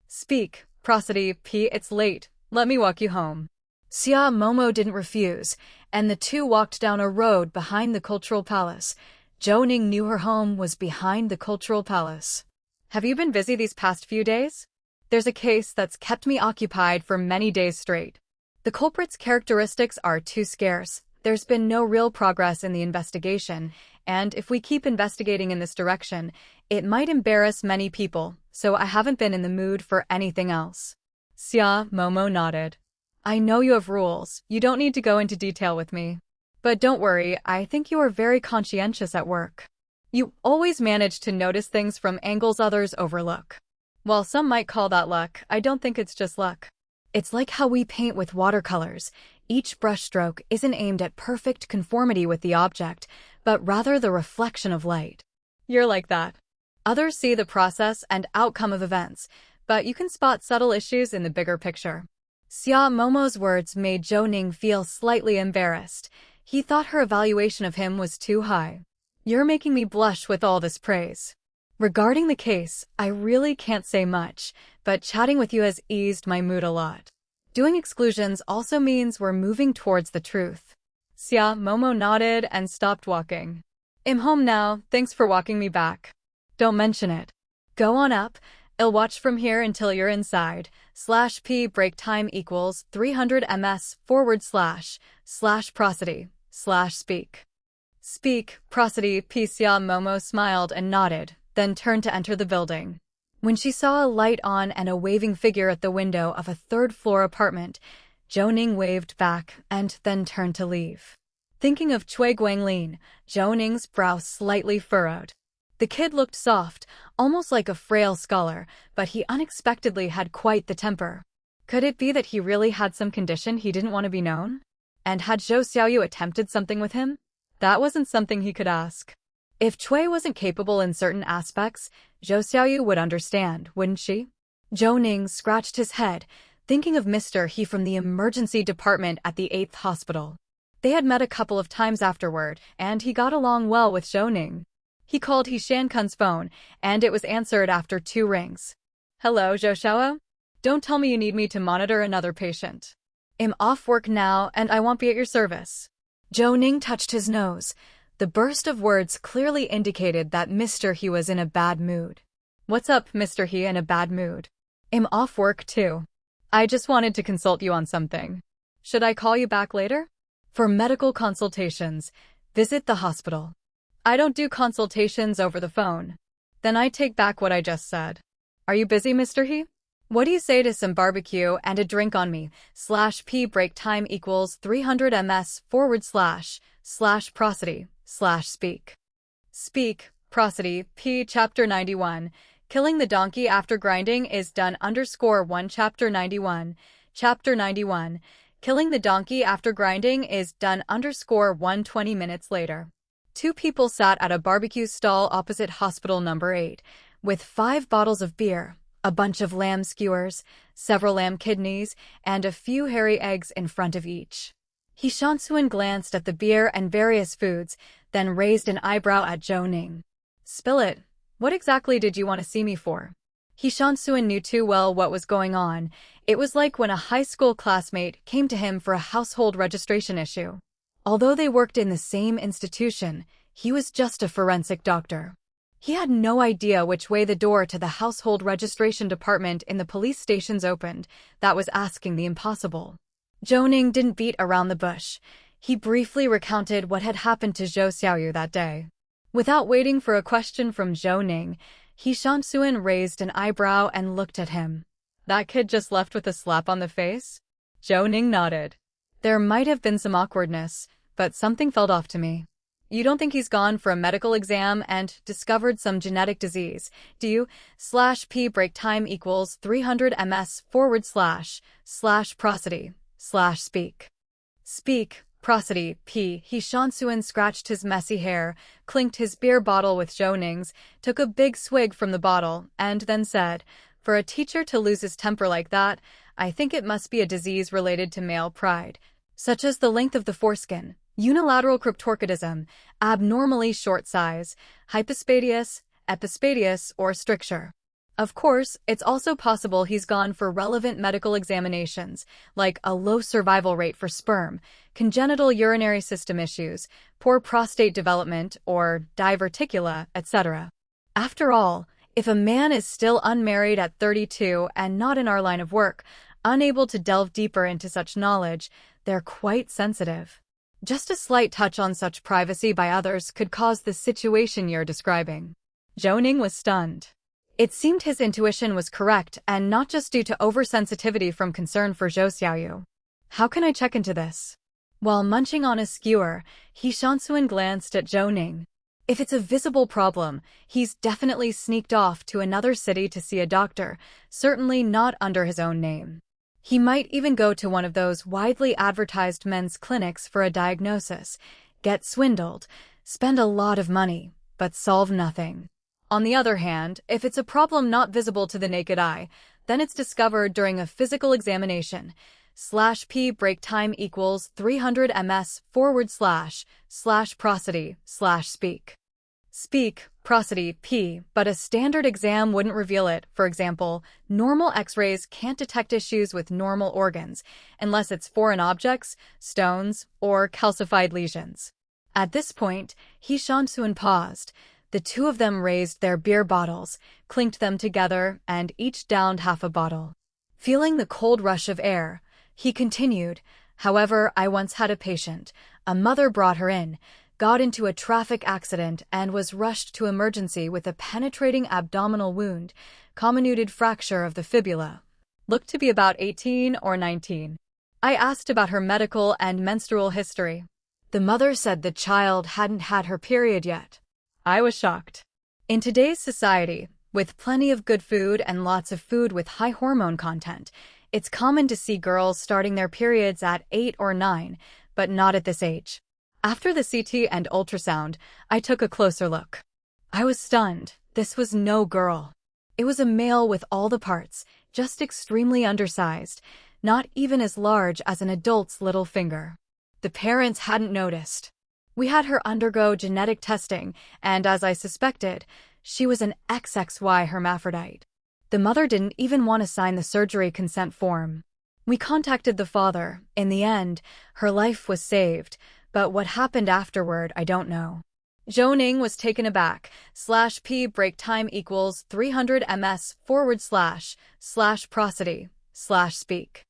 Speak, prosody p. It's late. Let me walk you home. Xia Momo didn't refuse, and the two walked down a road behind the Cultural Palace. Zhou Ning knew her home was behind the Cultural Palace. Have you been busy these past few days? There's a case that's kept me occupied for many days straight. The culprit's characteristics are too scarce. There's been no real progress in the investigation, and if we keep investigating in this direction, it might embarrass many people, so I haven't been in the mood for anything else. Xia Momo nodded. I know you have rules. You don't need to go into detail with me. But don't worry, I think you are very conscientious at work. You always manage to notice things from angles others overlook. While some might call that luck, I don't think it's just luck. It's like how we paint with watercolors. Each brushstroke isn't aimed at perfect conformity with the object, but rather the reflection of light. You're like that. Others see the process and outcome of events, but you can spot subtle issues in the bigger picture. Xia Momo's words made Zhou Ning feel slightly embarrassed. He thought her evaluation of him was too high. You're making me blush with all this praise. Regarding the case, I really can't say much, but chatting with you has eased my mood a lot. Doing exclusions also means we're moving towards the truth. Xia Momo nodded and stopped walking. I'm home now, thanks for walking me back. Don't mention it. Go on up, I'll watch from here until you're inside. /p break time equals 300 ms / prosody / speak. Speak, prosody. Xia Momo smiled and nodded, then turned to enter the building. When she saw a light on and a waving figure at the window of a third-floor apartment, Zhou Ning waved back and then turned to leave. Thinking of Cui Guanglin, Zhou Ning's brow slightly furrowed. The kid looked soft, almost like a frail scholar, but he unexpectedly had quite the temper. Could it be that he really had some condition he didn't want to be known? And had Zhou Xiaoyu attempted something with him? That wasn't something he could ask. If Cui wasn't capable in certain aspects, Zhou Xiaoyu would understand, wouldn't she? Zhou Ning scratched his head, thinking of Mr. He from the emergency department at the 8th hospital. They had met a couple of times afterward, and he got along well with Zhou Ning. He called He Shankun's phone, and it was answered after 2 rings. Hello, Zhou Xiaoyu? Don't tell me you need me to monitor another patient. I'm off work now, and I won't be at your service. Zhou Ning touched his nose. The burst of words clearly indicated that Mr. He was in a bad mood. What's up, Mr. He, in a bad mood? I'm off work too. I just wanted to consult you on something. Should I call you back later? For medical consultations, visit the hospital. I don't do consultations over the phone. Then I take back what I just said. Are you busy, Mr. He? What do you say to some barbecue and a drink on me? /p break time equals 300 ms / prosody / speak. Speak, prosody. P. Chapter 91. Killing the donkey after grinding is done _1. Chapter 91. Chapter 91. Killing the donkey after grinding is done _1. 20 minutes later. 2 people sat at a barbecue stall opposite Hospital Number 8, with 5 bottles of beer, a bunch of lamb skewers, several lamb kidneys, and a few hairy eggs in front of each. He Shansuan glanced at the beer and various foods, then raised an eyebrow at Zhou Ning. Spill it. What exactly did you want to see me for? He Shansuan knew too well what was going on. It was like when a high school classmate came to him for a household registration issue. Although they worked in the same institution, he was just a forensic doctor. He had no idea which way the door to the household registration department in the police stations opened. That was asking the impossible. Zhou Ning didn't beat around the bush. He briefly recounted what had happened to Zhou Xiaoyu that day. Without waiting for a question from Zhou Ning, He Shansuan raised an eyebrow and looked at him. That kid just left with a slap on the face? Zhou Ning nodded. There might have been some awkwardness, but something felt off to me. You don't think he's gone for a medical exam and discovered some genetic disease, do you? /p break time equals 300 ms / prosody / speak. Speak, prosody. P. He Shansuan scratched his messy hair, clinked his beer bottle with Zhou Ning's, took a big swig from the bottle, and then said, for a teacher to lose his temper like that, I think it must be a disease related to male pride, such as the length of the foreskin, unilateral cryptorchidism, abnormally short size, hypospadias, epispadias, or stricture. Of course, it's also possible he's gone for relevant medical examinations, like a low survival rate for sperm, congenital urinary system issues, poor prostate development, or diverticula, etc. After all, if a man is still unmarried at 32 and not in our line of work, unable to delve deeper into such knowledge, they're quite sensitive. Just a slight touch on such privacy by others could cause the situation you're describing. Zhou Ning was stunned. It seemed his intuition was correct and not just due to oversensitivity from concern for Zhou Xiaoyu. How can I check into this? While munching on a skewer, He Shansuan glanced at Zhou Ning. If it's a visible problem, he's definitely sneaked off to another city to see a doctor, certainly not under his own name. He might even go to one of those widely advertised men's clinics for a diagnosis, get swindled, spend a lot of money, but solve nothing. On the other hand, if it's a problem not visible to the naked eye, then it's discovered during a physical examination. /p break time equals 300 ms//prosody/speak. Speak, prosody, p, but a standard exam wouldn't reveal it. For example, normal x-rays can't detect issues with normal organs unless it's foreign objects, stones, or calcified lesions. At this point, He Shansuan paused. The two of them raised their beer bottles, clinked them together, and each downed half a bottle. Feeling the cold rush of air, he continued, "However, I once had a patient. A mother brought her in, got into a traffic accident, and was rushed to emergency with a penetrating abdominal wound, comminuted fracture of the fibula. Looked to be about 18 or 19. I asked about her medical and menstrual history. The mother said the child hadn't had her period yet. I was shocked. In today's society, with plenty of good food and lots of food with high hormone content, it's common to see girls starting their periods at 8 or 9, but not at this age. After the CT and ultrasound, I took a closer look. I was stunned. This was no girl. It was a male with all the parts, just extremely undersized, not even as large as an adult's little finger. The parents hadn't noticed. We had her undergo genetic testing, and as I suspected, she was an XXY hermaphrodite. The mother didn't even want to sign the surgery consent form. We contacted the father. In the end, her life was saved, but what happened afterward, I don't know." Zhou Ning was taken aback. /p break time equals 300 ms//prosody/speak.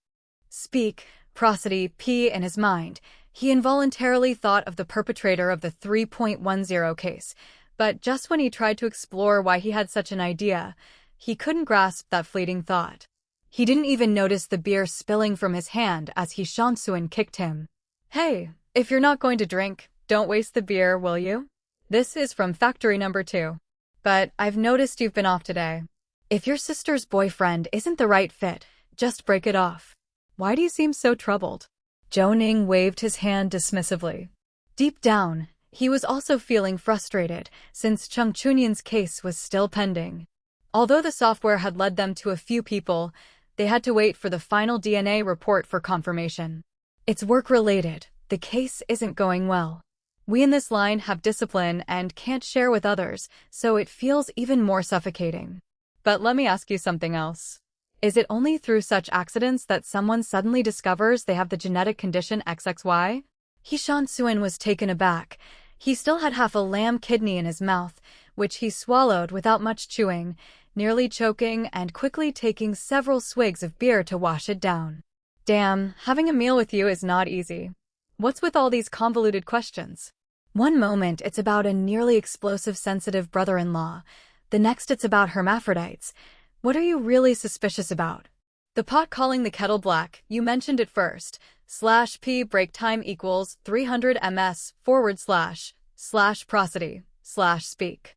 Speak, prosody, p. In his mind, he involuntarily thought of the perpetrator of the 3.10 case, but just when he tried to explore why he had such an idea, he couldn't grasp that fleeting thought. He didn't even notice the beer spilling from his hand as He Shansuan kicked him. "Hey, if you're not going to drink, don't waste the beer, will you? This is from factory number 2. But I've noticed you've been off today. If your sister's boyfriend isn't the right fit, just break it off. Why do you seem so troubled?" Zhou Ning waved his hand dismissively. Deep down, he was also feeling frustrated, since Cheng Chunyan's case was still pending. Although the software had led them to a few people, they had to wait for the final DNA report for confirmation. It's work-related. The case isn't going well. We in this line have discipline and can't share with others, so it feels even more suffocating. But let me ask you something else. Is it only through such accidents that someone suddenly discovers they have the genetic condition XXY? He Shansuan was taken aback. He still had half a lamb kidney in his mouth, which he swallowed without much chewing, nearly choking and quickly taking several swigs of beer to wash it down. Damn, having a meal with you is not easy. What's with all these convoluted questions? One moment it's about a nearly explosive sensitive brother-in-law. The next it's about hermaphrodites. What are you really suspicious about? The pot calling the kettle black, you mentioned it first. /p break time equals 300 ms//prosody/speak.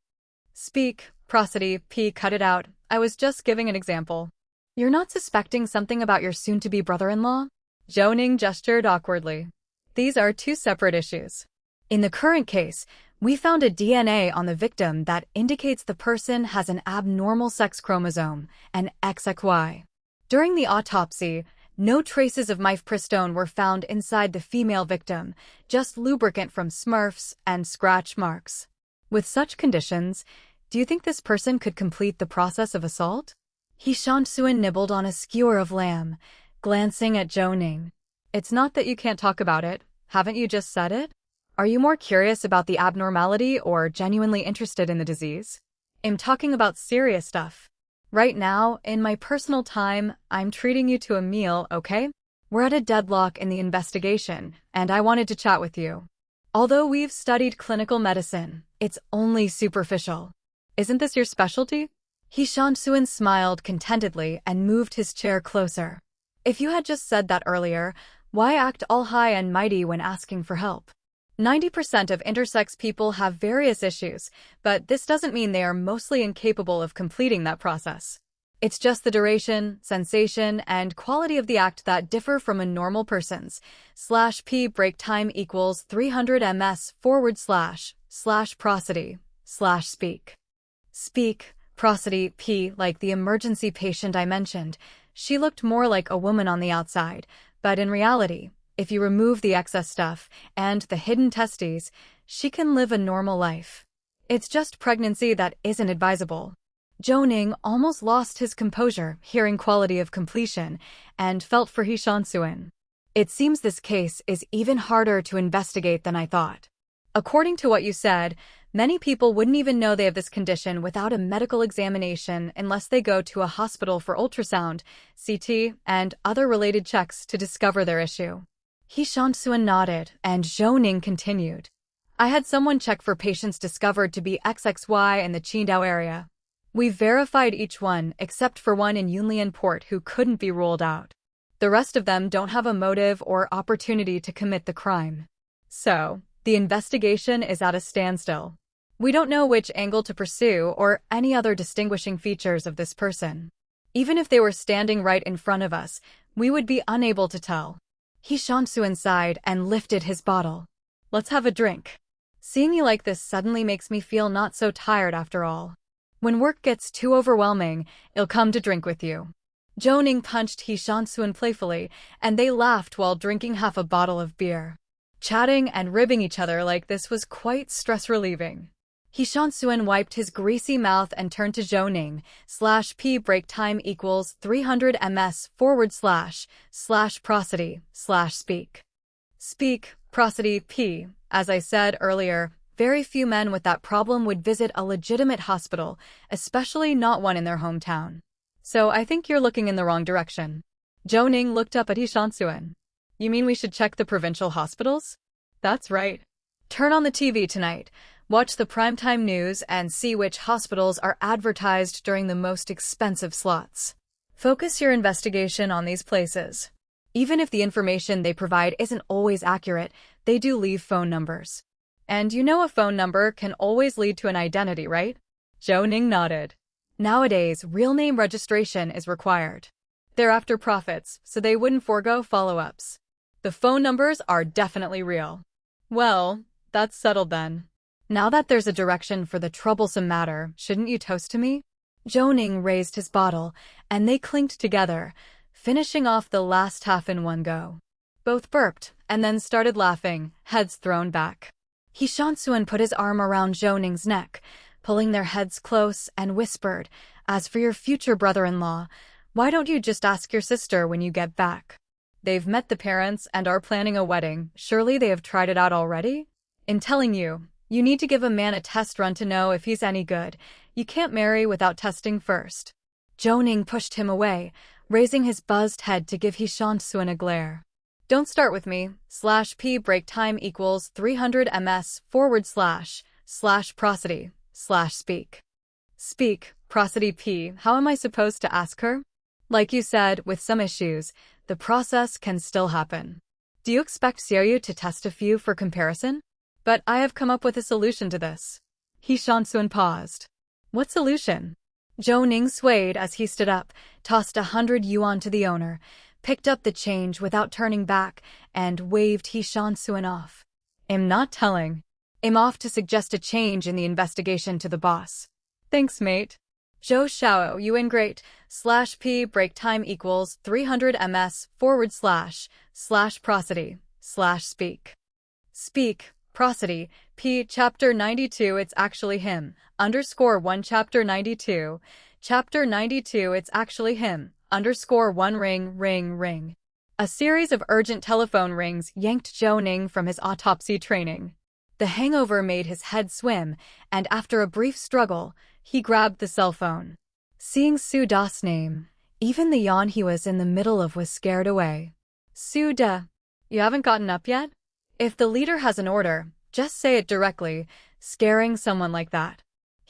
Speak, prosody, p. Cut it out. I was just giving an example. You're not suspecting something about your soon-to-be brother-in-law? Zhou Ning gestured awkwardly. These are two separate issues. In the current case, we found a DNA on the victim that indicates the person has an abnormal sex chromosome, an XXY. During the autopsy, no traces of mifepristone were found inside the female victim, just lubricant from Smurfs and scratch marks. With such conditions, do you think this person could complete the process of assault? He Shansuan nibbled on a skewer of lamb, glancing at Zhou Ning. It's not that you can't talk about it. Haven't you just said it? Are you more curious about the abnormality or genuinely interested in the disease? I'm talking about serious stuff. Right now, in my personal time, I'm treating you to a meal, okay? We're at a deadlock in the investigation, and I wanted to chat with you. Although we've studied clinical medicine, it's only superficial. Isn't this your specialty? He Shansuan smiled contentedly and moved his chair closer. If you had just said that earlier, why act all high and mighty when asking for help? 90% of intersex people have various issues, but this doesn't mean they are mostly incapable of completing that process. It's just the duration, sensation, and quality of the act that differ from a normal person's. /p break time equals 300 ms//prosody/speak. Speak, prosody, P, like the emergency patient I mentioned. She looked more like a woman on the outside, but in reality, if you remove the excess stuff and the hidden testes, she can live a normal life. It's just pregnancy that isn't advisable. Zhou Ning almost lost his composure hearing quality of completion and felt for He Shansuan. It seems this case is even harder to investigate than I thought. According to what you said, many people wouldn't even know they have this condition without a medical examination unless they go to a hospital for ultrasound, CT, and other related checks to discover their issue. He Shansuan nodded, and Zhou Ning continued. I had someone check for patients discovered to be XXY in the Qidong area. We verified each one except for one in Yunlian Port who couldn't be ruled out. The rest of them don't have a motive or opportunity to commit the crime. So, the investigation is at a standstill. We don't know which angle to pursue or any other distinguishing features of this person. Even if they were standing right in front of us, we would be unable to tell. He Shansuan sighed and lifted his bottle. Let's have a drink. Seeing you like this suddenly makes me feel not so tired after all. When work gets too overwhelming, I'll come to drink with you. Zhou Ning punched He Shansuan playfully, and they laughed while drinking half a bottle of beer. Chatting and ribbing each other like this was quite stress-relieving. He Shansuan wiped his greasy mouth and turned to Zhou Ning. /P break time equals 300 ms / prosody / speak. Speak, prosody, P. As I said earlier, very few men with that problem would visit a legitimate hospital, especially not one in their hometown. So I think you're looking in the wrong direction. Zhou Ning looked up at He Shansuan. You mean we should check the provincial hospitals? That's right. Turn on the TV tonight, watch the primetime news, and see which hospitals are advertised during the most expensive slots. Focus your investigation on these places. Even if the information they provide isn't always accurate, they do leave phone numbers. And you know a phone number can always lead to an identity, right? Zhou Ning nodded. Nowadays, real name registration is required. They're after profits, so they wouldn't forego follow-ups. The phone numbers are definitely real. Well, that's settled then. Now that there's a direction for the troublesome matter, shouldn't you toast to me? Zhou Ning raised his bottle, and they clinked together, finishing off the last half in one go. Both burped, and then started laughing, heads thrown back. He Shansuan put his arm around Zhou Ning's neck, pulling their heads close, and whispered, As for your future brother-in-law, why don't you just ask your sister when you get back? They've met the parents and are planning a wedding. Surely they have tried it out already? In telling you, you need to give a man a test run to know if he's any good. You can't marry without testing first. Zhou Ning pushed him away, raising his buzzed head to give He Shansuan a glare. Don't start with me. /P break time equals 300 ms / prosody / speak. Speak, prosody P. How am I supposed to ask her? Like you said, with some issues, the process can still happen. Do you expect Xiaoyu to test a few for comparison? But I have come up with a solution to this. He Shansuan paused. What solution? Zhou Ning swayed as he stood up, tossed 100 yuan to the owner, picked up the change without turning back, and waved He Shansuan off. I'm not telling. I'm off to suggest a change in the investigation to the boss. Thanks, mate. Zhou Xiao, you in great. /P break time equals 300 ms / prosody / speak. Speak, prosody, P. Chapter 92 It's actually him. _1 Chapter 92. Chapter 92 It's actually him. _1 Ring, ring, ring. A series of urgent telephone rings yanked Zhou Ning from his autopsy training. The hangover made his head swim, and after a brief struggle, he grabbed the cell phone. Seeing Su Da's name, even the yawn he was in the middle of was scared away. Su Da, you haven't gotten up yet? If the leader has an order, just say it directly, scaring someone like that.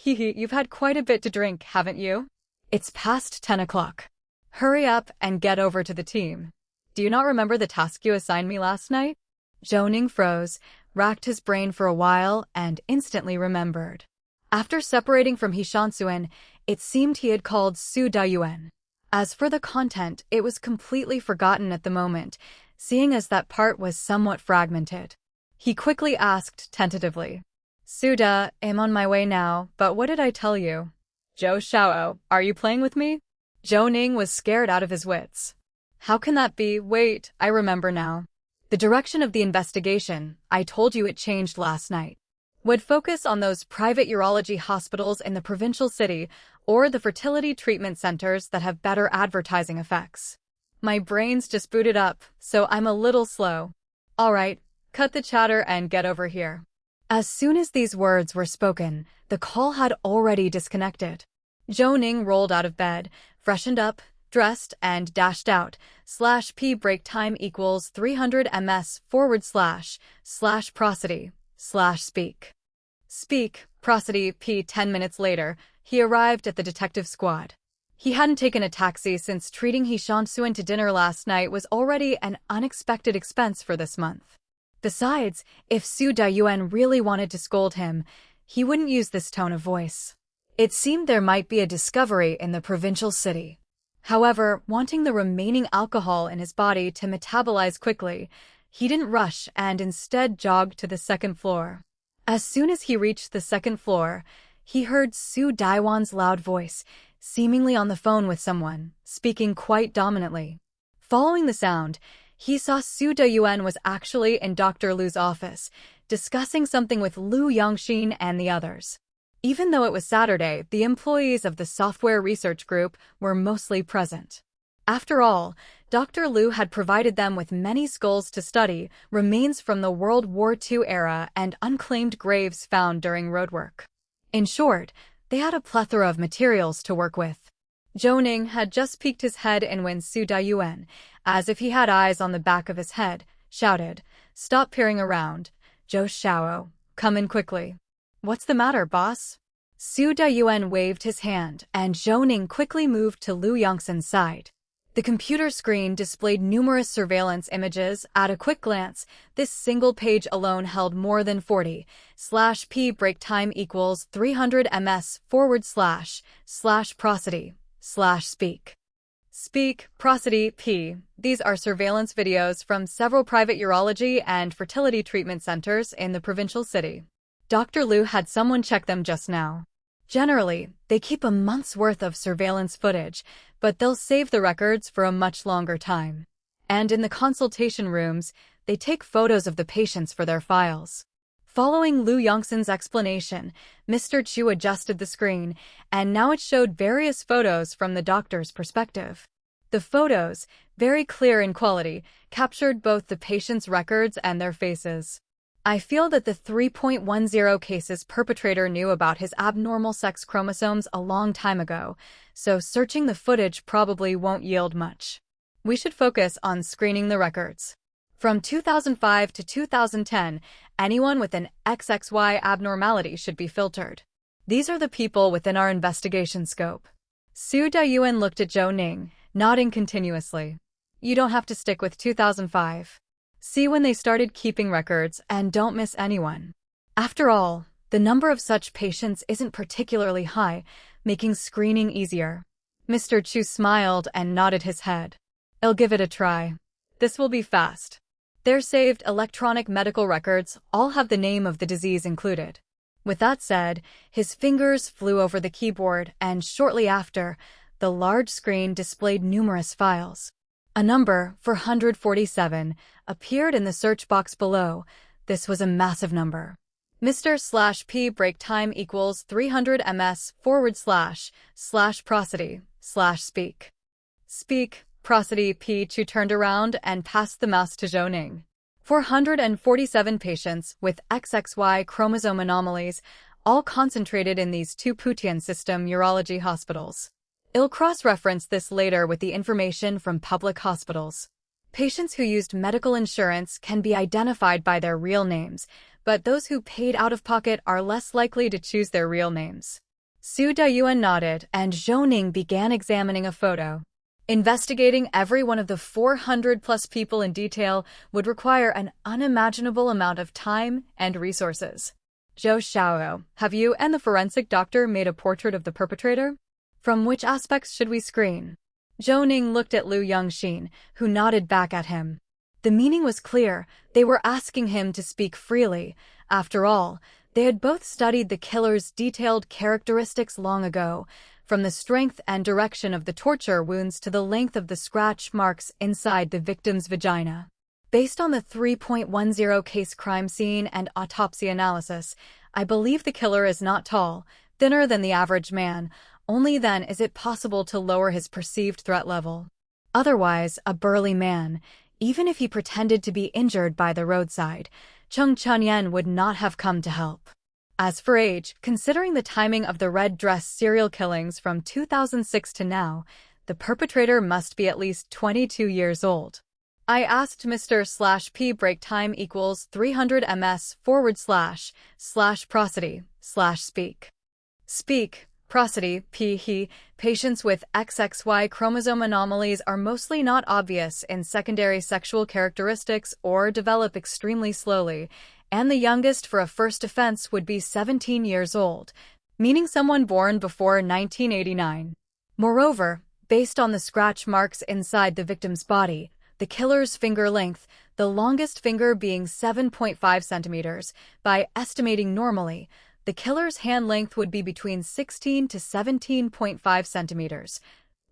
You've had quite a bit to drink, haven't you? It's past 10 o'clock. Hurry up and get over to the team. Do you not remember the task you assigned me last night? Zhou Ning froze, racked his brain for a while, and instantly remembered. After separating from He Shansuan, it seemed he had called Su Dayuan. As for the content, it was completely forgotten at the moment, seeing as that part was somewhat fragmented. He quickly asked tentatively, Su Da, I'm on my way now, but what did I tell you? Zhou Xiao, are you playing with me? Zhou Ning was scared out of his wits. How can that be? Wait, I remember now. The direction of the investigation, I told you it changed last night, would focus on those private urology hospitals in the provincial city or the fertility treatment centers that have better advertising effects. My brain's just booted up, so I'm a little slow. All right, cut the chatter and get over here. As soon as these words were spoken, the call had already disconnected. Zhou Ning rolled out of bed, freshened up, dressed, and dashed out. /P break time equals 300 ms / prosody / speak. Speak, prosody P. 10 minutes later, he arrived at the detective squad. He hadn't taken a taxi since treating He Shanxuan to dinner last night was already an unexpected expense for this month. Besides, if Su Dayuan really wanted to scold him, he wouldn't use this tone of voice. It seemed there might be a discovery in the provincial city. However, wanting the remaining alcohol in his body to metabolize quickly, he didn't rush and instead jogged to the second floor. As soon as he reached the second floor, he heard Su Daiwan's loud voice, seemingly on the phone with someone, speaking quite dominantly. Following the sound, he saw Su Dayuan was actually in Dr. Lu's office, discussing something with Lu Yongxin and the others. Even though it was Saturday, the employees of the software research group were mostly present. After all, Dr. Lu had provided them with many skulls to study, remains from the World War II era, and unclaimed graves found during roadwork. In short, they had a plethora of materials to work with. Zhou Ning had just peeked his head in when Su Dayuan, as if he had eyes on the back of his head, shouted, "Stop peering around. Zhou Xiao, come in quickly." "What's the matter, boss?" Su Dayuan waved his hand, and Zhou Ning quickly moved to Lu Yongxin's side. The computer screen displayed numerous surveillance images. At a quick glance, this single page alone held more than 40/P break time equals 300 ms / prosody / speak. Speak, prosody P. These are surveillance videos from several private urology and fertility treatment centers in the provincial city. Dr. Lu had someone check them just now. Generally, they keep a month's worth of surveillance footage, but they'll save the records for a much longer time. And in the consultation rooms, they take photos of the patients for their files. Following Lu Yongxin's explanation, Mr. Chu adjusted the screen, and now it showed various photos from the doctor's perspective. The photos, very clear in quality, captured both the patient's records and their faces. I feel that the 3.10 case's perpetrator knew about his abnormal sex chromosomes a long time ago, so searching the footage probably won't yield much. We should focus on screening the records. From 2005 to 2010, anyone with an XXY abnormality should be filtered. These are the people within our investigation scope. Su Dayuan looked at Zhou Ning, nodding continuously. You don't have to stick with 2005. See when they started keeping records and don't miss anyone. After all, the number of such patients isn't particularly high, making screening easier. Mr. Chu smiled and nodded his head. I'll give it a try. This will be fast. Their saved electronic medical records all have the name of the disease included. With that said, his fingers flew over the keyboard, and shortly after, the large screen displayed numerous files. A number, 447, appeared in the search box below. This was a massive number. Mr./P break time equals 300 ms / prosody / speak. Speak, prosody P. Chu turned around and passed the mouse to Zhou Ning. 447 patients with XXY chromosome anomalies, all concentrated in these two Putian system urology hospitals. I'll cross-reference this later with the information from public hospitals. Patients who used medical insurance can be identified by their real names, but those who paid out-of-pocket are less likely to choose their real names. Su Dayuan nodded, and Zhou Ning began examining a photo. Investigating every one of the 400-plus people in detail would require an unimaginable amount of time and resources. Zhou Xiao, have you and the forensic doctor made a portrait of the perpetrator? From which aspects should we screen? Zhou Ning looked at Lu Yongxin, who nodded back at him. The meaning was clear. They were asking him to speak freely. After all, They had both studied the killer's detailed characteristics long ago, from the strength and direction of the torture wounds to the length of the scratch marks inside the victim's vagina. Based on the 3.10 case crime scene and autopsy analysis, I believe the killer is not tall, thinner than the average man. Only then is it possible to lower his perceived threat level. Otherwise, a burly man, even if he pretended to be injured by the roadside, Chung Chunyan would not have come to help. As for age, considering the timing of the red dress serial killings from 2006 to now, the perpetrator must be at least 22 years old. I asked Mr./P break time equals 300 ms//prosody/speak. Speak, prosody, he, patients with XXY chromosome anomalies are mostly not obvious in secondary sexual characteristics or develop extremely slowly, and the youngest for a first offense would be 17 years old, meaning someone born before 1989. Moreover, based on the scratch marks inside the victim's body, the killer's finger length, the longest finger being 7.5 centimeters, by estimating normally, the killer's hand length would be between 16 to 17.5 centimeters,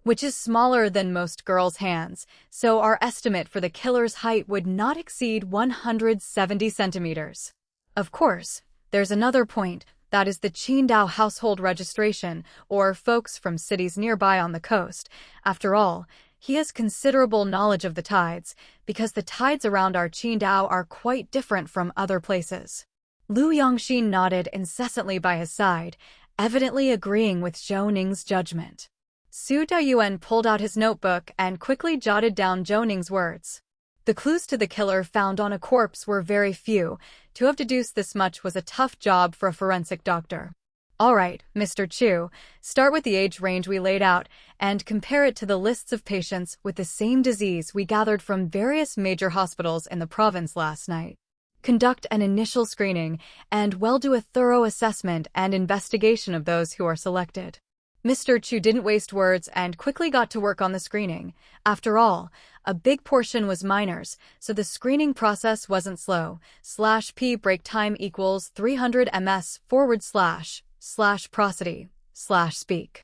which is smaller than most girls' hands, so our estimate for the killer's height would not exceed 170 centimeters. Of course, there's another point, that is the Qidong household registration, or folks from cities nearby on the coast. After all, he has considerable knowledge of the tides, because the tides around our Qidong are quite different from other places. Lu Yongxin nodded incessantly by his side, evidently agreeing with Zhou Ning's judgment. Su Dayuan pulled out his notebook and quickly jotted down Zhou Ning's words. The clues to the killer found on a corpse were very few. To have deduced this much was a tough job for a forensic doctor. All right, Mr. Chu, start with the age range we laid out and compare it to the lists of patients with the same disease we gathered from various major hospitals in the province last night. Conduct an initial screening and do a thorough assessment and investigation of those who are selected. Mr. Chu didn't waste words and quickly got to work on the screening. After all, a big portion was minors, so the screening process wasn't slow. /P break time equals 300 ms/prosody/speak.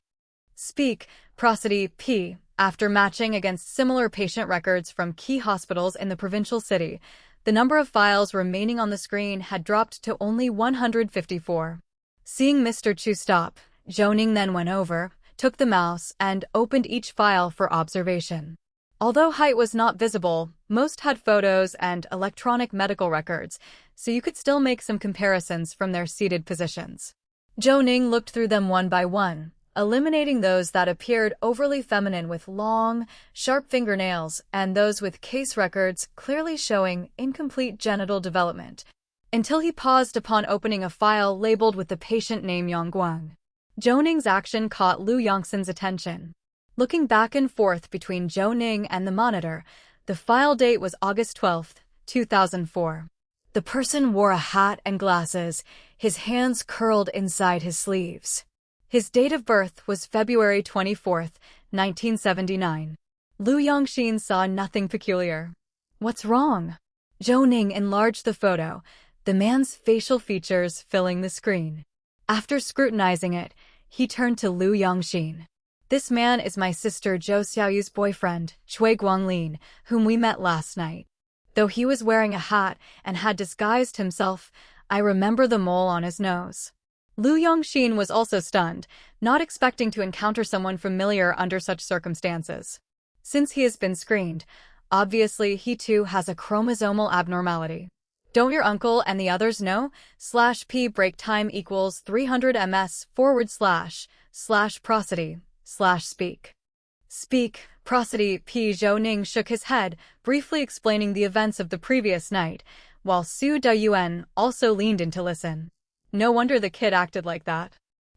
Speak, prosody, P. After matching against similar patient records from key hospitals in the provincial city, the number of files remaining on the screen had dropped to only 154. Seeing Mr. Chu stop, Zhou Ning then went over, took the mouse, and opened each file for observation. Although height was not visible, most had photos and electronic medical records, so you could still make some comparisons from their seated positions. Zhou Ning looked through them one by one, eliminating those that appeared overly feminine with long, sharp fingernails and those with case records clearly showing incomplete genital development, until he paused upon opening a file labeled with the patient name Yongguang. Zhou Ning's action caught Lu Yongxin's attention. Looking back and forth between Zhou Ning and the monitor, the file date was August 12, 2004. The person wore a hat and glasses, his hands curled inside his sleeves. His date of birth was February 24, 1979. Lu Yongxin saw nothing peculiar. What's wrong? Zhou Ning enlarged the photo, the man's facial features filling the screen. After scrutinizing it, he turned to Lu Yongxin. This man is my sister Zhou Xiaoyu's boyfriend, Cui Guanglin, whom we met last night. Though he was wearing a hat and had disguised himself, I remember the mole on his nose. Lu Yongxin was also stunned, not expecting to encounter someone familiar under such circumstances. Since he has been screened, obviously he too has a chromosomal abnormality. Don't your uncle and the others know? /P break time equals 300 ms/prosody/speak. Speak, prosody, P. Zhou Ning shook his head, briefly explaining the events of the previous night, while Su Dayuan also leaned in to listen. No wonder the kid acted like that.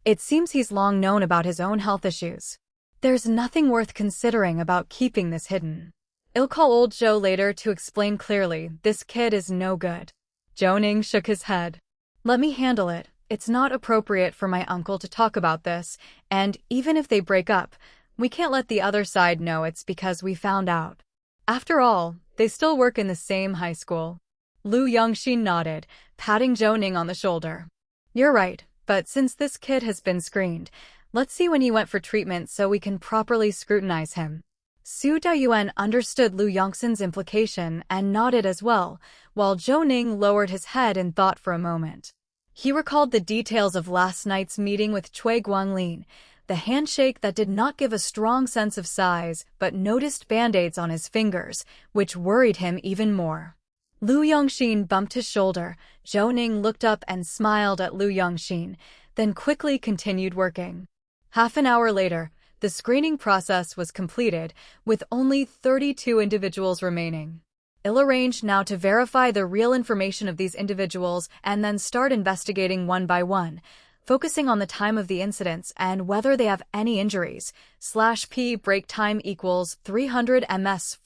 It seems he's long known about his own health issues. There's nothing worth considering about keeping this hidden. I'll call old Zhou later to explain clearly. This kid is no good. Zhou Ning shook his head. Let me handle it. It's not appropriate for my uncle to talk about this, and even if they break up, we can't let the other side know it's because we found out. After all, they still work in the same high school. Lu Yongxin nodded, patting Zhou Ning on the shoulder. You're right, but since this kid has been screened, let's see when he went for treatment so we can properly scrutinize him. Su Dayuan understood Lu Yongxin's implication and nodded as well, while Zhou Ning lowered his head in thought for a moment. He recalled the details of last night's meeting with Cui Guanglin, the handshake that did not give a strong sense of size but noticed band-aids on his fingers, which worried him even more. Lu Yongxin bumped his shoulder. Zhou Ning looked up and smiled at Lu Yongxin, then quickly continued working. Half an hour later, the screening process was completed, with only 32 individuals remaining. I'll arrange now to verify the real information of these individuals and then start investigating one by one, focusing on the time of the incidents and whether they have any injuries. /p break time equals 300 ms /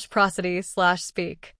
prosody / speak.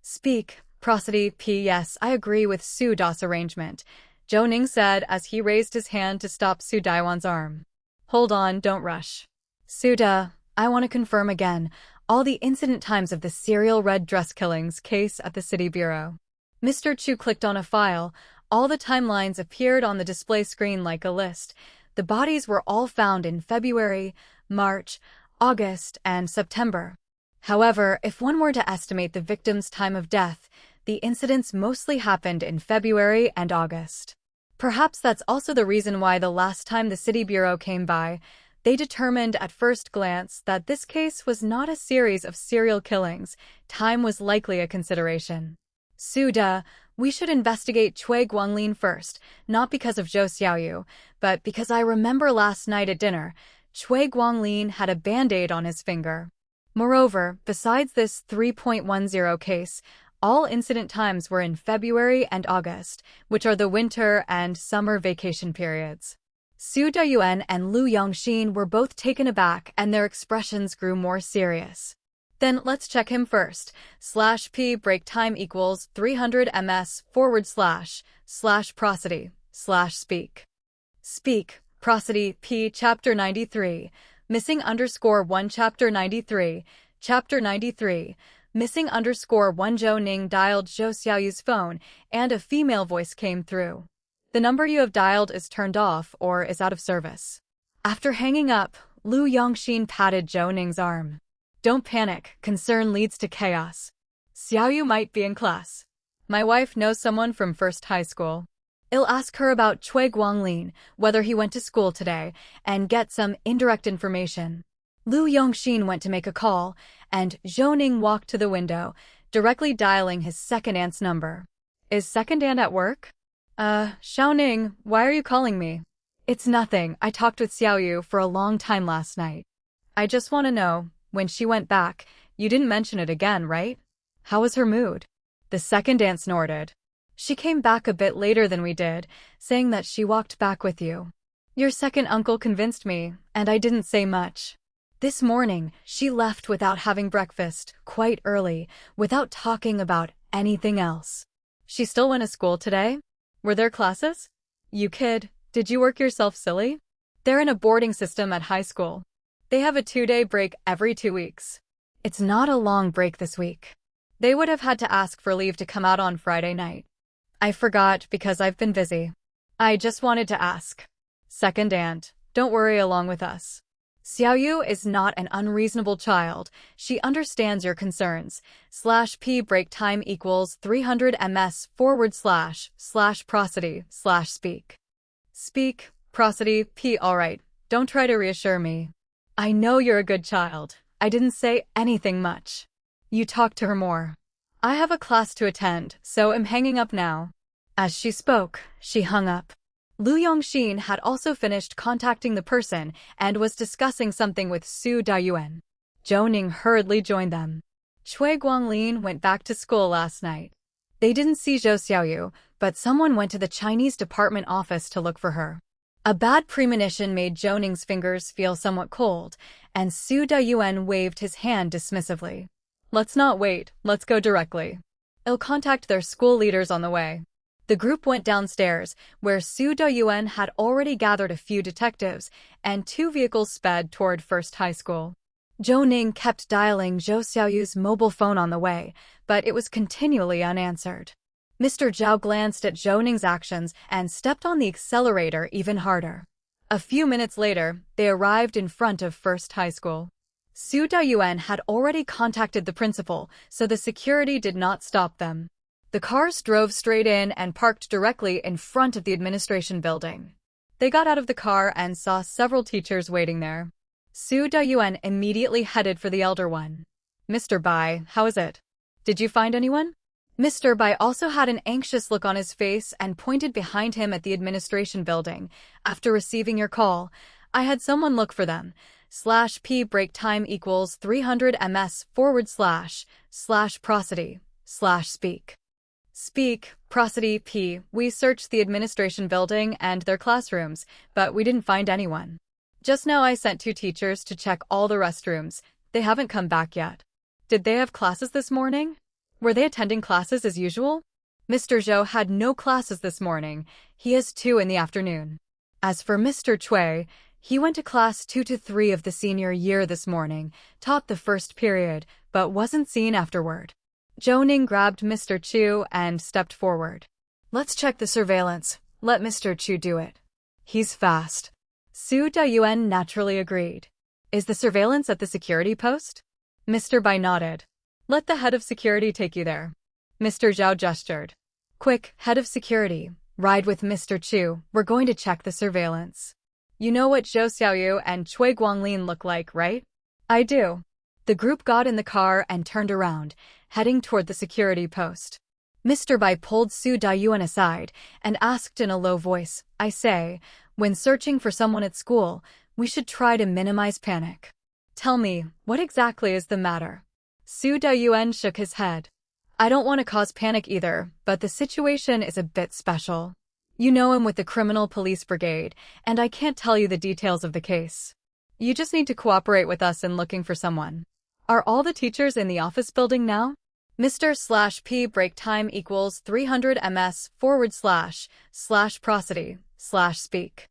Speak, prosody p. Yes, I agree with Su Da's arrangement, Zhou Ning said as he raised his hand to stop Su Daiwan's arm. Hold on, don't rush. Su Da, I want to confirm again all the incident times of the serial red dress killings case at the City Bureau. Mr. Chu clicked on a file. All the timelines appeared on the display screen like a list. The bodies were all found in February, March, August, and September. However, if one were to estimate the victim's time of death, the incidents mostly happened in February and August. Perhaps that's also the reason why the last time the City Bureau came by, they determined at first glance that this case was not a series of serial killings. Time was likely a consideration. Su Da, we should investigate Cui Guanglin first, not because of Zhou Xiaoyu, but because I remember last night at dinner, Cui Guanglin had a band-aid on his finger. Moreover, besides this 3.10 case, all incident times were in February and August, which are the winter and summer vacation periods. Su Dayuan and Lu Yongxin were both taken aback and their expressions grew more serious. Then let's check him first. /p break time equals 300 ms / prosody / speak. Speak, prosody p. Chapter 93, missing _1 Chapter 93, Chapter 93, missing _1 Zhou Ning dialed Zhou Xiaoyu's phone and a female voice came through. The number you have dialed is turned off or is out of service. After hanging up, Lu Yongxin patted Zhou Ning's arm. Don't panic, concern leads to chaos. Xiaoyu might be in class. My wife knows someone from first high school. I'll ask her about Cui Guanglin, whether he went to school today, and get some indirect information. Lu Yongxin went to make a call, and Zhou Ning walked to the window, directly dialing his second aunt's number. Is second aunt at work? Xiao Ning, why are you calling me? It's nothing, I talked with Xiaoyu for a long time last night. I just want to know, when she went back, you didn't mention it again, right? How was her mood? The second aunt snorted. She came back a bit later than we did, saying that she walked back with you. Your second uncle convinced me, and I didn't say much. This morning, she left without having breakfast, quite early, without talking about anything else. She still went to school today? Were there classes? You kid, did you work yourself silly? They're in a boarding system at high school. They have a 2-day break every 2 weeks. It's not a long break this week. They would have had to ask for leave to come out on Friday night. I forgot because I've been busy. I just wanted to ask. Second aunt, don't worry along with us. Xiaoyu is not an unreasonable child. She understands your concerns. /p break time equals 300 ms / prosody / speak. Speak, prosody p. Alright, don't try to reassure me. I know you're a good child. I didn't say anything much. You talk to her more. I have a class to attend, so I'm hanging up now. As she spoke, she hung up. Lu Yongxin had also finished contacting the person and was discussing something with Su Dayuan. Zhou Ning hurriedly joined them. Cui Guanglin went back to school last night. They didn't see Zhou Xiaoyu, but someone went to the Chinese department office to look for her. A bad premonition made Zhou Ning's fingers feel somewhat cold, and Su Dayuan waved his hand dismissively. Let's not wait, let's go directly. I'll contact their school leaders on the way. The group went downstairs, where Su Dayuan had already gathered a few detectives, and 2 vehicles sped toward First High School. Zhou Ning kept dialing Zhou Xiaoyu's mobile phone on the way, but it was continually unanswered. Mr. Zhao glanced at Zhou Ning's actions and stepped on the accelerator even harder. A few minutes later, they arrived in front of First High School. Su Dayuan had already contacted the principal, so the security did not stop them. The cars drove straight in and parked directly in front of the administration building. They got out of the car and saw several teachers waiting there. Su Dayuan immediately headed for the elder one. "Mr. Bai, how is it? Did you find anyone?" Mr. Bai also had an anxious look on his face and pointed behind him at the administration building. "After receiving your call, I had someone look for them. /p break time equals 300 ms / prosody / speak. Speak, prosody p. We searched the administration building and their classrooms, but we didn't find anyone. Just now I sent 2 teachers to check all the restrooms. They haven't come back yet. Did they have classes this morning? Were they attending classes as usual?" Mr. Zhou had no classes this morning. He has 2 in the afternoon. As for Mr. Cui, he went to class 2 to 3 of the senior year this morning, taught the first period, but wasn't seen afterward. Zhou Ning grabbed Mr. Chu and stepped forward. "Let's check the surveillance. Let Mr. Chu do it. He's fast." Su Dayuan naturally agreed. "Is the surveillance at the security post?" Mr. Bai nodded. "Let the head of security take you there." Mr. Zhao gestured. "Quick, head of security, ride with Mr. Chu. We're going to check the surveillance. You know what Zhou Xiaoyu and Cui Guanglin look like, right?" "I do." The group got in the car and turned around, heading toward the security post. Mr. Bai pulled Su Dayuan aside and asked in a low voice, "I say, when searching for someone at school, we should try to minimize panic. Tell me, what exactly is the matter?" Su Dayuan shook his head. "I don't want to cause panic either, but the situation is a bit special. You know him with the Criminal Police Brigade, and I can't tell you the details of the case. You just need to cooperate with us in looking for someone." "Are all the teachers in the office building now?" Mr. /p break time equals 300 ms / prosody / speak.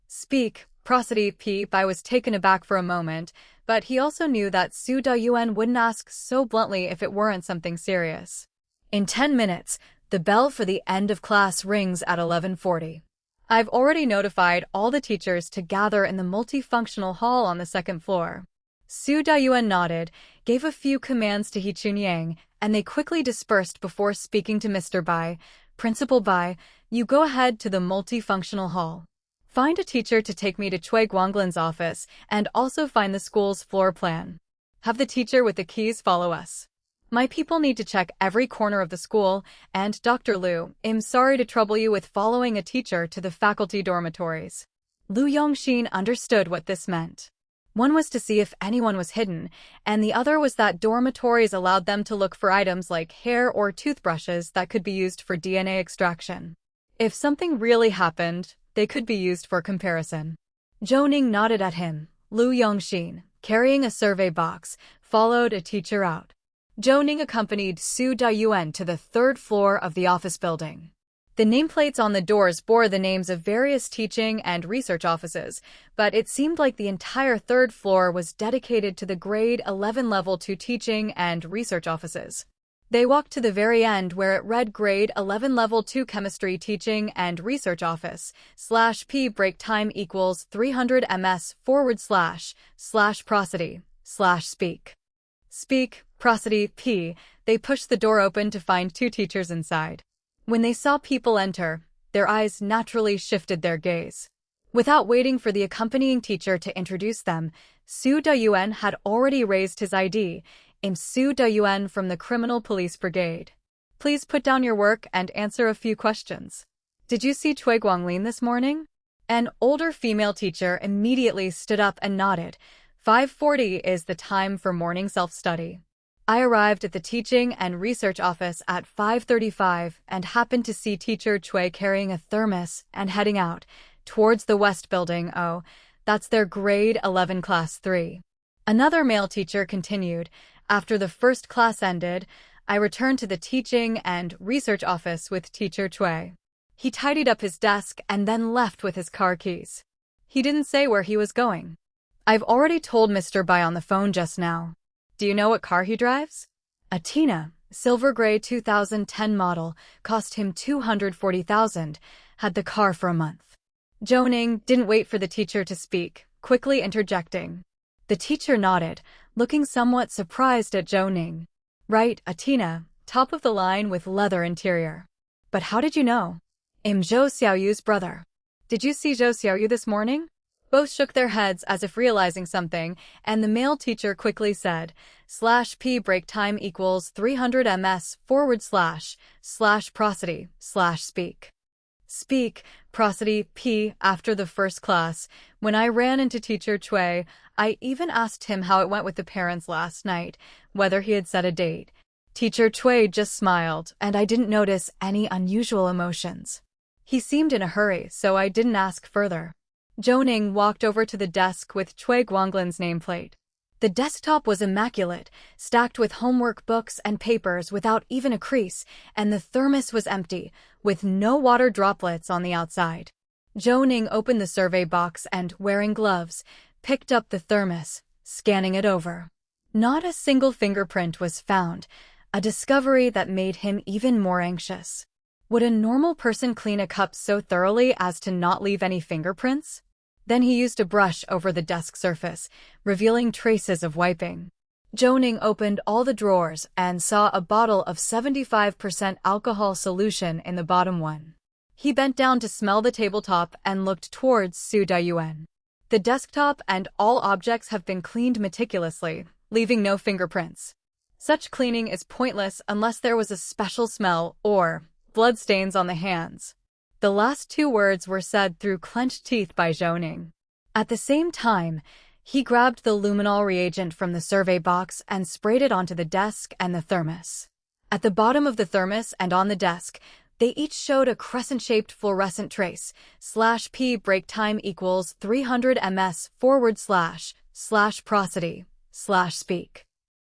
Speak, prosody p. Bai was taken aback for a moment, but he also knew that Su Dayuan wouldn't ask so bluntly if it weren't something serious. In 10 minutes, the bell for the end of class rings at 11:40. "I've already notified all the teachers to gather in the multifunctional hall on the 2nd floor. Su Dayuan nodded, gave a few commands to He Chunyang, and they quickly dispersed before speaking to Mr. Bai. "Principal Bai, you go ahead to the multifunctional hall. Find a teacher to take me to Cui Guanglin's office, and also find the school's floor plan. Have the teacher with the keys follow us. My people need to check every corner of the school, and Dr. Liu, I'm sorry to trouble you with following a teacher to the faculty dormitories." Lu Yongxin understood what this meant. One was to see if anyone was hidden, and the other was that dormitories allowed them to look for items like hair or toothbrushes that could be used for DNA extraction. If something really happened, they could be used for comparison. Zhou Ning nodded at him. Lu Yongxin, carrying a survey box, followed a teacher out. Zhou Ning accompanied Su Dayuan to the 3rd floor of the office building. The nameplates on the doors bore the names of various teaching and research offices, but it seemed like the entire 3rd floor was dedicated to the grade 11 level 2 teaching and research offices. They walked to the very end where it read grade 11 level 2 chemistry teaching and research office, /p break time equals 300 ms / prosody / speak. Speak, prosody p. They pushed the door open to find 2 teachers inside. When they saw people enter, their eyes naturally shifted their gaze. Without waiting for the accompanying teacher to introduce them, Su Dayuan had already raised his ID. "I'm Su Dayuan from the Criminal Police Brigade. Please put down your work and answer a few questions. Did you see Cui Guanglin this morning?" An older female teacher immediately stood up and nodded. 5:40 is the time for morning self-study. I arrived at the teaching and research office at 5:35 and happened to see Teacher Cui carrying a thermos and heading out towards the West Building. "Oh, that's their grade 11 class 3. Another male teacher continued. "After the first class ended, I returned to the teaching and research office with Teacher Cui. He tidied up his desk and then left with his car keys. He didn't say where he was going. I've already told Mr. Bai on the phone just now. Do you know what car he drives?" "A Tina," Silver gray 2010 model, cost him $240,000, had the car for a month. Zhou Ning didn't wait for the teacher to speak, quickly interjecting. The teacher nodded, looking somewhat surprised at Zhou Ning. Right, a Tina, top of the line with leather interior. But how did you know? I'm Zhou Xiaoyu's brother. Did you see Zhou Xiaoyu this morning? Both shook their heads as if realizing something, and the male teacher quickly said, /p break time equals 300 ms / prosody / speak. Speak, prosody, p. After the first class, when I ran into Teacher Cui, I even asked him how it went with the parents last night, whether he had set a date. Teacher Cui just smiled, and I didn't notice any unusual emotions. He seemed in a hurry, so I didn't ask further. Zhou Ning walked over to the desk with Cui Guanglin's nameplate. The desktop was immaculate, stacked with homework books and papers without even a crease, and the thermos was empty, with no water droplets on the outside. Zhou Ning opened the survey box and, wearing gloves, picked up the thermos, scanning it over. Not a single fingerprint was found, a discovery that made him even more anxious. Would a normal person clean a cup so thoroughly as to not leave any fingerprints? Then he used a brush over the desk surface, revealing traces of wiping. Zhou Ning opened all the drawers and saw a bottle of 75% alcohol solution in the bottom one. He bent down to smell the tabletop and looked towards Su Dayuan. The desktop and all objects have been cleaned meticulously, leaving no fingerprints. Such cleaning is pointless unless there was a special smell or bloodstains on the hands. The last two words were said through clenched teeth by Zhou Ning. At the same time, he grabbed the luminol reagent from the survey box and sprayed it onto the desk and the thermos. At the bottom of the thermos and on the desk, they each showed a crescent-shaped fluorescent trace, /p break time equals 300 ms / prosody / speak.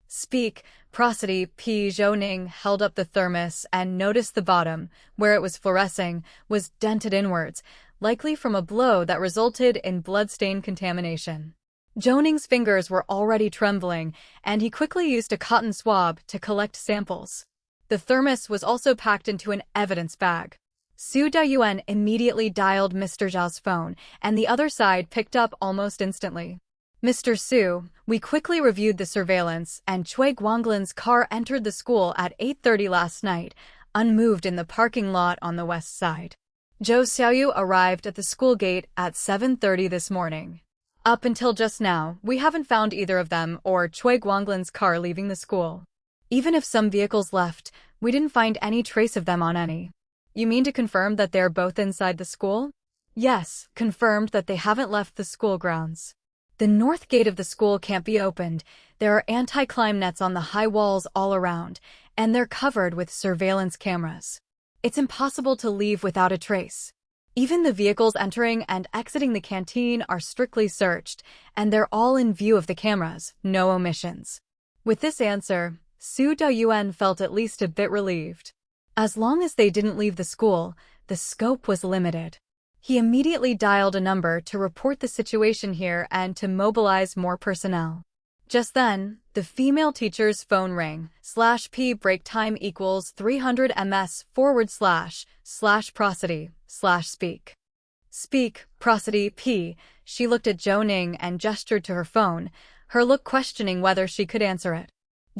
Speak, prosody, p. Zhou Ning held up the thermos and noticed the bottom, where it was fluorescing, was dented inwards, likely from a blow that resulted in bloodstain contamination. Zhou Ning's fingers were already trembling, and he quickly used a cotton swab to collect samples. The thermos was also packed into an evidence bag. Su Dayuan immediately dialed Mr. Zhao's phone, and the other side picked up almost instantly. Mr. Su, we quickly reviewed the surveillance, and Cui Guanglin's car entered the school at 8:30 last night, unmoved in the parking lot on the west side. Zhou Xiaoyu arrived at the school gate at 7:30 this morning. Up until just now, we haven't found either of them or Cui Guanglin's car leaving the school. Even if some vehicles left, we didn't find any trace of them on any. You mean to confirm that they're both inside the school? Yes, confirmed that they haven't left the school grounds. The north gate of the school can't be opened. There are anti-climb nets on the high walls all around, and they're covered with surveillance cameras. It's impossible to leave without a trace. Even the vehicles entering and exiting the canteen are strictly searched, and they're all in view of the cameras, no omissions. With this answer, Su Dayuan felt at least a bit relieved. As long as they didn't leave the school, the scope was limited. He immediately dialed a number to report the situation here and to mobilize more personnel. Just then, the female teacher's phone rang, /p break time equals 300 ms / prosody / speak. Speak, prosody, p. She looked at Zhou Ning and gestured to her phone, her look questioning whether she could answer it.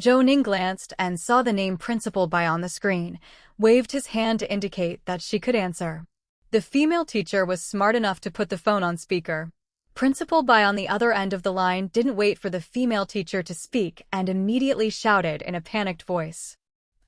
Zhou Ning glanced and saw the name Principal Bai on the screen, waved his hand to indicate that she could answer. The female teacher was smart enough to put the phone on speaker. Principal Bai on the other end of the line didn't wait for the female teacher to speak and immediately shouted in a panicked voice.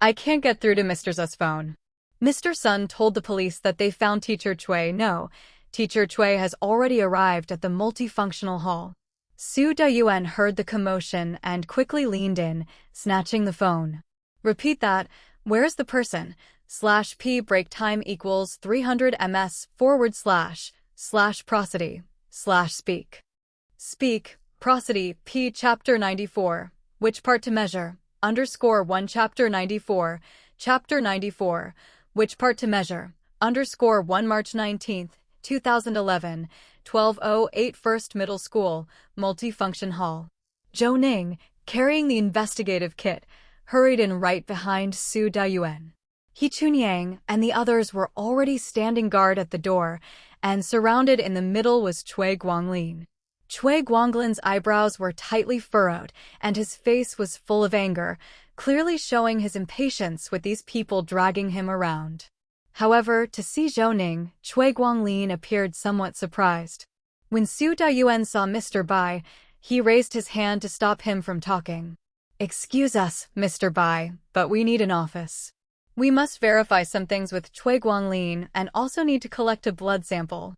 I can't get through to Mr. Zhu's phone. Mr. Sun told the police that they found Teacher Cui. No, Teacher Cui has already arrived at the multifunctional hall. Su Dayuan heard the commotion and quickly leaned in, snatching the phone. Repeat that. Where's the person? /p break time equals 300 ms / prosody / speak. Speak, prosody, p. Chapter 94. Which part to measure? _1 Chapter 94. Chapter 94. Which part to measure? _1 March 19, 2011, 12:08 First Middle School, Multifunction Hall. Zhou Ning, carrying the investigative kit, hurried in right behind Su Dayuan. He Chunyang and the others were already standing guard at the door, and surrounded in the middle was Cui Guanglin. Cui Guanglin's eyebrows were tightly furrowed, and his face was full of anger, clearly showing his impatience with these people dragging him around. However, to see Zhou Ning, Cui Guanglin appeared somewhat surprised. When Su Dayuan saw Mr. Bai, he raised his hand to stop him from talking. "Excuse us, Mr. Bai, but we need an office. We must verify some things with Cui Guanglin and also need to collect a blood sample.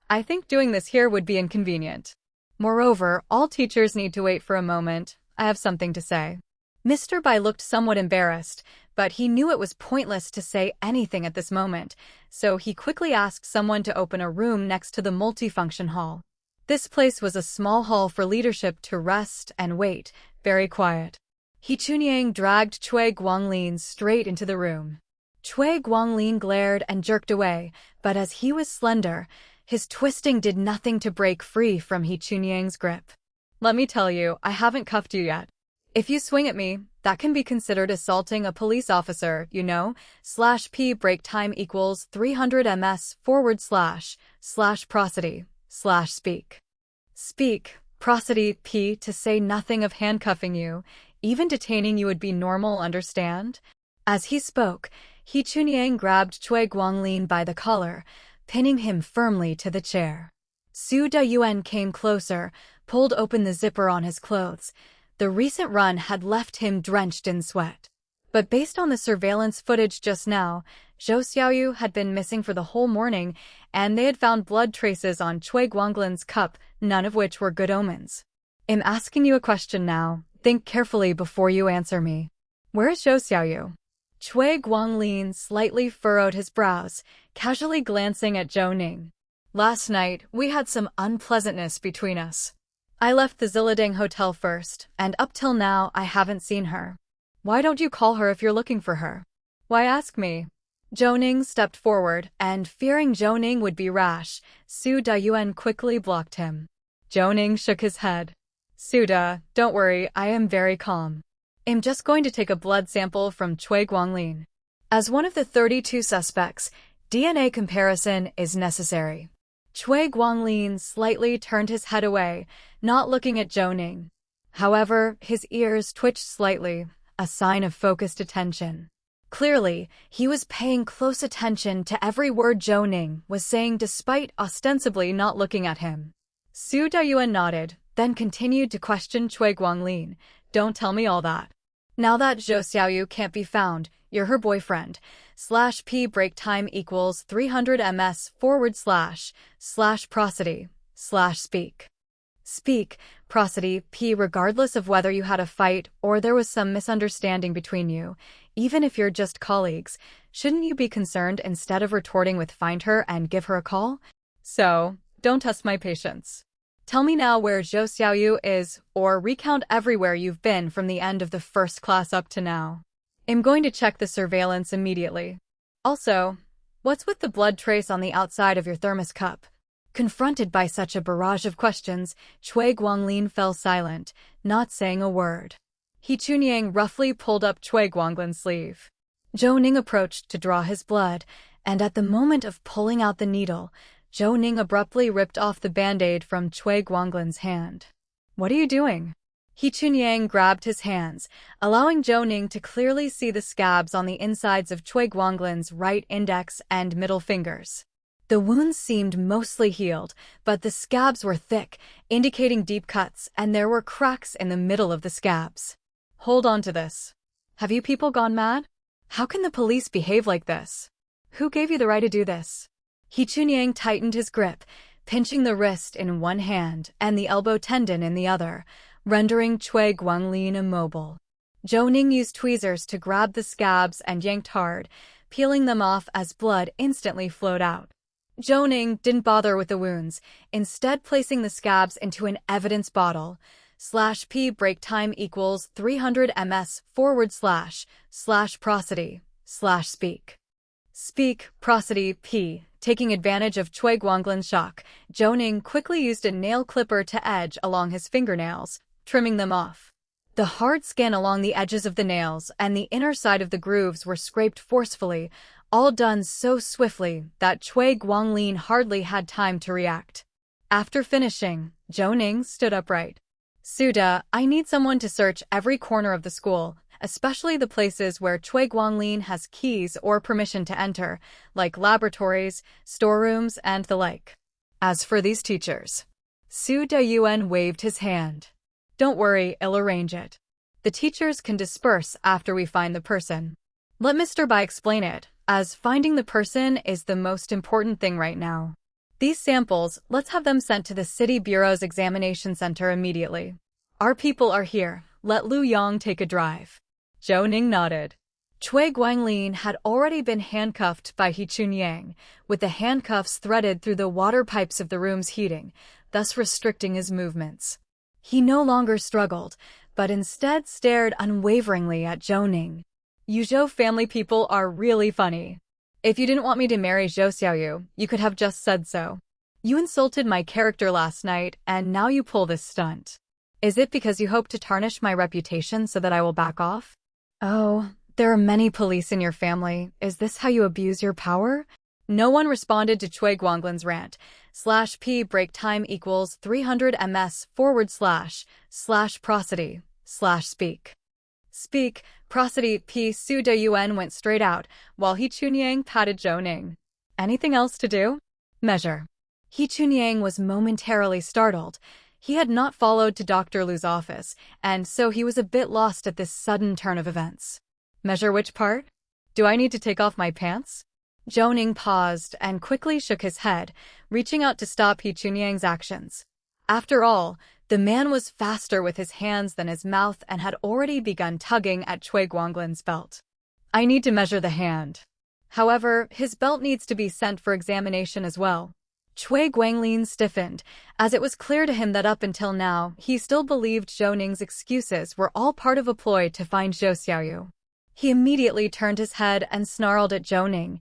I think doing this here would be inconvenient. Moreover, all teachers need to wait for a moment. I have something to say." Mr. Bai looked somewhat embarrassed, but he knew it was pointless to say anything at this moment, so he quickly asked someone to open a room next to the multifunction hall. This place was a small hall for leadership to rest and wait, very quiet. He Chunyang dragged Cui Guanglin straight into the room. Cui Guanglin glared and jerked away, but as he was slender, his twisting did nothing to break free from He Chunyang's grip. "Let me tell you, I haven't cuffed you yet. If you swing at me, that can be considered assaulting a police officer, you know. /p break time equals 300 ms / prosody / speak. Speak, prosody p to say nothing of handcuffing you. Even detaining you would be normal, understand?" As he spoke, He Chunyang grabbed Cui Guanglin by the collar, pinning him firmly to the chair. Su Dayuan came closer, pulled open the zipper on his clothes. The recent run had left him drenched in sweat. But based on the surveillance footage just now, Zhou Xiaoyu had been missing for the whole morning, and they had found blood traces on Cui Guanglin's cup, none of which were good omens. "I'm asking you a question now. Think carefully before you answer me. Where is Zhou Xiaoyu?" Cui Guanglin slightly furrowed his brows, casually glancing at Zhou Ning. "Last night, we had some unpleasantness between us. I left the Zilidang Hotel first, and up till now I haven't seen her. Why don't you call her if you're looking for her? Why ask me?" Zhou Ning stepped forward, and fearing Zhou Ning would be rash, Su Dayuan quickly blocked him. Zhou Ning shook his head. "Suda, don't worry, I am very calm. I'm just going to take a blood sample from Cui Guanglin. As one of the 32 suspects, DNA comparison is necessary." Cui Guanglin slightly turned his head away, not looking at Zhou Ning. However, his ears twitched slightly, a sign of focused attention. Clearly, he was paying close attention to every word Zhou Ning was saying despite ostensibly not looking at him. Su Dayuan nodded, then continued to question Cui Guanglin. "Don't tell me all that. Now that Zhou Xiaoyu can't be found, you're her boyfriend. /p break time equals 300 ms / prosody / speak. Speak, prosody p regardless of whether you had a fight or there was some misunderstanding between you. Even if you're just colleagues, shouldn't you be concerned instead of retorting with find her and give her a call? So, don't test my patience. Tell me now where Zhou Xiaoyu is, or recount everywhere you've been from the end of the first class up to now. I'm going to check the surveillance immediately. Also, what's with the blood trace on the outside of your thermos cup?" Confronted by such a barrage of questions, Cui Guanglin fell silent, not saying a word. He Chunyang roughly pulled up Cui Guanglin's sleeve. Zhou Ning approached to draw his blood, and at the moment of pulling out the needle, Zhou Ning abruptly ripped off the band-aid from Cui Guanglin's hand. "What are you doing?" He Chunyang grabbed his hands, allowing Zhou Ning to clearly see the scabs on the insides of Cui Guanglin's right index and middle fingers. The wounds seemed mostly healed, but the scabs were thick, indicating deep cuts, and there were cracks in the middle of the scabs. "Hold on to this. Have you people gone mad? How can the police behave like this? Who gave you the right to do this?" He Chunyang tightened his grip, pinching the wrist in one hand and the elbow tendon in the other, rendering Cui Guanglin immobile. Zhou Ning used tweezers to grab the scabs and yanked hard, peeling them off as blood instantly flowed out. Zhou Ning didn't bother with the wounds, instead placing the scabs into an evidence bottle. /p break time equals 300 ms / prosody / speak. Speak, prosody p. Taking advantage of Cui Guanglin's shock, Zhou Ning quickly used a nail clipper to edge along his fingernails, trimming them off. The hard skin along the edges of the nails and the inner side of the grooves were scraped forcefully, all done so swiftly that Cui Guanglin hardly had time to react. After finishing, Zhou Ning stood upright. "Suda, I need someone to search every corner of the school, especially the places where Cui Guanglin has keys or permission to enter, like laboratories, storerooms, and the like. As for these teachers..." Su Dayuan waved his hand. "Don't worry, I'll arrange it. The teachers can disperse after we find the person. Let Mr. Bai explain it, as finding the person is the most important thing right now. These samples, let's have them sent to the City Bureau's examination center immediately. Our people are here, let Lu Yang take a drive." Zhou Ning nodded. Cui Guanglin had already been handcuffed by He Chunyang, with the handcuffs threaded through the water pipes of the room's heating, thus restricting his movements. He no longer struggled, but instead stared unwaveringly at Zhou Ning. "You Zhou family people are really funny. If you didn't want me to marry Zhou Xiaoyu, you could have just said so. You insulted my character last night, and now you pull this stunt. Is it because you hope to tarnish my reputation so that I will back off? Oh, there are many police in your family. Is this how you abuse your power?" No one responded to Cui Guanglin's rant. /p break time equals 300 ms/prosody/speak. Speak, prosody p Su Dayuan went straight out, while He Chunyang patted Zhou Ning. "Anything else to do?" "Measure." He Chunyang was momentarily startled. He had not followed to Dr. Lu's office, and so he was a bit lost at this sudden turn of events. "Measure which part? Do I need to take off my pants?" Zhou Ning paused and quickly shook his head, reaching out to stop He Chunyang's actions. After all, the man was faster with his hands than his mouth and had already begun tugging at Cui Guanglin's belt. "I need to measure the hand. However, his belt needs to be sent for examination as well." Cui Guanglin stiffened, as it was clear to him that up until now, he still believed Zhou Ning's excuses were all part of a ploy to find Zhou Xiaoyu. He immediately turned his head and snarled at Zhou Ning.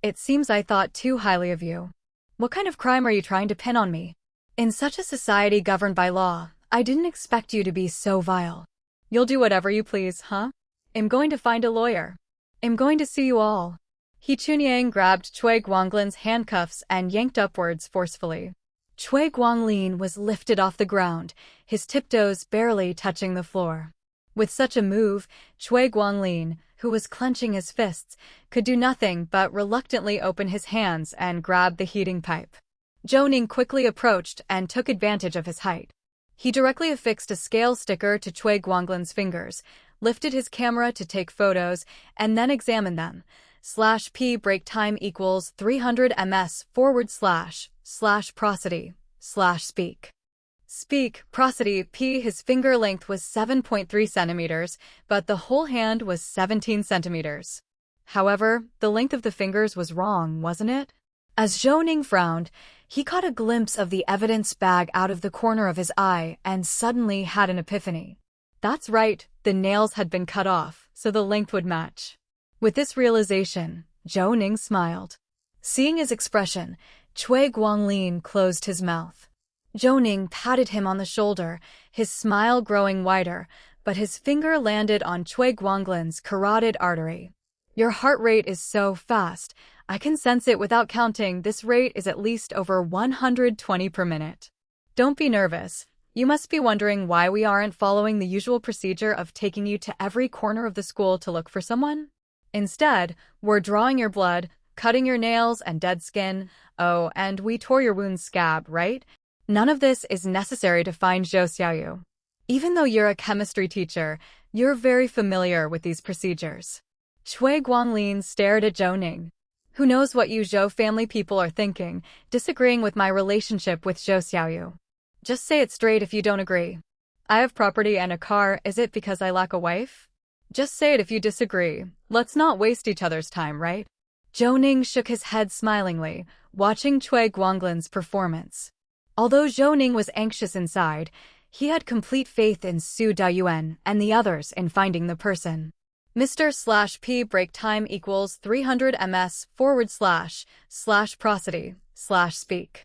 It seems I thought too highly of you. What kind of crime are you trying to pin on me? In such a society governed by law, I didn't expect you to be so vile. You'll do whatever you please, huh? I'm going to find a lawyer. I'm going to sue you all." He Chunyang grabbed Cui Guanglin's handcuffs and yanked upwards forcefully. Cui Guanglin was lifted off the ground, his tiptoes barely touching the floor. With such a move, Cui Guanglin, who was clenching his fists, could do nothing but reluctantly open his hands and grab the heating pipe. Zhou Ning quickly approached and took advantage of his height. He directly affixed a scale sticker to Cui Guanglin's fingers, lifted his camera to take photos, and then examined them. /p break time equals 300 ms/prosody/speak. Speak, prosody p his finger length was 7.3 centimeters, but the whole hand was 17 centimeters. However, the length of the fingers was wrong, wasn't it? As Zhou Ning frowned, he caught a glimpse of the evidence bag out of the corner of his eye and suddenly had an epiphany. That's right, the nails had been cut off, so the length would match. With this realization, Zhou Ning smiled. Seeing his expression, Cui Guanglin closed his mouth. Zhou Ning patted him on the shoulder, his smile growing wider, but his finger landed on Cui Guanglin's carotid artery. "Your heart rate is so fast. I can sense it without counting. This rate is at least over 120 per minute. Don't be nervous. You must be wondering why we aren't following the usual procedure of taking you to every corner of the school to look for someone. Instead, we're drawing your blood, cutting your nails and dead skin. Oh, and we tore your wound's scab, right? None of this is necessary to find Zhou Xiaoyu. Even though you're a chemistry teacher, you're very familiar with these procedures." Cui Guanglin stared at Zhou Ning. "Who knows what you Zhou family people are thinking, disagreeing with my relationship with Zhou Xiaoyu. Just say it straight if you don't agree. I have property and a car, is it because I lack a wife? Just say it if you disagree. Let's not waste each other's time, right?" Zhou Ning shook his head smilingly, watching Cui Guanglin's performance. Although Zhou Ning was anxious inside, he had complete faith in Su Dayuan and the others in finding the person. Mr./P break time equals 300 ms/prosody/speak.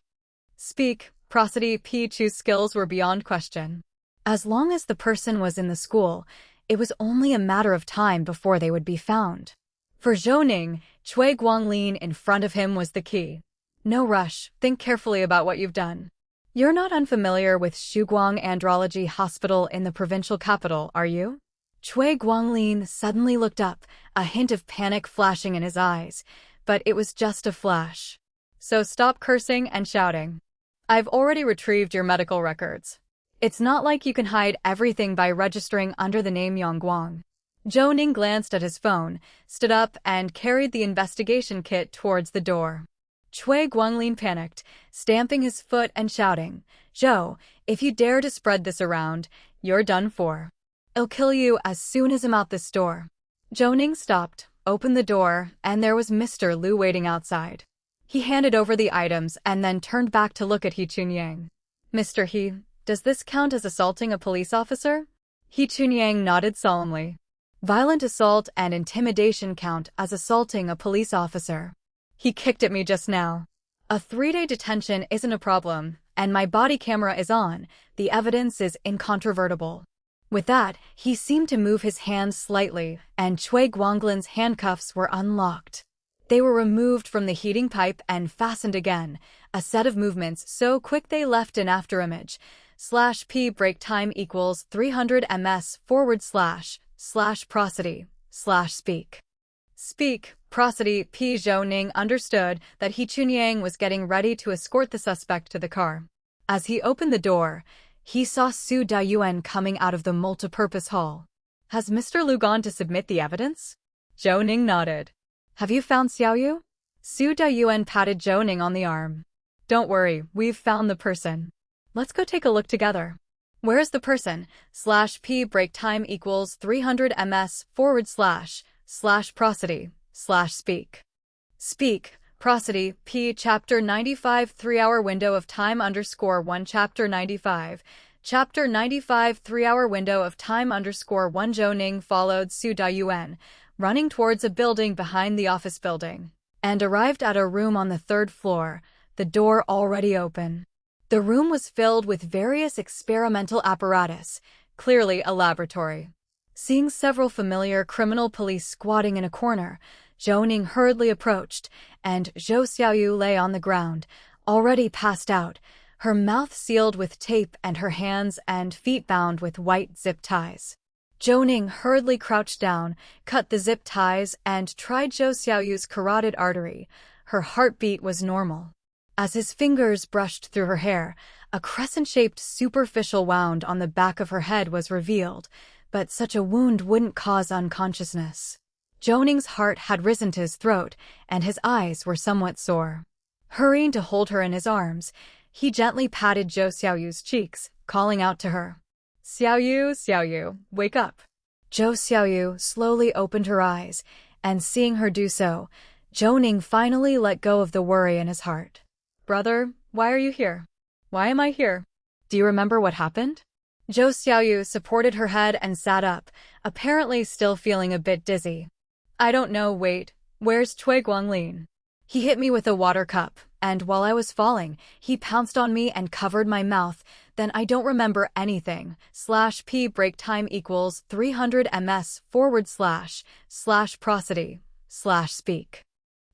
Speak, prosody p Chu's skills were beyond question. As long as the person was in the school, it was only a matter of time before they would be found. For Zhou Ning, Cui Guanglin in front of him was the key. No rush, think carefully about what you've done. You're not unfamiliar with Shuguang Andrology Hospital in the provincial capital, are you? Cui Guanglin suddenly looked up, a hint of panic flashing in his eyes, but it was just a flash. So stop cursing and shouting. I've already retrieved your medical records. It's not like you can hide everything by registering under the name Yongguang. Zhou Ning glanced at his phone, stood up, and carried the investigation kit towards the door. Cui Guanglin panicked, stamping his foot and shouting, "Zhou, if you dare to spread this around, you're done for. I'll kill you as soon as I'm out this door." Zhou Ning stopped, opened the door, and there was Mr. Liu waiting outside. He handed over the items and then turned back to look at He Chunyang. "Mr. He, does this count as assaulting a police officer?" He Chunyang nodded solemnly. "Violent assault and intimidation count as assaulting a police officer. He kicked at me just now. A 3-day detention isn't a problem, and my body camera is on. The evidence is incontrovertible." With that, he seemed to move his hands slightly, and Cui Guanglin's handcuffs were unlocked. They were removed from the heating pipe and fastened again, a set of movements so quick they left an afterimage. /p break time equals 300 ms / prosody / speak. Speak, prosody. P. Zhou Ning understood that He Chunyang was getting ready to escort the suspect to the car. As he opened the door, he saw Su Dayuan coming out of the multipurpose hall. "Has Mr. Liu gone to submit the evidence?" Zhou Ning nodded. "Have you found Xiaoyu?" Su Dayuan patted Zhou Ning on the arm. "Don't worry, we've found the person. Let's go take a look together." "Where's the person? /p break time equals 300 ms / prosody / speak. Speak, prosody. P. Chapter 95 3-hour window of time _1 Chapter 95 3-hour window of time _1 Zhou Ning followed Su Dayuan, running towards a building behind the office building, and arrived at a room on the 3rd floor, the door already open. The room was filled with various experimental apparatus, clearly a laboratory. Seeing several familiar criminal police squatting in a corner, Zhou Ning hurriedly approached, and Zhou Xiaoyu lay on the ground, already passed out, her mouth sealed with tape and her hands and feet bound with white zip ties. Zhou Ning hurriedly crouched down, cut the zip ties, and tried Zhou Xiaoyu's carotid artery. Her heartbeat was normal. As his fingers brushed through her hair, a crescent-shaped superficial wound on the back of her head was revealed, but such a wound wouldn't cause unconsciousness. Zhou Ning's heart had risen to his throat, and his eyes were somewhat sore. Hurrying to hold her in his arms, he gently patted Zhou Xiaoyu's cheeks, calling out to her, "Xiaoyu, Xiaoyu, wake up." Zhou Xiaoyu slowly opened her eyes, and seeing her do so, Zhou Ning finally let go of the worry in his heart. "Brother, why are you here? Why am I here? Do you remember what happened?" Zhou Xiaoyu supported her head and sat up, apparently still feeling a bit dizzy. "I don't know, wait, where's Cui Guanglin? He hit me with a water cup, and while I was falling, he pounced on me and covered my mouth, then I don't remember anything. /p break time equals 300 ms / prosody / speak.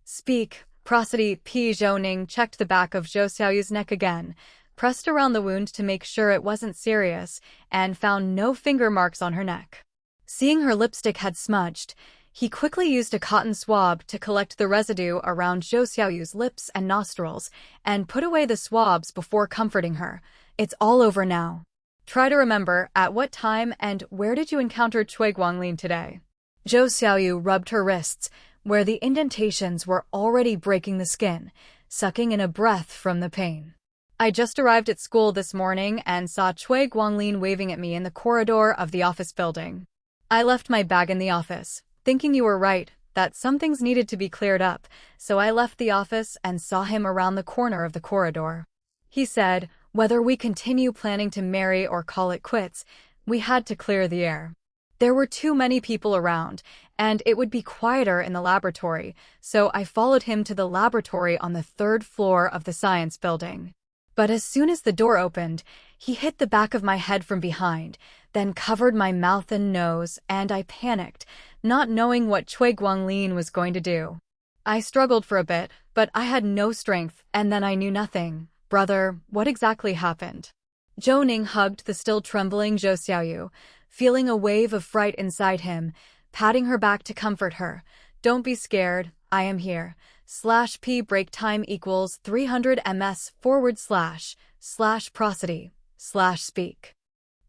Speak, prosody. P. Zhou Ning checked the back of Zhou Xiaoyu's neck again, pressed around the wound to make sure it wasn't serious, and found no finger marks on her neck. Seeing her lipstick had smudged, he quickly used a cotton swab to collect the residue around Zhou Xiaoyu's lips and nostrils, and put away the swabs before comforting her. "It's all over now. Try to remember at what time and where did you encounter Cui Guanglin today?" Zhou Xiaoyu rubbed her wrists, where the indentations were already breaking the skin, sucking in a breath from the pain. "I just arrived at school this morning and saw Cui Guanglin waving at me in the corridor of the office building. I left my bag in the office, thinking you were right, that some things needed to be cleared up, so I left the office and saw him around the corner of the corridor. He said, whether we continue planning to marry or call it quits, we had to clear the air. There were too many people around, and it would be quieter in the laboratory, so I followed him to the laboratory on the 3rd floor of the science building. But as soon as the door opened, He hit the back of my head from behind, then covered my mouth and nose, and I panicked, not knowing what Cui Guanglin was going to do. I struggled for a bit, but I had no strength, and then I knew nothing. Brother, what exactly happened? Zhou Ning hugged the still trembling Zhou Xiaoyu, feeling a wave of fright inside him, patting her back to comfort her. Don't be scared, I am here. /p break time equals 300 ms / prosody / speak.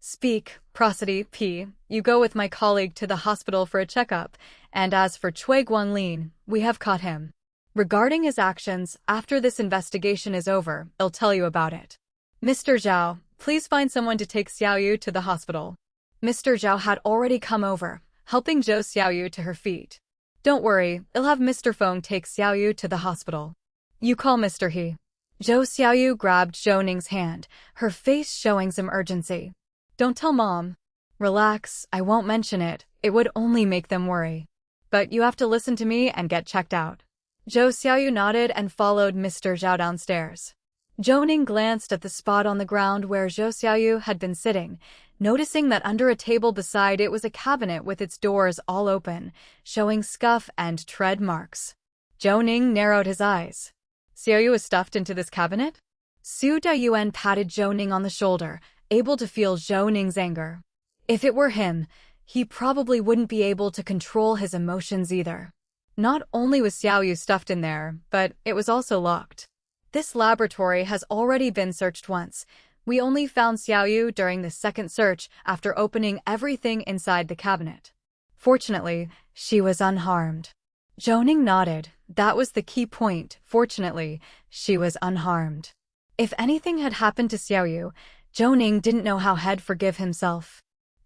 Speak, prosody, p. You go with my colleague to the hospital for a checkup, and as for Cui Guanglin, we have caught him. Regarding his actions, after this investigation is over, I'll tell you about it. Mr. Zhao, please find someone to take Xiaoyu to the hospital. Mr. Zhao had already come over, helping Zhou Xiaoyu to her feet. Don't worry, I'll have Mr. Feng take Xiaoyu to the hospital. You call Mr. He. Zhou Xiaoyu grabbed Zhou Ning's hand, her face showing some urgency. Don't tell Mom. Relax, I won't mention it. It would only make them worry. But you have to listen to me and get checked out. Zhou Xiaoyu nodded and followed Mr. Zhao downstairs. Zhou Ning glanced at the spot on the ground where Zhou Xiaoyu had been sitting, noticing that under a table beside it was a cabinet with its doors all open, showing scuff and tread marks. Zhou Ning narrowed his eyes. Xiaoyu was stuffed into this cabinet? Su Dayuan patted Zhou Ning on the shoulder, able to feel Zhou Ning's anger. If it were him, he probably wouldn't be able to control his emotions either. Not only was Xiaoyu stuffed in there, but it was also locked. This laboratory has already been searched once. We only found Xiaoyu during the second search after opening everything inside the cabinet. Fortunately, she was unharmed. Zhou Ning nodded. That was the key point. Fortunately, she was unharmed. If anything had happened to Xiaoyu, Zhou Ning didn't know how he'd forgive himself.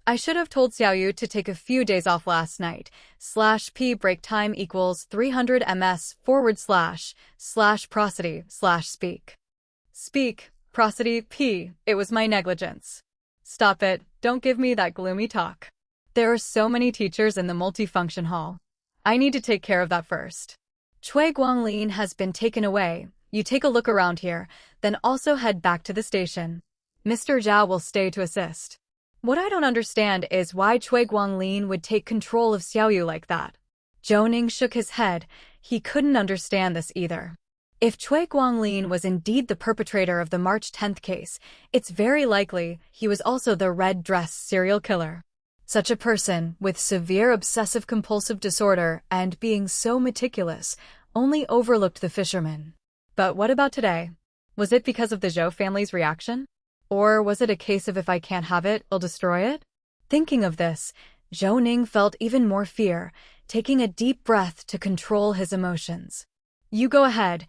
I should have told Xiaoyu to take a few days off last night. /p break time equals 300 ms / prosody / speak. Speak, prosody, p. It was my negligence. Stop it, don't give me that gloomy talk. There are so many teachers in the multifunction hall. I need to take care of that first. Cui Guanglin has been taken away. You take a look around here, then also head back to the station. Mr. Zhao will stay to assist. What I don't understand is why Cui Guanglin would take control of Xiaoyu like that. Zhou Ning shook his head. He couldn't understand this either. If Cui Guanglin was indeed the perpetrator of the March 10th case, it's very likely he was also the red dress serial killer. Such a person, with severe obsessive-compulsive disorder and being so meticulous, only overlooked the fisherman. But what about today? Was it because of the Zhou family's reaction? Or was it a case of if I can't have it, I'll destroy it? Thinking of this, Zhou Ning felt even more fear, taking a deep breath to control his emotions. You go ahead.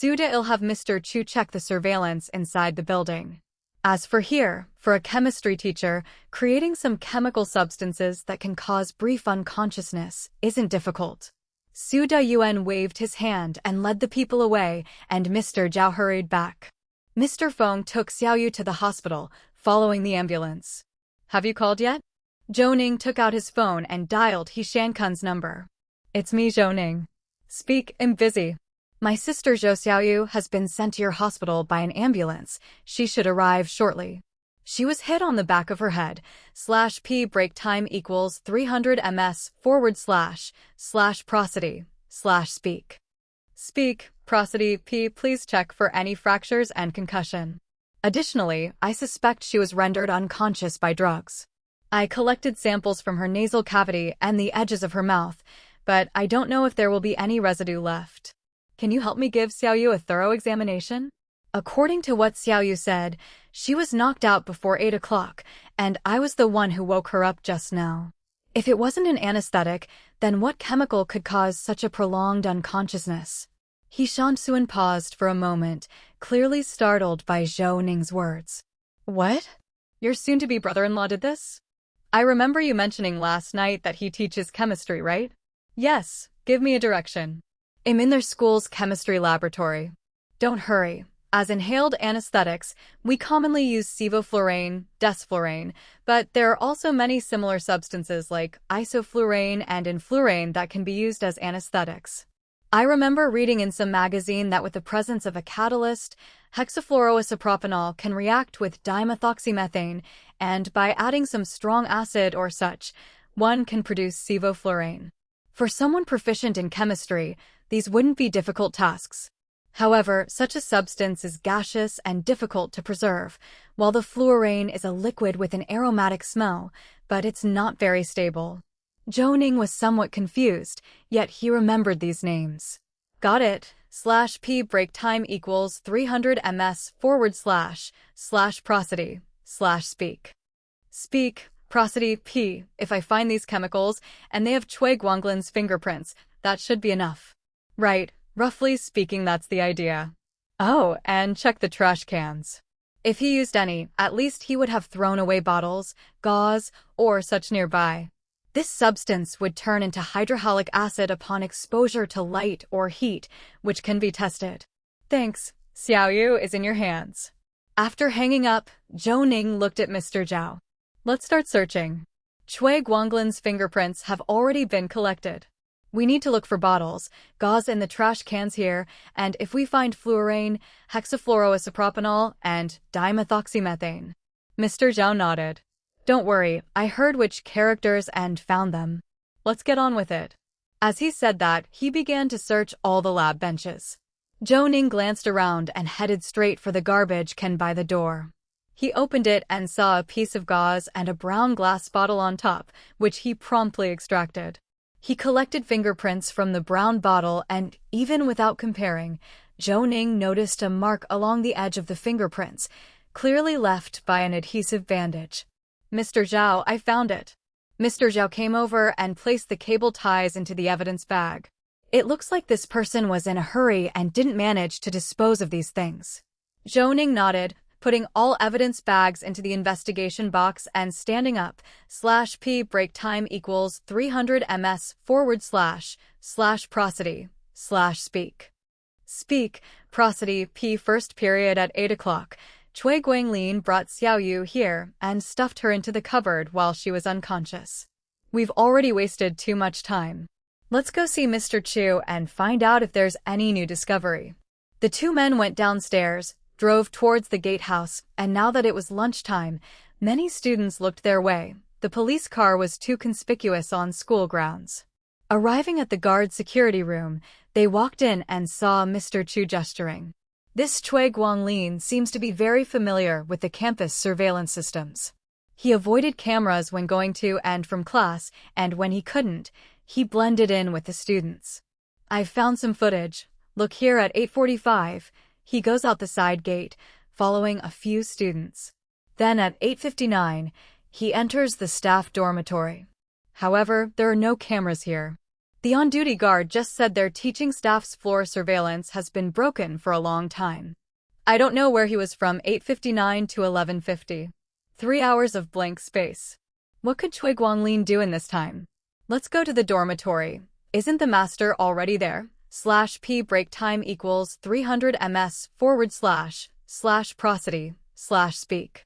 I'll have Mr. Chu check the surveillance inside the building. As for here, for a chemistry teacher, creating some chemical substances that can cause brief unconsciousness isn't difficult. Su Dayuan waved his hand and led the people away, and Mr. Zhao hurried back. Mr. Feng took Xiaoyu to the hospital, following the ambulance. Have you called yet? Zhou Ning took out his phone and dialed He Shankun's number. It's me, Zhou Ning. Speak, I'm busy. My sister Zhou Xiaoyu has been sent to your hospital by an ambulance. She should arrive shortly. She was hit on the back of her head. /p break time equals 300 ms / prosody / speak. Speak, prosody, p. Please check for any fractures and concussion. Additionally, I suspect she was rendered unconscious by drugs. I collected samples from her nasal cavity and the edges of her mouth, but I don't know if there will be any residue left. Can you help me give Xiaoyu a thorough examination? According to what Xiaoyu said, she was knocked out before 8 o'clock, and I was the one who woke her up just now. If it wasn't an anesthetic, then what chemical could cause such a prolonged unconsciousness? He Shansuan paused for a moment, clearly startled by Zhou Ning's words. What? Your soon-to-be brother-in-law did this? I remember you mentioning last night that he teaches chemistry, right? Yes, give me a direction. I'm in their school's chemistry laboratory. Don't hurry. As inhaled anesthetics, we commonly use sevoflurane, desflurane, but there are also many similar substances like isoflurane and enflurane that can be used as anesthetics. I remember reading in some magazine that with the presence of a catalyst, hexafluoroisopropyl can react with dimethoxymethane, and by adding some strong acid or such, one can produce sevoflurane. For someone proficient in chemistry, these wouldn't be difficult tasks. However, such a substance is gaseous and difficult to preserve, while the fluorane is a liquid with an aromatic smell, but it's not very stable. Zhou Ning was somewhat confused, yet he remembered these names. Got it. /p break time equals 300 ms / prosody / speak. Speak, prosody, p. If I find these chemicals, and they have Cui Guanglin's fingerprints, that should be enough. Right. Roughly speaking, that's the idea. Oh, and check the trash cans. If he used any, at least he would have thrown away bottles, gauze, or such nearby. This substance would turn into hydrohalic acid upon exposure to light or heat, which can be tested. Thanks, Xiaoyu is in your hands. After hanging up, Zhou Ning looked at Mr. Zhao. Let's start searching. Cui Guanglin's fingerprints have already been collected. We need to look for bottles, gauze in the trash cans here, and if we find fluorane, hexafluoroisopropyl, and dimethoxymethane. Mr. Zhao nodded. Don't worry, I heard which characters and found them. Let's get on with it. As he said that, he began to search all the lab benches. Zhou Ning glanced around and headed straight for the garbage can by the door. He opened it and saw a piece of gauze and a brown glass bottle on top, which he promptly extracted. He collected fingerprints from the brown bottle and, even without comparing, Zhou Ning noticed a mark along the edge of the fingerprints, clearly left by an adhesive bandage. Mr. Zhao, I found it. Mr. Zhao came over and placed the cable ties into the evidence bag. It looks like this person was in a hurry and didn't manage to dispose of these things. Zhou Ning nodded, putting all evidence bags into the investigation box and standing up, /p break time equals 300 ms / prosody / speak. Speak, prosody, p. First period at 8 o'clock. Cui Guanglin brought Xiaoyu here and stuffed her into the cupboard while she was unconscious. We've already wasted too much time. Let's go see Mr. Chu and find out if there's any new discovery. The two men went downstairs, drove towards the gatehouse, and now that it was lunchtime, many students looked their way. The police car was too conspicuous on school grounds. Arriving at the guard security room, they walked in and saw Mr. Chu gesturing. This Cui Guanglin seems to be very familiar with the campus surveillance systems. He avoided cameras when going to and from class, and when he couldn't, he blended in with the students. I've found some footage. Look here at 8:45. He goes out the side gate, following a few students. Then at 8:59, he enters the staff dormitory. However, there are no cameras here. The on-duty guard just said their teaching staff's floor surveillance has been broken for a long time. I don't know where he was from 8:59 to 11:50. 3 hours of blank space. What could Cui Guanglin do in this time? Let's go to the dormitory. Isn't the master already there? /p break time equals 300 ms / prosody / speak.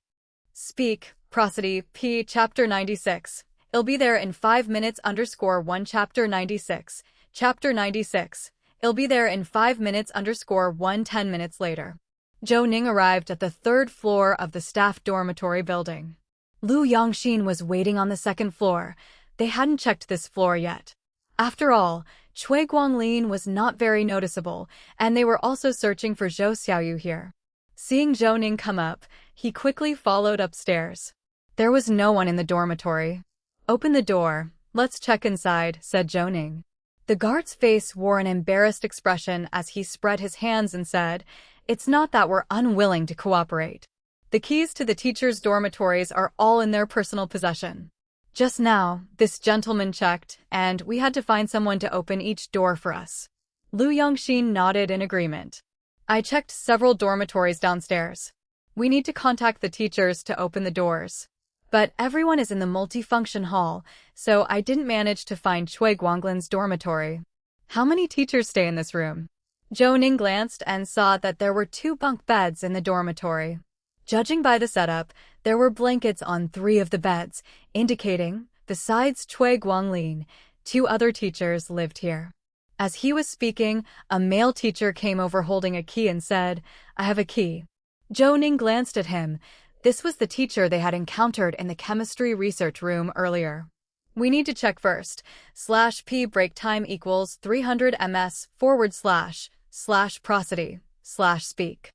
Speak, prosody, p. Chapter 96. It'll be there in 5 minutes _1 Chapter 96. Chapter 96. It'll be there in 5 minutes _1 10 minutes later. Zhou Ning arrived at the 3rd floor of the staff dormitory building. Lu Yongxin was waiting on the 2nd floor. They hadn't checked this floor yet. After all, Cui Guanglin was not very noticeable, and they were also searching for Zhou Xiaoyu here. Seeing Zhou Ning come up, he quickly followed upstairs. There was no one in the dormitory. Open the door. Let's check inside, said Zhou Ning. The guard's face wore an embarrassed expression as he spread his hands and said, It's not that we're unwilling to cooperate. The keys to the teachers' dormitories are all in their personal possession. Just now, this gentleman checked, and we had to find someone to open each door for us. Lu Yongxin nodded in agreement. I checked several dormitories downstairs. We need to contact the teachers to open the doors. But everyone is in the multifunction hall, so I didn't manage to find Cui Guanglin's dormitory. How many teachers stay in this room? Zhou Ning glanced and saw that there were 2 bunk beds in the dormitory. Judging by the setup, there were blankets on 3 of the beds, indicating, besides Cui Guanglin, 2 other teachers lived here. As he was speaking, a male teacher came over holding a key and said, "I have a key." Zhou Ning glanced at him. This was the teacher they had encountered in the chemistry research room earlier. "We need to check first. /p break time equals 300 ms / prosody / speak.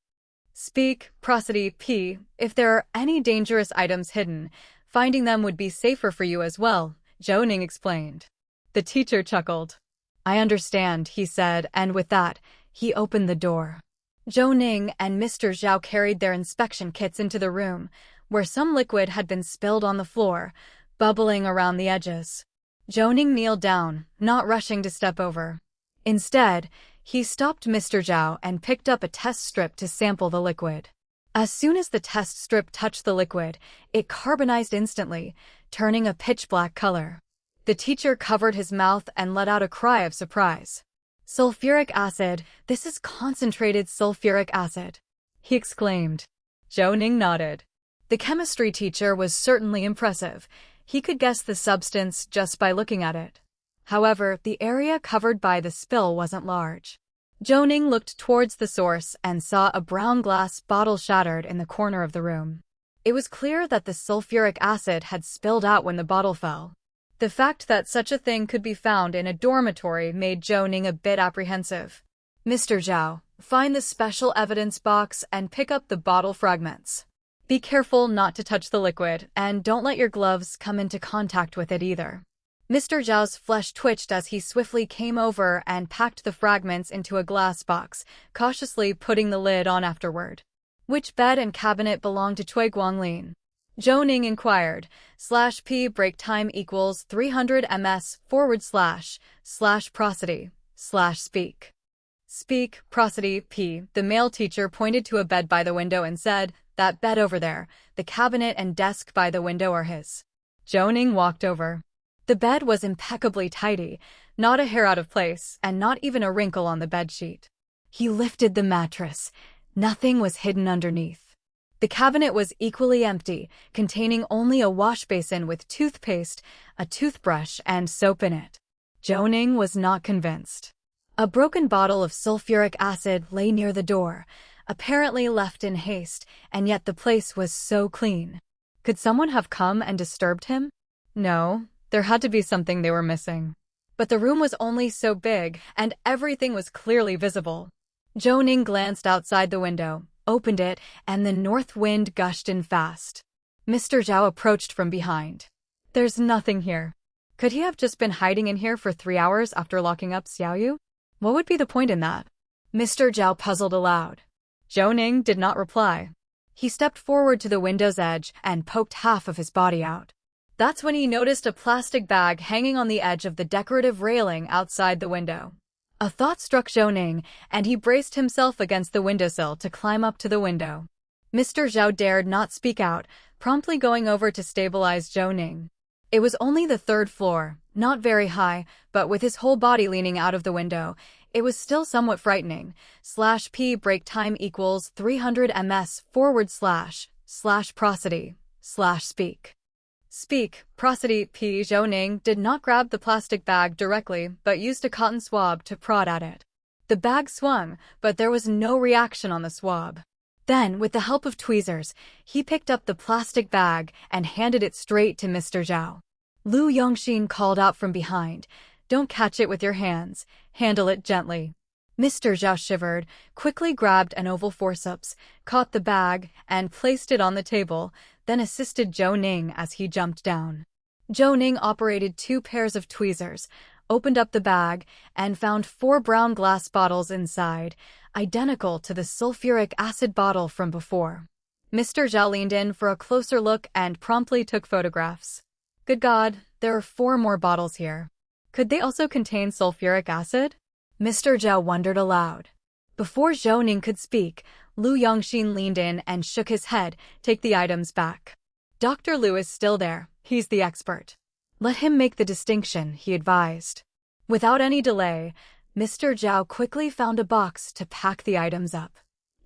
Speak, prosody, p. If there are any dangerous items hidden, finding them would be safer for you as well," Zhou Ning explained. The teacher chuckled. "I understand," he said, and with that, he opened the door. Zhou Ning and Mr. Zhao carried their inspection kits into the room, where some liquid had been spilled on the floor, bubbling around the edges. Zhou Ning kneeled down, not rushing to step over. Instead, he stopped Mr. Zhao and picked up a test strip to sample the liquid. As soon as the test strip touched the liquid, it carbonized instantly, turning a pitch-black color. The teacher covered his mouth and let out a cry of surprise. "Sulfuric acid, this is concentrated sulfuric acid," he exclaimed. Zhou Ning nodded. The chemistry teacher was certainly impressive. He could guess the substance just by looking at it. However, the area covered by the spill wasn't large. Zhou Ning looked towards the source and saw a brown glass bottle shattered in the corner of the room. It was clear that the sulfuric acid had spilled out when the bottle fell. The fact that such a thing could be found in a dormitory made Zhou Ning a bit apprehensive. "Mr. Zhao, find the special evidence box and pick up the bottle fragments. Be careful not to touch the liquid, and don't let your gloves come into contact with it either." Mr. Zhao's flesh twitched as he swiftly came over and packed the fragments into a glass box, cautiously putting the lid on afterward. "Which bed and cabinet belong to Cui Guanglin?" Zhou Ning inquired. /p break time equals 300 ms / prosody / speak. Speak, prosody, p. The male teacher pointed to a bed by the window and said, "That bed over there, the cabinet and desk by the window are his." Zhou Ning walked over. The bed was impeccably tidy, not a hair out of place, and not even a wrinkle on the bedsheet. He lifted the mattress. Nothing was hidden underneath. The cabinet was equally empty, containing only a wash basin with toothpaste, a toothbrush, and soap in it. Zhou Ning was not convinced. A broken bottle of sulfuric acid lay near the door, apparently left in haste, and yet the place was so clean. Could someone have come and disturbed him? No, there had to be something they were missing. But the room was only so big, and everything was clearly visible. Zhou Ning glanced outside the window, opened it, and the north wind gushed in fast. Mr. Zhao approached from behind. "There's nothing here." Could he have just been hiding in here for 3 hours after locking up Xiaoyu? What would be the point in that? Mr. Zhao puzzled aloud. Zhou Ning did not reply. He stepped forward to the window's edge and poked half of his body out. That's when he noticed a plastic bag hanging on the edge of the decorative railing outside the window. A thought struck Zhou Ning, and he braced himself against the windowsill to climb up to the window. Mr. Zhao dared not speak out, promptly going over to stabilize Zhou Ning. It was only the 3rd floor, not very high, but with his whole body leaning out of the window, it was still somewhat frightening. /p break time equals 300 ms / prosody / speak. Speak, prosody, p. Zhou Ning did not grab the plastic bag directly, but used a cotton swab to prod at it. The bag swung, but there was no reaction on the swab. Then, with the help of tweezers, he picked up the plastic bag and handed it straight to Mr. Zhao. Lu Yongxin called out from behind, "Don't catch it with your hands, handle it gently." Mr. Zhao shivered, quickly grabbed an oval forceps, caught the bag, and placed it on the table, then assisted Zhou Ning as he jumped down. Zhou Ning operated 2 pairs of tweezers, opened up the bag, and found 4 brown glass bottles inside, identical to the sulfuric acid bottle from before. Mr. Zhao leaned in for a closer look and promptly took photographs. Good God, there are 4 more bottles here. Could they also contain sulfuric acid? Mr. Zhao wondered aloud. Before Zhou Ning could speak, Lu Yongxin leaned in and shook his head. "Take the items back. Dr. Lu is still there. He's the expert. Let him make the distinction," he advised. Without any delay, Mr. Zhao quickly found a box to pack the items up.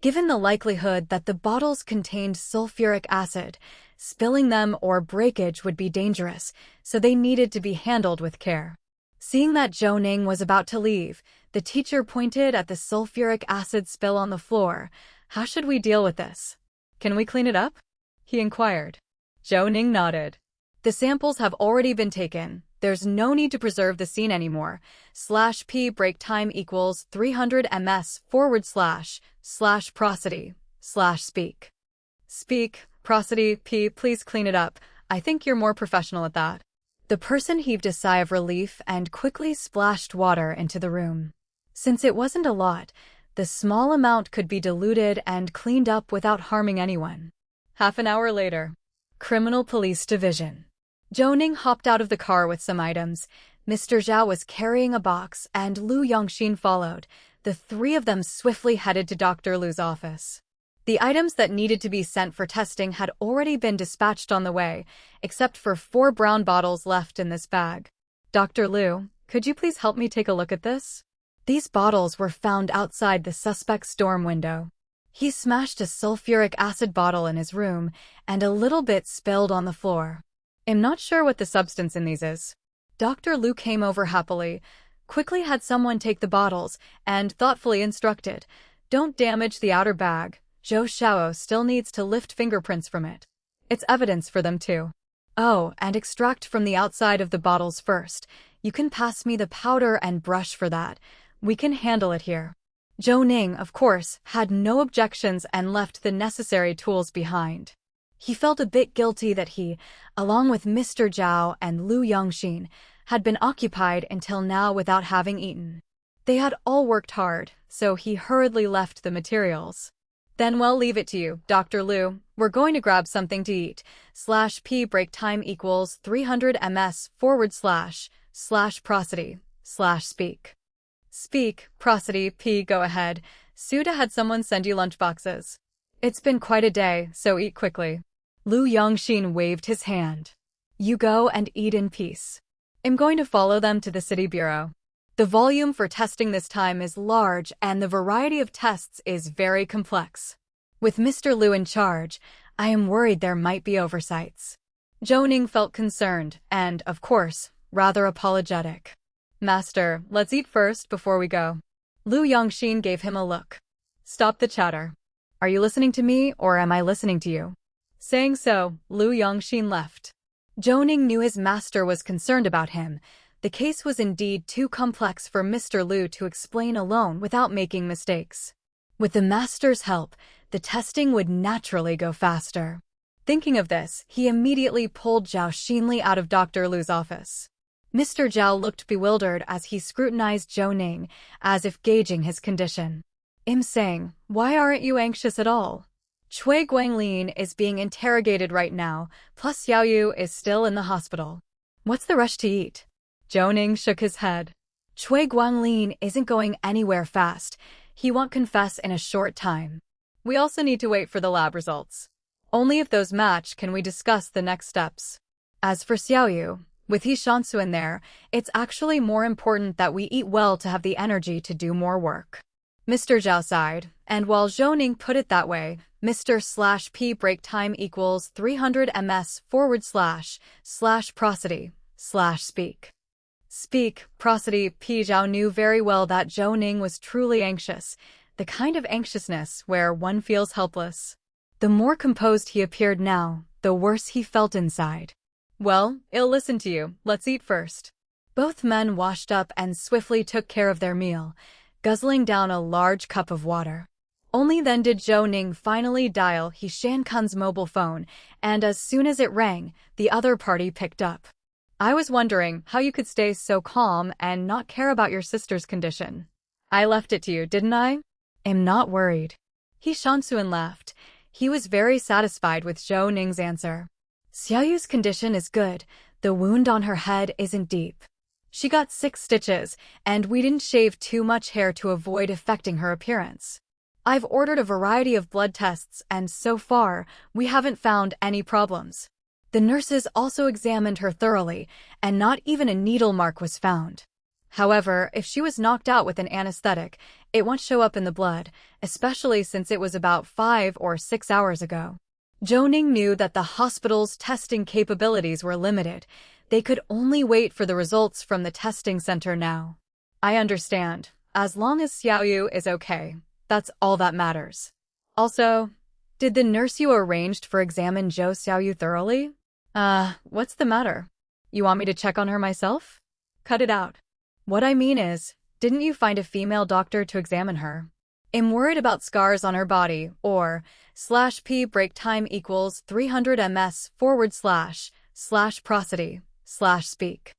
Given the likelihood that the bottles contained sulfuric acid, spilling them or breakage would be dangerous, so they needed to be handled with care. Seeing that Zhou Ning was about to leave, the teacher pointed at the sulfuric acid spill on the floor. How should we deal with this? Can we clean it up? He inquired. Zhou Ning nodded. The samples have already been taken. There's no need to preserve the scene anymore. /p break time equals 300 ms / prosody / speak. Speak, prosody, p, please clean it up. I think you're more professional at that. The person heaved a sigh of relief and quickly splashed water into the room. Since it wasn't a lot, the small amount could be diluted and cleaned up without harming anyone. Half an hour later. Criminal Police Division. Zhou Ning hopped out of the car with some items. Mr. Zhao was carrying a box, and Lu Yongxin followed. The three of them swiftly headed to Dr. Lu's office. The items that needed to be sent for testing had already been dispatched on the way, except for 4 brown bottles left in this bag. Dr. Lu, could you please help me take a look at this? These bottles were found outside the suspect's dorm window. He smashed a sulfuric acid bottle in his room, and a little bit spilled on the floor. I'm not sure what the substance in these is. Dr. Lu came over happily, quickly had someone take the bottles, and thoughtfully instructed, "Don't damage the outer bag. Zhou Xiao still needs to lift fingerprints from it. It's evidence for them too. Oh, and extract from the outside of the bottles first. You can pass me the powder and brush for that. We can handle it here." Zhou Ning, of course, had no objections and left the necessary tools behind. He felt a bit guilty that he, along with Mr. Zhao and Lu Yongxin, had been occupied until now without having eaten. They had all worked hard, so he hurriedly left the materials. Then we'll leave it to you, Dr. Lu. We're going to grab something to eat. /p break time equals 300 ms / prosody / speak. Speak, prosody, p, go ahead. Suda had someone send you lunchboxes. It's been quite a day, so eat quickly. Lu Yongxin waved his hand. You go and eat in peace. I'm going to follow them to the city bureau. The volume for testing this time is large and the variety of tests is very complex. With Mr. Lu in charge, I am worried there might be oversights. Zhou Ning felt concerned and, of course, rather apologetic. Master, let's eat first before we go. Lu Yongxin gave him a look. Stop the chatter. Are you listening to me or am I listening to you? Saying so, Lu Yongxin left. Zhou Ning knew his master was concerned about him. The case was indeed too complex for Mr. Lu to explain alone without making mistakes. With the master's help, the testing would naturally go faster. Thinking of this, he immediately pulled Zhao Xinli out of Dr. Lu's office. Mr. Zhao looked bewildered as he scrutinized Zhou Ning, as if gauging his condition. I'm saying, why aren't you anxious at all? Cui Guanglin is being interrogated right now, plus Xiaoyu is still in the hospital. What's the rush to eat? Zhou Ning shook his head. Cui Guanglin isn't going anywhere fast. He won't confess in a short time. We also need to wait for the lab results. Only if those match can we discuss the next steps. As for Xiaoyu, with He Shansu in there, it's actually more important that we eat well to have the energy to do more work. Mr. Zhao sighed, and while Zhou Ning put it that way, Mr./P break time equals 300 ms / prosody / speak. Speak, prosody, P. Zhao knew very well that Zhou Ning was truly anxious, the kind of anxiousness where one feels helpless. The more composed he appeared now, the worse he felt inside. Well, I'll listen to you. Let's eat first. Both men washed up and swiftly took care of their meal, guzzling down a large cup of water. Only then did Zhou Ning finally dial He Shankun's mobile phone, and as soon as it rang, the other party picked up. I was wondering how you could stay so calm and not care about your sister's condition. I left it to you, didn't I? I'm not worried. He Shansun laughed. He was very satisfied with Zhou Ning's answer. Xiaoyu's condition is good. The wound on her head isn't deep. She got 6 stitches, and we didn't shave too much hair to avoid affecting her appearance. I've ordered a variety of blood tests, and so far, we haven't found any problems. The nurses also examined her thoroughly, and not even a needle mark was found. However, if she was knocked out with an anesthetic, it won't show up in the blood, especially since it was about 5 or 6 hours ago. Zhou Ning knew that the hospital's testing capabilities were limited. They could only wait for the results from the testing center now. I understand. As long as Xiaoyu is okay, that's all that matters. Also, did the nurse you arranged for examine Zhou Xiaoyu thoroughly? What's the matter? You want me to check on her myself? Cut it out. What I mean is, didn't you find a female doctor to examine her? I'm worried about scars on her body, or /p break time equals 300 ms / prosody / speak.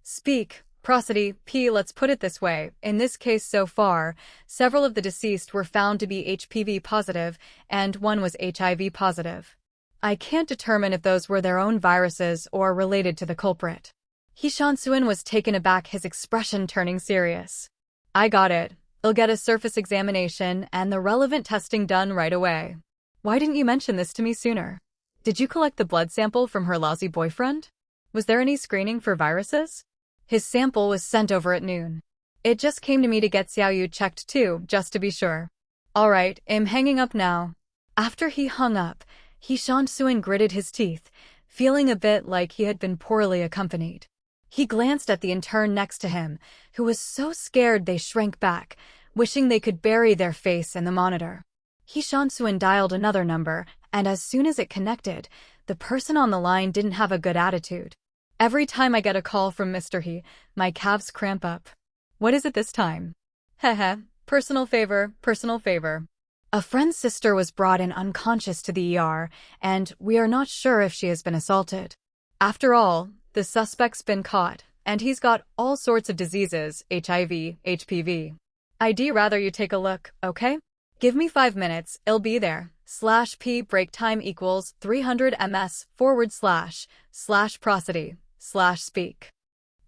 Speak, prosody, p. Let's put it this way. In this case so far, several of the deceased were found to be HPV positive, and one was HIV positive. I can't determine if those were their own viruses or related to the culprit. He Shansuan was taken aback, his expression turning serious. I got it. I'll get a surface examination and the relevant testing done right away. Why didn't you mention this to me sooner? Did you collect the blood sample from her lousy boyfriend? Was there any screening for viruses? His sample was sent over at noon. It just came to me to get Xiaoyu checked too, just to be sure. All right, I'm hanging up now. After he hung up, He Shansuan gritted his teeth, feeling a bit like he had been poorly accompanied. He glanced at the intern next to him, who was so scared they shrank back, wishing they could bury their face in the monitor. He Shansuan dialed another number, and as soon as it connected, the person on the line didn't have a good attitude. Every time I get a call from Mr. He, my calves cramp up. What is it this time? Heh, personal favor, personal favor. A friend's sister was brought in unconscious to the ER, and we are not sure if she has been assaulted. After all, the suspect's been caught, and he's got all sorts of diseases, HIV, HPV. I'd rather you take a look, okay? Give me 5 minutes, I'll be there. /p break time equals 300 ms / prosody / speak.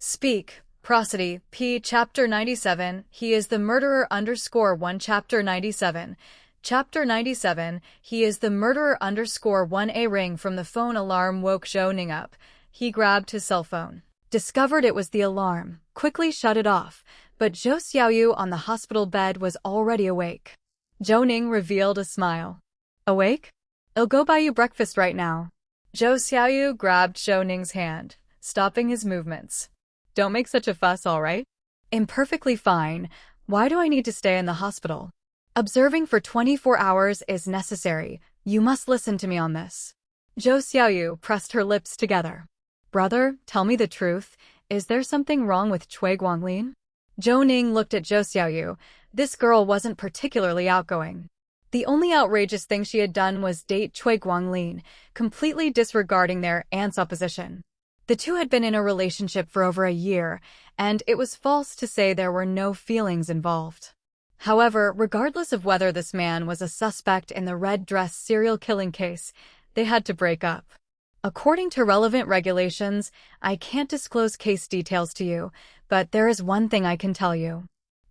Speak, prosody, p. Chapter 97, he is the murderer _1 Chapter 97. Chapter 97, he is the murderer _1. A ring from the phone alarm woke Zhou Ning up. He grabbed his cell phone, discovered it was the alarm, quickly shut it off, but Zhou Xiaoyu on the hospital bed was already awake. Zhou Ning revealed a smile. Awake? I'll go buy you breakfast right now. Zhou Xiaoyu grabbed Zhou Ning's hand, stopping his movements. Don't make such a fuss, all right? I'm perfectly fine. Why do I need to stay in the hospital? Observing for 24 hours is necessary. You must listen to me on this. Zhou Xiaoyu pressed her lips together. Brother, tell me the truth. Is there something wrong with Cui Guanglin? Zhou Ning looked at Zhou Xiaoyu. This girl wasn't particularly outgoing. The only outrageous thing she had done was date Cui Guanglin, completely disregarding their aunt's opposition. The two had been in a relationship for over a year, and it was false to say there were no feelings involved. However, regardless of whether this man was a suspect in the red dress serial killing case, they had to break up. According to relevant regulations, I can't disclose case details to you, but there is one thing I can tell you.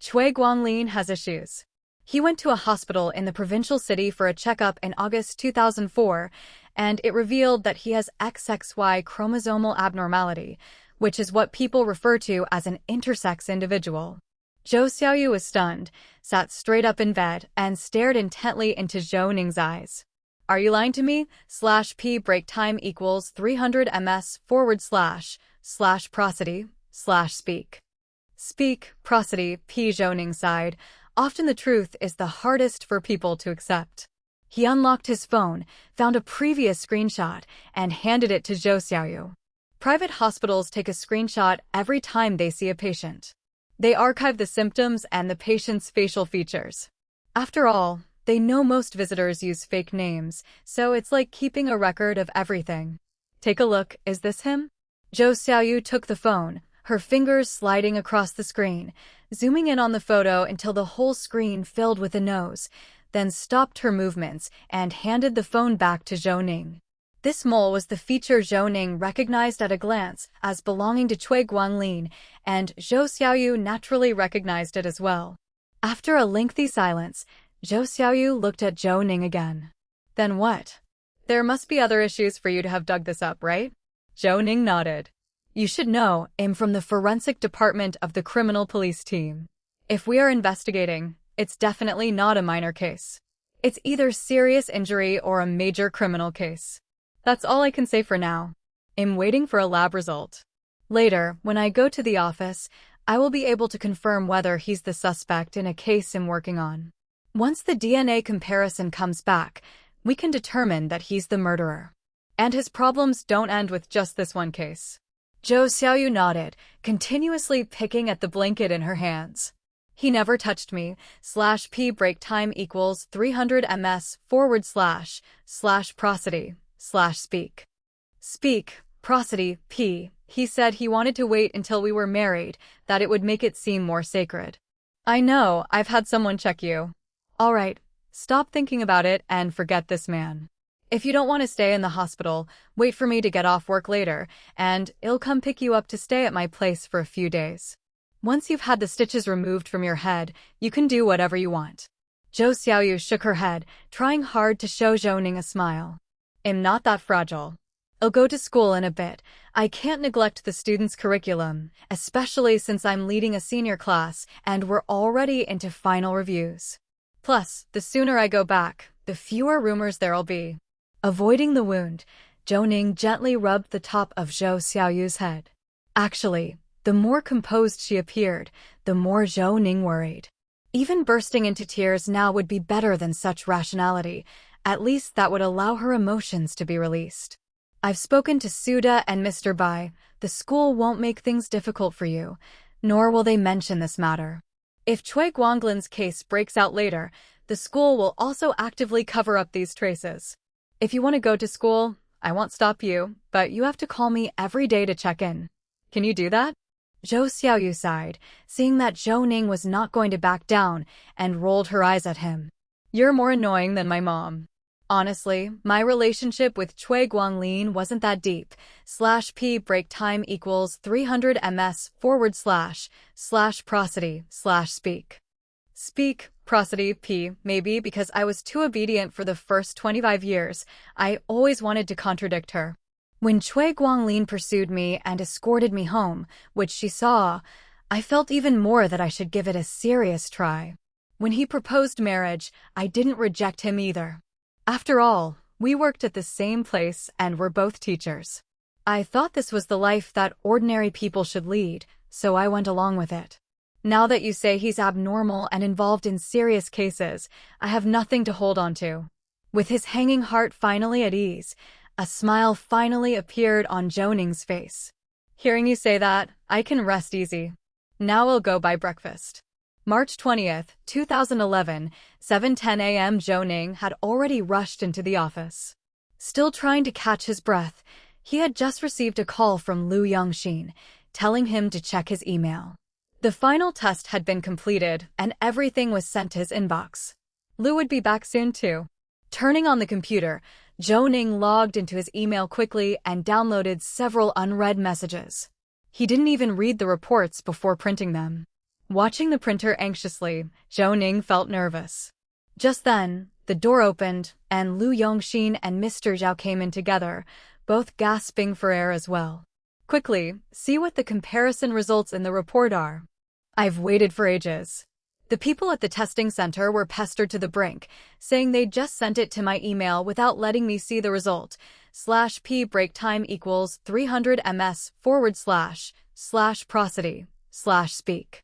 Cui Guanglin has issues. He went to a hospital in the provincial city for a checkup in August 2004, and it revealed that he has XXY chromosomal abnormality, which is what people refer to as an intersex individual. Zhou Xiaoyu was stunned, sat straight up in bed, and stared intently into Zhou Ning's eyes. Are you lying to me? /p break time equals 300 ms / prosody / speak. Speak, prosody, p. Zhou Ning sighed. Often the truth is the hardest for people to accept. He unlocked his phone, found a previous screenshot, and handed it to Zhou Xiaoyu. Private hospitals take a screenshot every time they see a patient. They archive the symptoms and the patient's facial features. After all, they know most visitors use fake names, so it's like keeping a record of everything. Take a look, is this him? Zhou Xiaoyu took the phone, her fingers sliding across the screen, zooming in on the photo until the whole screen filled with a nose, then stopped her movements and handed the phone back to Zhou Ning. This mole was the feature Zhou Ning recognized at a glance as belonging to Cui Guanglin, and Zhou Xiaoyu naturally recognized it as well. After a lengthy silence, Zhou Xiaoyu looked at Zhou Ning again. Then what? There must be other issues for you to have dug this up, right? Zhou Ning nodded. You should know, I'm from the Forensic Department of the Criminal Police Team. If we are investigating, it's definitely not a minor case. It's either serious injury or a major criminal case. That's all I can say for now. I'm waiting for a lab result. Later, when I go to the office, I will be able to confirm whether he's the suspect in a case I'm working on. Once the DNA comparison comes back, we can determine that he's the murderer. And his problems don't end with just this one case. Zhou Xiaoyu nodded, continuously picking at the blanket in her hands. He never touched me. /p break time equals 300 ms / prosody / speak. Speak, prosody, p. He said he wanted to wait until we were married, that it would make it seem more sacred. I know, I've had someone check you. All right, stop thinking about it and forget this man. If you don't want to stay in the hospital, wait for me to get off work later, and I'll come pick you up to stay at my place for a few days. Once you've had the stitches removed from your head, you can do whatever you want. Zhou Xiaoyu shook her head, trying hard to show Zhou Ning a smile. I'm not that fragile. I'll go to school in a bit. I can't neglect the students' curriculum, especially since I'm leading a senior class and we're already into final reviews. Plus, the sooner I go back, the fewer rumors there'll be. Avoiding the wound, Zhou Ning gently rubbed the top of Zhou Xiaoyu's head. Actually, the more composed she appeared, the more Zhou Ning worried. Even bursting into tears now would be better than such rationality. At least that would allow her emotions to be released. I've spoken to Suda and Mr. Bai. The school won't make things difficult for you, nor will they mention this matter. If Cui Guanglin's case breaks out later, the school will also actively cover up these traces. If you want to go to school, I won't stop you, but you have to call me every day to check in. Can you do that? Zhou Xiaoyu sighed, seeing that Zhou Ning was not going to back down, and rolled her eyes at him. You're more annoying than my mom. Honestly, my relationship with Cui Guanglin wasn't that deep. /p break time equals 300 ms / prosody / speak. Speak, prosody, p. Maybe because I was too obedient for the first 25 years, I always wanted to contradict her. When Cui Guanglin pursued me and escorted me home, which she saw, I felt even more that I should give it a serious try. When he proposed marriage, I didn't reject him either. After all, we worked at the same place and were both teachers. I thought this was the life that ordinary people should lead, so I went along with it. Now that you say he's abnormal and involved in serious cases, I have nothing to hold on to. With his hanging heart finally at ease, a smile finally appeared on Zhou Ning's face. Hearing you say that, I can rest easy. Now I'll go buy breakfast. March 20th, 2011, 7:10 a.m. Zhou Ning had already rushed into the office. Still trying to catch his breath, he had just received a call from Lu Yongxin, telling him to check his email. The final test had been completed, and everything was sent to his inbox. Lu would be back soon too. Turning on the computer, Zhou Ning logged into his email quickly and downloaded several unread messages. He didn't even read the reports before printing them. Watching the printer anxiously, Zhou Ning felt nervous. Just then, the door opened, and Lu Yongxin and Mr. Zhao came in together, both gasping for air as well. Quickly, see what the comparison results in the report are. I've waited for ages. The people at the testing center were pestered to the brink, saying they'd just sent it to my email without letting me see the result. /p break time equals 300 ms / prosody / speak.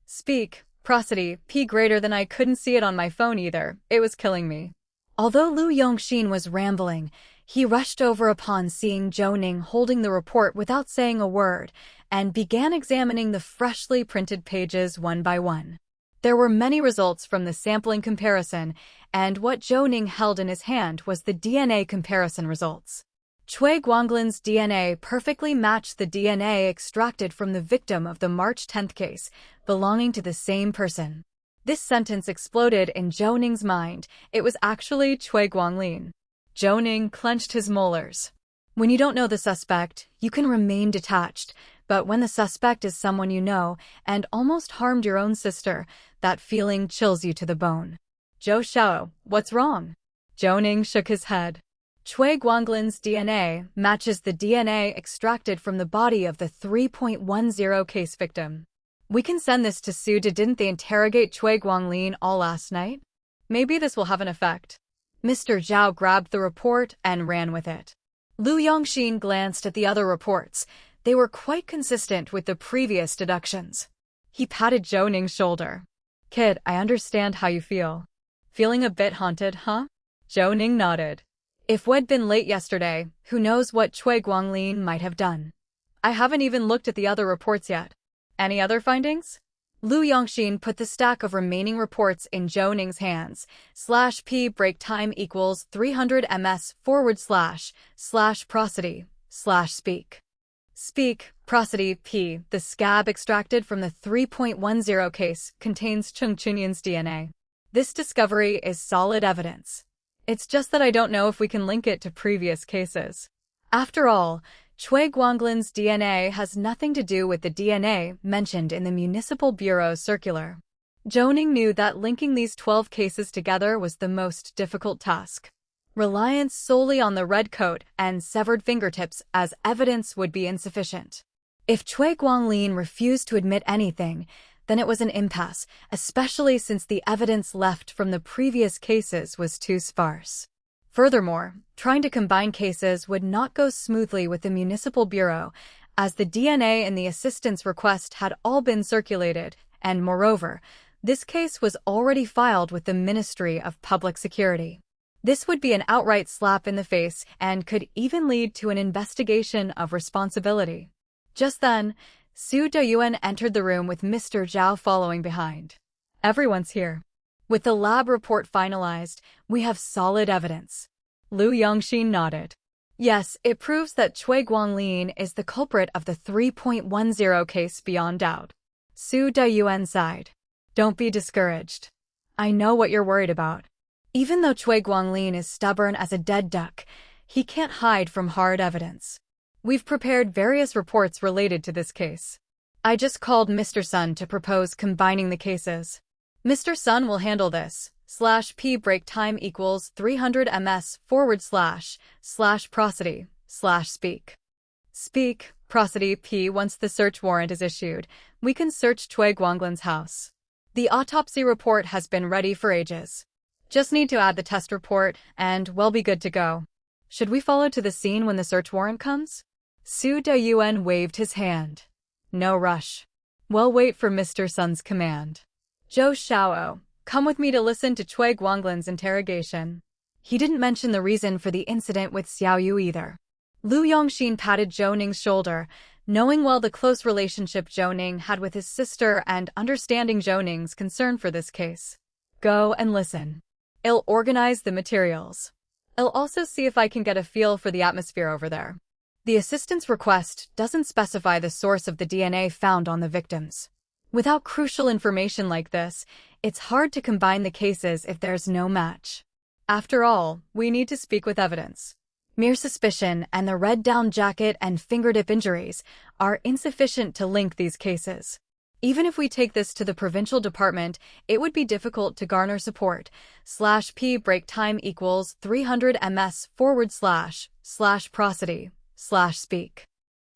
Speak, prosody, p greater than I couldn't see it on my phone either. It was killing me. Although Lu Yongxin was rambling, he rushed over upon seeing Zhou Ning holding the report without saying a word, and began examining the freshly printed pages one by one. There were many results from the sampling comparison, and what Zhou Ning held in his hand was the DNA comparison results. Cui Guanglin's DNA perfectly matched the DNA extracted from the victim of the March 10th case, belonging to the same person. This sentence exploded in Zhou Ning's mind. It was actually Cui Guanglin. Zhou Ning clenched his molars. When you don't know the suspect, you can remain detached, but when the suspect is someone you know and almost harmed your own sister, that feeling chills you to the bone. Zhou Xiao, what's wrong? Zhou Ning shook his head. Cui Guanglin's DNA matches the DNA extracted from the body of the 3.10 case victim. We can send this to Suda. Didn't they interrogate Cui Guanglin all last night? Maybe this will have an effect. Mr. Zhao grabbed the report and ran with it. Lu Yongxin glanced at the other reports. They were quite consistent with the previous deductions. He patted Zhou Ning's shoulder. Kid, I understand how you feel. Feeling a bit haunted, huh? Zhou Ning nodded. If we'd been late yesterday, who knows what Cui Guanglin might have done. I haven't even looked at the other reports yet. Any other findings? Lu Yongxin put the stack of remaining reports in Zhou Ning's hands. /p break time equals 300 ms / prosody / speak. Speak, prosody, p. The scab extracted from the 3.10 case contains Cheng Chunyan's DNA. This discovery is solid evidence. It's just that I don't know if we can link it to previous cases. After all, Cui Guanglin's DNA has nothing to do with the DNA mentioned in the Municipal Bureau circular. Zhou Ning knew that linking these 12 cases together was the most difficult task. Reliance solely on the red coat and severed fingertips as evidence would be insufficient. If Cui Guanglin refused to admit anything, then it was an impasse, especially since the evidence left from the previous cases was too sparse. Furthermore, trying to combine cases would not go smoothly with the Municipal Bureau, as the DNA and the assistance request had all been circulated, and moreover, this case was already filed with the Ministry of Public Security. This would be an outright slap in the face and could even lead to an investigation of responsibility. Just then, Su Doyuan entered the room with Mr. Zhao following behind. Everyone's here. With the lab report finalized, we have solid evidence. Lu Yongxin nodded. Yes, it proves that Cui Guanglin is the culprit of the 3.10 case beyond doubt. Su Doyuan sighed. Don't be discouraged. I know what you're worried about. Even though Cui Guanglin is stubborn as a dead duck, he can't hide from hard evidence. We've prepared various reports related to this case. I just called Mr. Sun to propose combining the cases. Mr. Sun will handle this. /p break time equals 300 ms / prosody / speak. Speak, prosody, p. Once the search warrant is issued, we can search Cui Guanglin's house. The autopsy report has been ready for ages. Just need to add the test report, and we'll be good to go. Should we follow to the scene when the search warrant comes? Su Doyuan waved his hand. No rush. We'll wait for Mr. Sun's command. Zhou Xiao, come with me to listen to Cui Guanglin's interrogation. He didn't mention the reason for the incident with Xiao Yu either. Lu Yongxin patted Zhou Ning's shoulder, knowing well the close relationship Zhou Ning had with his sister and understanding Zhou Ning's concern for this case. Go and listen. I'll organize the materials. I'll also see if I can get a feel for the atmosphere over there. The assistance request doesn't specify the source of the DNA found on the victims. Without crucial information like this, it's hard to combine the cases if there's no match. After all, we need to speak with evidence. Mere suspicion and the red down jacket and fingertip injuries are insufficient to link these cases. Even if we take this to the provincial department, it would be difficult to garner support. /p break time equals 300 ms / prosody / speak.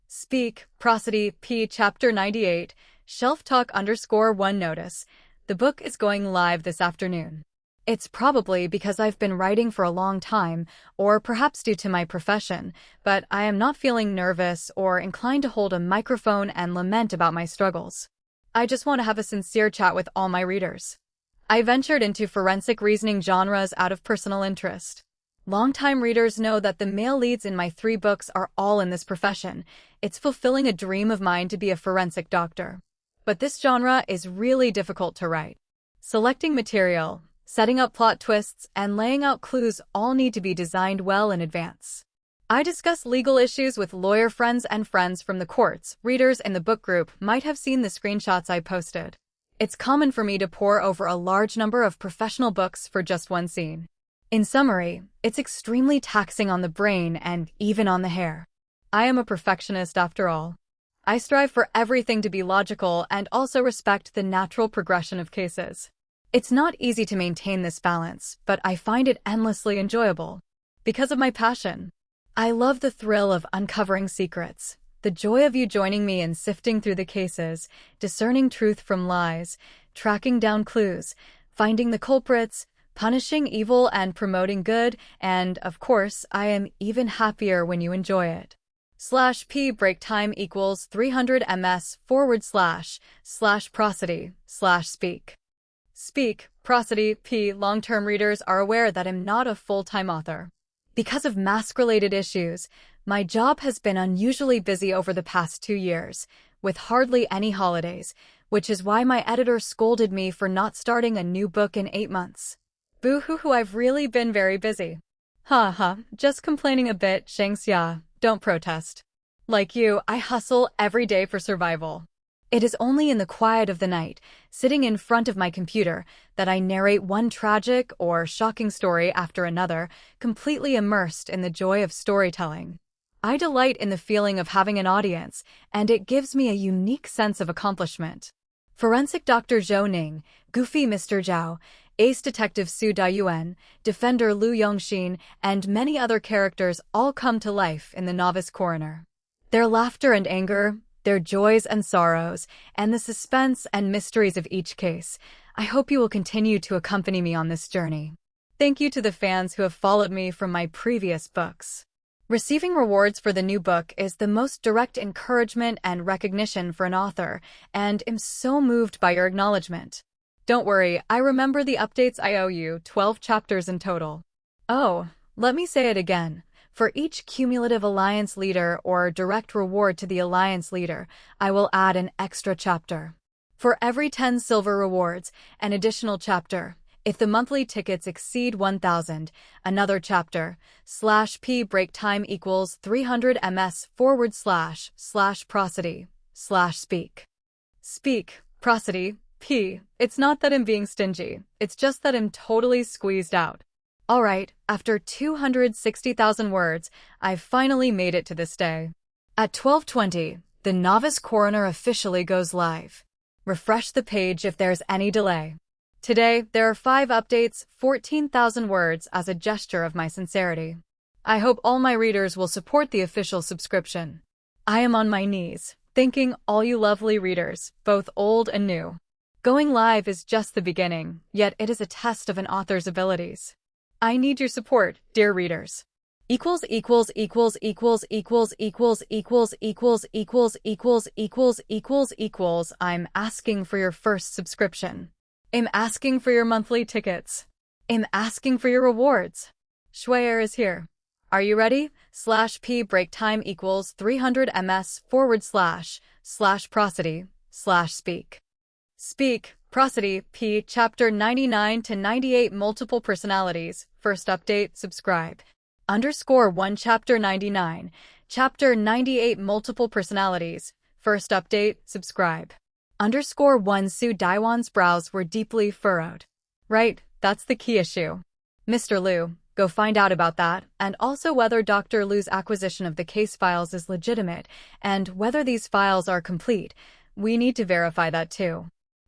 Speak, prosody, p. Chapter 98, Shelf Talk _1 notice. The book is going live this afternoon. It's probably because I've been writing for a long time, or perhaps due to my profession, but I am not feeling nervous or inclined to hold a microphone and lament about my struggles. I just want to have a sincere chat with all my readers. I ventured into forensic reasoning genres out of personal interest. Longtime readers know that the male leads in my 3 books are all in this profession. It's fulfilling a dream of mine to be a forensic doctor. But this genre is really difficult to write. Selecting material, setting up plot twists, and laying out clues all need to be designed well in advance. I discuss legal issues with lawyer friends and friends from the courts. Readers in the book group might have seen the screenshots I posted. It's common for me to pore over a large number of professional books for just one scene. In summary, it's extremely taxing on the brain and even on the hair. I am a perfectionist after all. I strive for everything to be logical and also respect the natural progression of cases. It's not easy to maintain this balance, but I find it endlessly enjoyable. Because of my passion. I love the thrill of uncovering secrets, the joy of you joining me in sifting through the cases, discerning truth from lies, tracking down clues, finding the culprits, punishing evil and promoting good, and, of course, I am even happier when you enjoy it. /p break time equals 300 ms/prosody/speak. Speak, prosody, p. Long-term readers are aware that I'm not a full-time author. Because of mask-related issues, my job has been unusually busy over the past 2 years, with hardly any holidays, which is why my editor scolded me for not starting a new book in 8 months. Boo-hoo-hoo, I've really been very busy. Ha ha, just complaining a bit, Shangxia, don't protest. Like you, I hustle every day for survival. It is only in the quiet of the night, sitting in front of my computer, that I narrate one tragic or shocking story after another, completely immersed in the joy of storytelling. I delight in the feeling of having an audience, and it gives me a unique sense of accomplishment. Forensic Doctor Zhou Ning, Goofy Mr. Zhao, Ace Detective Su Dayuan, Defender Lu Yongxin, and many other characters all come to life in the Novice Coroner. Their laughter and anger, their joys and sorrows, and the suspense and mysteries of each case. I hope you will continue to accompany me on this journey. Thank you to the fans who have followed me from my previous books. Receiving rewards for the new book is the most direct encouragement and recognition for an author, and am so moved by your acknowledgement. Don't worry, I remember the updates. I owe you 12 chapters in total. Oh, let me say it again. For each cumulative Alliance leader or direct reward to the Alliance leader, I will add an extra chapter. For every 10 silver rewards, an additional chapter. If the monthly tickets exceed 1,000, another chapter. /p break time equals 300 ms/prosody/speak. Speak, prosody, p. It's not that I'm being stingy, it's just that I'm totally squeezed out. Alright, after 260,000 words, I've finally made it to this day. At 12:20, the Novice Coroner officially goes live. Refresh the page if there's any delay. Today, there are 5 updates, 14,000 words as a gesture of my sincerity. I hope all my readers will support the official subscription. I am on my knees, thanking all you lovely readers, both old and new. Going live is just the beginning, yet it is a test of an author's abilities. I need your support, dear readers. Equals equals equals equals equals equals equals equals equals equals equals equals equals. I'm asking for your first subscription. I'm asking for your monthly tickets. I'm asking for your rewards. Schweier is here. Are you ready? /p break time equals 300 ms/prosody/speak. Speak, prosody, p. Chapter 99 to 98 multiple personalities. First update, subscribe. _1 Chapter 99. Chapter 98 multiple personalities. First update, subscribe. _1 Su Daiwan's brows were deeply furrowed. Right, that's the key issue. Mr. Liu, go find out about that, and also whether Dr. Liu's acquisition of the case files is legitimate, and whether these files are complete. We need to verify that too.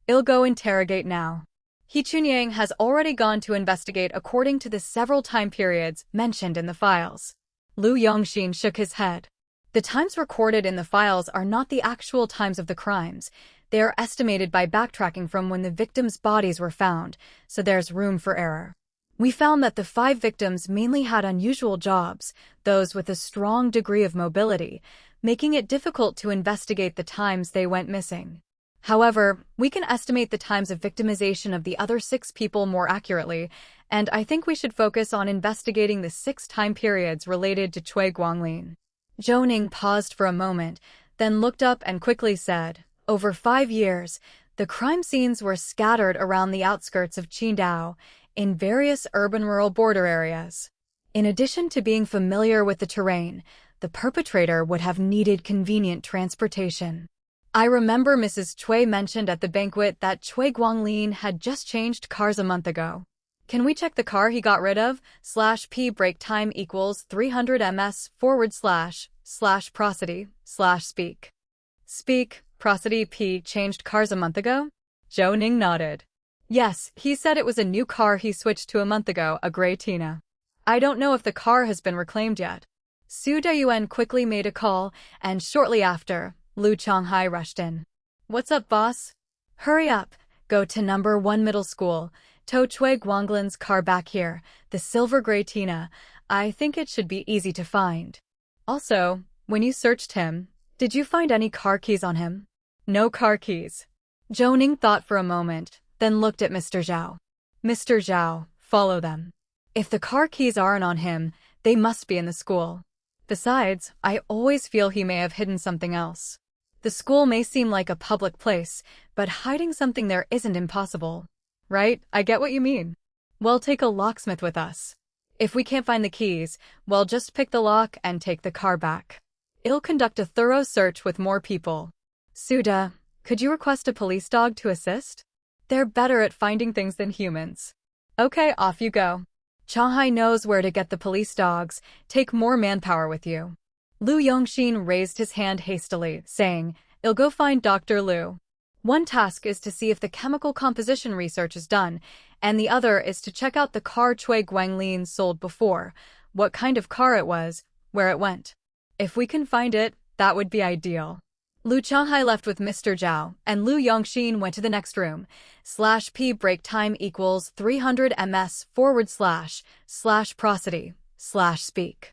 I'll go interrogate now. He Chunyang has already gone to investigate according to the several time periods mentioned in the files. Lu Yongxin shook his head. The times recorded in the files are not the actual times of the crimes. They are estimated by backtracking from when the victims' bodies were found, so there's room for error. We found that the 5 victims mainly had unusual jobs, those with a strong degree of mobility, making it difficult to investigate the times they went missing. However, we can estimate the times of victimization of the other 6 people more accurately, and I think we should focus on investigating the 6 time periods related to Cui Guanglin. Zhou Ning paused for a moment, then looked up and quickly said, over 5 years, the crime scenes were scattered around the outskirts of Qidong, in various urban-rural border areas. In addition to being familiar with the terrain, the perpetrator would have needed convenient transportation. I remember Mrs. Cui mentioned at the banquet that Cui Guanglin had just changed cars a month ago. Can we check the car he got rid of? /p break time equals 300 ms/prosody/speak. Speak, prosody, p. Changed cars a month ago? Zhou Ning nodded. Yes, he said it was a new car he switched to a month ago, a gray Tina. I don't know if the car has been reclaimed yet. Su Dayuan quickly made a call, and shortly after, Lu Chonghai rushed in. What's up, boss? Hurry up, go to number 1 middle school, Tow Chui Guanglin's car back here, the silver gray Tina. I think it should be easy to find. Also, when you searched him, did you find any car keys on him? No car keys. Zhou Ning thought for a moment, then looked at Mr. Zhao. Mr. Zhao, follow them. If the car keys aren't on him, they must be in the school. Besides, I always feel he may have hidden something else. The school may seem like a public place, but hiding something there isn't impossible. Right? I get what you mean. We'll take a locksmith with us. If we can't find the keys, we'll just pick the lock and take the car back. It'll conduct a thorough search with more people. Suda, could you request a police dog to assist? They're better at finding things than humans. Okay, off you go. Shanghai knows where to get the police dogs. Take more manpower with you. Lu Yongxin raised his hand hastily, saying, I'll go find Dr. Lu. One task is to see if the chemical composition research is done, and the other is to check out the car Chui Guanglin sold before, what kind of car it was, where it went. If we can find it, that would be ideal. Lu Changhai left with Mr. Zhao, and Lu Yongxin went to the next room. /P break time equals 300 ms / prosody / speak.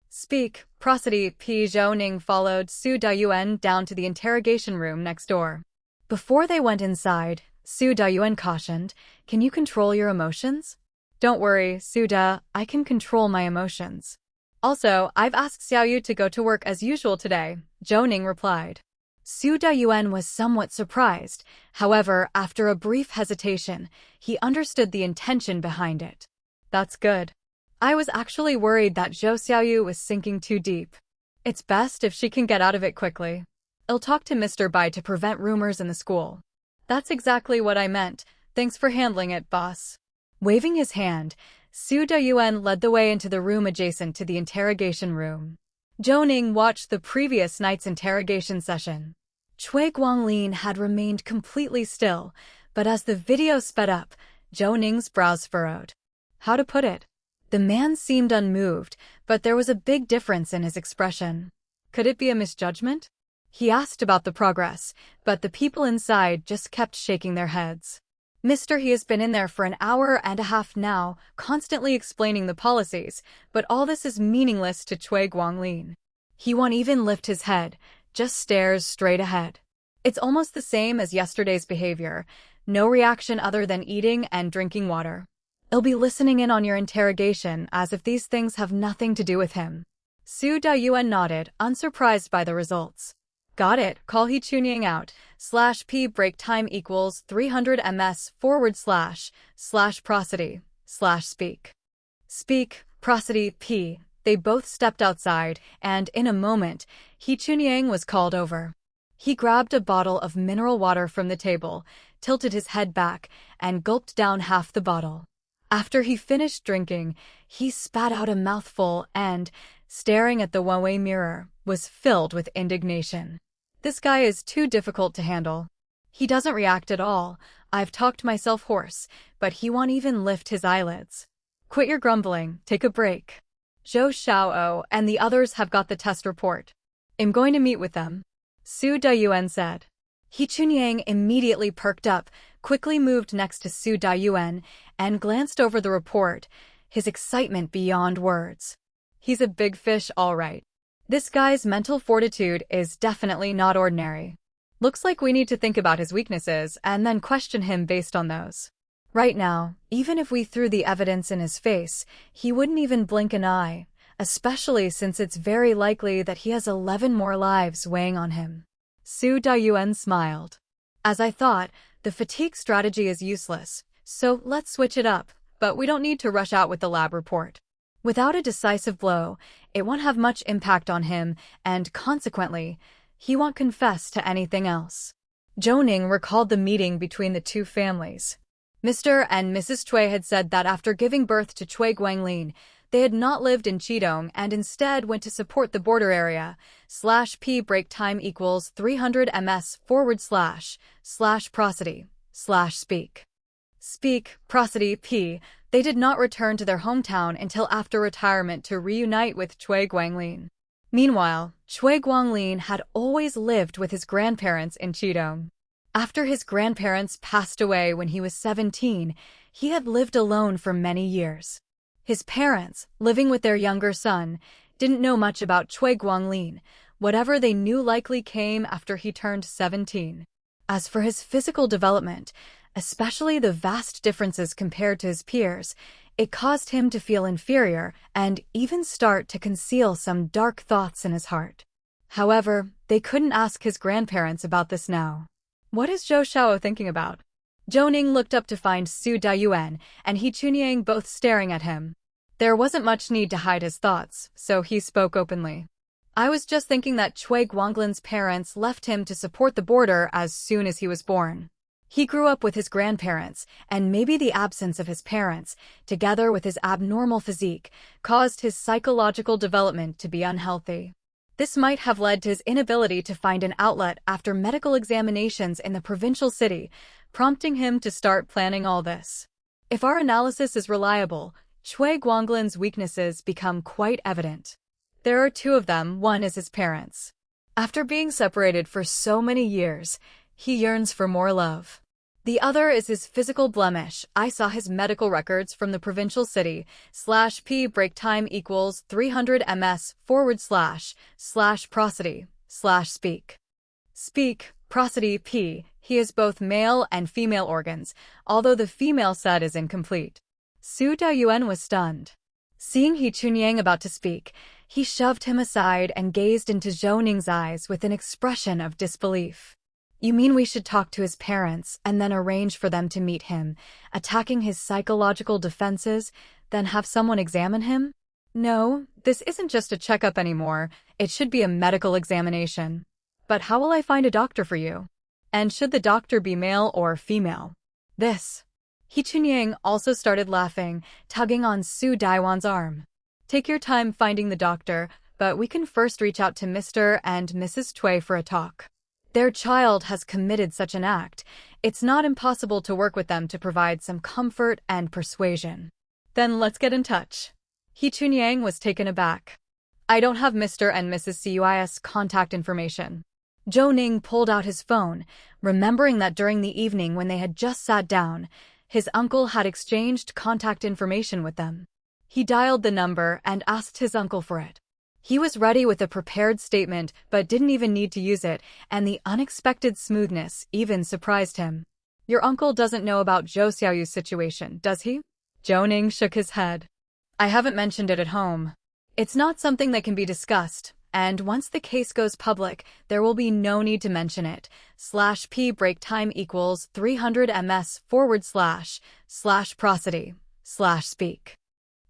Speak, prosody. P. Zhou Ning followed Su Dayuan down to the interrogation room next door. Before they went inside, Su Dayuan cautioned, Can you control your emotions? Don't worry, Suda, I can control my emotions. Also, I've asked Xiaoyu to go to work as usual today, Zhou Ning replied. Su Dayuan was somewhat surprised. However, after a brief hesitation, he understood the intention behind it. That's good. I was actually worried that Zhou Xiaoyu was sinking too deep. It's best if she can get out of it quickly. I'll talk to Mr. Bai to prevent rumors in the school. That's exactly what I meant. Thanks for handling it, boss. Waving his hand, Su Dayuan led the way into the room adjacent to the interrogation room. Zhou Ning watched the previous night's interrogation session. Chui Guanglin had remained completely still, but as the video sped up, Zhou Ning's brows furrowed. How to put it? The man seemed unmoved, but there was a big difference in his expression. Could it be a misjudgment? He asked about the progress, but the people inside just kept shaking their heads. Mister, he has been in there for an hour and a half now, constantly explaining the policies, but all this is meaningless to Chui Guanglin. He won't even lift his head, just stares straight ahead. It's almost the same as yesterday's behavior, no reaction other than eating and drinking water. I'll be listening in on your interrogation as if these things have nothing to do with him. Su Dayuan nodded, unsurprised by the results. Got it, call He Chunying out. /P break time equals 300 ms / prosody / speak. Speak, prosody, P. They both stepped outside, and in a moment, He Chunying was called over. He grabbed a bottle of mineral water from the table, tilted his head back, and gulped down half the bottle. After he finished drinking, he spat out a mouthful and, staring at the one-way mirror, was filled with indignation. This guy is too difficult to handle. He doesn't react at all. I've talked myself hoarse, but he won't even lift his eyelids. Quit your grumbling, take a break. Zhou Xiao'o and the others have got the test report. I'm going to meet with them. Su Dayuan said. He Chunying immediately perked up, quickly moved next to Su Dayuan, and glanced over the report, his excitement beyond words. He's a big fish, all right. This guy's mental fortitude is definitely not ordinary. Looks like we need to think about his weaknesses and then question him based on those. Right now, even if we threw the evidence in his face, he wouldn't even blink an eye, especially since it's very likely that he has 11 more lives weighing on him. Su Dayuan smiled. As I thought, the fatigue strategy is useless, so let's switch it up, but we don't need to rush out with the lab report. Without a decisive blow, it won't have much impact on him, and consequently, he won't confess to anything else. Zhou Ning recalled the meeting between the two families. Mr. and Mrs. Chui had said that after giving birth to Chui Guanglin, they had not lived in Qidong and instead went to support the border area. /P break time equals 300 ms / prosody / speak. Speak, prosody, P. They did not return to their hometown until after retirement to reunite with Chui Guanglin. Meanwhile, Chui Guanglin had always lived with his grandparents in Qidong. After his grandparents passed away when he was 17, he had lived alone for many years. His parents, living with their younger son, didn't know much about Cui Guanglin. Whatever they knew likely came after he turned 17. As for his physical development, especially the vast differences compared to his peers, it caused him to feel inferior and even start to conceal some dark thoughts in his heart. However, they couldn't ask his grandparents about this now. What is Zhou Xiao thinking about? Zhou Ning looked up to find Su Dayuan and He Chunyang both staring at him. There wasn't much need to hide his thoughts, so he spoke openly. I was just thinking that Cui Guanglin's parents left him to support the border as soon as he was born. He grew up with his grandparents, and maybe the absence of his parents, together with his abnormal physique, caused his psychological development to be unhealthy. This might have led to his inability to find an outlet after medical examinations in the provincial city, prompting him to start planning all this. If our analysis is reliable, Cui Guanglin's weaknesses become quite evident. There are two of them. One is his parents. After being separated for so many years, he yearns for more love. The other is his physical blemish. I saw his medical records from the provincial city. /p break time equals 300 ms / prosody / speak. Speak, prosody p. He is both male and female organs, although the female set is incomplete. Su Dayuan was stunned. Seeing He Chunyang about to speak, he shoved him aside and gazed into Zhou Ning's eyes with an expression of disbelief. You mean we should talk to his parents and then arrange for them to meet him, attacking his psychological defenses, then have someone examine him? No, this isn't just a checkup anymore. It should be a medical examination. But how will I find a doctor for you? And should the doctor be male or female? This. He Chunyang also started laughing, tugging on Su Daiwan's arm. Take your time finding the doctor, but we can first reach out to Mr. and Mrs. Cui for a talk. Their child has committed such an act. It's not impossible to work with them to provide some comfort and persuasion. Then let's get in touch. He Chunyang was taken aback. I don't have Mr. and Mrs. Cui's contact information. Zhou Ning pulled out his phone, remembering that during the evening when they had just sat down, his uncle had exchanged contact information with them. He dialed the number and asked his uncle for it. He was ready with a prepared statement but didn't even need to use it, and the unexpected smoothness even surprised him. Your uncle doesn't know about Zhou Xiaoyu's situation, does he? Zhou Ning shook his head. I haven't mentioned it at home. It's not something that can be discussed, and once the case goes public, there will be no need to mention it. /p break time equals 300 ms / prosody / speak.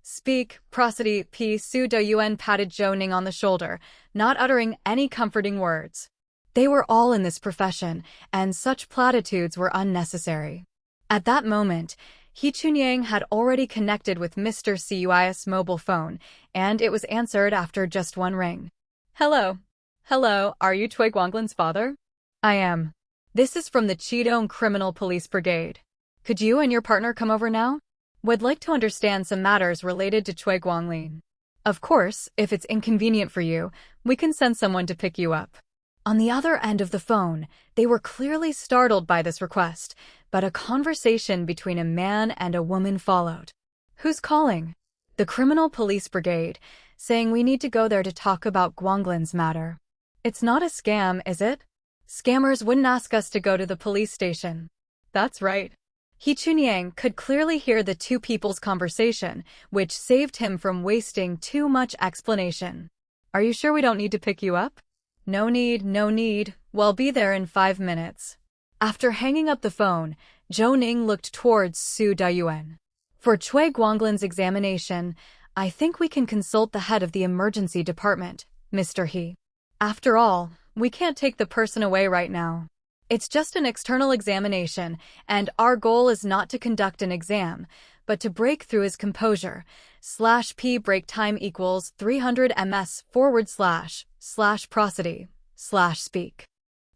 Speak, prosody p. Su Dayuan patted Zhou Ning on the shoulder, not uttering any comforting words. They were all in this profession, and such platitudes were unnecessary. At that moment, He Chunyang had already connected with Mr. Cui's mobile phone, and it was answered after just one ring. Hello. Hello, are you Cui Guanglin's father? I am. This is from the Qidong Criminal Police Brigade. Could you and your partner come over now? Would like to understand some matters related to Cui Guanglin. Of course, if it's inconvenient for you, we can send someone to pick you up. On the other end of the phone, they were clearly startled by this request, but a conversation between a man and a woman followed. Who's calling? The Criminal Police Brigade, saying we need to go there to talk about Guanglin's matter. It's not a scam, is it? Scammers wouldn't ask us to go to the police station. That's right. He Chunyang could clearly hear the two people's conversation, which saved him from wasting too much explanation. Are you sure we don't need to pick you up? No need, no need. We'll be there in 5 minutes. After hanging up the phone, Zhou Ning looked towards Su Dayuan. For Cui Guanglin's examination, I think we can consult the head of the emergency department, Mr. He. After all, we can't take the person away right now. It's just an external examination, and our goal is not to conduct an exam, but to break through his composure. /p break time equals 300 ms / prosody / speak.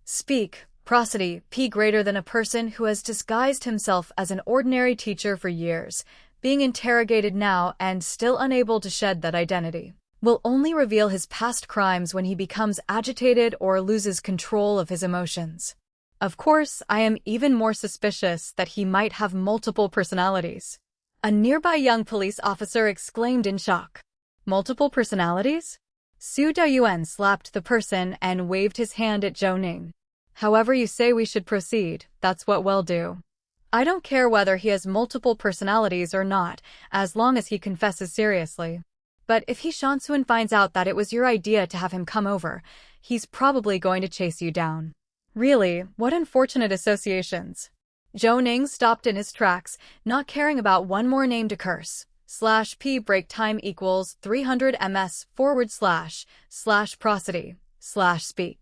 Speak, prosody p greater than a person who has disguised himself as an ordinary teacher for years, being interrogated now and still unable to shed that identity, will only reveal his past crimes when he becomes agitated or loses control of his emotions. Of course, I am even more suspicious that he might have multiple personalities. A nearby young police officer exclaimed in shock. Multiple personalities? Su Dayuan slapped the person and waved his hand at Zhou Ning. However you say we should proceed, that's what we'll do. I don't care whether he has multiple personalities or not, as long as he confesses seriously. But if he Shansuan finds out that it was your idea to have him come over, he's probably going to chase you down. Really, what unfortunate associations. Zhou Ning stopped in his tracks, not caring about one more name to curse. /p break time equals 300 ms // prosody /speak.